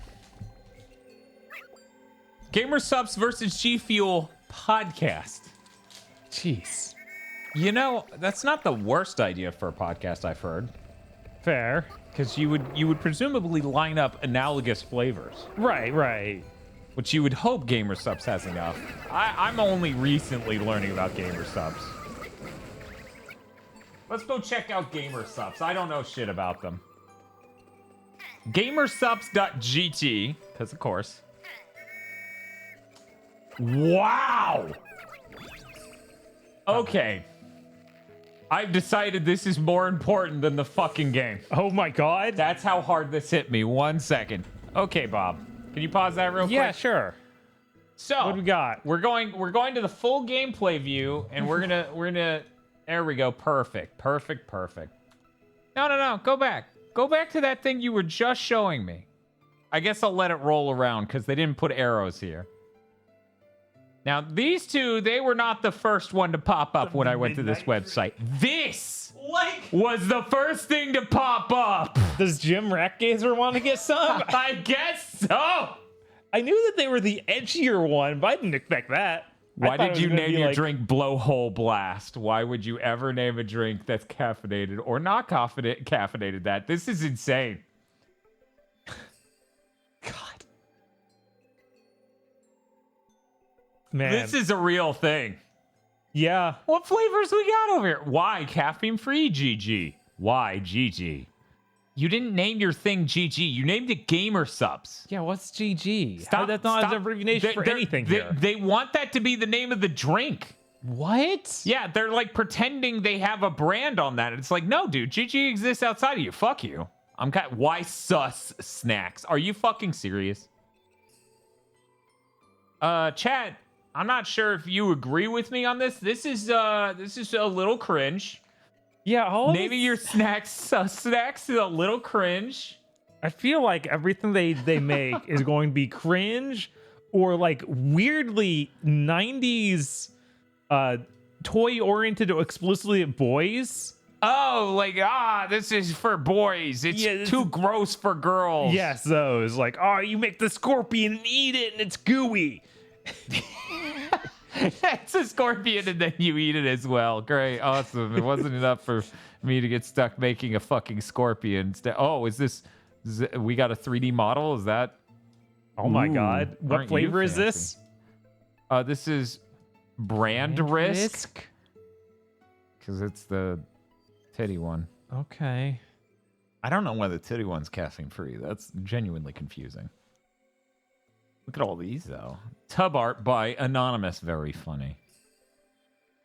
Gamer Subs versus G Fuel podcast. Jeez. You know, that's not the worst idea for a podcast I've heard. Fair. Because you would presumably line up analogous flavors. Right. Which you would hope Gamer Subs has enough. I'm only recently learning about Gamer Subs. Let's go check out Gamer Subs. I don't know shit about them. Gamersubs.gt, because of course. Wow! Okay. I've decided this is more important than the fucking game. Oh my god. That's how hard this hit me. 1 second. Okay, Bob. Can you pause that real quick? Yeah, sure. So what do we got? We're going to the full gameplay view, and we're gonna there we go. Perfect. No. Go back. Go back to that thing you were just showing me. I guess I'll let it roll around because they didn't put arrows here. Now, these two, they were not the first one to pop up when I went to this website. This was the first thing to pop up. Does Jim Ratgazer want to get some? I guess so. I knew that they were the edgier one, but I didn't expect that. Why did you name your drink Blowhole Blast? Why would you ever name a drink that's caffeinated or not caffeinated that? This is insane. God. Man. This is a real thing. Yeah. What flavors we got over here? Why caffeine-free GG? Why GG? You didn't name your thing GG. You named it Gamer Subs. Yeah, what's GG? That's not an abbreviation for anything here. They want that to be the name of the drink. What? Yeah, they're like pretending they have a brand on that. It's like, no, dude, GG exists outside of you. Fuck you. Why sus snacks? Are you fucking serious? Chat, I'm not sure if you agree with me on this. This is a little cringe. Yeah, maybe your snacks is a little cringe. I feel like everything they make is going to be cringe or like weirdly 90s toy oriented exclusively at boys. Oh, like, this is for boys. It's too gross for girls. Yes, those. Like, you make the scorpion and eat it and it's gooey. It's a scorpion and then you eat it as well. Great, awesome. It wasn't enough for me to get stuck making a fucking scorpion. Oh, is this we got a 3D model? Is that? Oh my god. What flavor is this? This is Brand Risk. because it's the titty one. Okay. I don't know why the titty one's caffeine free. That's genuinely confusing. Look at all these, though. Tub art by Anonymous. Very funny.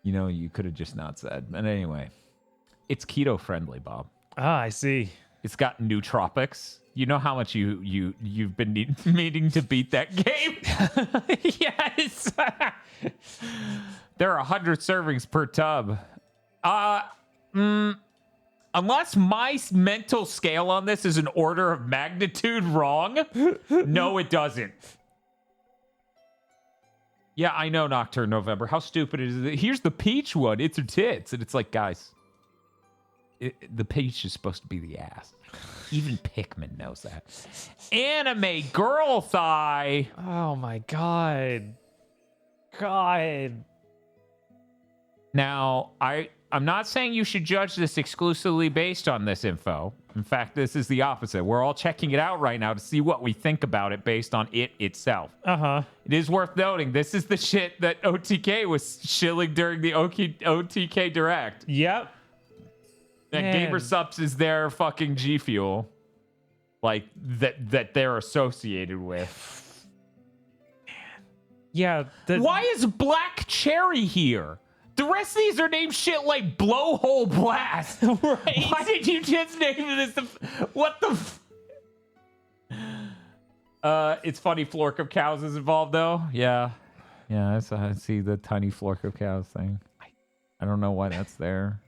You know, you could have just not said. But anyway, it's keto friendly, Bob. Ah, I see. It's got nootropics. You know how much you've been meaning to beat that game? Yes. There are 100 servings per tub. Unless my mental scale on this is an order of magnitude wrong, no, it doesn't. Yeah, I know, Nocturne November. How stupid is it? Here's the peach one. It's her tits. And it's like, guys, the peach is supposed to be the ass. Even Pikmin knows that. Anime girl thigh. Oh, my God. God. Now, I'm not saying you should judge this exclusively based on this info. In fact, this is the opposite. We're all checking it out right now to see what we think about it based on it itself. Uh-huh. It is worth noting, this is the shit that OTK was shilling during the OTK Direct. Yep. That Gamer Subs is their fucking G Fuel. Like, that they're associated with. Yeah. Why is Black Cherry here? The rest of these are named shit like Blowhole Blast. Right. Why did you just name this? What the? It's funny. Flork of Cows is involved though. Yeah, I see the tiny Flork of Cows thing. I don't know why that's there.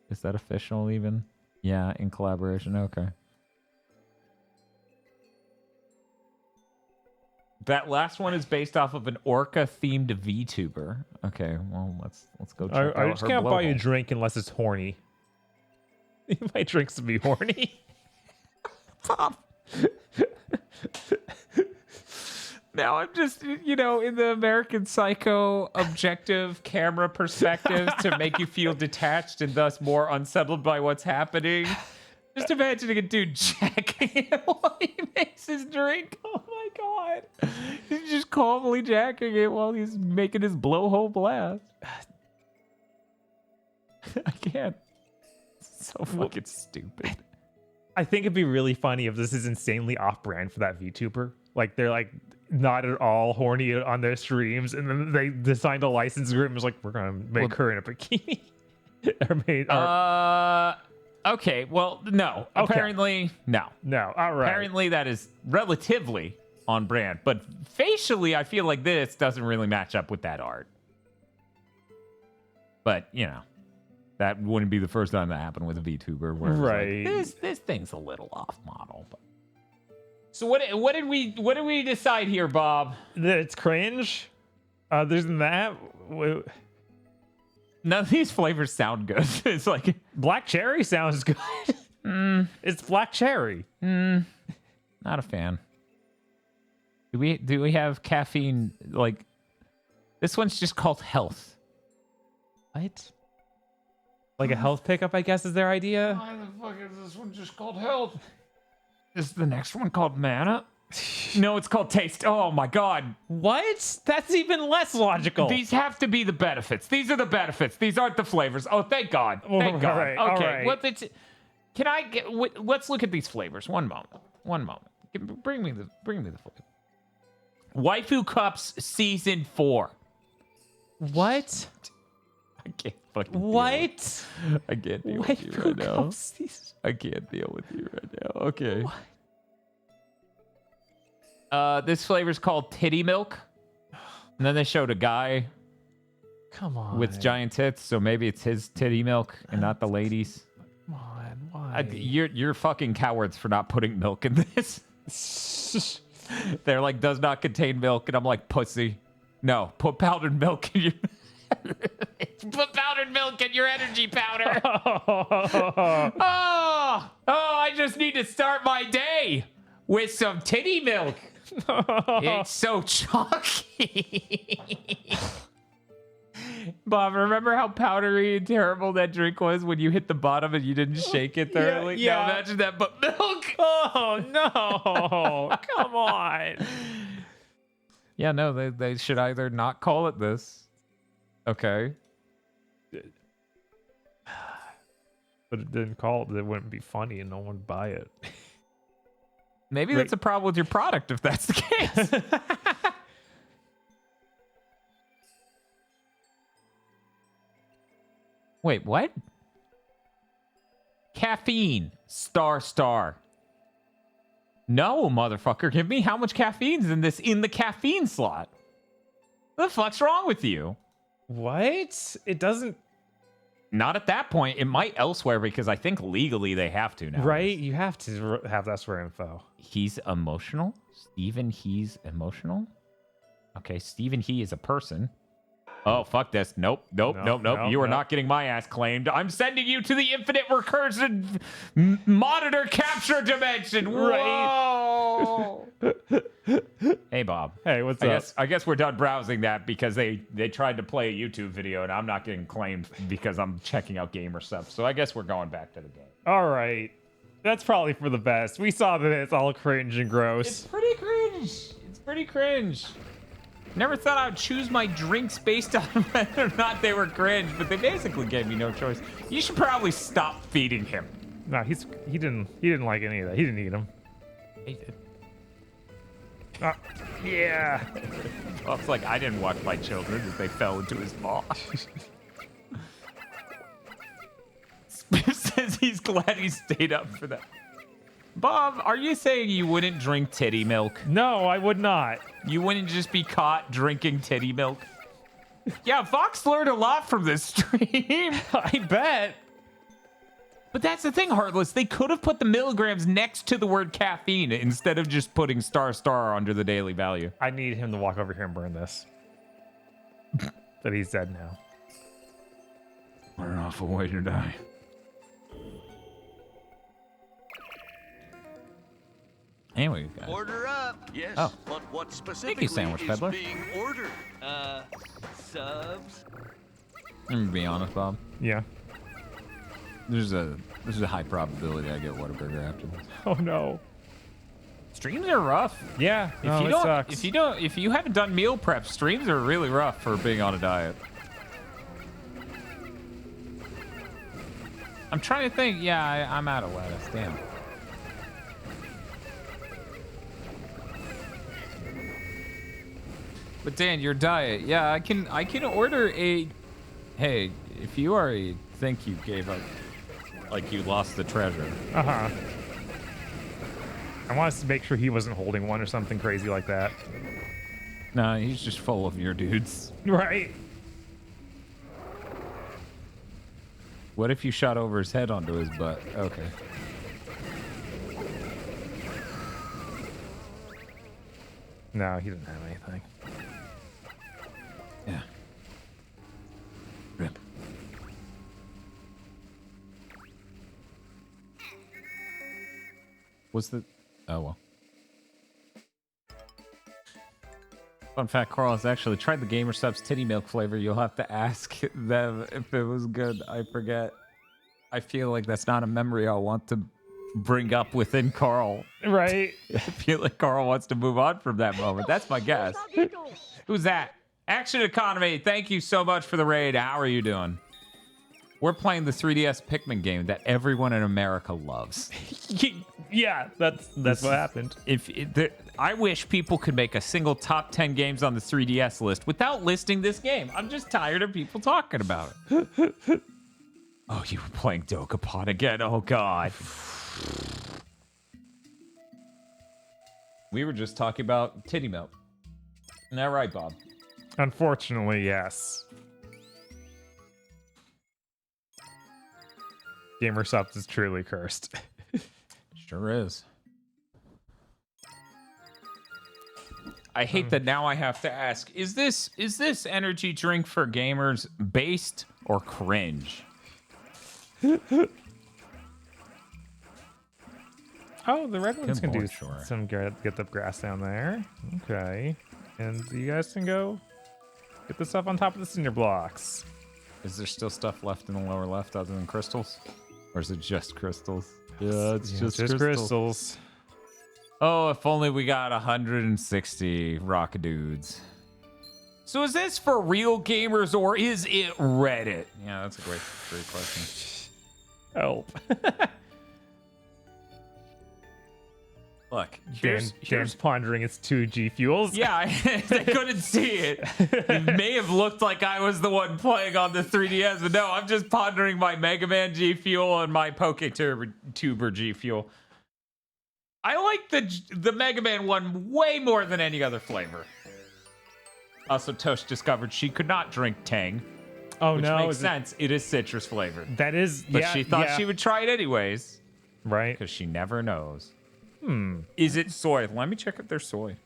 Is that official even? Yeah, in collaboration. Okay. That last one is based off of an orca-themed VTuber. Okay, well, let's go check out I just her can't buy you a blowhole. drink unless it's horny. My drinks to be horny. Pop. Now I'm just, in the American Psycho objective camera perspective to make you feel detached and thus more unsettled by what's happening. Just imagining a dude jacking it while he makes his drink. Oh my god. He's just calmly jacking it while he's making his blowhole blast. I can't. It's so fucking stupid. I think it'd be really funny if this is insanely off-brand for that VTuber. Like, they're like not at all horny on their streams, and then they signed a license agreement. It's like, we're gonna make her in a bikini. Okay, well, no. Okay. Apparently, no. No, all right. Apparently, that is relatively on brand. But facially, I feel like this doesn't really match up with that art. But, that wouldn't be the first time that happened with a VTuber. Where right. Like, this thing's a little off model. But... So what did we decide here, Bob? That it's cringe? Other than that... None of these flavors sound good. It's like black cherry sounds good. It's black cherry. Not a fan. Do we have caffeine? Like, this one's just called health. What? Like a health pickup, I guess, is their idea. Why the fuck is this one just called health? Is the next one called mana? No, it's called taste. Oh my god. What? That's even less logical. These have to be the benefits. These are the benefits. These aren't the flavors. Oh, thank God. Thank God. Right, okay. right. Can I get? Let's look at these flavors. One moment. Bring me the flavor. Waifu Cups Season 4. What? I can't fucking. What? I can't deal with you right now. I can't deal with you right now. Okay. What? This flavor's called Titty Milk. And then they showed a guy Come on. with giant tits, so maybe it's his titty milk and not the ladies. Come on, why? You're fucking cowards for not putting milk in this. They're like, does not contain milk, and I'm like, pussy. No, put powdered milk in your... Put powdered milk in your energy powder. Oh, I just need to start my day with some titty milk. It's so chalky. Bob, remember how powdery and terrible that drink was when you hit the bottom and you didn't shake it thoroughly? Yeah. Now imagine that, but milk. Oh, no. Come on. Yeah, no, they should either not call it this. Okay. But it didn't call it. It wouldn't be funny and no one would buy it. Maybe that's a problem with your product if that's the case. Wait, what? Caffeine. Star. No, motherfucker. Give me how much caffeine's in the caffeine slot. What the fuck's wrong with you? What? It doesn't... Not at that point. It might elsewhere because I think legally they have to now. Right? You have to have that sort of info. He's emotional? Steven, he's emotional? Okay, Steven, he is a person. Oh, fuck this. Nope. You are not getting my ass claimed. I'm sending you to the infinite recursive monitor capture dimension. Whoa. Hey, Bob. Hey, what's up? I guess we're done browsing that because they tried to play a YouTube video and I'm not getting claimed because I'm checking out gamer stuff. So I guess we're going back to the game. All right. That's probably for the best. We saw that it's all cringe and gross. It's pretty cringe. Never thought I would choose my drinks based on whether or not they were cringe, but they basically gave me no choice. You should probably stop feeding him. No, he didn't like any of that. He didn't eat them. He did. Yeah. Well, it's like I didn't watch my children as they fell into his maw. Spiff says he's glad he stayed up for that. Bob, are you saying you wouldn't drink titty milk? No, I would not. You wouldn't just be caught drinking titty milk? Yeah, Fox learned a lot from this stream. I bet. But that's the thing, Heartless. They could have put the milligrams next to the word caffeine instead of just putting star under the daily value. I need him to walk over here and burn this. But he's dead now. What an awful way to die. Anyway, guys. Order up. Yes. Oh. But what specifically Sandwich is Peddler. being ordered? Subs. Let me be honest, Bob. Yeah. There's a high probability I get Whataburger after this. Oh no. Streams are rough. Yeah. If you haven't done meal prep, streams are really rough for being on a diet. I'm trying to think. Yeah, I'm out of lettuce. Damn. But Dan, your diet. Yeah, I can order a. Hey, if you already think you gave up, like you lost the treasure. Uh-huh. I wanted to make sure he wasn't holding one or something crazy like that. Nah, he's just full of your dudes. Right. What if you shot over his head onto his butt? Okay. No, he didn't have anything. Yeah. Rip. Was the... Oh, well. Fun fact, Carl has actually tried the Gamer Subs titty milk flavor. You'll have to ask them if it was good. I forget. I feel like that's not a memory I'll want to bring up within Carl. Right. I feel like Carl wants to move on from that moment. That's my guess. Who's that? Action Economy, thank you so much for the raid. How are you doing? We're playing the 3DS Pikmin game that everyone in America loves. Yeah, that's what happened. I wish people could make a single top 10 games on the 3DS list without listing this game. I'm just tired of people talking about it. Oh, you were playing Dokapon again. Oh, God. We were just talking about titty milk. Isn't that right, Bob? Unfortunately, yes. Gamer Subs is truly cursed. Sure is. I hate that now I have to ask, is this energy drink for gamers based or cringe? Oh, the red ones can do sure. some get the grass down there. Okay. And you guys can go get the stuff on top of the cinder blocks. Is there still stuff left in the lower left other than crystals? Or is it just crystals? Yeah, it's just crystals. Oh, if only we got 160 Rockadudes. So is this for real gamers or is it Reddit? Yeah, that's a great question. Help. Look, Dan's pondering its 2G fuels. Yeah, I couldn't see it. It may have looked like I was the one playing on the 3DS, but no, I'm just pondering my Mega Man G Fuel and my Tuber G Fuel. I like the Mega Man one way more than any other flavor. Also, Toast discovered she could not drink Tang. Oh, which no. makes sense. It is citrus flavored. That is, but she thought she would try it anyways. Right. Because she never knows. Is it soy? Let me check if there's soy.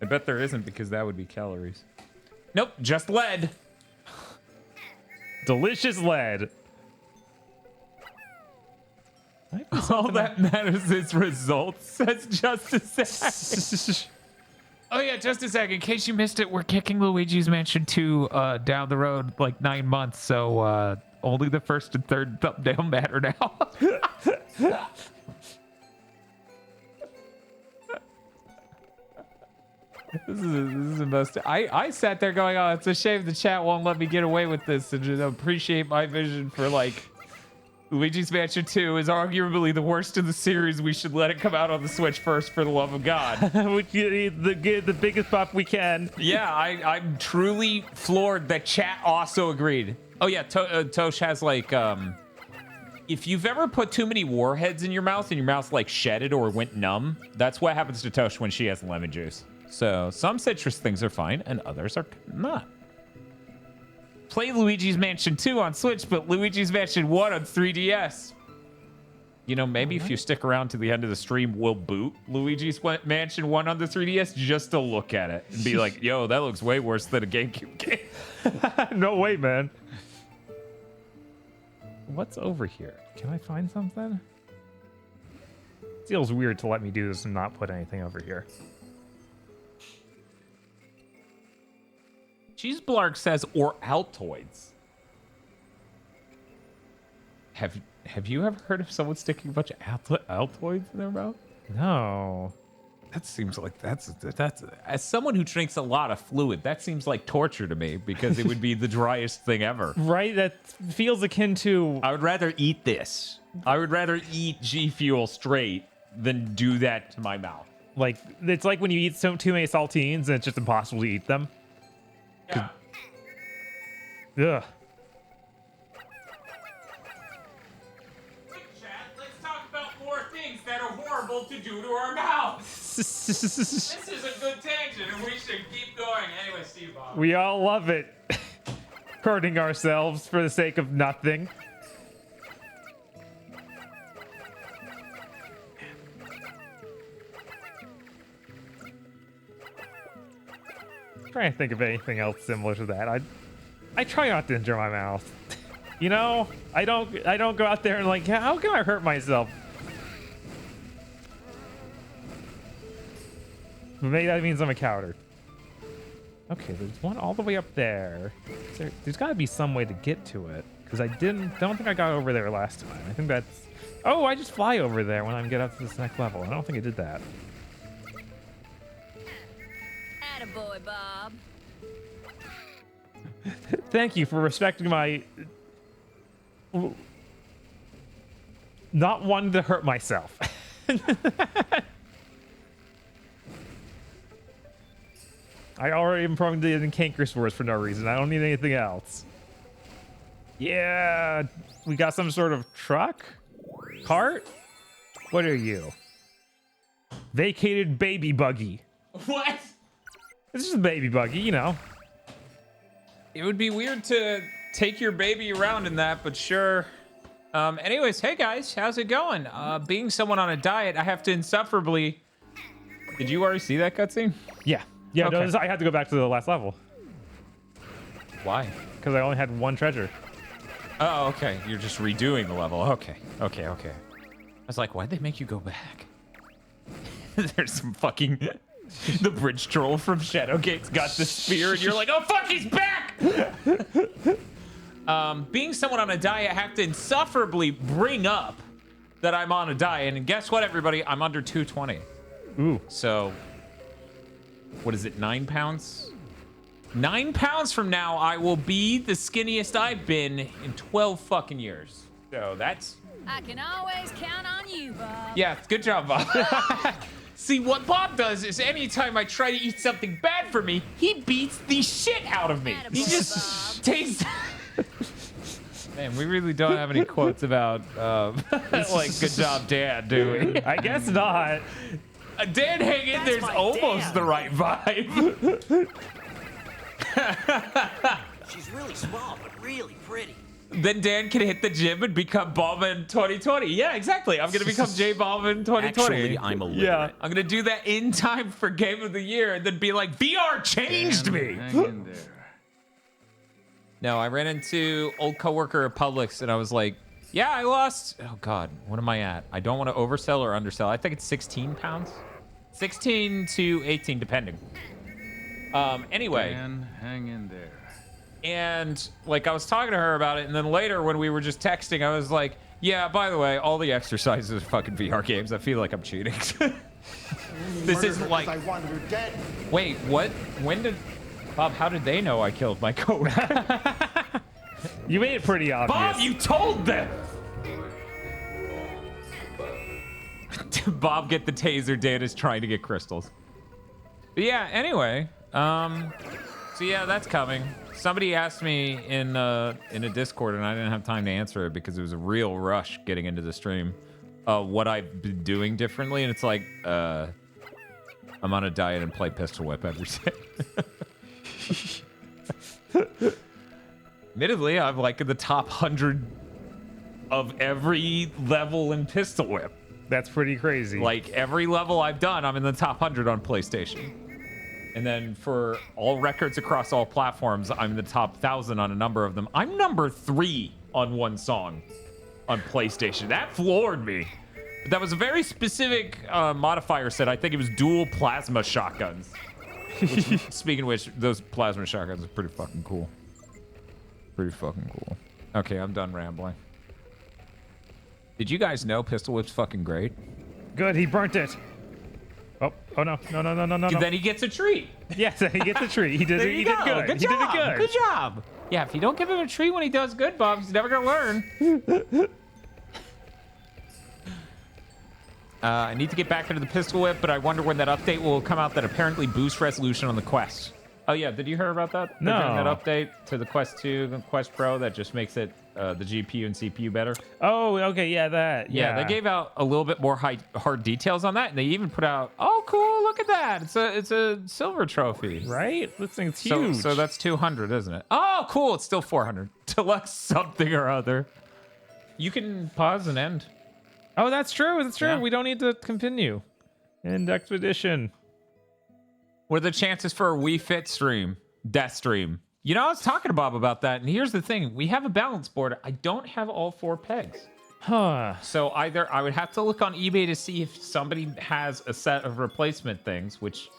I bet there isn't because that would be calories. Nope, just lead. Delicious lead. All that matters is results, says just a second. Oh yeah, just a second. In case you missed it, we're kicking Luigi's Mansion 2 down the road like 9 months, so only the first and third thumbnail matter now. This is the most. I sat there going, oh, it's a shame the chat won't let me get away with this and just appreciate my vision for like Luigi's Mansion 2 is arguably the worst in the series. We should let it come out on the Switch first, for the love of God. We get the biggest pop we can. Yeah, I'm truly floored that chat also agreed. Oh yeah, Tosh has like if you've ever put too many warheads in your mouth and your mouth like shedded or went numb, that's what happens to Tosh when she has lemon juice. So some citrus things are fine and others are not. Play Luigi's Mansion 2 on Switch, but Luigi's Mansion 1 on 3DS. You know, maybe if you stick around to the end of the stream, we'll boot Luigi's Mansion 1 on the 3DS just to look at it and be like, yo, that looks way worse than a GameCube game. No way, man. What's over here? Can I find something? It feels weird to let me do this and not put anything over here. Cheeseblarg says, or Altoids. Have you ever heard of someone sticking a bunch of Altoids in their mouth? No. That seems like that's as someone who drinks a lot of fluid, that seems like torture to me because it would be the driest thing ever. Right? That feels akin to... I would rather eat this. I would rather eat G Fuel straight than do that to my mouth. Like, it's like when you eat too many saltines and it's just impossible to eat them. Yeah. Ugh. Let's talk about more things that are horrible to do to our mouths. This is a good tangent, and we should keep going. Anyway, Steve Bob. We all love it. Hurting ourselves for the sake of nothing. Trying to think of anything else similar to that. I try not to enjoy my mouth. You know, I don't go out there and like, how can I hurt myself? Maybe that means I'm a coward. Okay, there's one all the way up there. There's got to be some way to get to it because I don't think I got over there last time. I think that's. Oh, I just fly over there when I get up to this next level. I don't think I did that. Attaboy, Bob. Thank you for respecting my not wanting to hurt myself. I already am prone to getting canker sores for no reason. I don't need anything else. Yeah, we got some sort of truck? Cart? What are you? Vacated baby buggy. What? It's just a baby buggy, you know. It would be weird to take your baby around in that, but sure. Anyways, hey guys, how's it going? Being someone on a diet, I have to insufferably... Did you already see that cutscene? Yeah. Yeah, Okay. no, I had to go back to the last level. Why? Because I only had one treasure. Oh, okay. You're just redoing the level. Okay. Okay, okay. I was like, why'd they make you go back? There's some fucking... The bridge troll from Shadowgate's got the spear, and you're like, oh, fuck, he's back! Being someone on a diet, I have to insufferably bring up that I'm on a diet, and guess what, everybody? I'm under 220. Ooh. So, what is it, 9 pounds? 9 pounds from now, I will be the skinniest I've been in 12 fucking years. So that's... I can always count on you, Bob. Yeah, good job, Bob. See, what Bob does is anytime I try to eat something bad for me, he beats the shit out of me. He just tastes... Man, we really don't have any quotes about, like, good job, Dad, do we? I guess not. Dan hang in there's almost the right vibe. She's really small, but really pretty. Then Dan can hit the gym and become Bomba in 2020. Yeah, exactly. I'm gonna become J Bomba in 2020. Actually, I'm a literate. Yeah. I'm gonna do that in time for Game of the Year and then be like, VR changed me. Hang in there. No, I ran into old coworker at Publix and I was like, yeah, I lost. Oh God, what am I at? I don't want to oversell or undersell. I think it's 16 pounds, 16 to 18, depending. Anyway. Dan, hang in there. And like I was talking to her about it, and then later when we were just texting, I was like, "Yeah, by the way, all the exercises are fucking VR games. I feel like I'm cheating." This isn't like. I want her dead. Wait, what? When did Bob? How did they know I killed my coworker? You made it pretty obvious. Bob, you told them. Bob, get the taser. Dan is trying to get crystals. But yeah. Anyway, so yeah, that's coming. Somebody asked me in a Discord, and I didn't have time to answer it because it was a real rush getting into the stream. What I've been doing differently, and it's like, I'm on a diet and play Pistol Whip every day. Admittedly, I'm like in the top 100 of every level in Pistol Whip. That's pretty crazy. Like every level I've done, I'm in the top 100 on PlayStation. And then for all records across all platforms, I'm in the top 1,000 on a number of them. I'm number 3 on one song on PlayStation. That floored me. But that was a very specific modifier set. I think it was dual plasma shotguns. Which, speaking of which, those plasma shotguns are pretty fucking cool. Pretty fucking cool. Okay, I'm done rambling. Did you guys know Pistol Whip's fucking great? Good, he burnt it. Oh no. Then he gets a treat. Yes, he gets a treat. He did it. He did good. Good He job. did it good. Good job. Yeah, if you don't give him a treat when he does good, Bob, he's never gonna learn. I need to get back into the Pistol Whip, but I wonder when that update will come out that apparently boosts resolution on the Quest. Oh yeah, did you hear about that? No. They're doing that update to the Quest 2, the Quest Pro that just makes it the GPU and CPU better. Oh, okay, yeah, that. Yeah, they gave out a little bit more hard details on that, and they even put out, oh cool, look at that, it's a silver trophy. Right? This thing's huge. So that's 200, isn't it? Oh, cool, it's still 400. Deluxe something or other. You can pause and end. Oh, that's true. That's true. Yeah. We don't need to continue. End expedition. What are the chances for a Wii Fit stream? Deathstream. You know, I was talking to Bob about that, and here's the thing. We have a balance board. I don't have all 4 pegs. Huh. So either I would have to look on eBay to see if somebody has a set of replacement things, which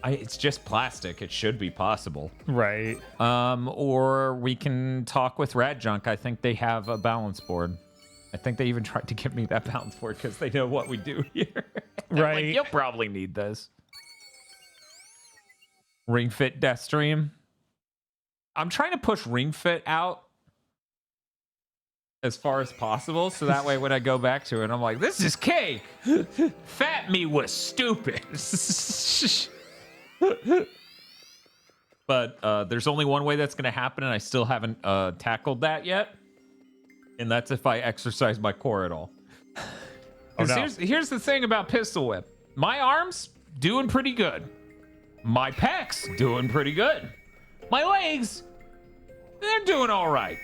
it's just plastic. It should be possible. Right. Or we can talk with Rad Junk. I think they have a balance board. I think they even tried to give me that balance board because they know what we do here. Right. Like, you'll probably need this. Ring Fit Deathstream. I'm trying to push Ring Fit out as far as possible, so that way when I go back to it, I'm like, this is cake. Fat me was stupid. But there's only one way that's going to happen, and I still haven't tackled that yet. And that's if I exercise my core at all. Oh, no. Here's the thing about Pistol Whip. My arms, doing pretty good. My pecs, doing pretty good. My legs, they're doing all right.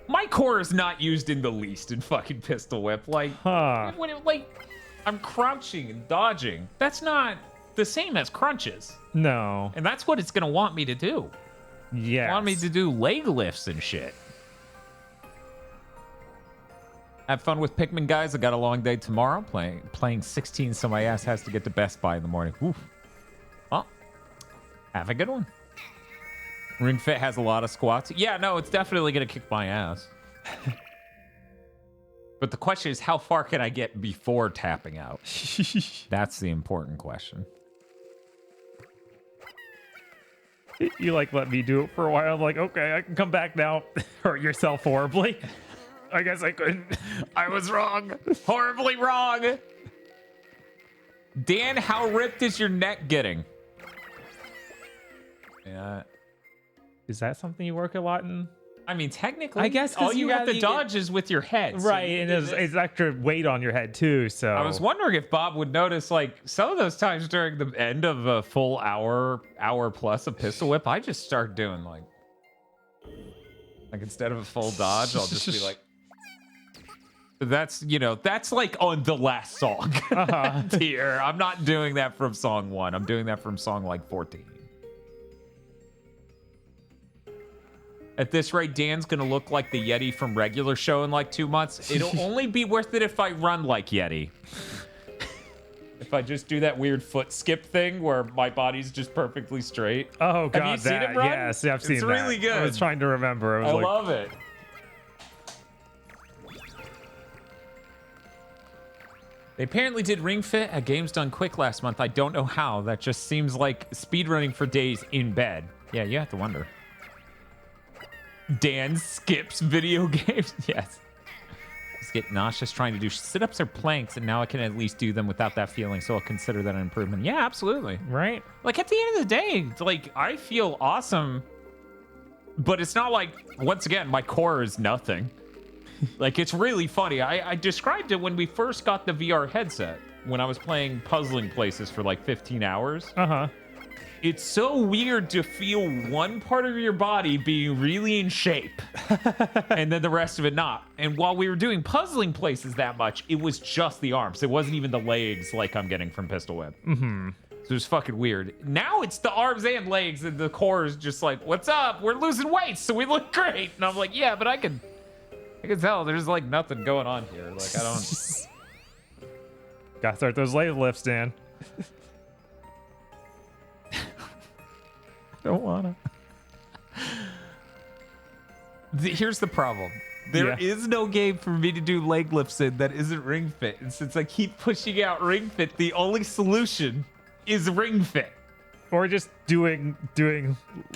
My core is not used in the least in fucking Pistol Whip. Like, I'm crouching and dodging. That's not the same as crunches. No. And that's what it's going to want me to do. Yeah. Want me to do leg lifts and shit. Have fun with Pikmin, guys. I got a long day tomorrow playing 16, so my ass has to get to Best Buy in the morning. Oof. Well, have a good one. Ring Fit has a lot of squats. Yeah, no, it's definitely going to kick my ass. But the question is, how far can I get before tapping out? That's the important question. You like let me do it for a while. I'm like, okay, I can come back now. Hurt yourself horribly. I guess I couldn't. I was wrong. Horribly wrong. Dan, how ripped is your neck getting? Yeah. Is that something you work a lot in? I mean, technically, I guess all you have to dodge is with your head. So right, and it's extra weight on your head too. So I was wondering if Bob would notice, like, some of those times during the end of a full hour plus of pistol whip, I just start doing like instead of a full dodge, I'll just be like. That's that's like on the last song tier. I'm not doing that from song 1. I'm doing that from song like 14. At this rate, Dan's gonna look like the Yeti from regular show in like 2 months. It'll only be worth it if I run like Yeti. If I just do that weird foot skip thing where my body's just perfectly straight. Oh god, have you seen him run? Yes, I've seen that. It's really good. I was trying to remember. I love it. They apparently did Ring Fit at Games Done Quick last month. I don't know how. That just seems like speedrunning for days in bed. Yeah, you have to wonder. Dan skips video games. Yes. Just get nauseous trying to do sit-ups or planks, and now I can at least do them without that feeling, so I'll consider that an improvement. Yeah, absolutely. Right? Like, at the end of the day, it's like, I feel awesome, but it's not like, once again, my core is nothing. Like, it's really funny. I described it when we first got the VR headset, when I was playing Puzzling Places for like 15 hours. Uh-huh. It's so weird to feel one part of your body being really in shape and then the rest of it not. And while we were doing Puzzling Places that much, it was just the arms. It wasn't even the legs like I'm getting from Pistol Whip. Mm-hmm. So it was fucking weird. Now it's the arms and legs, and the core is just like, what's up? We're losing weight, so we look great. And I'm like, yeah, but I can tell there's like nothing going on here. Like, I don't. Gotta start those leg lifts, Dan. Don't wanna. Here's the problem. There is no game for me to do leg lifts in that isn't Ring Fit. And since I keep pushing out Ring Fit, the only solution is Ring Fit. Or just doing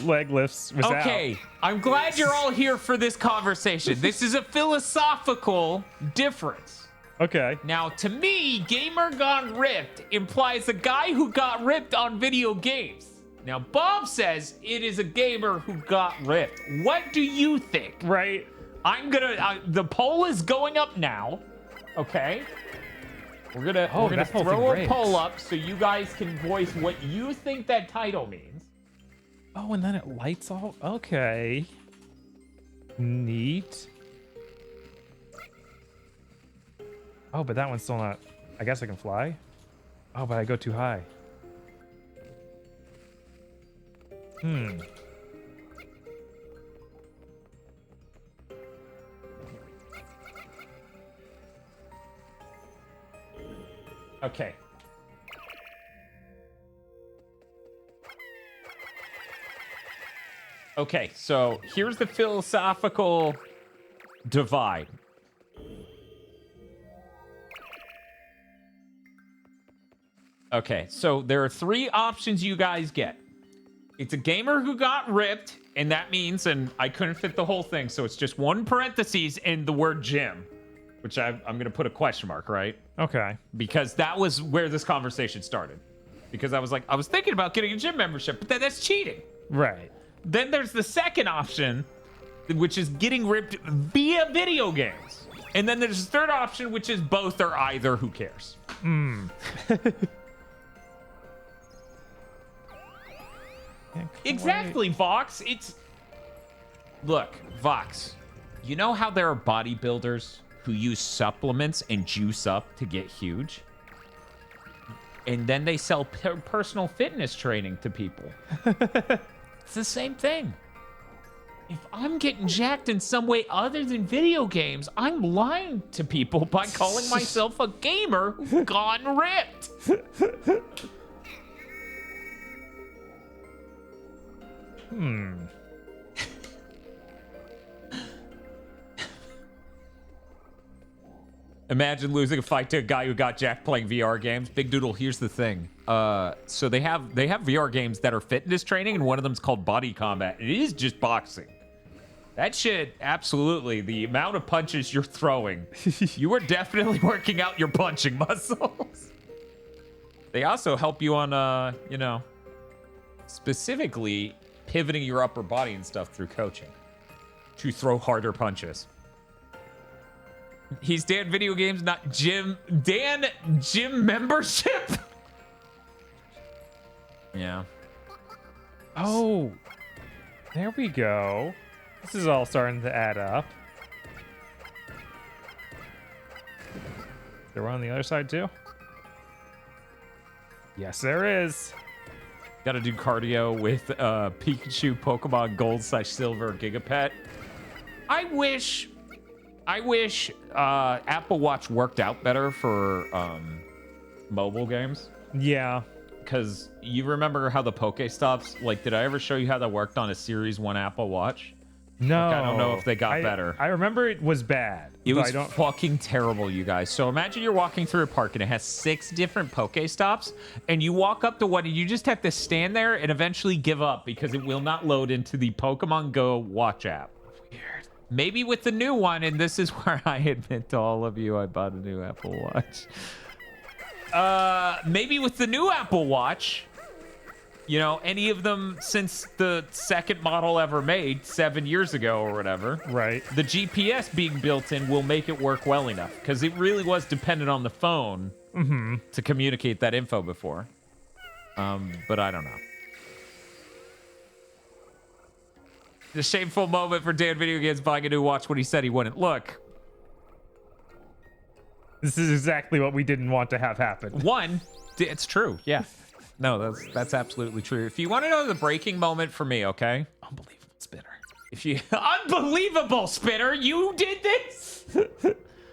leg lifts without. Okay, I'm glad you're all here for this conversation. This is a philosophical difference. Okay. Now, to me, gamer gone ripped implies a guy who got ripped on video games. Now, Bob says it is a gamer who got ripped. What do you think? Right. I'm gonna. The poll is going up now. Okay. We're gonna throw a poll up so you guys can voice what you think that title means. Oh, and then it lights all. Okay. Neat. Oh, but that one's still not. I guess I can fly. Oh, but I go too high. Okay. Okay, so here's the philosophical divide. Okay, so there are 3 options you guys get. It's a gamer who got ripped, and that means, and I couldn't fit the whole thing, so it's just 1 parentheses and the word gym, which I'm going to put a question mark, right? Okay. Because that was where this conversation started. Because I was like, I was thinking about getting a gym membership, but that's cheating. Right. Then there's the second option, which is getting ripped via video games. And then there's the third option, which is both or either. Who cares? Exactly, Vox. Look, Vox, you know how there are bodybuilders who use supplements and juice up to get huge? And then they sell personal fitness training to people. It's the same thing. If I'm getting jacked in some way other than video games, I'm lying to people by calling myself a gamer who's gone ripped. Imagine losing a fight to a guy who got jacked playing VR games. Big Doodle, here's the thing. So they have VR games that are fitness training, and one of them's called Body Combat. It is just boxing. That shit, absolutely. The amount of punches you're throwing, you are definitely working out your punching muscles. They also help you on, you know, specifically pivoting your upper body and stuff through coaching to throw harder punches. He's Dan Video Games, not Jim. Dan Gym Membership? Yeah. Oh, there we go. This is all starting to add up. There one on the other side too? Yes, there is. Got to do cardio with Pikachu, Pokemon Gold / Silver, Gigapet. I wish Apple Watch worked out better for mobile games. Yeah. Because you remember how the Pokestops, like, did I ever show you how that worked on a Series 1 Apple Watch? No. Like, I don't know if they got better. I remember it was bad. It was fucking terrible, you guys. So imagine you're walking through a park and it has 6 different Pokestops, and you walk up to one and you just have to stand there and eventually give up because it will not load into the Pokemon Go Watch app. Weird. Maybe with the new one, and this is where I admit to all of you I bought a new Apple Watch. Maybe with the new Apple Watch, you know, any of them since the second model ever made 7 years ago or whatever. Right. The GPS being built in will make it work well enough because it really was dependent on the phone to communicate that info before. But I don't know. The shameful moment for Dan Video Games buying a new watch when he said he wouldn't. Look. This is exactly what we didn't want to have happen. One, it's true. Yeah. No, that's absolutely true. If you want to know the breaking moment for me, okay? Unbelievable spinner. If you unbelievable spinner, you did this.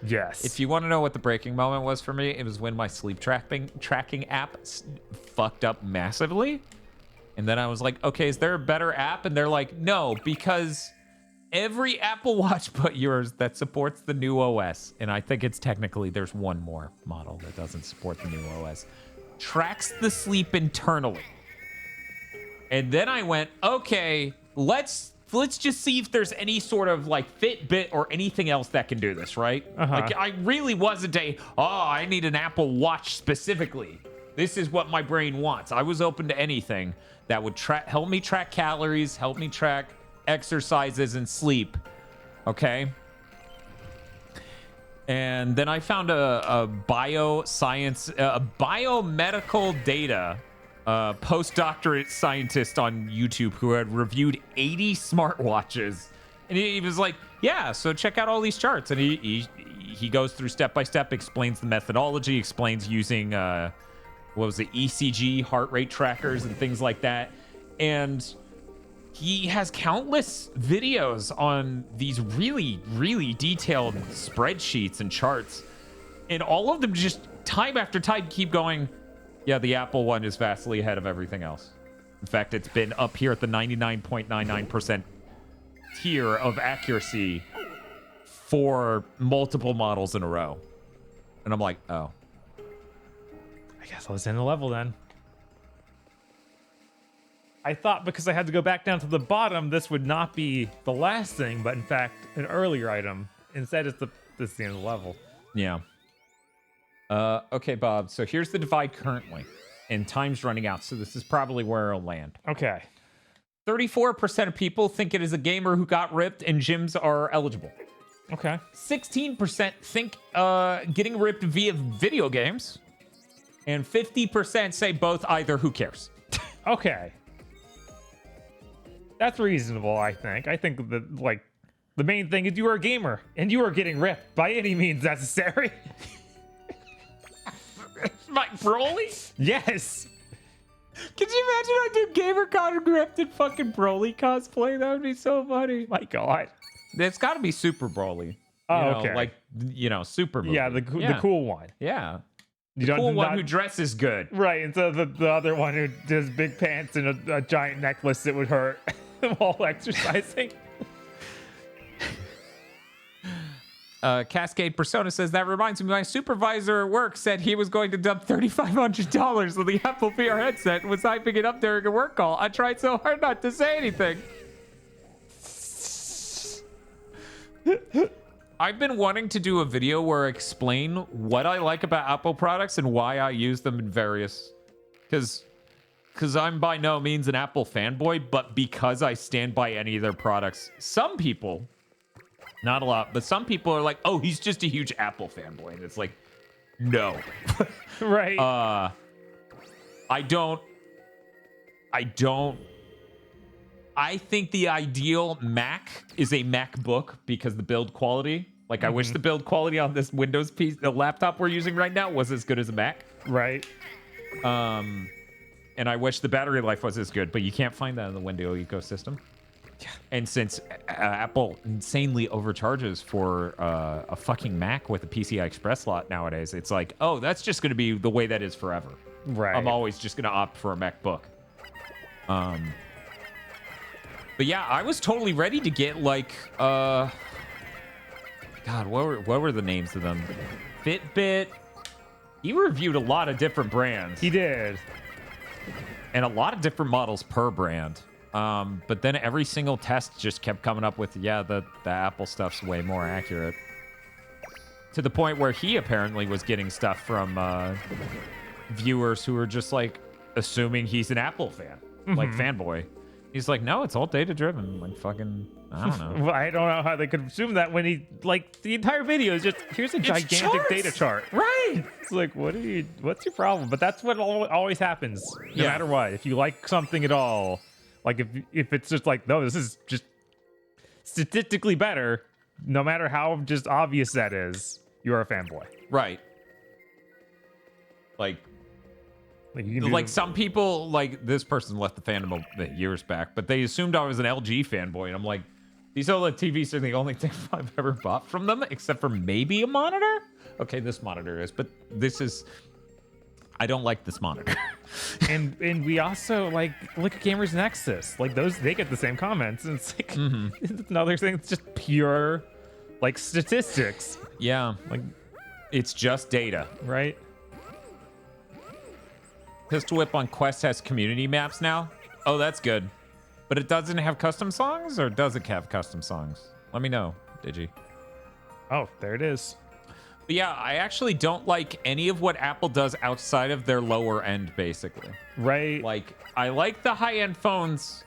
Yes. If you want to know what the breaking moment was for me, it was when my sleep tracking app fucked up massively. And then I was like, okay, is there a better app? And they're like, no, because every Apple Watch but yours that supports the new OS, and I think it's technically there's one more model that doesn't support the new OS, tracks the sleep internally. And then I went, okay, let's just see if there's any sort of like Fitbit or anything else that can do this, right? Like I really wasn't I need an Apple Watch specifically. This is what my brain wants. I was open to anything that would help me track calories, help me track exercises and sleep. Okay. And then I found a bioscience, biomedical data postdoctorate scientist on YouTube who had reviewed 80 smartwatches. And he was like, yeah, so check out all these charts. And he goes through step by step, explains the methodology, explains using, ECG, heart rate trackers and things like that. And he has countless videos on these really, really detailed spreadsheets and charts. And all of them just time after time keep going, yeah, the Apple one is vastly ahead of everything else. In fact, it's been up here at the 99.99% tier of accuracy for multiple models in a row. And I'm like, oh. I guess I was in the level then. I thought because I had to go back down to the bottom, this would not be the last thing, but in fact, an earlier item. Instead, this is the end of the level. Yeah. Okay, Bob. So here's the divide currently, and time's running out. So this is probably where it'll land. Okay. 34% of people think it is a gamer who got ripped, and gyms are eligible. Okay. 16% think getting ripped via video games, and 50% say both either. Who cares? Okay. That's reasonable, I think. I think that, like, the main thing is you are a gamer, and you are getting ripped by any means necessary. Mike Broly? Yes. Could you imagine I did GamerCon ripped in fucking Broly cosplay? That would be so funny. My God. It's got to be Super Broly. Okay. Like, Super movie. Yeah, the cool one. Yeah. You The cool one who dresses good. Right, and so the other one who does big pants and a giant necklace that would hurt while exercising. Cascade Persona says, that reminds me, my supervisor at work said he was going to dump $3,500 on the Apple VR headset and was hyping it up during a work call. I tried so hard not to say anything. I've been wanting to do a video where I explain what I like about Apple products and why I use them in various... Because I'm by no means an Apple fanboy, but because I stand by any of their products, some people, not a lot, but some people are like, oh, he's just a huge Apple fanboy. And it's like, no. Right. I think the ideal Mac is a MacBook because the build quality, like I wish the build quality on this Windows piece, the laptop we're using right now was as good as a Mac. Right. And I wish the battery life was as good, but you can't find that in the Windows ecosystem. Yeah. And since Apple insanely overcharges for a fucking Mac with a PCI Express slot nowadays, it's like, oh, that's just going to be the way that is forever. Right. I'm always just going to opt for a MacBook. But yeah, I was totally ready to get like, God, what were the names of them? Fitbit. He reviewed a lot of different brands. He did. And a lot of different models per brand. But then every single test just kept coming up with, yeah, the Apple stuff's way more accurate. To the point where he apparently was getting stuff from viewers who were just like assuming he's an Apple fan, like fanboy. He's like, no, it's all data driven. Like fucking, I don't know. Well, I don't know how they could assume that when he, like, the entire video is just, here's a gigantic data chart. Right. It's like, what's your problem? But that's what always happens, no matter what. If you like something at all, like if it's just like, no, this is just statistically better, no matter how just obvious that is, you're a fanboy. Right. Like some people, like this person left the fandom years back, but they assumed I was an LG fanboy, and I'm like, these OLED TVs are the only thing I've ever bought from them, except for maybe a monitor. Okay, this monitor is, but this is, I don't like this monitor. and we also like look at Gamers Nexus, like those, they get the same comments, and it's like it's another thing. It's just pure like statistics. Yeah, like it's just data, right? Pistol Whip on Quest has community maps now. Oh, that's good. But it doesn't have custom songs, or does it have custom songs? Let me know, Digi. Oh, there it is. But yeah, I actually don't like any of what Apple does outside of their lower end, basically. Right. Like, I like the high-end phones,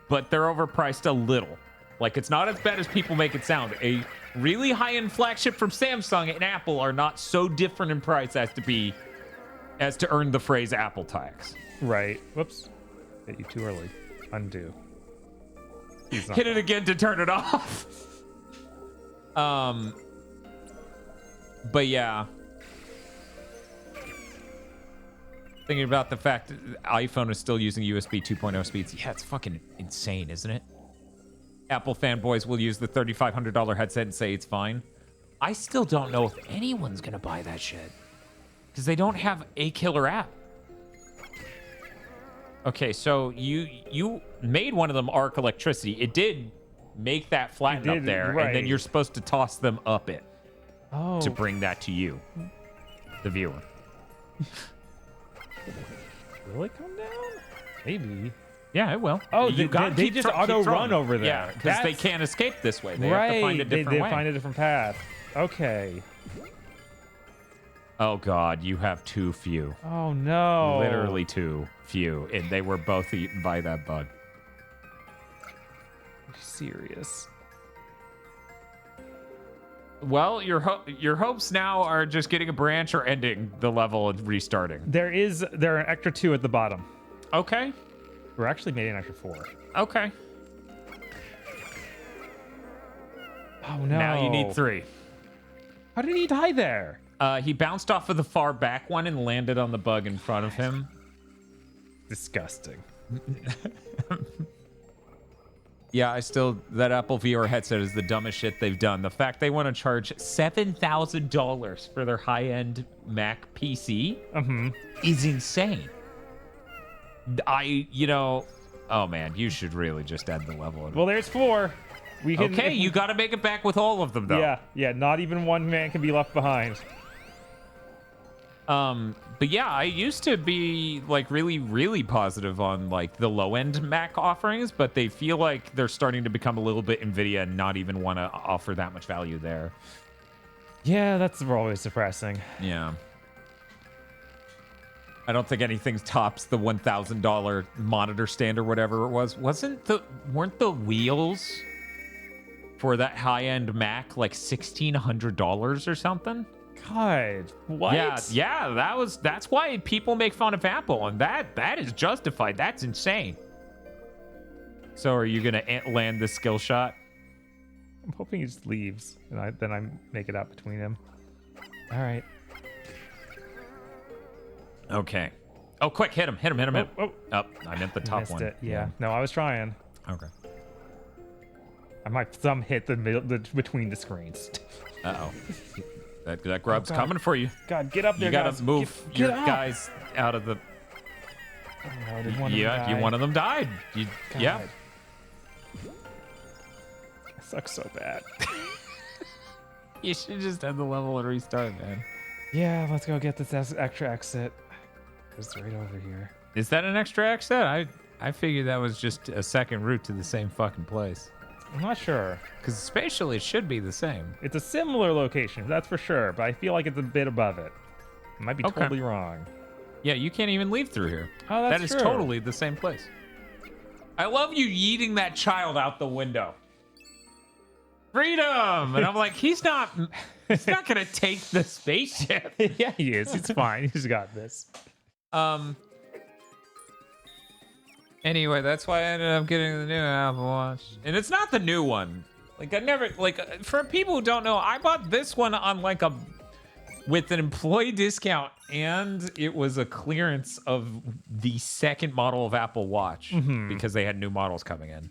but they're overpriced a little. Like, it's not as bad as people make it sound. A really high-end flagship from Samsung and Apple are not so different in price as to earn the phrase Apple tax. Right. Whoops. Hit you too early. Undo. Hit it again to turn it off. But yeah. Thinking about the fact that iPhone is still using USB 2.0 speeds. Yeah, it's fucking insane, isn't it? Apple fanboys will use the $3,500 headset and say it's fine. I still don't know if anyone's gonna buy that shit. Because they don't have a killer app. Okay, so you made one of them arc electricity. It did make that flatten up there, right. And then you're supposed to toss them up it to bring that to you, the viewer. Will it come down? Maybe. Yeah, it will. Oh, they just auto run over there. Yeah, because they can't escape this way. They have to find a different way. They find a different path. Okay. Oh God, you have too few. Oh no. Literally too few, and they were both eaten by that bug. Are you serious? Well, your hopes now are just getting a branch or ending the level and restarting. There are an extra 2 at the bottom. Okay. We're actually made an extra 4. Okay. Oh no. Now you need 3. How did he die there? He bounced off of the far back one and landed on the bug in front of him. Disgusting. Yeah, that Apple VR headset is the dumbest shit they've done. The fact they want to charge $7,000 for their high-end Mac PC is insane. Oh man, you should really just end the level. Well, there's 4. Okay, you got to make it back with all of them, though. Yeah, not even one man can be left behind. But yeah, I used to be like really, really positive on like the low end Mac offerings, but they feel like they're starting to become a little bit Nvidia and not even want to offer that much value there. Yeah, that's always depressing. Yeah. I don't think anything tops the $1,000 monitor stand or whatever it was. Weren't the wheels for that high end Mac like $1,600 or something? God, what? Yeah, that's why people make fun of Apple, and that is justified. That's insane. So are you gonna land this skill shot? I'm hoping he just leaves, and then I make it up between him. All right. Okay. Oh, quick, hit him. Oh. Oh, I meant the top one. It. Yeah. No, I was trying. Okay. My thumb hit the middle, between the screens. Uh-oh. That grub's coming for you. God, get up there, you gotta guys. move Get your up. guys out of the... Oh, no, did one of them die? One of them died. Yeah. That sucks so bad. You should just end the level and restart, man. Yeah, let's go get this extra exit. It's right over here. Is that an extra exit? I figured that was just a second route to the same fucking place. I'm not sure. Because spatially, it should be the same. It's a similar location, that's for sure, but I feel like it's a bit above it. I might be totally wrong. Yeah, you can't even leave through here. Oh, that's That is true. totally the same place. I love you yeeting that child out the window. Freedom! And I'm like, he's not gonna take the spaceship. Yeah, he is. He's fine. He's got this. Anyway, that's why I ended up getting the new Apple Watch. And it's not the new one. Like, I never, like, for people who don't know, I bought this one on, like, with an employee discount, and it was a clearance of the second model of Apple Watch because they had new models coming in.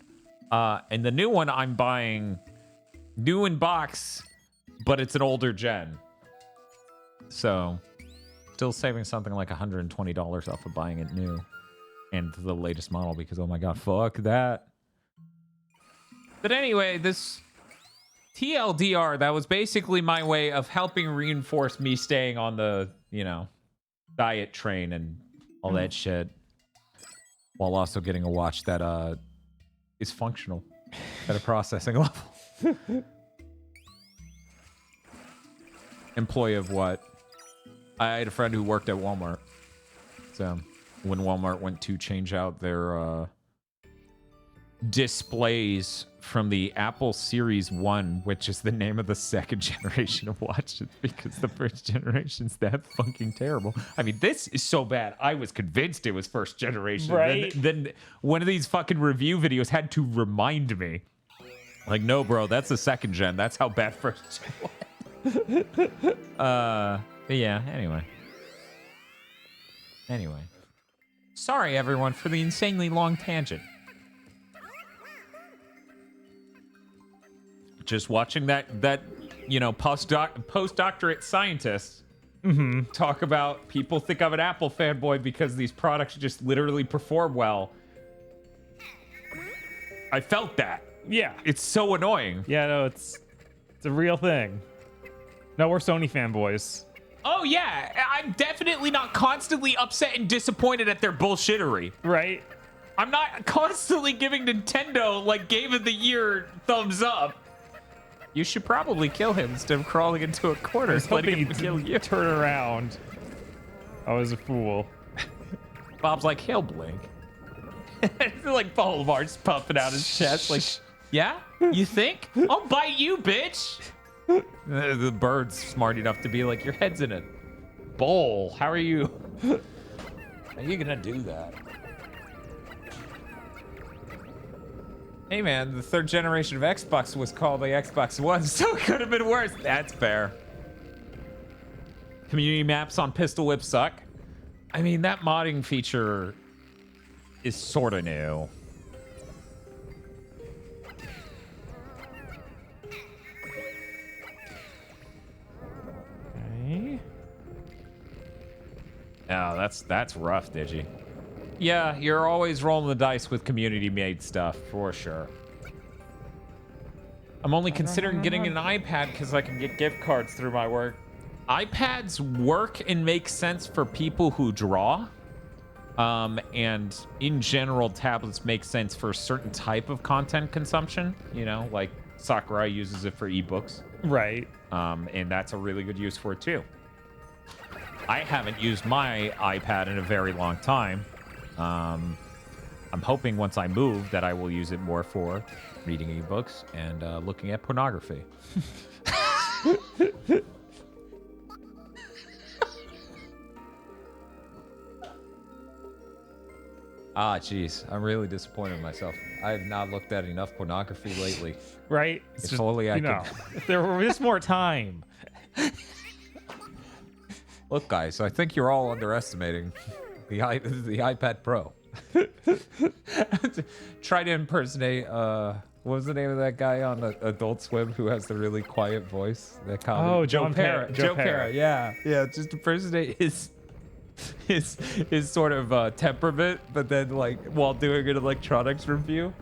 And the new one I'm buying new in box, but it's an older gen. So, still saving something like $120 off of buying it new. And the latest model because, oh my god, fuck that. But anyway, this TLDR, that was basically my way of helping reinforce me staying on the, diet train and all that shit. While also getting a watch that is functional at a processing level. Employee of what? I had a friend who worked at Walmart. So... when Walmart went to change out their displays from the Apple Series 1, which is the name of the second generation of watches, because the first generation's that fucking terrible. I mean, this is so bad. I was convinced it was first generation. Right. Then one of these fucking review videos had to remind me. Like, no, bro, that's the second gen. That's how bad first gen was. But yeah, Anyway. Sorry, everyone, for the insanely long tangent. Just watching that postdoctorate scientist talk about people think I'm an Apple fanboy because these products just literally perform well. I felt that. Yeah. It's so annoying. Yeah, no, it's a real thing. No, we're Sony fanboys. Oh, yeah. I'm definitely not constantly upset and disappointed at their bullshittery. Right. I'm not constantly giving Nintendo, like, Game of the Year thumbs up. You should probably kill him instead of crawling into a corner and letting him kill you. Turn around. I was a fool. Bob's like, he'll blink. Like, Voldemort's puffing out his chest, like, yeah? You think? I'll bite you, bitch. The bird's smart enough to be like, your head's in a bowl. How are you gonna do that? Hey man, the third generation of Xbox was called the Xbox One, so it could have been worse. That's fair. Community maps on Pistol Whip suck. I mean, that modding feature is sort of new. Oh, that's rough, Digi. Yeah, you're always rolling the dice with community-made stuff, for sure. I'm only considering getting an iPad because I can get gift cards through my work. iPads work and make sense for people who draw. And in general, tablets make sense for a certain type of content consumption. You know, like Sakurai uses it for ebooks. Right. And that's a really good use for it too. I haven't used my iPad in a very long time. I'm hoping once I move that I will use it more for reading ebooks and looking at pornography. Jeez, I'm really disappointed in myself. I have not looked at enough pornography lately. Right? If only I could. If there were just more time. Look, guys, I think you're all underestimating the iPad Pro. Try to impersonate, what was the name of that guy on Adult Swim who has the really quiet voice? That comedy? Oh, Joe Parrott. Joe Parrott, yeah. Yeah, just impersonate his sort of temperament, but then like while doing an electronics review.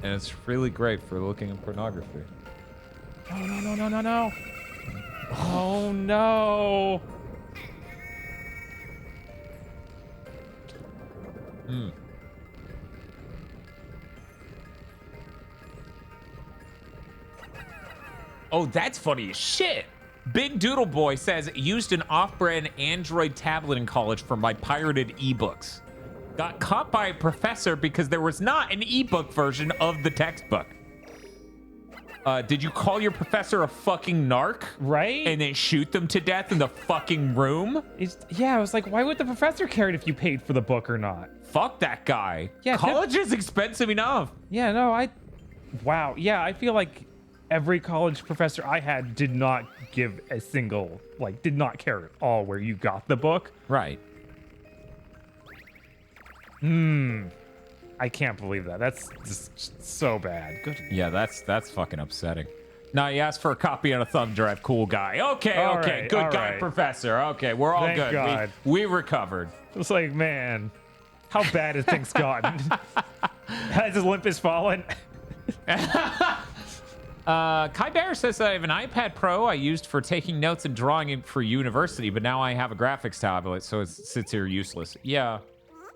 And it's really great for looking at pornography. Oh, no. Oh, no. Oh, that's funny as shit. Big Doodle Boy says, used an off-brand Android tablet in college for my pirated ebooks. Got caught by a professor because there was not an ebook version of the textbook. Did you call your professor a fucking narc? Right? And then shoot them to death in the fucking room? Yeah, I was like, why would the professor care if you paid for the book or not? Fuck that guy. Yeah, college is expensive enough. Yeah, no, wow. Yeah, I feel like every college professor I had did not give a single, did not care at all where you got the book. Right. I can't believe that. That's just so bad. Good. Yeah, that's fucking upsetting. Now he asked for a copy on a thumb drive. Cool guy. Okay, All okay. right, Good all guy, right. professor. Okay, we're all Thank good. God. We recovered. It's like, man, how bad have things gotten? Has his Olympus fallen? Kai Bear says I have an iPad Pro I used for taking notes and drawing it for university, but now I have a graphics tablet, so it sits here useless. Yeah,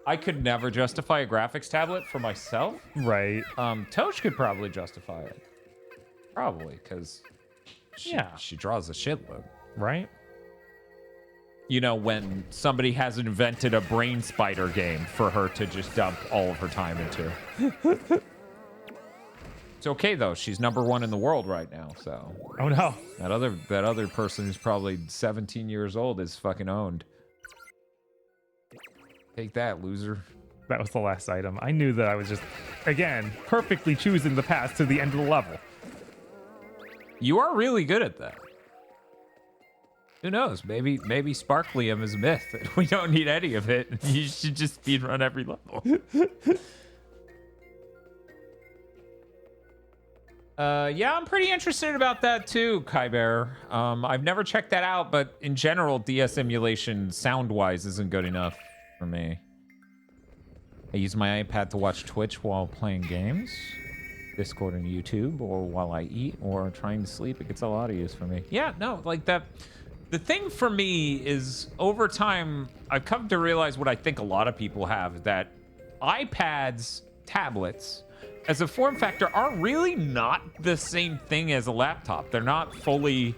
I could never justify a graphics tablet for myself. Right. Tosh could probably justify it. Probably, because she draws a shitload. Right? You know, when somebody has invented a brain spider game for her to just dump all of her time into. It's okay though. She's #1 in the world right now. So. Oh no. That other person who's probably 17 years old is fucking owned. Take that, loser. That was the last item. I knew that I was just, again, perfectly choosing the path to the end of the level. You are really good at that. Who knows? Maybe sparklium is a myth. We don't need any of it. You should just speedrun every level. Yeah, I'm pretty interested about that too, Kai Bear. I've never checked that out, but in general, DS emulation sound-wise isn't good enough for me. I use my iPad to watch Twitch while playing games, Discord and YouTube, or while I eat, or trying to sleep. It gets a lot of use for me. Yeah, no, like that. The thing for me is, over time, I've come to realize what I think a lot of people have, that iPads, tablets, as a form factor, are really not the same thing as a laptop. They're not fully...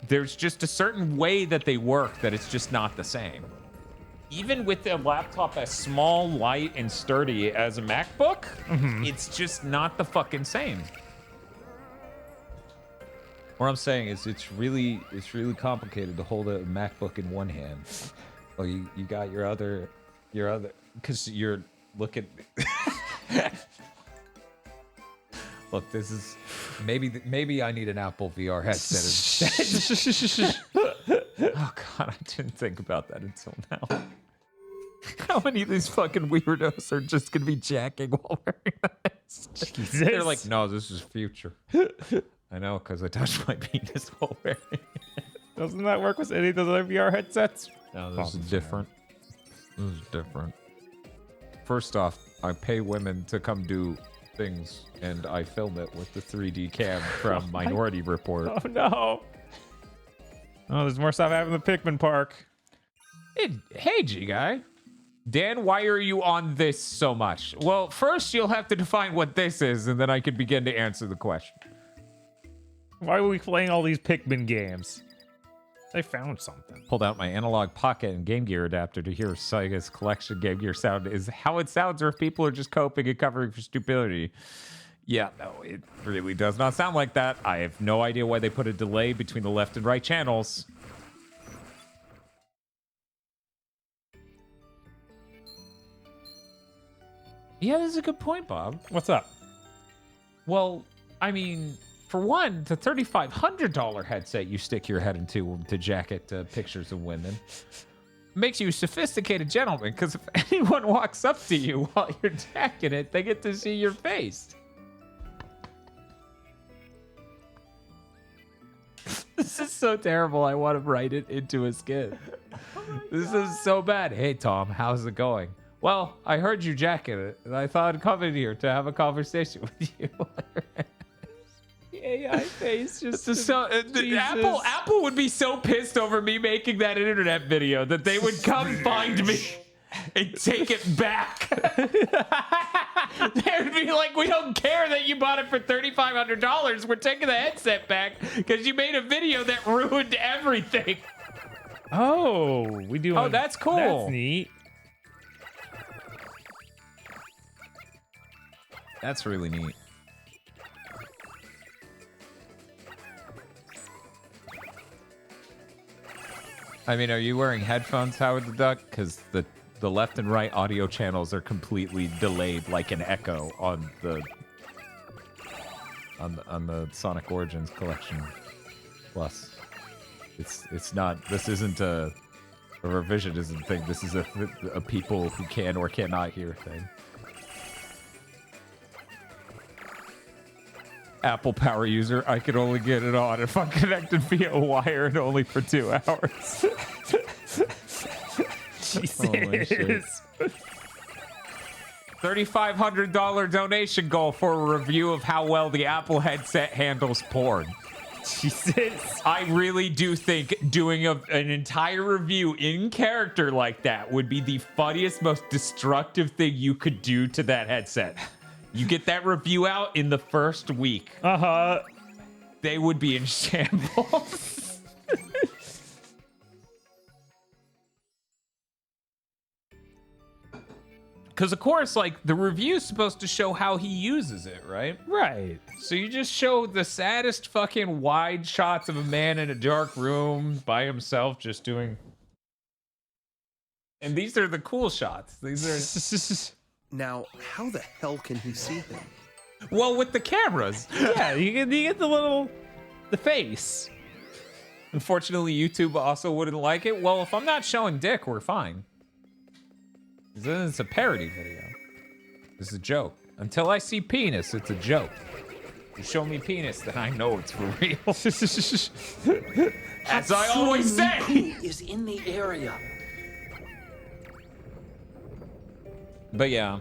There's just a certain way that they work that it's just not the same. Even with a laptop as small, light, and sturdy as a MacBook, it's just not the fucking same. What I'm saying is it's really complicated to hold a MacBook in one hand. Oh, you got your other, because you're looking... Look, this is maybe I need an Apple VR headset instead. Oh god, I didn't think about that until now. How many of these fucking weirdos are just gonna be jacking while wearing this? Jesus. They're like, no, this is future. I know, because I touched my penis while wearing it. Doesn't that work with any of those other VR headsets? No, this is different. This is different. First off, I pay women to come do things, and I film it with the 3D cam from Minority Report. Oh no. Oh, there's more stuff happening in the Pikmin Park. Hey, G-Guy. Dan, why are you on this so much? Well, first you'll have to define what this is, and then I can begin to answer the question. Why are we playing all these Pikmin games? They found something. Pulled out my analog pocket and Game Gear adapter to hear Sega's collection Game Gear sound is how it sounds, or if people are just coping and covering for stupidity. Yeah, no, it really does not sound like that. I have no idea why they put a delay between the left and right channels. Yeah, that's a good point, Bob. What's up? Well, I mean, for one, the $3,500 headset you stick your head into to jacket pictures of women makes you a sophisticated gentleman, because if anyone walks up to you while you're jacking it, they get to see your face. This is so terrible, I want to write it into a skit. This is so bad. Hey, Tom, how's it going? Well, I heard you jacking it, and I thought I'd come in here to have a conversation with you. The AI face just Apple would be so pissed over me making that internet video that they would come find me and take it back. They would be like, we don't care that you bought it for $3,500. We're taking the headset back because you made a video that ruined everything. Oh, we do. Oh, that's cool. That's neat. That's really neat. I mean, are you wearing headphones, Howard the Duck? Because the left and right audio channels are completely delayed, like an echo on the Sonic Origins Collection Plus. It's not. This isn't a revisionism thing. This is a people who can or cannot hear thing. Apple Power user, I could only get it on if I'm connected via wire and only for 2 hours. Jesus. $3,500 donation goal for a review of how well the Apple headset handles porn. Jesus. I really do think doing an entire review in character like that would be the funniest, most destructive thing you could do to that headset. You get that review out in the first week. Uh-huh. They would be in shambles. Because, of course, like, the review's supposed to show how he uses it, right? Right. So you just show the saddest fucking wide shots of a man in a dark room by himself just doing... And these are the cool shots. These are... Now, how the hell can he see him? Well, with the cameras. Yeah, you get the face. Unfortunately, YouTube also wouldn't like it. Well, if I'm not showing dick, we're fine. Then it's a parody video. This is a joke. Until I see penis, it's a joke. You show me penis, then I know it's for real. As I always say. Is in the area. But yeah.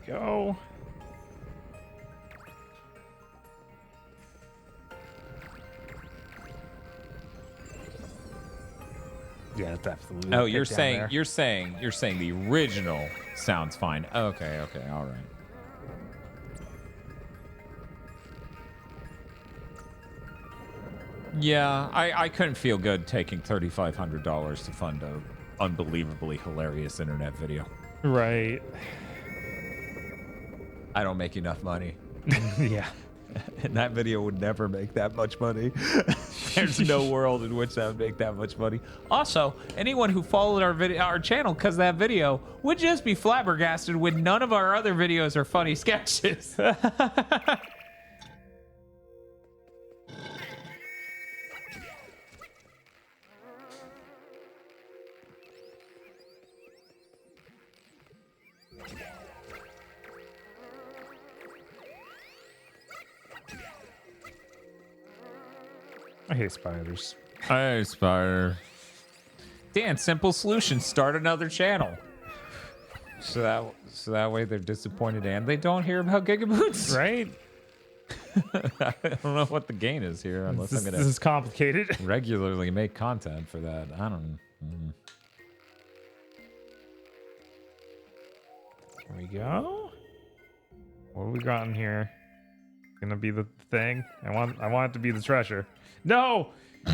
Go. Yeah, that's absolutely. Oh, you're saying the original sounds fine. Okay, all right. Yeah, I couldn't feel good taking $3,500 to fund a unbelievably hilarious internet video. Right. I don't make enough money. Yeah. And that video would never make that much money. There's no world in which that would make that much money. Also, anyone who followed our channel because of that video would just be flabbergasted when none of our other videos are funny sketches. I hate spiders. I hate spider. Dan, simple solution. Start another channel. So that way they're disappointed and they don't hear about GigaBoots. Right? I don't know what the gain is here unless I'm gonna This is complicated. regularly make content for that. I don't know. There we go. What have we got in here? Gonna be the thing. I want it to be the treasure. No!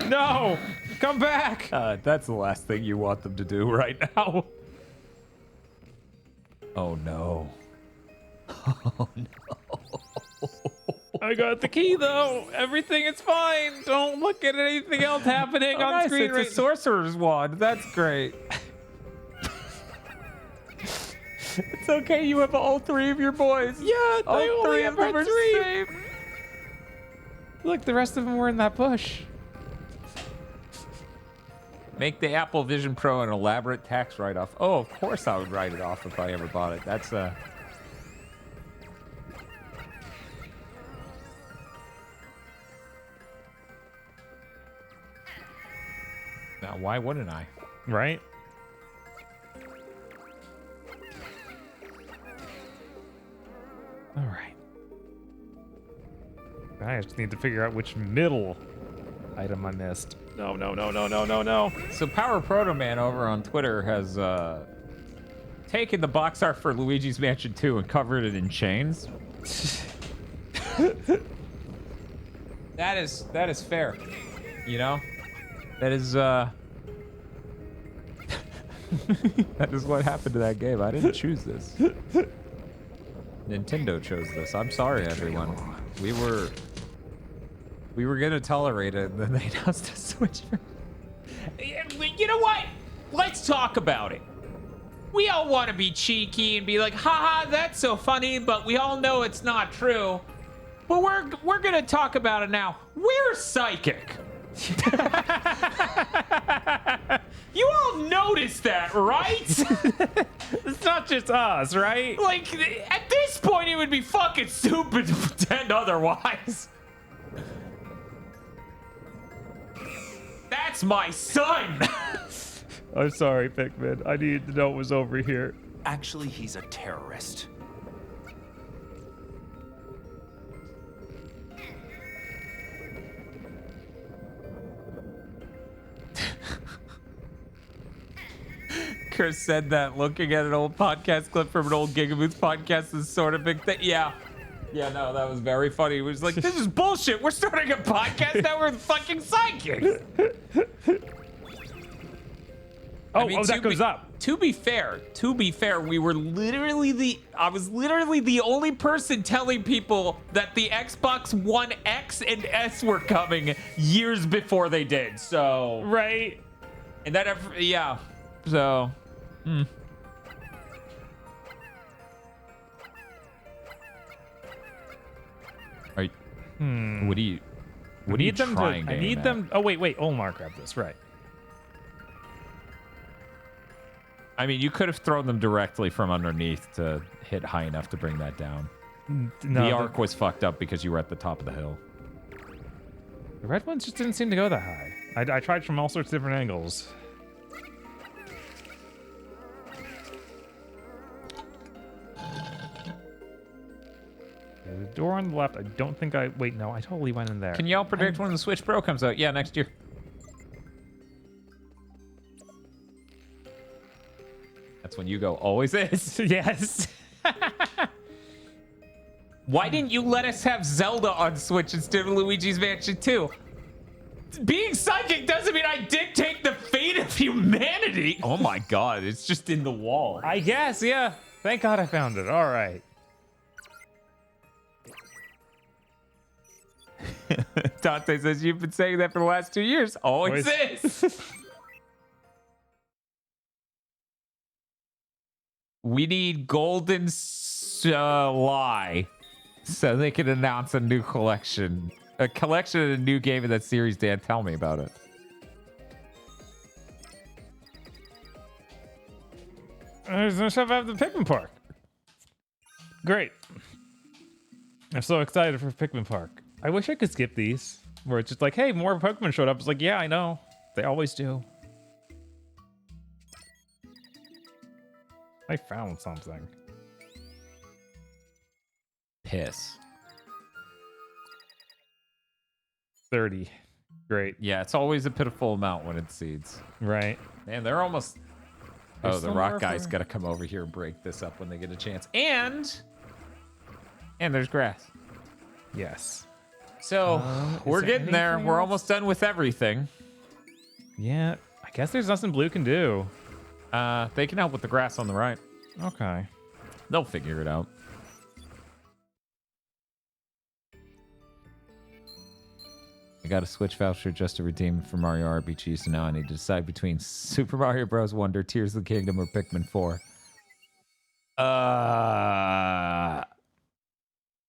No! Come back! That's the last thing you want them to do right now. Oh no. Oh no. I got the key though. Everything is fine. Don't look at anything else happening on Nice, screen. it's a sorcerer's wand. That's great. It's okay. You have all three of your boys. Yeah, all they only three have of them are three. safe. Look, the rest of them were in that bush. Make the Apple Vision Pro an elaborate tax write-off. Oh, of course I would write it off if I ever bought it. That's Now, why wouldn't I? Right? All right. I just need to figure out which middle item I missed. No, no, no, no, no, no, no. So Power Proto Man over on Twitter has taken the box art for Luigi's Mansion 2 and covered it in chains. That is fair. You know? That is that is what happened to that game. I didn't choose this. Nintendo chose this. I'm sorry, everyone. We were gonna tolerate it, and then they announced a Switch. You know what? Let's talk about it. We all want to be cheeky and be like, haha, that's so funny, but we all know it's not true. But we're gonna talk about it now. We're psychic. You all noticed that, right? It's not just us, right? Like, at this point, it would be fucking stupid to pretend otherwise. That's my son! I'm sorry, Pikmin. I needed to know it was over here. Actually, he's a terrorist. Chris said that looking at an old podcast clip from an old GigaBoots podcast is sort of big thing. Yeah. Yeah, no, that was very funny. It was like, this is bullshit. We're starting a podcast now. We're fucking psychics. That goes up. To be fair, we were literally I was literally the only person telling people that the Xbox One X and S were coming years before they did. So right, and that yeah, so. Are you, What are you? What are you trying? I need them. Oh wait. Omar grabbed this. Right. I mean, you could have thrown them directly from underneath to hit high enough to bring that down. No, the arc was fucked up because you were at the top of the hill. The red ones just didn't seem to go that high. I tried from all sorts of different angles. The door on the left, I don't think I... Wait, no, I totally went in there. Can y'all predict when the Switch Pro comes out? Yeah, next year. That's when you go, always is. Yes. Why didn't you let us have Zelda on Switch instead of Luigi's Mansion 2? Being psychic doesn't mean I dictate the fate of humanity. Oh my god, it's just in the wall. I guess, yeah. Thank God I found it. All right. Dante says, you've been saying that for the last 2 years. Always is. We need Golden Lie so they can announce a new collection. A collection of a new game in that series, Dan. Tell me about it. There's no stuff at the Pikmin Park. Great. I'm so excited for Pikmin Park. I wish I could skip these, where it's just like, hey, more Pokemon showed up. It's like, yeah, I know. They always do. I found something. Piss. 30. Great. Yeah, it's always a pitiful amount when it seeds. Right. Man, they're almost... There's Oh, the still rock more guy's for- got to come over here and break this up when they get a chance. And there's grass. Yes. So we're there getting there. anything We're else? almost done with everything. Yeah. I guess there's nothing Blue can do. They can help with the grass on the right. Okay. They'll figure it out. I got a Switch voucher just to redeem for Mario RPG, so now I need to decide between Super Mario Bros. Wonder, Tears of the Kingdom, or Pikmin 4.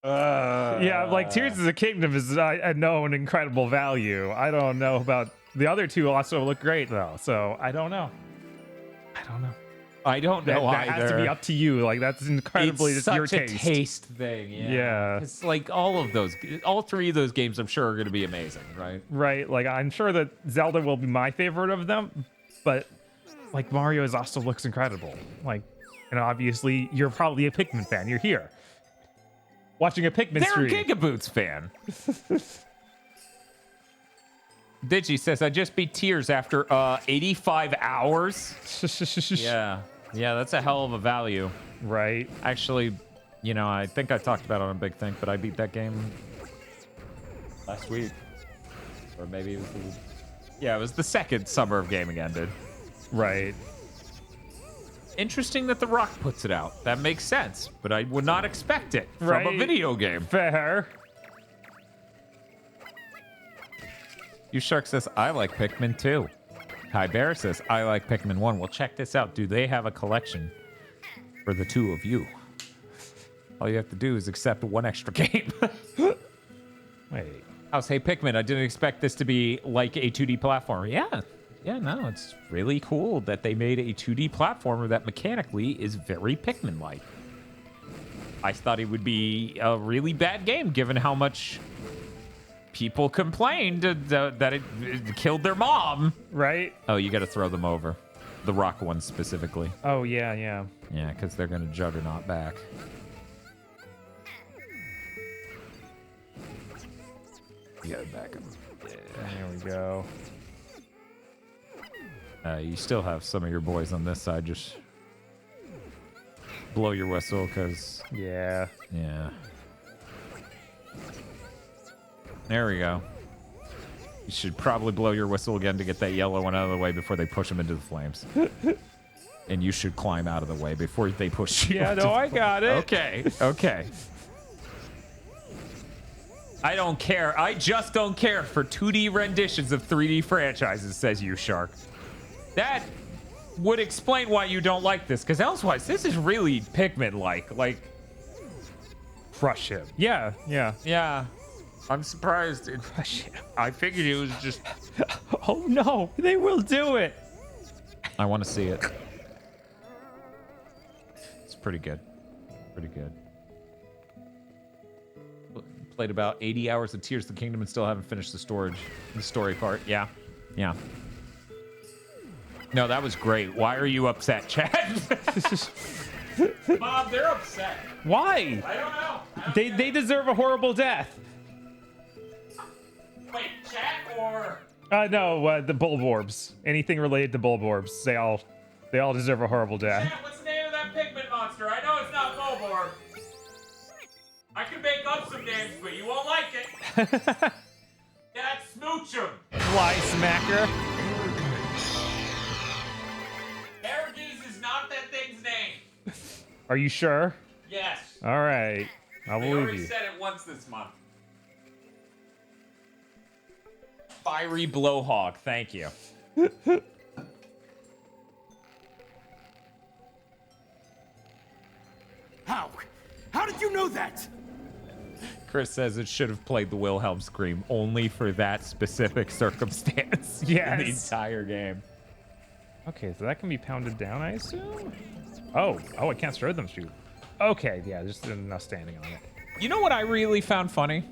Yeah, like Tears of the Kingdom is I know an incredible value. I don't know about the other two. Also look great though, so I don't know. I don't know That has to be up to you. Like that's incredibly It's just your such a taste. taste thing. Yeah. It's like all three of those games, I'm sure, are going to be amazing, right? Right. Like I'm sure that Zelda will be my favorite of them, but like Mario is also looks incredible. Like, and obviously you're probably a Pikmin fan. You're here watching a Pikmin They're stream. a GigaBoots fan. Digi says, I just beat Tears after 85 hours. Yeah, that's a hell of a value. Right. Actually, you know, I think I talked about it on a Big Thing, but I beat that game last week. Or maybe it was it was the second summer of gaming ended. Right. Interesting that The Rock puts it out. That makes sense, but I would not expect it from a Right. video game. Fair. Shark says, I like Pikmin 2. Kai Bear says, I like Pikmin 1. Well, check this out. Do they have a collection for the two of you? All you have to do is accept one extra game. Wait. I was, hey, Pikmin, I didn't expect this to be like a 2D platformer. Yeah, no, it's really cool that they made a 2D platformer that mechanically is very Pikmin-like. I thought it would be a really bad game given how much people complained that it killed their mom. Right. Oh, you got to throw them over. The rock ones specifically. Oh yeah, yeah. Yeah, because they're going to juggernaut back. You got to back them. There we go. You still have some of your boys on this side. Just blow your whistle, because... Yeah. Yeah. There we go. You should probably blow your whistle again to get that yellow one out of the way before they push them into the flames. And you should climb out of the way before they push you. Yeah, no, I got it. Okay. I don't care. I just don't care for 2D renditions of 3D franchises, says you, Shark. That would explain why you don't like this, because elsewise, this is really Pikmin-like. Like, Crush him. Yeah, yeah. yeah. I'm surprised. I figured it was just... Oh no, they will do it. I want to see it. It's pretty good. Pretty good. Played about 80 hours of Tears of the Kingdom and still haven't finished the story part. Yeah. No, that was great. Why are you upset, Chad? Bob, they're upset. Why? I don't know. They deserve a horrible death. Wait, Chad or... No, the Bulborbs. Anything related to Bulborbs. They all deserve a horrible death. Chad, what's the name of that Pikmin monster? I know it's not Bulborb. I can make up some names, but you won't like it. That's Smoochum. Fly smacker. Arrogance is not that thing's name. Are you sure? Yes. All right. I'll They believe already you. said it once this month. Fiery Blowhog, thank you. How? How did you know that? Chris says it should have played the Wilhelm scream only for that specific circumstance in the Yes. entire game. Okay, so that can be pounded down, I assume? Oh, I can't stir them shoot. Okay, yeah, just enough standing on it. You know what I really found funny?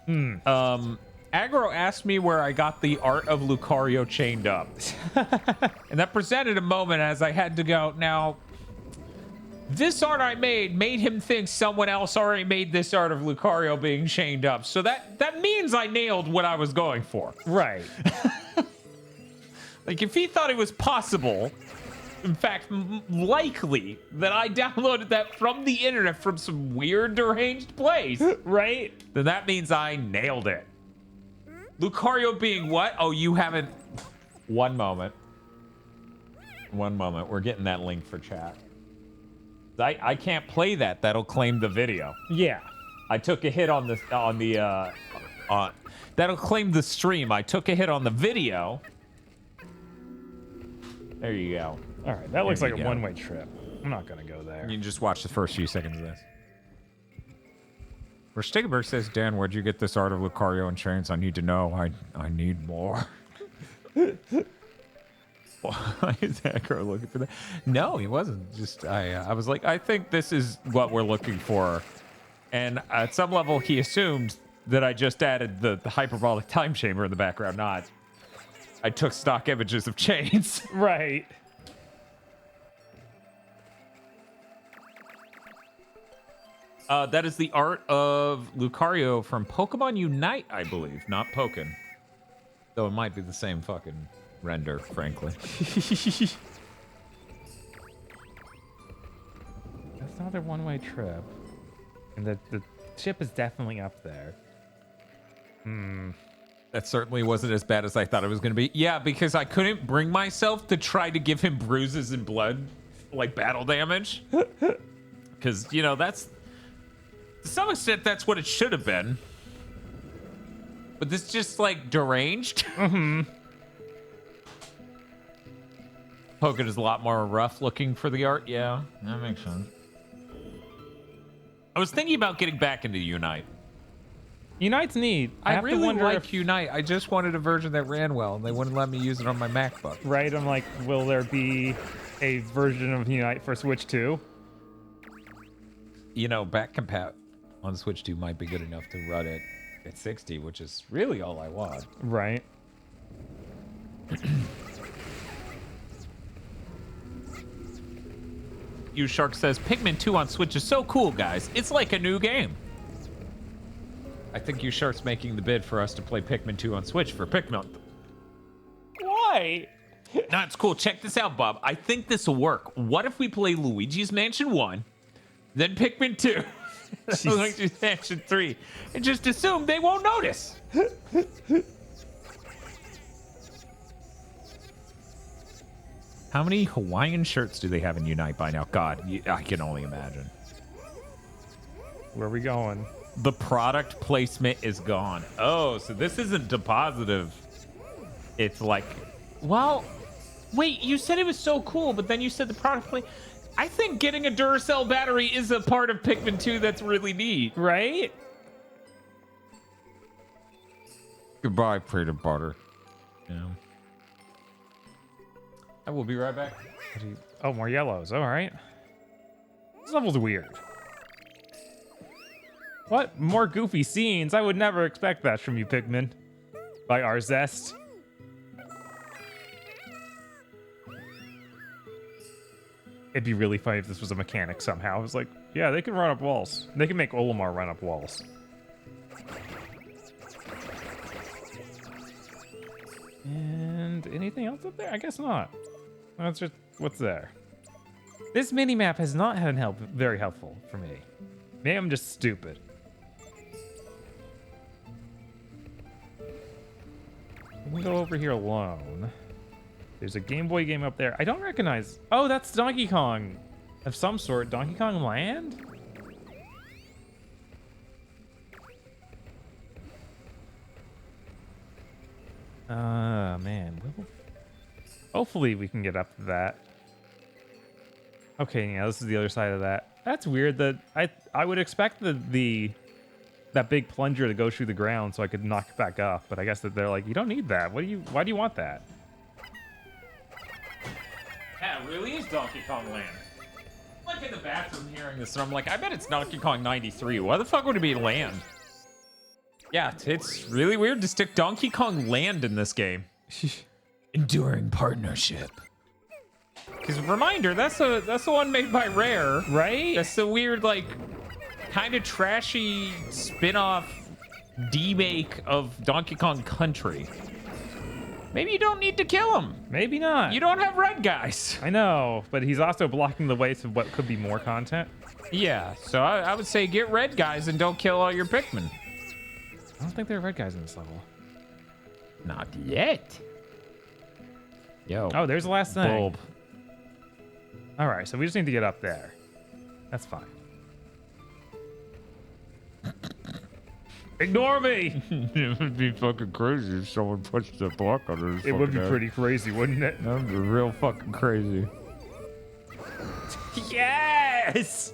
Aggro asked me where I got the art of Lucario chained up. And that presented a moment as I had to go, now, this art I made him think someone else already made this art of Lucario being chained up. So that means I nailed what I was going for. Right. Like, if he thought it was possible, in fact, likely, that I downloaded that from the internet from some weird, deranged place, right? Then that means I nailed it. Lucario being what? Oh, you haven't... One moment. We're getting that link for chat. I can't play that. That'll claim the video. Yeah. I took a hit on the that'll claim the stream. I took a hit on the video. There you go. All right, that looks like a one-way trip. I'm not gonna go there. You can just watch the first few seconds of this. Where Stigberg says, Dan, where'd you get this art of Lucario and chains? I need to know. I need more. Why is Aggro looking for that? No, he wasn't. Just I was like, I think this is what we're looking for. And at some level, he assumed that I just added the hyperbolic time chamber in the background. Not. I took stock images of chains. Right. That is the art of Lucario from Pokemon Unite, I believe, not Pokken. Though it might be the same fucking render, frankly. That's another one-way trip. And the ship is definitely up there. That certainly wasn't as bad as I thought it was going to be. Yeah, because I couldn't bring myself to try to give him bruises and blood, like battle damage. Because, you know, that's... To some extent, that's what it should have been. But this just, like, deranged. Mm-hmm. Pokken is a lot more rough looking for the art. Yeah, that makes sense. I was thinking about getting back into Unite. Unite's neat. I have to really wonder like if, Unite. I just wanted a version that ran well, and they wouldn't let me use it on my MacBook. Right, I'm like, will there be a version of Unite for Switch 2? You know, back compat on Switch 2 might be good enough to run it at 60, which is really all I want. Right. You Shark says, Pikmin 2 on Switch is so cool, guys. It's like a new game. I think You Shark's making the bid for us to play Pikmin 2 on Switch for Pikmonth. Why? No, it's cool. Check this out, Bob. I think this will work. What if we play Luigi's Mansion 1, then Pikmin 2, Luigi's Mansion 3, and just assume they won't notice? How many Hawaiian shirts do they have in Unite by now? God, I can only imagine. Where are we going? The product placement is gone. Oh, so this isn't depositive. It's like, well, wait, you said it was so cool, but then you said the product play. I think getting a Duracell battery is a part of Pikmin 2 that's really neat. Right? Goodbye, peanut butter. Yeah. I will be right back. Oh, more yellows. All right. This level's weird. What? More goofy scenes? I would never expect that from you, Pikmin. By Arzest. It'd be really funny if this was a mechanic somehow. I was like, yeah, they can run up walls. They can make Olimar run up walls. And anything else up there? I guess not. That's just what's there. This mini-map has not been very helpful for me. Maybe I'm just stupid. We can go over here alone. There's a Game Boy game up there. I don't recognize. Oh, that's Donkey Kong of some sort. Donkey Kong Land? Man. Hopefully we can get up to that. Okay, yeah, this is the other side of that. That's weird that I would expect that big plunger to go through the ground so I could knock it back up, but I guess that they're like, you don't need that. Why do you want that? Yeah, it really is Donkey Kong Land. I'm like in the bathroom hearing this, and I'm like, I bet it's Donkey Kong 93. Why the fuck would it be Land? Yeah, it's really weird to stick Donkey Kong Land in this game. Enduring partnership. Because reminder, that's the one made by Rare, right? That's the weird, like, kind of trashy spin-off remake of Donkey Kong Country. Maybe you don't need to kill him. Maybe not. You don't have red guys. I know, but he's also blocking the way to what could be more content. Yeah, so I would say get red guys and don't kill all your Pikmin. I don't think there are red guys in this level. Not yet. Yo. Oh, there's the last thing. Bulb. All right, so we just need to get up there. That's fine. Ignore me! It would be fucking crazy if someone pushed the block on his It would be pretty crazy, wouldn't it? That would be real fucking crazy. Yes!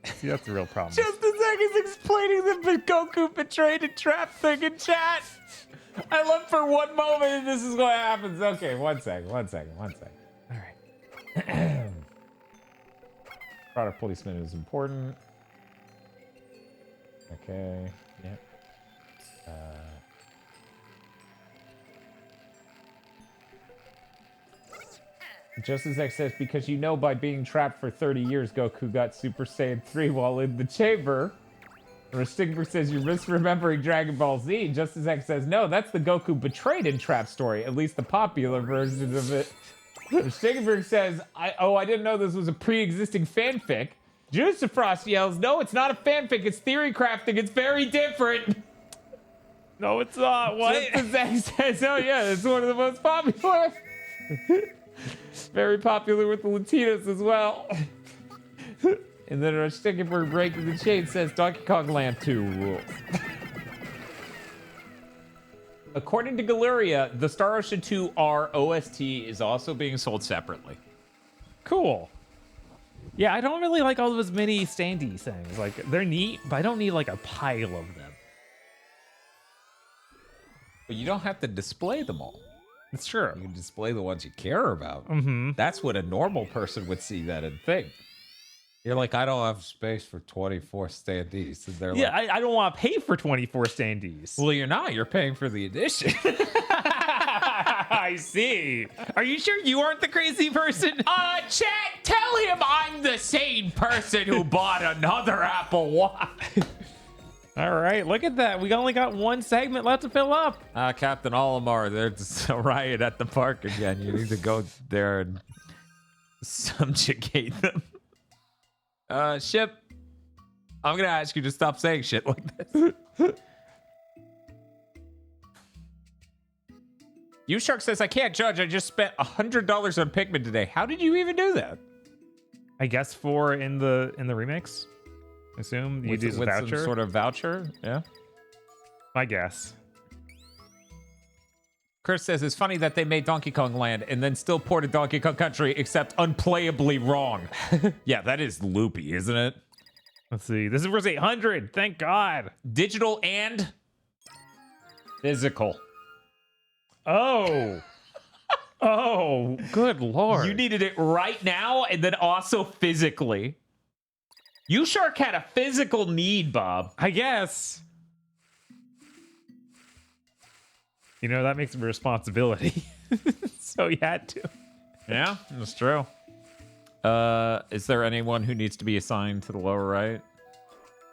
See, that's the real problem. Just a second explaining the Goku betrayed and trapped thing in chat. I love for one moment and this is what happens. Okay, one second. All right. Product placement is important. Okay, yep. Justice X says, because you know by being trapped for 30 years, Goku got Super Saiyan 3 while in the chamber. Stigberg says, you're misremembering Dragon Ball Z. Justice X says, no, that's the Goku betrayed and trapped story, at least the popular version of it. Stigberg says, I didn't know this was a pre-existing fanfic. Juicer Frost yells, no, it's not a fanfic, it's theory crafting, it's very different. No, it's not. What? Justice X says, oh yeah, it's one of the most popular. Very popular with the Latinos as well. And then our Stickenberg breaking the chain says Donkey Kong Land 2 rules. According to Galeria, the Star Ocean 2 R OST is also being sold separately. Cool. Yeah, I don't really like all those mini standee things. Like, they're neat, but I don't need like a pile of them. But you don't have to display them all. It's true. You can display the ones you care about. Mm-hmm. That's what a normal person would see that and think. You're like, I don't have space for 24 standees. And they're Yeah, like, I don't want to pay for 24 standees. well, you're not. You're paying for the edition. I see. Are you sure you aren't the crazy person? Chat, tell him I'm the sane person who bought another Apple Watch. All right, look at that. We only got one segment left to fill up. Captain Olimar, there's a riot at the park again. You need to go there and subjugate them. Ship, I'm going to ask you to stop saying shit like this. U-Shark says, I can't judge. I just spent $100 on Pikmin today. How did you even do that? I guess for in the remakes. Assume you use a voucher. Some sort of voucher, yeah. I guess. Chris says it's funny that they made Donkey Kong Land and then still ported Donkey Kong Country, except unplayably wrong. Yeah, that is loopy, isn't it? Let's see. This is verse 800. Thank God. Digital and physical. Oh. Oh, good Lord. You needed it right now and then also physically. U-Shark had a physical need, Bob. I guess. You know, that makes it a responsibility. So you had to. Yeah, that's true. Is there anyone who needs to be assigned to the lower right?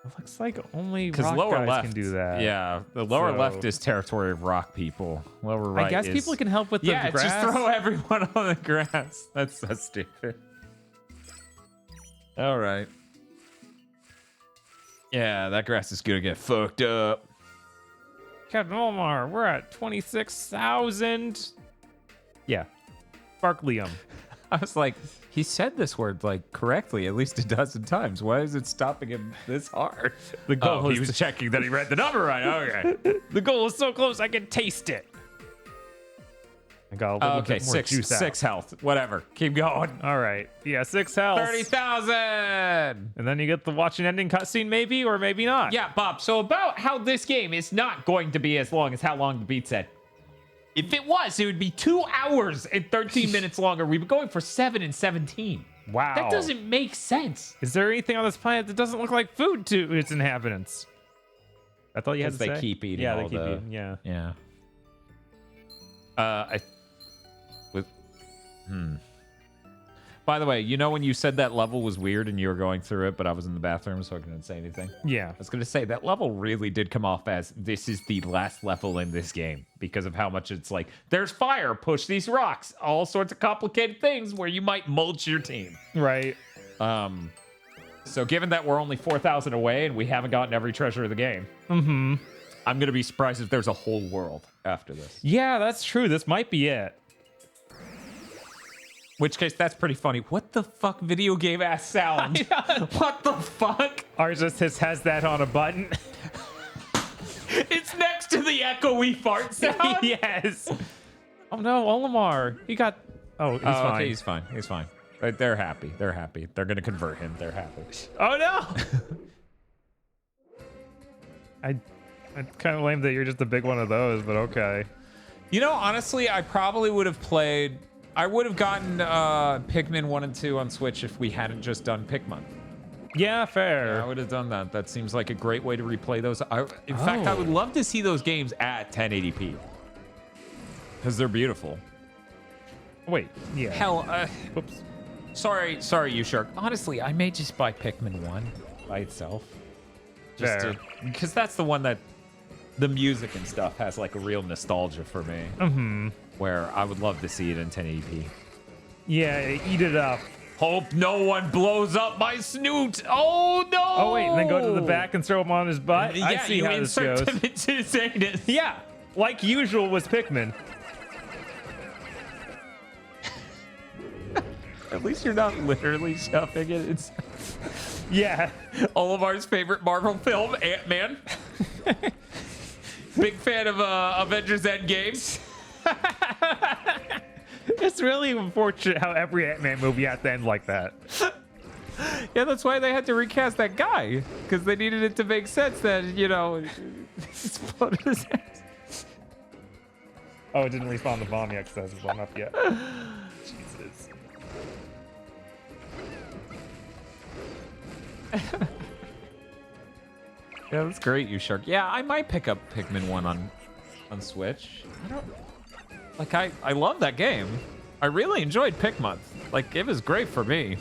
It looks like only Because rock lower guys left can do that. Yeah, the lower So- left is territory of rock people. Lower right I guess is... people can help with the Yeah, grass. just throw everyone on the grass. That's so stupid. All right. Yeah, that grass is gonna get fucked up. Captain Omar, we're at 26,000. Yeah. Sparklium. I was like, he said this word like correctly at least a dozen times. Why is it stopping him this hard? The goal he was checking that he read the number right. Okay. The goal is so close I can taste it. I got a little Okay, bit more juice out. six health. Whatever. Keep going. All right. Yeah, 6 health. 30,000. And then you get the watch and ending cutscene, maybe, or maybe not. Yeah, Bob. So about how this game is not going to be as long as how long the beat said. If it was, it would be 2 hours and 13 minutes longer. We've been going for 7 and 17. Wow. That doesn't make sense. Is there anything on this planet that doesn't look like food to its inhabitants? I thought you had to they say. keep eating. Yeah, all they keep the, eating. Yeah. Yeah. By the way, you know when you said that level was weird and you were going through it, but I was in the bathroom, so I couldn't say anything? Yeah. I was going to say that level really did come off as this is the last level in this game because of how much it's like, there's fire, push these rocks, all sorts of complicated things where you might mulch your team. Right. So given that we're only 4,000 away and we haven't gotten every treasure of the game, I'm going to be surprised if there's a whole world after this. Yeah, that's true. This might be it. Which case, that's pretty funny. What the fuck video game ass sound? What the fuck? Ours just has that on a button. It's next to the echoey fart sound. Yes. Oh no, Olimar. He got... Oh, he's fine. Okay, he's fine. He's fine. They're happy. They're happy. They're going to convert him. They're happy. Oh no! I kind of lame that you're just a big one of those, but okay. You know, honestly, I probably would have played... I would have gotten Pikmin 1 and 2 on Switch if we hadn't just done Pikmonth. Yeah, fair. Yeah, I would have done that. That seems like a great way to replay those. In fact, I would love to see those games at 1080p. Because they're beautiful. Wait, yeah. Hell, Whoops. Sorry, you shark. Honestly, I may just buy Pikmin 1 by itself. Because that's the one that the music and stuff has like a real nostalgia for me. Where I would love to see it in 1080p. Yeah, eat it up. Hope no one blows up my snoot. Oh no! Oh wait, and then go to the back and throw him on his butt. Yeah, I see you how this goes. insert them into his anus. Yeah, like usual with Pikmin. At least you're not literally stuffing it. It's Yeah. Olimar's favorite Marvel film, Ant-Man. Big fan of Avengers Endgame. It's really unfortunate how every Ant-Man movie has to end like that. Yeah, that's why they had to recast that guy. Because they needed it to make sense that, you know, exploded his ass. Oh, it didn't respawn the bomb yet because it hasn't blown up yet. Jesus. Yeah, that's great, you shark. Yeah, I might pick up Pikmin 1 on Switch. I love that game. I really enjoyed Pikmonth. Like, it was great for me.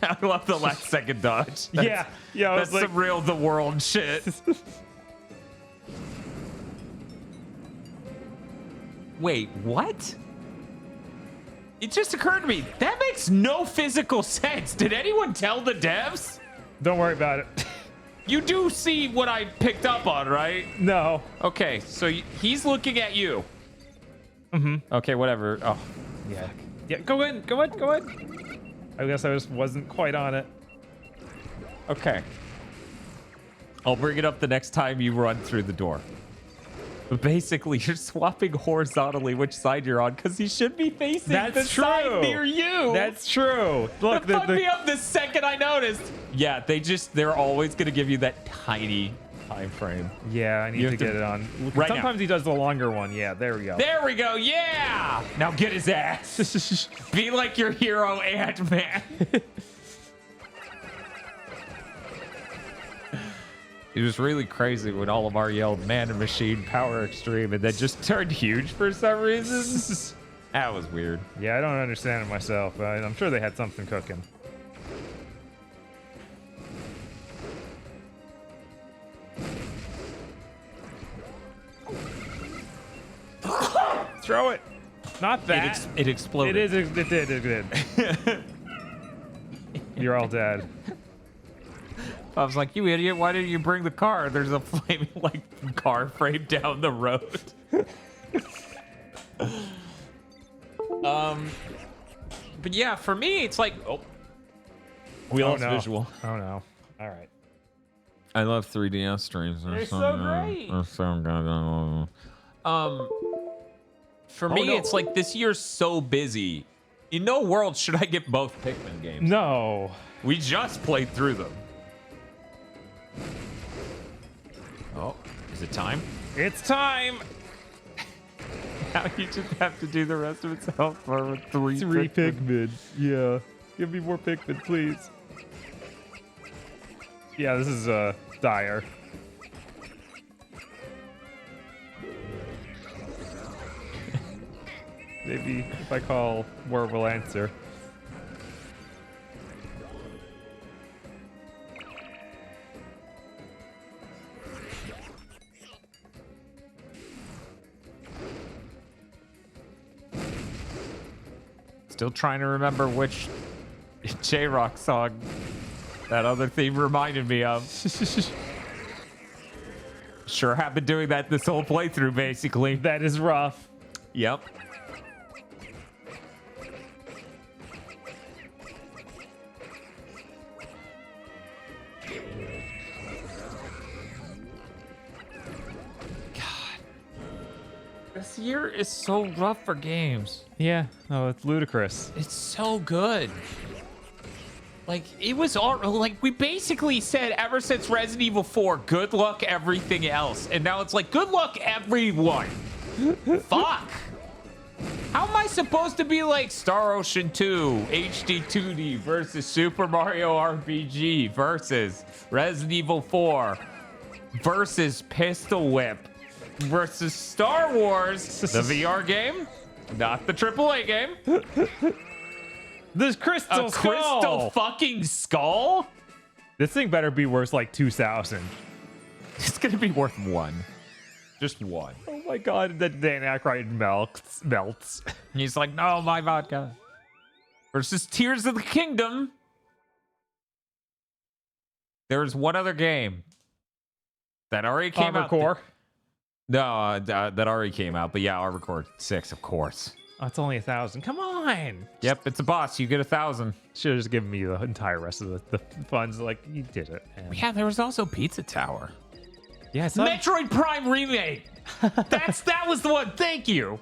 I love the last second dodge. Yeah, I was That's like, some real the world shit. Wait, what? It just occurred to me, that makes no physical sense. Did anyone tell the devs? don't worry about it. You do see what I picked up on, right? No. Okay, so he's looking at you. Okay, whatever. Oh, Yeah. Yeah, go in. I guess I just wasn't quite on it. okay. I'll bring it up the next time you run through the door. But basically, you're swapping horizontally which side you're on because he should be facing the side near you. That's true. Look, That fucked me up the second I noticed. Yeah, they're always going to give you that tiny time frame. Yeah, I need to get it on. Right Sometimes now. he does the longer one. Yeah, there we go. There we go, yeah! Now get his ass. Be like your hero, Ant-Man. It was really crazy when Olimar yelled Man and Machine Power Extreme and then just turned huge for some reason. That was weird. Yeah, I don't understand it myself. I'm sure they had something cooking. Throw it. Not that. It exploded. It did. You're all dead. I was like, you idiot, why didn't you bring the car? There's a flaming, like, car frame down the road. But yeah, for me, it's like, we lost visual. Oh no. All right. I love 3DS streams. They're so great. They're so good. For me, it's like this year's so busy. In no world should I get both Pikmin games. No. We just played through them. Oh, is it time? It's time. Now you just have to do the rest of itself for three Pikmin. Yeah. Give me more Pikmin, please. Yeah, this is dire. Maybe if I call, Word will answer. Still trying to remember which J-Rock song that other theme reminded me of. Sure have been doing that this whole playthrough, basically. That is rough. Yep. This year is so rough for games. Yeah, oh, it's ludicrous. It's so good. Like, it was all, like, we basically said ever since Resident Evil 4, good luck everything else. And now it's like, good luck everyone. Fuck. How am I supposed to be like Star Ocean 2, HD 2D versus Super Mario RPG versus Resident Evil 4 versus Pistol Whip versus Star Wars, the VR game, not the AAA game. This crystal skull. Crystal fucking skull? This thing better be worth like 2,000. It's gonna be worth one. Just one. Oh my god, that Dan Aykroyd melts. He's like, no, my vodka. Versus Tears of the Kingdom. There's one other game that already came out. Core? No, that already came out. But yeah, Armor Core 6, of course. Oh, it's only 1,000. Come on. Yep, it's a boss. You get 1,000. Should have just given me the entire rest of the funds. Like, you did it. And... yeah, there was also Pizza Tower. Yeah, Metroid Prime Remake. That was the one. Thank you.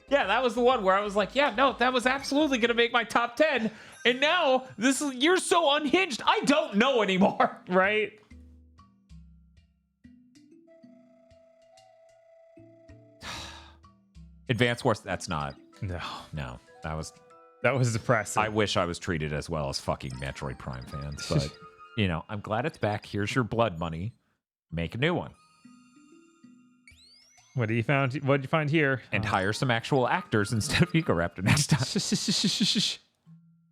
Yeah, that was the one where I was like, yeah, no, that was absolutely gonna make my top 10. And now you're so unhinged. I don't know anymore. Right? Advance Wars. That's not. No. That was depressing. I wish I was treated as well as fucking Metroid Prime fans, but you know, I'm glad it's back. Here's your blood money. Make a new one. What did you find here? And hire some actual actors instead of Egoraptor next time.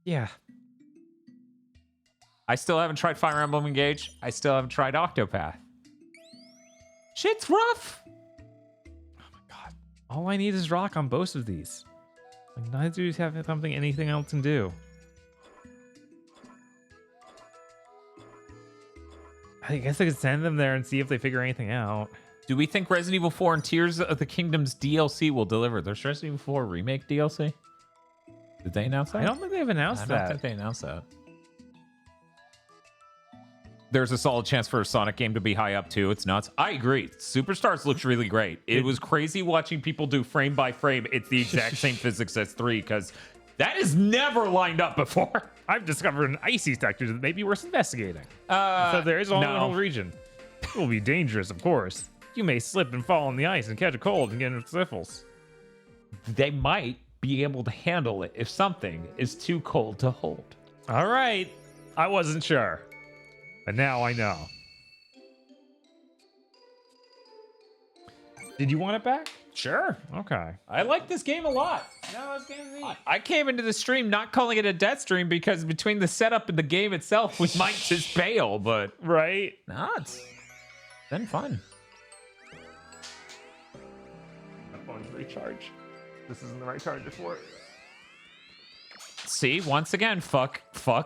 Yeah. I still haven't tried Fire Emblem Engage. I still haven't tried Octopath. Shit's rough. Oh my god. All I need is rock on both of these. Like, neither do you have anything else can do. I guess I could send them there and see if they figure anything out. Do we think Resident Evil 4 and Tears of the Kingdom's DLC will deliver? There's Resident Evil 4 Remake DLC? Did they announce that? I don't think they've announced that. I don't think they announced that. There's a solid chance for a Sonic game to be high up too. It's nuts. I agree. Superstars looks really great. It was crazy watching people do frame by frame. It's the exact same physics as 3 because that is never lined up before. I've discovered an icy sector that may be worth investigating. So there is only one whole region. It will be dangerous, of course. You may slip and fall on the ice and catch a cold and get into sniffles. They might be able to handle it if something is too cold to hold. All right. I wasn't sure. But now I know. Did you want it back? Sure. Okay. I like this game a lot. No, this game's neat. I came into the stream not calling it a death stream because between the setup and the game itself, we might just fail, but... right? Nah, it's been fun. My phone's recharge. This isn't the right charger for it. See, once again, fuck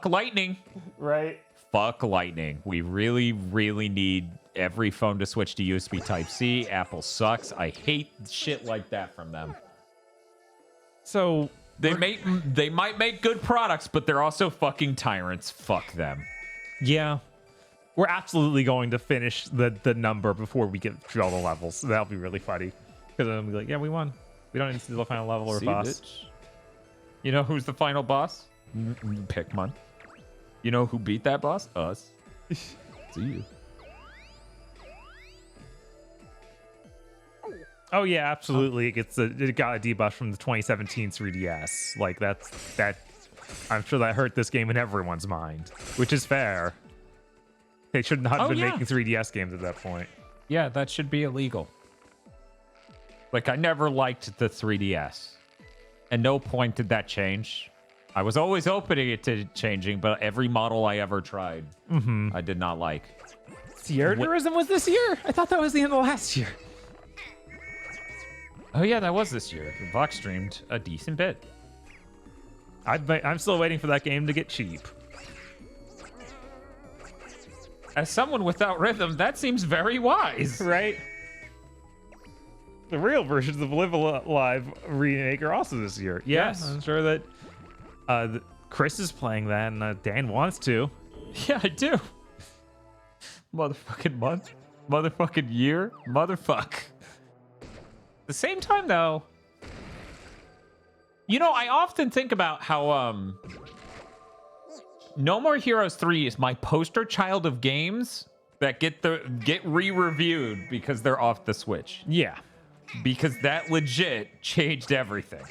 lightning. Right. Fuck lightning. We really, really need every phone to switch to USB Type-C. Apple sucks. I hate shit like that from them. So they might make good products, but they're also fucking tyrants. Fuck them. Yeah. We're absolutely going to finish the number before we get through all the levels. So that'll be really funny. Because then we'll be like, yeah, we won. We don't need to do the final level or boss. Bitch. You know who's the final boss? Pikmonth. You know who beat that boss? Us. It's you. Oh yeah, absolutely. It got a debuff from the 2017 3DS. Like that. I'm sure that hurt this game in everyone's mind, which is fair. They should not have been yeah. making 3DS games at that point. Yeah, that should be illegal. Like, I never liked the 3DS. At no point did that change. I was always opening it to changing, but every model I ever tried, I did not like. Sierra Tourism was this year? I thought that was the end of last year. Oh, yeah, that was this year. Vox streamed a decent bit. I'm still waiting for that game to get cheap. As someone without rhythm, that seems very wise. Right? The real versions of Live Alive remake are also this year. Yes. I'm sure that Chris is playing that, and Dan wants to. Yeah, I do. Motherfucking month. Motherfucking year. Motherfuck. At the same time, though, you know, I often think about how No More Heroes 3 is my poster child of games that get re-reviewed because they're off the Switch. Yeah. Because that legit changed everything.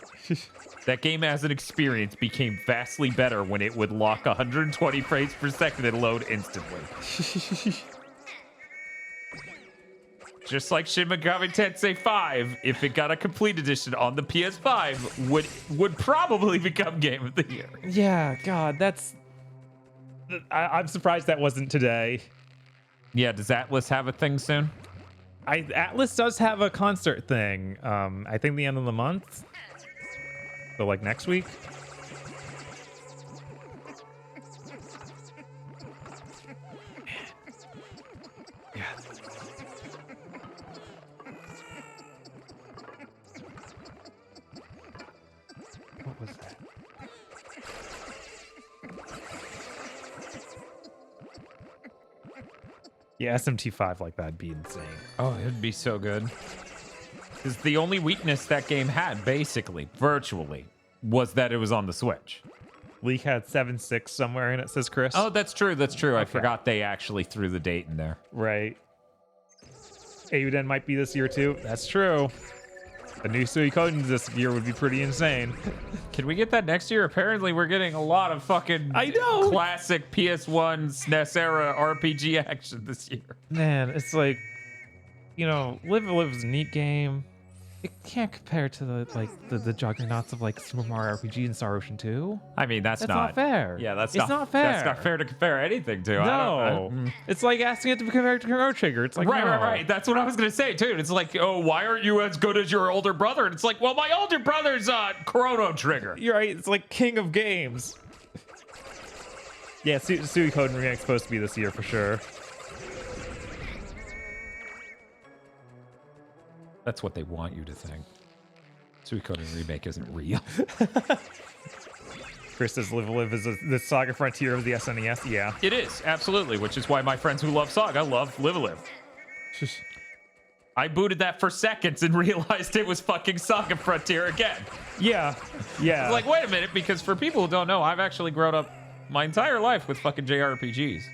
That game as an experience became vastly better when it would lock 120 frames per second and load instantly. Just like Shin Megami Tensei 5, if it got a complete edition on the PS5, would probably become Game of the Year. Yeah, God, that's... I'm surprised that wasn't today. Yeah, does Atlas have a thing soon? Atlas does have a concert thing. I think the end of the month. So like next week. Yeah. What was that? Yeah, SMT5 like that'd be insane. Oh, it'd be so good. Because the only weakness that game had, basically, virtually, was that it was on the Switch. Leak had 7.6 somewhere in it, says Chris. Oh, that's true. That's true. I Okay. forgot they actually threw the date in there. Right. Auden might be this year too. That's true. A new Suikoden this year would be pretty insane. Can we get that next year? Apparently, we're getting a lot of fucking classic PS1 SNES era RPG action this year. Man, it's like, you know, Live is a neat game. It can't compare to the juggernauts of like Super Mario RPG and Star Ocean 2. I mean, that's not fair. Yeah, It's not fair. That's not fair to compare anything to. No, it's like asking it to be compared to Chrono Trigger. It's like right. That's what I was gonna say too. It's like, oh, why aren't you as good as your older brother? And it's like, well, my older brother's Chrono Trigger. You're right. It's like king of games. Yeah, Suikoden Remake's supposed to be this year for sure. That's what they want you to think. Suikoden Remake isn't real. Chris says Live is the Saga Frontier of the SNES. Yeah. It is, absolutely, which is why my friends who love Saga love Live. I booted that for seconds and realized it was fucking Saga Frontier again. Yeah. It's like, wait a minute, because for people who don't know, I've actually grown up my entire life with fucking JRPGs.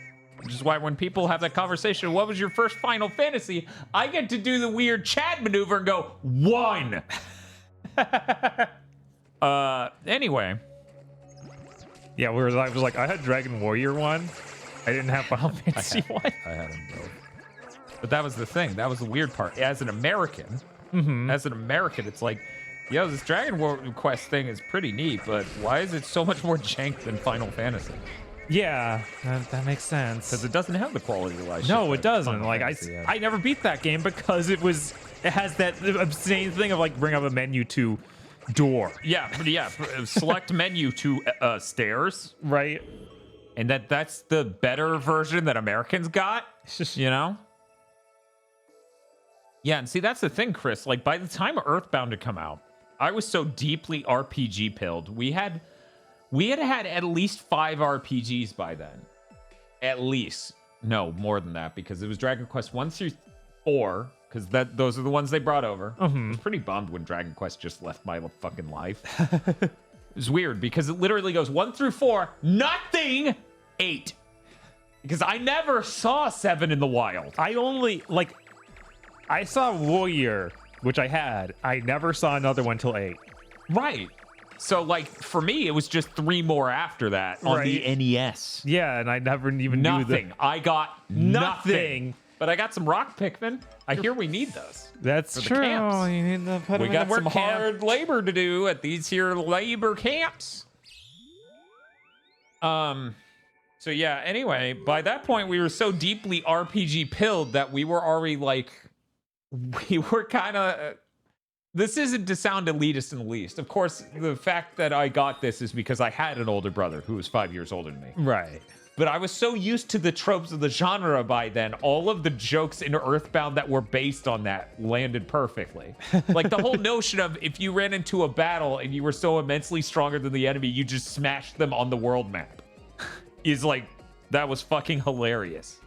Which is why when people have that conversation, what was your first Final Fantasy? I get to do the weird chat maneuver and go, 1. Anyway. Yeah, I was like, I had Dragon Warrior 1. I didn't have Final Fantasy 1. I had them both. But that was the thing. That was the weird part. As an American, it's like, yo, this Dragon Quest thing is pretty neat, but why is it so much more jank than Final Fantasy? Yeah, that makes sense. Because it doesn't have the quality of life. No, it doesn't. Like I never beat that game because it has that obscene thing of like bring up a menu to door. Yeah. Select menu to stairs. Right. And that's the better version that Americans got. You know? Yeah, and see, that's the thing, Chris. Like, by the time Earthbound had come out, I was so deeply RPG pilled. We had had at least 5 RPGs by then. At least. No, more than that, because it was Dragon Quest 1 through 4, because those are the ones they brought over. I was pretty bummed when Dragon Quest just left my fucking life. It was weird, because it literally goes 1 through 4, nothing 8. Because I never saw 7 in the wild. I saw Warrior, which I had. I never saw another one till 8. Right. So, like, for me, it was just 3 more after that on the NES. Yeah, and I never even Nothing. knew I got nothing. But I got some rock Pikmin. I hear we need those. That's for the true. camps. You need to put We them in got the work some camp. hard labor to do at these here labor camps. So yeah, anyway, by that point we were so deeply RPG pilled that we were already like, we were kind of, this isn't to sound elitist in the least. Of course, the fact that I got this is because I had an older brother who was 5 years older than me. Right. But I was so used to the tropes of the genre by then, all of the jokes in Earthbound that were based on that landed perfectly. Like the whole notion of if you ran into a battle and you were so immensely stronger than the enemy, you just smashed them on the world map. Is like, that was fucking hilarious.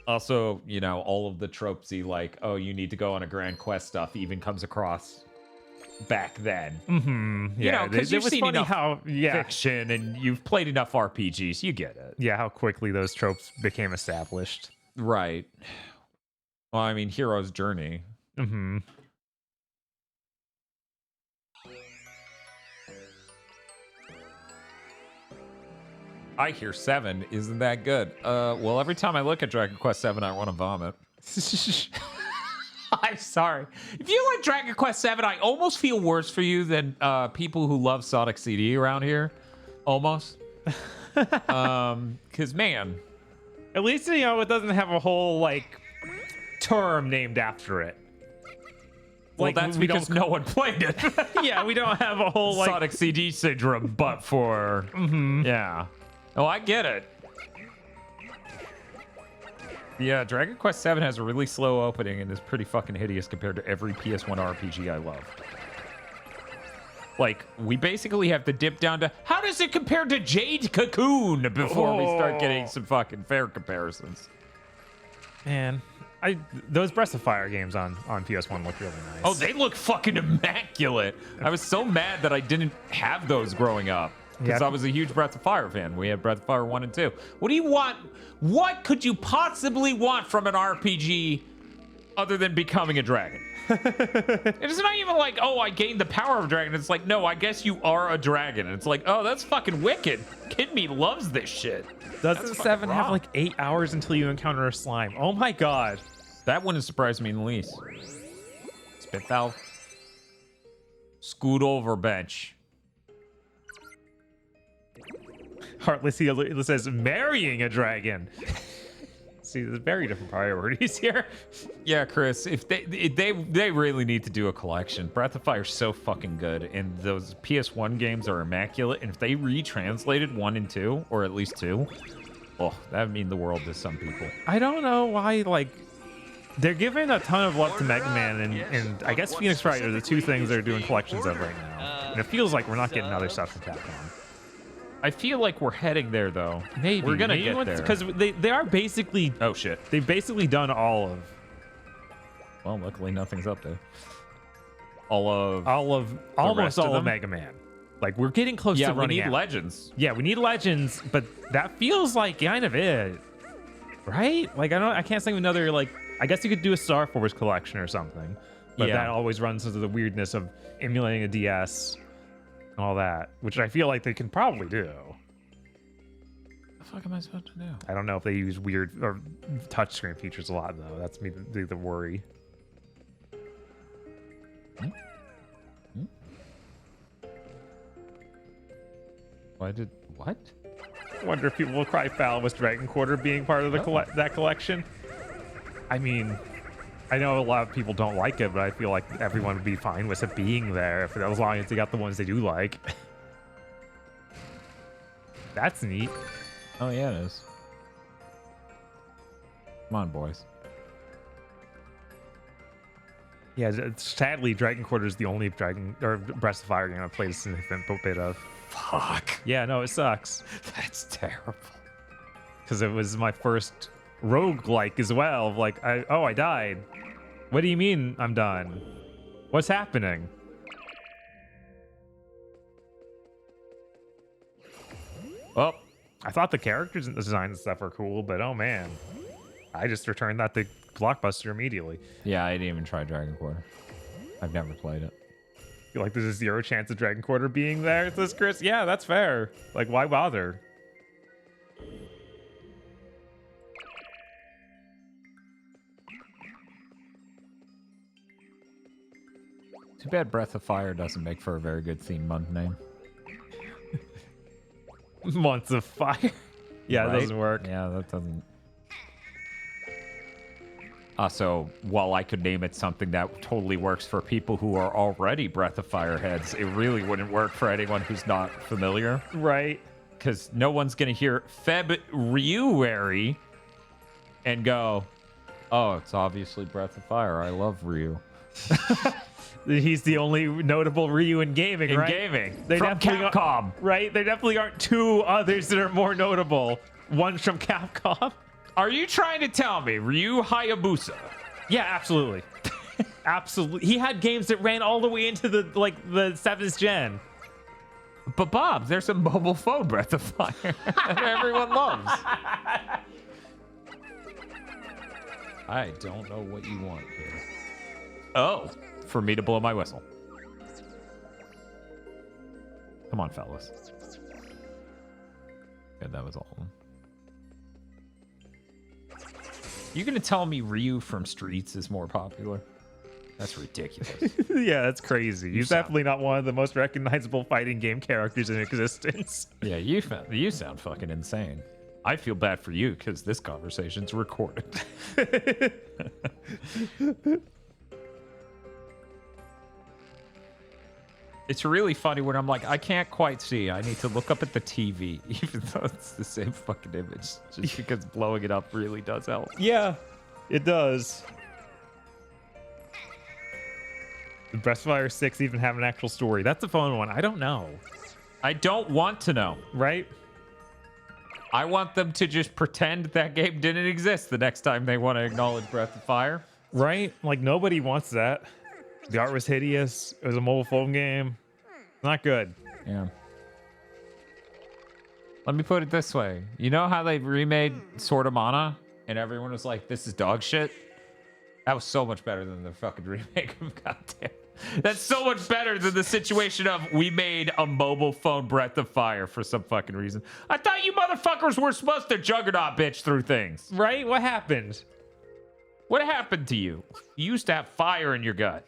Also, you know, all of the tropesy, like, oh, you need to go on a grand quest stuff even comes across back then. Mm-hmm. You know, because you've seen enough how fiction and you've played enough RPGs, you get it. Yeah, how quickly those tropes became established. Right. Well, I mean, Hero's Journey. Mm-hmm. I hear 7 isn't that good. Well, every time I look at Dragon Quest 7, I want to vomit. I'm sorry. If you like Dragon Quest 7, I almost feel worse for you than people who love Sonic CD around here. Almost. Because, man. At least, you know, it doesn't have a whole, like, term named after it. Well, Like, that's we because don't- no one played it. Yeah, we don't have a whole, like... Sonic CD syndrome, but for... Yeah. Oh, I get it. Yeah, Dragon Quest 7 has a really slow opening and is pretty fucking hideous compared to every PS1 RPG I love. Like, we basically have to dip down to, how does it compare to Jade Cocoon before we start getting some fucking fair comparisons. Man, those Breath of Fire games on PS1 look really nice. Oh, they look fucking immaculate. I was so mad that I didn't have those growing up. Because I was a huge Breath of Fire fan. We had Breath of Fire 1 and 2. What do you want? What could you possibly want from an RPG other than becoming a dragon? It's not even like, oh, I gained the power of a dragon. It's like, no, I guess you are a dragon. And it's like, oh, that's fucking wicked. Kid Me loves this shit. Doesn't 7 have like 8 hours until you encounter a slime? Oh my god. That wouldn't surprise me in the least. Spit valve. Scoot over bench. Heartless Healer says marrying a dragon. See, there's very different priorities here. Yeah, Chris, if they really need to do a collection. Breath of Fire's so fucking good, and those PS1 games are immaculate. And if they retranslated 1 and 2, or at least 2, oh, that would mean the world to some people. I don't know why, like, they're giving a ton of love to Mega Man, and I guess Phoenix Wright are the two things they're doing collections of right now. And it feels like we're not getting other stuff from Capcom. I feel like we're heading there, though. Maybe we're gonna get there because they are basically. Oh shit! They've basically done all of. Well, luckily nothing's up there. Almost all of Mega Man. Like we're getting close to running we need out. Legends. Yeah, we need Legends, but that feels like kind of it, right? Like I can't think of another like. I guess you could do a Star Force collection or something, but that always runs into the weirdness of emulating a DS. All that, which I feel like they can probably do. What the fuck am I supposed to do? I don't know if they use weird or touchscreen features a lot, though. That's me the worry. What? I wonder if people will cry foul with Dragon Quarter being part of the that collection. I mean, I know a lot of people don't like it, but I feel like everyone would be fine with it being there if as long as they got the ones they do like. That's neat. Oh yeah, it is. Come on, boys. Yeah, sadly, Dragon Quarter is the only Breath of Fire game I've played a significant bit of. Fuck. Yeah, no, it sucks. That's terrible. Because it was my first roguelike as well. Like, I died. What do you mean I'm done? What's happening? Well, I thought the characters and the design and stuff were cool, but oh man. I just returned that to Blockbuster immediately. Yeah, I didn't even try Dragon Quarter. I've never played it. Like, there's a 0 chance of Dragon Quarter being there, says Chris. Yeah, that's fair. Like, why bother? Too bad Breath of Fire doesn't make for a very good theme month name. Months of Fire. Yeah, Right? it doesn't work. Yeah, that doesn't. So while I could name it something that totally works for people who are already Breath of Fire heads, it really wouldn't work for anyone who's not familiar. Right. Because no one's going to hear February and go, oh, it's obviously Breath of Fire. I love Ryu. He's the only notable Ryu in gaming, right? Gaming. They From definitely Capcom. Right? There definitely aren't 2 others that are more notable. One's from Capcom. Are you trying to tell me Ryu Hayabusa? Yeah, absolutely. Absolutely. He had games that ran all the way into the 7th gen. But Bob, there's a mobile phone Breath of Fire that everyone loves. I don't know what you want here. Oh, for me to blow my whistle. Come on, fellas. Yeah, that was all of them. You gonna tell me Ryu from Streets is more popular? That's ridiculous. Yeah, that's crazy. He's definitely not one of the most recognizable fighting game characters in existence. Yeah, you sound fucking insane. I feel bad for you because this conversation's recorded. It's really funny when I'm like, I can't quite see. I need to look up at the TV, even though it's the same fucking image. Just because blowing it up really does help. Yeah, it does. Did Breath of Fire 6 even have an actual story? That's a fun one. I don't know. I don't want to know. Right? I want them to just pretend that game didn't exist the next time they want to acknowledge Breath of Fire. Right? Like, nobody wants that. The art was hideous. It was a mobile phone game. Not good. Yeah. Let me put it this way. You know how they remade Sword of Mana? And everyone was like, this is dog shit? That was so much better than the fucking remake of Goddamn. That's so much better than the situation of we made a mobile phone Breath of Fire for some fucking reason. I thought you motherfuckers were supposed to juggernaut bitch through things. Right? What happened? What happened to you? You used to have fire in your gut.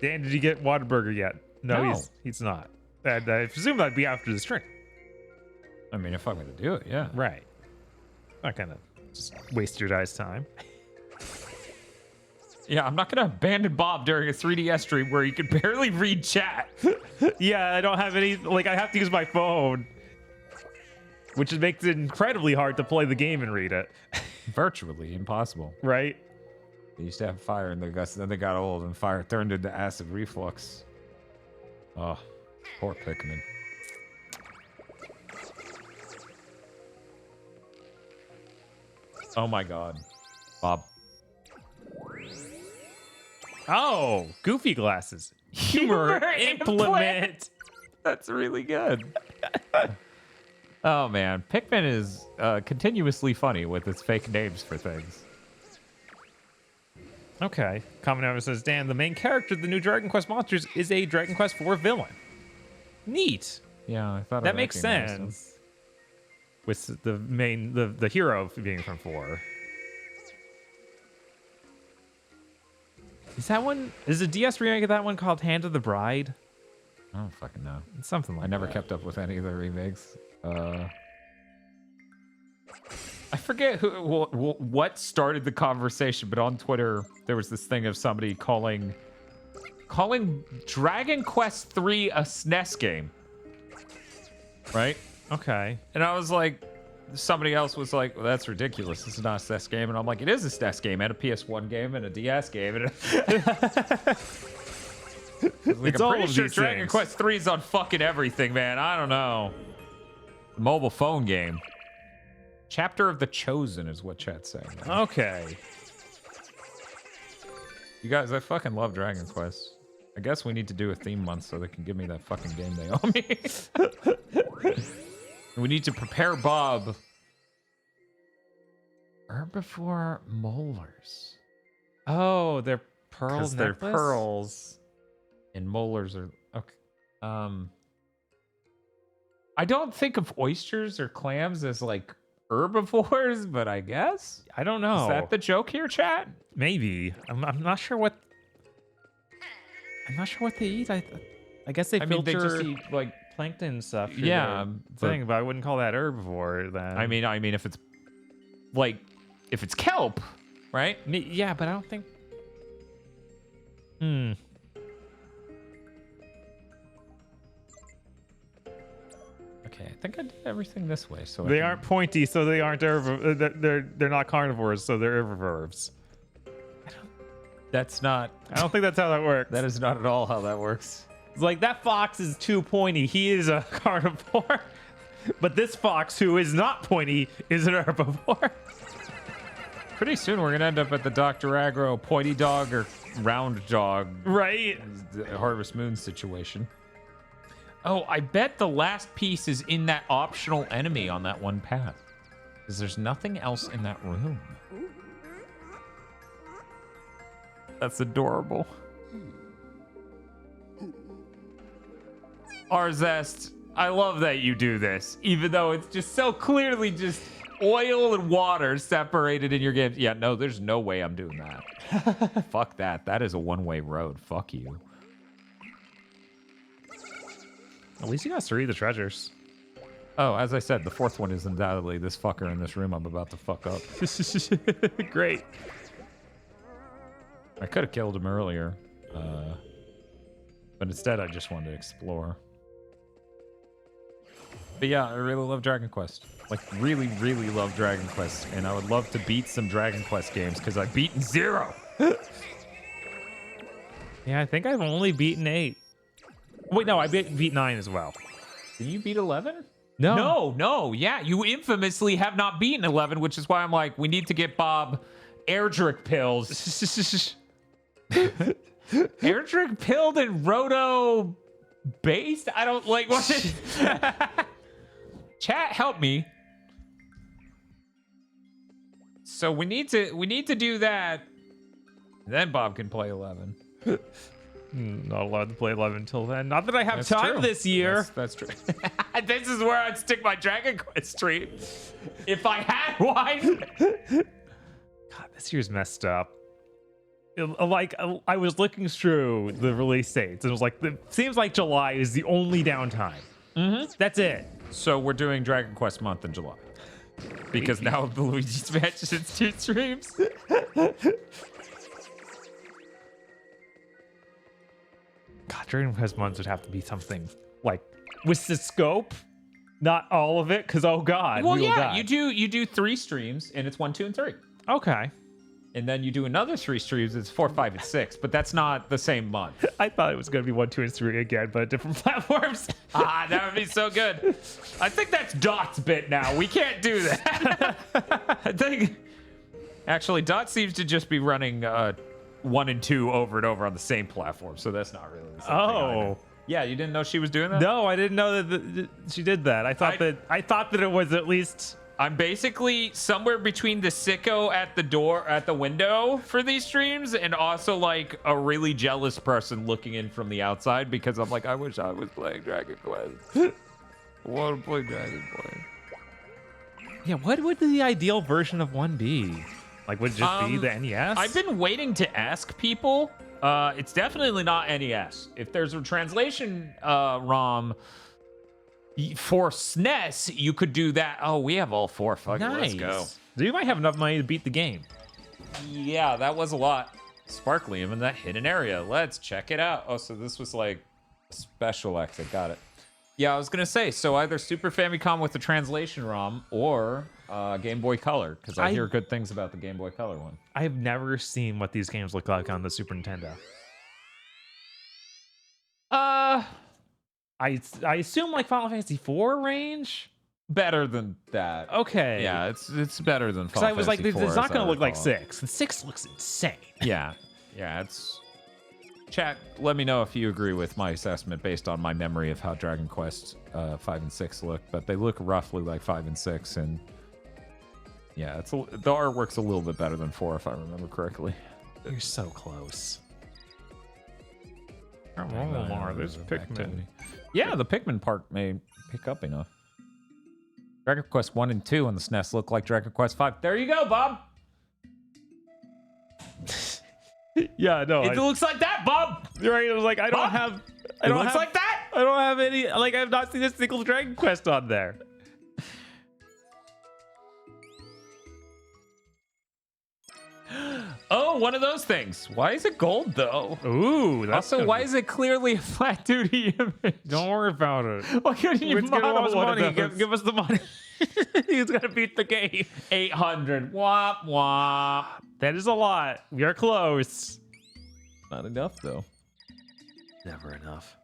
Dan, did you get Whataburger yet? No, No. he's not. And I presume that'd be after the stream. I mean, if I'm going to do it, yeah. Right. Not gonna just waste your guys' time. Yeah, I'm not going to abandon Bob during a 3DS stream where he can barely read chat. Yeah, I don't have any, like, I have to use my phone. Which makes it incredibly hard to play the game and read it. Virtually impossible. Right? They used to have fire in their guts, then they got old, and fire turned into acid reflux. Oh, poor Pikmin. Oh my god. Bob. Oh, goofy glasses. Humor implement. That's really good. Oh man, Pikmin is continuously funny with its fake names for things. Okay. Common Ever says, Dan, the main character of the new Dragon Quest monsters is a Dragon Quest IV villain. Neat. Yeah, I thought That makes sense. With the main, the hero being from 4. Is that one, is the DS remake of that one called Hand of the Bride? I don't fucking know. It's something like I never that. kept up with any of the remakes. I forget what started the conversation, but on Twitter there was this thing of somebody calling Dragon Quest 3 a SNES game, right? Okay. And I was like, somebody else was like, well, that's ridiculous. This is not a SNES game. And I'm like, it is a SNES game and a PS1 game and a DS game. And It's I'm all pretty of sure these Dragon things. Quest 3 is on fucking everything, man. I don't know. Mobile phone game. Chapter of the Chosen is what chat's saying. Man. Okay. You guys, I fucking love Dragon Quest. I guess we need to do a theme month so they can give me that fucking game they owe me. We need to prepare Bob. Herbivore molars. Oh, they're pearls. Because they're pearls, and molars are okay. I don't think of oysters or clams as like herbivores, but I guess I don't know. Is that the joke here, chat? Maybe. I'm not sure what. I'm not sure what they eat. I guess they filter. They just eat like plankton and stuff. Yeah, but I wouldn't call that herbivore. Then I mean, if it's like if it's kelp, right? Yeah, but I don't think. Okay, I think I did everything this way. So they aren't pointy, so they aren't they're not carnivores, so they're herbivores. That's not. I don't think that's how that works. That is not at all how that works. It's like that fox is too pointy. He is a carnivore, but this fox who is not pointy is an herbivore. Pretty soon we're gonna end up at the Dr. Agro pointy dog or round dog, right? Harvest Moon situation. Oh, I bet the last piece is in that optional enemy on that one path. Because there's nothing else in that room. That's adorable. Arzest, I love that you do this, even though it's just so clearly just oil and water separated in your game. Yeah, no, there's no way I'm doing that. Fuck that. That is a one-way road. Fuck you. At least you got 3 of the treasures. Oh, as I said, the 4th one is undoubtedly this fucker in this room I'm about to fuck up. Great. I could have killed him earlier, but instead I just wanted to explore. But yeah, I really love Dragon Quest. Like, really, really love Dragon Quest, and I would love to beat some Dragon Quest games because I've beaten 0. Yeah, I think I've only beaten 8. Wait, no, I beat 9 as well. Did you beat 11? No. Yeah, you infamously have not beaten 11, which is why I'm like, we need to get Bob Airdrick pills. Airdrick pilled and Roto based? I don't like what is Chat, help me. So we need to do that. Then Bob can play 11. Not allowed to play 11 until then. Not that I have That's time true. this year. That's true. This is where I'd stick my Dragon Quest stream. If I had one. God, this year's messed up. I was looking through the release dates, and it was like, it seems like July is the only downtime. That's it. So we're doing Dragon Quest month in July. Because now the Luigi's Mansion is 2 streams. God, Dragon Quest months would have to be something like with the scope, not all of it, because oh god. Well, yeah, you do 3 streams, and it's 1, 2, and 3. Okay. And then you do another 3 streams, it's 4, 5, and 6, but that's not the same month. I thought it was going to be 1, 2, and 3 again, but different platforms. That would be so good. I think that's Dot's bit now. We can't do that. I think actually Dot seems to just be running 1 and 2 over and over on the same platform, so that's not really the same thing either. Yeah, you didn't know she was doing that? No, I didn't know that she did that. I thought that it was at least. I'm basically somewhere between the sicko at the window for these streams, and also like a really jealous person looking in from the outside because I'm like, I wish I was playing Dragon Quest. I want to play Dragon Quest. Yeah, what would the ideal version of 1 be? Like, would it just be the NES? I've been waiting to ask people. It's definitely not NES. If there's a translation ROM for SNES, you could do that. Oh, we have all 4. Fuck it, let's go. So you might have enough money to beat the game. Yeah, that was a lot. Sparklium in that hidden area. Let's check it out. Oh, so this was like a special exit. Got it. Yeah, I was going to say, so either Super Famicom with the translation ROM or Game Boy Color, because I hear good things about the Game Boy Color one. I have never seen what these games look like on the Super Nintendo. I assume like Final Fantasy IV range? Better than that. Okay. Yeah, it's better than Final Fantasy IV. Because I was like, it's not going to look like 6. And 6 looks insane. Yeah, it's... Chat, let me know if you agree with my assessment based on my memory of how Dragon Quest 5 and 6 look, but they look roughly like 5 and 6, and Yeah, the artwork's a little bit better than 4 if I remember correctly. You're so close. There's Pikmin. Yeah, the Pikmin Park may pick up enough. Dragon Quest 1 and 2 on the SNES look like Dragon Quest 5. There you go, Bob. Yeah, no. It looks like that, Bob. You're right. I was like, I don't Bob? have. It looks like that. I don't have any. Like, I have not seen a single Dragon Quest on there. Oh, one of those things. Why is it gold, though? Ooh, that's Also, why is it clearly a flat duty image? Don't worry about it. Why couldn't you model one of those? Give us the money. He's gonna beat the game. 800. Womp womp. That is a lot. We are close. Not enough, though. Never enough.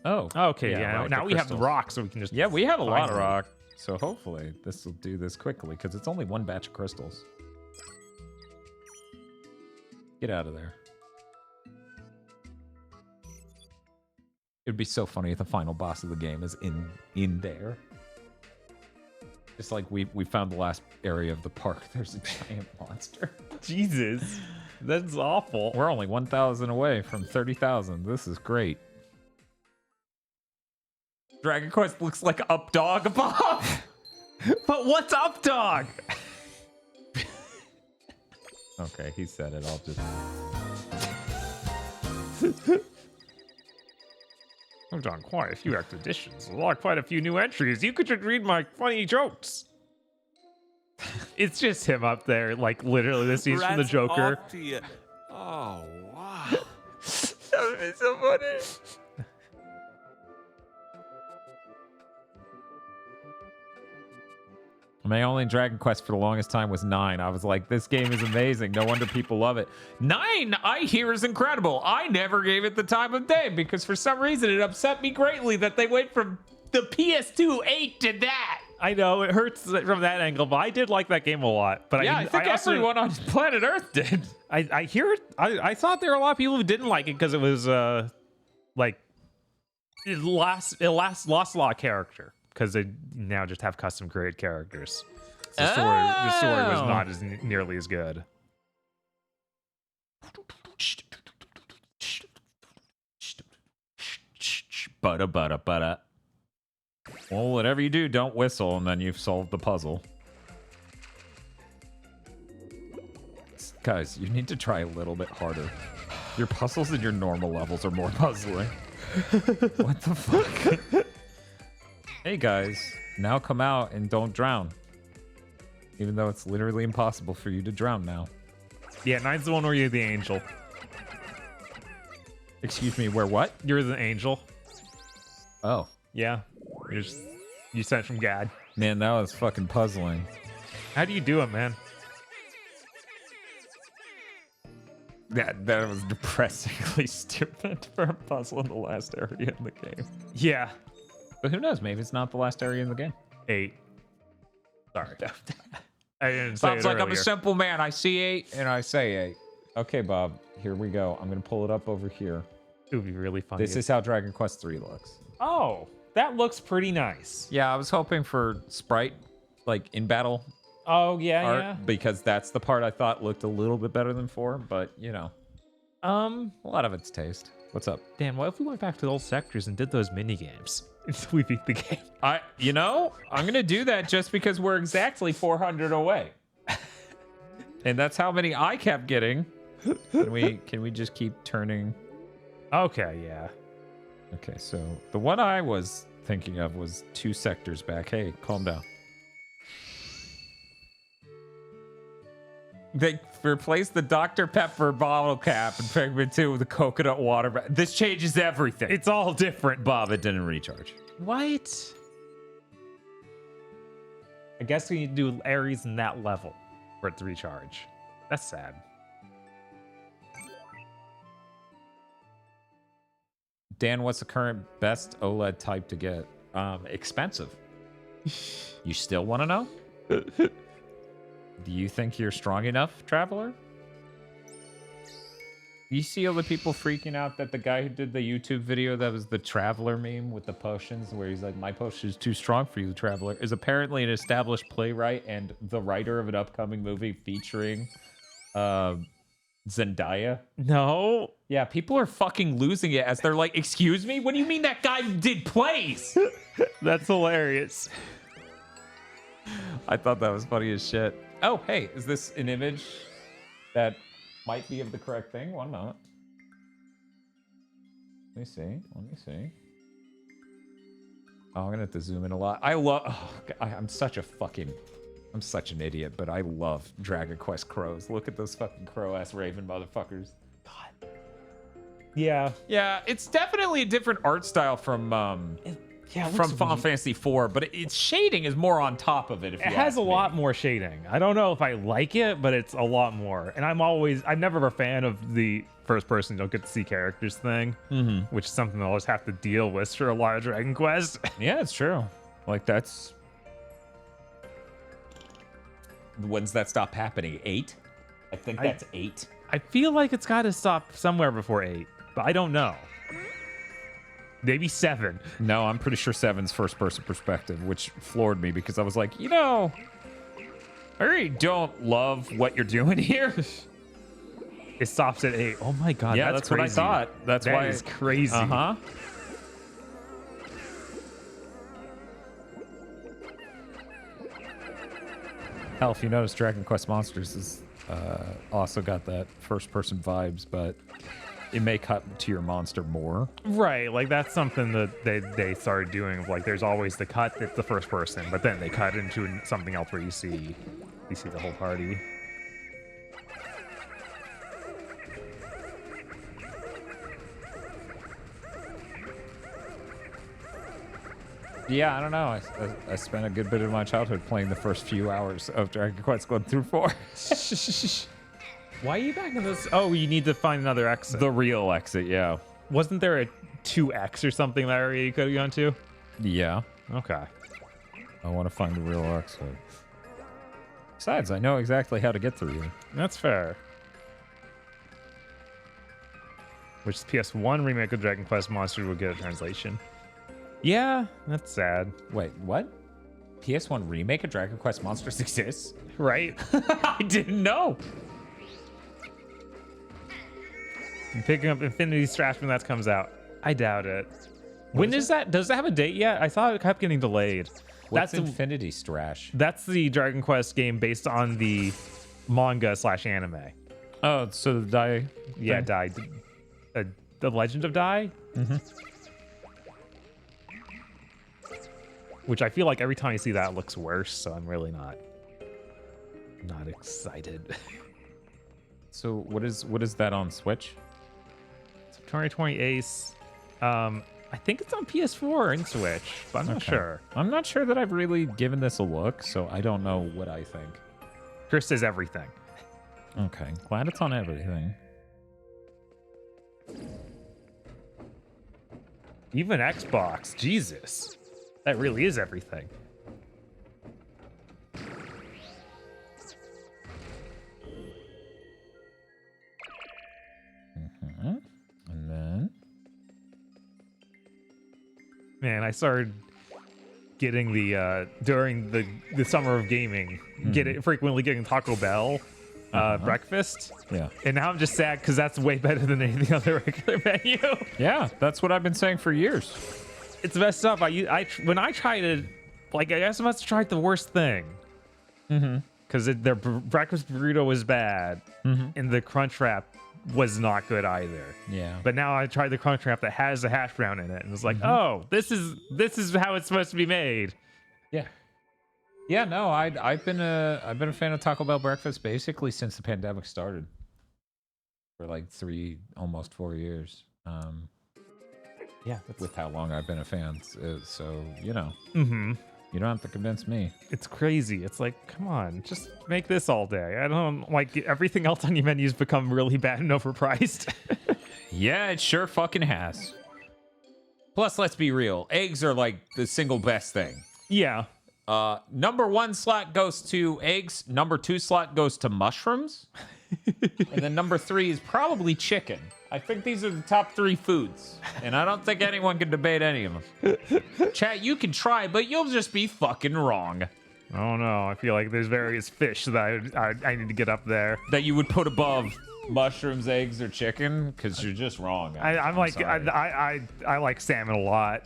Oh. Okay, yeah. right, now the we have the crystals. rock, so we can just. Yeah, we have a lot of Finally. rock. So hopefully this will do this quickly because it's only one batch of crystals. Get out of there. It'd be so funny if the final boss of the game is in there. Just like we found the last area of the park. There's a giant monster. Jesus, that's awful. We're only 1,000 away from 30,000. This is great. Dragon Quest looks like Up Dog, Bob. But what's up, dog? Okay, he said it. I'll just. I've done quite a few expeditions, quite a few new entries. You could just read my funny jokes. It's just him up there, like literally the scenes from the Joker. Off to you. Oh, wow. That would be so funny. My only Dragon Quest for the longest time was 9. I was like, this game is amazing. No wonder people love it. 9, I hear, is incredible. I never gave it the time of day because for some reason it upset me greatly that they went from the PS2 8 to that. I know, it hurts from that angle, but I did like that game a lot. But Yeah, I think also, everyone on planet Earth did. I hear, I thought there were a lot of people who didn't like it because it was, like, it lost a lot of character. Because they now just have custom created characters. So the story was not as nearly as good. Butta. Well, whatever you do, don't whistle, and then you've solved the puzzle. Guys, you need to try a little bit harder. Your puzzles and your normal levels are more puzzling. What the fuck? Hey guys, now come out and don't drown. Even though it's literally impossible for you to drown now. Yeah, 9's the one where you're the angel. Excuse me, where what? You're the angel. Oh. Yeah. You sent from God. Man, that was fucking puzzling. How do you do it, man? That was depressingly stupid for a puzzle in the last area in the game. Yeah. But who knows? Maybe it's not the last area in the game. 8. Sorry. I didn't say Bob's it like, I'm a earlier. simple man. I see 8 and I say 8. Okay, Bob, here we go. I'm going to pull it up over here. It would be really funny. This is how Dragon Quest 3 looks. Oh, that looks pretty nice. Yeah, I was hoping for sprite, like in battle Oh, yeah, art, yeah. because that's the part I thought looked a little bit better than 4, but you know, a lot of it's taste. What's up? Dan, what if we went back to the old sectors and did those mini games until we beat the game? I'm gonna do that just because we're exactly 400 away, and that's how many I kept getting. Can we just keep turning? Okay, yeah. Okay, so the one I was thinking of was 2 sectors back. Hey, calm down. They replaced the Dr. Pepper bottle cap in Pikmin 2 with the coconut water. This changes everything. It's all different. Bob, it didn't recharge. What? I guess we need to do areas in that level for it to recharge. That's sad. Dan, what's the current best OLED type to get? Expensive. You still want to know? Do you think you're strong enough, Traveler? You see all the people freaking out that the guy who did the YouTube video that was the Traveler meme with the potions, where he's like, my potion is too strong for you, Traveler, is apparently an established playwright and the writer of an upcoming movie featuring Zendaya. No. Yeah, people are fucking losing it as they're like, excuse me? What do you mean that guy did plays? That's hilarious. I thought that was funny as shit. Oh, hey, is this an image that might be of the correct thing? One moment. Let me see. Oh, I'm gonna have to zoom in a lot. I'm such an idiot, but I love Dragon Quest crows. Look at those fucking crow-ass raven motherfuckers. God. Yeah. Yeah, it's definitely a different art style from Final Fantasy IV, but its shading is more on top of it. If it has a lot more shading. I don't know if I like it, but it's a lot more. And I'm never a fan of the first person don't get to see characters thing, which is something I'll always have to deal with for a lot of Dragon Quest. Yeah, it's true. Like that's when's that stop happening? 8? I think that's 8. I feel like it's got to stop somewhere before 8, but I don't know. Maybe 7. No, I'm pretty sure 7's first-person perspective, which floored me because I was like, you know, I really don't love what you're doing here. It stops at 8. Oh my god, yeah, that's what I crazy. thought. That why is crazy. Uh-huh. Hell, if you notice, Dragon Quest Monsters is also got that first-person vibes, but it may cut to your monster more. Right, like that's something that they started doing. Like there's always the cut that's the first person, but then they cut into something else where you see the whole party. Yeah, I don't know. I spent a good bit of my childhood playing the first few hours of Dragon Quest 1 through 4. Why are you back in this? Oh, you need to find another exit. The real exit, yeah. Wasn't there a 2X or something that area you could have gone to? Yeah. Okay. I want to find the real exit. Besides, I know exactly how to get through you. That's fair. Which is PS1 remake of Dragon Quest Monsters will get a translation. Yeah, that's sad. Wait, what? PS1 remake of Dragon Quest Monsters exists? Right? I didn't know. I'm picking up Infinity Strash when that comes out. I doubt it. When is that? Does it have a date yet? I thought it kept getting delayed. What's Infinity Strash? That's the Dragon Quest game based on the manga/anime. Oh, so the Dai? Yeah, Dai. The Legend of Dai? Mm-hmm. Which I feel like every time I see that it looks worse, so I'm really not excited. So what is that on Switch? September 20 Ace. I think it's on PS4 and Switch, but I'm not sure. I'm not sure that I've really given this a look, so I don't know what I think. Chris says everything. Okay, glad it's on everything. Even Xbox, Jesus. That really is everything. Mm-hmm. And then... Man, I started getting the, during the summer of gaming, frequently getting Taco Bell breakfast. Yeah. And now I'm just sad because that's way better than anything on the regular menu. Yeah, that's what I've been saying for years. It's messed up. When I tried it, like I guess I must have tried the worst thing. Because their breakfast burrito was bad, and the crunch wrap was not good either. Yeah. But now I tried the crunch wrap that has a hash brown in it, and it's like, oh, this is how it's supposed to be made. Yeah. Yeah. No, I've been a fan of Taco Bell breakfast basically since the pandemic started. For like 3, almost 4 years. Yeah, with how long I've been a fan, so you know, you don't have to convince me. It's crazy. It's like, come on, just make this all day. I don't like everything else on your menus become really bad and overpriced. Yeah, it sure fucking has. Plus, let's be real, eggs are like the single best thing. Yeah. Number 1 slot goes to eggs. Number 2 slot goes to mushrooms. And then number 3 is probably chicken. I think these are the top 3 foods. And I don't think anyone can debate any of them. Chat, you can try, but you'll just be fucking wrong. Oh no, I feel like there's various fish that I need to get up there. That you would put above mushrooms, eggs, or chicken? Because you're just wrong. I like salmon a lot.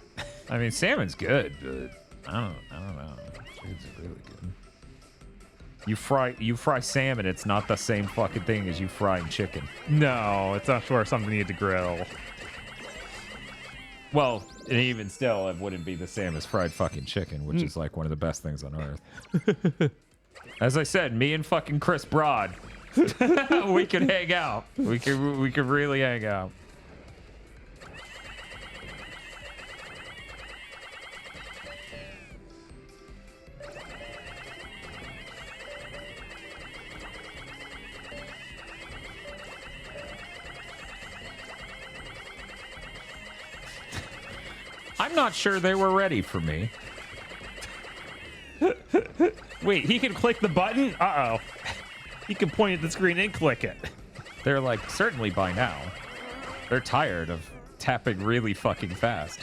I mean, salmon's good, but I don't know. It's really good. You fry salmon, it's not the same fucking thing as you frying chicken. No, it's not sure something you need to grill. Well, and even still, it wouldn't be the same as fried fucking chicken, which is like one of the best things on earth. As I said, me and fucking Chris Broad, we could hang out. We could really hang out. I'm not sure they were ready for me. Wait, he can click the button? Uh-oh. He can point at the screen and click it. They're like, certainly by now. They're tired of tapping really fucking fast.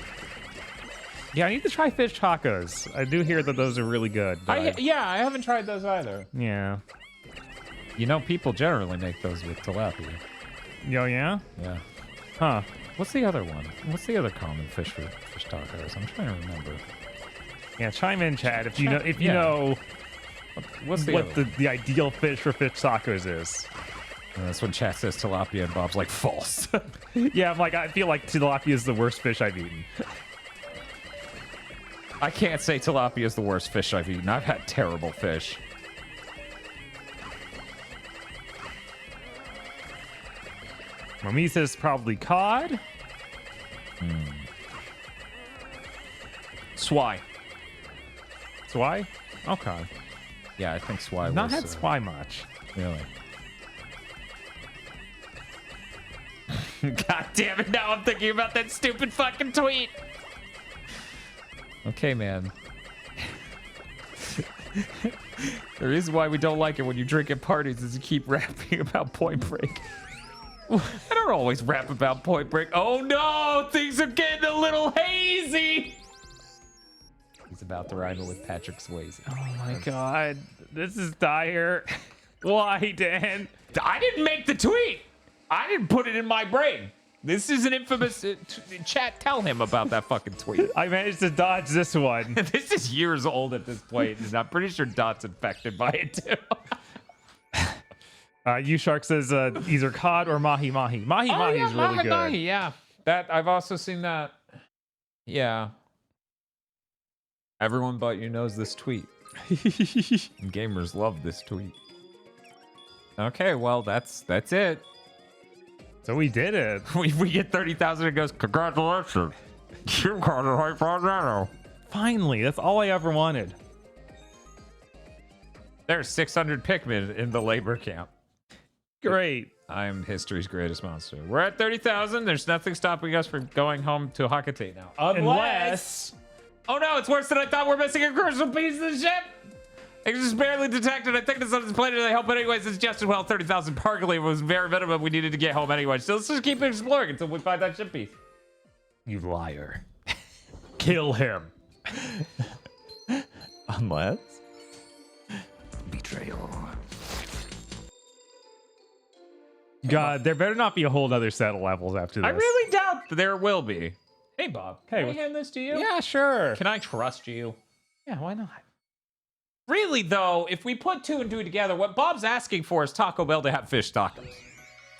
Yeah, I need to try fish tacos. I do hear that those are really good. Yeah, I haven't tried those either. Yeah. You know, people generally make those with tilapia. Oh, yeah? Yeah. Huh. What's the other one? What's the other common fish for fish tacos? I'm trying to remember. Yeah, chime in, Chad, if you know what's the ideal fish for fish tacos is. And that's when Chat says tilapia and Bob's like, false. Yeah, I'm like, I feel like tilapia is the worst fish I've eaten. I can't say tilapia is the worst fish I've eaten. I've had terrible fish. Mami says probably cod. Swai. Swai? Okay. Yeah, I think swai Not was... had swai much. Really? God damn it, now I'm thinking about that stupid fucking tweet. Okay, man. The reason why we don't like it when you drink at parties is you keep rapping about Point Break. I don't always rap about Point Break. Oh no, things are getting a little hazy. He's about to rival with Patrick Swayze. Oh my god, this is dire. Why, Dan? I didn't make the tweet. I didn't put it in my brain. This is an infamous Chat. Tell him about that fucking tweet. I managed to dodge this one. This is years old at this point, and I'm pretty sure Dot's infected by it too. U-Shark says either cod or mahi-mahi. Mahi-mahi is really good. Mahi, yeah. That I've also seen that. Yeah. Everyone but you knows this tweet. Gamers love this tweet. Okay, well that's it. So we did it. We get 30,000. It goes, congratulations. You got it right for Xeno. Finally, that's all I ever wanted. There's 600 Pikmin in the labor camp. Great. I'm history's greatest monster. We're at 30,000. There's nothing stopping us from going home to Hakate now. Unless... Oh no, it's worse than I thought. We're missing a crucial piece of the ship. It's just barely detected. I think it's on this planet. I hope, but anyways, it's just as well. 30,000 Parkley was very minimum. We needed to get home anyway. So let's just keep exploring until we find that ship piece. You liar. Kill him. Unless... Betrayal. God, there better not be a whole other set of levels after this. I really doubt there will be. Hey, Bob. Hey, can I hand this to you? Yeah, sure. Can I trust you? Yeah, why not? Really, though, if we put 2 and 2 together, what Bob's asking for is Taco Bell to have fish tacos.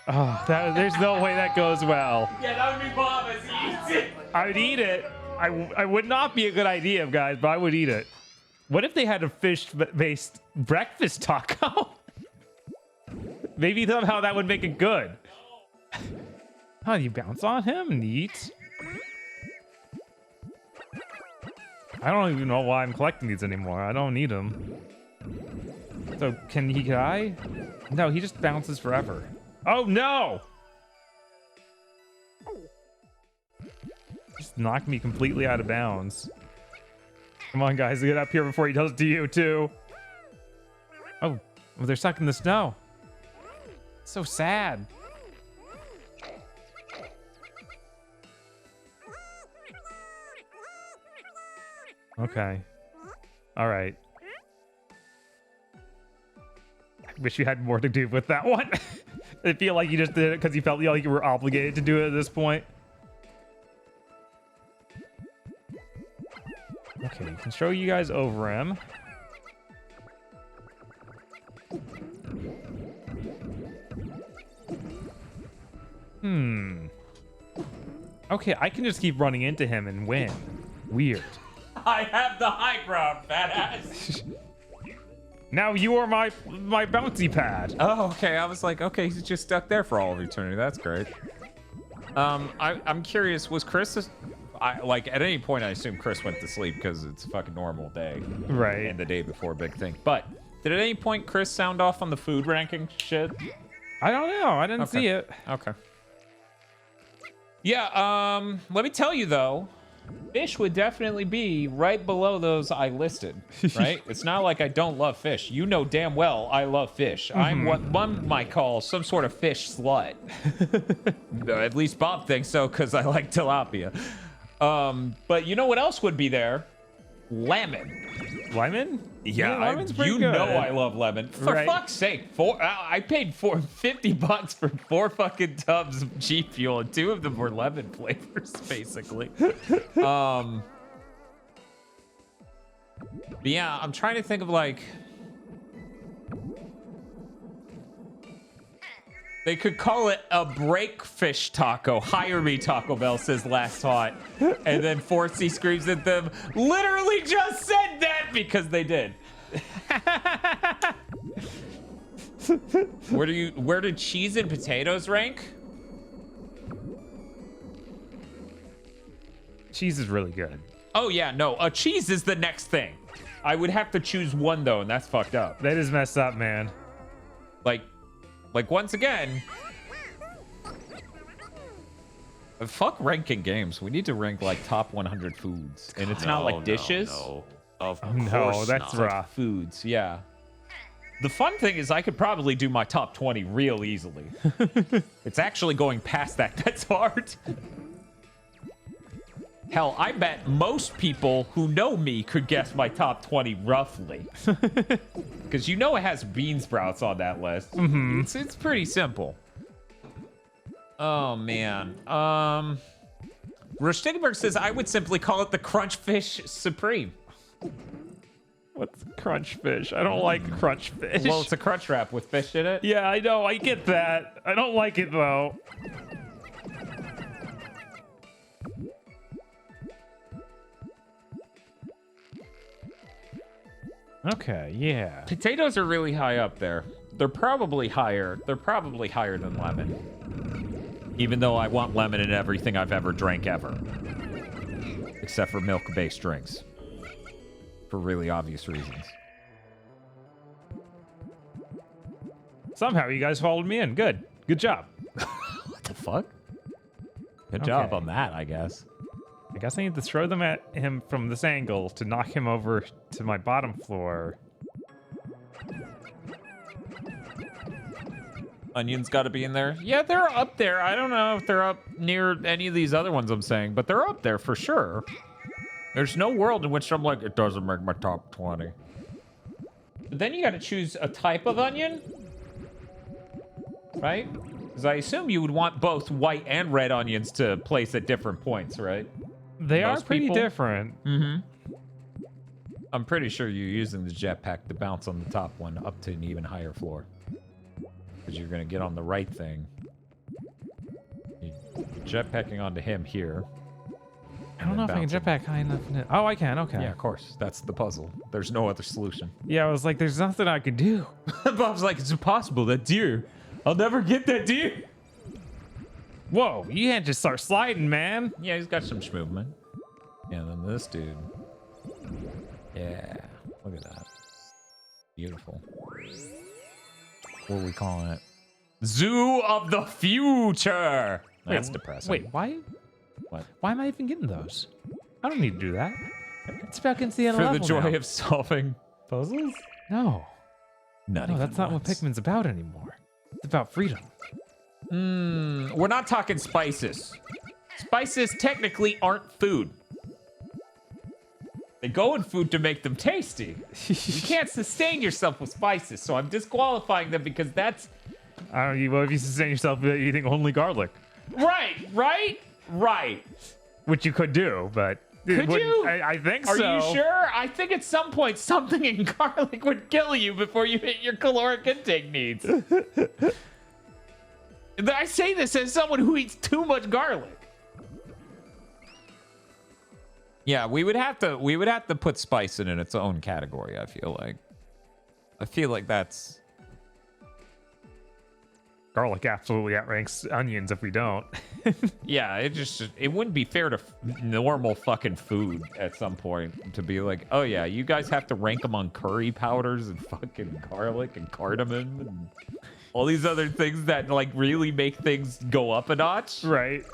Oh, there's no way that goes well. Yeah, that would be Bob as he eats it. I would eat it. I would not be a good idea, guys, but I would eat it. What if they had a fish-based breakfast taco? Maybe somehow that would make it good. Oh, you bounce on him and eat? I don't even know why I'm collecting these anymore. I don't need them. So, can he die? No, he just bounces forever. Oh, no! Just knocked me completely out of bounds. Come on, guys, get up here before he does it to you, too. Oh, well, they're stuck in the snow. So sad. Okay. All right. I wish you had more to do with that one. I feel like you just did it because you felt like you were obligated to do it at this point. Okay, you can show you guys over him. Okay, I can just keep running into him and win. Weird. I have the high ground, badass. Now you are my bouncy pad. Oh, okay. I was like, okay, he's just stuck there for all of eternity. That's great. I'm curious. Was Chris? Like at any point, I assume Chris went to sleep because it's a fucking normal day, right? And the day before, big thing. But did at any point Chris sound off on the food ranking shit? I don't know. I didn't see it. Okay. Yeah. Let me tell you though. Fish would definitely be right below those I listed, right? It's not like I don't love fish. You know damn well I love fish. I'm what one might call some sort of fish slut. At least Bob thinks so because I like tilapia. But you know what else would be there? Lemon. Lemon? Yeah, lemon's pretty you good. know I love lemon. For fuck's sake, I paid $50 for 4 fucking tubs of G Fuel, and 2 of them were lemon flavors, basically. But yeah, I'm trying to think of like. They could call it a breakfish taco. Hire me, Taco Bell, says Last Hot. And then Forcy screams at them, literally just said that because they did. Where did cheese and potatoes rank? Cheese is really good. Oh yeah, no, cheese is the next thing. I would have to choose one though, and that's fucked up. That is messed up, man. Like once again, fuck ranking games. We need to rank like top 100 foods, and it's not like dishes. Of course that's not. rough. Like foods, yeah. The fun thing is I could probably do my top 20 real easily. It's actually going past that. That's hard. Hell, I bet most people who know me could guess my top 20 roughly. Because you know it has bean sprouts on that list. It's pretty simple. Oh, man. Rushtigberg says, I would simply call it the Crunch Fish Supreme. What's crunch fish? I don't like crunch fish. Well, it's a crunch wrap with fish in it. Yeah, I know. I get that. I don't like it, though. Okay, yeah. Potatoes are really high up there. They're probably higher. They're probably higher than lemon. Even though I want lemon in everything I've ever drank ever. Except for milk-based drinks. For really obvious reasons. Somehow you guys followed me in. Good. Good job. What the fuck? Good job on that, I guess. I guess I need to throw them at him from this angle to knock him over to my bottom floor. Onions got to be in there. Yeah, they're up there. I don't know if they're up near any of these other ones I'm saying, but they're up there for sure. There's no world in which I'm like, it doesn't make my top 20. But then you got to choose a type of onion, right? Because I assume you would want both white and red onions to place at different points, right? They are pretty different. I'm pretty sure you're using the jetpack to bounce on the top one up to an even higher floor. Because you're going to get on the right thing. You're jetpacking onto him here. I don't know if I can jetpack high enough. Oh, I can. Okay. Yeah, of course. That's the puzzle. There's no other solution. Yeah, I was like, there's nothing I could do. Bob's like, it's impossible. That deer. I'll never get that deer. Whoa, you can't just start sliding, man. Yeah, he's got some movement. Yeah, and then this dude. Yeah, look at that. Beautiful. What are we calling it? Zoo of the Future. That's depressing. Wait, why? What? Why am I even getting those? I don't need to do that. It's back into the end For level the joy now. of solving puzzles? No. Not No, even that's not once. what Pikmin's about anymore. It's about freedom. We're not talking spices. Spices technically aren't food. They go in food to make them tasty. You can't sustain yourself with spices, so I'm disqualifying them because that's... I don't know, well, if you sustain yourself eating only garlic. Right. Which you could do, but... Could you? I think so. Are you sure? I think at some point something in garlic would kill you before you hit your caloric intake needs. I say this as someone who eats too much garlic. Yeah, we would have to put spice in its own category, I feel like that's... Garlic absolutely outranks onions if we don't. Yeah, it wouldn't be fair to normal fucking food at some point to be like, oh yeah, you guys have to rank among curry powders and fucking garlic and cardamom and all these other things that like really make things go up a notch. Right.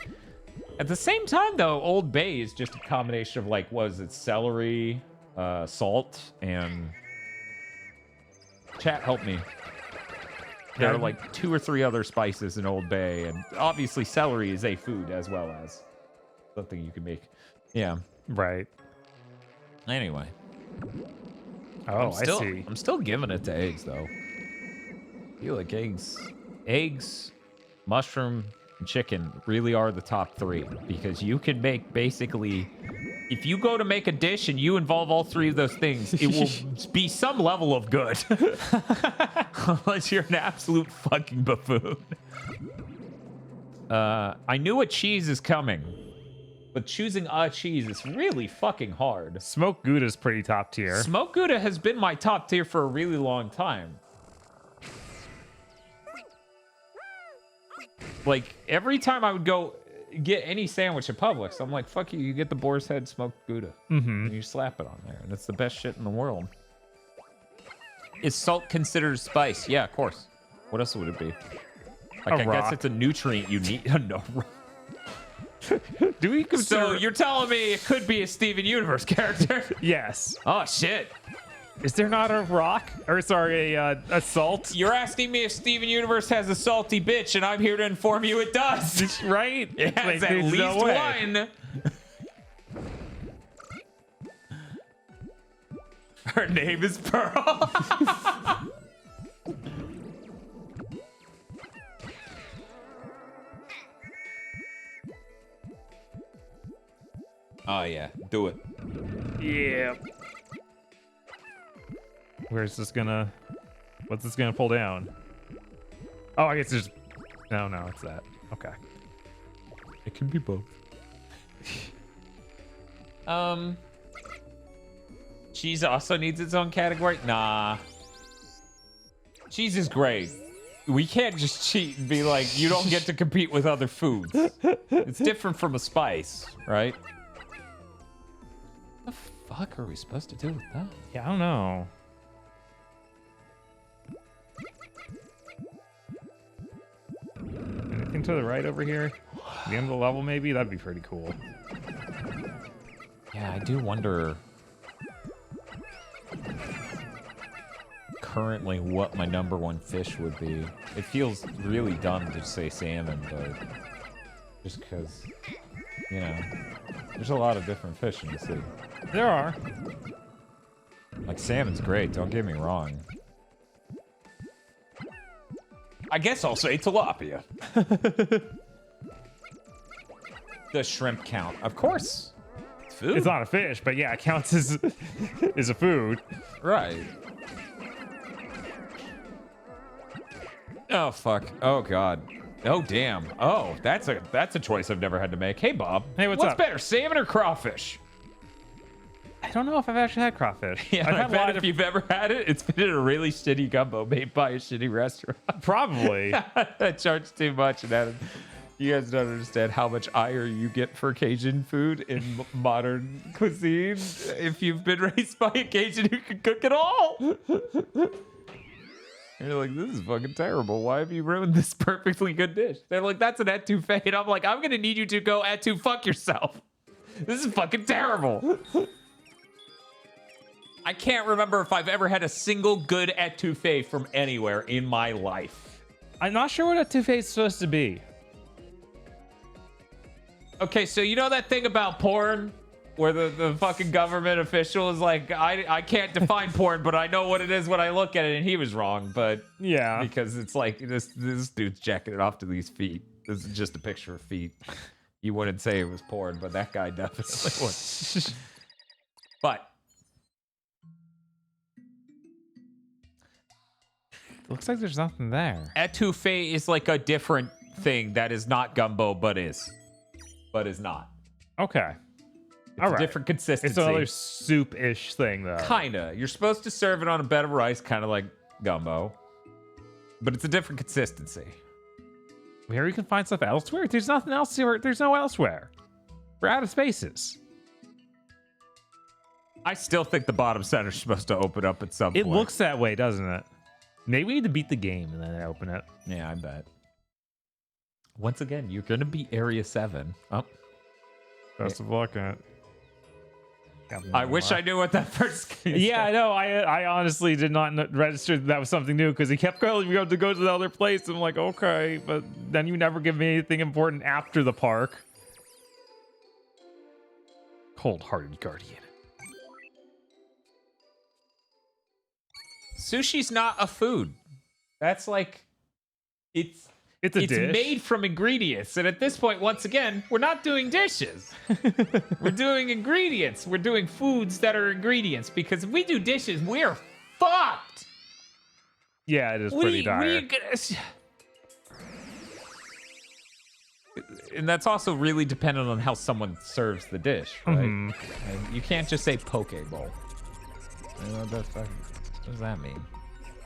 At the same time though, Old Bay is just a combination of like, what is it, celery, salt, and... Chat, help me. There are like 2 or 3 other spices in Old Bay, and obviously celery is a food as well as something you can make. Yeah. Right. Anyway. Oh, I see. I'm still giving it to eggs, though. I feel like eggs, mushroom, and chicken really are the top 3, because you can make basically... If you go to make a dish and you involve all 3 of those things, it will be some level of good. Unless you're an absolute fucking buffoon. I knew a cheese is coming, but choosing a cheese is really fucking hard. Smoked Gouda's pretty top tier. Smoked Gouda has been my top tier for a really long time. Like, every time I would go... get any sandwich at Publix, I'm like, fuck you, you get the boar's head smoked Gouda. And you slap it on there, and it's the best shit in the world. Is salt considered spice? Yeah, of course. What else would it be? Like, I guess it's a nutrient you need. No. Do we consider... So you're telling me it could be a Steven Universe character? Yes. Oh, shit. Is there not a rock? Or, sorry, a salt? You're asking me if Steven Universe has a salty bitch, and I'm here to inform you it does. Right? It has at least one. Her name is Pearl. Oh, yeah. Do it. Yeah. Where's this gonna... What's this gonna pull down? Oh, I guess there's... No, it's that. Okay. It can be both. Cheese also needs its own category? Nah. Cheese is great. We can't just cheat and be like, you don't get to compete with other foods. It's different from a spice, right? What the fuck are we supposed to do with that? Yeah, I don't know. Anything to the right over here? The end of the level, maybe? That'd be pretty cool. Yeah, I do wonder currently what my #1 fish would be. It feels really dumb to say salmon, but just because, you know, there's a lot of different fish in the sea. There are. Like, salmon's great, don't get me wrong. I guess I'll say tilapia. The shrimp count. Of course. It's food. It's not a fish, but yeah, it counts as a food. Right. Oh, fuck. Oh, God. Oh, damn. Oh, that's a choice I've never had to make. Hey, Bob. Hey, what's up? What's better, salmon or crawfish? I don't know if I've actually had crawfish. Yeah, I bet if you've ever had it, it's been in a really shitty gumbo made by a shitty restaurant. Probably. That charged too much, and you guys don't understand how much ire you get for Cajun food in modern cuisine if you've been raised by a Cajun who can cook it all. You're like, this is fucking terrible. Why have you ruined this perfectly good dish? They're like, that's an etouffee. And I'm like, I'm going to need you to go fuck yourself. This is fucking terrible. I can't remember if I've ever had a single good etouffee from anywhere in my life. I'm not sure what a Two-Face is supposed to be. Okay, so you know that thing about porn? Where the fucking government official is like, I can't define porn, but I know what it is when I look at it, and he was wrong, but yeah, because it's like this dude's jacking it off to these feet. This is just a picture of feet. You wouldn't say it was porn, but that guy definitely would. But looks like there's nothing there. Etouffee is like a different thing that is not gumbo, but is not. Okay. It's a different consistency. It's another soup-ish thing, though. Kinda. You're supposed to serve it on a bed of rice, kind of like gumbo. But it's a different consistency. Here you can find stuff elsewhere? There's nothing else here. There's no elsewhere. We're out of spaces. I still think the bottom center is supposed to open up at some point. It looks that way, doesn't it? Maybe we need to beat the game and then open it. Yeah, I bet. Once again, you're going to beat Area 7. Oh. Best of luck at it. I wish I knew what that first game Yeah, I know. I honestly did not register that was something new because he kept telling me to go to the other place. I'm like, okay, but then you never give me anything important after the park. Cold-hearted guardian. Sushi's not a food. That's like, it's a dish. made from ingredients. And at this point, once again, we're not doing dishes. We're doing ingredients. We're doing foods that are ingredients. Because if we do dishes, we're fucked. Yeah, it is pretty dire. And that's also really dependent on how someone serves the dish, right? And you can't just say poke bowl. What does that mean?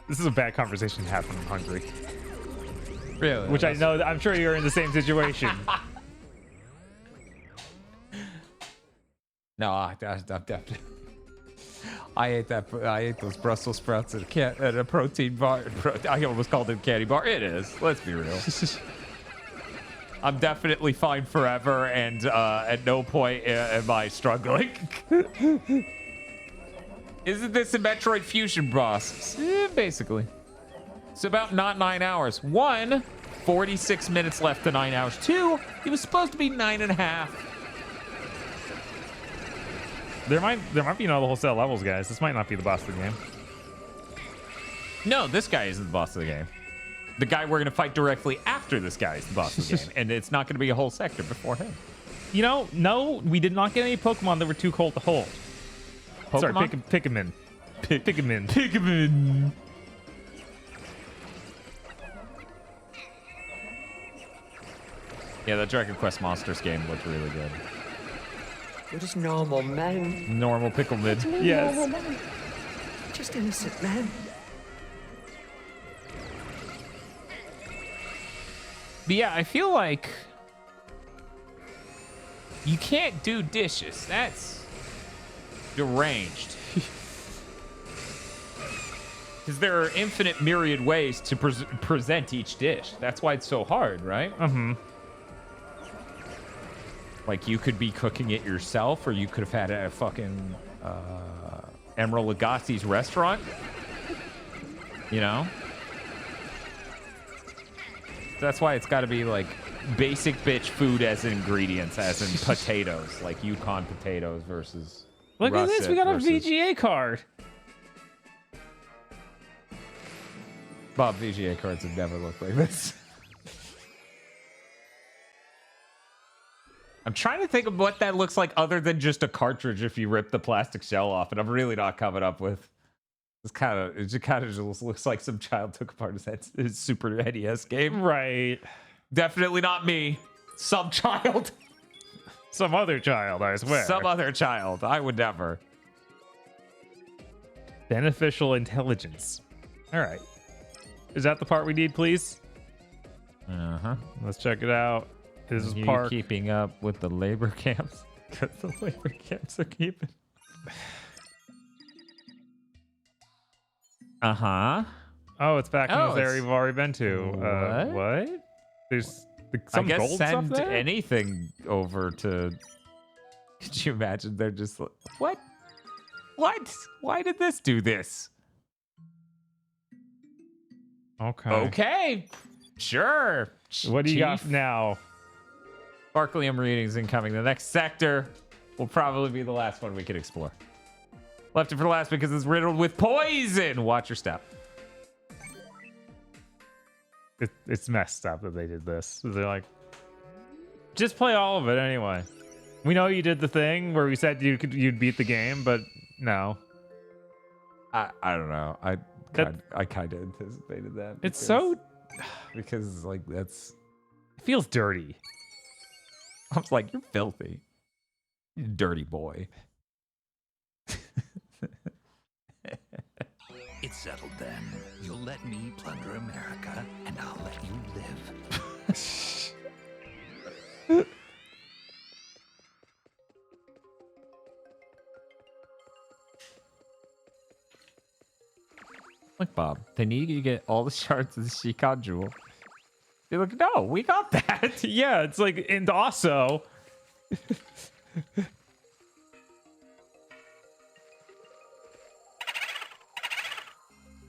This is a bad conversation to have when I'm hungry. Really? Which I know, I'm sure you're in the same situation. No, I'm definitely. I ate those Brussels sprouts at a protein bar. I almost called it a candy bar. It is. Let's be real. I'm definitely fine forever, and at no point am I struggling. Isn't this a Metroid Fusion boss? Basically. It's about not 9 hours. 1, 46 minutes left to 9 hours. 2, it was supposed to be 9.5. There might be no whole set of levels, guys. This might not be the boss of the game. No, this guy isn't the boss of the game. The guy we're going to fight directly after this guy is the boss of the game. And it's not going to be a whole sector before him. You know, no, we did not get any Pokemon that were too cold to hold. Pokemon? Sorry, Pikmin. Pikmin. Pikmin. Yeah, the Dragon Quest Monsters game looked really good. We're just normal men. Normal Pikmin. Yes. Normal men. Just innocent men. But yeah, I feel like you can't do dishes. That's deranged. Because there are infinite myriad ways to present each dish. That's why it's so hard, right? Like, you could be cooking it yourself, or you could have had it at a fucking Emerald Lagasse's restaurant. You know? That's why it's got to be, like, basic bitch food as ingredients, as in potatoes. Like, Yukon potatoes versus Look at this. We got versus... a VGA card. Bob, VGA cards have never looked like this. I'm trying to think of what that looks like other than just a cartridge if you rip the plastic shell off, and I'm really not coming up with. It just kind of just looks like some child took apart his Super NES game. Right. Definitely not me. Some child. Some other child, I swear. Some other child. I would never. Beneficial intelligence. All right. Is that the part we need, please? Uh-huh. Let's check it out. This is you Park. Keeping up with the labor camps? Because the labor camps are keeping... Uh-huh. Oh, it's back in this area we've already been to. What? There's some gold stuff send there? anything over to... Could you imagine? They're just like, what? What? Why did this do this? Okay. Okay. Sure. What do you got Chief. now? Sparklium readings incoming. The next sector will probably be the last one we can explore. Left it for last because it's riddled with poison. Watch your step. It's messed up that they did this. They're like, just play all of it anyway. We know you did the thing where we said you'd beat the game, but no. I don't know. I kind of anticipated that. It's so because like that's it feels dirty. I was like, you're filthy, you dirty boy. It's settled then. You'll let me plunder America, and I'll let you live. Look, Bob, they need you to get all the shards of the Shikon jewel. You're like, no, we got that. Yeah, it's like, and also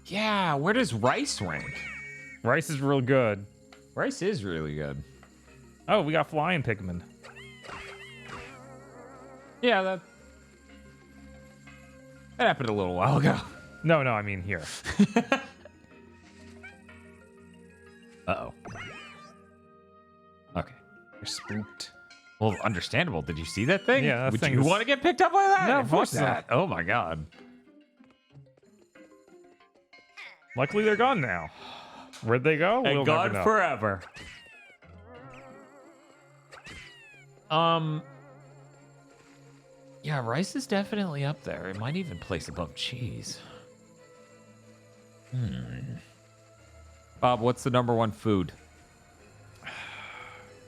yeah, where does Rice rank? Rice is real good. Rice is really good. Oh, we got flying Pikmin. Yeah, that happened a little while ago. No, I mean here. Uh-oh. Okay. You're spooked. Well, understandable. Did you see that thing? Yeah, that Would thing you is- want to get picked up by that? No, of course Fuck that. Oh my god. Luckily, they're gone now. Where'd they go? And We'll gone never know. forever. Yeah, rice is definitely up there. It might even place above cheese. Bob, what's the #1 food?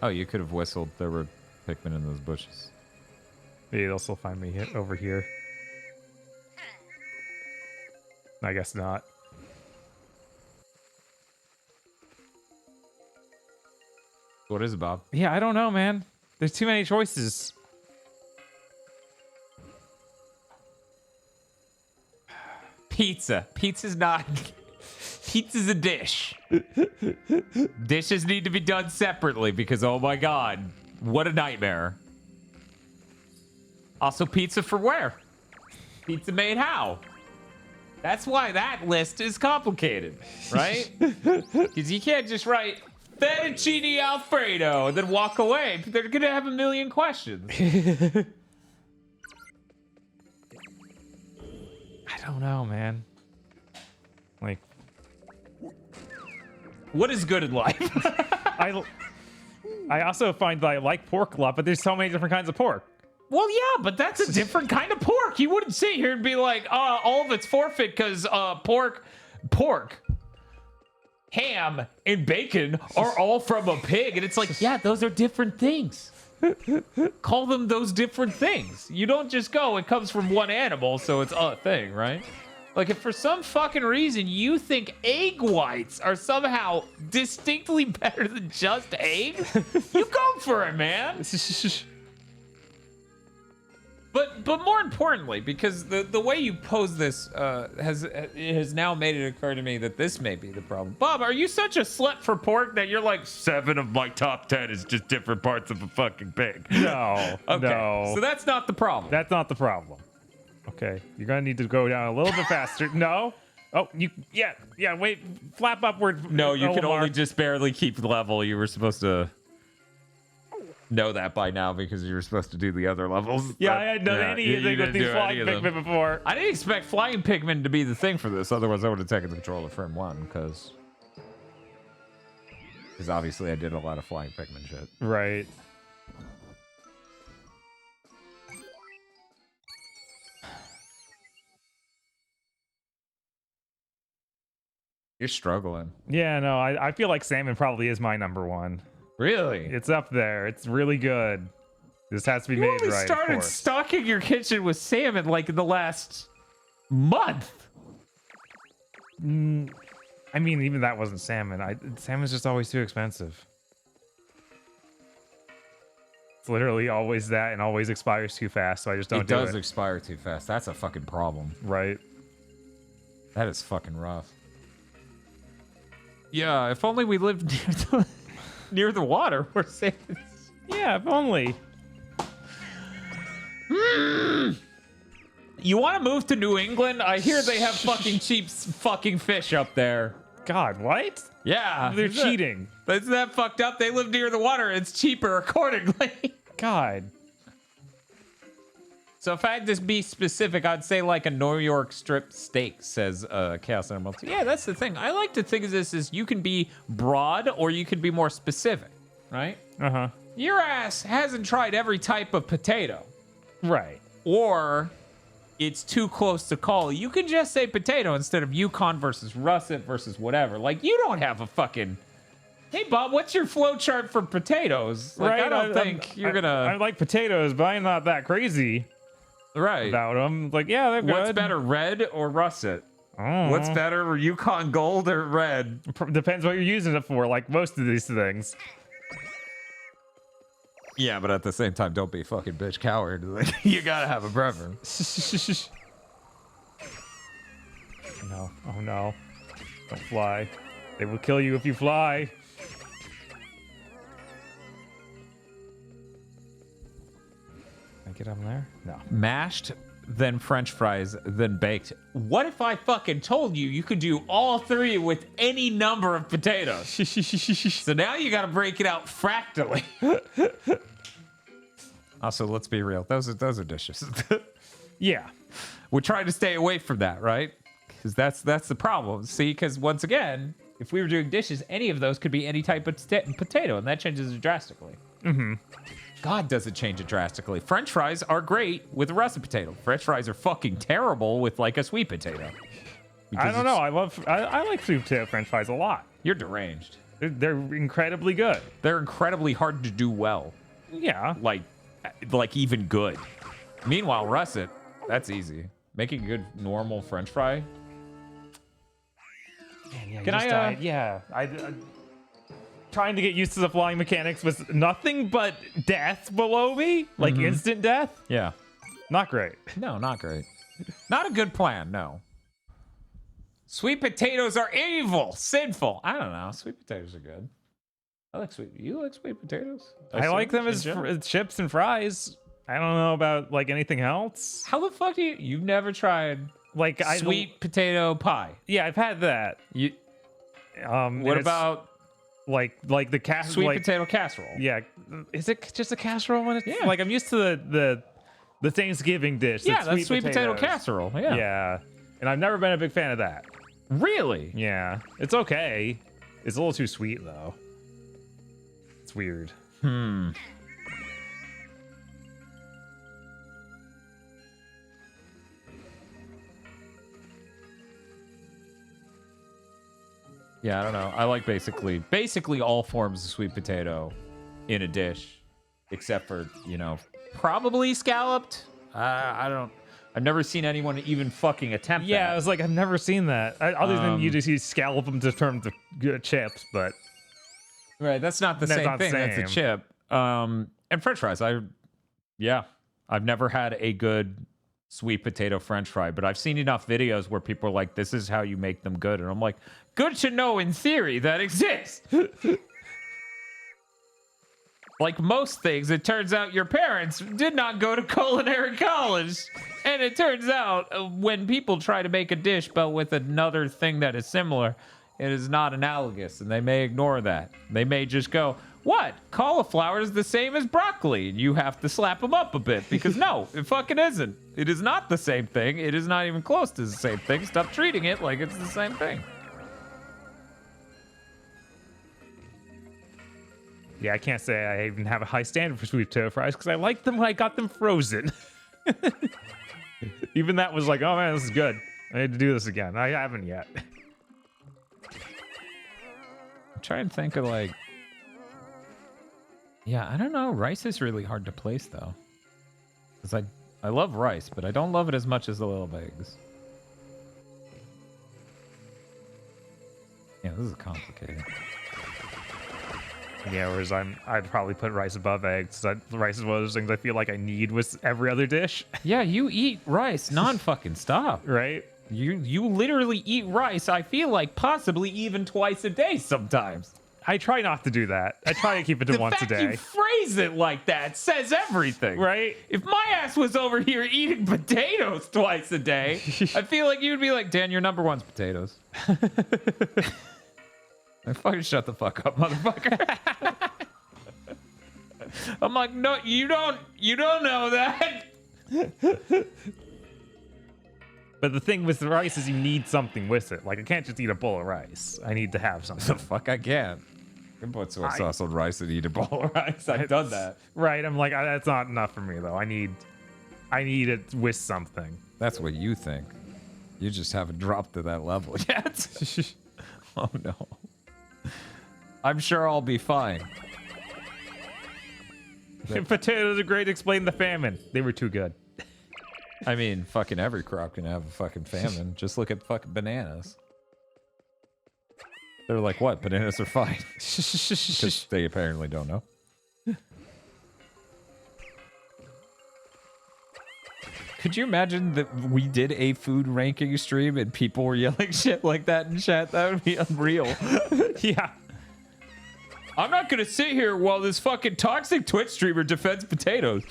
Oh, you could have whistled. There were Pikmin in those bushes. Maybe they'll still find me over here. I guess not. What is it, Bob? Yeah, I don't know, man. There's too many choices. Pizza. Pizza's not... Pizza's a dish. Dishes need to be done separately because, oh my god, what a nightmare. Also, pizza for where? Pizza made how? That's why that list is complicated, right? Because you can't just write fettuccine alfredo and then walk away. They're gonna have a million questions. I don't know, man. Like, what is good in life? I also find that I like pork a lot, but there's so many different kinds of pork. Well, yeah, but that's a different kind of pork. You wouldn't sit here and be like, all of it's forfeit because pork, ham, and bacon are all from a pig. And it's like, yeah, those are different things. Call them those different things. You don't just go, it comes from one animal, so it's a thing, right? Like, if for some fucking reason you think egg whites are somehow distinctly better than just egg, you go for it, man. But more importantly, because the way you pose this has now made it occur to me that this may be the problem. Bob, are you such a slut for pork that you're like 7 of my top 10 is just different parts of a fucking pig? No, Okay, no. so that's not the problem. That's not the problem. Okay, you're gonna need to go down a little bit faster. No. Oh, yeah. Wait, flap upward. No, you can Omar. only just barely keep level. You were supposed to know that by now because you were supposed to do the other levels. Yeah, But, I hadn't done anything with these flying Pikmin before. I didn't expect flying Pikmin to be the thing for this. Otherwise, I would have taken the controller from 1 because obviously I did a lot of flying Pikmin shit. Right. You're struggling. Yeah, no, I feel like salmon probably is my #1. Really? It's up there. It's really good. This has to be You made only right. started of course. stocking your kitchen with salmon like in the last month. I mean, even that wasn't salmon. Salmon's just always too expensive. It's literally always that and always expires too fast, so I just don't do it. It does expire too fast. That's a fucking problem. Right. That is fucking rough. Yeah, if only we lived near the water. We're safe. Yeah, if only. You want to move to New England? I hear they have fucking cheap fucking fish up there. God, what? Yeah. They're cheating. Isn't that fucked up? They live near the water. It's cheaper accordingly. God. So if I had to be specific, I'd say like a New York strip steak, says Chaos Animal. Yeah, that's the thing. I like to think of this as you can be broad or you can be more specific, right? Uh-huh. Your ass hasn't tried every type of potato. Right. Or it's too close to call. You can just say potato instead of Yukon versus russet versus whatever. Like, you don't have a fucking... Hey, Bob, what's your flow chart for potatoes? Like, right. I don't think you're gonna... I like potatoes, but I'm not that crazy about them. Like, yeah, they're good. What's better, red or russet? What's better, Yukon Gold or red? Depends what you're using it for, like most of these things. Yeah, but at the same time, don't be a fucking bitch coward. Like, you gotta have a preference. No. Oh, no. Don't fly. They will kill you if you fly. Can I get up there? No. Mashed, then French fries, then baked. What if I fucking told you you could do all three with any number of potatoes? So now you gotta break it out fractally. Also, let's be real. Those are dishes. Yeah. We're trying to stay away from that, right? Because that's the problem. See, because once again, if we were doing dishes, any of those could be any type of potato, and that changes it drastically. Mm-hmm. God, does it change it drastically. French fries are great with a russet potato. French fries are fucking terrible with like a sweet potato. I don't know. I like sweet potato French fries a lot. You're deranged. They're incredibly good. They're incredibly hard to do well. Yeah. Like even good. Meanwhile, russet, that's easy. Making a good normal French fry. Man, yeah, Can I? Yeah. Trying to get used to the flying mechanics with nothing but death below me, like instant death. Yeah. Not great. No, not great. Not a good plan. No. Sweet potatoes are evil, sinful. I don't know. Sweet potatoes are good. I like sweet. You like sweet potatoes? I like them as chips and fries. I don't know about like anything else. How the fuck do you've never tried like sweet potato pie? Yeah, I've had that. You. What about like the sweet potato casserole? Yeah, is it just a casserole when it's like I'm used to the Thanksgiving dish? Yeah, that's sweet potato casserole. Yeah. Yeah, and I've never been a big fan of that. Really? Yeah, it's okay. It's a little too sweet though. It's weird. Yeah, I don't know. I like basically all forms of sweet potato in a dish, except for, probably scalloped. I've never seen anyone even fucking attempt that. Yeah, I was like, I've never seen that. Other than you just scallop them to turn to good chips, but right, that's not the same thing. That's a chip. And French fries. I've never had a good sweet potato French fry, but I've seen enough videos where people are like, "This is how you make them good," and I'm like, "Good to know in theory that exists." Like most things, it turns out your parents did not go to culinary college. And it turns out when people try to make a dish but with another thing that is similar, it is not analogous. And they may ignore that. They may just go, what? Cauliflower is the same as broccoli. And you have to slap them up a bit because no, it fucking isn't. It is not the same thing. It is not even close to the same thing. Stop treating it like it's the same thing. Yeah, I can't say I even have a high standard for sweet potato fries because I liked them when I got them frozen. Even that was like, oh man, this is good. I need to do this again. I haven't yet. I'm trying to think of like... Yeah, I don't know. Rice is really hard to place though. Because I love rice, but I don't love it as much as the little eggs. Yeah, this is complicated. Yeah, whereas I'd probably put rice above eggs. Rice is one of those things I feel like I need with every other dish. Yeah, you eat rice non-fucking stop. Right? You literally eat rice, I feel like possibly even twice a day sometimes. I try not to do that. I try to keep it to once a day. You phrase it like that says everything. Right? If my ass was over here eating potatoes twice a day, I feel like you'd be like, Dan, your number one's potatoes. I fucking shut the fuck up, motherfucker. I'm like, no, you don't know that. But the thing with the rice is you need something with it. Like, I can't just eat a bowl of rice. I need to have something. The fuck I can't. I can put soy sauce on rice and eat a bowl of rice. I've done that. Right. I'm like, that's not enough for me, though. I need it with something. That's what you think. You just haven't dropped to that level yet. Oh, no. I'm sure I'll be fine. Potatoes are great to explain the famine. They were too good. I mean, fucking every crop can have a fucking famine. Just look at fucking bananas. They're like, what? Bananas are fine. Because they apparently don't know. Could you imagine that we did a food ranking stream and people were yelling shit like that in chat? That would be unreal. Yeah. I'm not going to sit here while this fucking toxic Twitch streamer defends potatoes.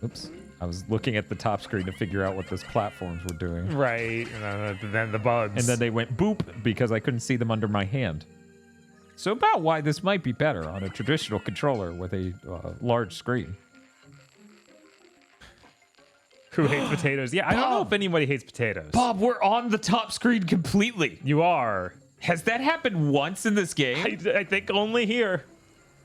Oops. I was looking at the top screen to figure out what those platforms were doing. Right. And then the bugs. And then they went boop because I couldn't see them under my hand. So about why this might be better on a traditional controller with a large screen. Who hates potatoes? Yeah, I don't know if anybody hates potatoes. Bob, we're on the top screen completely. You are. Has that happened once in this game? I think only here.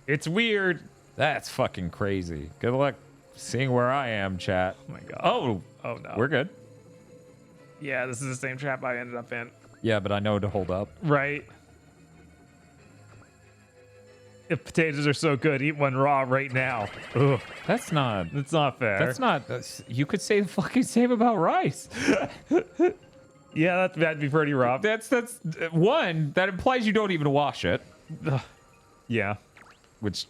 It's weird. That's fucking crazy. Good luck seeing where I am, chat. Oh my god. Oh no. We're good. Yeah, this is the same trap I ended up in. Yeah, but I know to hold up. Right. If potatoes are so good, eat one raw right now. Ugh. That's not fair. That's not. You could say the fucking same about rice. Yeah, that'd be pretty rough. That's one that implies you don't even wash it. Yeah. Which.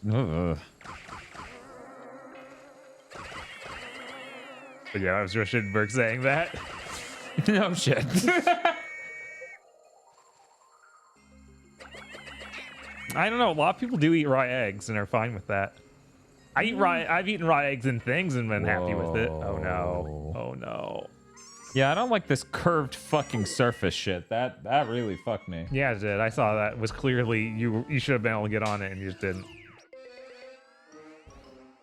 But yeah, I was Schindberg saying that. No shit. I don't know. A lot of people do eat raw eggs and are fine with that. I've eaten raw eggs and things and been happy with it. Oh no. Oh no. Yeah, I don't like this curved fucking surface shit. That really fucked me. Yeah, it did. I saw that. It was clearly you should have been able to get on it and you just didn't.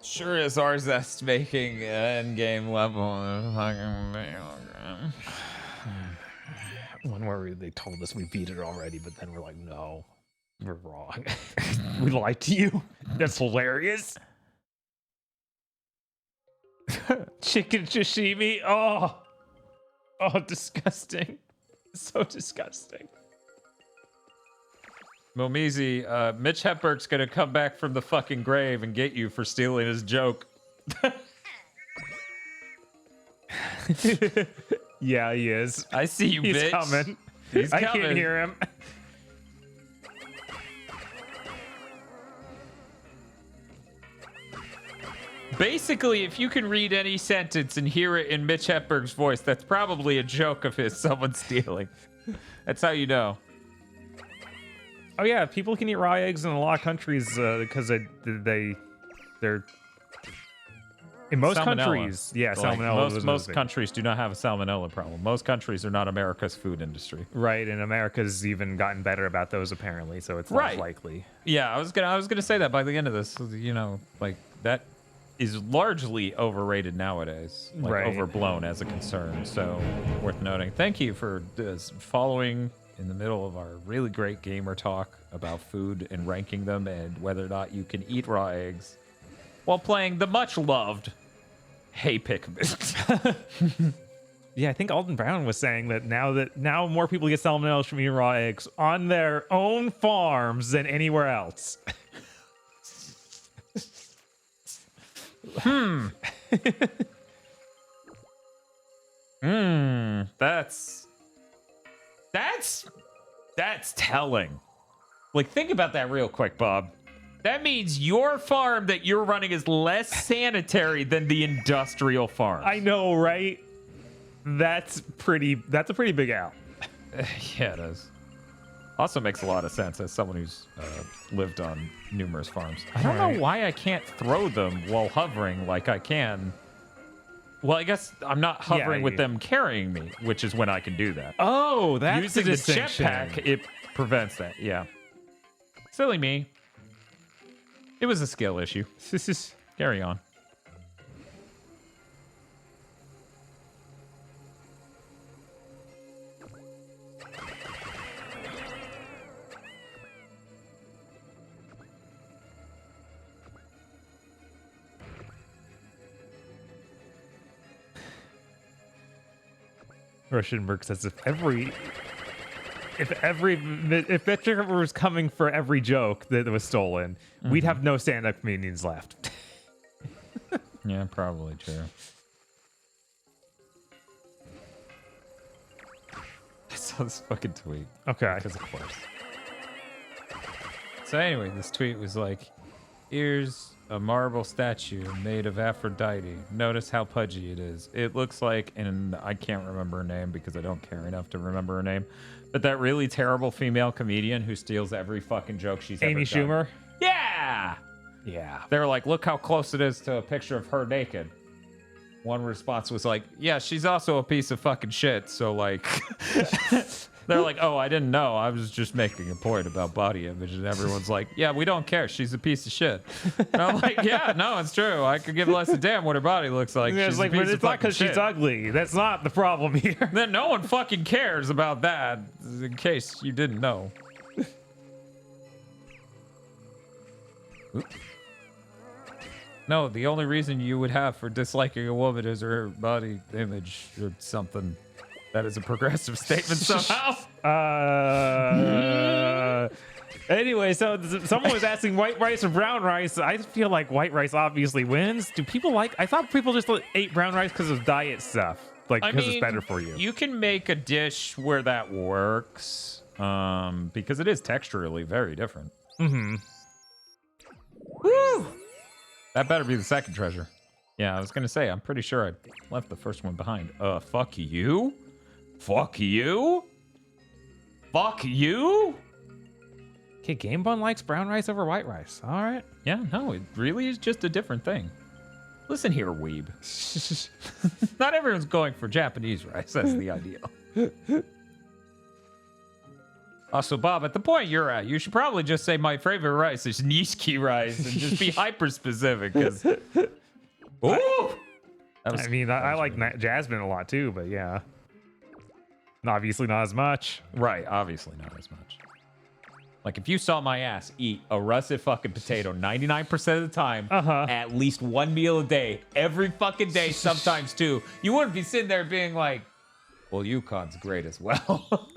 Sure is ours that's making end game level. One where they told us we beat it already, but then we're like, no. We're wrong. We lied to you. That's hilarious. Chicken sashimi. Oh, disgusting. So disgusting. Momizi, Mitch Hepburg's gonna come back from the fucking grave and get you for stealing his joke. Yeah, he is. I see you, He's bitch. coming. He's I coming. can't hear him. Basically, if you can read any sentence and hear it in Mitch Hepburg's voice, that's probably a joke of his someone stealing. That's how you know. Oh yeah, people can eat raw eggs in a lot of countries because they're in most Salmonella. countries. Yeah, Like, salmonella. most countries do not have a salmonella problem. Most countries are not America's food industry. Right, and America's even gotten better about those apparently, so it's less likely. Yeah, I was gonna say that by the end of this, you know, like that is largely overrated nowadays, like overblown as a concern. So worth noting. Thank you for following in the middle of our really great gamer talk about food and ranking them and whether or not you can eat raw eggs while playing the much loved Hey Pikmin. Yeah, I think Alden Brown was saying that now more people get salmonella from eating raw eggs on their own farms than anywhere else. That's telling. Like, think about that real quick, Bob. That means your farm that you're running is less sanitary than the industrial farm. I know, right? That's a pretty big out. Yeah, it is. Also makes a lot of sense as someone who's lived on numerous farms. I don't know why I can't throw them while hovering like I can. Well, I guess I'm not hovering with them carrying me, which is when I can do that. Oh, that's using the jetpack, it prevents that. Yeah. Silly me. It was a skill issue. Carry on. Russianberg says if Metric was coming for every joke that was stolen, we'd have no stand-up comedians left. Yeah, probably true. I saw this fucking tweet. Okay. Because of course. So anyway, this tweet was like, here's a marble statue made of Aphrodite. Notice how pudgy it is. It looks like, and I can't remember her name because I don't care enough to remember her name, but that really terrible female comedian who steals every fucking joke she's ever done. Amy Schumer? Yeah! Yeah. They were like, look how close it is to a picture of her naked. One response was like, yeah, she's also a piece of fucking shit, so like... They're like, oh, I didn't know. I was just making a point about body image. And everyone's like, yeah, we don't care. She's a piece of shit. And I'm like, yeah, no, it's true. I could give less a damn what her body looks like. Yeah, She's it's like, a piece but of it's not fucking because she's shit. ugly. That's not the problem here. Then no one fucking cares about that, in case you didn't know. Oops. No, the only reason you would have for disliking a woman is her body image or something. That is a progressive statement somehow. Anyway, so someone was asking white rice or brown rice. I feel like white rice obviously wins. Do people like... I thought people just ate brown rice because of diet stuff. Like, because it's better for you. You can make a dish where that works. Because it is texturally very different. Mm-hmm. Woo! That better be the second treasure. Yeah, I was going to say, I'm pretty sure I left the first one behind. Fuck you? Fuck you? Fuck you? Okay, Game Bun likes brown rice over white rice. All right. Yeah, no, it really is just a different thing. Listen here, weeb. Not everyone's going for Japanese rice. That's the ideal. Also, Bob, at the point you're at, you should probably just say my favorite rice is Nishiki rice and just be hyper-specific, because... Ooh! I mean, I like Jasmine a lot too, but yeah. Obviously not as much. Right, obviously not as much. Like, if you saw my ass eat a russet fucking potato 99% of the time, at least one meal a day, every fucking day, sometimes two, you wouldn't be sitting there being like, well, Yukon's great as well.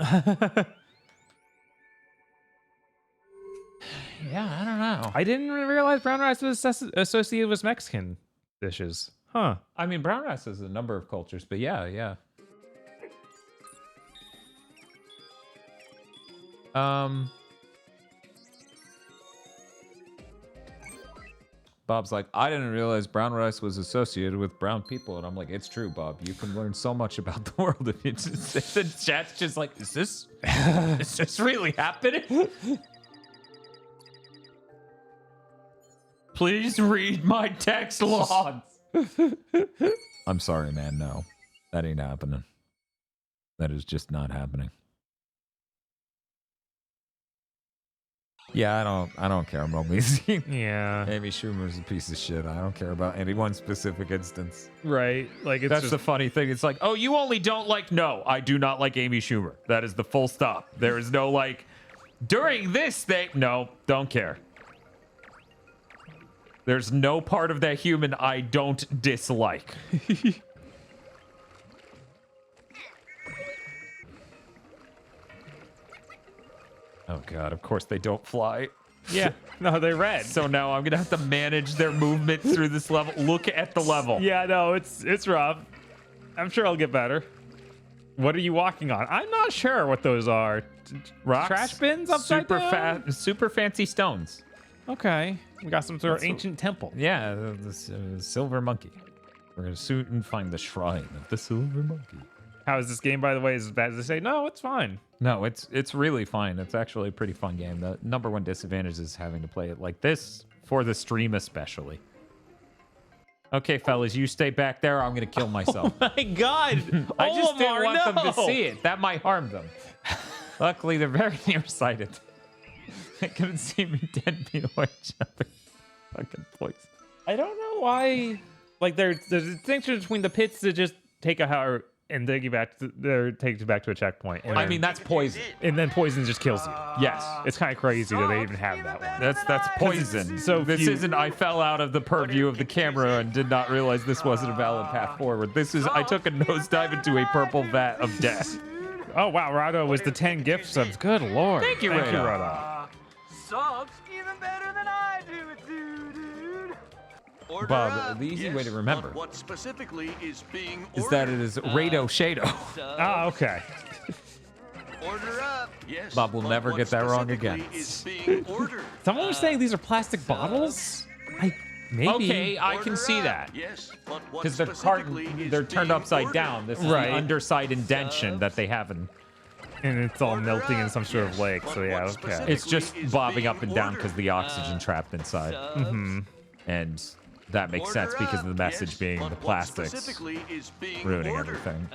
Yeah, I don't know. I didn't realize brown rice was associated with Mexican dishes. Huh. I mean, brown rice is a number of cultures, but yeah. Bob's like, I didn't realize brown rice was associated with brown people. And I'm like, it's true, Bob. You can learn so much about the world if you just... The chat's just like, is this really happening? Please read my text logs. I'm sorry, man. No, that ain't happening. That is just not happening. Yeah, I don't care about me. Yeah. Amy Schumer's a piece of shit. I don't care about any one specific instance. Right. Like, it's that's just... the funny thing. It's like, oh, you only don't like... No, I do not like Amy Schumer. That is the full stop. There is no like, during this thing... No, don't care. There's no part of that human I don't dislike. Oh god, of course they don't fly. Yeah, no, they're red. So now I'm gonna have to manage their movement through this level. Look at the level. Yeah, no, it's rough. I'm sure I'll get better. What are you walking on? I'm not sure what those are. Rocks? Trash bins upside down? Super fancy stones. Okay. We got some sort of ancient temple. Yeah, the silver monkey. We're gonna soon find the shrine of the silver monkey. How is this game, by the way? Is it as bad as they say? No, it's fine. No, it's really fine. It's actually a pretty fun game. The number one disadvantage is having to play it like this for the stream especially. Okay, fellas, you stay back there. I'm gonna kill myself. Oh my God! I just didn't Olimar, want them to no! see it. That might harm them. Luckily, they're very nearsighted. They couldn't see me 10 feet away jumping. Fucking poison. I don't know why. Like, there's a distinction between the pits that just take a hour and take you back to a checkpoint. And I then, mean, that's poison. and then poison just kills you. Yes. It's kind of crazy that they even have that one. That's poison. So this isn't I fell out of the purview of the camera and did not realize this wasn't a valid path forward. This is I took a nosedive into a purple vat of death. Oh wow, Rado was the 10 gift subs. Good lord. Thank you, Rado. Sucks even better than I do it, dude. Order Bob, up. the easy Yes, way to remember but what specifically is being ordered? is that it is Rado Shado. Ah, okay. Order up. Yes. Bob will but never what get that wrong specifically again. Is being ordered? Someone was saying these are plastic bottles. Maybe. Okay, I can Order see up. that. Yes, but what Because they're specifically carton, is they're turned being upside ordered? down. This is Right. the underside indention that they have in. And it's all Order melting in up. some sort of Yes, lake. but So yeah, what okay. specifically It's just is bobbing being up and down ordered? because the oxygen trapped inside. And that makes sense Order because of the up. message Yes, being but the what plastics specifically is being ruining ordered? everything.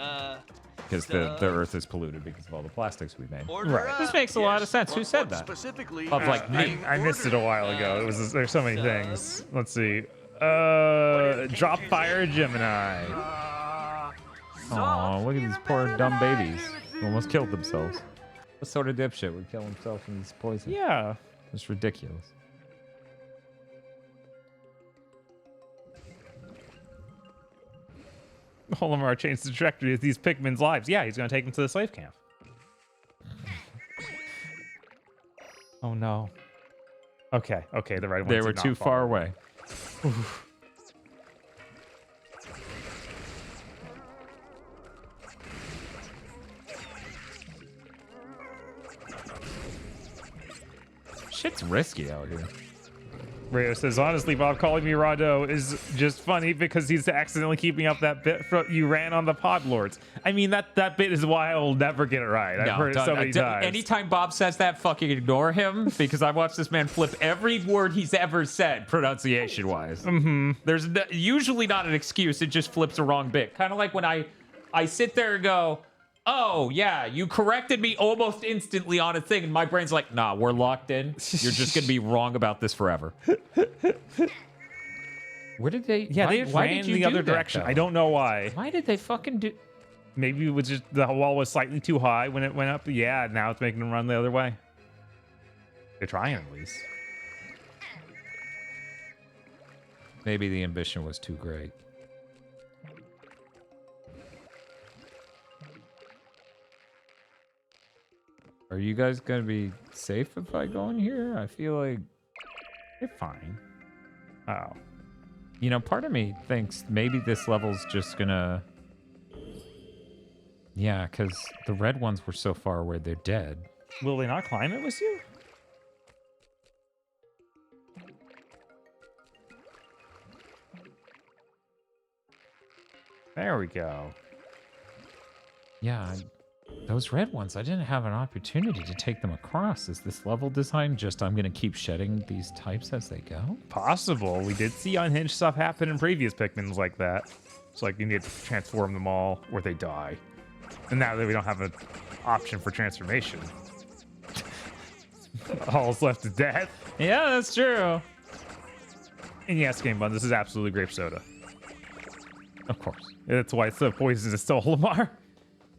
Because the earth is polluted because of all the plastics we made. Order Right. up. This makes a lot of sense. but Who said what that? Specifically Of, is like, me. being I missed it a ordered? while ago. There's so many things. Let's see. Drop fire Gemini. Aw, look at these poor dumb babies. Almost killed themselves. What sort of dipshit would kill himself from this poison? Yeah. It's ridiculous. Olimar changed the trajectory of these Pikmin's lives. Yeah, he's gonna take them to the slave camp. Oh no. Okay, the right ones. They did were not too fall. far away. Shit's risky out here. Rayo says, honestly, Bob, calling me Rado is just funny because he's accidentally keeping up that bit you ran on the Pod Lords. I mean, that bit is why I will never get it right. I've heard it so many times. Anytime Bob says that, fucking ignore him because I've watched this man flip every word he's ever said pronunciation-wise. There's usually not an excuse. It just flips a wrong bit. Kind of like when I sit there and go, oh, yeah, you corrected me almost instantly on a thing. And my brain's like, nah, we're locked in. You're just going to be wrong about this forever. Where did they? Yeah, why, they why ran did you the do other that, direction. though? I don't know why. Why did they fucking do? Maybe it was just the wall was slightly too high when it went up. Yeah, now it's making them run the other way. They're trying at least. Maybe the ambition was too great. Are you guys gonna be safe if I go in here? I feel like You're fine. Oh. you know, part of me thinks maybe this level's just gonna. Yeah, because the red ones were so far away, they're dead. Will they not climb it with you? There we go. Yeah, those red ones, I didn't have an opportunity to take them across. Is this level design just I'm gonna keep shedding these types as they go? Possible. We did see unhinged stuff happen in previous Pikmins like that. It's like you need to transform them all or they die. And now that we don't have an option for transformation, all's left is death. Yeah, that's true. And yes, Game Bun, this is absolutely grape soda. Of course. That's why it's so poisonous to Olimar.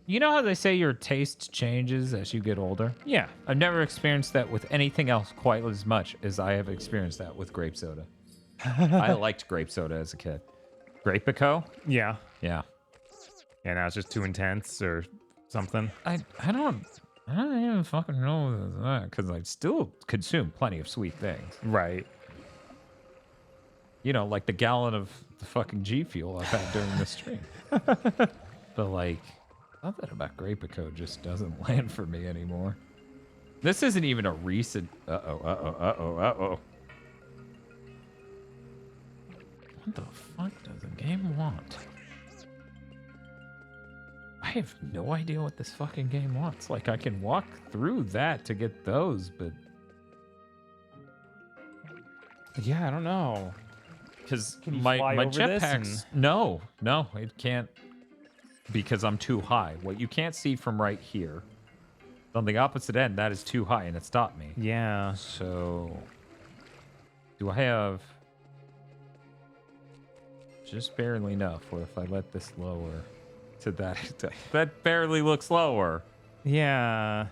You know how they say your taste changes as you get older? Yeah. I've never experienced that with anything else quite as much as I have experienced that with grape soda. I liked grape soda as a kid. Grape-ico? Yeah. Yeah. Yeah, now it's just too intense or something. I don't even fucking know that because I still consume plenty of sweet things. Right. You know, like the gallon of the fucking G Fuel I've had during the stream. But like, something about Grape-ico just doesn't land for me anymore. This isn't even a recent. Uh-oh. What the fuck does the game want? I have no idea what this fucking game wants. Like, I can walk through that to get those, but... Yeah, I don't know. Because my jetpacks... No, it can't. Because I'm too high. What you can't see from right here. On the opposite end, that is too high, and it stopped me. Yeah. So... Do I have... just barely enough, or if I let this lower to that... that barely looks lower. Yeah.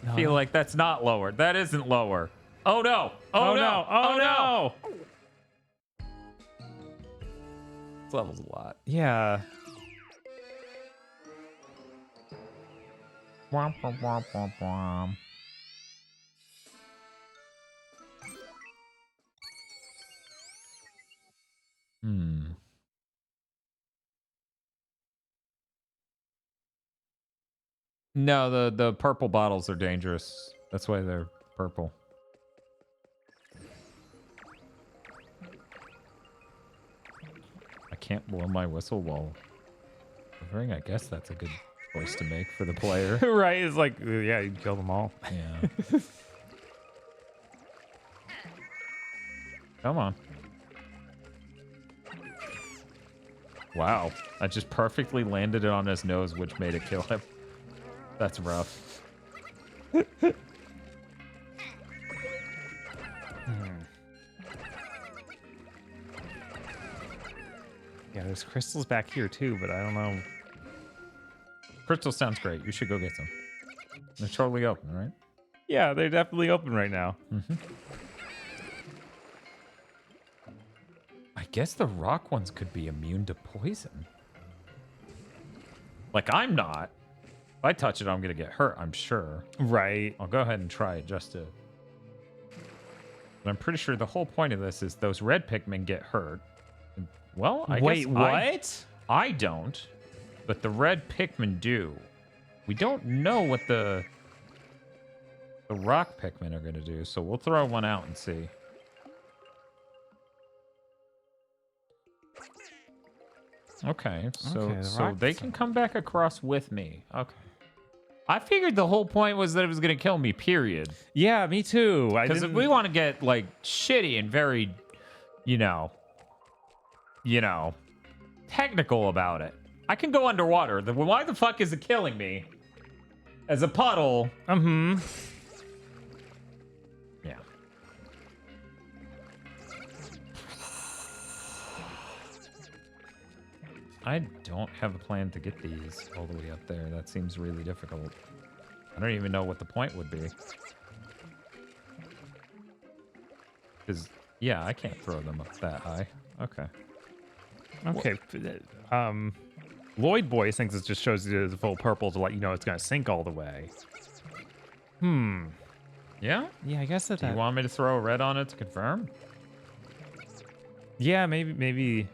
I feel like that's not lower. That isn't lower. Oh, no. Oh, no. Oh, no. This level's a lot. Yeah. Womp, womp, womp, womp, womp. No, the purple bottles are dangerous. That's why they're purple. I can't blow my whistle while delivering. I guess that's a good choice to make for the player. Right? It's like, yeah, you kill them all. Yeah. Come on. Wow. I just perfectly landed it on his nose, which made it kill him. That's rough. Yeah, there's crystals back here too, but I don't know. Crystal sounds great. You should go get some. They're totally open, right? Yeah, they're definitely open right now. Mm-hmm. I guess the rock ones could be immune to poison. Like, I'm not. If I touch it, I'm going to get hurt, I'm sure. Right. I'll go ahead and try it just to... But I'm pretty sure the whole point of this is those red Pikmin get hurt. Well, I Wait, guess what? I don't, but the red Pikmin do. We don't know what the rock Pikmin are going to do, so we'll throw one out and see. Okay, so they can come back across with me. Okay. I figured the whole point was that it was going to kill me, period. Yeah, me too. Because if we want to get, like, shitty and very, you know, technical about it, I can go underwater. Why the fuck is it killing me? As a puddle. Mm-hmm. Yeah. I don't have a plan to get these all the way up there. That seems really difficult. I don't even know what the point would be. Because, yeah, I can't throw them up that high. Okay. Okay. Lloyd Boy thinks it just shows you the full purple to let you know it's going to sink all the way. Yeah? Yeah, I guess that. Do you want me to throw a red on it to confirm? Yeah, maybe.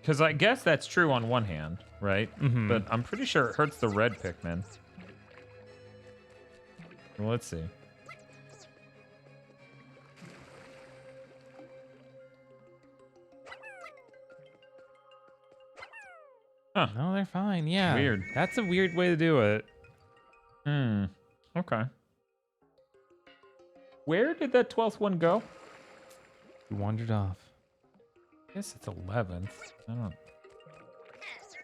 Because I guess that's true on one hand, right? Mm-hmm. But I'm pretty sure it hurts the red Pikmin. Well, let's see. Huh. No, they're fine. Yeah. Weird. That's a weird way to do it. Okay. Where did that 12th one go? You wandered off. I guess it's 11th. I don't...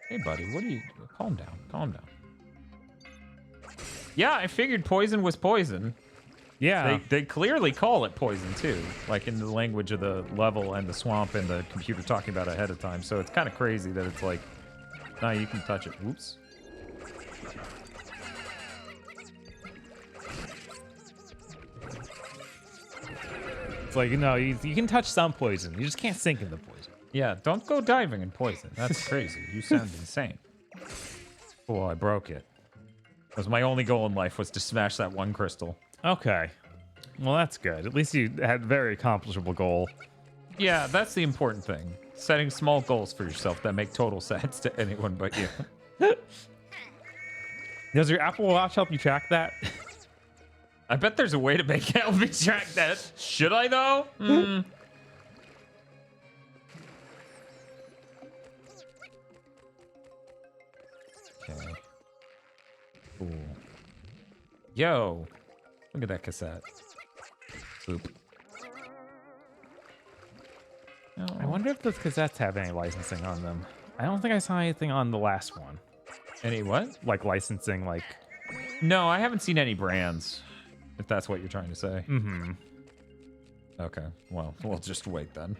Hey, buddy, what are you... Calm down. Calm down. Yeah, I figured poison was poison. Yeah. They clearly call it poison, too. Like, in the language of the level and the swamp and the computer talking about it ahead of time. So it's kind of crazy that it's like... Nah, you can touch it. Whoops. It's like, no, you can touch some poison. You just can't sink in the poison. Yeah, don't go diving in poison. That's crazy. You sound insane. Oh, I broke it. That was my only goal in life, was to smash that one crystal. Okay. Well, that's good. At least you had a very accomplishable goal. Yeah, that's the important thing. Setting small goals for yourself that make total sense to anyone but you. Does your Apple Watch help you track that? I bet there's a way to help me track that. Should I, though? Yo, look at that cassette. Boop. I wonder if those cassettes have any licensing on them. I don't think I saw anything on the last one. Any what? Like licensing, like... No, I haven't seen any brands, if that's what you're trying to say. Mm-hmm. Okay, well, we'll just wait then.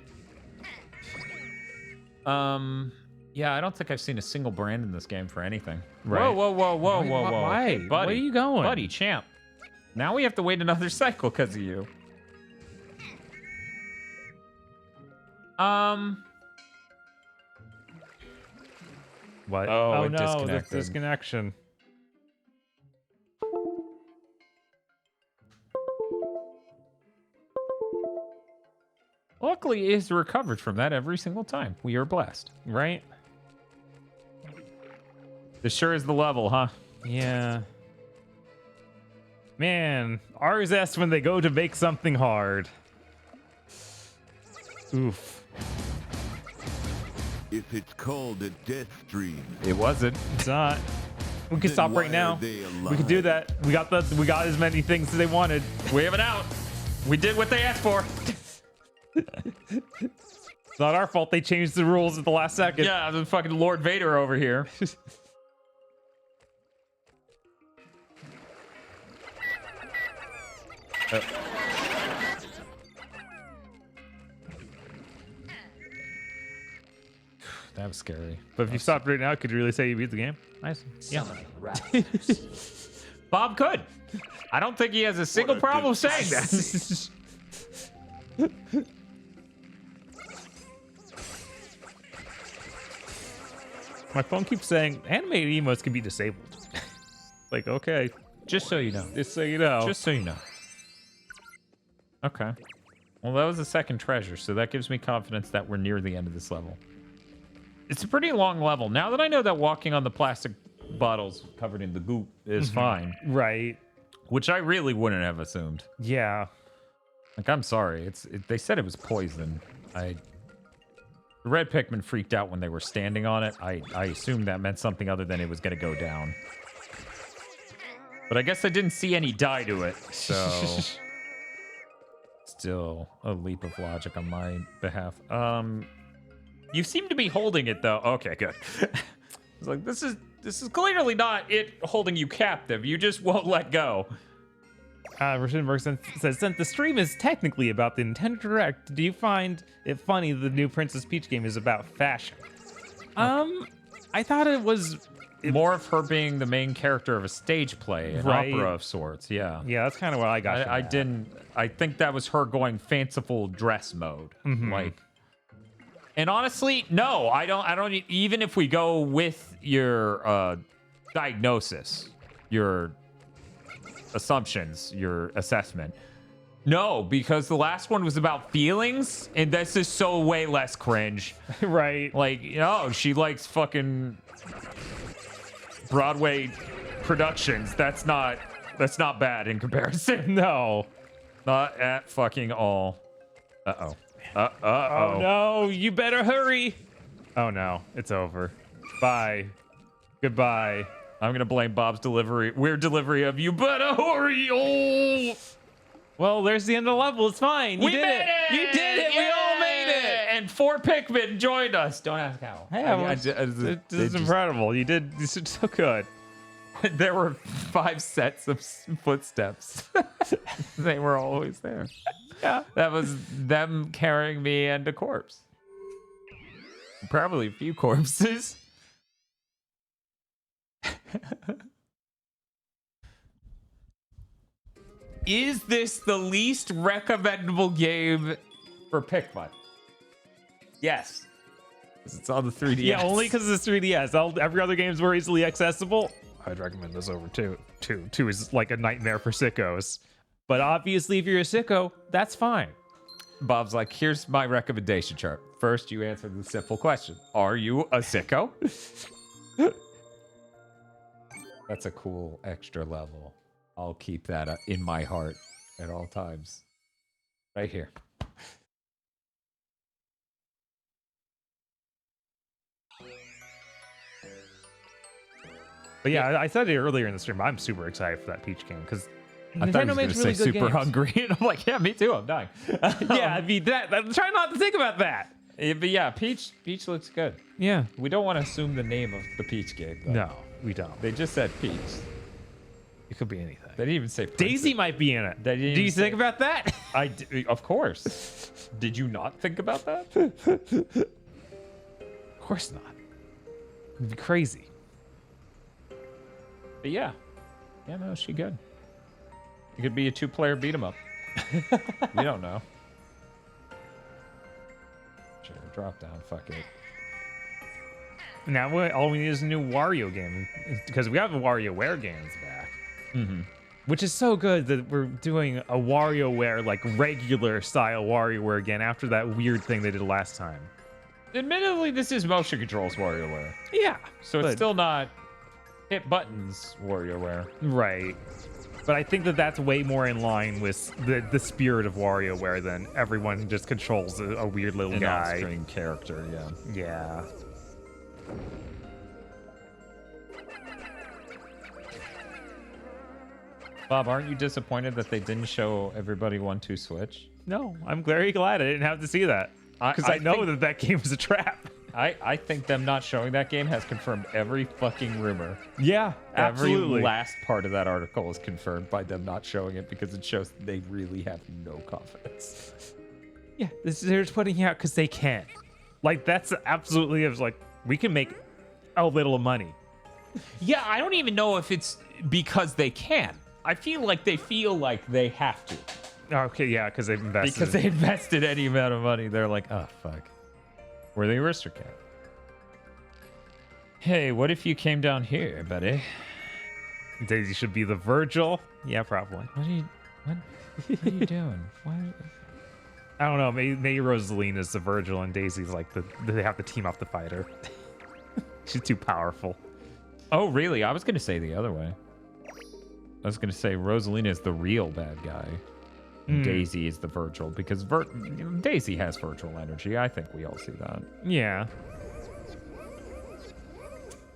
Yeah, I don't think I've seen a single brand in this game for anything. Right. Whoa. Why? Hey, buddy, where are you going? Buddy, champ. Now we have to wait another cycle because of you. What? Oh, it no, disconnected. this disconnection. Luckily, it is recovered from that every single time. We are blessed. Right? This sure is the level, huh? Yeah. Man, R's S when they go to make something hard. Oof. If it's called a Deathstream, It wasn't. It's not. We can then stop why right now. are they We can do alive? that. We got as many things as they wanted. We have it out. We did what they asked for. It's not our fault they changed the rules at the last second. Yeah, the fucking Lord Vader over here. That was scary. But if you stopped right now, could you really say you beat the game? Nice. Yeah. Bob could. I don't think he has a single problem saying that. My phone keeps saying animated emotes can be disabled. Like, okay, Just so you know. just so you know. Just so you know. Okay. Well, that was the second treasure, so that gives me confidence that we're near the end of this level. It's a pretty long level. Now that I know that walking on the plastic bottles covered in the goop is fine, Right. which I really wouldn't have assumed. Yeah. Like, I'm sorry. They said it was poison. The red Pikmin freaked out when they were standing on it. I assumed that meant something other than it was going to go down. But I guess I didn't see any die to it, so... Still a leap of logic on my behalf. You seem to be holding it, though. Okay, good. It's like, this is clearly not it holding you captive. You just won't let go. Roshinberg says, since the stream is technically about the Nintendo Direct, do you find it funny the new Princess Peach game is about fashion? I thought it was... More of her being the main character of a stage play, an Right. opera of sorts, yeah. Yeah, that's kind of what I got. from I that. didn't. I think that was her going fanciful dress mode. Mhm. Like, and honestly, no, I don't. Even if we go with your diagnosis, your assumptions, your assessment, no, because the last one was about feelings, and this is so way less cringe. Right. Like, she likes fucking Broadway productions. That's not bad in comparison. No. Not at fucking all. Uh-oh. Oh no, you better hurry. Oh no, it's over. Bye. Goodbye. I'm gonna blame Bob's weird delivery of you better hurry. Oh. Well, there's the end of the level. It's fine. You did made it. You did it. We all made it. And 4 Pikmin joined us. Don't ask how. Yeah, this is incredible. You did so good. There were 5 sets of footsteps. They were always there. Yeah. That was them carrying me and a corpse. Probably a few corpses. Is this the least recommendable game for Pikmin? Yes. Because it's on the 3DS. Yeah, only because it's 3DS. Every other game's more easily accessible. I'd recommend this over 2. 2 is like a nightmare for sickos. But obviously, if you're a sicko, that's fine. Bob's like, here's my recommendation chart. First, you answer the simple question. Are you a sicko? That's a cool extra level. I'll keep that in my heart at all times. Right here. But yeah, I said it earlier in the stream. I'm super excited for that Peach game because I thought he was going to say super hungry, and I'm like, yeah, me too. I'm dying. Yeah, I mean that. I'm trying not to think about that. But yeah, Peach looks good. Yeah, we don't want to assume the name of the Peach game, though. No, we don't. They just said Peach. It could be anything. They didn't even say Princess. Daisy might be in it. Do you think about that? Of course. Did you not think about that? Of course not. It'd be crazy. But yeah, no, she good. It could be a 2-player beat 'em up. We don't know. Sure, drop down. Fuck it. Now all we need is a new Wario game because we have the WarioWare games back, which is so good that we're doing a WarioWare like regular style WarioWare again after that weird thing they did last time. Admittedly, this is motion controls WarioWare. Yeah, so it's still not hit buttons WarioWare. Right. But I think that that's way more in line with the spirit of WarioWare than everyone just controls a weird little guy. Off-screen character, yeah. Yeah. Bob, aren't you disappointed that they didn't show everybody 1-2 Switch? No, I'm very glad I didn't have to see that. Because I know that game was a trap. I think them not showing that game has confirmed every fucking rumor. Yeah, absolutely. Every last part of that article is confirmed by them not showing it because it shows they really have no confidence. Yeah, they're just putting it out because they can. Like, that's absolutely, it was like, we can make a little money. Yeah, I don't even know if it's because they can. I feel like they have to. Okay, yeah, because they've invested. Because they invested any amount of money. They're like, oh, fuck. We're the aristocrat. Hey, what if you came down here, buddy? Daisy should be the Virgil. Yeah, probably. What are you doing? Why? I don't know. Maybe Rosalina's the Virgil and Daisy's like they have to team up to fight her. She's too powerful. Oh, really? I was going to say the other way. I was going to say Rosalina is the real bad guy. Daisy is the Virgil because Daisy has virtual energy. I think we all see that. Yeah.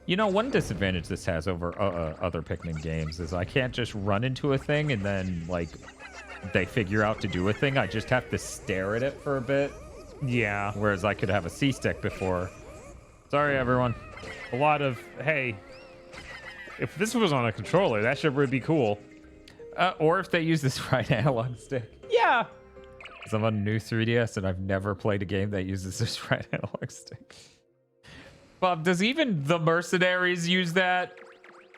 You know, one disadvantage this has over other Pikmin games is I can't just run into a thing and then, like, they figure out to do a thing. I just have to stare at it for a bit. Yeah. Whereas I could have a C-stick before. Sorry, everyone. A lot of, hey, if this was on a controller, that shit would be cool. Or if they use this right analog stick. Yeah. Because I'm on a new 3DS and I've never played a game that uses this right analog stick. Bob, does even The Mercenaries use that?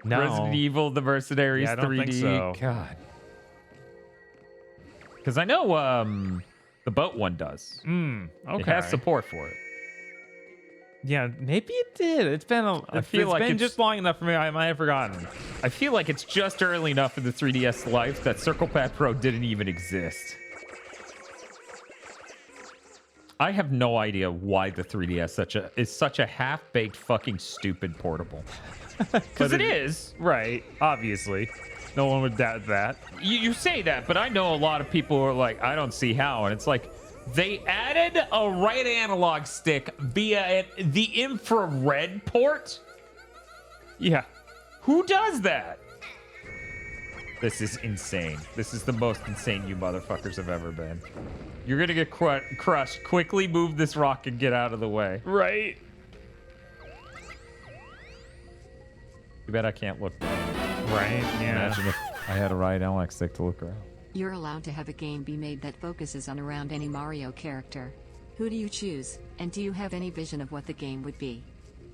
No. Resident Evil, The Mercenaries 3D? I don't think so. God. Because I know the boat one does. Okay. It has support for it. Yeah, maybe it did. It's been it's been just long enough for me. I might have forgotten. I feel like it's just early enough in the 3DS life that Circle Pad Pro didn't even exist. I have no idea why the 3DS is such a half-baked fucking stupid portable. Because it is. Right, obviously. No one would doubt that. You say that, but I know a lot of people are like, I don't see how. And it's like, they added a right analog stick via the infrared port? Yeah. Who does that? This is insane. This is the most insane you motherfuckers have ever been. You're gonna get crushed. Quickly move this rock and get out of the way. Right. Too bad I can't look down. Right, yeah. Imagine if I had a right analog stick to look around. You're allowed to have a game be made that focuses on around any Mario character. Who do you choose, and do you have any vision of what the game would be?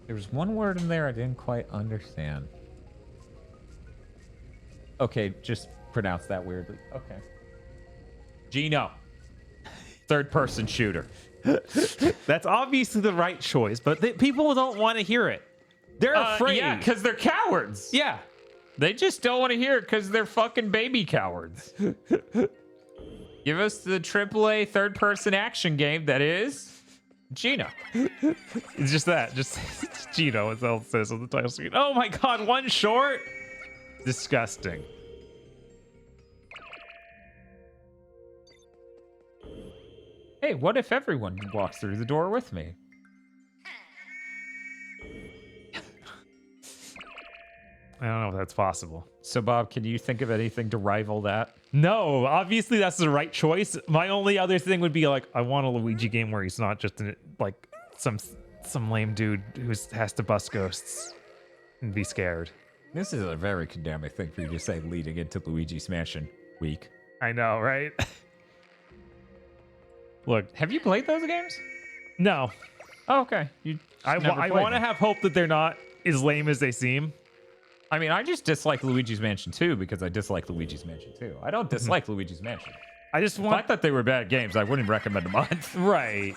There was one word in there I didn't quite understand. Okay, just pronounce that weirdly. Okay. Geno. Third-person shooter. That's obviously the right choice, but people don't want to hear it. They're afraid. Yeah, because they're cowards. Yeah. They just don't want to hear it because they're fucking baby cowards. Give us the AAA third-person action game that is Geno. It's just that. Just Geno, as it says on the title screen. Oh my god, one short? Disgusting. Hey, what if everyone walks through the door with me? I don't know if that's possible. So, Bob, can you think of anything to rival that? No, obviously that's the right choice. My only other thing would be like, I want a Luigi game where he's not just like some lame dude who has to bust ghosts and be scared. This is a very condemning thing for you to say leading into Luigi's Mansion week. I know, right? Look, have you played those games? No. Oh, okay. I want to have hope that they're not as lame as they seem. I mean, I just dislike Luigi's Mansion 2 because I dislike Luigi's Mansion 2. I don't dislike Luigi's Mansion. I just want... If I thought they were bad games, I wouldn't recommend them on. Right.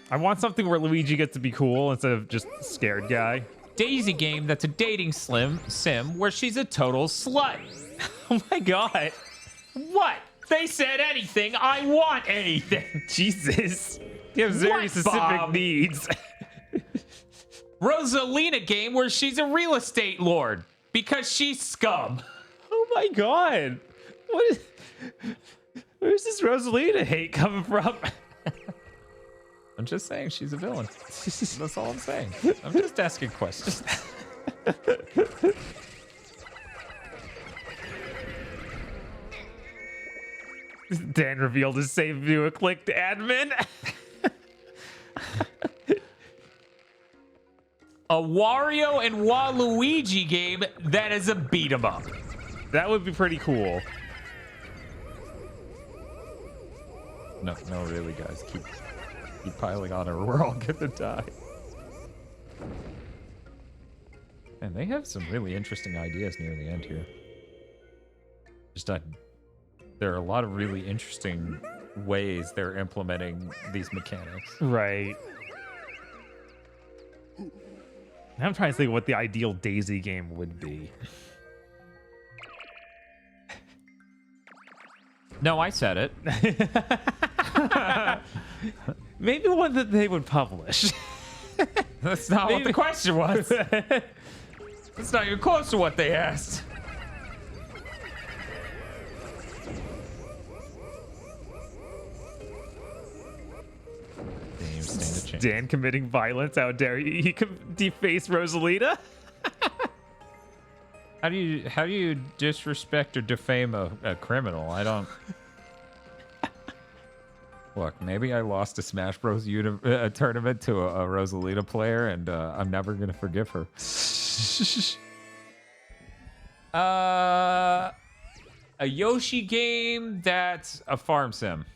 I want something where Luigi gets to be cool instead of just scared guy. Daisy game that's a dating sim where she's a total slut. Oh my god. What? They said anything, I want anything. Jesus. You have very specific needs. Rosalina game where she's a real estate lord because she's scum. Oh my god. Where's this Rosalina hate coming from? I'm just saying she's a villain. That's all I'm saying. I'm just asking questions. Dan revealed his save view a clicked admin. A Wario and Waluigi game that is a beat 'em up. That would be pretty cool. No, really, guys. Keep piling on or we're all gonna die. And they have some really interesting ideas near the end here. There are a lot of really interesting ways they're implementing these mechanics. Right. I'm trying to think what the ideal Daisy game would be. No, I said it. Maybe one that they would publish. That's not what the question was. It's not even close to what they asked. Dan committing violence. How dare you? He could deface Rosalina. How do you disrespect or defame a criminal? I don't. Look, maybe I lost a Smash Bros. Tournament to a Rosalina player, and I'm never gonna forgive her. A Yoshi game that's a farm sim.